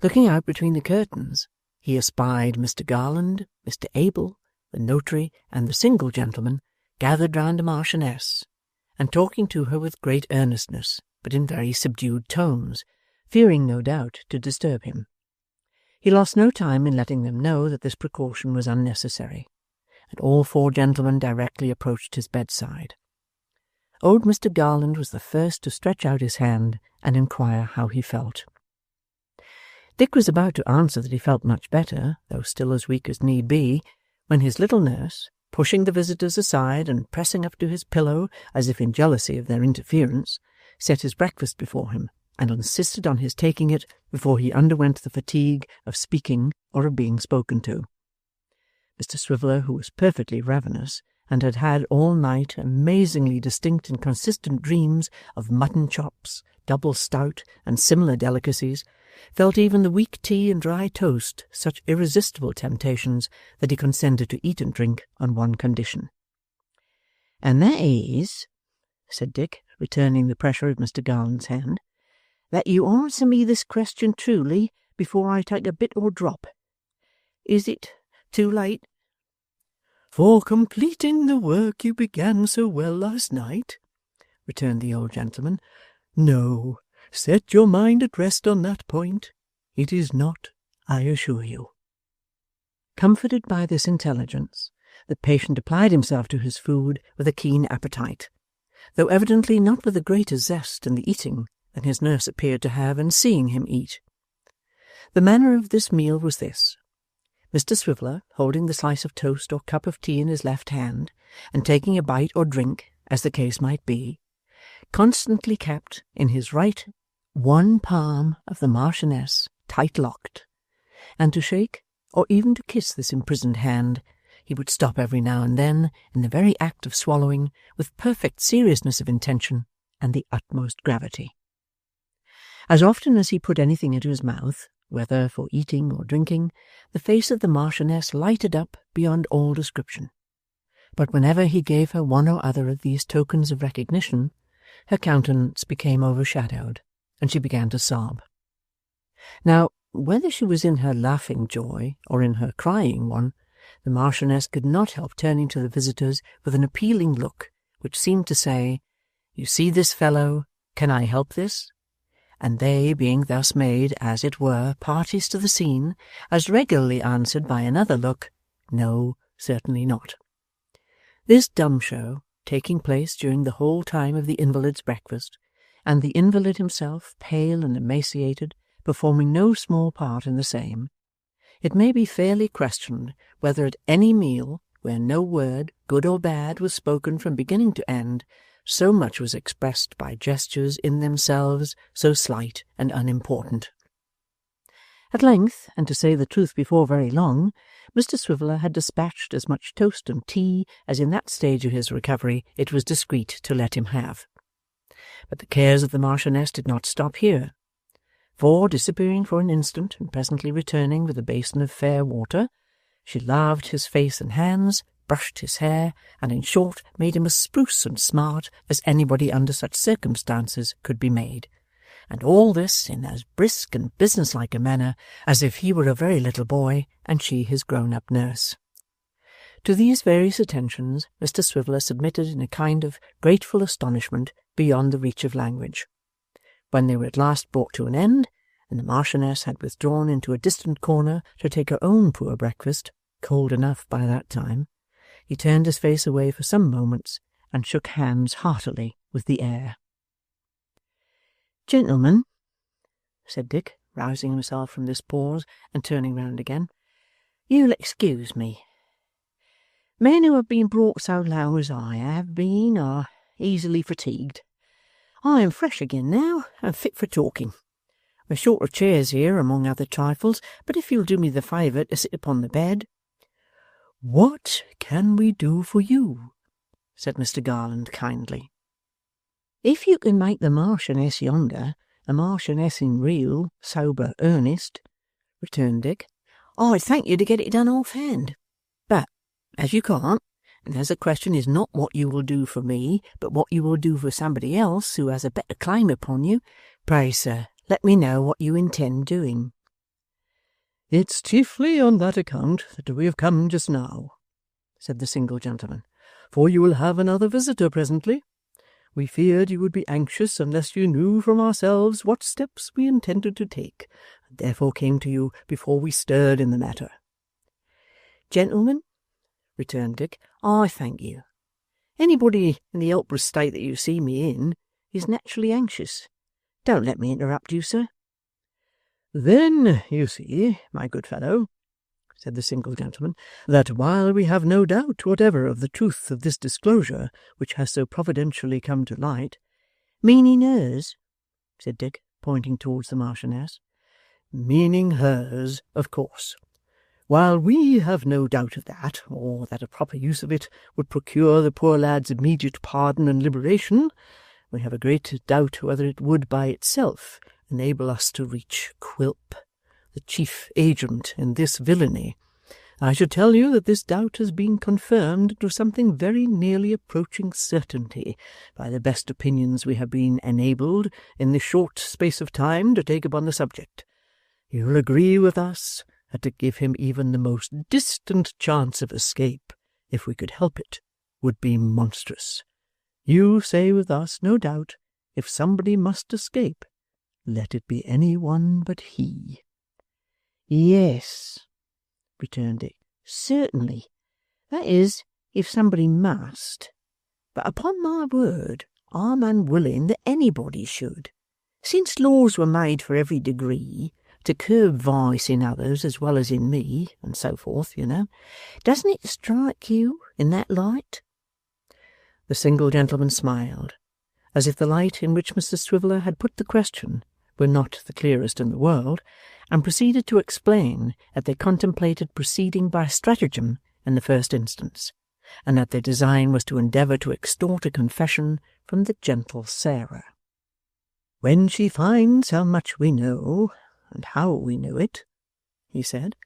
Looking out between the curtains, he espied Mr. Garland, Mr. Abel, the notary, and the single gentleman gathered round the Marchioness, and talking to her with great earnestness, but in very subdued tones, fearing no doubt to disturb him. He lost no time in letting them know that this precaution was unnecessary, and all four gentlemen directly approached his bedside. Old Mr. Garland was the first to stretch out his hand and inquire how he felt. Dick was about to answer that he felt much better, though still as weak as need be, when his little nurse, pushing the visitors aside and pressing up to his pillow as if in jealousy of their interference, set his breakfast before him, and insisted on his taking it before he underwent the fatigue of speaking or of being spoken to. Mr. Swiveller, who was perfectly ravenous, and had had all night amazingly distinct and consistent dreams of mutton chops, double stout, and similar delicacies, felt even the weak tea and dry toast such irresistible temptations that he consented to eat and drink on one condition. And that is, said Dick, returning the pressure of Mr. Garland's hand, that you answer me this question truly before I take a bit or drop. Is it too late? For completing the work you began so well last night, returned the old gentleman. No, set your mind at rest on that point. It is not, I assure you. Comforted by this intelligence, the patient applied himself to his food with a keen appetite, though evidently not with a greater zest in the eating than his nurse appeared to have in seeing him eat. The manner of this meal was this. Mr. Swiveller, holding the slice of toast or cup of tea in his left hand, and taking a bite or drink, as the case might be, constantly kept in his right one palm of the Marchioness tight locked, and to shake or even to kiss this imprisoned hand, he would stop every now and then in the very act of swallowing with perfect seriousness of intention and the utmost gravity. As often as he put anything into his mouth, whether for eating or drinking, the face of the Marchioness lighted up beyond all description. But whenever he gave her one or other of these tokens of recognition, her countenance became overshadowed, and she began to sob. Now, Whether she was in her laughing joy or in her crying one, the Marchioness could not help turning to the visitors with an appealing look, which seemed to say, "You see this fellow, can I help this?" And they, being thus made, as it were, parties to the scene, as regularly answered by another look, "No, certainly not." This dumb show, taking place during the whole time of the invalid's breakfast, and the invalid himself, pale and emaciated, performing no small part in the same, it may be fairly questioned whether at any meal, where no word, good or bad, was spoken from beginning to end, so much was expressed by gestures in themselves so slight and unimportant. At length, and to say the truth before very long, Mr Swiveller had dispatched as much toast and tea as in that stage of his recovery it was discreet to let him have. But the cares of the Marchioness did not stop here, for, disappearing for an instant and presently returning with a basin of fair water, she laved his face and hands, brushed his hair, and in short made him as spruce and smart as anybody under such circumstances could be made, and all this in as brisk and businesslike a manner as if he were a very little boy and she his grown-up nurse. To these various attentions Mr Swiveller submitted in a kind of grateful astonishment beyond the reach of language. When they were at last brought to an end, and the Marchioness had withdrawn into a distant corner to take her own poor breakfast, cold enough by that time, he turned his face away for some moments and shook hands heartily with the air. "Gentlemen," said Dick, rousing himself from this pause and turning round again, "you'll excuse me. Men who have been brought so low as I have been are easily fatigued. I am fresh again now, and fit for talking. We're short of chairs here, among other trifles, but if you'll do me the favour to sit upon the bed—" "What can we do for you?" said Mr Garland kindly. "If you can make the Marchioness yonder a Marchioness in real, sober earnest," returned Dick, "I'd thank you to get it done off-hand. But, as you can't, and as the question is not what you will do for me, but what you will do for somebody else who has a better claim upon you, pray, sir, let me know what you intend doing." "It's chiefly on that account that we have come just now," said the single gentleman, "for you will have another visitor presently. We feared you would be anxious unless you knew from ourselves what steps we intended to take, and therefore came to you before we stirred in the matter." "Gentlemen," returned Dick, "I thank you. Anybody in the helpless state that you see me in is naturally anxious. Don't let me interrupt you, sir." "Then you see, my good fellow," said the single gentleman, "that while we have no doubt whatever of the truth of this disclosure which has so providentially come to light—" "Meaning hers?" said Dick, pointing towards the Marchioness. "Meaning hers, of course. While we have no doubt of that, or that a proper use of it would procure the poor lad's immediate pardon and liberation, we have a great doubt whether it would by itself enable us to reach Quilp, the chief agent in this villainy. I should tell you that this doubt has been confirmed into something very nearly approaching certainty by the best opinions we have been enabled in this short space of time to take upon the subject. You will agree with us that to give him even the most distant chance of escape, if we could help it, would be monstrous. You say with us, no doubt, if somebody must escape, let it be any one but he." "Yes," returned Dick, "certainly. That is, if somebody must. But upon my word, I'm unwilling that anybody should. Since laws were made for every degree, to curb vice in others as well as in me, and so forth, you know, doesn't it strike you in that light?" The single gentleman smiled, as if the light in which Mr Swiveller had put the question were not the clearest in the world, and proceeded to explain that they contemplated proceeding by stratagem in the first instance, and that their design was to endeavour to extort a confession from the gentle Sarah. "When she finds how much we know, and how we know it," he said,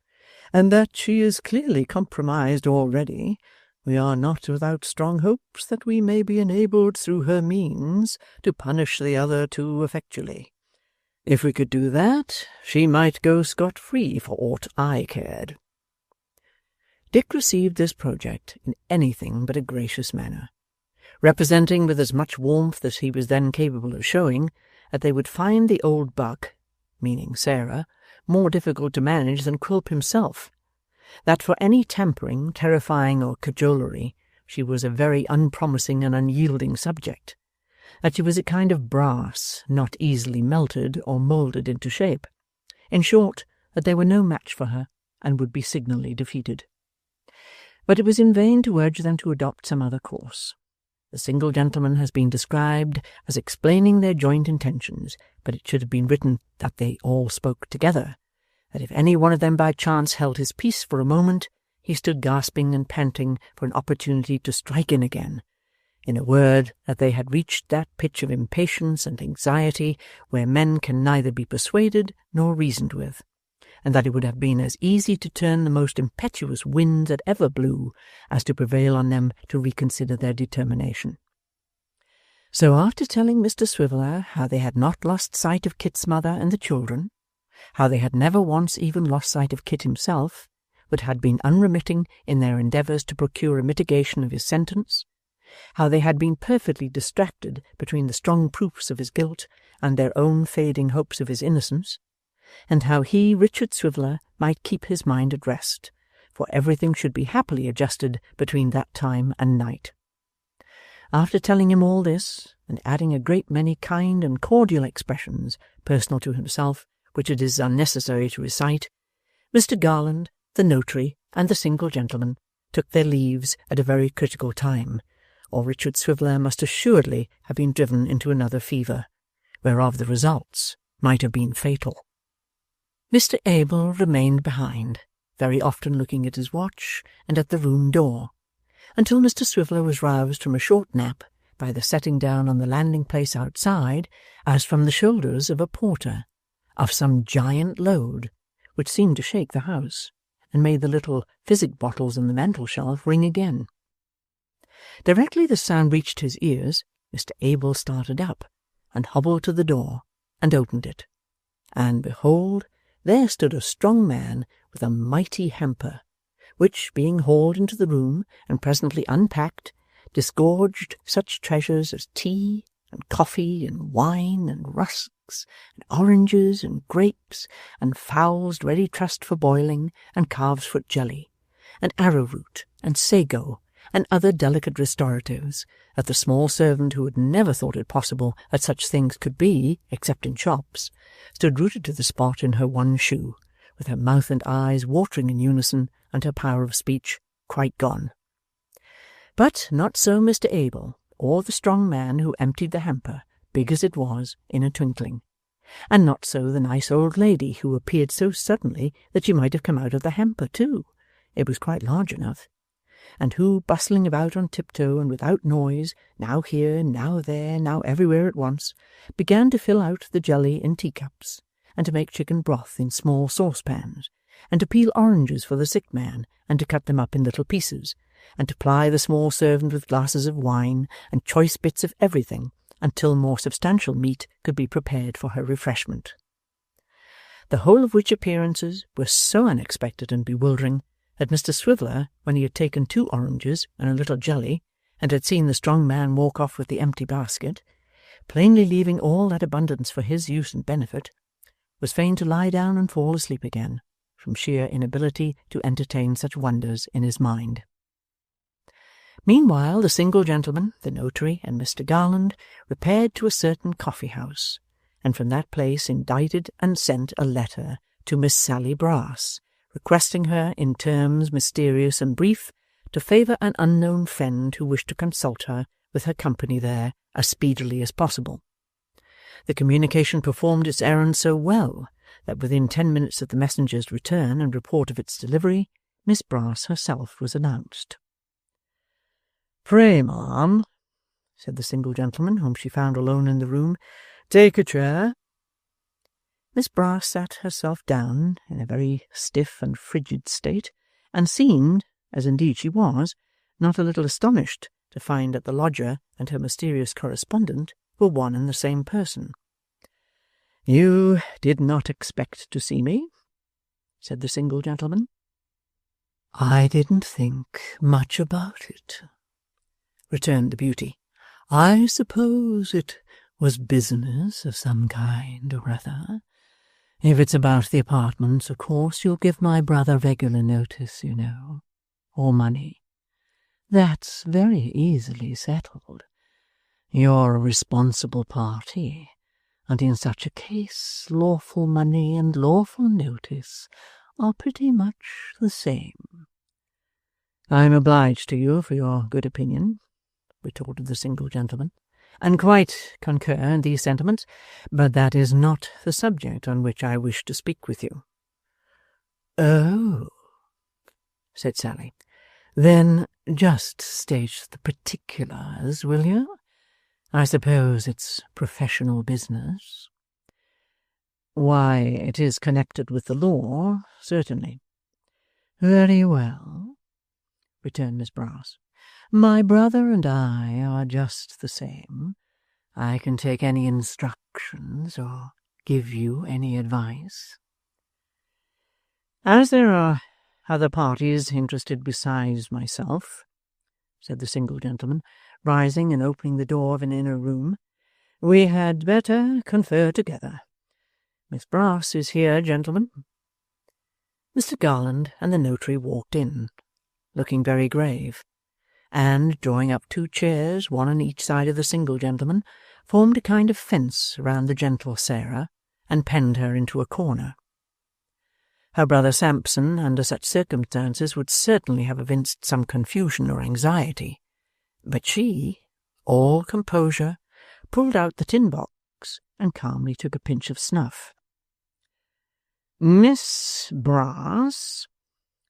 "and that she is clearly compromised already, we are not without strong hopes that we may be enabled through her means to punish the other too effectually. If we could do that, she might go scot-free for aught I cared. Dick received this project in anything but a gracious manner, representing with as much warmth as he was then capable of showing that they would find the old buck, meaning Sarah, more difficult to manage than Quilp himself, that for any tampering, terrifying, or cajolery she was a very unpromising and unyielding subject, that she was a kind of brass, not easily melted or moulded into shape. In short, that they were no match for her, and would be signally defeated. But it was in vain to urge them to adopt some other course. The single gentleman has been described as explaining their joint intentions, but it should have been written that they all spoke together, that if any one of them by chance held his peace for a moment, he stood gasping and panting for an opportunity to strike in again. In a word, that they had reached that pitch of impatience and anxiety where men can neither be persuaded nor reasoned with, and that it would have been as easy to turn the most impetuous wind that ever blew as to prevail on them to reconsider their determination. So after telling Mr Swiveller how they had not lost sight of Kit's mother and the children, how they had never once even lost sight of Kit himself, but had been unremitting in their endeavours to procure a mitigation of his sentence, how they had been perfectly distracted between the strong proofs of his guilt and their own fading hopes of his innocence, and how he, Richard Swiveller, might keep his mind at rest, for everything should be happily adjusted between that time and night. After telling him all this, and adding a great many kind and cordial expressions personal to himself, which it is unnecessary to recite, Mr Garland, the notary, and the single gentleman took their leaves at a very critical time, or Richard Swiveller must assuredly have been driven into another fever, whereof the results might have been fatal. Mr Abel remained behind, very often looking at his watch and at the room door, until Mr Swiveller was roused from a short nap by the setting down on the landing-place outside, as from the shoulders of a porter, of some giant load, which seemed to shake the house, and made the little physic bottles in the mantel-shelf ring again. Directly the sound reached his ears, Mr Abel started up, and hobbled to the door, and opened it. And behold, there stood a strong man with a mighty hamper, which, being hauled into the room and presently unpacked, disgorged such treasures as tea, and coffee, and wine, and rusks, and oranges, and grapes, and fowls ready trussed for boiling, and calves' foot jelly, and arrowroot, and sago, and other delicate restoratives, that the small servant, who had never thought it possible that such things could be, except in shops, stood rooted to the spot in her one shoe, with her mouth and eyes watering in unison, and her power of speech quite gone. But not so Mr Abel, or the strong man who emptied the hamper, big as it was, in a twinkling, and not so the nice old lady who appeared so suddenly that she might have come out of the hamper too, it was quite large enough, and who, bustling about on tiptoe and without noise, now here, now there, now everywhere at once, began to fill out the jelly in teacups, and to make chicken broth in small saucepans, and to peel oranges for the sick man, and to cut them up in little pieces, and to ply the small servant with glasses of wine and choice bits of everything, until more substantial meat could be prepared for her refreshment. The whole of which appearances were so unexpected and bewildering that Mr Swiveller, when he had taken 2 oranges and a little jelly, and had seen the strong man walk off with the empty basket, plainly leaving all that abundance for his use and benefit, was fain to lie down and fall asleep again, from sheer inability to entertain such wonders in his mind. Meanwhile the single gentleman, the notary, and Mr Garland repaired to a certain coffee-house, and from that place indited and sent a letter to Miss Sally Brass, requesting her, in terms mysterious and brief, to favour an unknown friend who wished to consult her with her company there as speedily as possible. The communication performed its errand so well that within 10 minutes of the messenger's return and report of its delivery, Miss Brass herself was announced. "Pray, ma'am," said the single gentleman, whom she found alone in the room, "take a chair." Miss Brass sat herself down in a very stiff and frigid state, and seemed, as indeed she was, not a little astonished to find that the lodger and her mysterious correspondent were one and the same person. You did not expect to see me, said the single gentleman. I didn't think much about it, returned the beauty. I suppose it was business of some kind or other. If it's about the apartments, of course you'll give my brother regular notice, you know, or money. That's very easily settled. You're a responsible party, and in such a case lawful money and lawful notice are pretty much the same. I'm obliged to you for your good opinion, retorted the single gentleman, and quite concur in these sentiments, but that is not the subject on which I wish to speak with you. Oh, said Sally. Then just state the particulars, will you? I suppose it's professional business. Why, it is connected with the law, certainly. Very well, returned Miss Brass. My brother and I are just the same. I can take any instructions or give you any advice. As there are other parties interested besides myself, said the single gentleman, rising and opening the door of an inner room, we had better confer together. Miss Brass is here, gentlemen. Mr. Garland and the notary walked in, looking very grave, and, drawing up 2 chairs, one on each side of the single gentleman, formed a kind of fence round the gentle Sarah, and penned her into a corner. Her brother Sampson, under such circumstances, would certainly have evinced some confusion or anxiety, but she, all composure, pulled out the tin box and calmly took a pinch of snuff. Miss Brass,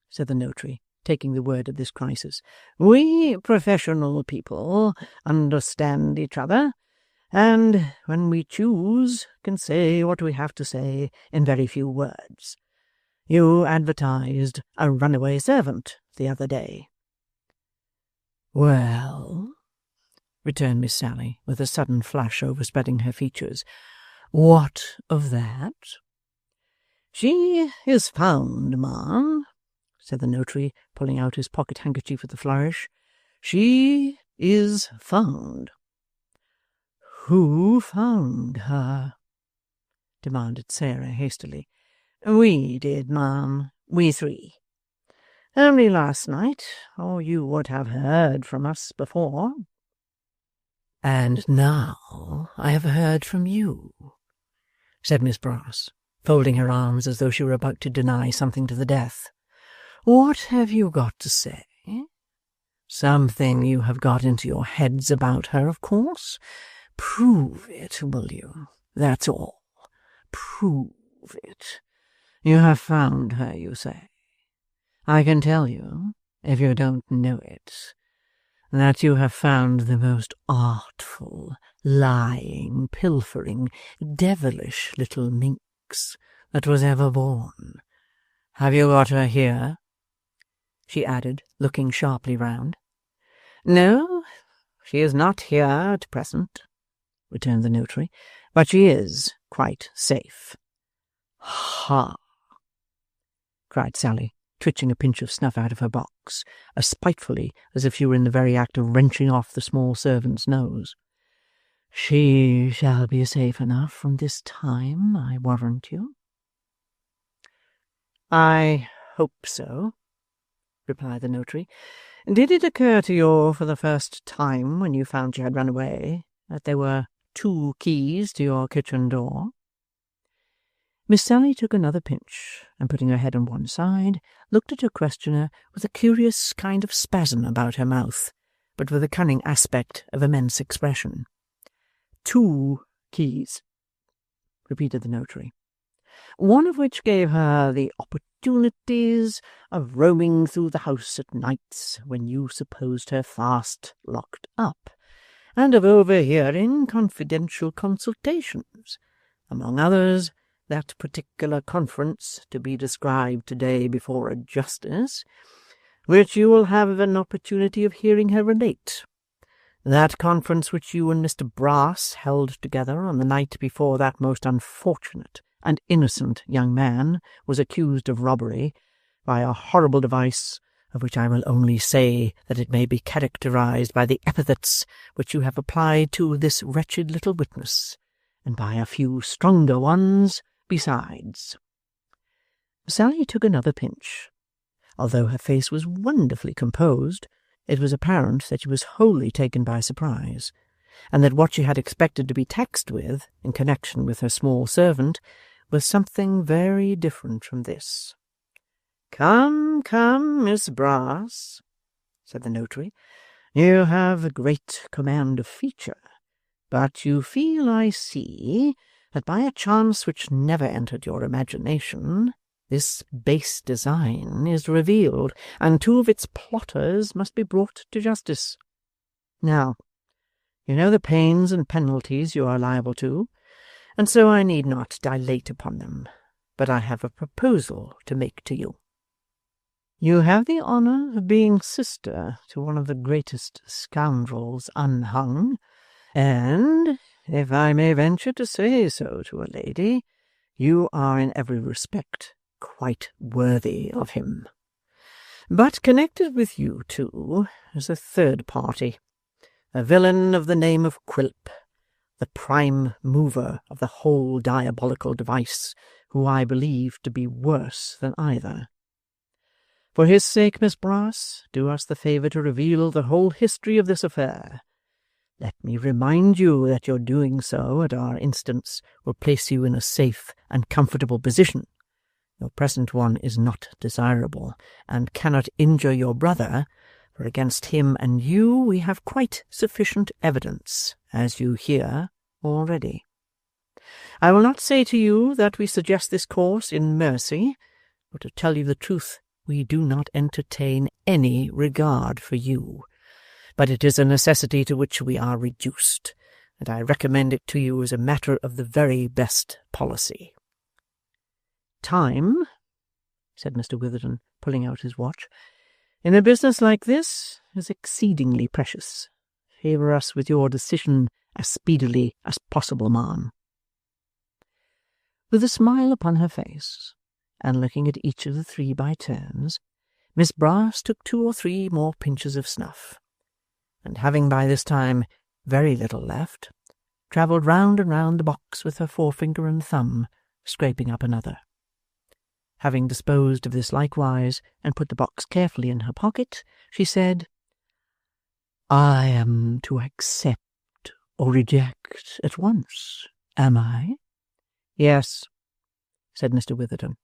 said the notary, taking the word at this crisis, we professional people understand each other, and when we choose can say what we have to say in very few words. You advertised a runaway servant the other day. Well, returned Miss Sally, with a sudden flush overspreading her features, what of that? She is found, ma'am, said the notary, pulling out his pocket-handkerchief with a flourish. She is found. Who found her? demanded Sarah hastily. We did, ma'am, we 3. Only last night, or you would have heard from us before. And now I have heard from you, said Miss Brass, folding her arms as though she were about to deny something to the death. What have you got to say? Something you have got into your heads about her, of course. Prove it, will you? That's all. Prove it. You have found her, you say. I can tell you, if you don't know it, that you have found the most artful, lying, pilfering, devilish little minx that was ever born. Have you got her here? She added, looking sharply round. No, she is not here at present, returned the notary, but she is quite safe. Ha! cried Sally, twitching a pinch of snuff out of her box, as spitefully as if she were in the very act of wrenching off the small servant's nose. She shall be safe enough from this time, I warrant you. I hope so, replied the notary. Did it occur to you for the first time when you found she had run away that there were 2 keys to your kitchen door? Miss Sally took another pinch, and putting her head on one side, looked at her questioner with a curious kind of spasm about her mouth, but with a cunning aspect of immense expression. 2 keys, repeated the notary, one of which gave her the opportunities of roaming through the house at nights when you supposed her fast locked up, and of overhearing confidential consultations, among others, that particular conference to be described today before a justice, which you will have an opportunity of hearing her relate. That conference which you and Mr. Brass held together on the night before that most unfortunate and innocent young man was accused of robbery by a horrible device, of which I will only say that it may be characterized by the epithets which you have applied to this wretched little witness, and by a few stronger ones besides. Sally took another pinch. Although her face was wonderfully composed, it was apparent that she was wholly taken by surprise, and that what she had expected to be taxed with, in connection with her small servant, was something very different from this. "Come, come, Miss Brass," said the notary, "you have a great command of feature, but you feel, I see, that by a chance which never entered your imagination, this base design is revealed, and two of its plotters must be brought to justice. Now, you know the pains and penalties you are liable to, and so I need not dilate upon them, but I have a proposal to make to you. You have the honour of being sister to one of the greatest scoundrels unhung, and, if I may venture to say so to a lady, you are in every respect quite worthy of him. But connected with you, too, is a third party, a villain of the name of Quilp, the prime mover of the whole diabolical device, who I believe to be worse than either. For his sake, Miss Brass, do us the favour to reveal the whole history of this affair. Let me remind you that your doing so at our instance will place you in a safe and comfortable position. Your present one is not desirable, and cannot injure your brother, for against him and you we have quite sufficient evidence, as you hear already. I will not say to you that we suggest this course in mercy, for to tell you the truth, we do not entertain any regard for you, but it is a necessity to which we are reduced, and I recommend it to you as a matter of the very best policy. Time, said Mr. Witherden, pulling out his watch, in a business like this is exceedingly precious. Favour us with your decision as speedily as possible, ma'am. With a smile upon her face, and looking at each of the three by turns, Miss Brass took 2 or 3 more pinches of snuff, and having by this time very little left, travelled round and round the box with her forefinger and thumb, scraping up another. Having disposed of this likewise, and put the box carefully in her pocket, she said, "I am to accept or reject at once, am I?" "Yes," said Mr. Witherden.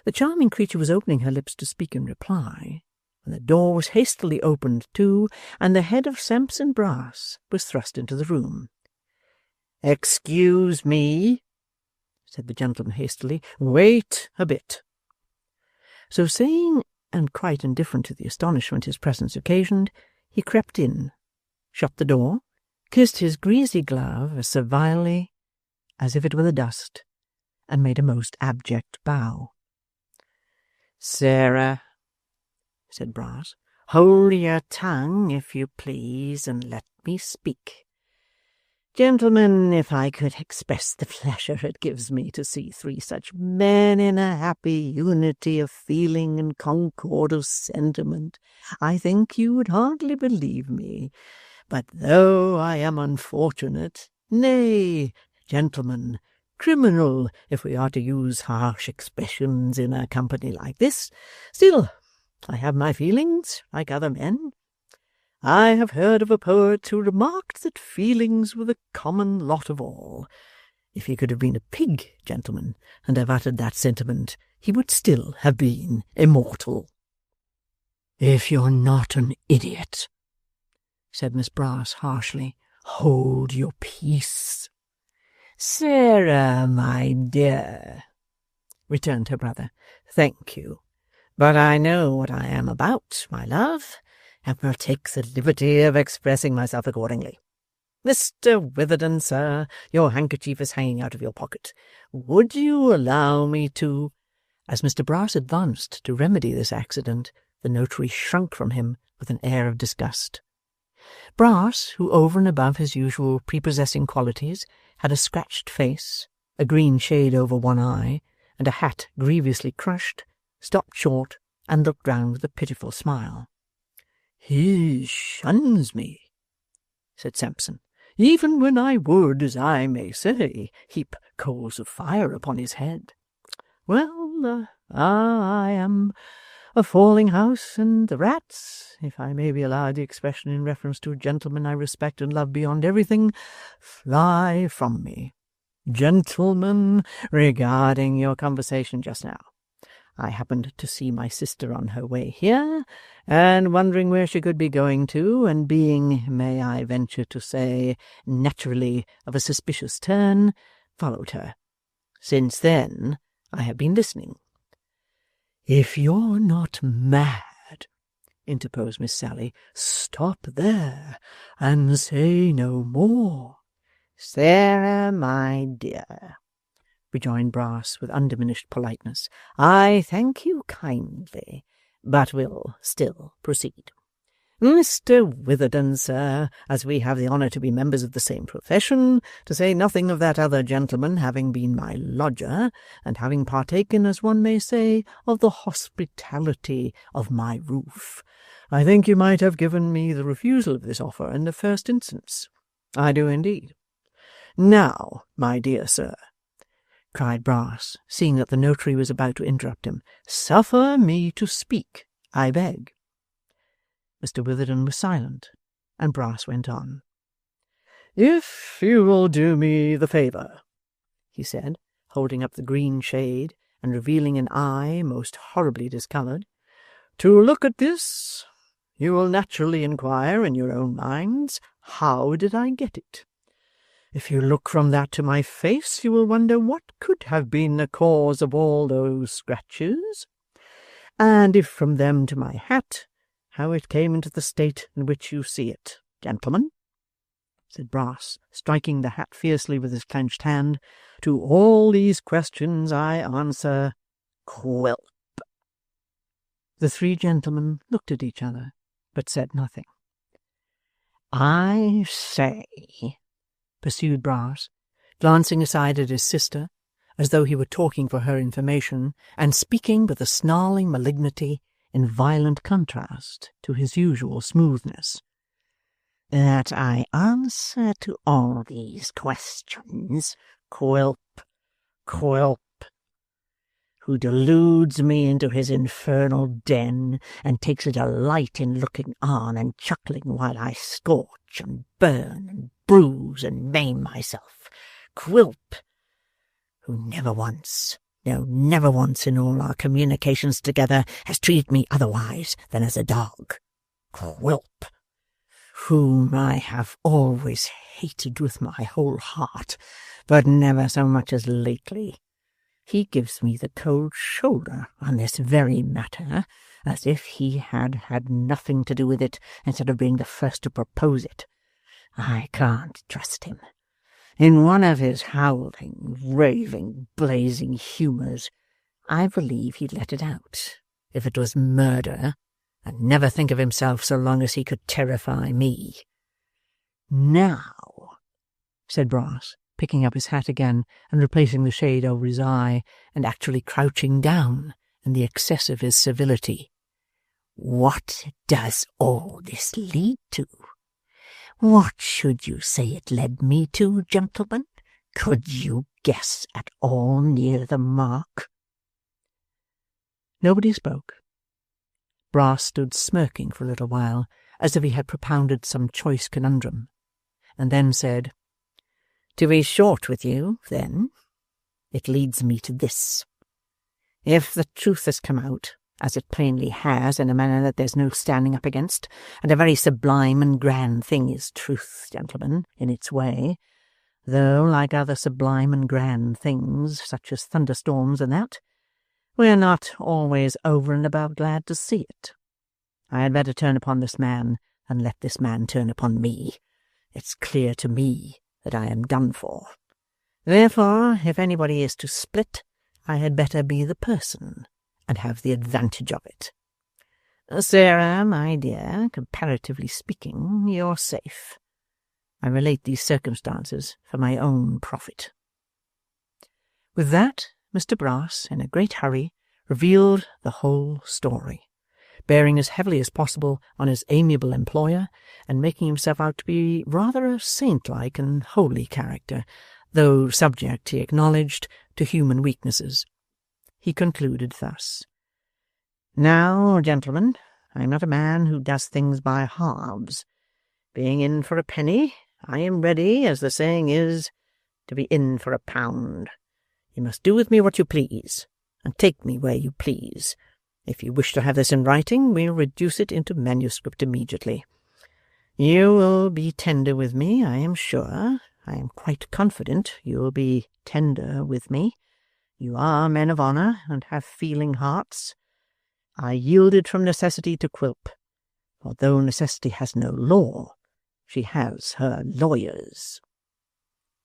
The charming creature was opening her lips to speak in reply, when the door was hastily opened too, and the head of Sampson Brass was thrust into the room. "Excuse me," said the gentleman hastily. "Wait a bit." So saying, and quite indifferent to the astonishment his presence occasioned, he crept in, shut the door, kissed his greasy glove as servilely as if it were the dust, and made a most abject bow. "Sarah," said Brass, "hold your tongue, if you please, and let me speak. Gentlemen, if I could express the pleasure it gives me to see 3 such men in a happy unity of feeling and concord of sentiment, I think you would hardly believe me. But though I am unfortunate, nay, gentlemen, criminal, if we are to use harsh expressions in a company like this, still I have my feelings, like other men. I have heard of a poet who remarked that feelings were the common lot of all. If he could have been a pig, gentlemen, and have uttered that sentiment, he would still have been immortal." "If you're not an idiot," said Miss Brass harshly, "hold your peace." "Sarah, my dear," returned her brother, "thank you, but I know what I am about, my love, and will take the liberty of expressing myself accordingly. Mr. Witherden, sir, your handkerchief is hanging out of your pocket. Would you allow me to—" As Mr. Brass advanced to remedy this accident, the notary shrunk from him with an air of disgust. Brass, who over and above his usual prepossessing qualities had a scratched face, a green shade over one eye, and a hat grievously crushed, stopped short and looked round with a pitiful smile. "He shuns me," said Sampson, "even when I would, as I may say, heap coals of fire upon his head. Well, I am a falling house, and the rats, if I may be allowed the expression in reference to a gentleman I respect and love beyond everything, fly from me. Gentlemen, regarding your conversation just now, I happened to see my sister on her way here, and wondering where she could be going to, and being, may I venture to say, naturally of a suspicious turn, followed her. Since then, I have been listening." "If you're not mad," interposed Miss Sally, "stop there, and say no more." "Sarah, my dear," rejoined Brass with undiminished politeness, "I thank you kindly, but will still proceed. Mr. Witherden, sir, as we have the honour to be members of the same profession, to say nothing of that other gentleman having been my lodger, and having partaken, as one may say, of the hospitality of my roof, I think you might have given me the refusal of this offer in the first instance. I do indeed. Now, my dear sir," cried Brass, seeing that the notary was about to interrupt him, "suffer me to speak, I beg." Mr. Witherden was silent, and Brass went on. "If you will do me the favour," he said, holding up the green shade and revealing an eye most horribly discoloured, "to look at this, you will naturally inquire in your own minds, how did I get it? If you look from that to my face, you will wonder what could have been the cause of all those scratches, and if from them to my hat, how it came into the state in which you see it. Gentlemen," said Brass, striking the hat fiercely with his clenched hand, "to all these questions I answer Quilp." The three gentlemen looked at each other, but said nothing. "I say," pursued Brass, glancing aside at his sister, as though he were talking for her information, and speaking with a snarling malignity in violent contrast to his usual smoothness, "that I answer to all these questions Quilp, who deludes me into his infernal den, and takes a delight in looking on and chuckling while I scorch and burn and bruise and maim myself. Quilp, who never once in all our communications together has treated me otherwise than as a dog. Quilp, whom I have always hated with my whole heart, but never so much as lately. He gives me the cold shoulder on this very matter, as if he had had nothing to do with it, instead of being the first to propose it. I can't trust him. In one of his howling, raving, blazing humours, I believe he'd let it out, if it was murder, and never think of himself so long as he could terrify me. Now," said Brass, picking up his hat again and replacing the shade over his eye, and actually crouching down in the excess of his civility, "what does all this lead to? What should you say it led me to, gentlemen? Could you guess at all near the mark?" Nobody spoke. Brass stood smirking for a little while, as if he had propounded some choice conundrum, and then said, "To be short with you, then, it leads me to this. If the truth has come out, as it plainly has, in a manner that there's no standing up against, and a very sublime and grand thing is truth, gentlemen, in its way, though, like other sublime and grand things, such as thunderstorms and that, we're not always over and above glad to see it. I had better turn upon this man than let this man turn upon me. It's clear to me that I am done for. Therefore, if anybody is to split, I had better be the person, and have the advantage of it. Sarah, my dear, comparatively speaking, you're safe. I relate these circumstances for my own profit.' With that, Mr. Brass, in a great hurry, revealed the whole story, bearing as heavily as possible on his amiable employer, and making himself out to be rather a saint-like and holy character, though subject, he acknowledged, to human weaknesses. He concluded thus: 'Now, gentlemen, I am not a man who does things by halves. Being in for a penny, I am ready, as the saying is, to be in for a pound. You must do with me what you please, and take me where you please. If you wish to have this in writing, we'll reduce it into manuscript immediately. You will be tender with me, I am sure. I am quite confident you will be tender with me. You are men of honour, and have feeling hearts. I yielded from necessity to Quilp, for though necessity has no law, she has her lawyers.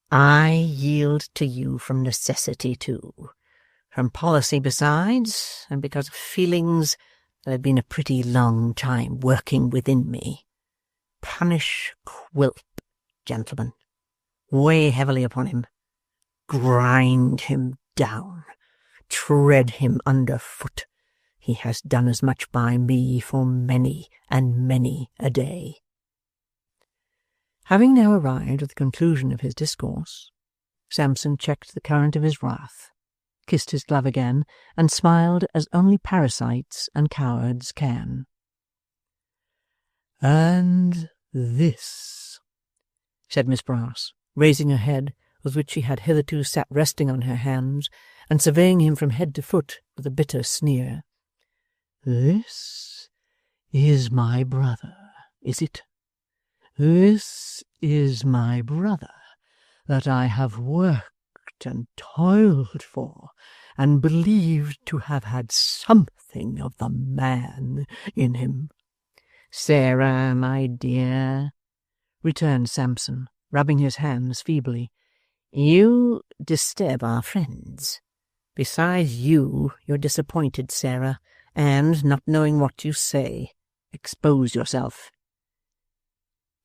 I yield to you from necessity too, from policy besides, and because of feelings that have been a pretty long time working within me. Punish Quilp, gentlemen. Weigh heavily upon him. Grind him down. Tread him under foot. He has done as much by me for many and many a day.' Having now arrived at the conclusion of his discourse, Sampson checked the current of his wrath, kissed his glove again, and smiled as only parasites and cowards can. 'And this,' said Miss Brass, raising her head, with which she had hitherto sat resting on her hands, and surveying him from head to foot with a bitter sneer, 'this is my brother, is it? This is my brother that I have worked and toiled for, and believed to have had something of the man in him.' 'Sarah, my dear,' returned Sampson, rubbing his hands feebly, 'you disturb our friends. Besides you're disappointed, Sarah, and, not knowing what you say, expose yourself.'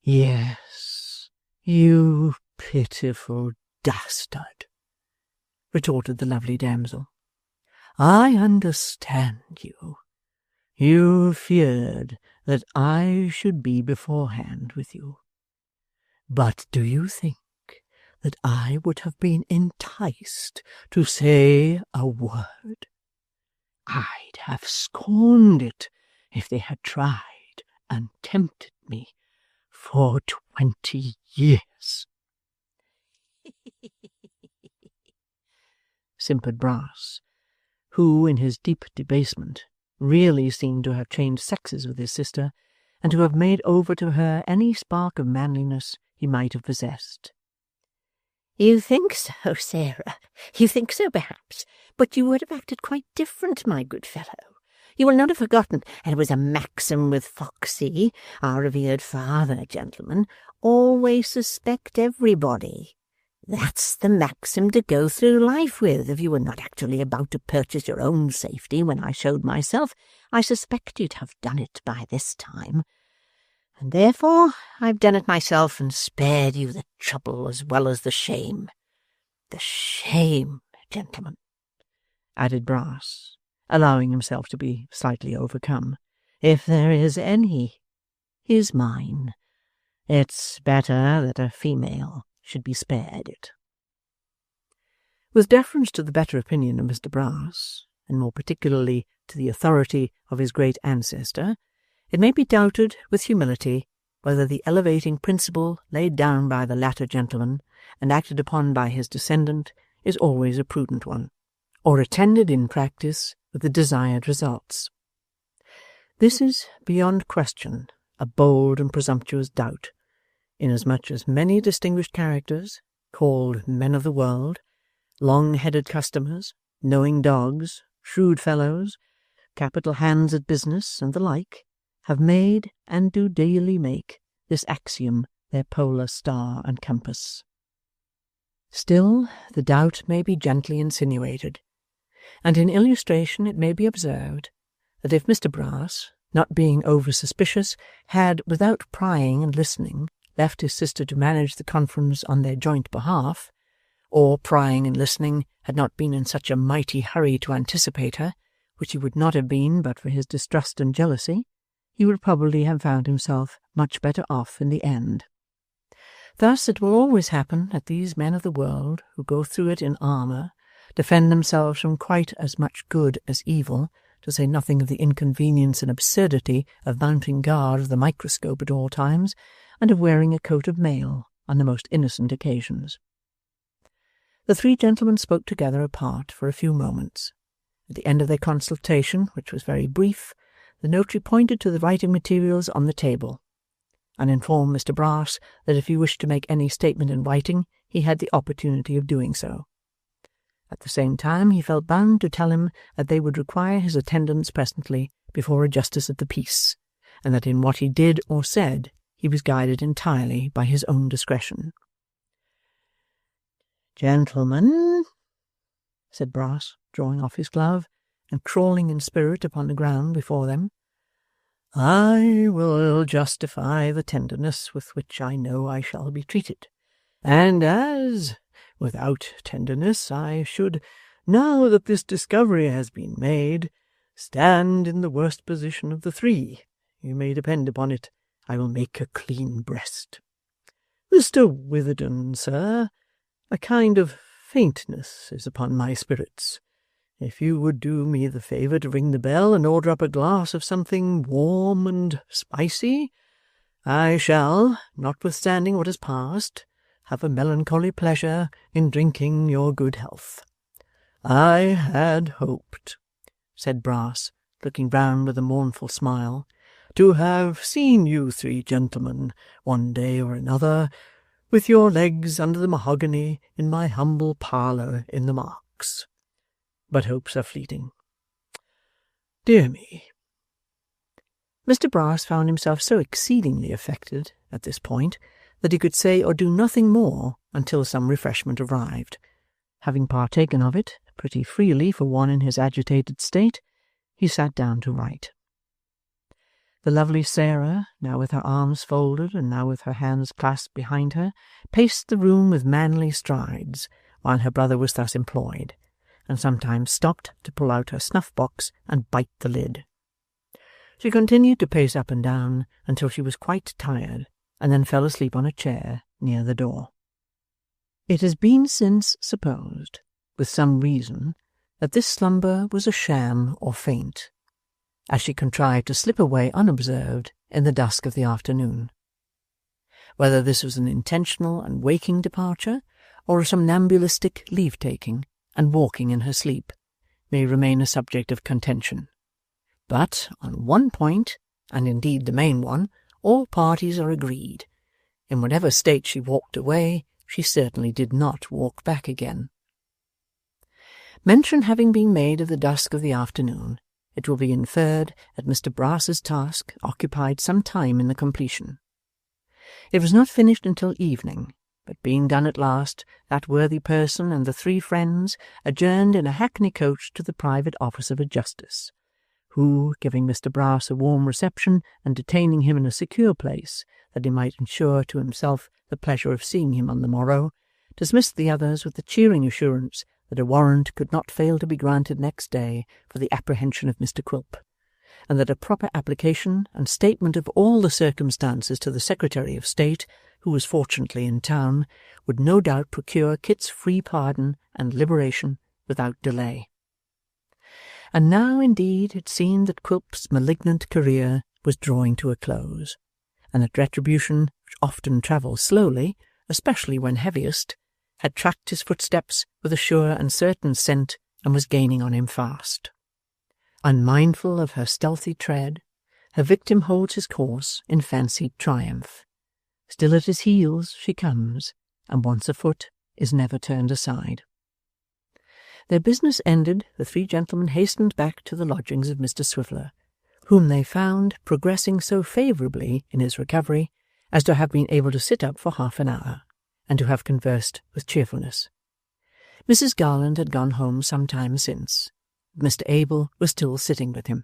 'Yes, you pitiful dastard,' retorted the lovely damsel. 'I understand you. You feared that I should be beforehand with you. But do you think that I would have been enticed to say a word? I'd have scorned it if they had tried and tempted me for 20 years. Simpered Brass, who, in his deep debasement, really seemed to have changed sexes with his sister, and to have made over to her any spark of manliness he might have possessed. 'You think so, Sarah. You think so, perhaps. But you would have acted quite different, my good fellow. You will not have forgotten that it was a maxim with Foxy, our revered father, gentlemen, always suspect everybody. That's the maxim to go through life with. If you were not actually about to purchase your own safety when I showed myself, I suspect you'd have done it by this time. And therefore I've done it myself and spared you the trouble as well as the shame. The shame, gentlemen,' added Brass, allowing himself to be slightly overcome, 'if there is any, is mine. It's better that a female should be spared it.' With deference to the better opinion of Mr. Brass, and more particularly to the authority of his great ancestor, it may be doubted with humility whether the elevating principle laid down by the latter gentleman and acted upon by his descendant is always a prudent one, or attended in practice with the desired results. This is beyond question a bold and presumptuous doubt, inasmuch as many distinguished characters, called men of the world, long-headed customers, knowing dogs, shrewd fellows, capital hands at business, and the like, have made, and do daily make, this axiom their polar star and compass. Still, the doubt may be gently insinuated, and in illustration it may be observed that if Mr. Brass, not being over-suspicious, had, without prying and listening, left his sister to manage the conference on their joint behalf, or, prying and listening, had not been in such a mighty hurry to anticipate her, which he would not have been but for his distrust and jealousy, he would probably have found himself much better off in the end. Thus it will always happen that these men of the world, who go through it in armour, defend themselves from quite as much good as evil, to say nothing of the inconvenience and absurdity of mounting guard with a microscope at all times, and of wearing a coat of mail on the most innocent occasions. The three gentlemen spoke together apart for a few moments. At the end of their consultation, which was very brief, the notary pointed to the writing materials on the table, and informed Mr Brass that if he wished to make any statement in writing, he had the opportunity of doing so. At the same time, he felt bound to tell him that they would require his attendance presently before a justice of the peace, and that in what he did or said he was guided entirely by his own discretion. "Gentlemen," said Brass, drawing off his glove, and crawling in spirit upon the ground before them, "I will justify the tenderness with which I know I shall be treated, and as, without tenderness, I should, now that this discovery has been made, stand in the worst position of the three, you may depend upon it, I will make a clean breast. Mr. Witherden, sir, a kind of faintness is upon my spirits. If you would do me the favour to ring the bell and order up a glass of something warm and spicy, I shall, notwithstanding what has passed, have a melancholy pleasure in drinking your good health. I had hoped," said Brass, looking round with a mournful smile, "to have seen you three gentlemen, one day or another, with your legs under the mahogany in my humble parlour in the Marks. But hopes are fleeting. Dear me!" Mr Brass found himself so exceedingly affected at this point that he could say or do nothing more until some refreshment arrived. Having partaken of it, pretty freely for one in his agitated state, he sat down to write. The lovely Sarah, now with her arms folded and now with her hands clasped behind her, paced the room with manly strides while her brother was thus employed, and sometimes stopped to pull out her snuff-box and bite the lid. She continued to pace up and down until she was quite tired, and then fell asleep on a chair near the door. It has been since supposed, with some reason, that this slumber was a sham or feint, as she contrived to slip away unobserved in the dusk of the afternoon. Whether this was an intentional and waking departure, or a somnambulistic leave-taking and walking in her sleep, may remain a subject of contention. But on one point, and indeed the main one, all parties are agreed. In whatever state she walked away, she certainly did not walk back again. Mention having been made of the dusk of the afternoon, it will be inferred that Mr Brass's task occupied some time in the completion. It was not finished until evening, but being done at last, that worthy person and the three friends adjourned in a hackney coach to the private office of a justice, who, giving Mr Brass a warm reception and detaining him in a secure place, that he might ensure to himself the pleasure of seeing him on the morrow, dismissed the others with the cheering assurance that a warrant could not fail to be granted next day for the apprehension of Mr Quilp, and that a proper application and statement of all the circumstances to the Secretary of State, who was fortunately in town, would no doubt procure Kit's free pardon and liberation without delay. And now, indeed, it seemed that Quilp's malignant career was drawing to a close, and that retribution, which often travels slowly, especially when heaviest, had tracked his footsteps with a sure and certain scent and was gaining on him fast. Unmindful of her stealthy tread, her victim holds his course in fancied triumph. Still at his heels she comes, and once afoot is never turned aside. Their business ended, the three gentlemen hastened back to the lodgings of Mr Swiveller, whom they found progressing so favourably in his recovery as to have been able to sit up for half an hour, and to have conversed with cheerfulness. Mrs Garland had gone home some time since. Mr Abel was still sitting with him.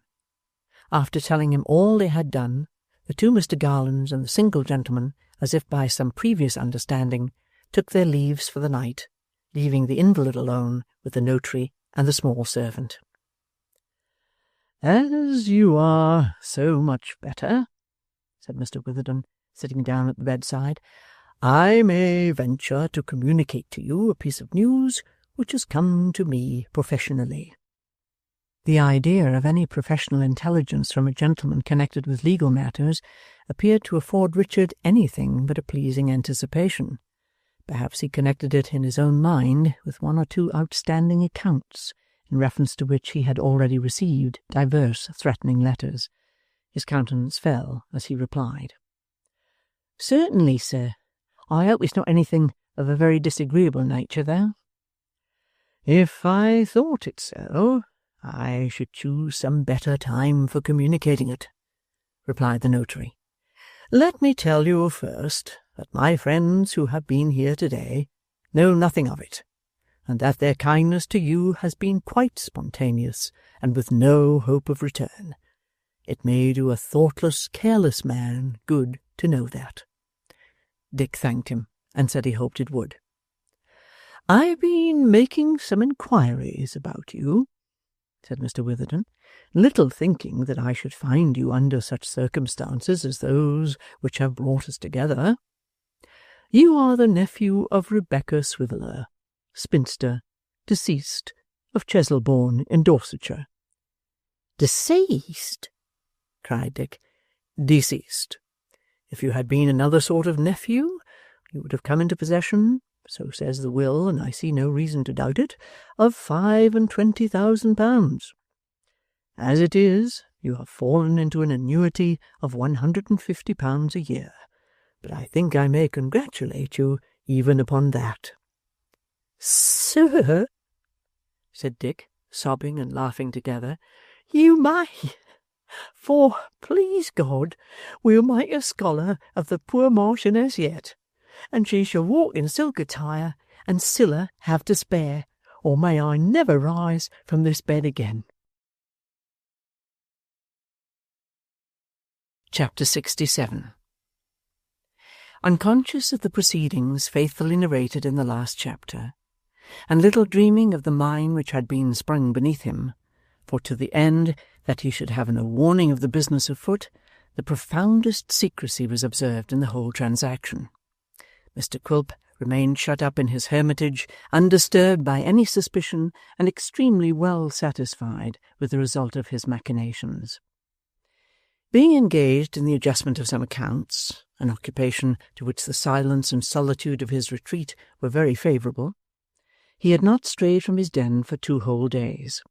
After telling him all they had done, the two Mr. Garlands and the single gentleman, as if by some previous understanding, took their leaves for the night, leaving the invalid alone with the notary and the small servant. "As you are so much better," said Mr. Witherden, sitting down at the bedside, "I may venture to communicate to you a piece of news which has come to me professionally." The idea of any professional intelligence from a gentleman connected with legal matters appeared to afford Richard anything but a pleasing anticipation. Perhaps he connected it in his own mind with one or two outstanding accounts, in reference to which he had already received divers threatening letters. His countenance fell as he replied, "Certainly, sir. I hope it's not anything of a very disagreeable nature, though." "If I thought it so, I should choose some better time for communicating it," replied the notary. "Let me tell you first that my friends who have been here today know nothing of it, and that their kindness to you has been quite spontaneous and with no hope of return. It may do a thoughtless, careless man good to know that." Dick thanked him and said he hoped it would. "I've been making some inquiries about you," said Mr. Witherden, "little thinking that I should find you under such circumstances as those which have brought us together. You are the nephew of Rebecca Swiveller, spinster, deceased, of Cheselbourne in Dorsetshire." "Deceased?" cried Dick. "Deceased. If you had been another sort of nephew, you would have come into possession, so says the will, and I see no reason to doubt it, of £25,000. As it is, you have fallen into an annuity of £150 a year, but I think I may congratulate you even upon that." "Sir," said Dick, sobbing and laughing together, "you may, "For, please God, we'll make a scholar of the poor Marchioness yet, and she shall walk in silk attire, and Scylla have to spare, or may I never rise from this bed again." Chapter 67. Unconscious of the proceedings faithfully narrated in the last chapter, and little dreaming of the mine which had been sprung beneath him, for to the end that he should have no warning of the business afoot, the profoundest secrecy was observed in the whole transaction. Mr. Quilp remained shut up in his hermitage, undisturbed by any suspicion, and extremely well satisfied with the result of his machinations. Being engaged in the adjustment of some accounts, an occupation to which the silence and solitude of his retreat were very favourable, he had not strayed from his den for 2 whole days.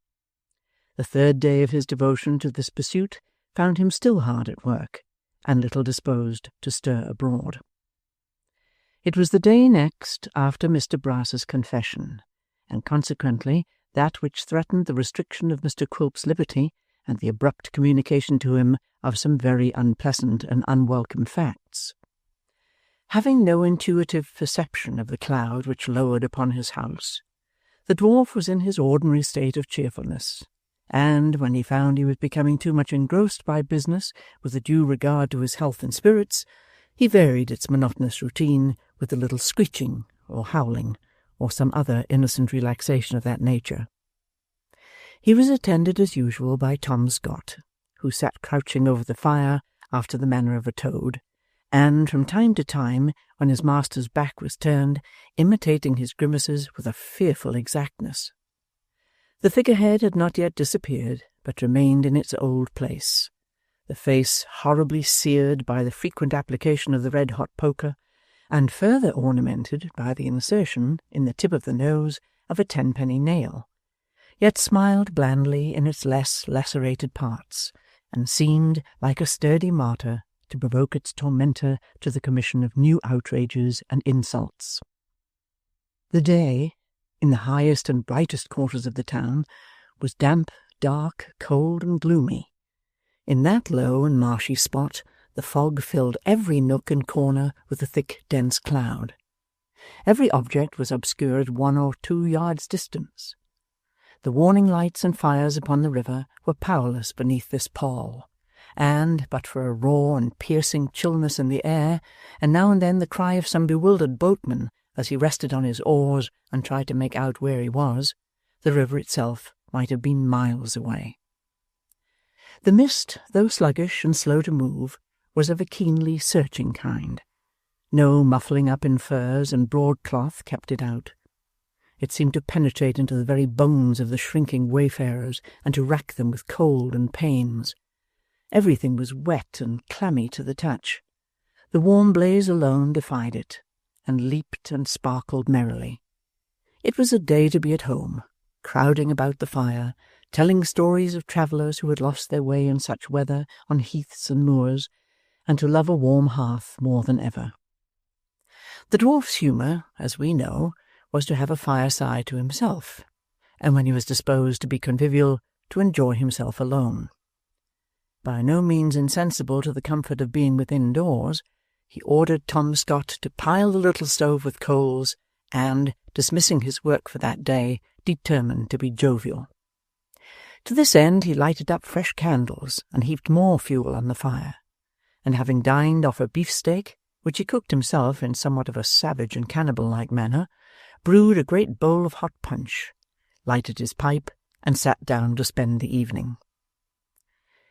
The 3rd day of his devotion to this pursuit found him still hard at work, and little disposed to stir abroad. It was the day next after Mr. Brass's confession, and consequently that which threatened the restriction of Mr. Quilp's liberty and the abrupt communication to him of some very unpleasant and unwelcome facts. Having no intuitive perception of the cloud which lowered upon his house, the dwarf was in his ordinary state of cheerfulness, and, when he found he was becoming too much engrossed by business with a due regard to his health and spirits, he varied its monotonous routine with a little screeching or howling, or some other innocent relaxation of that nature. He was attended as usual by Tom Scott, who sat crouching over the fire after the manner of a toad, and from time to time, when his master's back was turned, imitating his grimaces with a fearful exactness. The figurehead had not yet disappeared, but remained in its old place, the face horribly seared by the frequent application of the red-hot poker, and further ornamented by the insertion, in the tip of the nose, of a 10-penny nail, yet smiled blandly in its less lacerated parts, and seemed, like a sturdy martyr, to provoke its tormentor to the commission of new outrages and insults. The day, in the highest and brightest quarters of the town, was damp, dark, cold, and gloomy. In that low and marshy spot, the fog filled every nook and corner with a thick, dense cloud. Every object was obscured 1 or 2 yards distance. The warning lights and fires upon the river were powerless beneath this pall, and, but for a raw and piercing chillness in the air, and now and then the cry of some bewildered boatman as he rested on his oars and tried to make out where he was, the river itself might have been miles away. The mist, though sluggish and slow to move, was of a keenly searching kind. No muffling up in furs and broadcloth kept it out. It seemed to penetrate into the very bones of the shrinking wayfarers and to rack them with cold and pains. Everything was wet and clammy to the touch. The warm blaze alone defied it, and leaped and sparkled merrily. It was a day to be at home, crowding about the fire, telling stories of travellers who had lost their way in such weather on heaths and moors, and to love a warm hearth more than ever. The dwarf's humour, as we know, was to have a fireside to himself, and when he was disposed to be convivial, to enjoy himself alone. By no means insensible to the comfort of being within doors, he ordered Tom Scott to pile the little stove with coals, and, dismissing his work for that day, determined to be jovial. To this end he lighted up fresh candles and heaped more fuel on the fire, and having dined off a beefsteak, which he cooked himself in somewhat of a savage and cannibal-like manner, brewed a great bowl of hot punch, lighted his pipe, and sat down to spend the evening.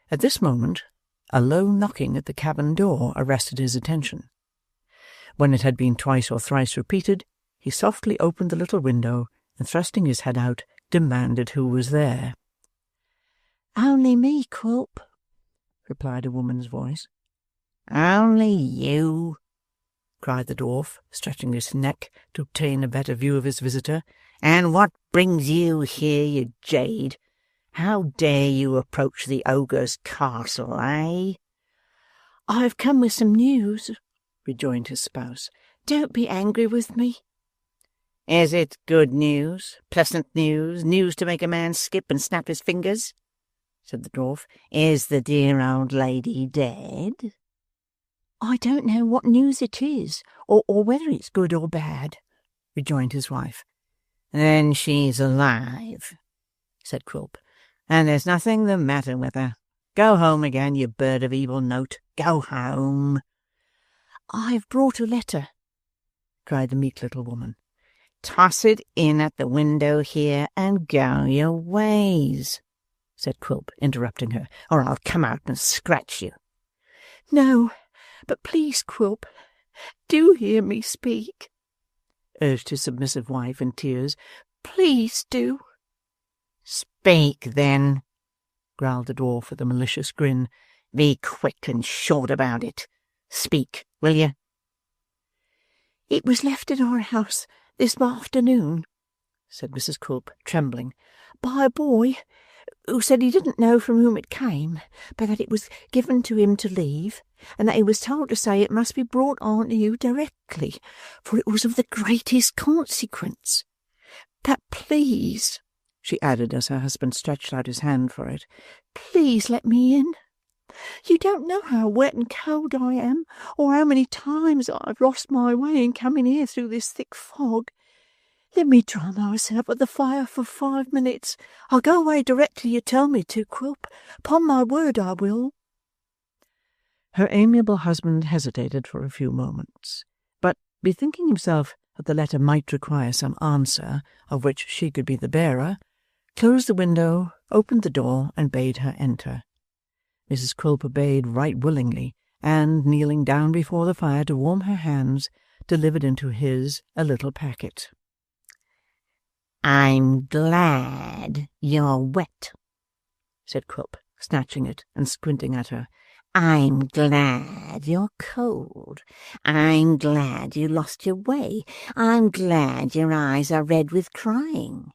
At this moment, a low knocking at the cabin door arrested his attention. When it had been twice or thrice repeated, he softly opened the little window, and thrusting his head out, demanded who was there. "Only me, Quilp," replied a woman's voice. "Only you?" cried the dwarf, stretching his neck to obtain a better view of his visitor. "And what brings you here, you jade? How dare you approach the ogre's castle, eh?" "I have come with some news," rejoined his spouse. "Don't be angry with me." "Is it good news, pleasant news, news to make a man skip and snap his fingers?" said the dwarf. "Is the dear old lady dead?" "I don't know what news it is, or whether it's good or bad," rejoined his wife. "Then she's alive," said Quilp, "and there's nothing the matter with her. Go home again, you bird of evil note. Go home." "I've brought a letter," cried the meek little woman. "Toss it in at the window here, and go your ways," said Quilp, interrupting her, "or I'll come out and scratch you." "No, but please, Quilp, do hear me speak," urged his submissive wife in tears. "Please do." "Speak, then," growled the dwarf with a malicious grin. "Be quick and short about it. Speak, will you?" "It was left in our house this afternoon," said Mrs. Quilp, trembling, "by a boy who said he didn't know from whom it came, but that it was given to him to leave, and that he was told to say it must be brought on to you directly, for it was of the greatest consequence. That please," she added as her husband stretched out his hand for it, "please let me in. You don't know how wet and cold I am, or how many times I've lost my way in coming here through this thick fog. Let me dry myself at the fire for 5 minutes. I'll go away directly you tell me to, Quilp. Upon my word I will." Her amiable husband hesitated for a few moments, but, bethinking himself that the letter might require some answer of which she could be the bearer, closed the window, opened the door, and bade her enter. Mrs. Quilp obeyed right willingly, and, kneeling down before the fire to warm her hands, delivered into his a little packet. "I'm glad you're wet," said Quilp, snatching it and squinting at her. "I'm glad you're cold. I'm glad you lost your way. I'm glad your eyes are red with crying.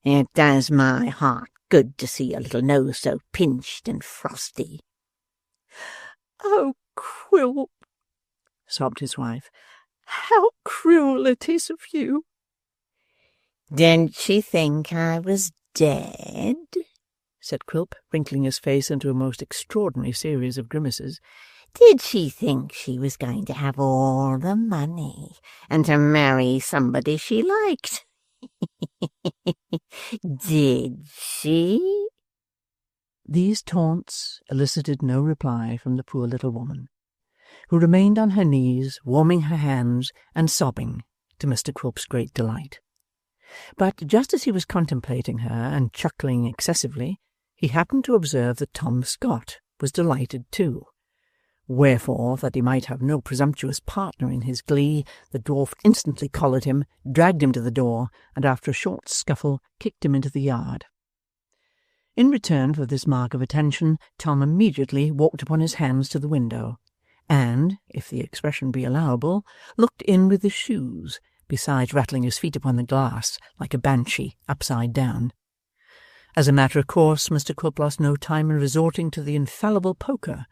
It does my heart good to see your little nose so pinched and frosty." "Oh, Quilp," sobbed his wife, "how cruel it is of you." "Didn't she think I was dead?" said Quilp, wrinkling his face into a most extraordinary series of grimaces. "Did she think she was going to have all the money, and to marry somebody she liked? Did she?" These taunts elicited no reply from the poor little woman, who remained on her knees, warming her hands and sobbing, to Mr. Quilp's great delight. But just as he was contemplating her and chuckling excessively, he happened to observe that Tom Scott was delighted too. Wherefore, that he might have no presumptuous partner in his glee, the dwarf instantly collared him, dragged him to the door, and after a short scuffle kicked him into the yard. In return for this mark of attention, Tom immediately walked upon his hands to the window, and, if the expression be allowable, looked in with his shoes, besides rattling his feet upon the glass like a banshee upside down. As a matter of course, Mr. Quilp lost no time in resorting to the infallible poker,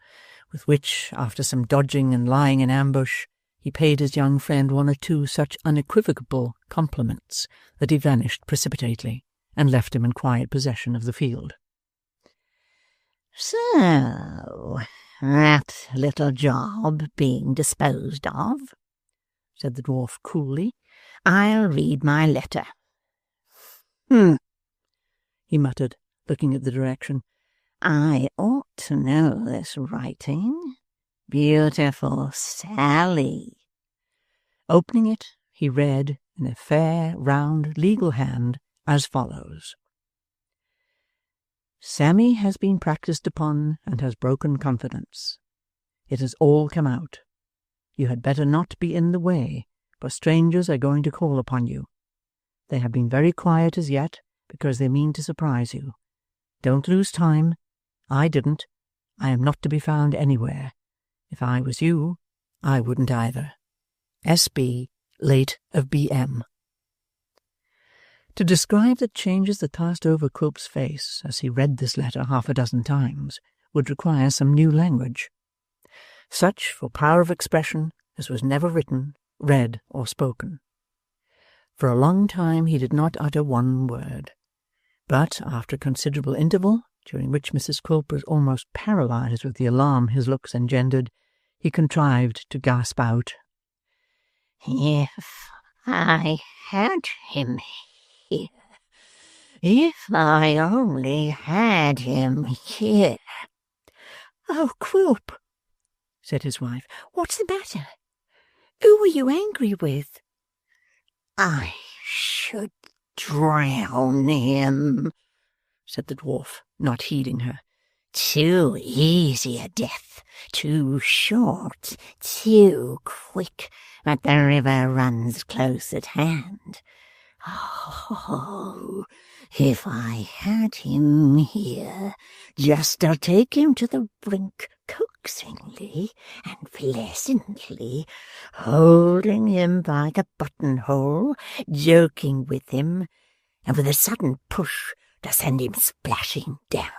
with which, after some dodging and lying in ambush, he paid his young friend one or two such unequivocal compliments that he vanished precipitately, and left him in quiet possession of the field. So, that little job being disposed of, said the dwarf coolly, I'll read my letter. He muttered, looking at the direction. I ought to know this writing. Beautiful Sally. Opening it, he read, in a fair, round, legal hand, as follows. Sammy has been practised upon and has broken confidence. It has all come out. You had better not be in the way, for strangers are going to call upon you. They have been very quiet as yet, because they mean to surprise you. Don't lose time. I didn't. I am not to be found anywhere. If I was you, I wouldn't either. S.B., late of B.M. To describe the changes that passed over Quilp's face as he read this letter half a dozen times would require some new language. Such, for power of expression, as was never written, read, or spoken. For a long time he did not utter one word. But, after a considerable interval, during which Mrs. Quilp was almost paralyzed with the alarm his looks engendered, he contrived to gasp out, If I had him here, if I only had him here. Oh, Quilp, said his wife, what's the matter? Who were you angry with? I should drown him, said the dwarf, not heeding her. Too easy a death, too short, too quick, but the river runs close at hand. Oh, if I had him here, just I'll take him to the brink coaxingly and pleasantly, holding him by the buttonhole, joking with him, and with a sudden push to send him splashing down.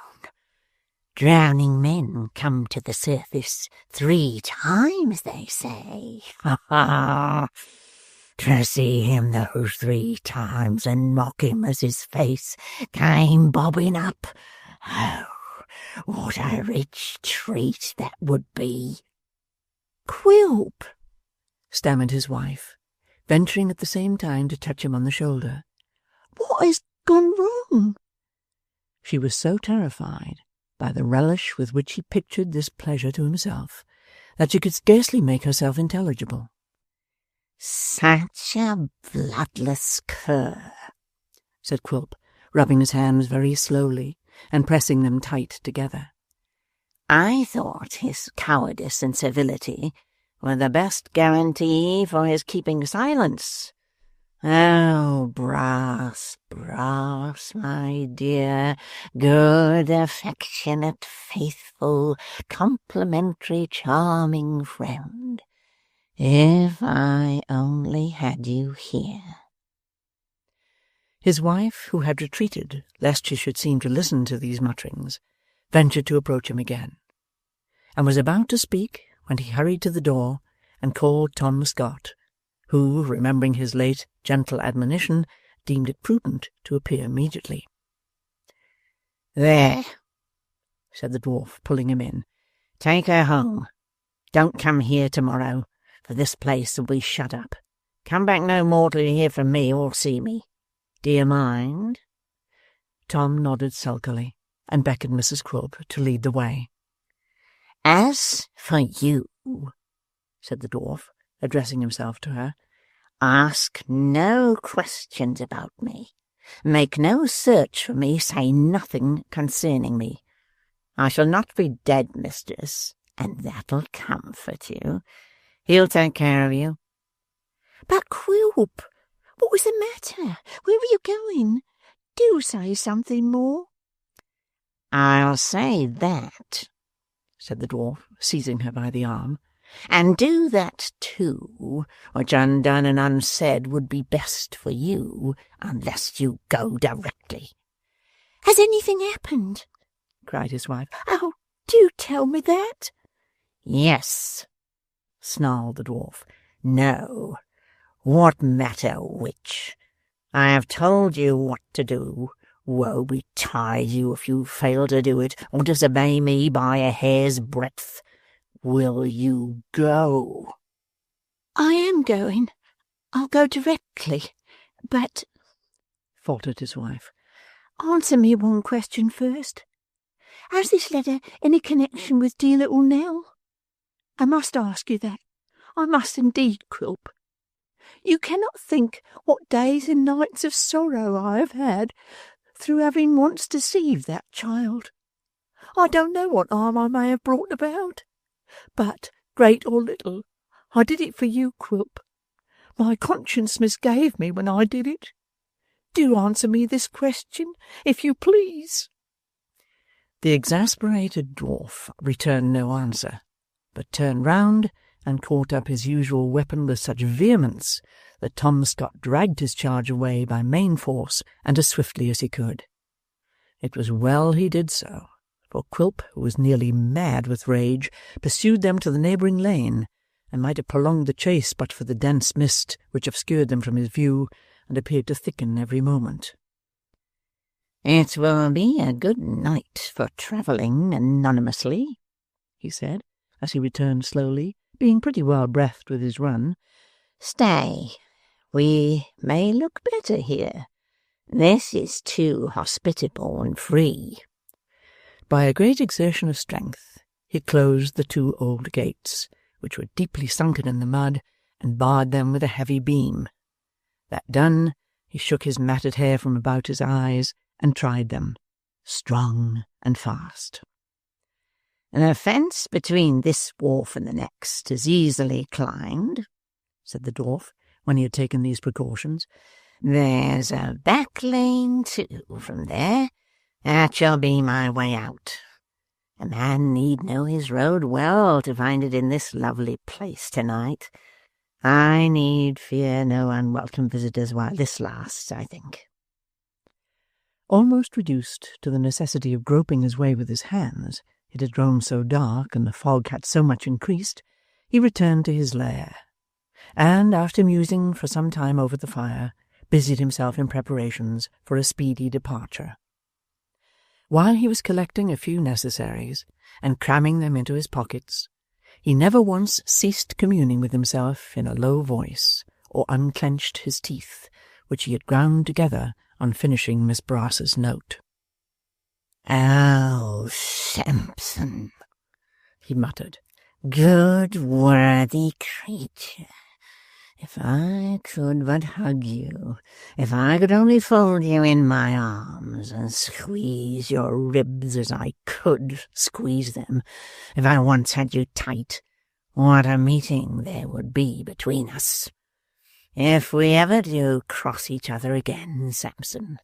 Drowning men come to the surface 3 times, they say. Ha ha! To see him those 3 times and mock him as his face came bobbing up. Oh, what a rich treat that would be. Quilp, stammered his wife, venturing at the same time to touch him on the shoulder. what has gone wrong? She was so terrified by the relish with which he pictured this pleasure to himself that she could scarcely make herself intelligible. Such a bloodless cur, said Quilp, rubbing his hands very slowly and pressing them tight together. I thought his cowardice and servility were the best guarantee for his keeping silence. Oh, Brass, Brass, my dear, good, affectionate, faithful, complimentary, charming friend, if I only had you here. His wife, who had retreated lest she should seem to listen to these mutterings, ventured to approach him again, and was about to speak when he hurried to the door and called Tom Scott, who, remembering his late gentle admonition, deemed it prudent to appear immediately. There, said the dwarf, pulling him in. Take her home. Don't come here tomorrow, for this place will be shut up. Come back no more till you hear from me or see me. Do you mind? Tom nodded sulkily, and beckoned Mrs. Quilp to lead the way. As for you, said the dwarf, addressing himself to her, ask no questions about me. Make no search for me, say nothing concerning me. I shall not be dead, mistress, and that'll comfort you. He'll take care of you. But, Quilp, what was the matter? Where were you going? Do say something more. I'll say that, said the dwarf, seizing her by the arm, and do that too, which undone and unsaid would be best for you, unless you go directly. Has anything happened? Cried his wife. Oh, do tell me that. Yes, snarled the dwarf. No, what matter which? I have told you what to do. Woe betide you if you fail to do it, or disobey me by a hair's breadth. Will you go? I am going. I'll go directly. But, faltered his wife, answer me one question first. Has this letter any connection with dear little Nell? I must ask you that. I must indeed, Quilp. You cannot think what days and nights of sorrow I have had through having once deceived that child. I don't know what harm I may have brought about, but, great or little, I did it for you, Quilp. My conscience misgave me when I did it. Do answer me this question, if you please. The exasperated dwarf returned no answer, but turned round and caught up his usual weapon with such vehemence that Tom Scott dragged his charge away by main force and as swiftly as he could. It was well he did so, for Quilp, who was nearly mad with rage, pursued them to the neighbouring lane, and might have prolonged the chase but for the dense mist which obscured them from his view and appeared to thicken every moment. It will be a good night for travelling anonymously, he said, as he returned slowly, being pretty well breathed with his run. Stay, we may look better here. This is too hospitable and free. By a great exertion of strength, he closed the 2 old gates, which were deeply sunken in the mud, and barred them with a heavy beam. That done, he shook his matted hair from about his eyes, and tried them, strong and fast. The fence between this wharf and the next is easily climbed, said the dwarf, when he had taken these precautions. There's a back lane, too, from there. That shall be my way out. A man need know his road well to find it in this lovely place tonight. I need fear no unwelcome visitors while this lasts, I think. Almost reduced to the necessity of groping his way with his hands, it had grown so dark and the fog had so much increased, he returned to his lair, and, after musing for some time over the fire, busied himself in preparations for a speedy departure. While he was collecting a few necessaries and cramming them into his pockets, he never once ceased communing with himself in a low voice, or unclenched his teeth, which he had ground together on finishing Miss Brass's note. "Oh, Sampson," he muttered, "good, worthy creature. If I could but hug you, if I could only fold you in my arms and squeeze your ribs as I could squeeze them, if I once had you tight, what a meeting there would be between us. If we ever do cross each other again, Sampson,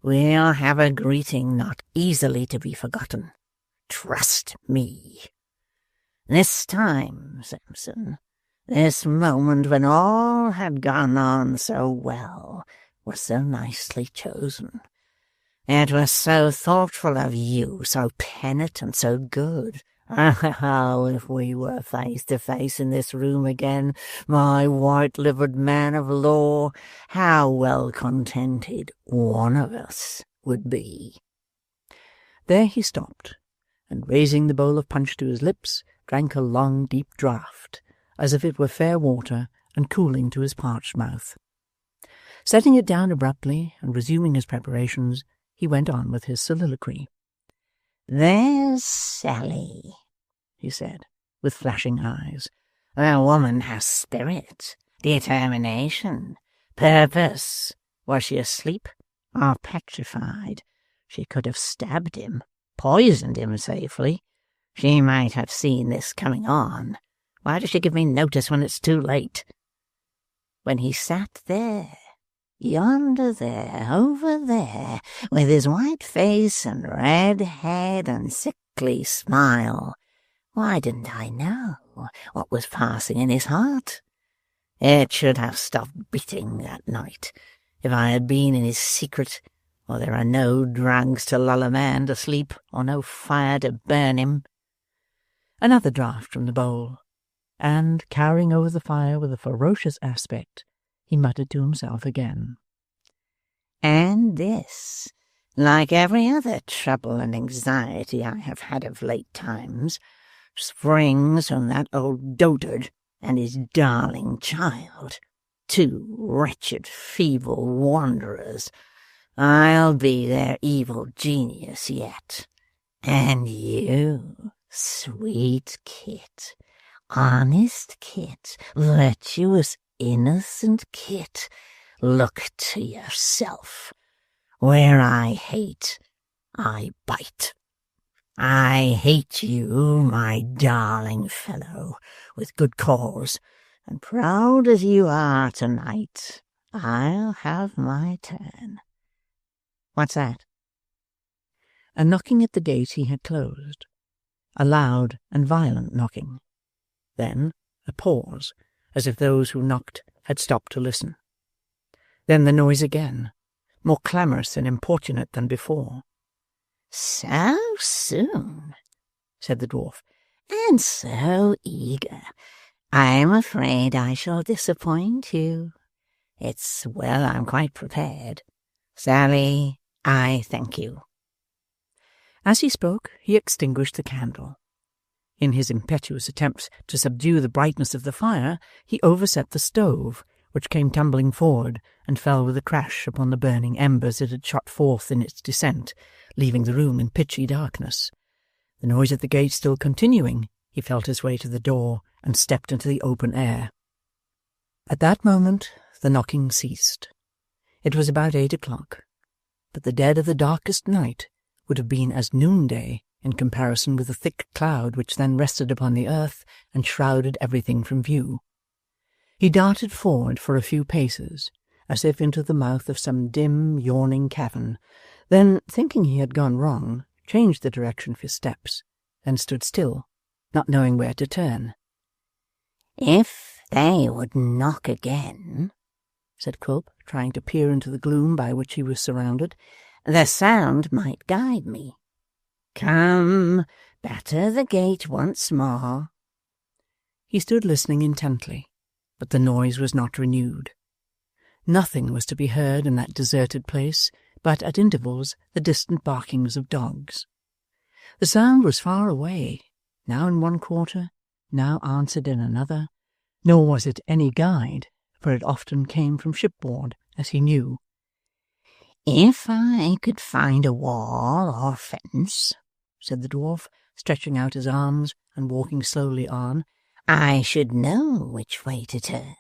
we'll have a greeting not easily to be forgotten. Trust me. This time, Sampson, this moment when all had gone on so well was so nicely chosen. It was so thoughtful of you, so penitent, so good. Oh, if we were face to face in this room again, my white-livered man of law, how well contented one of us would be." There he stopped, and raising the bowl of punch to his lips, drank a long deep draught, as if it were fair water and cooling to his parched mouth. Setting it down abruptly and resuming his preparations, he went on with his soliloquy. There's Sally, he said, with flashing eyes. The woman has spirit, determination, purpose. Was she asleep or petrified? She could have stabbed him, poisoned him safely. She might have seen this coming on. Why does she give me notice when it's too late? When he sat there, yonder there, over there, with his white face and red head and sickly smile, why didn't I know what was passing in his heart? It should have stopped beating that night, if I had been in his secret, or there are no drugs to lull a man to sleep, or no fire to burn him. Another draught from the bowl, and, cowering over the fire with a ferocious aspect, he muttered to himself again. And this, like every other trouble and anxiety I have had of late times, springs from that old dotard and his darling child, two wretched, feeble wanderers. I'll be their evil genius yet. And you, sweet Kit, honest Kit, virtuous, innocent Kit, look to yourself. Where I hate, I bite. I hate you, my darling fellow, with good cause, and proud as you are tonight, I'll have my turn. What's that? A knocking at the gate he had closed. A loud and violent knocking. Then a pause, as if those who knocked had stopped to listen. Then the noise again, more clamorous and importunate than before. So soon, said the dwarf, and so eager. I'm afraid I shall disappoint you. It's well I'm quite prepared. Sally, I thank you. As he spoke, he extinguished the candle. In his impetuous attempts to subdue the brightness of the fire, he overset the stove, which came tumbling forward and fell with a crash upon the burning embers it had shot forth in its descent, leaving the room in pitchy darkness. The noise at the gate still continuing, he felt his way to the door and stepped into the open air. At that moment the knocking ceased. It was about 8 o'clock, but the dead of the darkest night would have been as noonday in comparison with the thick cloud which then rested upon the earth and shrouded everything from view. He darted forward for a few paces, as if into the mouth of some dim, yawning cavern, then, thinking he had gone wrong, changed the direction of his steps, then stood still, not knowing where to turn. If they would knock again, said Quilp, trying to peer into the gloom by which he was surrounded, the sound might guide me. Come, batter the gate once more. He stood listening intently, but the noise was not renewed. Nothing was to be heard in that deserted place but, at intervals, the distant barkings of dogs. The sound was far away, now in one quarter, now answered in another, nor was it any guide, for it often came from shipboard, as he knew. If I could find a wall or fence, said the dwarf, stretching out his arms and walking slowly on, I should know which way to turn.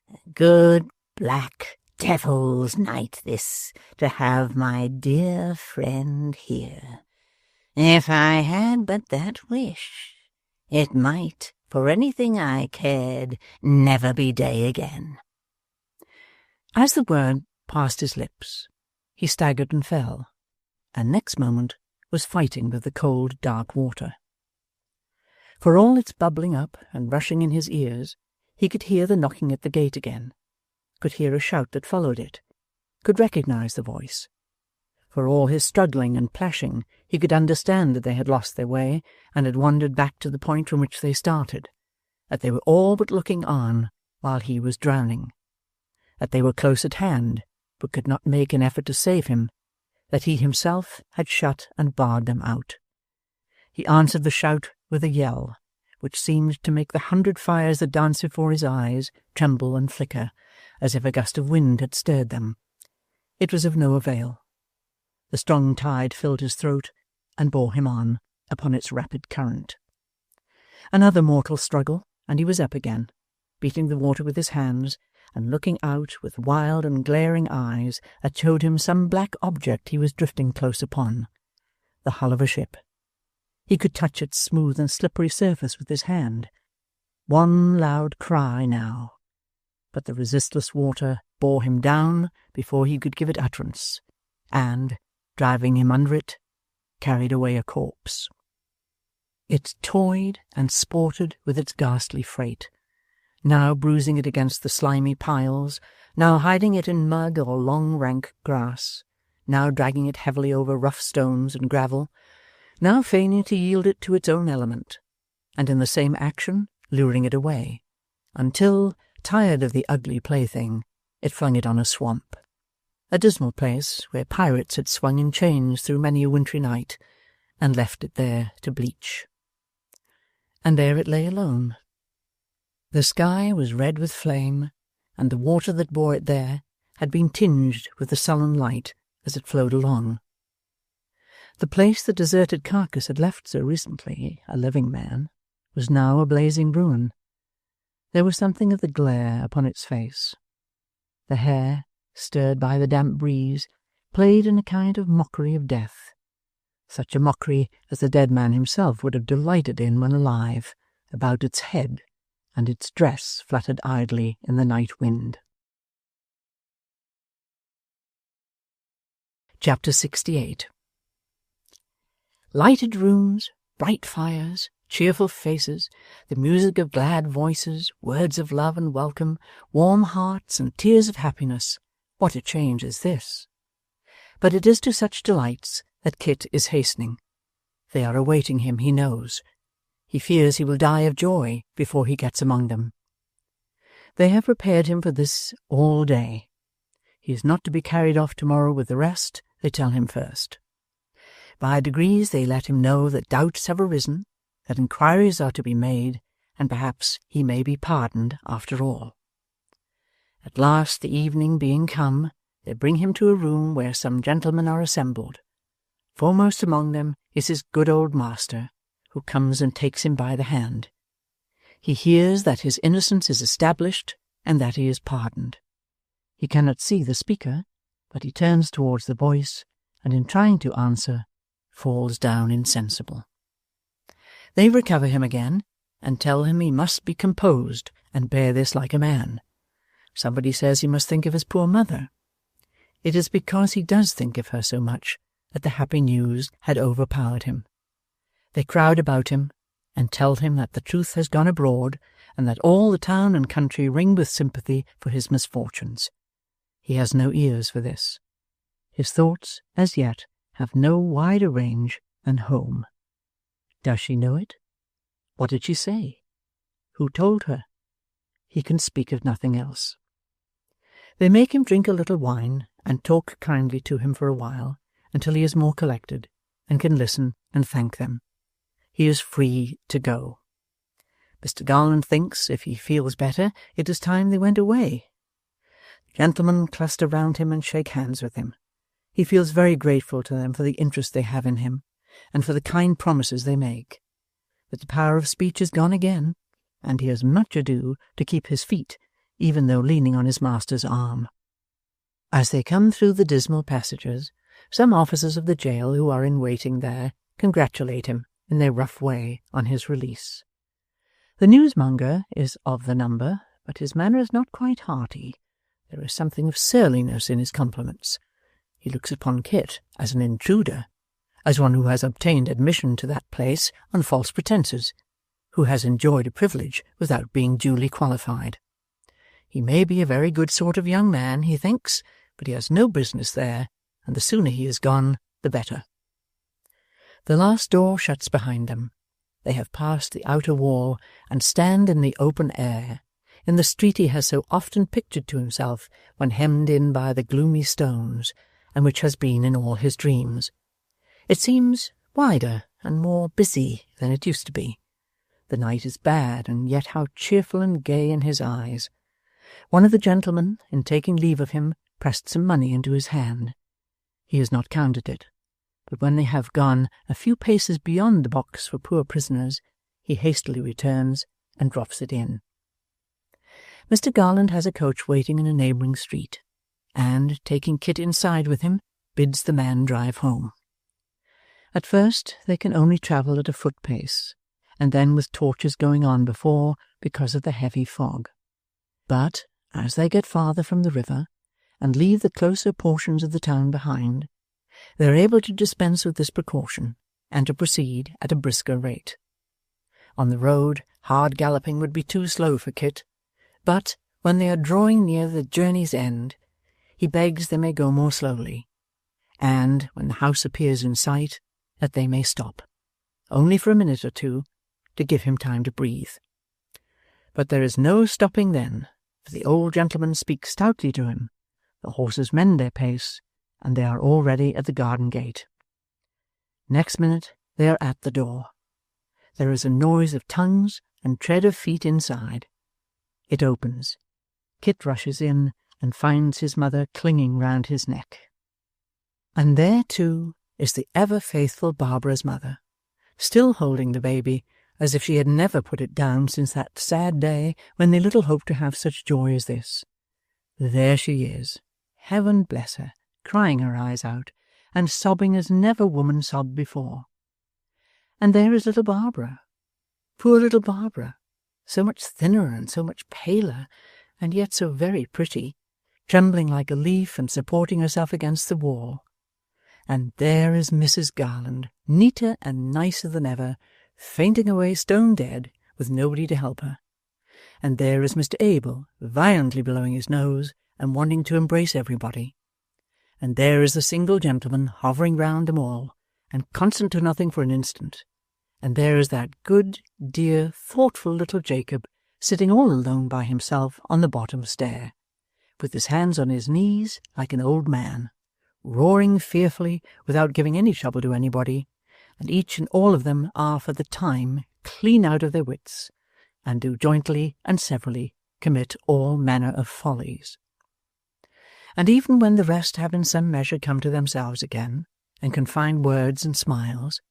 A good black devil's night this, to have my dear friend here. If I had but that wish, it might, for anything I cared, never be day again. As the word passed his lips, he staggered and fell, and next moment was fighting with the cold, dark water. For all its bubbling up and rushing in his ears, he could hear the knocking at the gate again, could hear a shout that followed it, could recognize the voice. For all his struggling and plashing, he could understand that they had lost their way and had wandered back to the point from which they started, that they were all but looking on while he was drowning, that they were close at hand but could not make an effort to save him, that he himself had shut and barred them out. He answered the shout with a yell, which seemed to make the 100 fires that danced before his eyes tremble and flicker, as if a gust of wind had stirred them. It was of no avail. The strong tide filled his throat, and bore him on upon its rapid current. Another mortal struggle, and he was up again, beating the water with his hands, and looking out with wild and glaring eyes that showed him some black object he was drifting close upon, the hull of a ship. He could touch its smooth and slippery surface with his hand. One loud cry now, but the resistless water bore him down before he could give it utterance, and, driving him under it, carried away a corpse. It toyed and sported with its ghastly freight, now bruising it against the slimy piles, now hiding it in mud or long rank grass, now dragging it heavily over rough stones and gravel, now feigning to yield it to its own element, and in the same action luring it away, until, tired of the ugly plaything, it flung it on a swamp, a dismal place where pirates had swung in chains through many a wintry night, and left it there to bleach. And there it lay alone. The sky was red with flame, and the water that bore it there had been tinged with the sullen light as it flowed along. The place the deserted carcass had left so recently, a living man, was now a blazing ruin. There was something of the glare upon its face. The hair, stirred by the damp breeze, played in a kind of mockery of death, such a mockery as the dead man himself would have delighted in when alive, about its head, and its dress fluttered idly in the night wind. Chapter 68. Lighted rooms, bright fires, cheerful faces, the music of glad voices, words of love and welcome, warm hearts and tears of happiness, what a change is this! But it is to such delights that Kit is hastening. They are awaiting him, he knows. He fears he will die of joy before he gets among them. They have prepared him for this all day. He is not to be carried off tomorrow with the rest, they tell him first. By degrees they let him know that doubts have arisen, that inquiries are to be made, and perhaps he may be pardoned after all. At last, the evening being come, they bring him to a room where some gentlemen are assembled. Foremost among them is his good old master, who comes and takes him by the hand. He hears that his innocence is established, and that he is pardoned. He cannot see the speaker, but he turns towards the voice, and in trying to answer, falls down insensible. They recover him again, and tell him he must be composed and bear this like a man. Somebody says he must think of his poor mother. It is because he does think of her so much that the happy news had overpowered him. They crowd about him, and tell him that the truth has gone abroad, and that all the town and country ring with sympathy for his misfortunes. He has no ears for this. His thoughts, as yet, have no wider range than home. Does she know it? What did she say? Who told her? He can speak of nothing else. They make him drink a little wine, and talk kindly to him for a while, until he is more collected, and can listen and thank them. He is free to go. Mr. Garland thinks, if he feels better, it is time they went away. The gentlemen cluster round him and shake hands with him. He feels very grateful to them for the interest they have in him, and for the kind promises they make. But the power of speech is gone again, and he has much ado to keep his feet, even though leaning on his master's arm. As they come through the dismal passages, some officers of the jail who are in waiting there congratulate him in their rough way on his release. The newsmonger is of the number, but his manner is not quite hearty. There is something of surliness in his compliments. He looks upon Kit as an intruder, as one who has obtained admission to that place on false pretences, who has enjoyed a privilege without being duly qualified. He may be a very good sort of young man, he thinks, but he has no business there, and the sooner he is gone, the better. The last door shuts behind them. They have passed the outer wall and stand in the open air, in the street he has so often pictured to himself when hemmed in by the gloomy stones, and which has been in all his dreams. It seems wider and more busy than it used to be. The night is bad, and yet how cheerful and gay in his eyes. One of the gentlemen, in taking leave of him, pressed some money into his hand. He has not counted it. but when they have gone a few paces beyond the box for poor prisoners, he hastily returns and drops it in. Mr. Garland has a coach waiting in a neighbouring street, and, taking Kit inside with him, bids the man drive home. At first they can only travel at a foot pace, and then with torches going on before because of the heavy fog. But, as they get farther from the river, and leave the closer portions of the town behind, they are able to dispense with this precaution, and to proceed at a brisker rate. On the road, hard galloping would be too slow for Kit, but when they are drawing near the journey's end, he begs they may go more slowly, and, when the house appears in sight, that they may stop, only for a minute or two, to give him time to breathe. But there is no stopping then, for the old gentleman speaks stoutly to him, the horses mend their pace, and they are already at the garden gate. Next minute they are at the door. There is a noise of tongues and tread of feet inside. It opens. Kit rushes in and finds his mother clinging round his neck. And there, too, is the ever-faithful Barbara's mother, still holding the baby as if she had never put it down since that sad day when they little hoped to have such joy as this. There she is, heaven bless her, crying her eyes out, and sobbing as never woman sobbed before. And there is little Barbara, poor little Barbara, so much thinner and so much paler, and yet so very pretty, trembling like a leaf and supporting herself against the wall. And there is Mrs. Garland, neater and nicer than ever, fainting away stone dead, with nobody to help her. And there is Mr. Abel, violently blowing his nose, and wanting to embrace everybody. And there is the single gentleman hovering round them all, and constant to nothing for an instant. And there is that good, dear, thoughtful little Jacob, sitting all alone by himself on the bottom stair, with his hands on his knees like an old man, roaring fearfully without giving any trouble to anybody, and each and all of them are for the time clean out of their wits, and do jointly and severally commit all manner of follies. And even when the rest have in some measure come to themselves again, and can find words and smiles,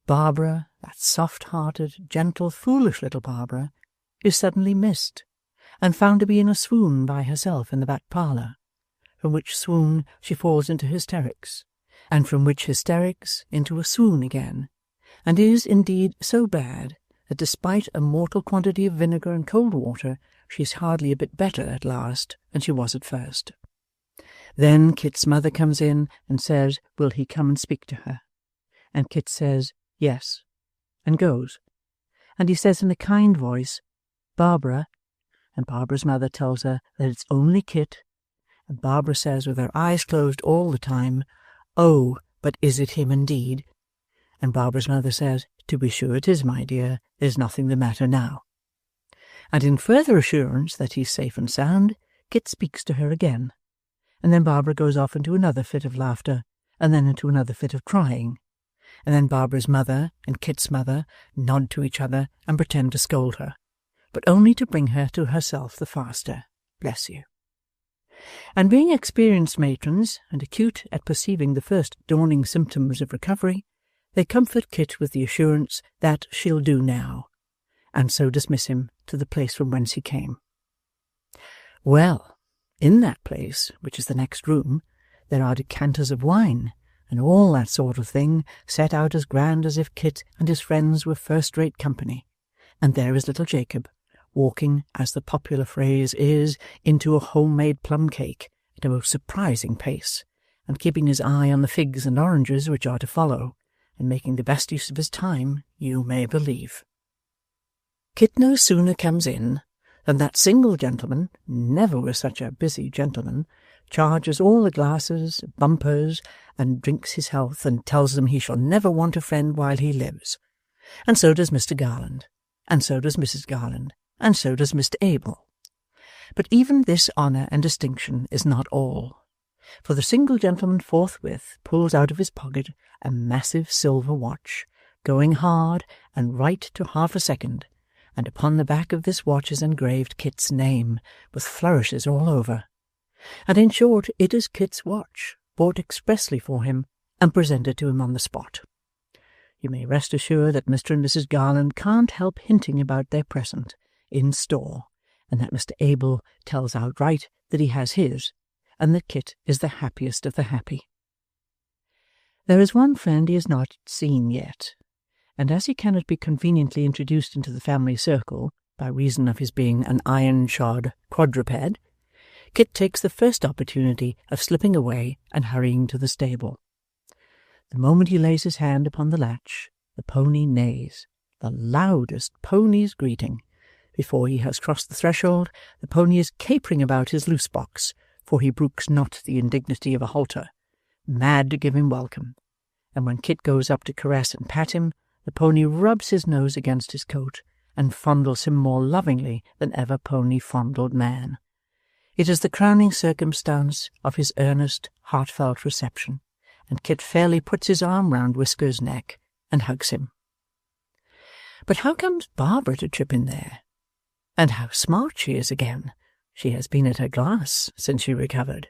Barbara, that soft-hearted, gentle, foolish little Barbara, is suddenly missed, and found to be in a swoon by herself in the back parlour, from which swoon she falls into hysterics, and from which hysterics into a swoon again, and is indeed so bad that despite a mortal quantity of vinegar and cold water, she is hardly a bit better at last than she was at first. Then Kit's mother comes in and says, will he come and speak to her? And Kit says, yes, and goes. And he says in a kind voice, Barbara, and Barbara's mother tells her that it's only Kit, and Barbara says with her eyes closed all the time, oh, but is it him indeed? And Barbara's mother says, to be sure it is, my dear, there's nothing the matter now. And in further assurance that he's safe and sound, Kit speaks to her again, and then Barbara goes off into another fit of laughter, and then into another fit of crying, and then Barbara's mother and Kit's mother nod to each other and pretend to scold her, but only to bring her to herself the faster, bless you. And being experienced matrons, and acute at perceiving the first dawning symptoms of recovery, they comfort Kit with the assurance that she'll do now, and so dismiss him to the place from whence he came. Well, in that place, which is the next room, there are decanters of wine, and all that sort of thing, set out as grand as if Kit and his friends were first-rate company. And there is little Jacob, walking, as the popular phrase is, into a homemade plum cake at a most surprising pace, and keeping his eye on the figs and oranges which are to follow, and making the best use of his time, you may believe. Kit no sooner comes in than that single gentleman, never was such a busy gentleman, charges all the glasses, bumpers, and drinks his health, and tells them he shall never want a friend while he lives. And so does Mr. Garland, and so does Mrs. Garland, and so does Mr. Abel. But even this honour and distinction is not all, for the single gentleman forthwith pulls out of his pocket a massive silver watch, going hard and right to half a second, and upon the back of this watch is engraved Kit's name, with flourishes all over. And in short, it is Kit's watch, bought expressly for him, and present it to him on the spot. You may rest assured that Mr. and Mrs. Garland can't help hinting about their present in store, and that Mr. Abel tells outright that he has his, and that Kit is the happiest of the happy. There is one friend he has not seen yet, and as he cannot be conveniently introduced into the family circle by reason of his being an iron-shod quadruped, Kit takes the first opportunity of slipping away and hurrying to the stable. The moment he lays his hand upon the latch, the pony neighs, the loudest pony's greeting. Before he has crossed the threshold, the pony is capering about his loose box, for he brooks not the indignity of a halter, mad to give him welcome, and when Kit goes up to caress and pat him, the pony rubs his nose against his coat and fondles him more lovingly than ever pony fondled man. It is the crowning circumstance of his earnest, heartfelt reception, and Kit fairly puts his arm round Whisker's neck and hugs him. But how comes Barbara to trip in there? And how smart she is again! She has been at her glass since she recovered.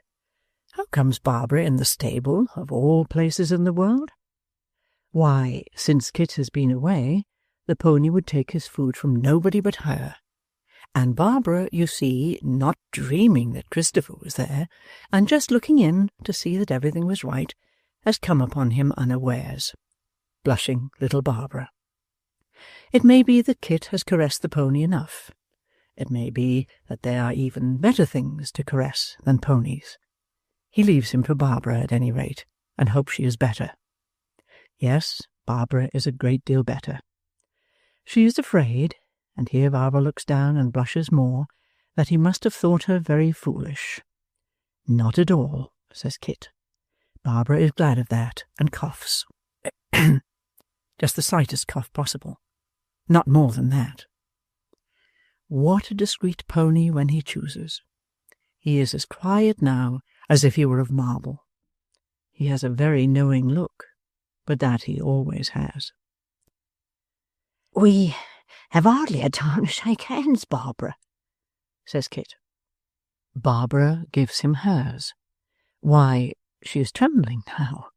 How comes Barbara in the stable, of all places in the world? Why, since Kit has been away, the pony would take his food from nobody but her. And Barbara, you see, not dreaming that Christopher was there, and just looking in to see that everything was right, has come upon him unawares. Blushing little Barbara. It may be that Kit has caressed the pony enough. It may be that there are even better things to caress than ponies. He leaves him for Barbara at any rate, and hopes she is better. Yes, Barbara is a great deal better. She is afraid, and here Barbara looks down and blushes more, that he must have thought her very foolish. Not at all, says Kit. Barbara is glad of that, and coughs. Just the slightest cough possible. Not more than that. What a discreet pony when he chooses. He is as quiet now as if he were of marble. He has a very knowing look, but that he always has. We have hardly had time to shake hands, Barbara, says Kit. Barbara gives him hers. Why, she is trembling now.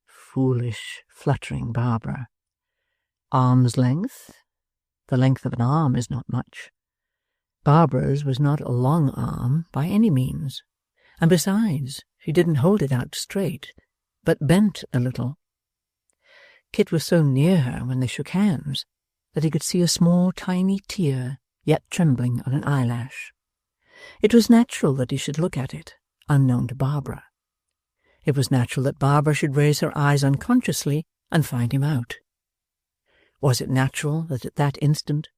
Foolish, fluttering Barbara. Arm's length? The length of an arm is not much. Barbara's was not a long arm by any means, and besides, she didn't hold it out straight, but bent a little. Kit was so near her when they shook hands that he could see a small tiny tear yet trembling on an eyelash. It was natural that he should look at it, unknown to Barbara. It was natural that Barbara should raise her eyes unconsciously and find him out. Was it natural that at that instant,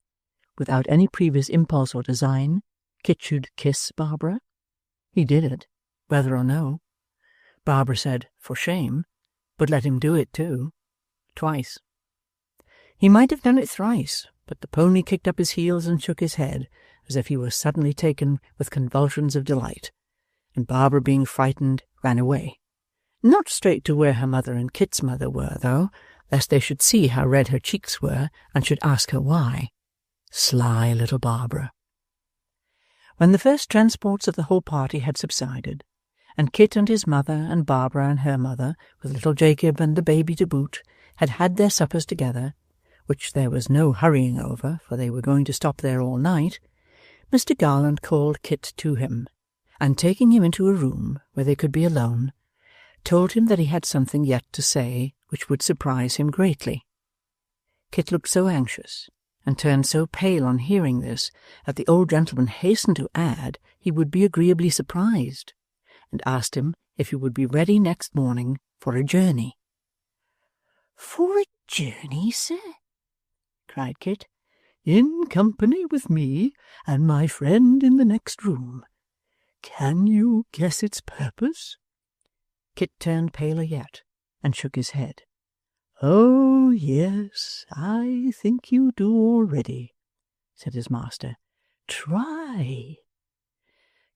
without any previous impulse or design, Kit should kiss Barbara? He did it, whether or no. Barbara said, for shame, but let him do it too. Twice. He might have done it thrice, but the pony kicked up his heels and shook his head, as if he were suddenly taken with convulsions of delight, and Barbara, being frightened, ran away. Not straight to where her mother and Kit's mother were, though, lest they should see how red her cheeks were, and should ask her why. Sly little Barbara. When the first transports of the whole party had subsided, and Kit and his mother and Barbara and her mother, with little Jacob and the baby to boot, had had their suppers together, which there was no hurrying over, for they were going to stop there all night, Mr. Garland called Kit to him, and taking him into a room where they could be alone, told him that he had something yet to say which would surprise him greatly. Kit looked so anxious, and turned so pale on hearing this, that the old gentleman hastened to add he would be agreeably surprised, and asked him if he would be ready next morning for a journey. For a journey, sir? Cried Kit. In company with me and my friend in the next room. Can you guess its purpose? Kit turned paler yet, and shook his head. Oh, yes, I think you do already, said his master. Try.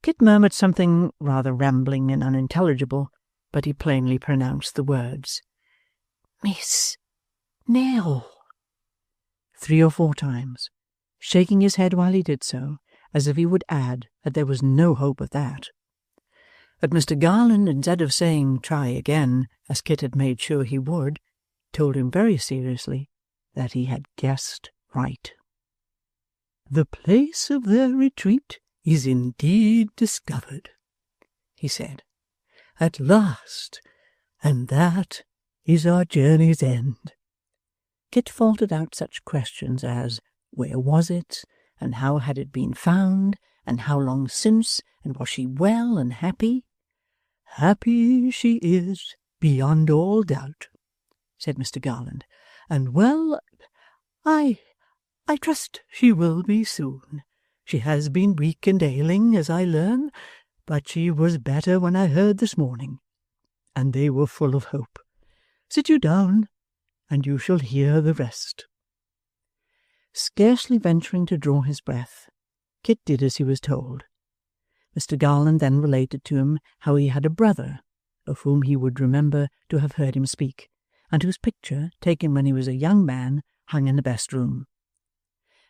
Kit murmured something rather rambling and unintelligible, but he plainly pronounced the words. Miss Nell. 3 or 4 times, shaking his head while he did so, as if he would add that there was no hope of that. that Mr. Garland, instead of saying try again, as Kit had made sure he would, told him very seriously that he had guessed right. "The place of their retreat is indeed discovered," he said, "at last, and that is our journey's end." Kit faltered out such questions as where was it, and how had it been found, and how long since, and was she well and happy? "Happy she is, beyond all doubt," said Mr. Garland, "and well, I trust she will be soon. She has been weak and ailing, as I learn, but she was better when I heard this morning, and they were full of hope. Sit you down, and you shall hear the rest." Scarcely venturing to draw his breath, Kit did as he was told. Mr. Garland then related to him how he had a brother, of whom he would remember to have heard him speak, and whose picture, taken when he was a young man, hung in the best room,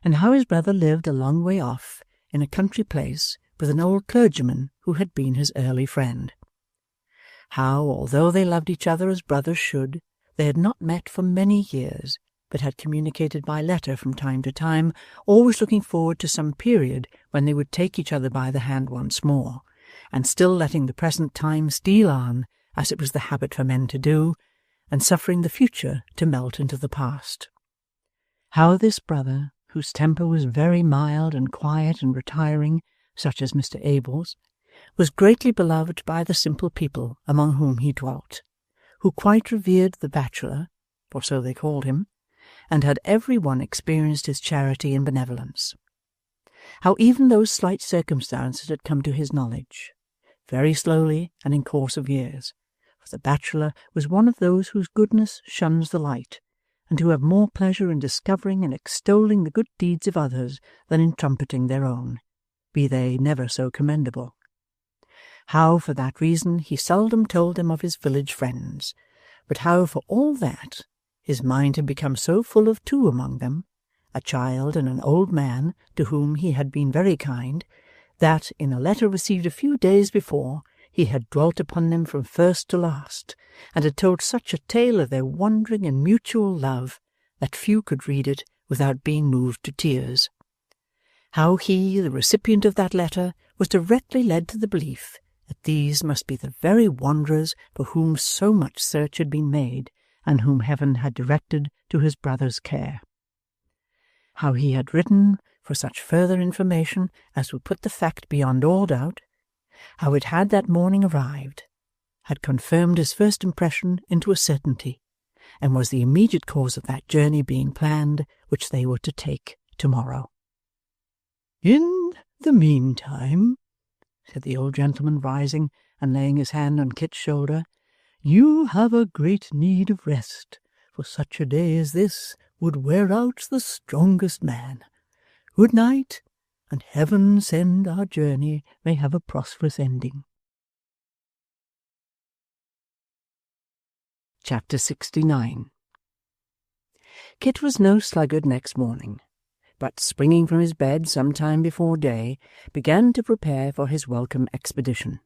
and how his brother lived a long way off, in a country place, with an old clergyman who had been his early friend. How, although they loved each other as brothers should, they had not met for many years, but had communicated by letter from time to time, always looking forward to some period when they would take each other by the hand once more, and still letting the present time steal on, as it was the habit for men to do, and suffering the future to melt into the past. How this brother, whose temper was very mild and quiet and retiring, such as Mr. Abel's, was greatly beloved by the simple people among whom he dwelt, who quite revered the bachelor, for so they called him, and had every one experienced his charity and benevolence. How even those slight circumstances had come to his knowledge, very slowly and in course of years, for the bachelor was one of those whose goodness shuns the light, and who have more pleasure in discovering and extolling the good deeds of others than in trumpeting their own, be they never so commendable. How, for that reason, he seldom told them of his village friends, but how, for all that, his mind had become so full of two among them, a child and an old man to whom he had been very kind, that, in a letter received a few days before, he had dwelt upon them from first to last, and had told such a tale of their wandering and mutual love that few could read it without being moved to tears. How he, the recipient of that letter, was directly led to the belief that these must be the very wanderers for whom so much search had been made, and whom heaven had directed to his brother's care. How he had written for such further information as would put the fact beyond all doubt, how it had that morning arrived, had confirmed his first impression into a certainty, and was the immediate cause of that journey being planned which they were to take tomorrow. "In the meantime," said the old gentleman, rising and laying his hand on Kit's shoulder, "you have a great need of rest, for such a day as this would wear out the strongest man. Good night, and heaven send our journey may have a prosperous ending." Chapter 69. Kit was no sluggard next morning, but springing from his bed some time before day, began to prepare for his welcome expedition.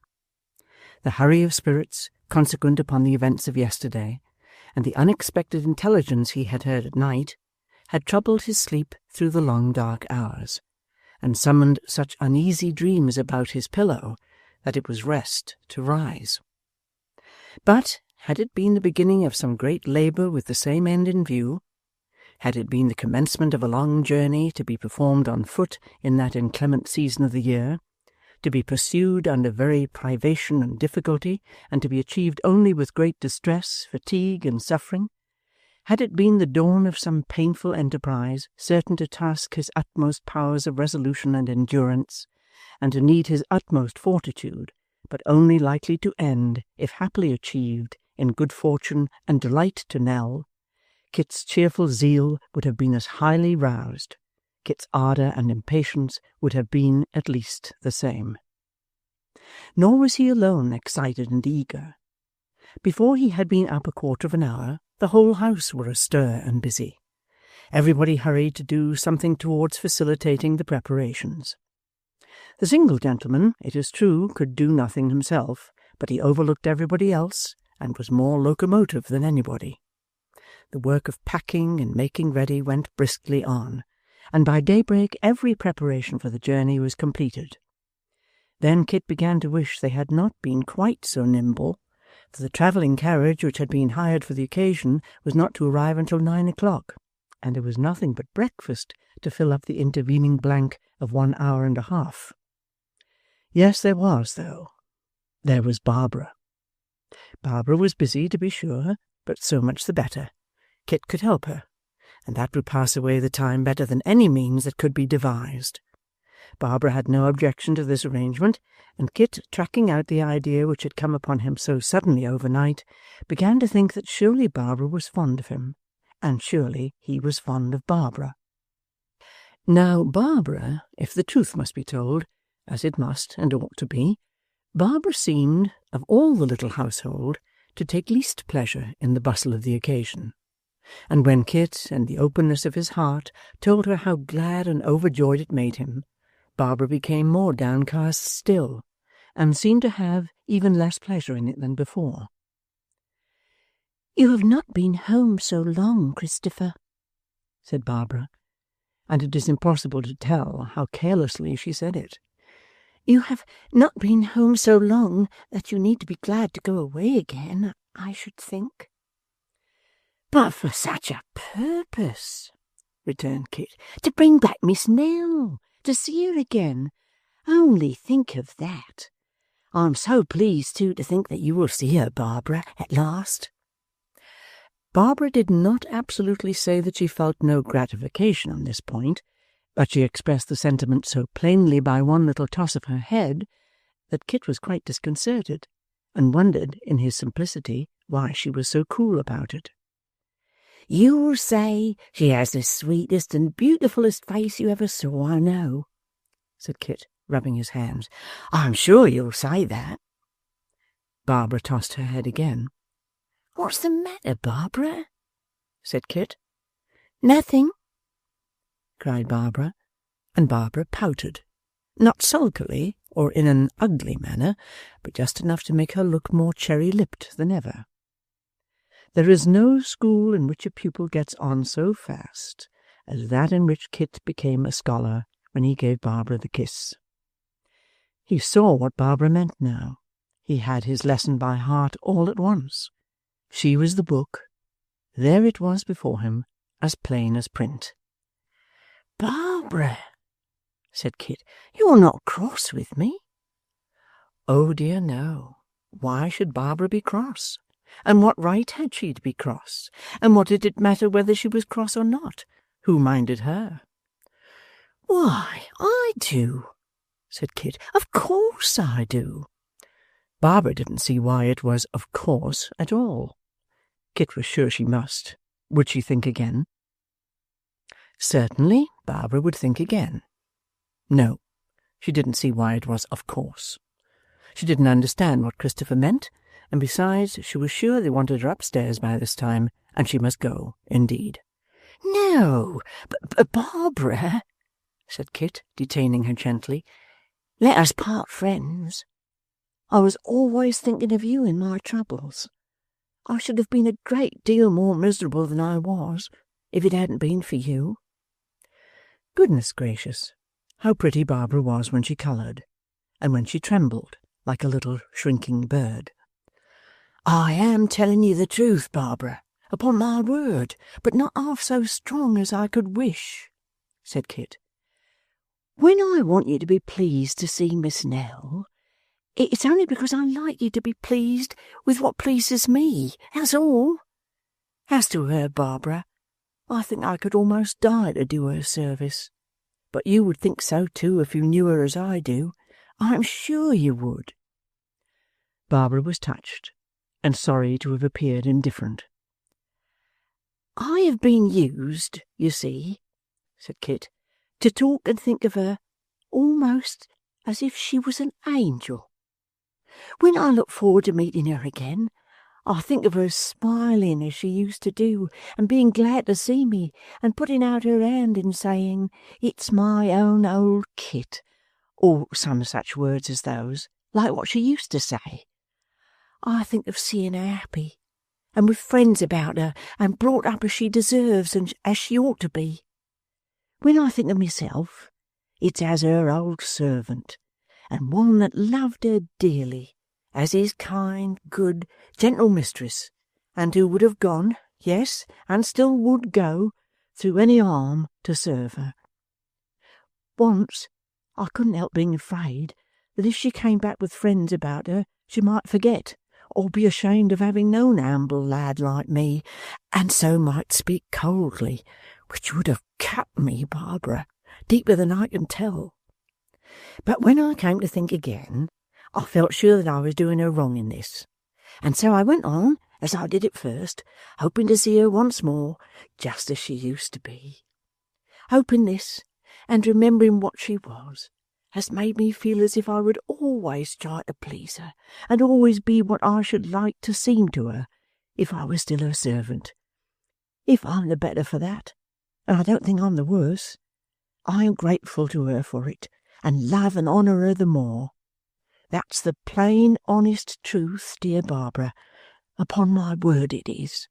The hurry of spirits, consequent upon the events of yesterday, and the unexpected intelligence he had heard at night, had troubled his sleep through the long dark hours, and summoned such uneasy dreams about his pillow that it was rest to rise. But had it been the beginning of some great labour with the same end in view, had it been the commencement of a long journey to be performed on foot in that inclement season of the year, to be pursued under very privation and difficulty, and to be achieved only with great distress, fatigue, and suffering, had it been the dawn of some painful enterprise, certain to task his utmost powers of resolution and endurance, and to need his utmost fortitude, but only likely to end, if happily achieved, in good fortune and delight to Nell, Kit's cheerful zeal would have been as highly roused, Kit's ardour and impatience would have been at least the same. Nor was he alone excited and eager. Before he had been up a quarter of an hour, the whole house were astir and busy. Everybody hurried to do something towards facilitating the preparations. The single gentleman, it is true, could do nothing himself, but he overlooked everybody else and was more locomotive than anybody. The work of packing and making ready went briskly on, and by daybreak every preparation for the journey was completed. Then Kit began to wish they had not been quite so nimble, for the travelling carriage which had been hired for the occasion was not to arrive until 9 o'clock, and there was nothing but breakfast to fill up the intervening blank of 1 hour and a half. Yes, there was, though. There was Barbara. Barbara was busy, to be sure, but so much the better. Kit could help her, and that would pass away the time better than any means that could be devised. Barbara had no objection to this arrangement, and Kit, tracking out the idea which had come upon him so suddenly overnight, began to think that surely Barbara was fond of him, and surely he was fond of Barbara. Now Barbara, if the truth must be told, as it must and ought to be, Barbara seemed, of all the little household, to take least pleasure in the bustle of the occasion. And when Kit, in the openness of his heart, told her how glad and overjoyed it made him, Barbara became more downcast still, and seemed to have even less pleasure in it than before. "You have not been home so long, Christopher," said Barbara, and it is impossible to tell how carelessly she said it. "You have not been home so long that you need to be glad to go away again, I should think." "But for such a purpose," returned Kit. "To bring back Miss Nell, to see her again. Only think of that. I'm so pleased, too, to think that you will see her, Barbara, at last." Barbara did not absolutely say that she felt no gratification on this point, but she expressed the sentiment so plainly by one little toss of her head that Kit was quite disconcerted, and wondered, in his simplicity, why she was so cool about it. "You'll say she has the sweetest and beautifulest face you ever saw, I know," said Kit, rubbing his hands. "I'm sure you'll say that." Barbara tossed her head again. "What's the matter, Barbara?" said Kit. "Nothing," cried Barbara, and Barbara pouted, not sulkily or in an ugly manner, but just enough to make her look more cherry-lipped than ever. There is no school in which a pupil gets on so fast as that in which Kit became a scholar when he gave Barbara the kiss. He saw what Barbara meant now. He had his lesson by heart all at once. She was the book. There it was before him, as plain as print. "Barbara," said Kit, "you're not cross with me?" Oh dear, no. Why should Barbara be cross? And what right had she to be cross? And what did it matter whether she was cross or not? Who minded her? "Why, I do," said Kit. "Of course I do." Barbara didn't see why it was of course at all. Kit was sure she must. Would she think again? Certainly, Barbara would think again. No, she didn't see why it was of course. She didn't understand what Christopher meant, and besides, she was sure they wanted her upstairs by this time, and she must go, indeed. "No, but Barbara," said Kit, detaining her gently, "let us part friends. I was always thinking of you in my troubles. I should have been a great deal more miserable than I was if it hadn't been for you." Goodness gracious, how pretty Barbara was when she coloured, and when she trembled like a little shrinking bird. "I am telling you the truth, Barbara, upon my word, but not half so strong as I could wish," said Kit. "When I want you to be pleased to see Miss Nell, it's only because I like you to be pleased with what pleases me, that's all. As to her, Barbara, I think I could almost die to do her service. But you would think so too if you knew her as I do. I'm sure you would." Barbara was touched, and sorry to have appeared indifferent. "I have been used, you see," said Kit, "to talk and think of her almost as if she was an angel. When I look forward to meeting her again, I think of her smiling as she used to do, and being glad to see me, and putting out her hand and saying, 'It's my own old Kit,' or some such words as those, like what she used to say. I think of seeing her happy, and with friends about her, and brought up as she deserves and as she ought to be. When I think of myself, it's as her old servant, and one that loved her dearly, as his kind, good, gentle mistress, and who would have gone, yes, and still would go, through any harm to serve her. Once I couldn't help being afraid that if she came back with friends about her, she might forget, or be ashamed of having known a humble lad like me, and so might speak coldly, which would have cut me, Barbara, deeper than I can tell. But when I came to think again, I felt sure that I was doing her wrong in this, and so I went on, as I did at first, hoping to see her once more, just as she used to be. Hoping this, and remembering what she was, has made me feel as if I would always try to please her, and always be what I should like to seem to her, if I was still her servant. If I'm the better for that, and I don't think I'm the worse, I am grateful to her for it, and love and honour her the more. That's the plain, honest truth, dear Barbara. Upon my word it is.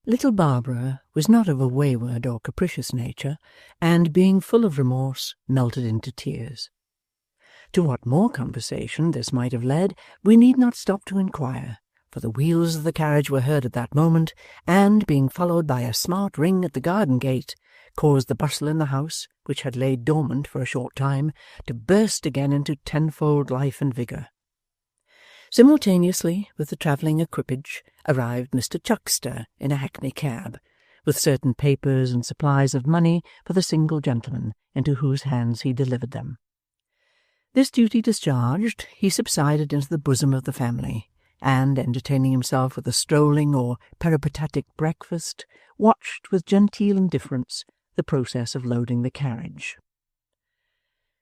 Little Barbara was not of a wayward or capricious nature, and, being full of remorse, melted into tears. To what more conversation this might have led, we need not stop to inquire, for the wheels of the carriage were heard at that moment, and, being followed by a smart ring at the garden gate, caused the bustle in the house, which had laid dormant for a short time, to burst again into tenfold life and vigour. Simultaneously with the travelling equipage arrived Mr. Chuckster in a hackney cab, with certain papers and supplies of money for the single gentleman into whose hands he delivered them. This duty discharged, he subsided into the bosom of the family, and, entertaining himself with a strolling or peripatetic breakfast, watched with genteel indifference the process of loading the carriage.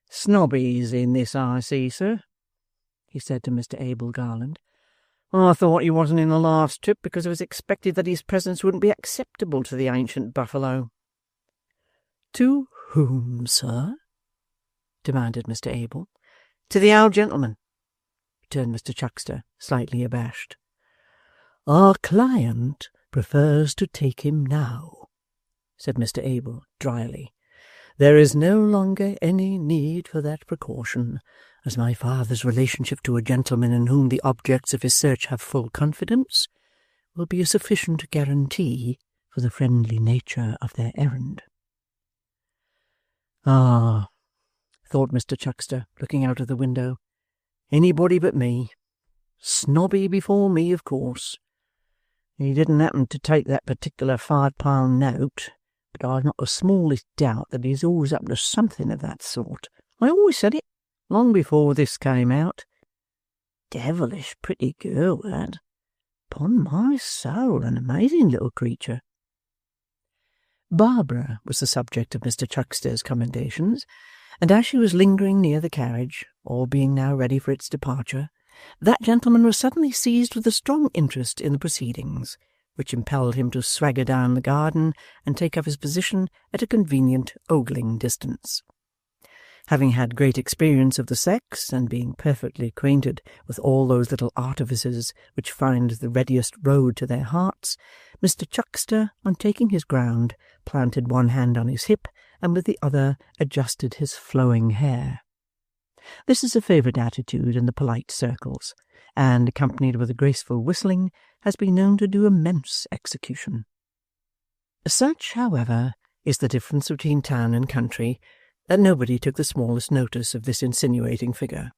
"Snobby's in this, I see, sir," he said to Mr. Abel Garland. "I thought he wasn't in the last trip because it was expected that his presence wouldn't be acceptable to the ancient buffalo." "To whom, sir?" demanded Mr. Abel. "To the old gentleman," returned Mr. Chuckster, slightly abashed. "Our client prefers to take him now," said Mr. Abel dryly. "There is no longer any need for that precaution, as my father's relationship to a gentleman in whom the objects of his search have full confidence will be a sufficient guarantee for the friendly nature of their errand." "Ah," thought Mr. Chuckster, looking out of the window, "anybody but me. Snobby before me, of course. He didn't happen to take that particular £5 note, but I've not the smallest doubt that he's always up to something of that sort. I always said it, long before this came out. Devilish pretty girl, that. 'Pon my soul, an amazing little creature." Barbara was the subject of Mr. Chuckster's commendations, and as she was lingering near the carriage, all being now ready for its departure, that gentleman was suddenly seized with a strong interest in the proceedings, which impelled him to swagger down the garden and take up his position at a convenient ogling distance. Having had great experience of the sex, and being perfectly acquainted with all those little artifices which find the readiest road to their hearts, Mr. Chuckster, on taking his ground, planted one hand on his hip, and with the other adjusted his flowing hair. This is a favourite attitude in the polite circles, and, accompanied with a graceful whistling, has been known to do immense execution. Such, however, is the difference between town and country, that nobody took the smallest notice of this insinuating figure,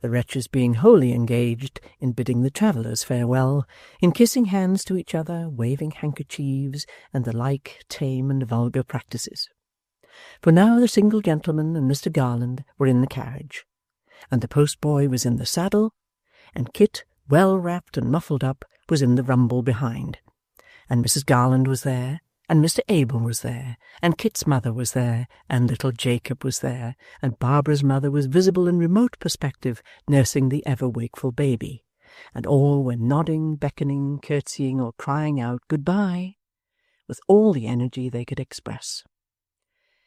the wretches being wholly engaged in bidding the travellers farewell, in kissing hands to each other, waving handkerchiefs, and the like tame and vulgar practices. For now the single gentleman and Mr. Garland were in the carriage, and the postboy was in the saddle, and Kit, well wrapped and muffled up, was in the rumble behind, and Mrs. Garland was there, and Mr. Abel was there, and Kit's mother was there, and little Jacob was there, and Barbara's mother was visible in remote perspective, nursing the ever-wakeful baby, and all were nodding, beckoning, curtsying, or crying out "Good-bye," with all the energy they could express.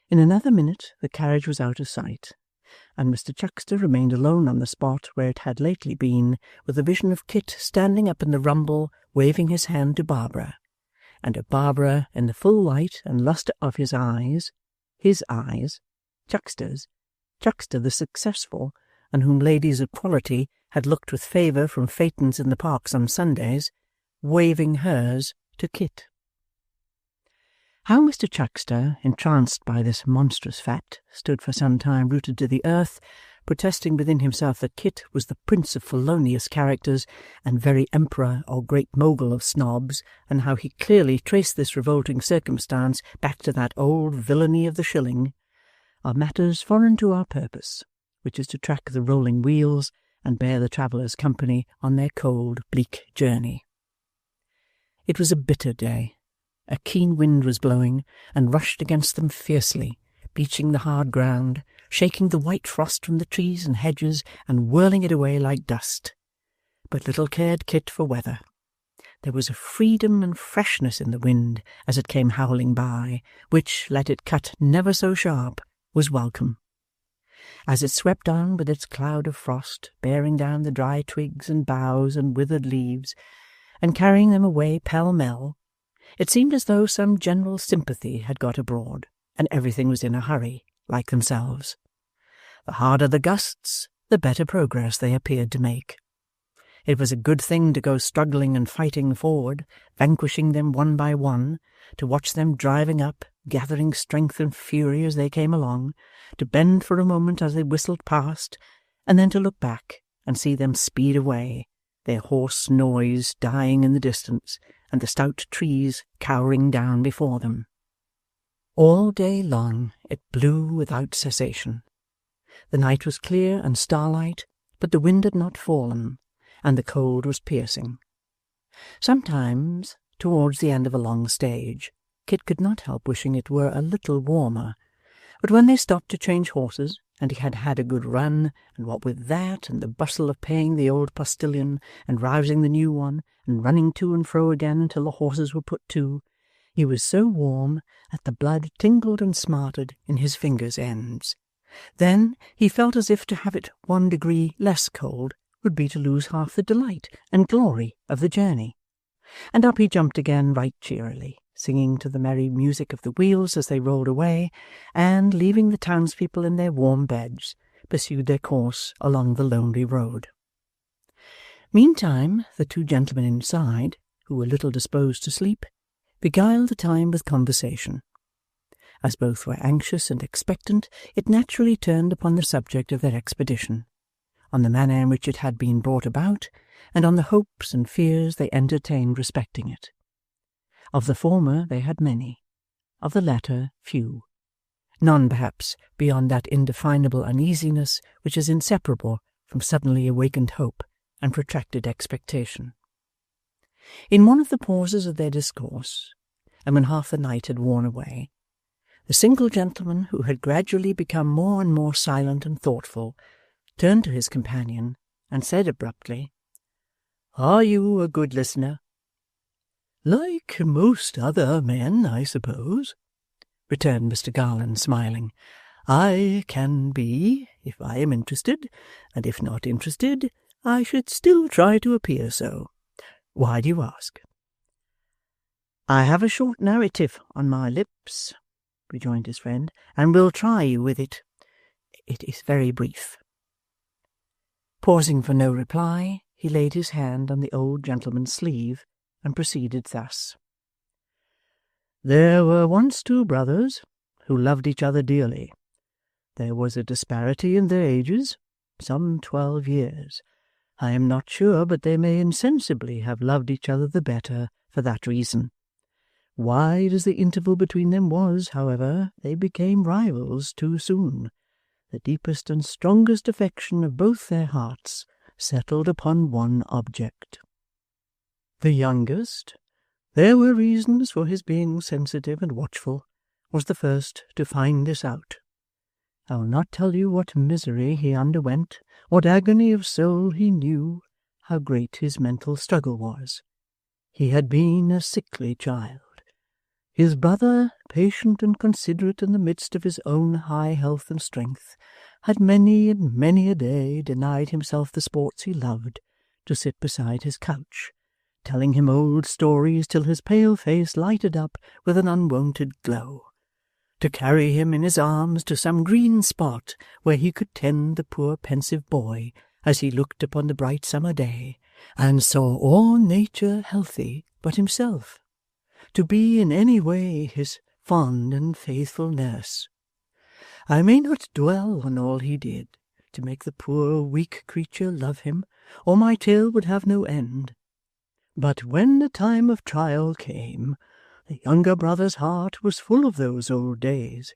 In another minute the carriage was out of sight, and Mr. Chuckster remained alone on the spot where it had lately been, with a vision of Kit standing up in the rumble, waving his hand to Barbara, and of Barbara in the full light and lustre of his eyes, Chuckster's, Chuckster the successful, on whom ladies of quality had looked with favour from phaetons in the parks on Sundays, waving hers to Kit. How Mr. Chuckster, entranced by this monstrous fact, stood for some time rooted to the earth, protesting within himself that Kit was the prince of felonious characters and very emperor or great mogul of snobs, and how he clearly traced this revolting circumstance back to that old villainy of the shilling, are matters foreign to our purpose, which is to track the rolling wheels and bear the travellers company on their cold, bleak journey. It was a bitter day. A keen wind was blowing, and rushed against them fiercely, bleaching the hard ground, shaking the white frost from the trees and hedges, and whirling it away like dust. But little cared Kit for weather. There was a freedom and freshness in the wind as it came howling by, which, let it cut never so sharp, was welcome. As it swept on with its cloud of frost, bearing down the dry twigs and boughs and withered leaves, and carrying them away pell-mell, it seemed as though some general sympathy had got abroad, and everything was in a hurry, like themselves. The harder the gusts, the better progress they appeared to make. It was a good thing to go struggling and fighting forward, vanquishing them one by one, to watch them driving up, gathering strength and fury as they came along, to bend for a moment as they whistled past, and then to look back and see them speed away, their hoarse noise dying in the distance, and the stout trees cowering down before them. All day long it blew without cessation. The night was clear and starlight, but the wind had not fallen, and the cold was piercing. Sometimes, towards the end of a long stage, Kit could not help wishing it were a little warmer, but when they stopped to change horses, and he had had a good run, and what with that and the bustle of paying the old postillion, and rousing the new one, and running to and fro again until the horses were put to, he was so warm that the blood tingled and smarted in his fingers' ends. Then he felt as if to have it 1 degree less cold would be to lose half the delight and glory of the journey. And up he jumped again right cheerily, singing to the merry music of the wheels as they rolled away, and, leaving the townspeople in their warm beds, pursued their course along the lonely road. Meantime the two gentlemen inside, who were little disposed to sleep, beguiled the time with conversation. As both were anxious and expectant, it naturally turned upon the subject of their expedition, on the manner in which it had been brought about, and on the hopes and fears they entertained respecting it. Of the former they had many, of the latter few, none perhaps beyond that indefinable uneasiness which is inseparable from suddenly awakened hope and protracted expectation. In one of the pauses of their discourse, and when half the night had worn away, the single gentleman, who had gradually become more and more silent and thoughtful, turned to his companion and said abruptly, "Are you a good listener?" "Like most other men, I suppose," returned Mr. Garland, smiling. "I can be, if I am interested, and if not interested, I should still try to appear so. Why do you ask?" "I have a short narrative on my lips," rejoined his friend, "and will try you with it. It is very brief." Pausing for no reply, he laid his hand on the old gentleman's sleeve, and proceeded thus. "There were once 2 brothers who loved each other dearly. There was a disparity in their ages, some 12 years. I am not sure but they may insensibly have loved each other the better for that reason. Wide as the interval between them was, however, they became rivals too soon. The deepest and strongest affection of both their hearts settled upon one object. The youngest, there were reasons for his being sensitive and watchful, was the first to find this out. I will not tell you what misery he underwent, what agony of soul he knew, how great his mental struggle was. He had been a sickly child. His brother, patient and considerate in the midst of his own high health and strength, had many and many a day denied himself the sports he loved, to sit beside his couch, telling him old stories till his pale face lighted up with an unwonted glow, to carry him in his arms to some green spot where he could tend the poor pensive boy as he looked upon the bright summer day, and saw all nature healthy but himself, to be in any way his fond and faithful nurse. I may not dwell on all he did to make the poor weak creature love him, or my tale would have no end. But when the time of trial came, the younger brother's heart was full of those old days.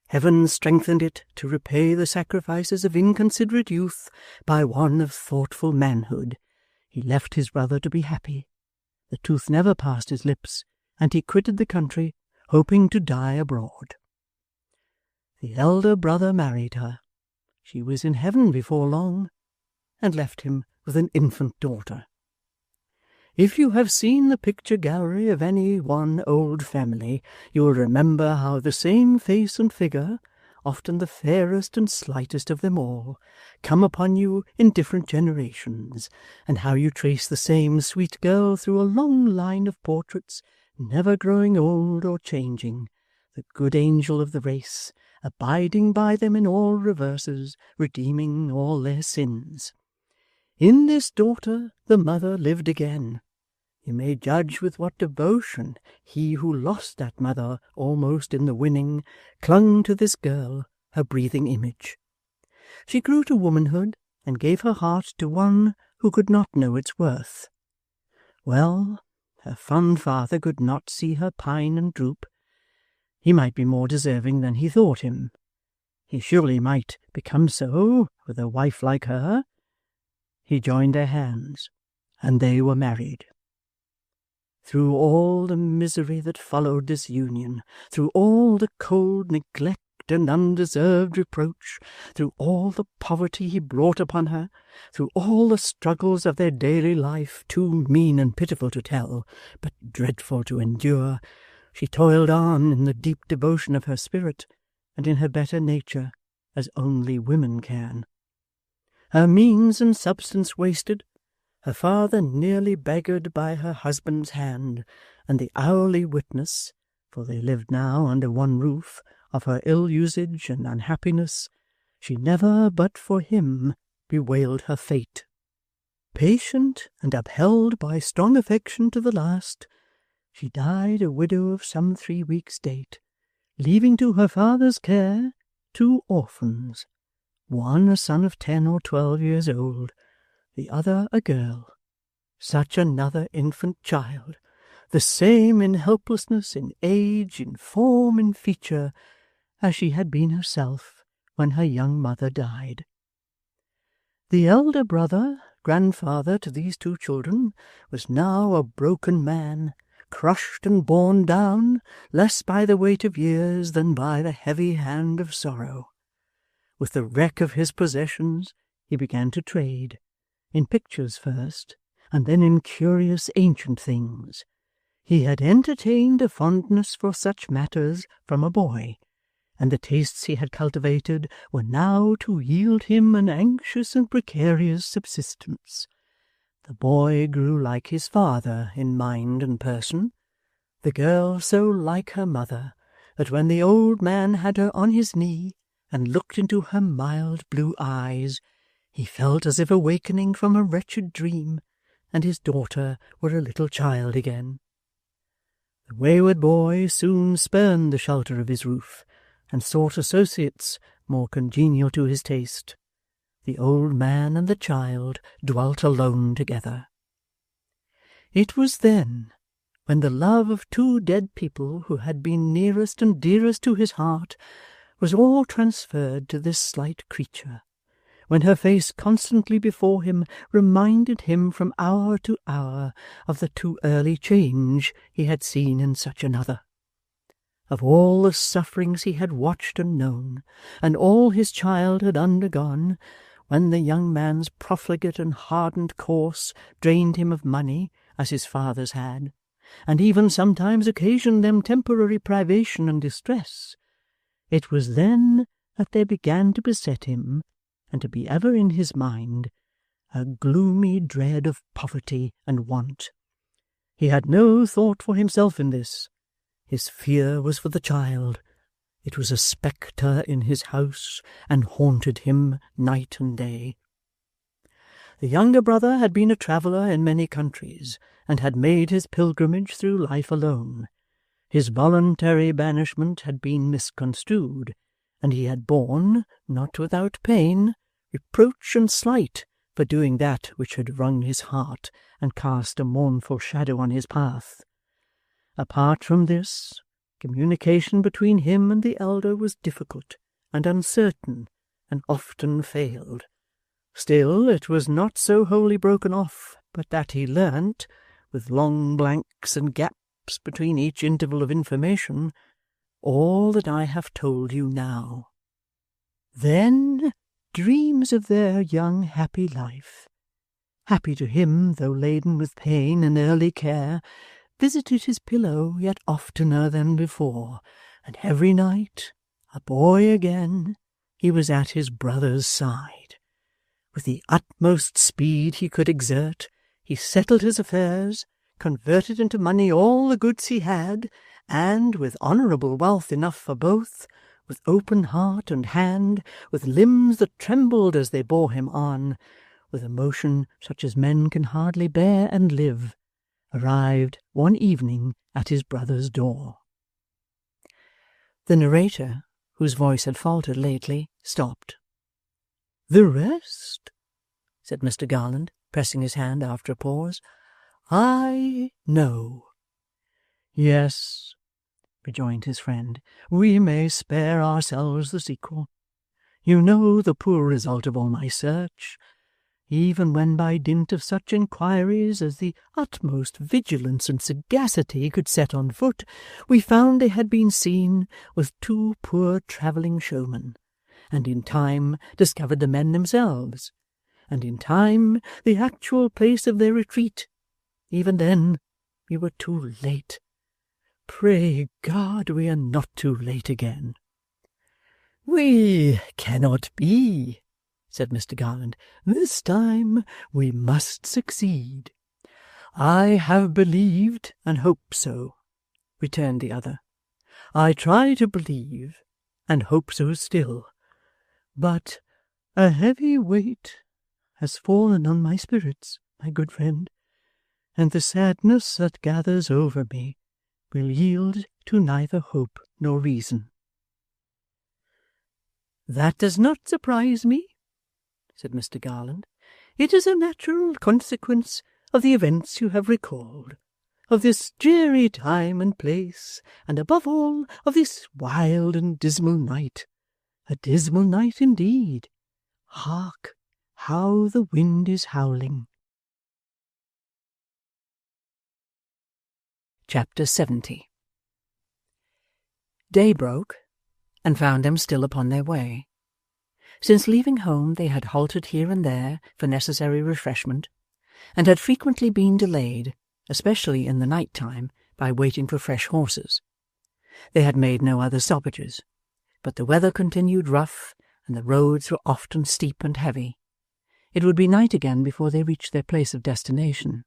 Heaven strengthened it to repay the sacrifices of inconsiderate youth by one of thoughtful manhood. He left his brother to be happy. The truth never passed his lips, and he quitted the country, hoping to die abroad. The elder brother married her. She was in heaven before long, and left him with an infant daughter. If you have seen the picture gallery of any one old family, you will remember how the same face and figure, often the fairest and slightest of them all, come upon you in different generations, and how you trace the same sweet girl through a long line of portraits, never growing old or changing, the good angel of the race, abiding by them in all reverses, redeeming all their sins. In this daughter the mother lived again. You may judge with what devotion he who lost that mother almost in the winning clung to this girl, her breathing image. She grew to womanhood and gave her heart to one who could not know its worth. Well, her fond father could not see her pine and droop. He might be more deserving than he thought him. He surely might become so with a wife like her. He joined their hands, and they were married. Through all the misery that followed this union, through all the cold neglect and undeserved reproach, through all the poverty he brought upon her, through all the struggles of their daily life, too mean and pitiful to tell, but dreadful to endure, she toiled on in the deep devotion of her spirit, and in her better nature, as only women can. Her means and substance wasted, her father nearly beggared by her husband's hand, and the hourly witness, for they lived now under one roof, of her ill usage and unhappiness, she never but for him bewailed her fate. Patient and upheld by strong affection to the last, she died a widow of some 3 weeks' date, leaving to her father's care 2 orphans, one a son of 10 or 12 years old, the other a girl, such another infant child, the same in helplessness, in age, in form, in feature, as she had been herself when her young mother died. The elder brother, grandfather to these 2 children, was now a broken man, crushed and borne down, less by the weight of years than by the heavy hand of sorrow. With the wreck of his possessions he began to trade, in pictures first, and then in curious ancient things. He had entertained a fondness for such matters from a boy, and the tastes he had cultivated were now to yield him an anxious and precarious subsistence. The boy grew like his father in mind and person, the girl so like her mother, that when the old man had her on his knee and looked into her mild blue eyes, he felt as if awakening from a wretched dream, and his daughter were a little child again. The wayward boy soon spurned the shelter of his roof, and sought associates more congenial to his taste. The old man and the child dwelt alone together. It was then, when the love of 2 dead people who had been nearest and dearest to his heart was all transferred to this slight creature, when her face constantly before him reminded him from hour to hour of the too early change he had seen in such another, of all the sufferings he had watched and known, and all his child had undergone, when the young man's profligate and hardened course drained him of money, as his father's had, and even sometimes occasioned them temporary privation and distress. It was then that there began to beset him, and to be ever in his mind, a gloomy dread of poverty and want. He had no thought for himself in this. His fear was for the child. It was a spectre in his house, and haunted him night and day. The younger brother had been a traveller in many countries, and had made his pilgrimage through life alone. His voluntary banishment had been misconstrued, and he had borne, not without pain, reproach and slight for doing that which had wrung his heart and cast a mournful shadow on his path. Apart from this, communication between him and the elder was difficult and uncertain, and often failed. Still, it was not so wholly broken off but that he learnt, with long blanks and gaps between each interval of information, all that I have told you now. Then dreams of their young happy life, happy to him though laden with pain and early care, visited his pillow yet oftener than before, and every night, a boy again, he was at his brother's side. With the utmost speed he could exert, he settled his affairs, converted into money all the goods he had, and, with honourable wealth enough for both, with open heart and hand, with limbs that trembled as they bore him on, with a motion such as men can hardly bear and live, arrived one evening at his brother's door. The narrator, whose voice had faltered lately, stopped. "The rest," said Mr. Garland, pressing his hand after a pause, "I know." "Yes," rejoined his friend, "we may spare ourselves the sequel. You know the poor result of all my search. Even when by dint of such inquiries as the utmost vigilance and sagacity could set on foot, we found they had been seen with two poor travelling showmen, and in time discovered the men themselves, and in time the actual place of their retreat. Even then we were too late. Pray God we are not too late again." "We cannot be," said Mr. Garland. "This time we must succeed." "I have believed and hope so," returned the other. "I try to believe and hope so still. But a heavy weight has fallen on my spirits, my good friend, and the sadness that gathers over me will yield to neither hope nor reason." "That does not surprise me," said Mr. Garland. "It is a natural consequence of the events you have recalled, of this dreary time and place, and above all of this wild and dismal night. A dismal night indeed. Hark, how the wind is howling." Chapter 70. Day broke, and found them still upon their way. Since leaving home they had halted here and there for necessary refreshment, and had frequently been delayed, especially in the night time, by waiting for fresh horses. They had made no other stoppages, but the weather continued rough, and the roads were often steep and heavy. It would be night again before they reached their place of destination.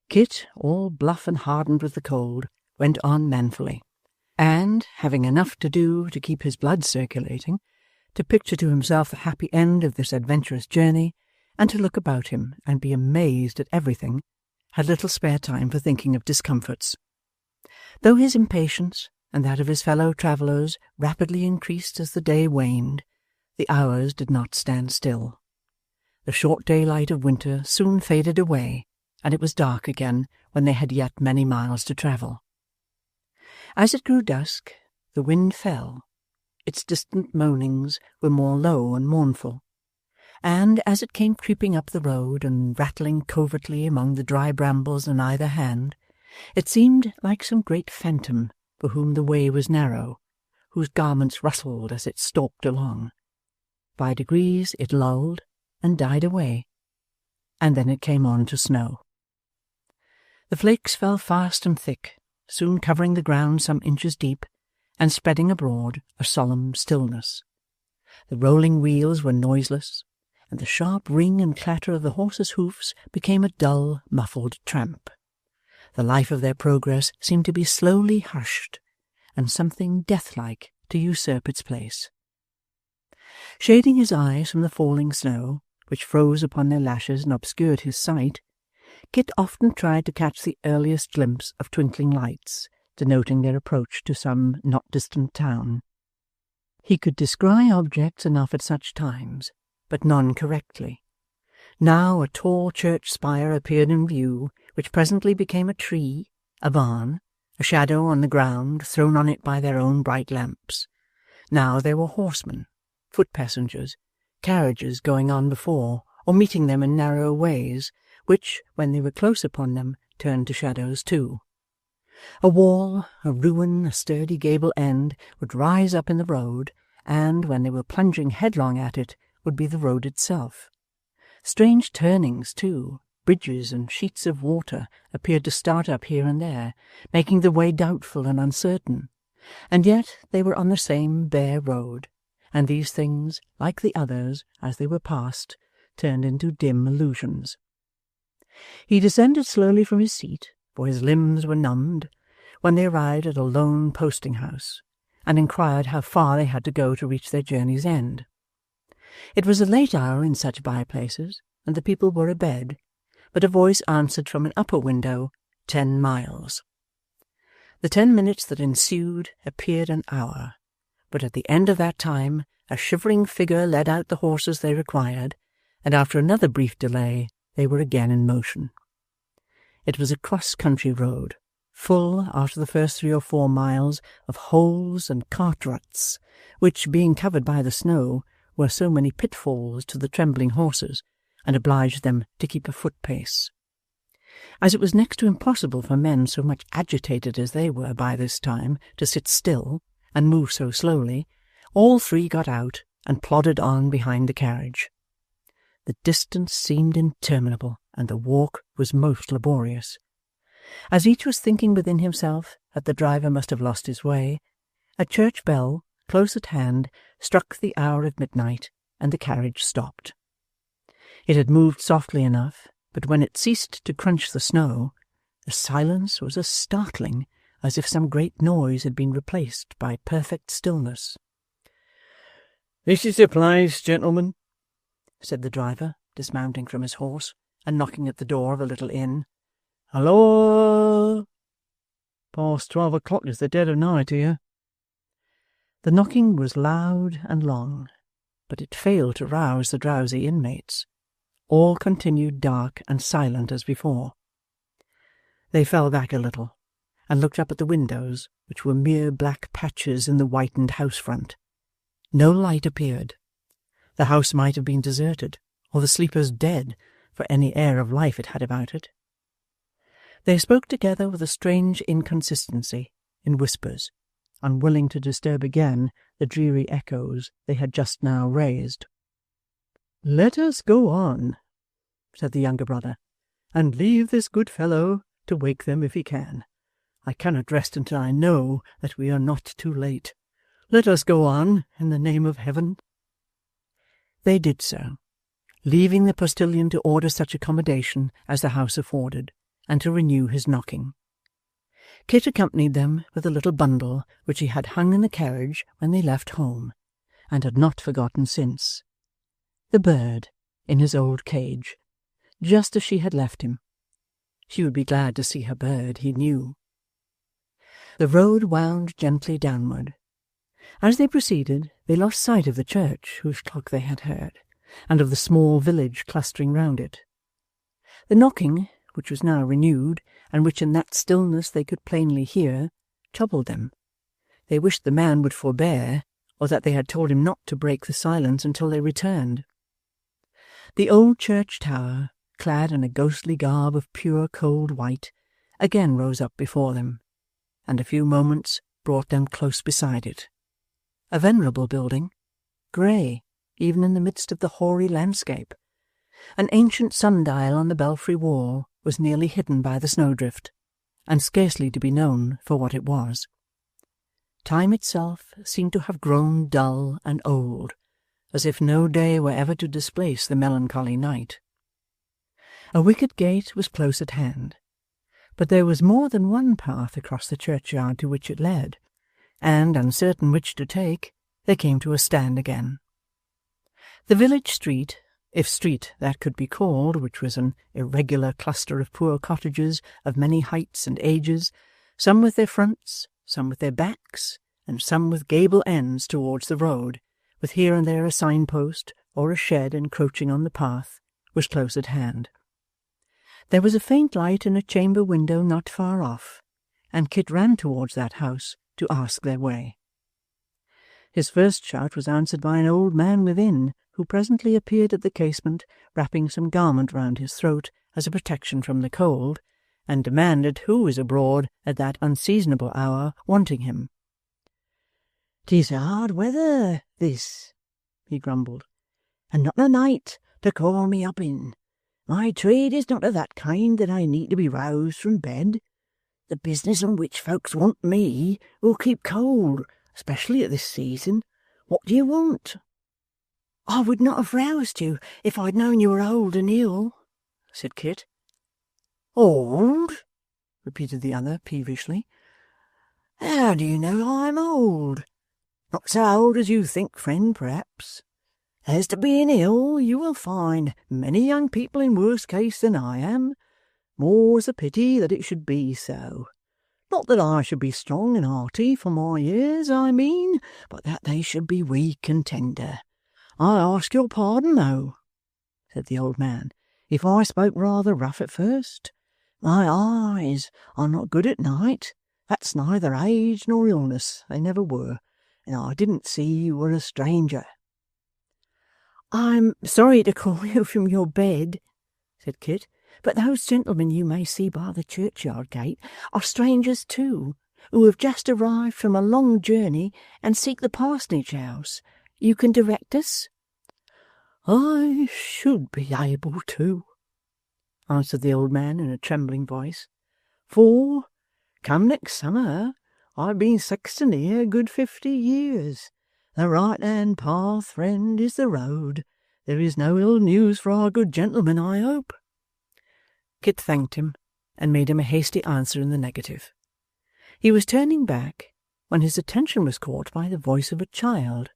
Kit, all bluff and hardened with the cold, went on manfully, and, having enough to do to keep his blood circulating, to picture to himself the happy end of this adventurous journey, and to look about him and be amazed at everything, had little spare time for thinking of discomforts. Though his impatience and that of his fellow travellers rapidly increased as the day waned, the hours did not stand still. The short daylight of winter soon faded away, and it was dark again when they had yet many miles to travel. As it grew dusk, the wind fell. Its distant moanings were more low and mournful, and as it came creeping up the road and rattling covertly among the dry brambles on either hand, it seemed like some great phantom for whom the way was narrow, whose garments rustled as it stalked along. By degrees it lulled and died away, and then it came on to snow. The flakes fell fast and thick, soon covering the ground some inches deep, and spreading abroad a solemn stillness. The rolling wheels were noiseless, and the sharp ring and clatter of the horses' hoofs became a dull, muffled tramp. The life of their progress seemed to be slowly hushed, and something death-like to usurp its place. Shading his eyes from the falling snow, which froze upon their lashes and obscured his sight, Kit often tried to catch the earliest glimpse of twinkling lights, denoting their approach to some not distant town. He could descry objects enough at such times, but none correctly. Now a tall church spire appeared in view, which presently became a tree, a barn, a shadow on the ground thrown on it by their own bright lamps. Now there were horsemen, foot passengers, carriages going on before, or meeting them in narrow ways, which, when they were close upon them, turned to shadows too. A wall, a ruin, a sturdy gable end would rise up in the road, and, when they were plunging headlong at it, would be the road itself. Strange turnings, too, bridges and sheets of water appeared to start up here and there, making the way doubtful and uncertain, and yet they were on the same bare road, and these things, like the others, as they were passed, turned into dim illusions. He descended slowly from his seat, for his limbs were numbed, when they arrived at a lone posting-house, and inquired how far they had to go to reach their journey's end. It was a late hour in such by-places, and the people were abed, but a voice answered from an upper window, 10 miles. The 10 minutes that ensued appeared an hour, but at the end of that time a shivering figure led out the horses they required, and after another brief delay they were again in motion. It was a cross-country road, full, after the first 3 or 4 miles, of holes and cart-ruts, which, being covered by the snow, were so many pitfalls to the trembling horses, and obliged them to keep a foot-pace. As it was next to impossible for men so much agitated as they were by this time to sit still and move so slowly, all 3 got out and plodded on behind the carriage. The distance seemed interminable, and the walk was most laborious. As each was thinking within himself that the driver must have lost his way, a church bell, close at hand, struck the hour of midnight, and the carriage stopped. It had moved softly enough, but when it ceased to crunch the snow, the silence was as startling as if some great noise had been replaced by perfect stillness. "This is the place, gentlemen," said the driver, dismounting from his horse and knocking at the door of a little inn. "Halloa! Past 12 o'clock is the dead of night here." The knocking was loud and long, but it failed to rouse the drowsy inmates. All continued dark and silent as before. They fell back a little, and looked up at the windows, which were mere black patches in the whitened house front. No light appeared. The house might have been deserted, or the sleepers dead, for any air of life it had about it. They spoke together with a strange inconsistency, in whispers, unwilling to disturb again the dreary echoes they had just now raised. "Let us go on," said the younger brother, "and leave this good fellow to wake them if he can. I cannot rest until I know that we are not too late. Let us go on, in the name of heaven." They did so, leaving the postillion to order such accommodation as the house afforded, and to renew his knocking. Kit accompanied them with a little bundle which he had hung in the carriage when they left home, and had not forgotten since. The bird, in his old cage, just as she had left him. She would be glad to see her bird, he knew. The road wound gently downward. As they proceeded, they lost sight of the church whose clock they had heard, and of the small village clustering round it. The knocking, which was now renewed, and which in that stillness they could plainly hear, troubled them. They wished the man would forbear, or that they had told him not to break the silence until they returned. The old church tower, clad in a ghostly garb of pure cold white, again rose up before them, and a few moments brought them close beside it. A venerable building, grey, even in the midst of the hoary landscape. An ancient sundial on the belfry wall was nearly hidden by the snowdrift, and scarcely to be known for what it was. Time itself seemed to have grown dull and old, as if no day were ever to displace the melancholy night. A wicket gate was close at hand, but there was more than one path across the churchyard to which it led, and, uncertain which to take, they came to a stand again. The village street, if street that could be called, which was an irregular cluster of poor cottages of many heights and ages, some with their fronts, some with their backs, and some with gable ends towards the road, with here and there a signpost or a shed encroaching on the path, was close at hand. There was a faint light in a chamber window not far off, and Kit ran towards that house to ask their way. His first shout was answered by an old man within, who presently appeared at the casement, wrapping some garment round his throat as a protection from the cold, and demanded who was abroad at that unseasonable hour wanting him. "'Tis hard weather, this," he grumbled, "and not a night to call me up in. My trade is not of that kind that I need to be roused from bed. The business on which folks want me will keep cold, especially at this season. What do you want?" "I would not have roused you if I'd known you were old and ill," said Kit. "Old?" repeated the other peevishly. "How do you know I'm old? Not so old as you think, friend, perhaps. As to being ill, you will find many young people in worse case than I am. More's a pity that it should be so. Not that I should be strong and hearty for my years, I mean, but that they should be weak and tender. I ask your pardon, though," said the old man, "if I spoke rather rough at first. My eyes are not good at night. That's neither age nor illness, they never were, and I didn't see you were a stranger." "I'm sorry to call you from your bed," said Kit, "but those gentlemen you may see by the churchyard gate are strangers too, who have just arrived from a long journey and seek the parsonage house. You can direct us?" "I should be able to," answered the old man in a trembling voice, "for, come next summer, I've been sexton here a good 50 years. The right-hand path, friend, is the road. There is no ill news for our good gentleman, I hope." Kit thanked him, and made him a hasty answer in the negative. He was turning back, when his attention was caught by the voice of a child.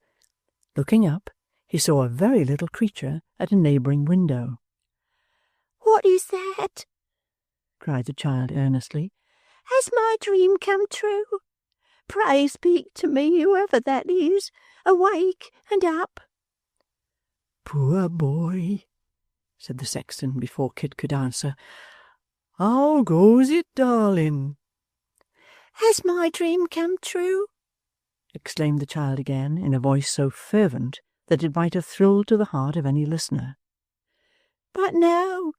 Looking up, he saw a very little creature at a neighbouring window. "What is that?" cried the child earnestly. "Has my dream come true? Pray speak to me, whoever that is, awake and up." "Poor boy," said the sexton before Kit could answer. "How goes it, darling?" "Has my dream come true?" exclaimed the child again, in a voice so fervent that it might have thrilled to the heart of any listener. "But no,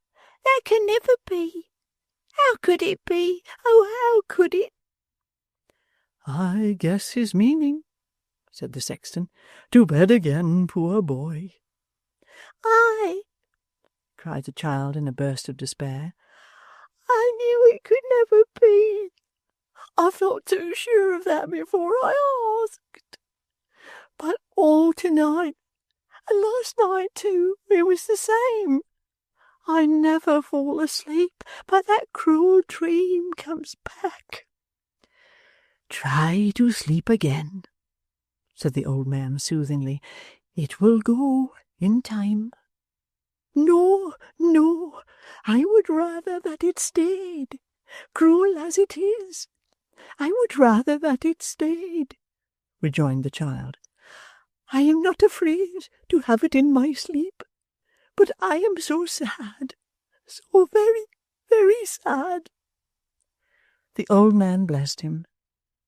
that can never be. How could it be? Oh, how could it?" "I guess his meaning," said the sexton. "To bed again, poor boy." "I," cried the child in a burst of despair. "I knew it could never be. I felt too sure of that before I asked. But all tonight, and last night too, it was the same. I never fall asleep, but that cruel dream comes back." "Try to sleep again," said the old man soothingly. "It will go in time." "No, no, I would rather that it stayed, cruel as it is. I would rather that it stayed," rejoined the child. "I am not afraid to have it in my sleep, but I am so sad, so very, very sad." The old man blessed him.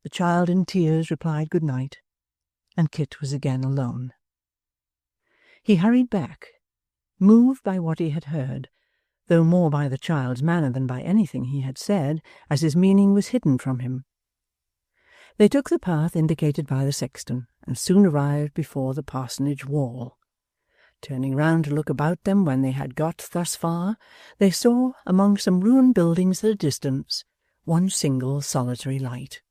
The child in tears replied good night, and Kit was again alone. He hurried back, moved by what he had heard, though more by the child's manner than by anything he had said, as his meaning was hidden from him. They took the path indicated by the sexton, and soon arrived before the parsonage wall. Turning round to look about them when they had got thus far, they saw, among some ruined buildings at a distance, one single solitary light.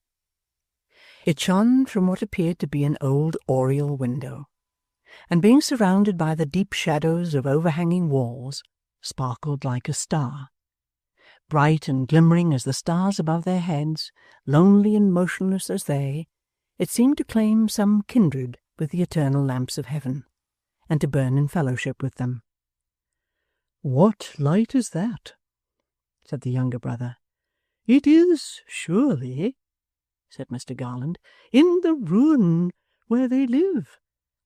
It shone from what appeared to be an old oriel window, and being surrounded by the deep shadows of overhanging walls, sparkled like a star. Bright and glimmering as the stars above their heads, lonely and motionless as they, it seemed to claim some kindred with the eternal lamps of heaven, and to burn in fellowship with them. "What light is that?" said the younger brother. "It is surely," said Mr. Garland, "in the ruin where they live.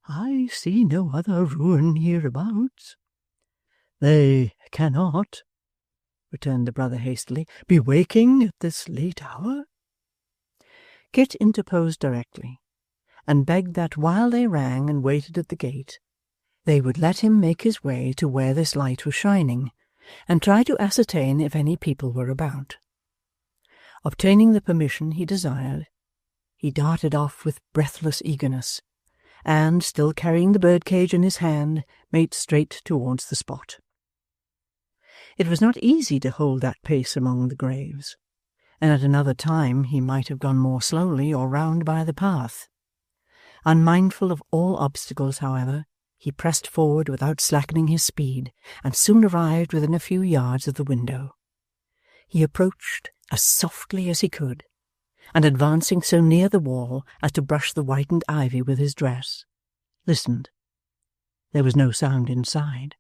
I see no other ruin hereabouts." "They cannot," returned the brother hastily, "be waking at this late hour." Kit interposed directly, and begged that while they rang and waited at the gate, they would let him make his way to where this light was shining, and try to ascertain if any people were about. Obtaining the permission he desired, he darted off with breathless eagerness, and, still carrying the birdcage in his hand, made straight towards the spot. It was not easy to hold that pace among the graves, and at another time he might have gone more slowly or round by the path. Unmindful of all obstacles, however, he pressed forward without slackening his speed, and soon arrived within a few yards of the window. He approached as softly as he could, and advancing so near the wall as to brush the whitened ivy with his dress, listened. There was no sound inside.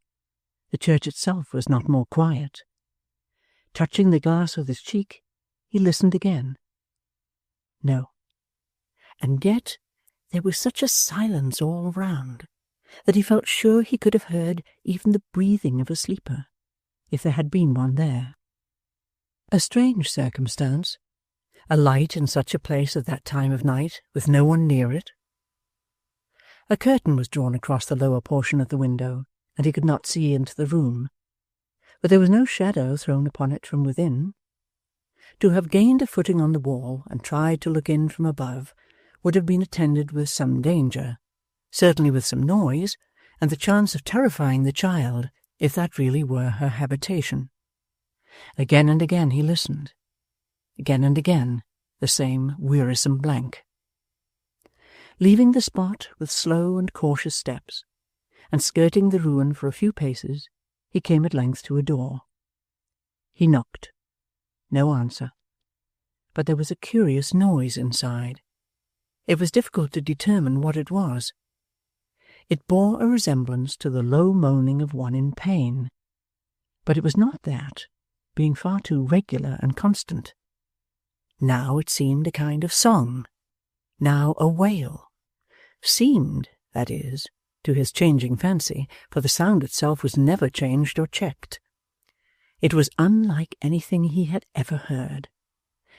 The church itself was not more quiet. Touching the glass with his cheek, he listened again. No. And yet there was such a silence all round that he felt sure he could have heard even the breathing of a sleeper, if there had been one there. A strange circumstance, a light in such a place at that time of night, with no one near it. A curtain was drawn across the lower portion of the window, and he could not see into the room, but there was no shadow thrown upon it from within. To have gained a footing on the wall and tried to look in from above would have been attended with some danger, certainly with some noise, and the chance of terrifying the child, if that really were her habitation. Again and again he listened. Again and again the same wearisome blank. Leaving the spot with slow and cautious steps, and skirting the ruin for a few paces, he came at length to a door. He knocked. No answer. But there was a curious noise inside. It was difficult to determine what it was. It bore a resemblance to the low moaning of one in pain, but it was not that, being far too regular and constant. Now it seemed a kind of song, now a wail. Seemed, that is, to his changing fancy, for the sound itself was never changed or checked. It was unlike anything he had ever heard,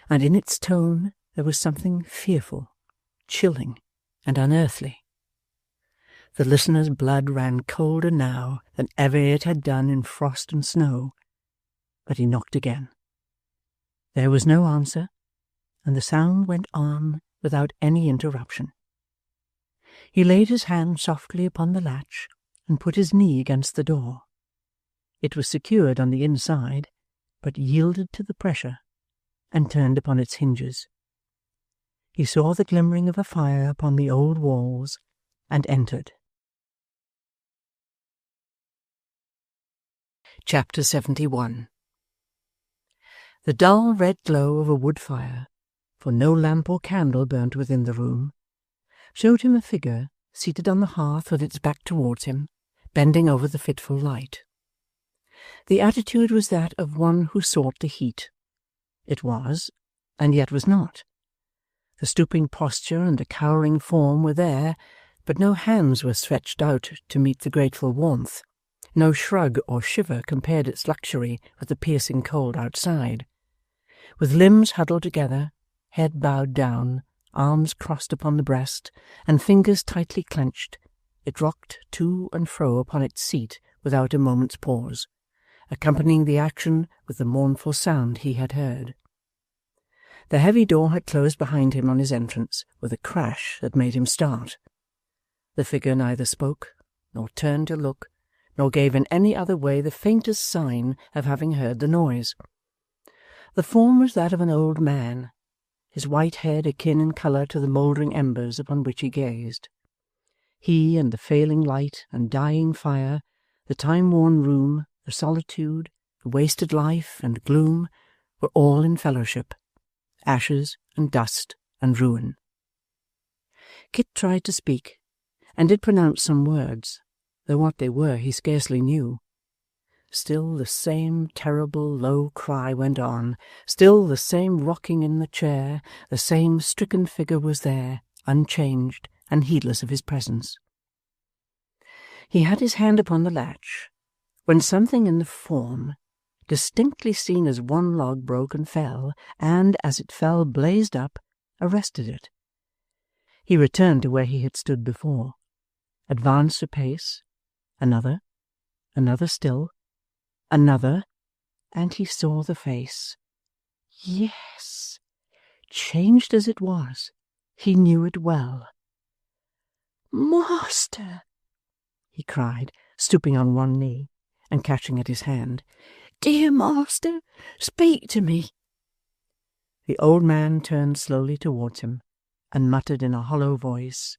and in its tone there was something fearful, chilling, and unearthly. The listener's blood ran colder now than ever it had done in frost and snow, but he knocked again. There was no answer, and the sound went on without any interruption. He laid his hand softly upon the latch and put his knee against the door. It was secured on the inside, but yielded to the pressure, and turned upon its hinges. He saw the glimmering of a fire upon the old walls, and entered. Chapter 71. The dull red glow of a wood fire, for no lamp or candle burnt within the room, showed him a figure seated on the hearth with its back towards him, bending over the fitful light. The attitude was that of one who sought the heat. It was, and yet was not. The stooping posture and the cowering form were there, but no hands were stretched out to meet the grateful warmth. No shrug or shiver compared its luxury with the piercing cold outside. With limbs huddled together, head bowed down, arms crossed upon the breast, and fingers tightly clenched, it rocked to and fro upon its seat without a moment's pause, accompanying the action with the mournful sound he had heard. The heavy door had closed behind him on his entrance with a crash that made him start. The figure neither spoke, nor turned to look, nor gave in any other way the faintest sign of having heard the noise. The form was that of an old man. his white head akin in colour to the mouldering embers upon which he gazed. He and the failing light and dying fire, the time-worn room, the solitude, the wasted life and gloom, were all in fellowship, ashes and dust and ruin. Kit tried to speak, and did pronounce some words, though what they were he scarcely knew. Still the same terrible low cry went on, still the same rocking in the chair, the same stricken figure was there, unchanged and heedless of his presence. He had his hand upon the latch, when something in the form, distinctly seen as one log broke and fell, and, as it fell, blazed up, arrested it. He returned to where he had stood before, advanced a pace, another still, another, and he saw the face. Yes, changed as it was, he knew it well. "Master!" he cried, stooping on one knee and catching at his hand. "Dear master, speak to me!" The old man turned slowly towards him and muttered in a hollow voice,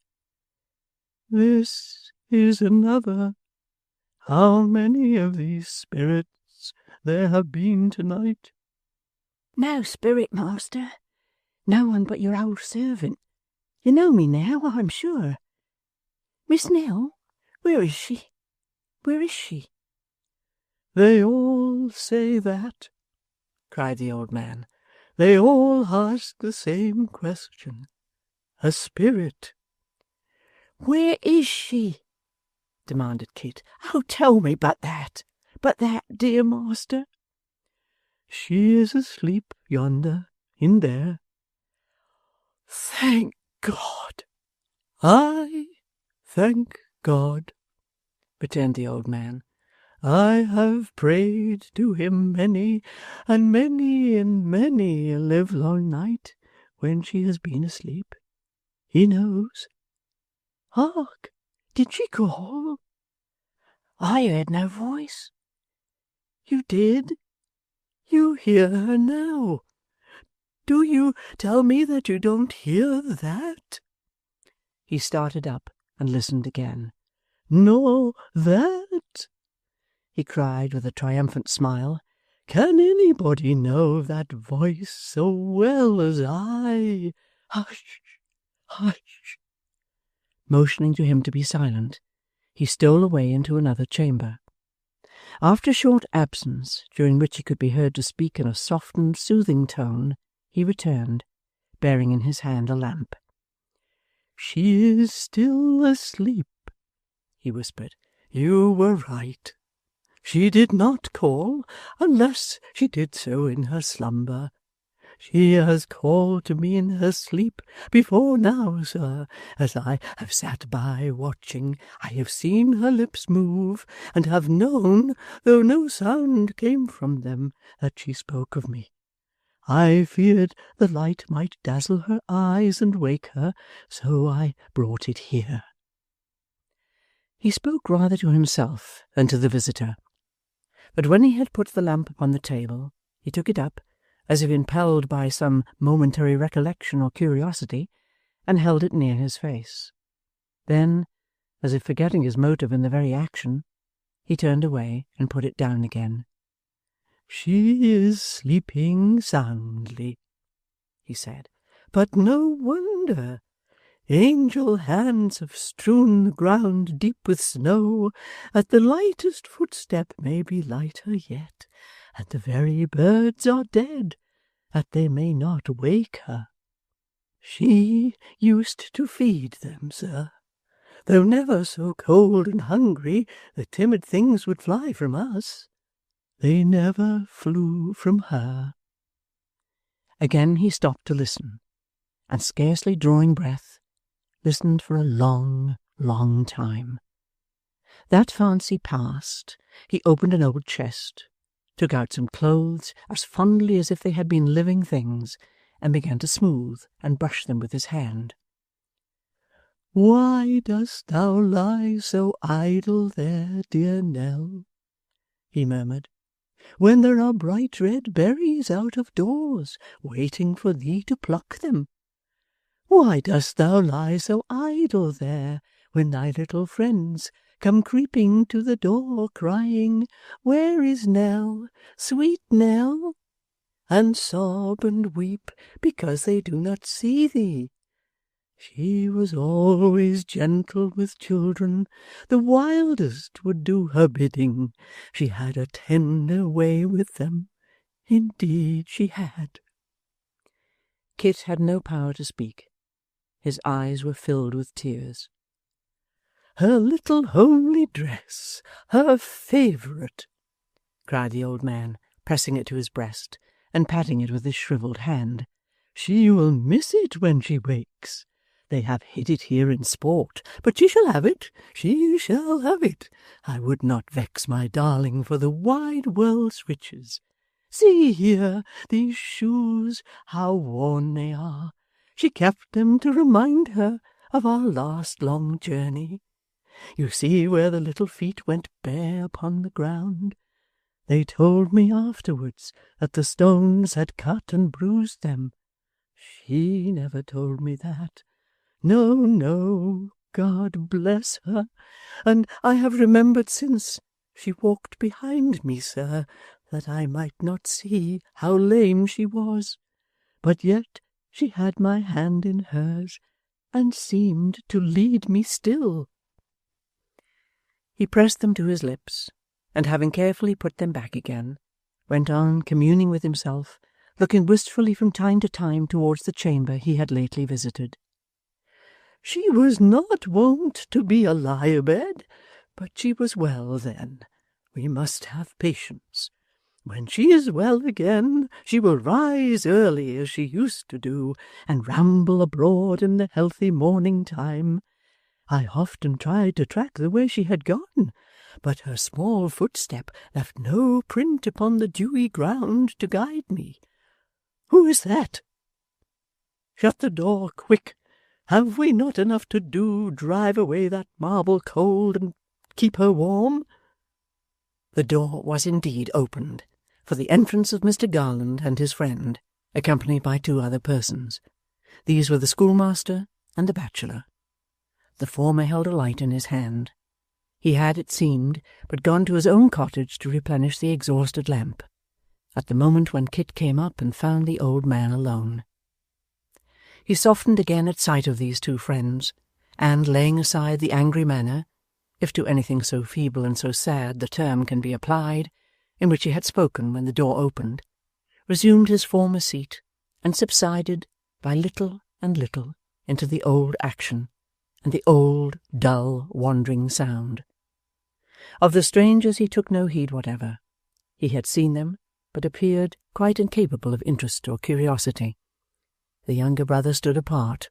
"This is another. How many of these spirits there have been tonight?" "No spirit, master. No one but your old servant. You know me now, I'm sure. Miss Nell, where is she? Where is she?" "They all say that," cried the old man. "They all ask the same question. A spirit." "Where is she?" demanded Kit. "Oh, tell me but that, dear master." "She is asleep yonder, in there." "Thank God!" "I thank God," returned the old man. "I have prayed to him many and many and many a livelong night when she has been asleep. He knows. Hark! Did she call?" "I heard no voice." "You did? You hear her now. Do you tell me that you don't hear that?" He started up and listened again. "Nor that?" he cried with a triumphant smile. "Can anybody know that voice so well as I? Hush! Hush!" Motioning to him to be silent, he stole away into another chamber. After a short absence, during which he could be heard to speak in a softened, soothing tone, he returned, bearing in his hand a lamp. "She is still asleep," he whispered. "You were right. She did not call, unless she did so in her slumber. She has called to me in her sleep before now, sir. As I have sat by watching, I have seen her lips move, and have known, though no sound came from them, that she spoke of me. I feared the light might dazzle her eyes and wake her, so I brought it here." He spoke rather to himself than to the visitor, but when he had put the lamp upon the table, he took it up, as if impelled by some momentary recollection or curiosity, and held it near his face. Then, as if forgetting his motive in the very action, he turned away and put it down again. "She is sleeping soundly," he said. "But no wonder. Angel hands have strewn the ground deep with snow, that the lightest footstep may be lighter yet, and the very birds are dead, that they may not wake her. She used to feed them, sir. Though never so cold and hungry, the timid things would fly from us. They never flew from her." Again he stopped to listen, and scarcely drawing breath, listened for a long, long time. That fancy past, he opened an old chest, took out some clothes as fondly as if they had been living things, and began to smooth and brush them with his hand. "Why dost thou lie so idle there, dear Nell?" he murmured. when there are bright red berries out of doors, waiting for thee to pluck them? Why dost thou lie so idle there, when thy little friends come creeping to the door, crying, Where is Nell, sweet Nell? And sob and weep because they do not see thee. She was always gentle with children, the wildest would do her bidding. She had a tender way with them, indeed she had. Kit had no power to speak. His eyes were filled with tears. Her little homely dress, her favourite, cried the old man, pressing it to his breast, and patting it with his shrivelled hand. She will miss it when she wakes. They have hid it here in sport, but she shall have it, she shall have it. I would not vex my darling for the wide world's riches. See here, these shoes, how worn they are. She kept them to remind her of our last long journey. You see where the little feet went bare upon the ground. They told me afterwards that the stones had cut and bruised them. She never told me that. No, no, God bless her, and I have remembered since she walked behind me, sir, that I might not see how lame she was, but yet she had my hand in hers, and seemed to lead me still. He pressed them to his lips, and having carefully put them back again, went on communing with himself, looking wistfully from time to time towards the chamber he had lately visited. She was not wont to be a lie-abed, but she was well then. We must have patience. When she is well again, she will rise early as she used to do, and ramble abroad in the healthy morning time. I often tried to track the way she had gone, but her small footstep left no print upon the dewy ground to guide me. Who is that? Shut the door, quick! Have we not enough to do? Drive away that marble cold, and keep her warm. The door was indeed opened, for the entrance of Mr. Garland and his friend, accompanied by 2 other persons. These were the schoolmaster and the bachelor. The former held a light in his hand. He had, it seemed, but gone to his own cottage to replenish the exhausted lamp, at the moment when Kit came up and found the old man alone. He softened again at sight of these 2 friends, and, laying aside the angry manner, if to anything so feeble and so sad the term can be applied, in which he had spoken when the door opened, resumed his former seat, and subsided by little and little into the old action, and the old, dull, wandering sound. Of the strangers he took no heed whatever. He had seen them, but appeared quite incapable of interest or curiosity. The younger brother stood apart.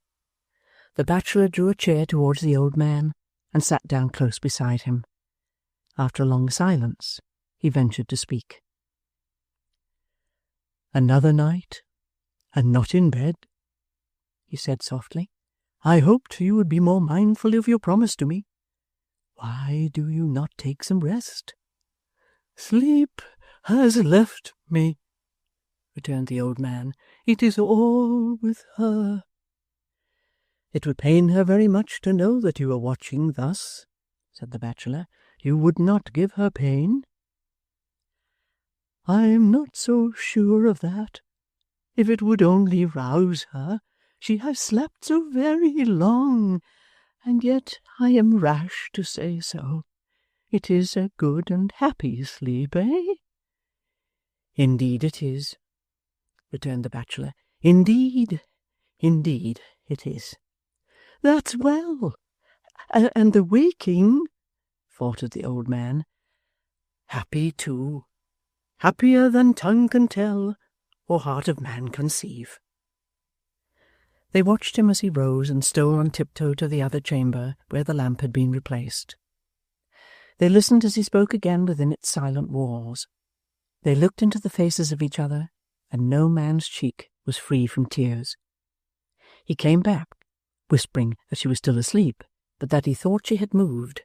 The bachelor drew a chair towards the old man, and sat down close beside him. After a long silence, he ventured to speak. "Another night, and not in bed," he said softly. "I hoped you would be more mindful of your promise to me. Why do you not take some rest?" "Sleep has left me," returned the old man. "It is all with her." "It would pain her very much to know that you are watching thus," said the bachelor. "You would not give her pain?" "I am not so sure of that. If it would only rouse her. She has slept so very long, and yet I am rash to say so. It is a good and happy sleep, eh?" "Indeed it is," returned the bachelor. "Indeed it is." "That's well. And the waking," faltered the old man. "Happy too. Happier than tongue can tell, or heart of man conceive." They watched him as he rose and stole on tiptoe to the other chamber where the lamp had been replaced. They listened as he spoke again within its silent walls. They looked into the faces of each other, and no man's cheek was free from tears. He came back, whispering that she was still asleep, but that he thought she had moved.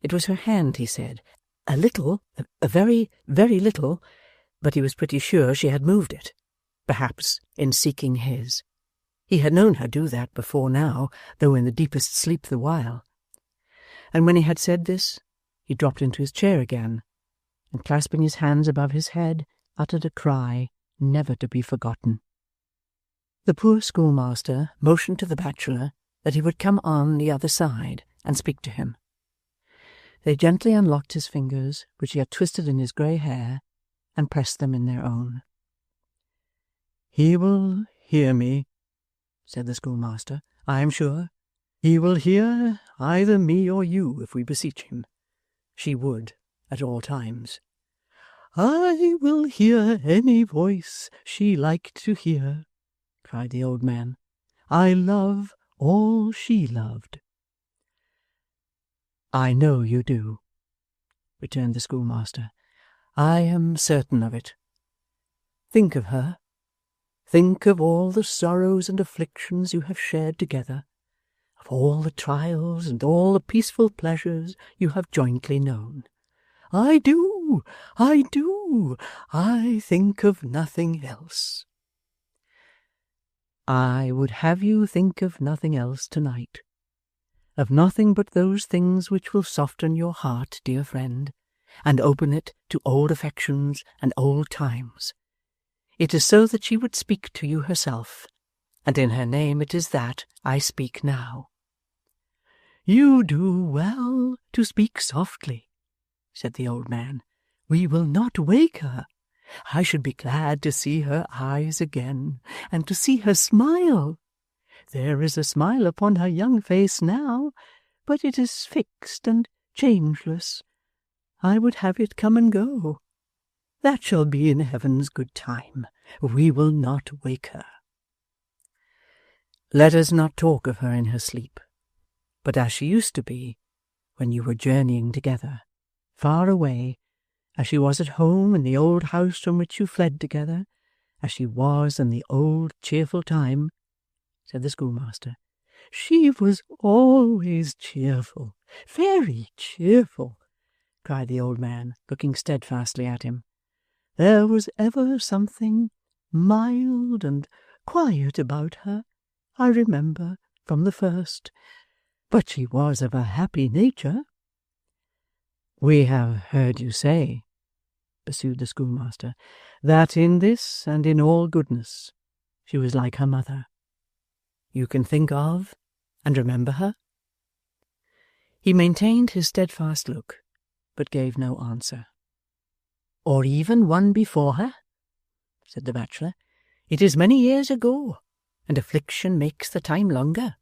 It was her hand, he said. A little, a very, very little, but he was pretty sure she had moved it, perhaps in seeking his. He had known her do that before now, though in the deepest sleep the while. And when he had said this, he dropped into his chair again, and clasping his hands above his head, uttered a cry never to be forgotten. The poor schoolmaster motioned to the bachelor that he would come on the other side and speak to him. They gently unlocked his fingers, which he had twisted in his grey hair, and pressed them in their own. "He will hear me," said the schoolmaster, "I am sure. He will hear either me or you if we beseech him. She would at all times. "I will hear any voice she liked to hear," cried the old man. "I love all she loved." "I know you do," returned the schoolmaster. "I am certain of it. Think of her. Think of all the sorrows and afflictions you have shared together, of all the trials and all the peaceful pleasures you have jointly known. I do, I do. I think of nothing else." "I would have you think of nothing else tonight, of nothing but those things which will soften your heart, dear friend, and open it to old affections and old times. It is so that she would speak to you herself, and in her name it is that I speak now." "You do well to speak softly," said the old man. "We will not wake her. I should be glad to see her eyes again, and to see her smile. There is a smile upon her young face now, but it is fixed and changeless. I would have it come and go. That shall be in heaven's good time. We will not wake her." "Let us not talk of her in her sleep, but as she used to be when you were journeying together, far away, as she was at home in the old house from which you fled together, as she was in the old cheerful time," said the schoolmaster. "She was always cheerful, very cheerful," cried the old man, looking steadfastly at him. "There was ever something mild and quiet about her, I remember, from the first. But she was of a happy nature." "We have heard you say," pursued the schoolmaster, "that in this and in all goodness she was like her mother. You can think of and remember her?" He maintained his steadfast look, but gave no answer. "Or even one before her?" said the bachelor. "It is many years ago, and affliction makes the time longer.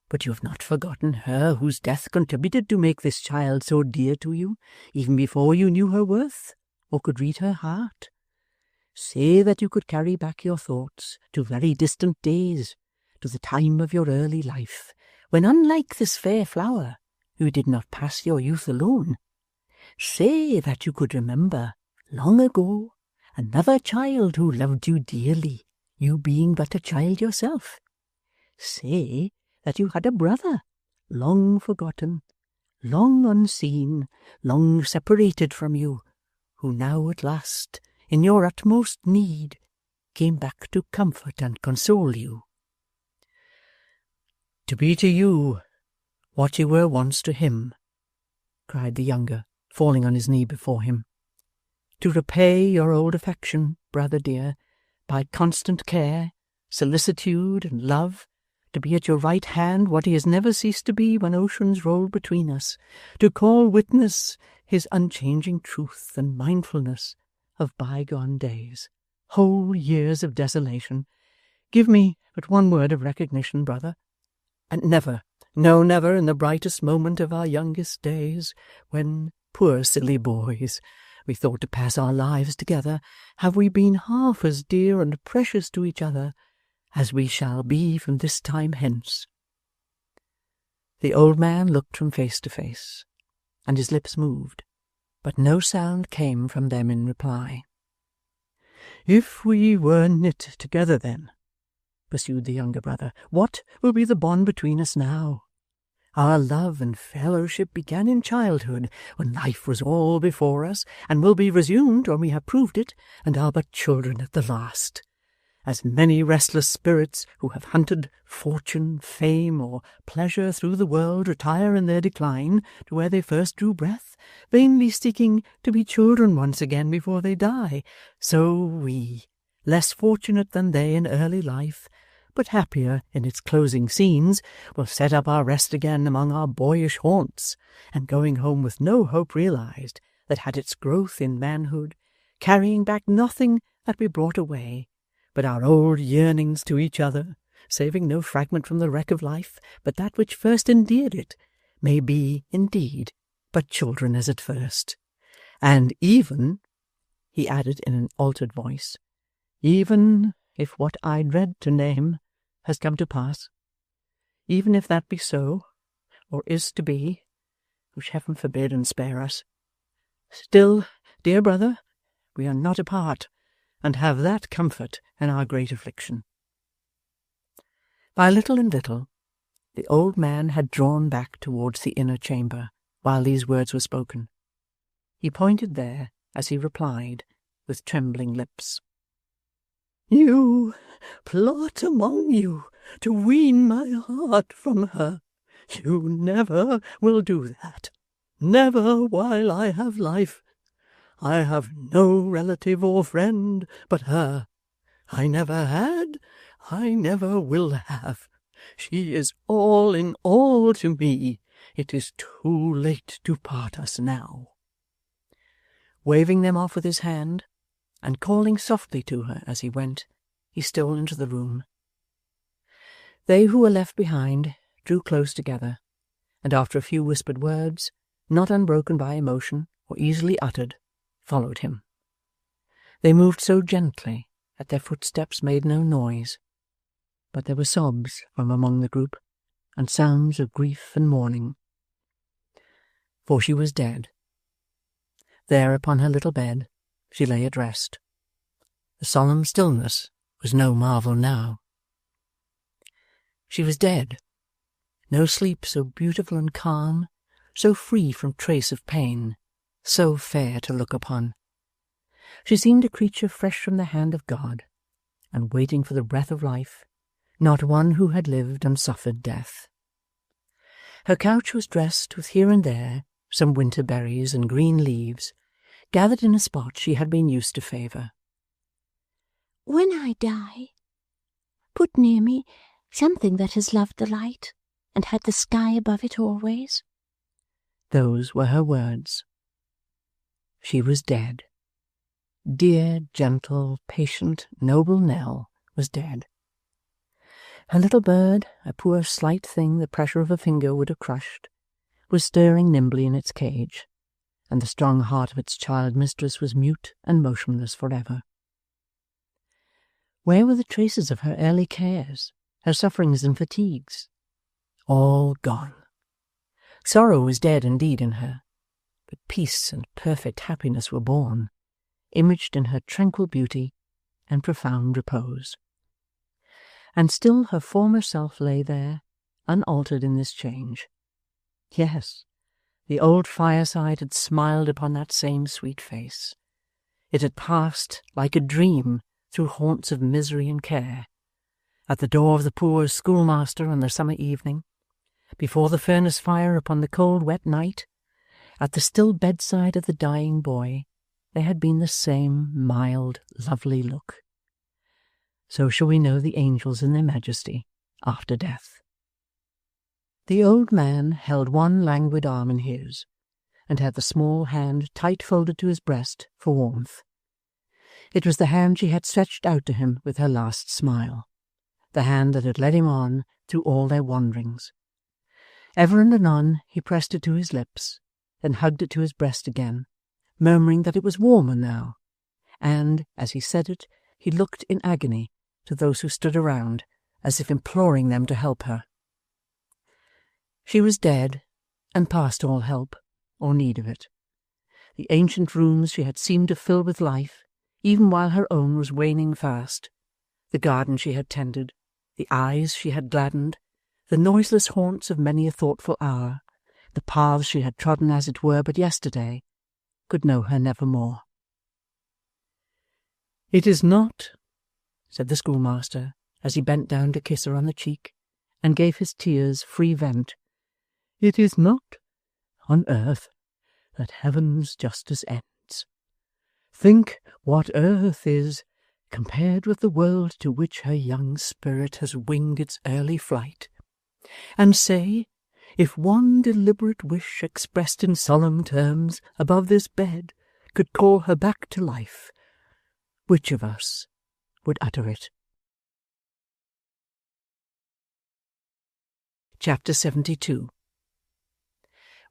But you have not forgotten her whose death contributed to make this child so dear to you, even before you knew her worth, or could read her heart. Say that you could carry back your thoughts to very distant days, to the time of your early life, when, unlike this fair flower, you did not pass your youth alone. Say that you could remember, long ago, another child who loved you dearly, you being but a child yourself. Say that you had a brother, long forgotten, long unseen, long separated from you, who now at last, in your utmost need, came back to comfort and console you. To be to you what you were once to him," cried the younger, falling on his knee before him. "To repay your old affection, brother dear, by constant care, solicitude, and love, to be at your right hand what he has never ceased to be when oceans rolled between us, to call witness his unchanging truth and mindfulness of bygone days, whole years of desolation. Give me but one word of recognition, brother, and never, no, never in the brightest moment of our youngest days, when, poor silly boys, we thought to pass our lives together, have we been half as dear and precious to each other as we shall be from this time hence." The old man looked from face to face, and his lips moved, but no sound came from them in reply. "If we were knit together then," pursued the younger brother, "what will be the bond between us now? Our love and fellowship began in childhood, when life was all before us, and will be resumed when we have proved it, and are but children at the last. As many restless spirits who have hunted fortune, fame, or pleasure through the world retire in their decline to where they first drew breath, vainly seeking to be children once again before they die, so we, less fortunate than they in early life, but happier in its closing scenes, will set up our rest again among our boyish haunts, and going home with no hope realized that had its growth in manhood, carrying back nothing that we brought away, but our old yearnings to each other, saving no fragment from the wreck of life, but that which first endeared it, may be, indeed, but children as at first. And even, he added in an altered voice, even if what I dread to name has come to pass, even if that be so, or is to be, which Heaven forbid and spare us, still, dear brother, we are not apart, and have that comfort in our great affliction. By little and little, the old man had drawn back towards the inner chamber while these words were spoken. He pointed there as he replied, with trembling lips. You plot among you to wean my heart from her. You never will do that, never while I have life. I have no relative or friend but her. I never had, I never will have. She is all in all to me. It is too late to part us now. Waving them off with his hand, and calling softly to her as he went, he stole into the room. They who were left behind drew close together, and after a few whispered words, not unbroken by emotion or easily uttered, followed him. They moved so gently that their footsteps made no noise, but there were sobs from among the group, and sounds of grief and mourning. For she was dead. There upon her little bed she lay at rest. The solemn stillness was no marvel now. She was dead. No sleep so beautiful and calm, so free from trace of pain, so fair to look upon. She seemed a creature fresh from the hand of God, and waiting for the breath of life, not one who had lived and suffered death. Her couch was dressed with here and there some winter berries and green leaves, gathered in a spot she had been used to favour. When I die, put near me something that has loved the light and had the sky above it always. Those were her words. She was dead. Dear, gentle, patient, noble Nell was dead. Her little bird, a poor slight thing the pressure of a finger would have crushed, was stirring nimbly in its cage, and the strong heart of its child mistress was mute and motionless forever. Where were the traces of her early cares, her sufferings and fatigues? All gone. Sorrow was dead indeed in her, but peace and perfect happiness were born, imaged in her tranquil beauty and profound repose. And still her former self lay there, unaltered in this change. Yes, the old fireside had smiled upon that same sweet face. It had passed like a dream through haunts of misery and care, at the door of the poor schoolmaster on the summer evening, before the furnace fire upon the cold wet night, at the still bedside of the dying boy, there had been the same mild, lovely look. So shall we know the angels in their majesty after death. The old man held one languid arm in his, and had the small hand tight folded to his breast for warmth. It was the hand she had stretched out to him with her last smile, the hand that had led him on through all their wanderings. Ever and anon he pressed it to his lips, then hugged it to his breast again, murmuring that it was warmer now, and, as he said it, he looked in agony to those who stood around, as if imploring them to help her. She was dead, and past all help, or need of it. The ancient rooms she had seemed to fill with life, even while her own was waning fast, the garden she had tended, the eyes she had gladdened, the noiseless haunts of many a thoughtful hour, the paths she had trodden as it were but yesterday, could know her never more. "It is not," said the schoolmaster, as he bent down to kiss her on the cheek, and gave his tears free vent, "it is not on earth that heaven's justice ends. Think what earth is compared with the world to which her young spirit has winged its early flight, and say, if one deliberate wish expressed in solemn terms above this bed could call her back to life, which of us would utter it?" Chapter 72.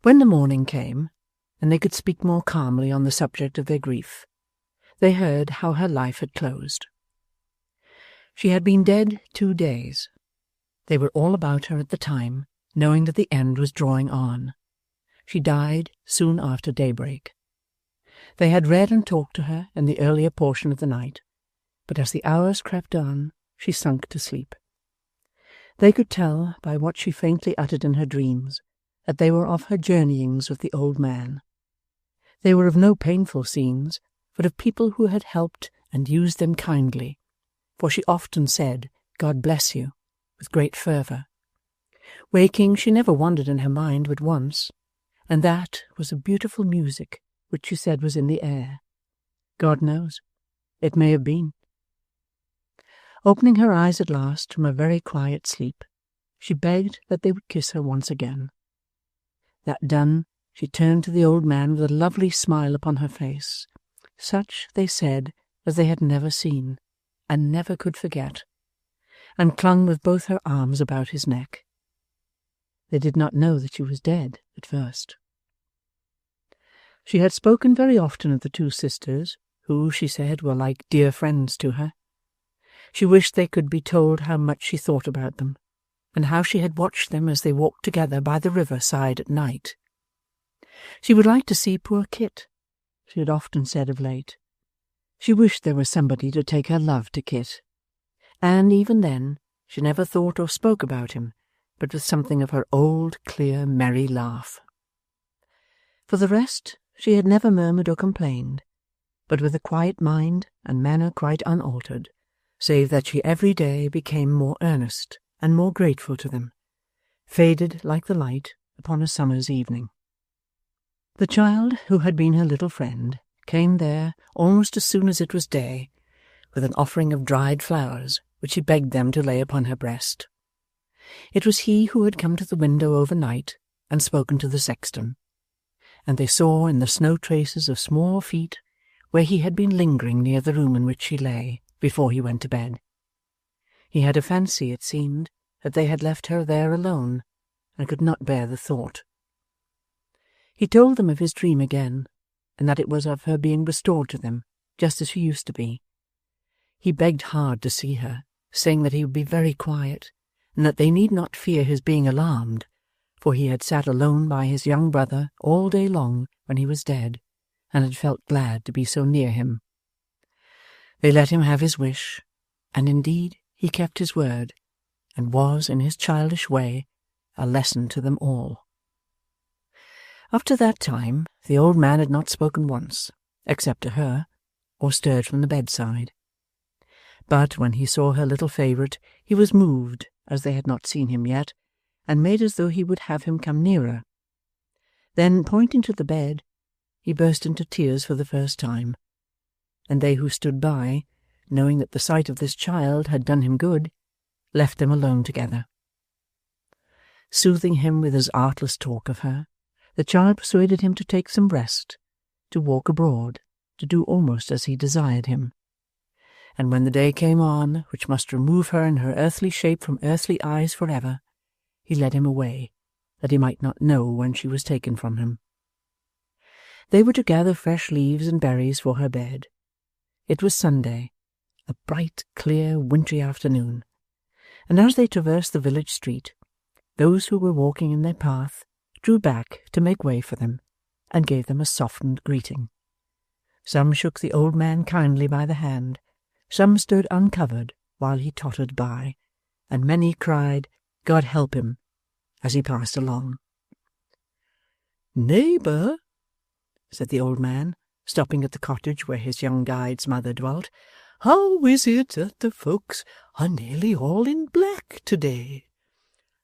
When the morning came, and they could speak more calmly on the subject of their grief, they heard how her life had closed. She had been dead 2 days. They were all about her at the time, knowing that the end was drawing on. She died soon after daybreak. They had read and talked to her in the earlier portion of the night, but as the hours crept on, she sunk to sleep. They could tell by what she faintly uttered in her dreams that they were of her journeyings with the old man. They were of no painful scenes, but of people who had helped and used them kindly, for she often said, "God bless you," with great fervour. Waking, she never wandered in her mind but once, and that was a beautiful music which she said was in the air. God knows, it may have been. Opening her eyes at last from a very quiet sleep, she begged that they would kiss her once again. That done, she turned to the old man with a lovely smile upon her face, such, they said, as they had never seen, and never could forget, and clung with both her arms about his neck. They did not know that she was dead at first. She had spoken very often of the 2 sisters, who, she said, were like dear friends to her. She wished they could be told how much she thought about them, and how she had watched them as they walked together by the river side at night. She would like to see poor Kit, she had often said of late. She wished there was somebody to take her love to Kit, and even then she never thought or spoke about him, but with something of her old, clear, merry laugh. For the rest, she had never murmured or complained, but with a quiet mind and manner quite unaltered, save that she every day became more earnest and more grateful to them, faded like the light upon a summer's evening. The child, who had been her little friend, came there almost as soon as it was day, with an offering of dried flowers, which she begged them to lay upon her breast. It was he who had come to the window overnight and spoken to the sexton, and they saw in the snow traces of small feet where he had been lingering near the room in which she lay before he went to bed. He had a fancy, it seemed, that they had left her there alone, and could not bear the thought. He told them of his dream again, and that it was of her being restored to them, just as she used to be. He begged hard to see her, saying that he would be very quiet, and that they need not fear his being alarmed, for he had sat alone by his young brother all day long when he was dead, and had felt glad to be so near him. They let him have his wish, and indeed he kept his word, and was, in his childish way, a lesson to them all. Up to that time the old man had not spoken once, except to her, or stirred from the bedside. But when he saw her little favourite, he was moved, as they had not seen him yet, and made as though he would have him come nearer. Then, pointing to the bed, he burst into tears for the first time, and they who stood by, knowing that the sight of this child had done him good, left them alone together. Soothing him with his artless talk of her, the child persuaded him to take some rest, to walk abroad, to do almost as he desired him. And when the day came on, which must remove her in her earthly shape from earthly eyes for ever, he led him away, that he might not know when she was taken from him. They were to gather fresh leaves and berries for her bed. It was Sunday, a bright, clear, wintry afternoon, and as they traversed the village street, those who were walking in their path drew back to make way for them, and gave them a softened greeting. Some shook the old man kindly by the hand, some stood uncovered while he tottered by, and many cried, God help him, as he passed along. "Neighbour," said the old man, stopping at the cottage where his young guide's mother dwelt, "how is it that the folks are nearly all in black to-day?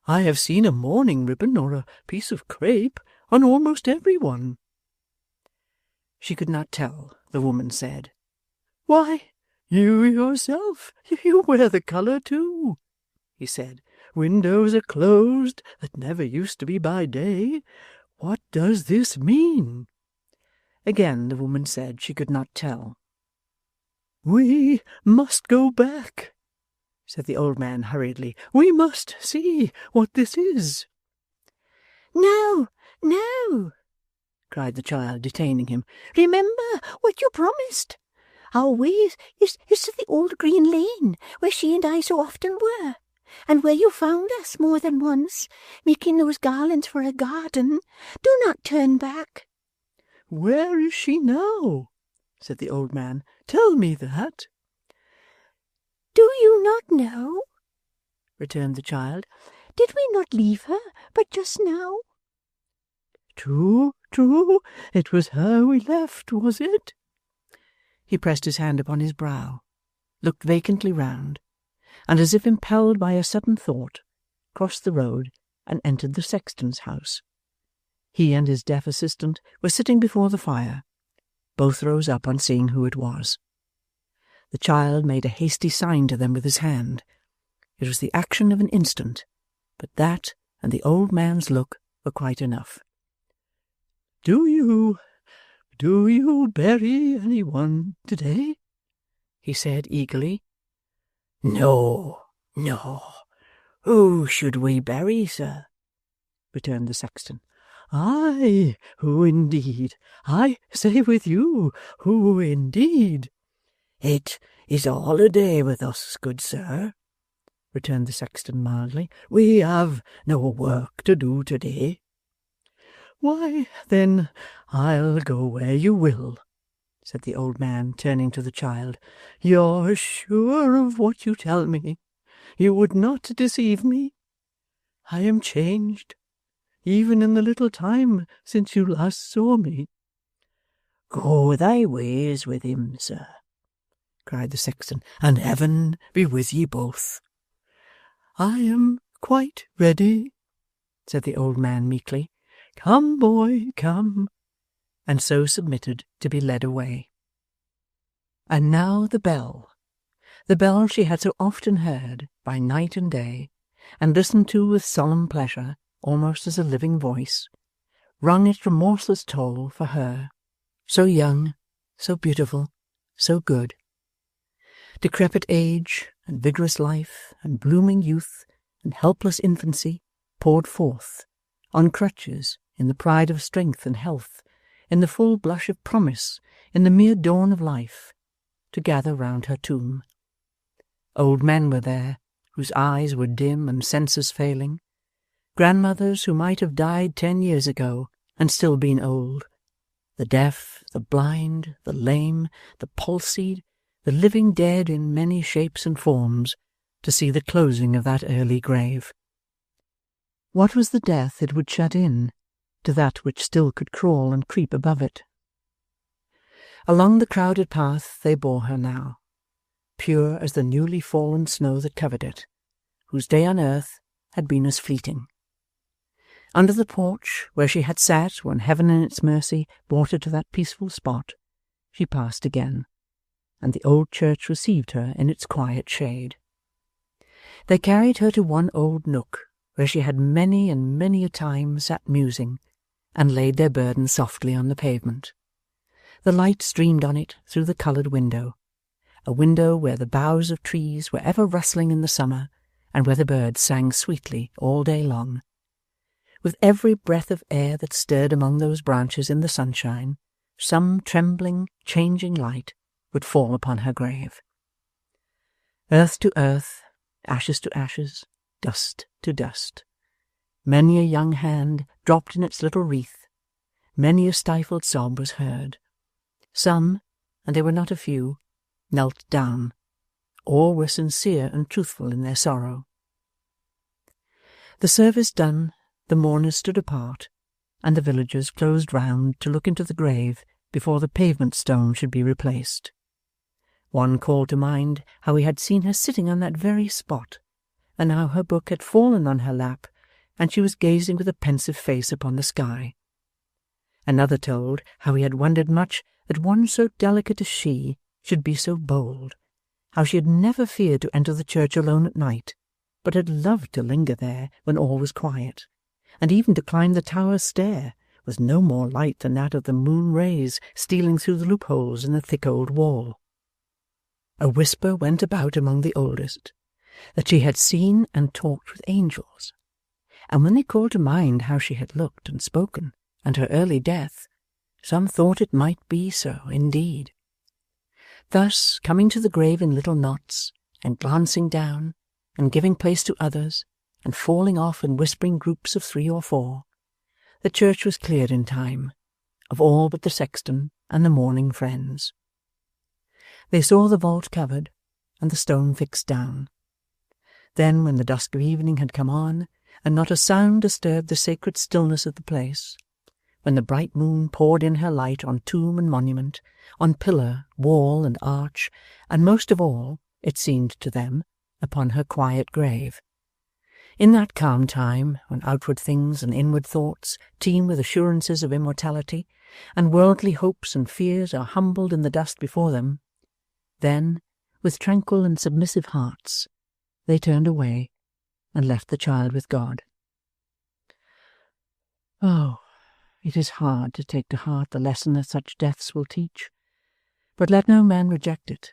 I have seen a mourning ribbon or a piece of crape on almost every one." She could not tell, the woman said. "Why, you yourself, you wear the colour too," he said. "Windows are closed that never used to be by day. What does this mean?" Again the woman said she could not tell. "We must go back," said the old man hurriedly. "We must see what this is." No, no, cried the child, detaining him. "Remember what you promised. Our way is to the old green lane, where she and I so often were, and where you found us more than once, making those garlands for a garden. Do not turn back." "Where is she now?" said the old man. "Tell me that." "Do you not know?" returned the child. "Did we not leave her but just now?" True, it was her we left, was it?" He pressed his hand upon his brow, looked vacantly round, and, as if impelled by a sudden thought, crossed the road and entered the sexton's house. He and his deaf assistant were sitting before the fire. Both rose up on seeing who it was. The child made a hasty sign to them with his hand. It was the action of an instant, but that and the old man's look were quite enough. Do you bury anyone today?" he said eagerly. "No. Who should we bury, sir?" returned the sexton. "Aye, who indeed? I say with you, who indeed?" "It is a holiday with us, good sir," returned the sexton mildly. "We have no work to do today." "Why, then, I'll go where you will," said the old man, turning to the child. "You're sure of what you tell me? You would not deceive me? I am changed, even in the little time since you last saw me." "Go thy ways with him, sir," cried the sexton, "and heaven be with ye both." "I am quite ready," said the old man meekly. "Come, boy, come," and so submitted to be led away. And now the bell she had so often heard by night and day, and listened to with solemn pleasure, almost as a living voice, rung its remorseless toll for her, so young, so beautiful, so good. Decrepit age, and vigorous life, and blooming youth, and helpless infancy poured forth, on crutches, in the pride of strength and health, in the full blush of promise, in the mere dawn of life, to gather round her tomb. Old men were there, whose eyes were dim and senses failing, grandmothers who might have died 10 years ago and still been old, the deaf, the blind, the lame, the palsied, the living dead in many shapes and forms, to see the closing of that early grave. What was the death it would shut in, to that which still could crawl and creep above it? Along the crowded path they bore her now, pure as the newly fallen snow that covered it, whose day on earth had been as fleeting. Under the porch, where she had sat when heaven in its mercy brought her to that peaceful spot, she passed again, and the old church received her in its quiet shade. They carried her to one old nook, where she had many and many a time sat musing, and laid their burden softly on the pavement. The light streamed on it through the coloured window, a window where the boughs of trees were ever rustling in the summer, and where the birds sang sweetly all day long. With every breath of air that stirred among those branches in the sunshine, some trembling, changing light would fall upon her grave. Earth to earth, ashes to ashes, dust to dust. Many a young hand dropped in its little wreath, many a stifled sob was heard. Some, and they were not a few, knelt down. All were sincere and truthful in their sorrow. The service done, the mourners stood apart, and the villagers closed round to look into the grave before the pavement stone should be replaced. One called to mind how he had seen her sitting on that very spot, and how her book had fallen on her lap, and she was gazing with a pensive face upon the sky. Another told how he had wondered much that one so delicate as she should be so bold, how she had never feared to enter the church alone at night, but had loved to linger there when all was quiet, and even to climb the tower stair with no more light than that of the moon rays stealing through the loopholes in the thick old wall. A whisper went about among the oldest that she had seen and talked with angels, and when they called to mind how she had looked and spoken, and her early death, some thought it might be so indeed. Thus, coming to the grave in little knots, and glancing down, and giving place to others, and falling off in whispering groups of 3 or 4, the church was cleared in time, of all but the sexton and the mourning friends. They saw the vault covered, and the stone fixed down. Then, when the dusk of evening had come on, and not a sound disturbed the sacred stillness of the place, when the bright moon poured in her light on tomb and monument, on pillar, wall, and arch, and most of all, it seemed to them, upon her quiet grave. In that calm time, when outward things and inward thoughts teem with assurances of immortality, and worldly hopes and fears are humbled in the dust before them, then, with tranquil and submissive hearts, they turned away and left the child with God. Oh, it is hard to take to heart the lesson that such deaths will teach, but let no man reject it,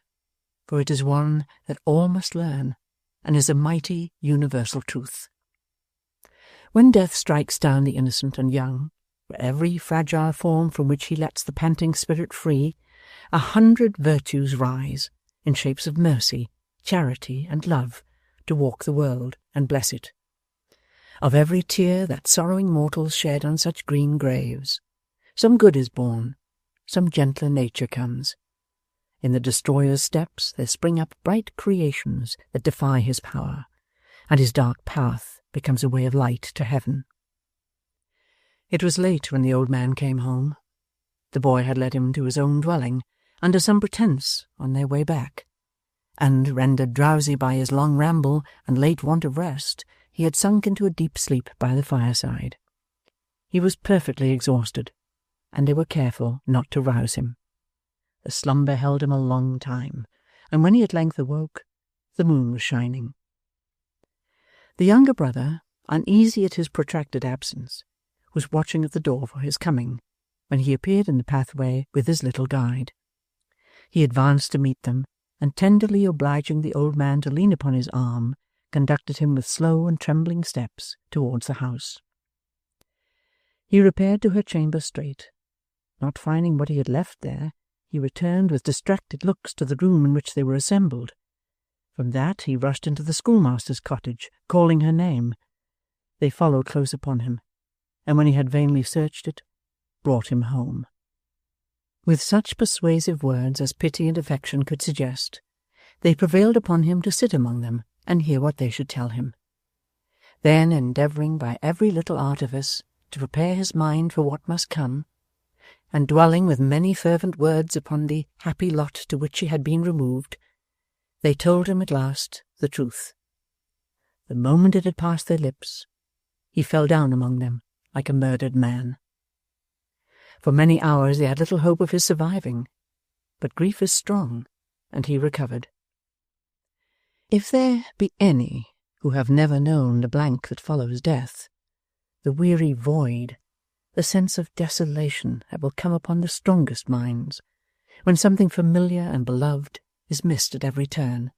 for it is one that all must learn, and is a mighty universal truth. When death strikes down the innocent and young, for every fragile form from which he lets the panting spirit free, 100 virtues rise, in shapes of mercy, charity, and love, to walk the world and bless it. Of every tear that sorrowing mortals shed on such green graves, some good is born, some gentler nature comes. In the destroyer's steps there spring up bright creations that defy his power, and his dark path becomes a way of light to heaven. It was late when the old man came home. The boy had led him to his own dwelling, under some pretence, on their way back, and, rendered drowsy by his long ramble and late want of rest, he had sunk into a deep sleep by the fireside. He was perfectly exhausted, and they were careful not to rouse him. The slumber held him a long time, and when he at length awoke, the moon was shining. The younger brother, uneasy at his protracted absence, was watching at the door for his coming, when he appeared in the pathway with his little guide. He advanced to meet them, and tenderly obliging the old man to lean upon his arm, conducted him with slow and trembling steps towards the house. He repaired to her chamber straight. Not finding what he had left there, he returned with distracted looks to the room in which they were assembled. From that he rushed into the schoolmaster's cottage, calling her name. They followed close upon him, and when he had vainly searched it, brought him home. With such persuasive words as pity and affection could suggest, they prevailed upon him to sit among them and hear what they should tell him. Then, endeavouring by every little artifice to prepare his mind for what must come, and dwelling with many fervent words upon the happy lot to which he had been removed, they told him at last the truth. The moment it had passed their lips, he fell down among them like a murdered man. For many hours they had little hope of his surviving, but grief is strong, and he recovered. If there be any who have never known the blank that follows death, the weary void, the sense of desolation that will come upon the strongest minds, when something familiar and beloved is missed at every turn,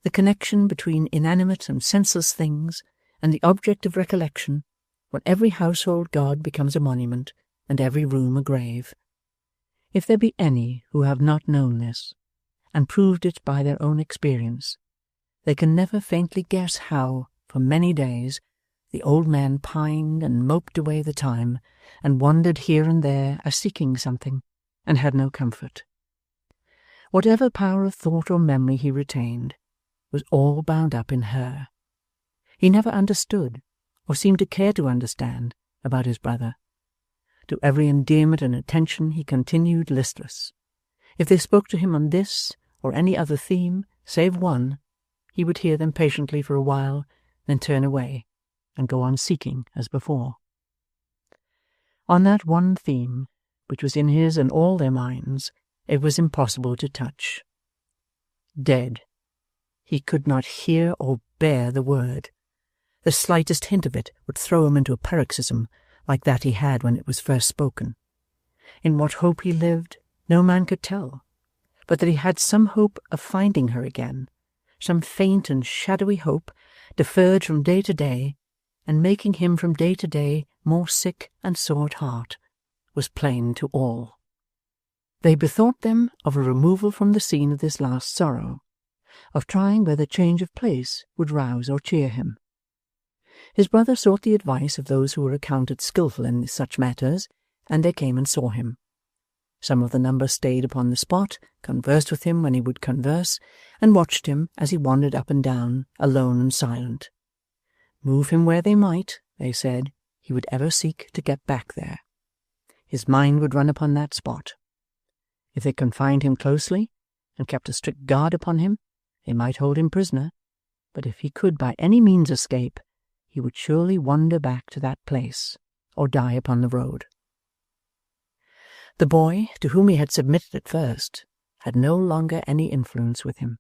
the connection between inanimate and senseless things and the object of recollection, when every household god becomes a monument, and every room a grave. If there be any who have not known this, and proved it by their own experience, they can never faintly guess how, for many days, the old man pined and moped away the time, and wandered here and there as seeking something, and had no comfort. Whatever power of thought or memory he retained was all bound up in her. He never understood or seemed to care to understand, about his brother. To every endearment and attention he continued listless. If they spoke to him on this or any other theme, save one, he would hear them patiently for a while, then turn away, and go on seeking as before. On that one theme, which was in his and all their minds, it was impossible to touch. Dead. He could not hear or bear the word. The slightest hint of it would throw him into a paroxysm like that he had when it was first spoken. In what hope he lived, no man could tell, but that he had some hope of finding her again, some faint and shadowy hope, deferred from day to day, and making him from day to day more sick and sore at heart, was plain to all. They bethought them of a removal from the scene of this last sorrow, of trying whether change of place would rouse or cheer him. His brother sought the advice of those who were accounted skilful in such matters, and they came and saw him. Some of the number stayed upon the spot, conversed with him when he would converse, and watched him as he wandered up and down, alone and silent. Move him where they might, they said, he would ever seek to get back there. His mind would run upon that spot. If they confined him closely, and kept a strict guard upon him, they might hold him prisoner, but if he could by any means escape, he would surely wander back to that place, or die upon the road. The boy, to whom he had submitted at first, had no longer any influence with him.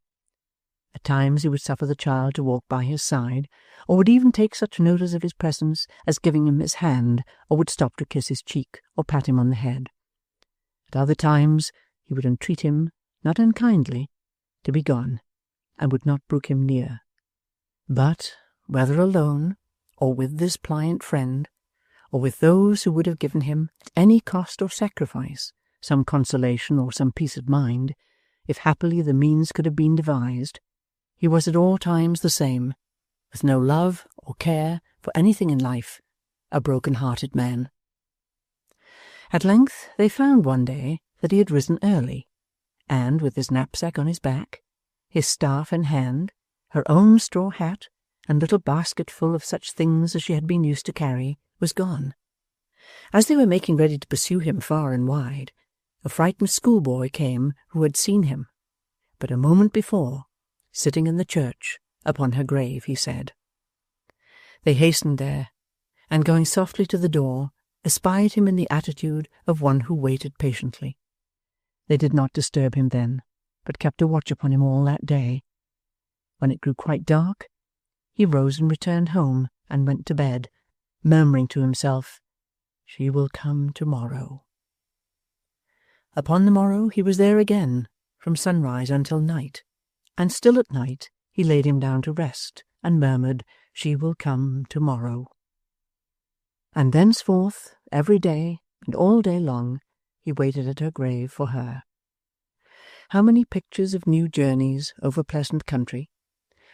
At times he would suffer the child to walk by his side, or would even take such notice of his presence as giving him his hand, or would stop to kiss his cheek, or pat him on the head. At other times he would entreat him, not unkindly, to be gone, and would not brook him near. But, whether alone, or with this pliant friend, or with those who would have given him, at any cost or sacrifice, some consolation or some peace of mind, if happily the means could have been devised, he was at all times the same, with no love or care for anything in life, a broken-hearted man. At length they found one day that he had risen early, and, with his knapsack on his back, his staff in hand, her own straw hat, and little basket full of such things as she had been used to carry, was gone. As they were making ready to pursue him far and wide, a frightened schoolboy came who had seen him, but a moment before, sitting in the church, upon her grave, he said. They hastened there, and going softly to the door, espied him in the attitude of one who waited patiently. They did not disturb him then, but kept a watch upon him all that day. When it grew quite dark, he rose and returned home, and went to bed, murmuring to himself, "She will come tomorrow." Upon the morrow he was there again, from sunrise until night, and still at night he laid him down to rest, and murmured, "She will come tomorrow." And thenceforth, every day, and all day long, he waited at her grave for her. How many pictures of new journeys over pleasant country,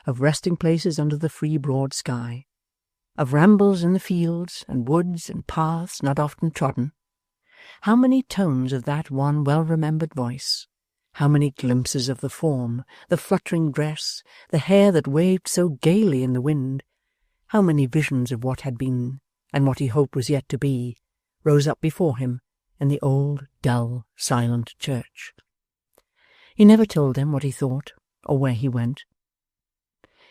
of resting places under the free broad sky, of rambles in the fields and woods and paths not often trodden, how many tones of that one well-remembered voice, how many glimpses of the form, the fluttering dress, the hair that waved so gaily in the wind, how many visions of what had been, and what he hoped was yet to be, rose up before him in the old, dull, silent church. He never told them what he thought, or where he went.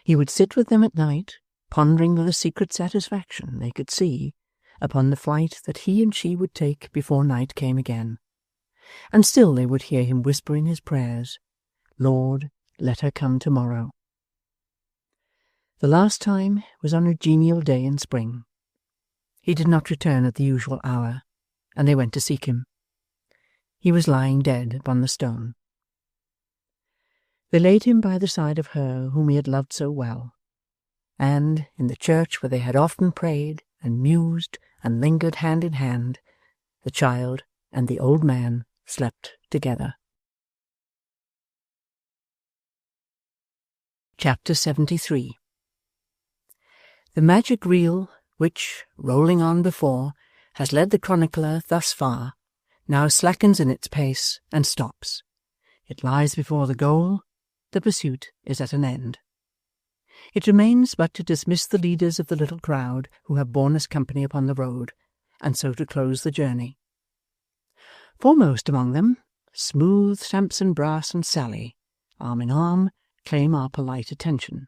He would sit with them at night, pondering with a secret satisfaction they could see upon the flight that he and she would take before night came again. And still they would hear him whisper in his prayers, "Lord, let her come tomorrow." The last time was on a genial day in spring. He did not return at the usual hour, and they went to seek him. He was lying dead upon the stone. They laid him by the side of her whom he had loved so well, and, in the church where they had often prayed and mused and lingered hand in hand, the child and the old man slept together. Chapter 73. The magic reel which, rolling on before, has led the chronicler thus far, now slackens in its pace and stops. It lies before the goal. The pursuit is at an end. It remains but to dismiss the leaders of the little crowd who have borne us company upon the road, and so to close the journey. Foremost among them, smooth Sampson Brass and Sally, arm in arm, claim our polite attention.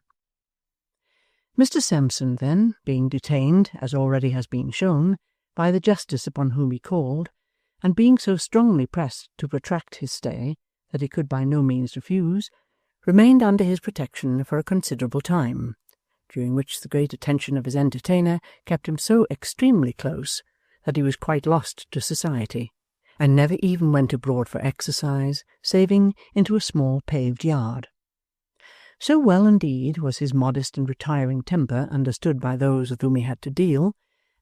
Mr. Sampson, then, being detained, as already has been shown, by the justice upon whom he called, and being so strongly pressed to protract his stay that he could by no means refuse, remained under his protection for a considerable time, during which the great attention of his entertainer kept him so extremely close that he was quite lost to society, and never even went abroad for exercise, saving into a small paved yard. So well, indeed, was his modest and retiring temper understood by those with whom he had to deal,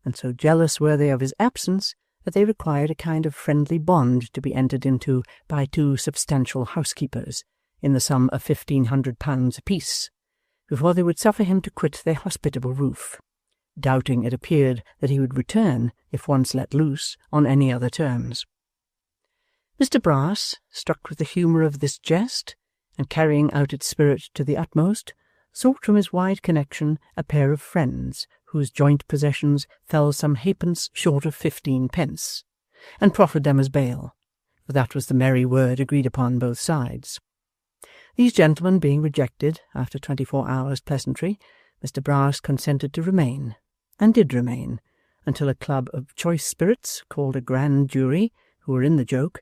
and so jealous were they of his absence, that they required a kind of friendly bond to be entered into by two substantial housekeepers, in the sum of £1,500 apiece, before they would suffer him to quit their hospitable roof, doubting, it appeared, that he would return, if once let loose, on any other terms. Mr. Brass, struck with the humour of this jest, and carrying out its spirit to the utmost, sought from his wide connection a pair of friends whose joint possessions fell some halfpence short of 15 pence, and proffered them as bail, for that was the merry word agreed upon both sides. These gentlemen being rejected after 24 hours' pleasantry, Mr. Brass consented to remain, and did remain, until a club of choice spirits, called a grand jury, who were in the joke,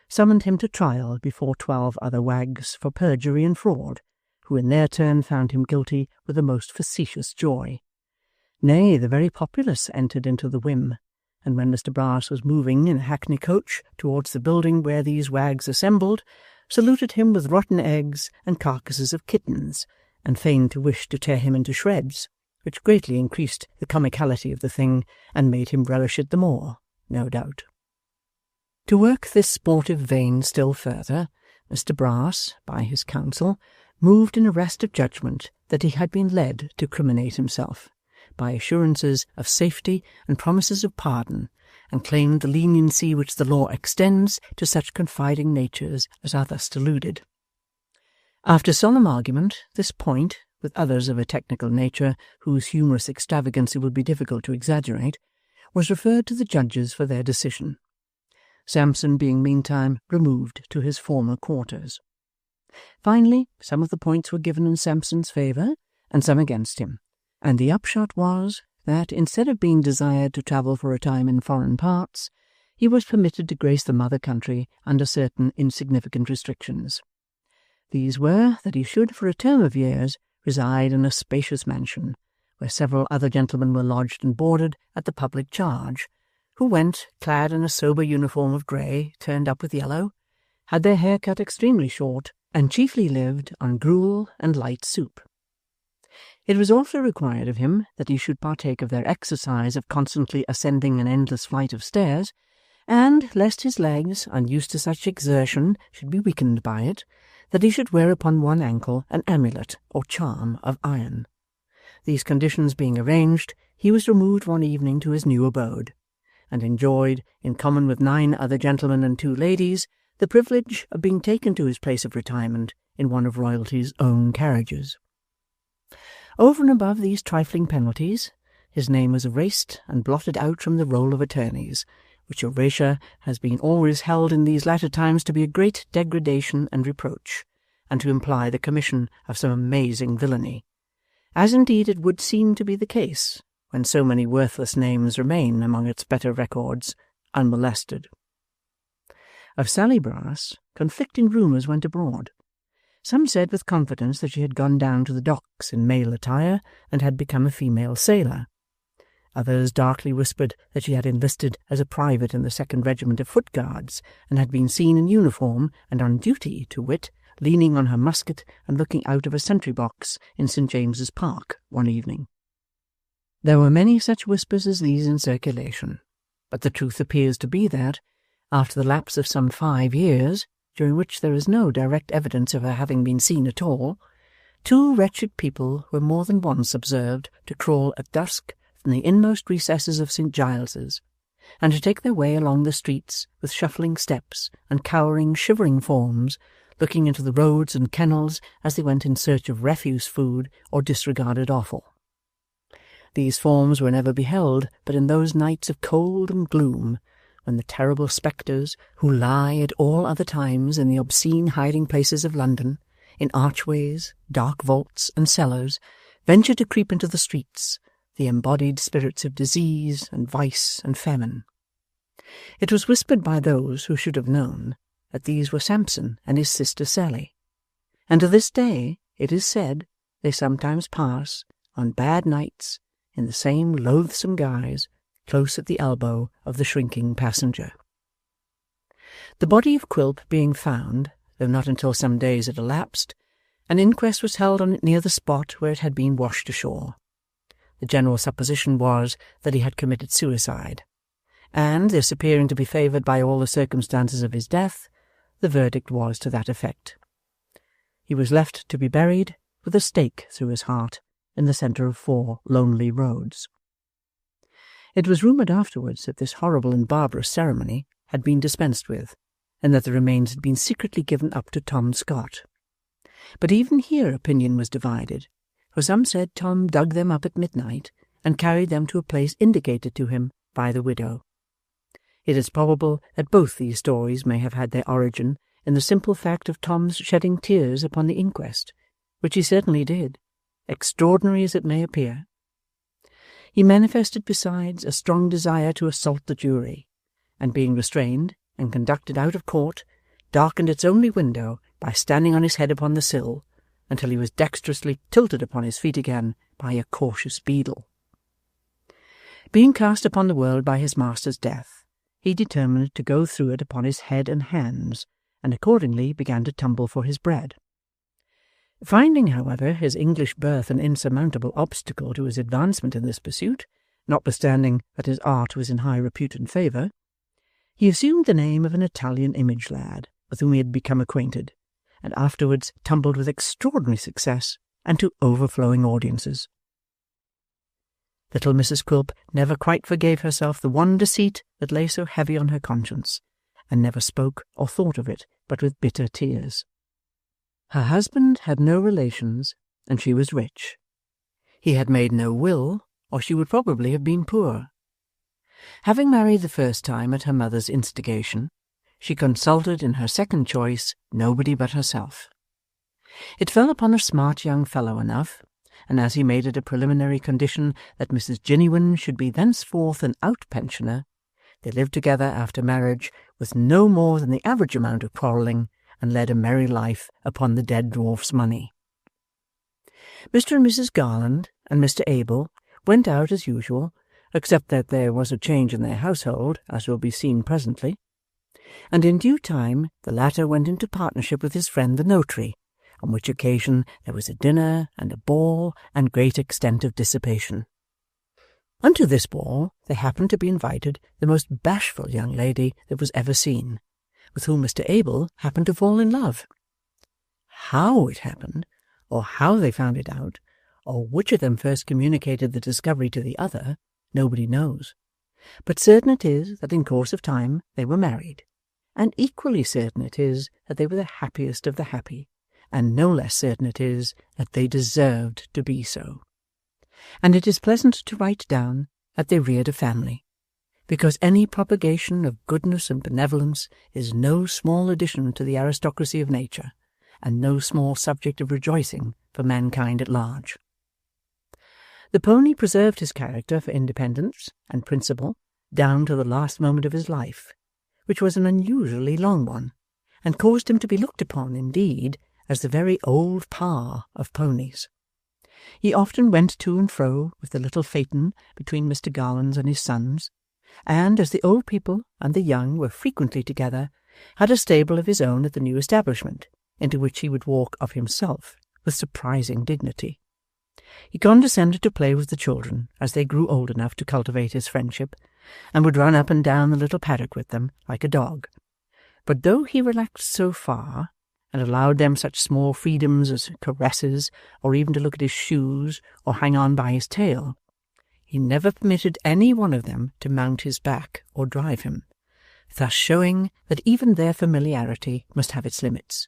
summoned him to trial before 12 other wags for perjury and fraud, who in their turn found him guilty with a most facetious joy. Nay, the very populace entered into the whim, and when Mr. Brass was moving in a hackney coach towards the building where these wags assembled, saluted him with rotten eggs and carcasses of kittens, and feigned to wish to tear him into shreds, which greatly increased the comicality of the thing, and made him relish it the more, no doubt. To work this sportive vein still further, Mr. Brass, by his counsel, moved in arrest of judgment that he had been led to criminate himself, by assurances of safety and promises of pardon, and claimed the leniency which the law extends to such confiding natures as are thus deluded. After solemn argument, this point, with others of a technical nature whose humorous extravagance it would be difficult to exaggerate, was referred to the judges for their decision, Sampson being meantime removed to his former quarters. Finally, some of the points were given in Sampson's favour, and some against him, and the upshot was that, instead of being desired to travel for a time in foreign parts, he was permitted to grace the mother country under certain insignificant restrictions. These were, that he should, for a term of years, reside in a spacious mansion, where several other gentlemen were lodged and boarded at the public charge, who went, clad in a sober uniform of grey turned up with yellow, had their hair cut extremely short, and chiefly lived on gruel and light soup. It was also required of him that he should partake of their exercise of constantly ascending an endless flight of stairs, and, lest his legs, unused to such exertion, should be weakened by it, that he should wear upon one ankle an amulet or charm of iron. These conditions being arranged, he was removed one evening to his new abode, and enjoyed, in common with 9 other gentlemen and 2 ladies, the privilege of being taken to his place of retirement in one of royalty's own carriages. Over and above these trifling penalties, his name was erased and blotted out from the roll of attorneys, which erasure has been always held in these latter times to be a great degradation and reproach, and to imply the commission of some amazing villainy, as indeed it would seem to be the case when so many worthless names remain among its better records unmolested. Of Sally Brass, conflicting rumours went abroad. Some said with confidence that she had gone down to the docks in male attire and had become a female sailor. Others darkly whispered that she had enlisted as a private in the 2nd Regiment of Foot Guards, and had been seen in uniform and on duty, to wit, leaning on her musket and looking out of a sentry-box in St. James's Park one evening. There were many such whispers as these in circulation, but the truth appears to be that, after the lapse of some 5 years, during which there is no direct evidence of her having been seen at all, 2 wretched people were more than once observed to crawl at dusk from the inmost recesses of St. Giles's, and to take their way along the streets with shuffling steps and cowering, shivering forms, looking into the roads and kennels as they went in search of refuse food or disregarded offal. These forms were never beheld but in those nights of cold and gloom, when the terrible spectres, who lie at all other times in the obscene hiding-places of London, in archways, dark vaults, and cellars, venture to creep into the streets, the embodied spirits of disease and vice and famine. It was whispered by those who should have known that these were Samson and his sister Sally, and to this day, it is said, they sometimes pass, on bad nights, in the same loathsome guise, close at the elbow of the shrinking passenger. The body of Quilp being found, though not until some days had elapsed, an inquest was held on it near the spot where it had been washed ashore. The general supposition was that he had committed suicide, and, this appearing to be favoured by all the circumstances of his death, the verdict was to that effect. He was left to be buried with a stake through his heart in the centre of 4 lonely roads. It was rumoured afterwards that this horrible and barbarous ceremony had been dispensed with, and that the remains had been secretly given up to Tom Scott. But even here opinion was divided, for some said Tom dug them up at midnight and carried them to a place indicated to him by the widow. It is probable that both these stories may have had their origin in the simple fact of Tom's shedding tears upon the inquest, which he certainly did, extraordinary as it may appear. He manifested besides a strong desire to assault the jury, and being restrained and conducted out of court, darkened its only window by standing on his head upon the sill, until he was dexterously tilted upon his feet again by a cautious beadle. Being cast upon the world by his master's death, he determined to go through it upon his head and hands, and accordingly began to tumble for his bread. Finding, however, his English birth an insurmountable obstacle to his advancement in this pursuit, notwithstanding that his art was in high repute and favour, he assumed the name of an Italian image lad with whom he had become acquainted, and afterwards tumbled with extraordinary success and to overflowing audiences. Little Mrs. Quilp never quite forgave herself the one deceit that lay so heavy on her conscience, and never spoke or thought of it but with bitter tears. Her husband had no relations, and she was rich. He had made no will, or she would probably have been poor. Having married the first time at her mother's instigation, she consulted in her second choice nobody but herself. It fell upon a smart young fellow enough, and as he made it a preliminary condition that Mrs. Jiniwin should be thenceforth an out-pensioner, they lived together after marriage with no more than the average amount of quarrelling, and led a merry life upon the dead dwarf's money. Mr. and Mrs. Garland and Mr. Abel went out as usual, except that there was a change in their household, as will be seen presently, and in due time the latter went into partnership with his friend the notary, on which occasion there was a dinner and a ball and great extent of dissipation. Unto this ball there happened to be invited the most bashful young lady that was ever seen, with whom Mr. Abel happened to fall in love. How it happened, or how they found it out, or which of them first communicated the discovery to the other, nobody knows. But certain it is that in course of time they were married, and equally certain it is that they were the happiest of the happy, and no less certain it is that they deserved to be so. And it is pleasant to write down that they reared a family, because any propagation of goodness and benevolence is no small addition to the aristocracy of nature, and no small subject of rejoicing for mankind at large. The pony preserved his character for independence and principle down to the last moment of his life, which was an unusually long one, and caused him to be looked upon, indeed, as the very old pa of ponies. He often went to and fro with the little phaeton between Mr. Garland's and his son's, and, as the old people and the young were frequently together, had a stable of his own at the new establishment, into which he would walk of himself with surprising dignity. He condescended to play with the children as they grew old enough to cultivate his friendship, and would run up and down the little paddock with them like a dog. But though he relaxed so far, and allowed them such small freedoms as caresses, or even to look at his shoes, or hang on by his tail, he never permitted any one of them to mount his back or drive him, thus showing that even their familiarity must have its limits,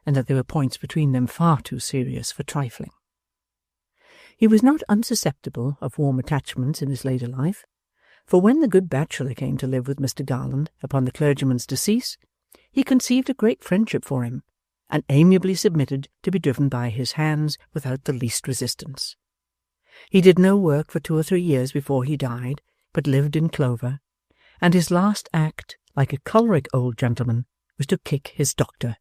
and that there were points between them far too serious for trifling. He was not unsusceptible of warm attachments in his later life, for when the good bachelor came to live with Mr. Garland upon the clergyman's decease, he conceived a great friendship for him, and amiably submitted to be driven by his hands without the least resistance. He did no work for 2 or 3 years before he died, but lived in clover, and his last act, like a choleric old gentleman, was to kick his doctor.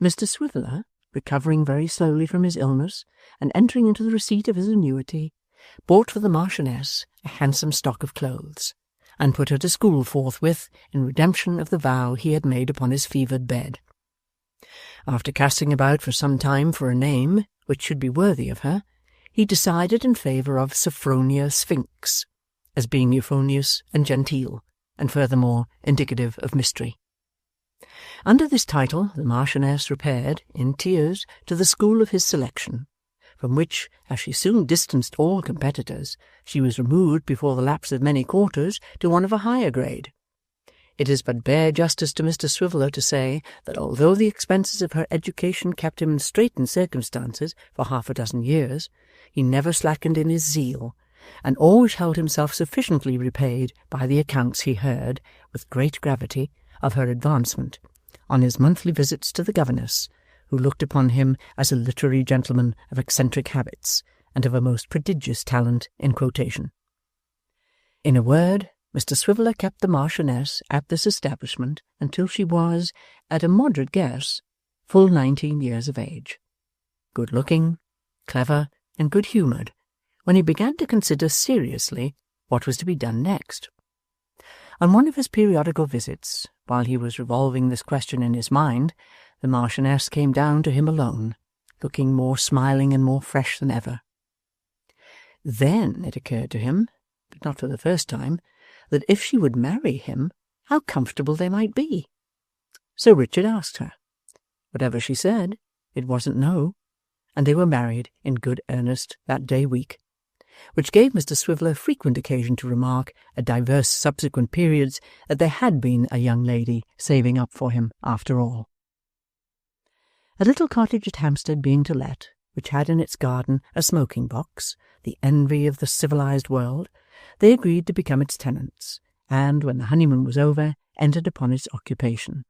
Mr. Swiveller, recovering very slowly from his illness, and entering into the receipt of his annuity, bought for the Marchioness a handsome stock of clothes, and put her to school forthwith in redemption of the vow he had made upon his fevered bed. After casting about for some time for a name which should be worthy of her, he decided in favour of Sophronia Sphinx, as being euphonious and genteel, and furthermore indicative of mystery. Under this title the Marchioness repaired, in tears, to the school of his selection, from which, as she soon distanced all competitors, she was removed before the lapse of many quarters to one of a higher grade. It is but bare justice to Mr. Swiveller to say that although the expenses of her education kept him in straitened circumstances for 6 years, he never slackened in his zeal, and always held himself sufficiently repaid by the accounts he heard, with great gravity, of her advancement, on his monthly visits to the governess, who looked upon him as a literary gentleman of eccentric habits, and of a most prodigious talent in quotation. In a word, Mr. Swiveller kept the Marchioness at this establishment until she was, at a moderate guess, full 19 years of age, good-looking, clever, and good-humoured, when he began to consider seriously what was to be done next. On one of his periodical visits, while he was revolving this question in his mind, the Marchioness came down to him alone, looking more smiling and more fresh than ever. Then it occurred to him, but not for the first time, that if she would marry him, how comfortable they might be. So Richard asked her. Whatever she said, it wasn't no, and they were married in good earnest that day week, which gave Mr. Swiveller frequent occasion to remark, at divers subsequent periods, that there had been a young lady saving up for him after all. A little cottage at Hampstead being to let, which had in its garden a smoking-box, the envy of the civilized world, they agreed to become its tenants, and, when the honeymoon was over, entered upon its occupation.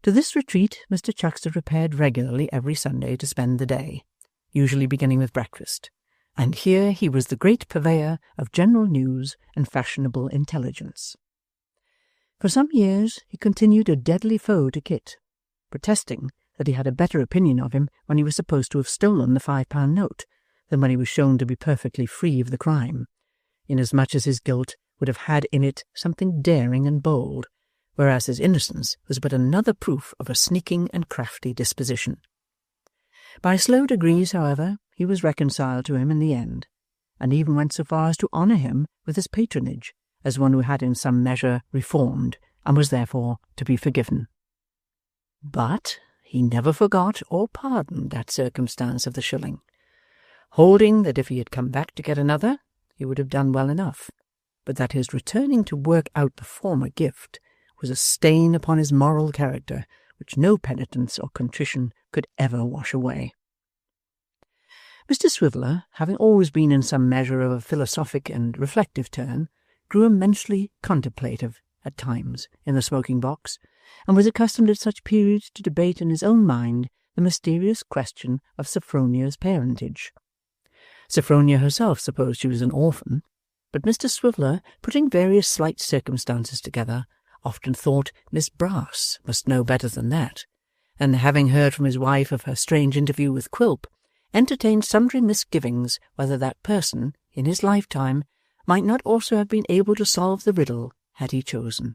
To this retreat Mr. Chuckster repaired regularly every Sunday to spend the day, usually beginning with breakfast, and here he was the great purveyor of general news and fashionable intelligence. For some years he continued a deadly foe to Kit, protesting that he had a better opinion of him when he was supposed to have stolen the £5 note than when he was shown to be perfectly free of the crime, inasmuch as his guilt would have had in it something daring and bold, whereas his innocence was but another proof of a sneaking and crafty disposition. By slow degrees, however, he was reconciled to him in the end, and even went so far as to honour him with his patronage, as one who had in some measure reformed, and was therefore to be forgiven. But he never forgot or pardoned that circumstance of the shilling, holding that if he had come back to get another, he would have done well enough, but that his returning to work out the former gift was a stain upon his moral character which no penitence or contrition could ever wash away. Mr. Swiveller, having always been in some measure of a philosophic and reflective turn, grew immensely contemplative at times in the smoking-box, and was accustomed at such periods to debate in his own mind the mysterious question of Sophronia's parentage. Sophronia herself supposed she was an orphan, but Mr. Swiveller, putting various slight circumstances together, often thought Miss Brass must know better than that, and having heard from his wife of her strange interview with Quilp, entertained sundry misgivings whether that person, in his lifetime, might not also have been able to solve the riddle had he chosen.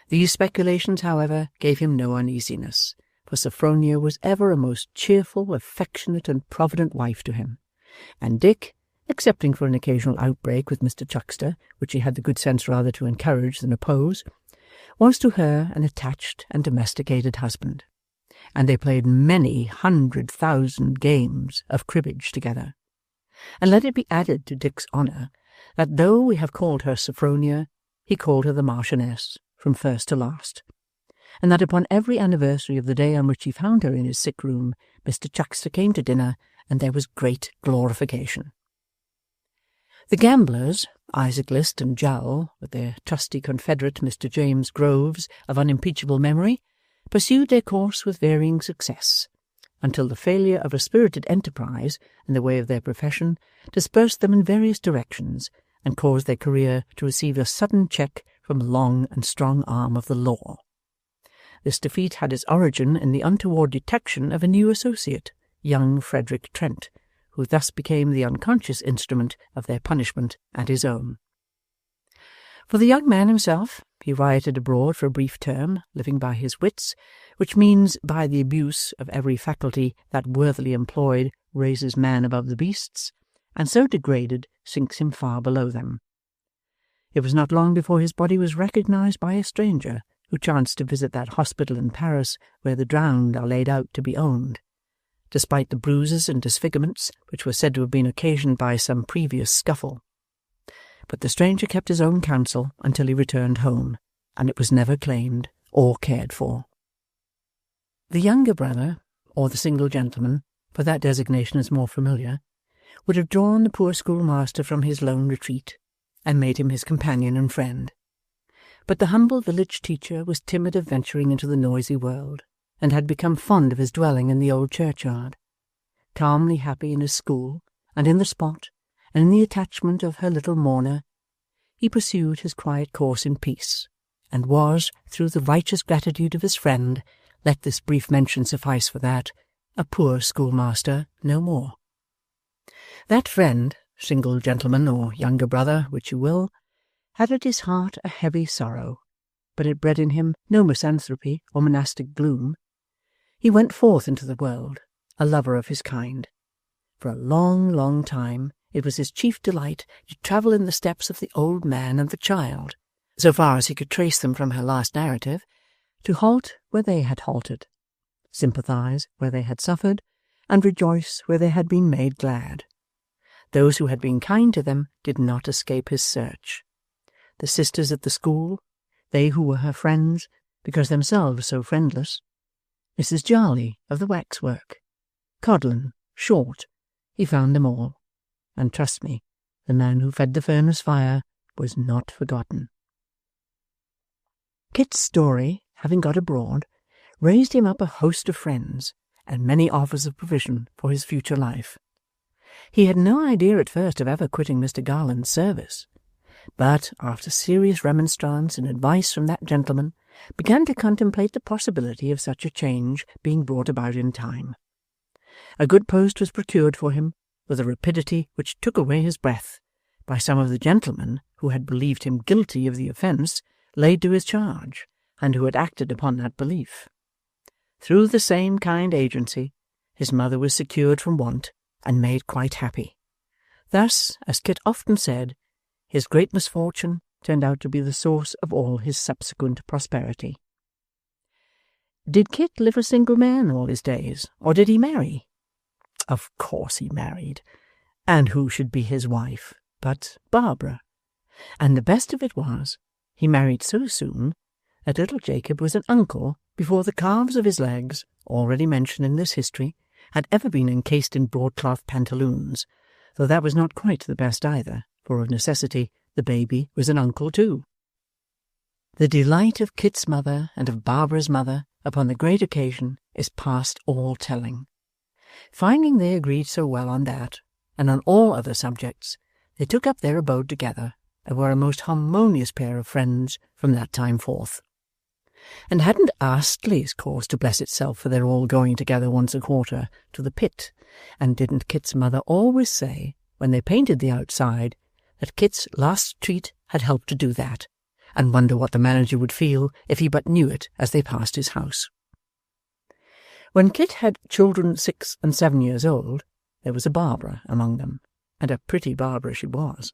These speculations, however, gave him no uneasiness, for Sophronia was ever a most cheerful, affectionate, and provident wife to him, and Dick, excepting for an occasional outbreak with Mr. Chuckster, which he had the good sense rather to encourage than oppose, was to her an attached and domesticated husband, and they played many 100,000 games of cribbage together. And let it be added to Dick's honour that though we have called her Sophronia, he called her the Marchioness from first to last, and that upon every anniversary of the day on which he found her in his sick room, Mr. Chuckster came to dinner, and there was great glorification. The gamblers, Isaac List and Jowl, with their trusty confederate Mr. James Groves of unimpeachable memory, pursued their course with varying success, until the failure of a spirited enterprise in the way of their profession dispersed them in various directions, and caused their career to receive a sudden check from the long and strong arm of the law. This defeat had its origin in the untoward detection of a new associate, young Frederick Trent, who thus became the unconscious instrument of their punishment and his own. For the young man himself, he rioted abroad for a brief term, living by his wits, which means by the abuse of every faculty that worthily employed raises man above the beasts, and so degraded sinks him far below them. It was not long before his body was recognized by a stranger who chanced to visit that hospital in Paris where the drowned are laid out to be owned, despite the bruises and disfigurements which were said to have been occasioned by some previous scuffle. But the stranger kept his own counsel until he returned home, and it was never claimed or cared for. The younger brother, or the single gentleman, for that designation is more familiar, would have drawn the poor schoolmaster from his lone retreat, and made him his companion and friend. But the humble village teacher was timid of venturing into the noisy world, and had become fond of his dwelling in the old churchyard. Calmly happy in his school, and in the spot, and in the attachment of her little mourner, he pursued his quiet course in peace, and was, through the righteous gratitude of his friend, let this brief mention suffice for that, a poor schoolmaster no more. That friend, single gentleman or younger brother, which you will, had at his heart a heavy sorrow, but it bred in him no misanthropy or monastic gloom. He went forth into the world, a lover of his kind. For a long, long time it was his chief delight to travel in the steps of the old man and the child, so far as he could trace them from her last narrative, to halt where they had halted, sympathize where they had suffered, and rejoice where they had been made glad. Those who had been kind to them did not escape his search. The sisters at the school, they who were her friends, because themselves so friendless, Mrs. Jarley of the waxwork, Codlin, Short, he found them all, and trust me, the man who fed the furnace fire was not forgotten. Kit's story, having got abroad, raised him up a host of friends, and many offers of provision for his future life. He had no idea at first of ever quitting Mr. Garland's service, but, after serious remonstrance and advice from that gentleman, began to contemplate the possibility of such a change being brought about in time. A good post was procured for him, with a rapidity which took away his breath, by some of the gentlemen who had believed him guilty of the offence laid to his charge, and who had acted upon that belief. Through the same kind agency, his mother was secured from want, and made quite happy. Thus, as Kit often said, his great misfortune turned out to be the source of all his subsequent prosperity. Did Kit live a single man all his days, or did he marry? Of course he married, and who should be his wife but Barbara? And the best of it was, he married so soon that little Jacob was an uncle before the calves of his legs, already mentioned in this history, had ever been encased in broadcloth pantaloons, though that was not quite the best either, for of necessity the baby was an uncle too. The delight of Kit's mother and of Barbara's mother upon the great occasion is past all telling. Finding they agreed so well on that, and on all other subjects, they took up their abode together, and were a most harmonious pair of friends from that time forth. And hadn't Astley's cause to bless itself for their all going together once a quarter to the pit, and didn't Kit's mother always say, when they painted the outside, that Kit's last treat had helped to do that, and wonder what the manager would feel if he but knew it as they passed his house. When Kit had children 6 and 7 years old, there was a Barbara among them, and a pretty Barbara she was.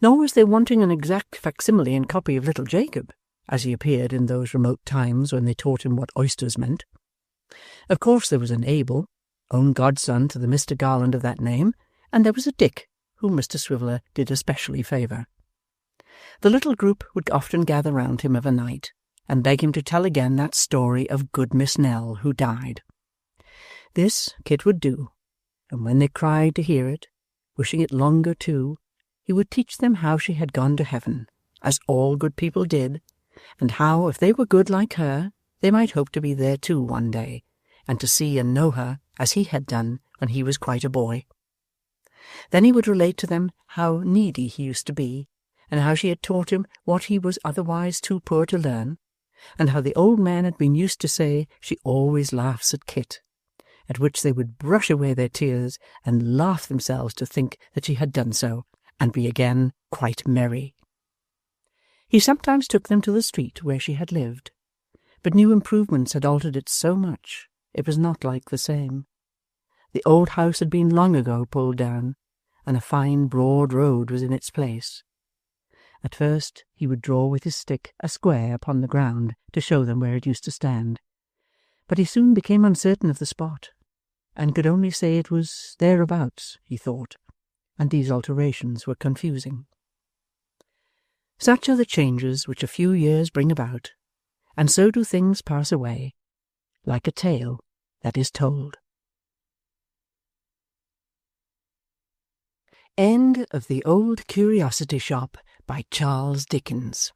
Nor was there wanting an exact facsimile and copy of little Jacob, as he appeared in those remote times when they taught him what oysters meant. Of course there was an Abel, own godson to the Mr. Garland of that name, and there was a Dick, whom Mr. Swiveller did especially favour. The little group would often gather round him of a night, and beg him to tell again that story of good Miss Nell who died. This Kit would do, and when they cried to hear it, wishing it longer too, he would teach them how she had gone to heaven, as all good people did, and how, if they were good like her, they might hope to be there too one day, and to see and know her as he had done when he was quite a boy. Then he would relate to them how needy he used to be, and how she had taught him what he was otherwise too poor to learn, and how the old man had been used to say she always laughs at Kit, at which they would brush away their tears and laugh themselves to think that she had done so, and be again quite merry. He sometimes took them to the street where she had lived, but new improvements had altered it so much it was not like the same. The old house had been long ago pulled down, and a fine broad road was in its place. At first he would draw with his stick a square upon the ground to show them where it used to stand, but he soon became uncertain of the spot, and could only say it was thereabouts, he thought, and these alterations were confusing. Such are the changes which a few years bring about, and so do things pass away, like a tale that is told. End of The Old Curiosity Shop by Charles Dickens.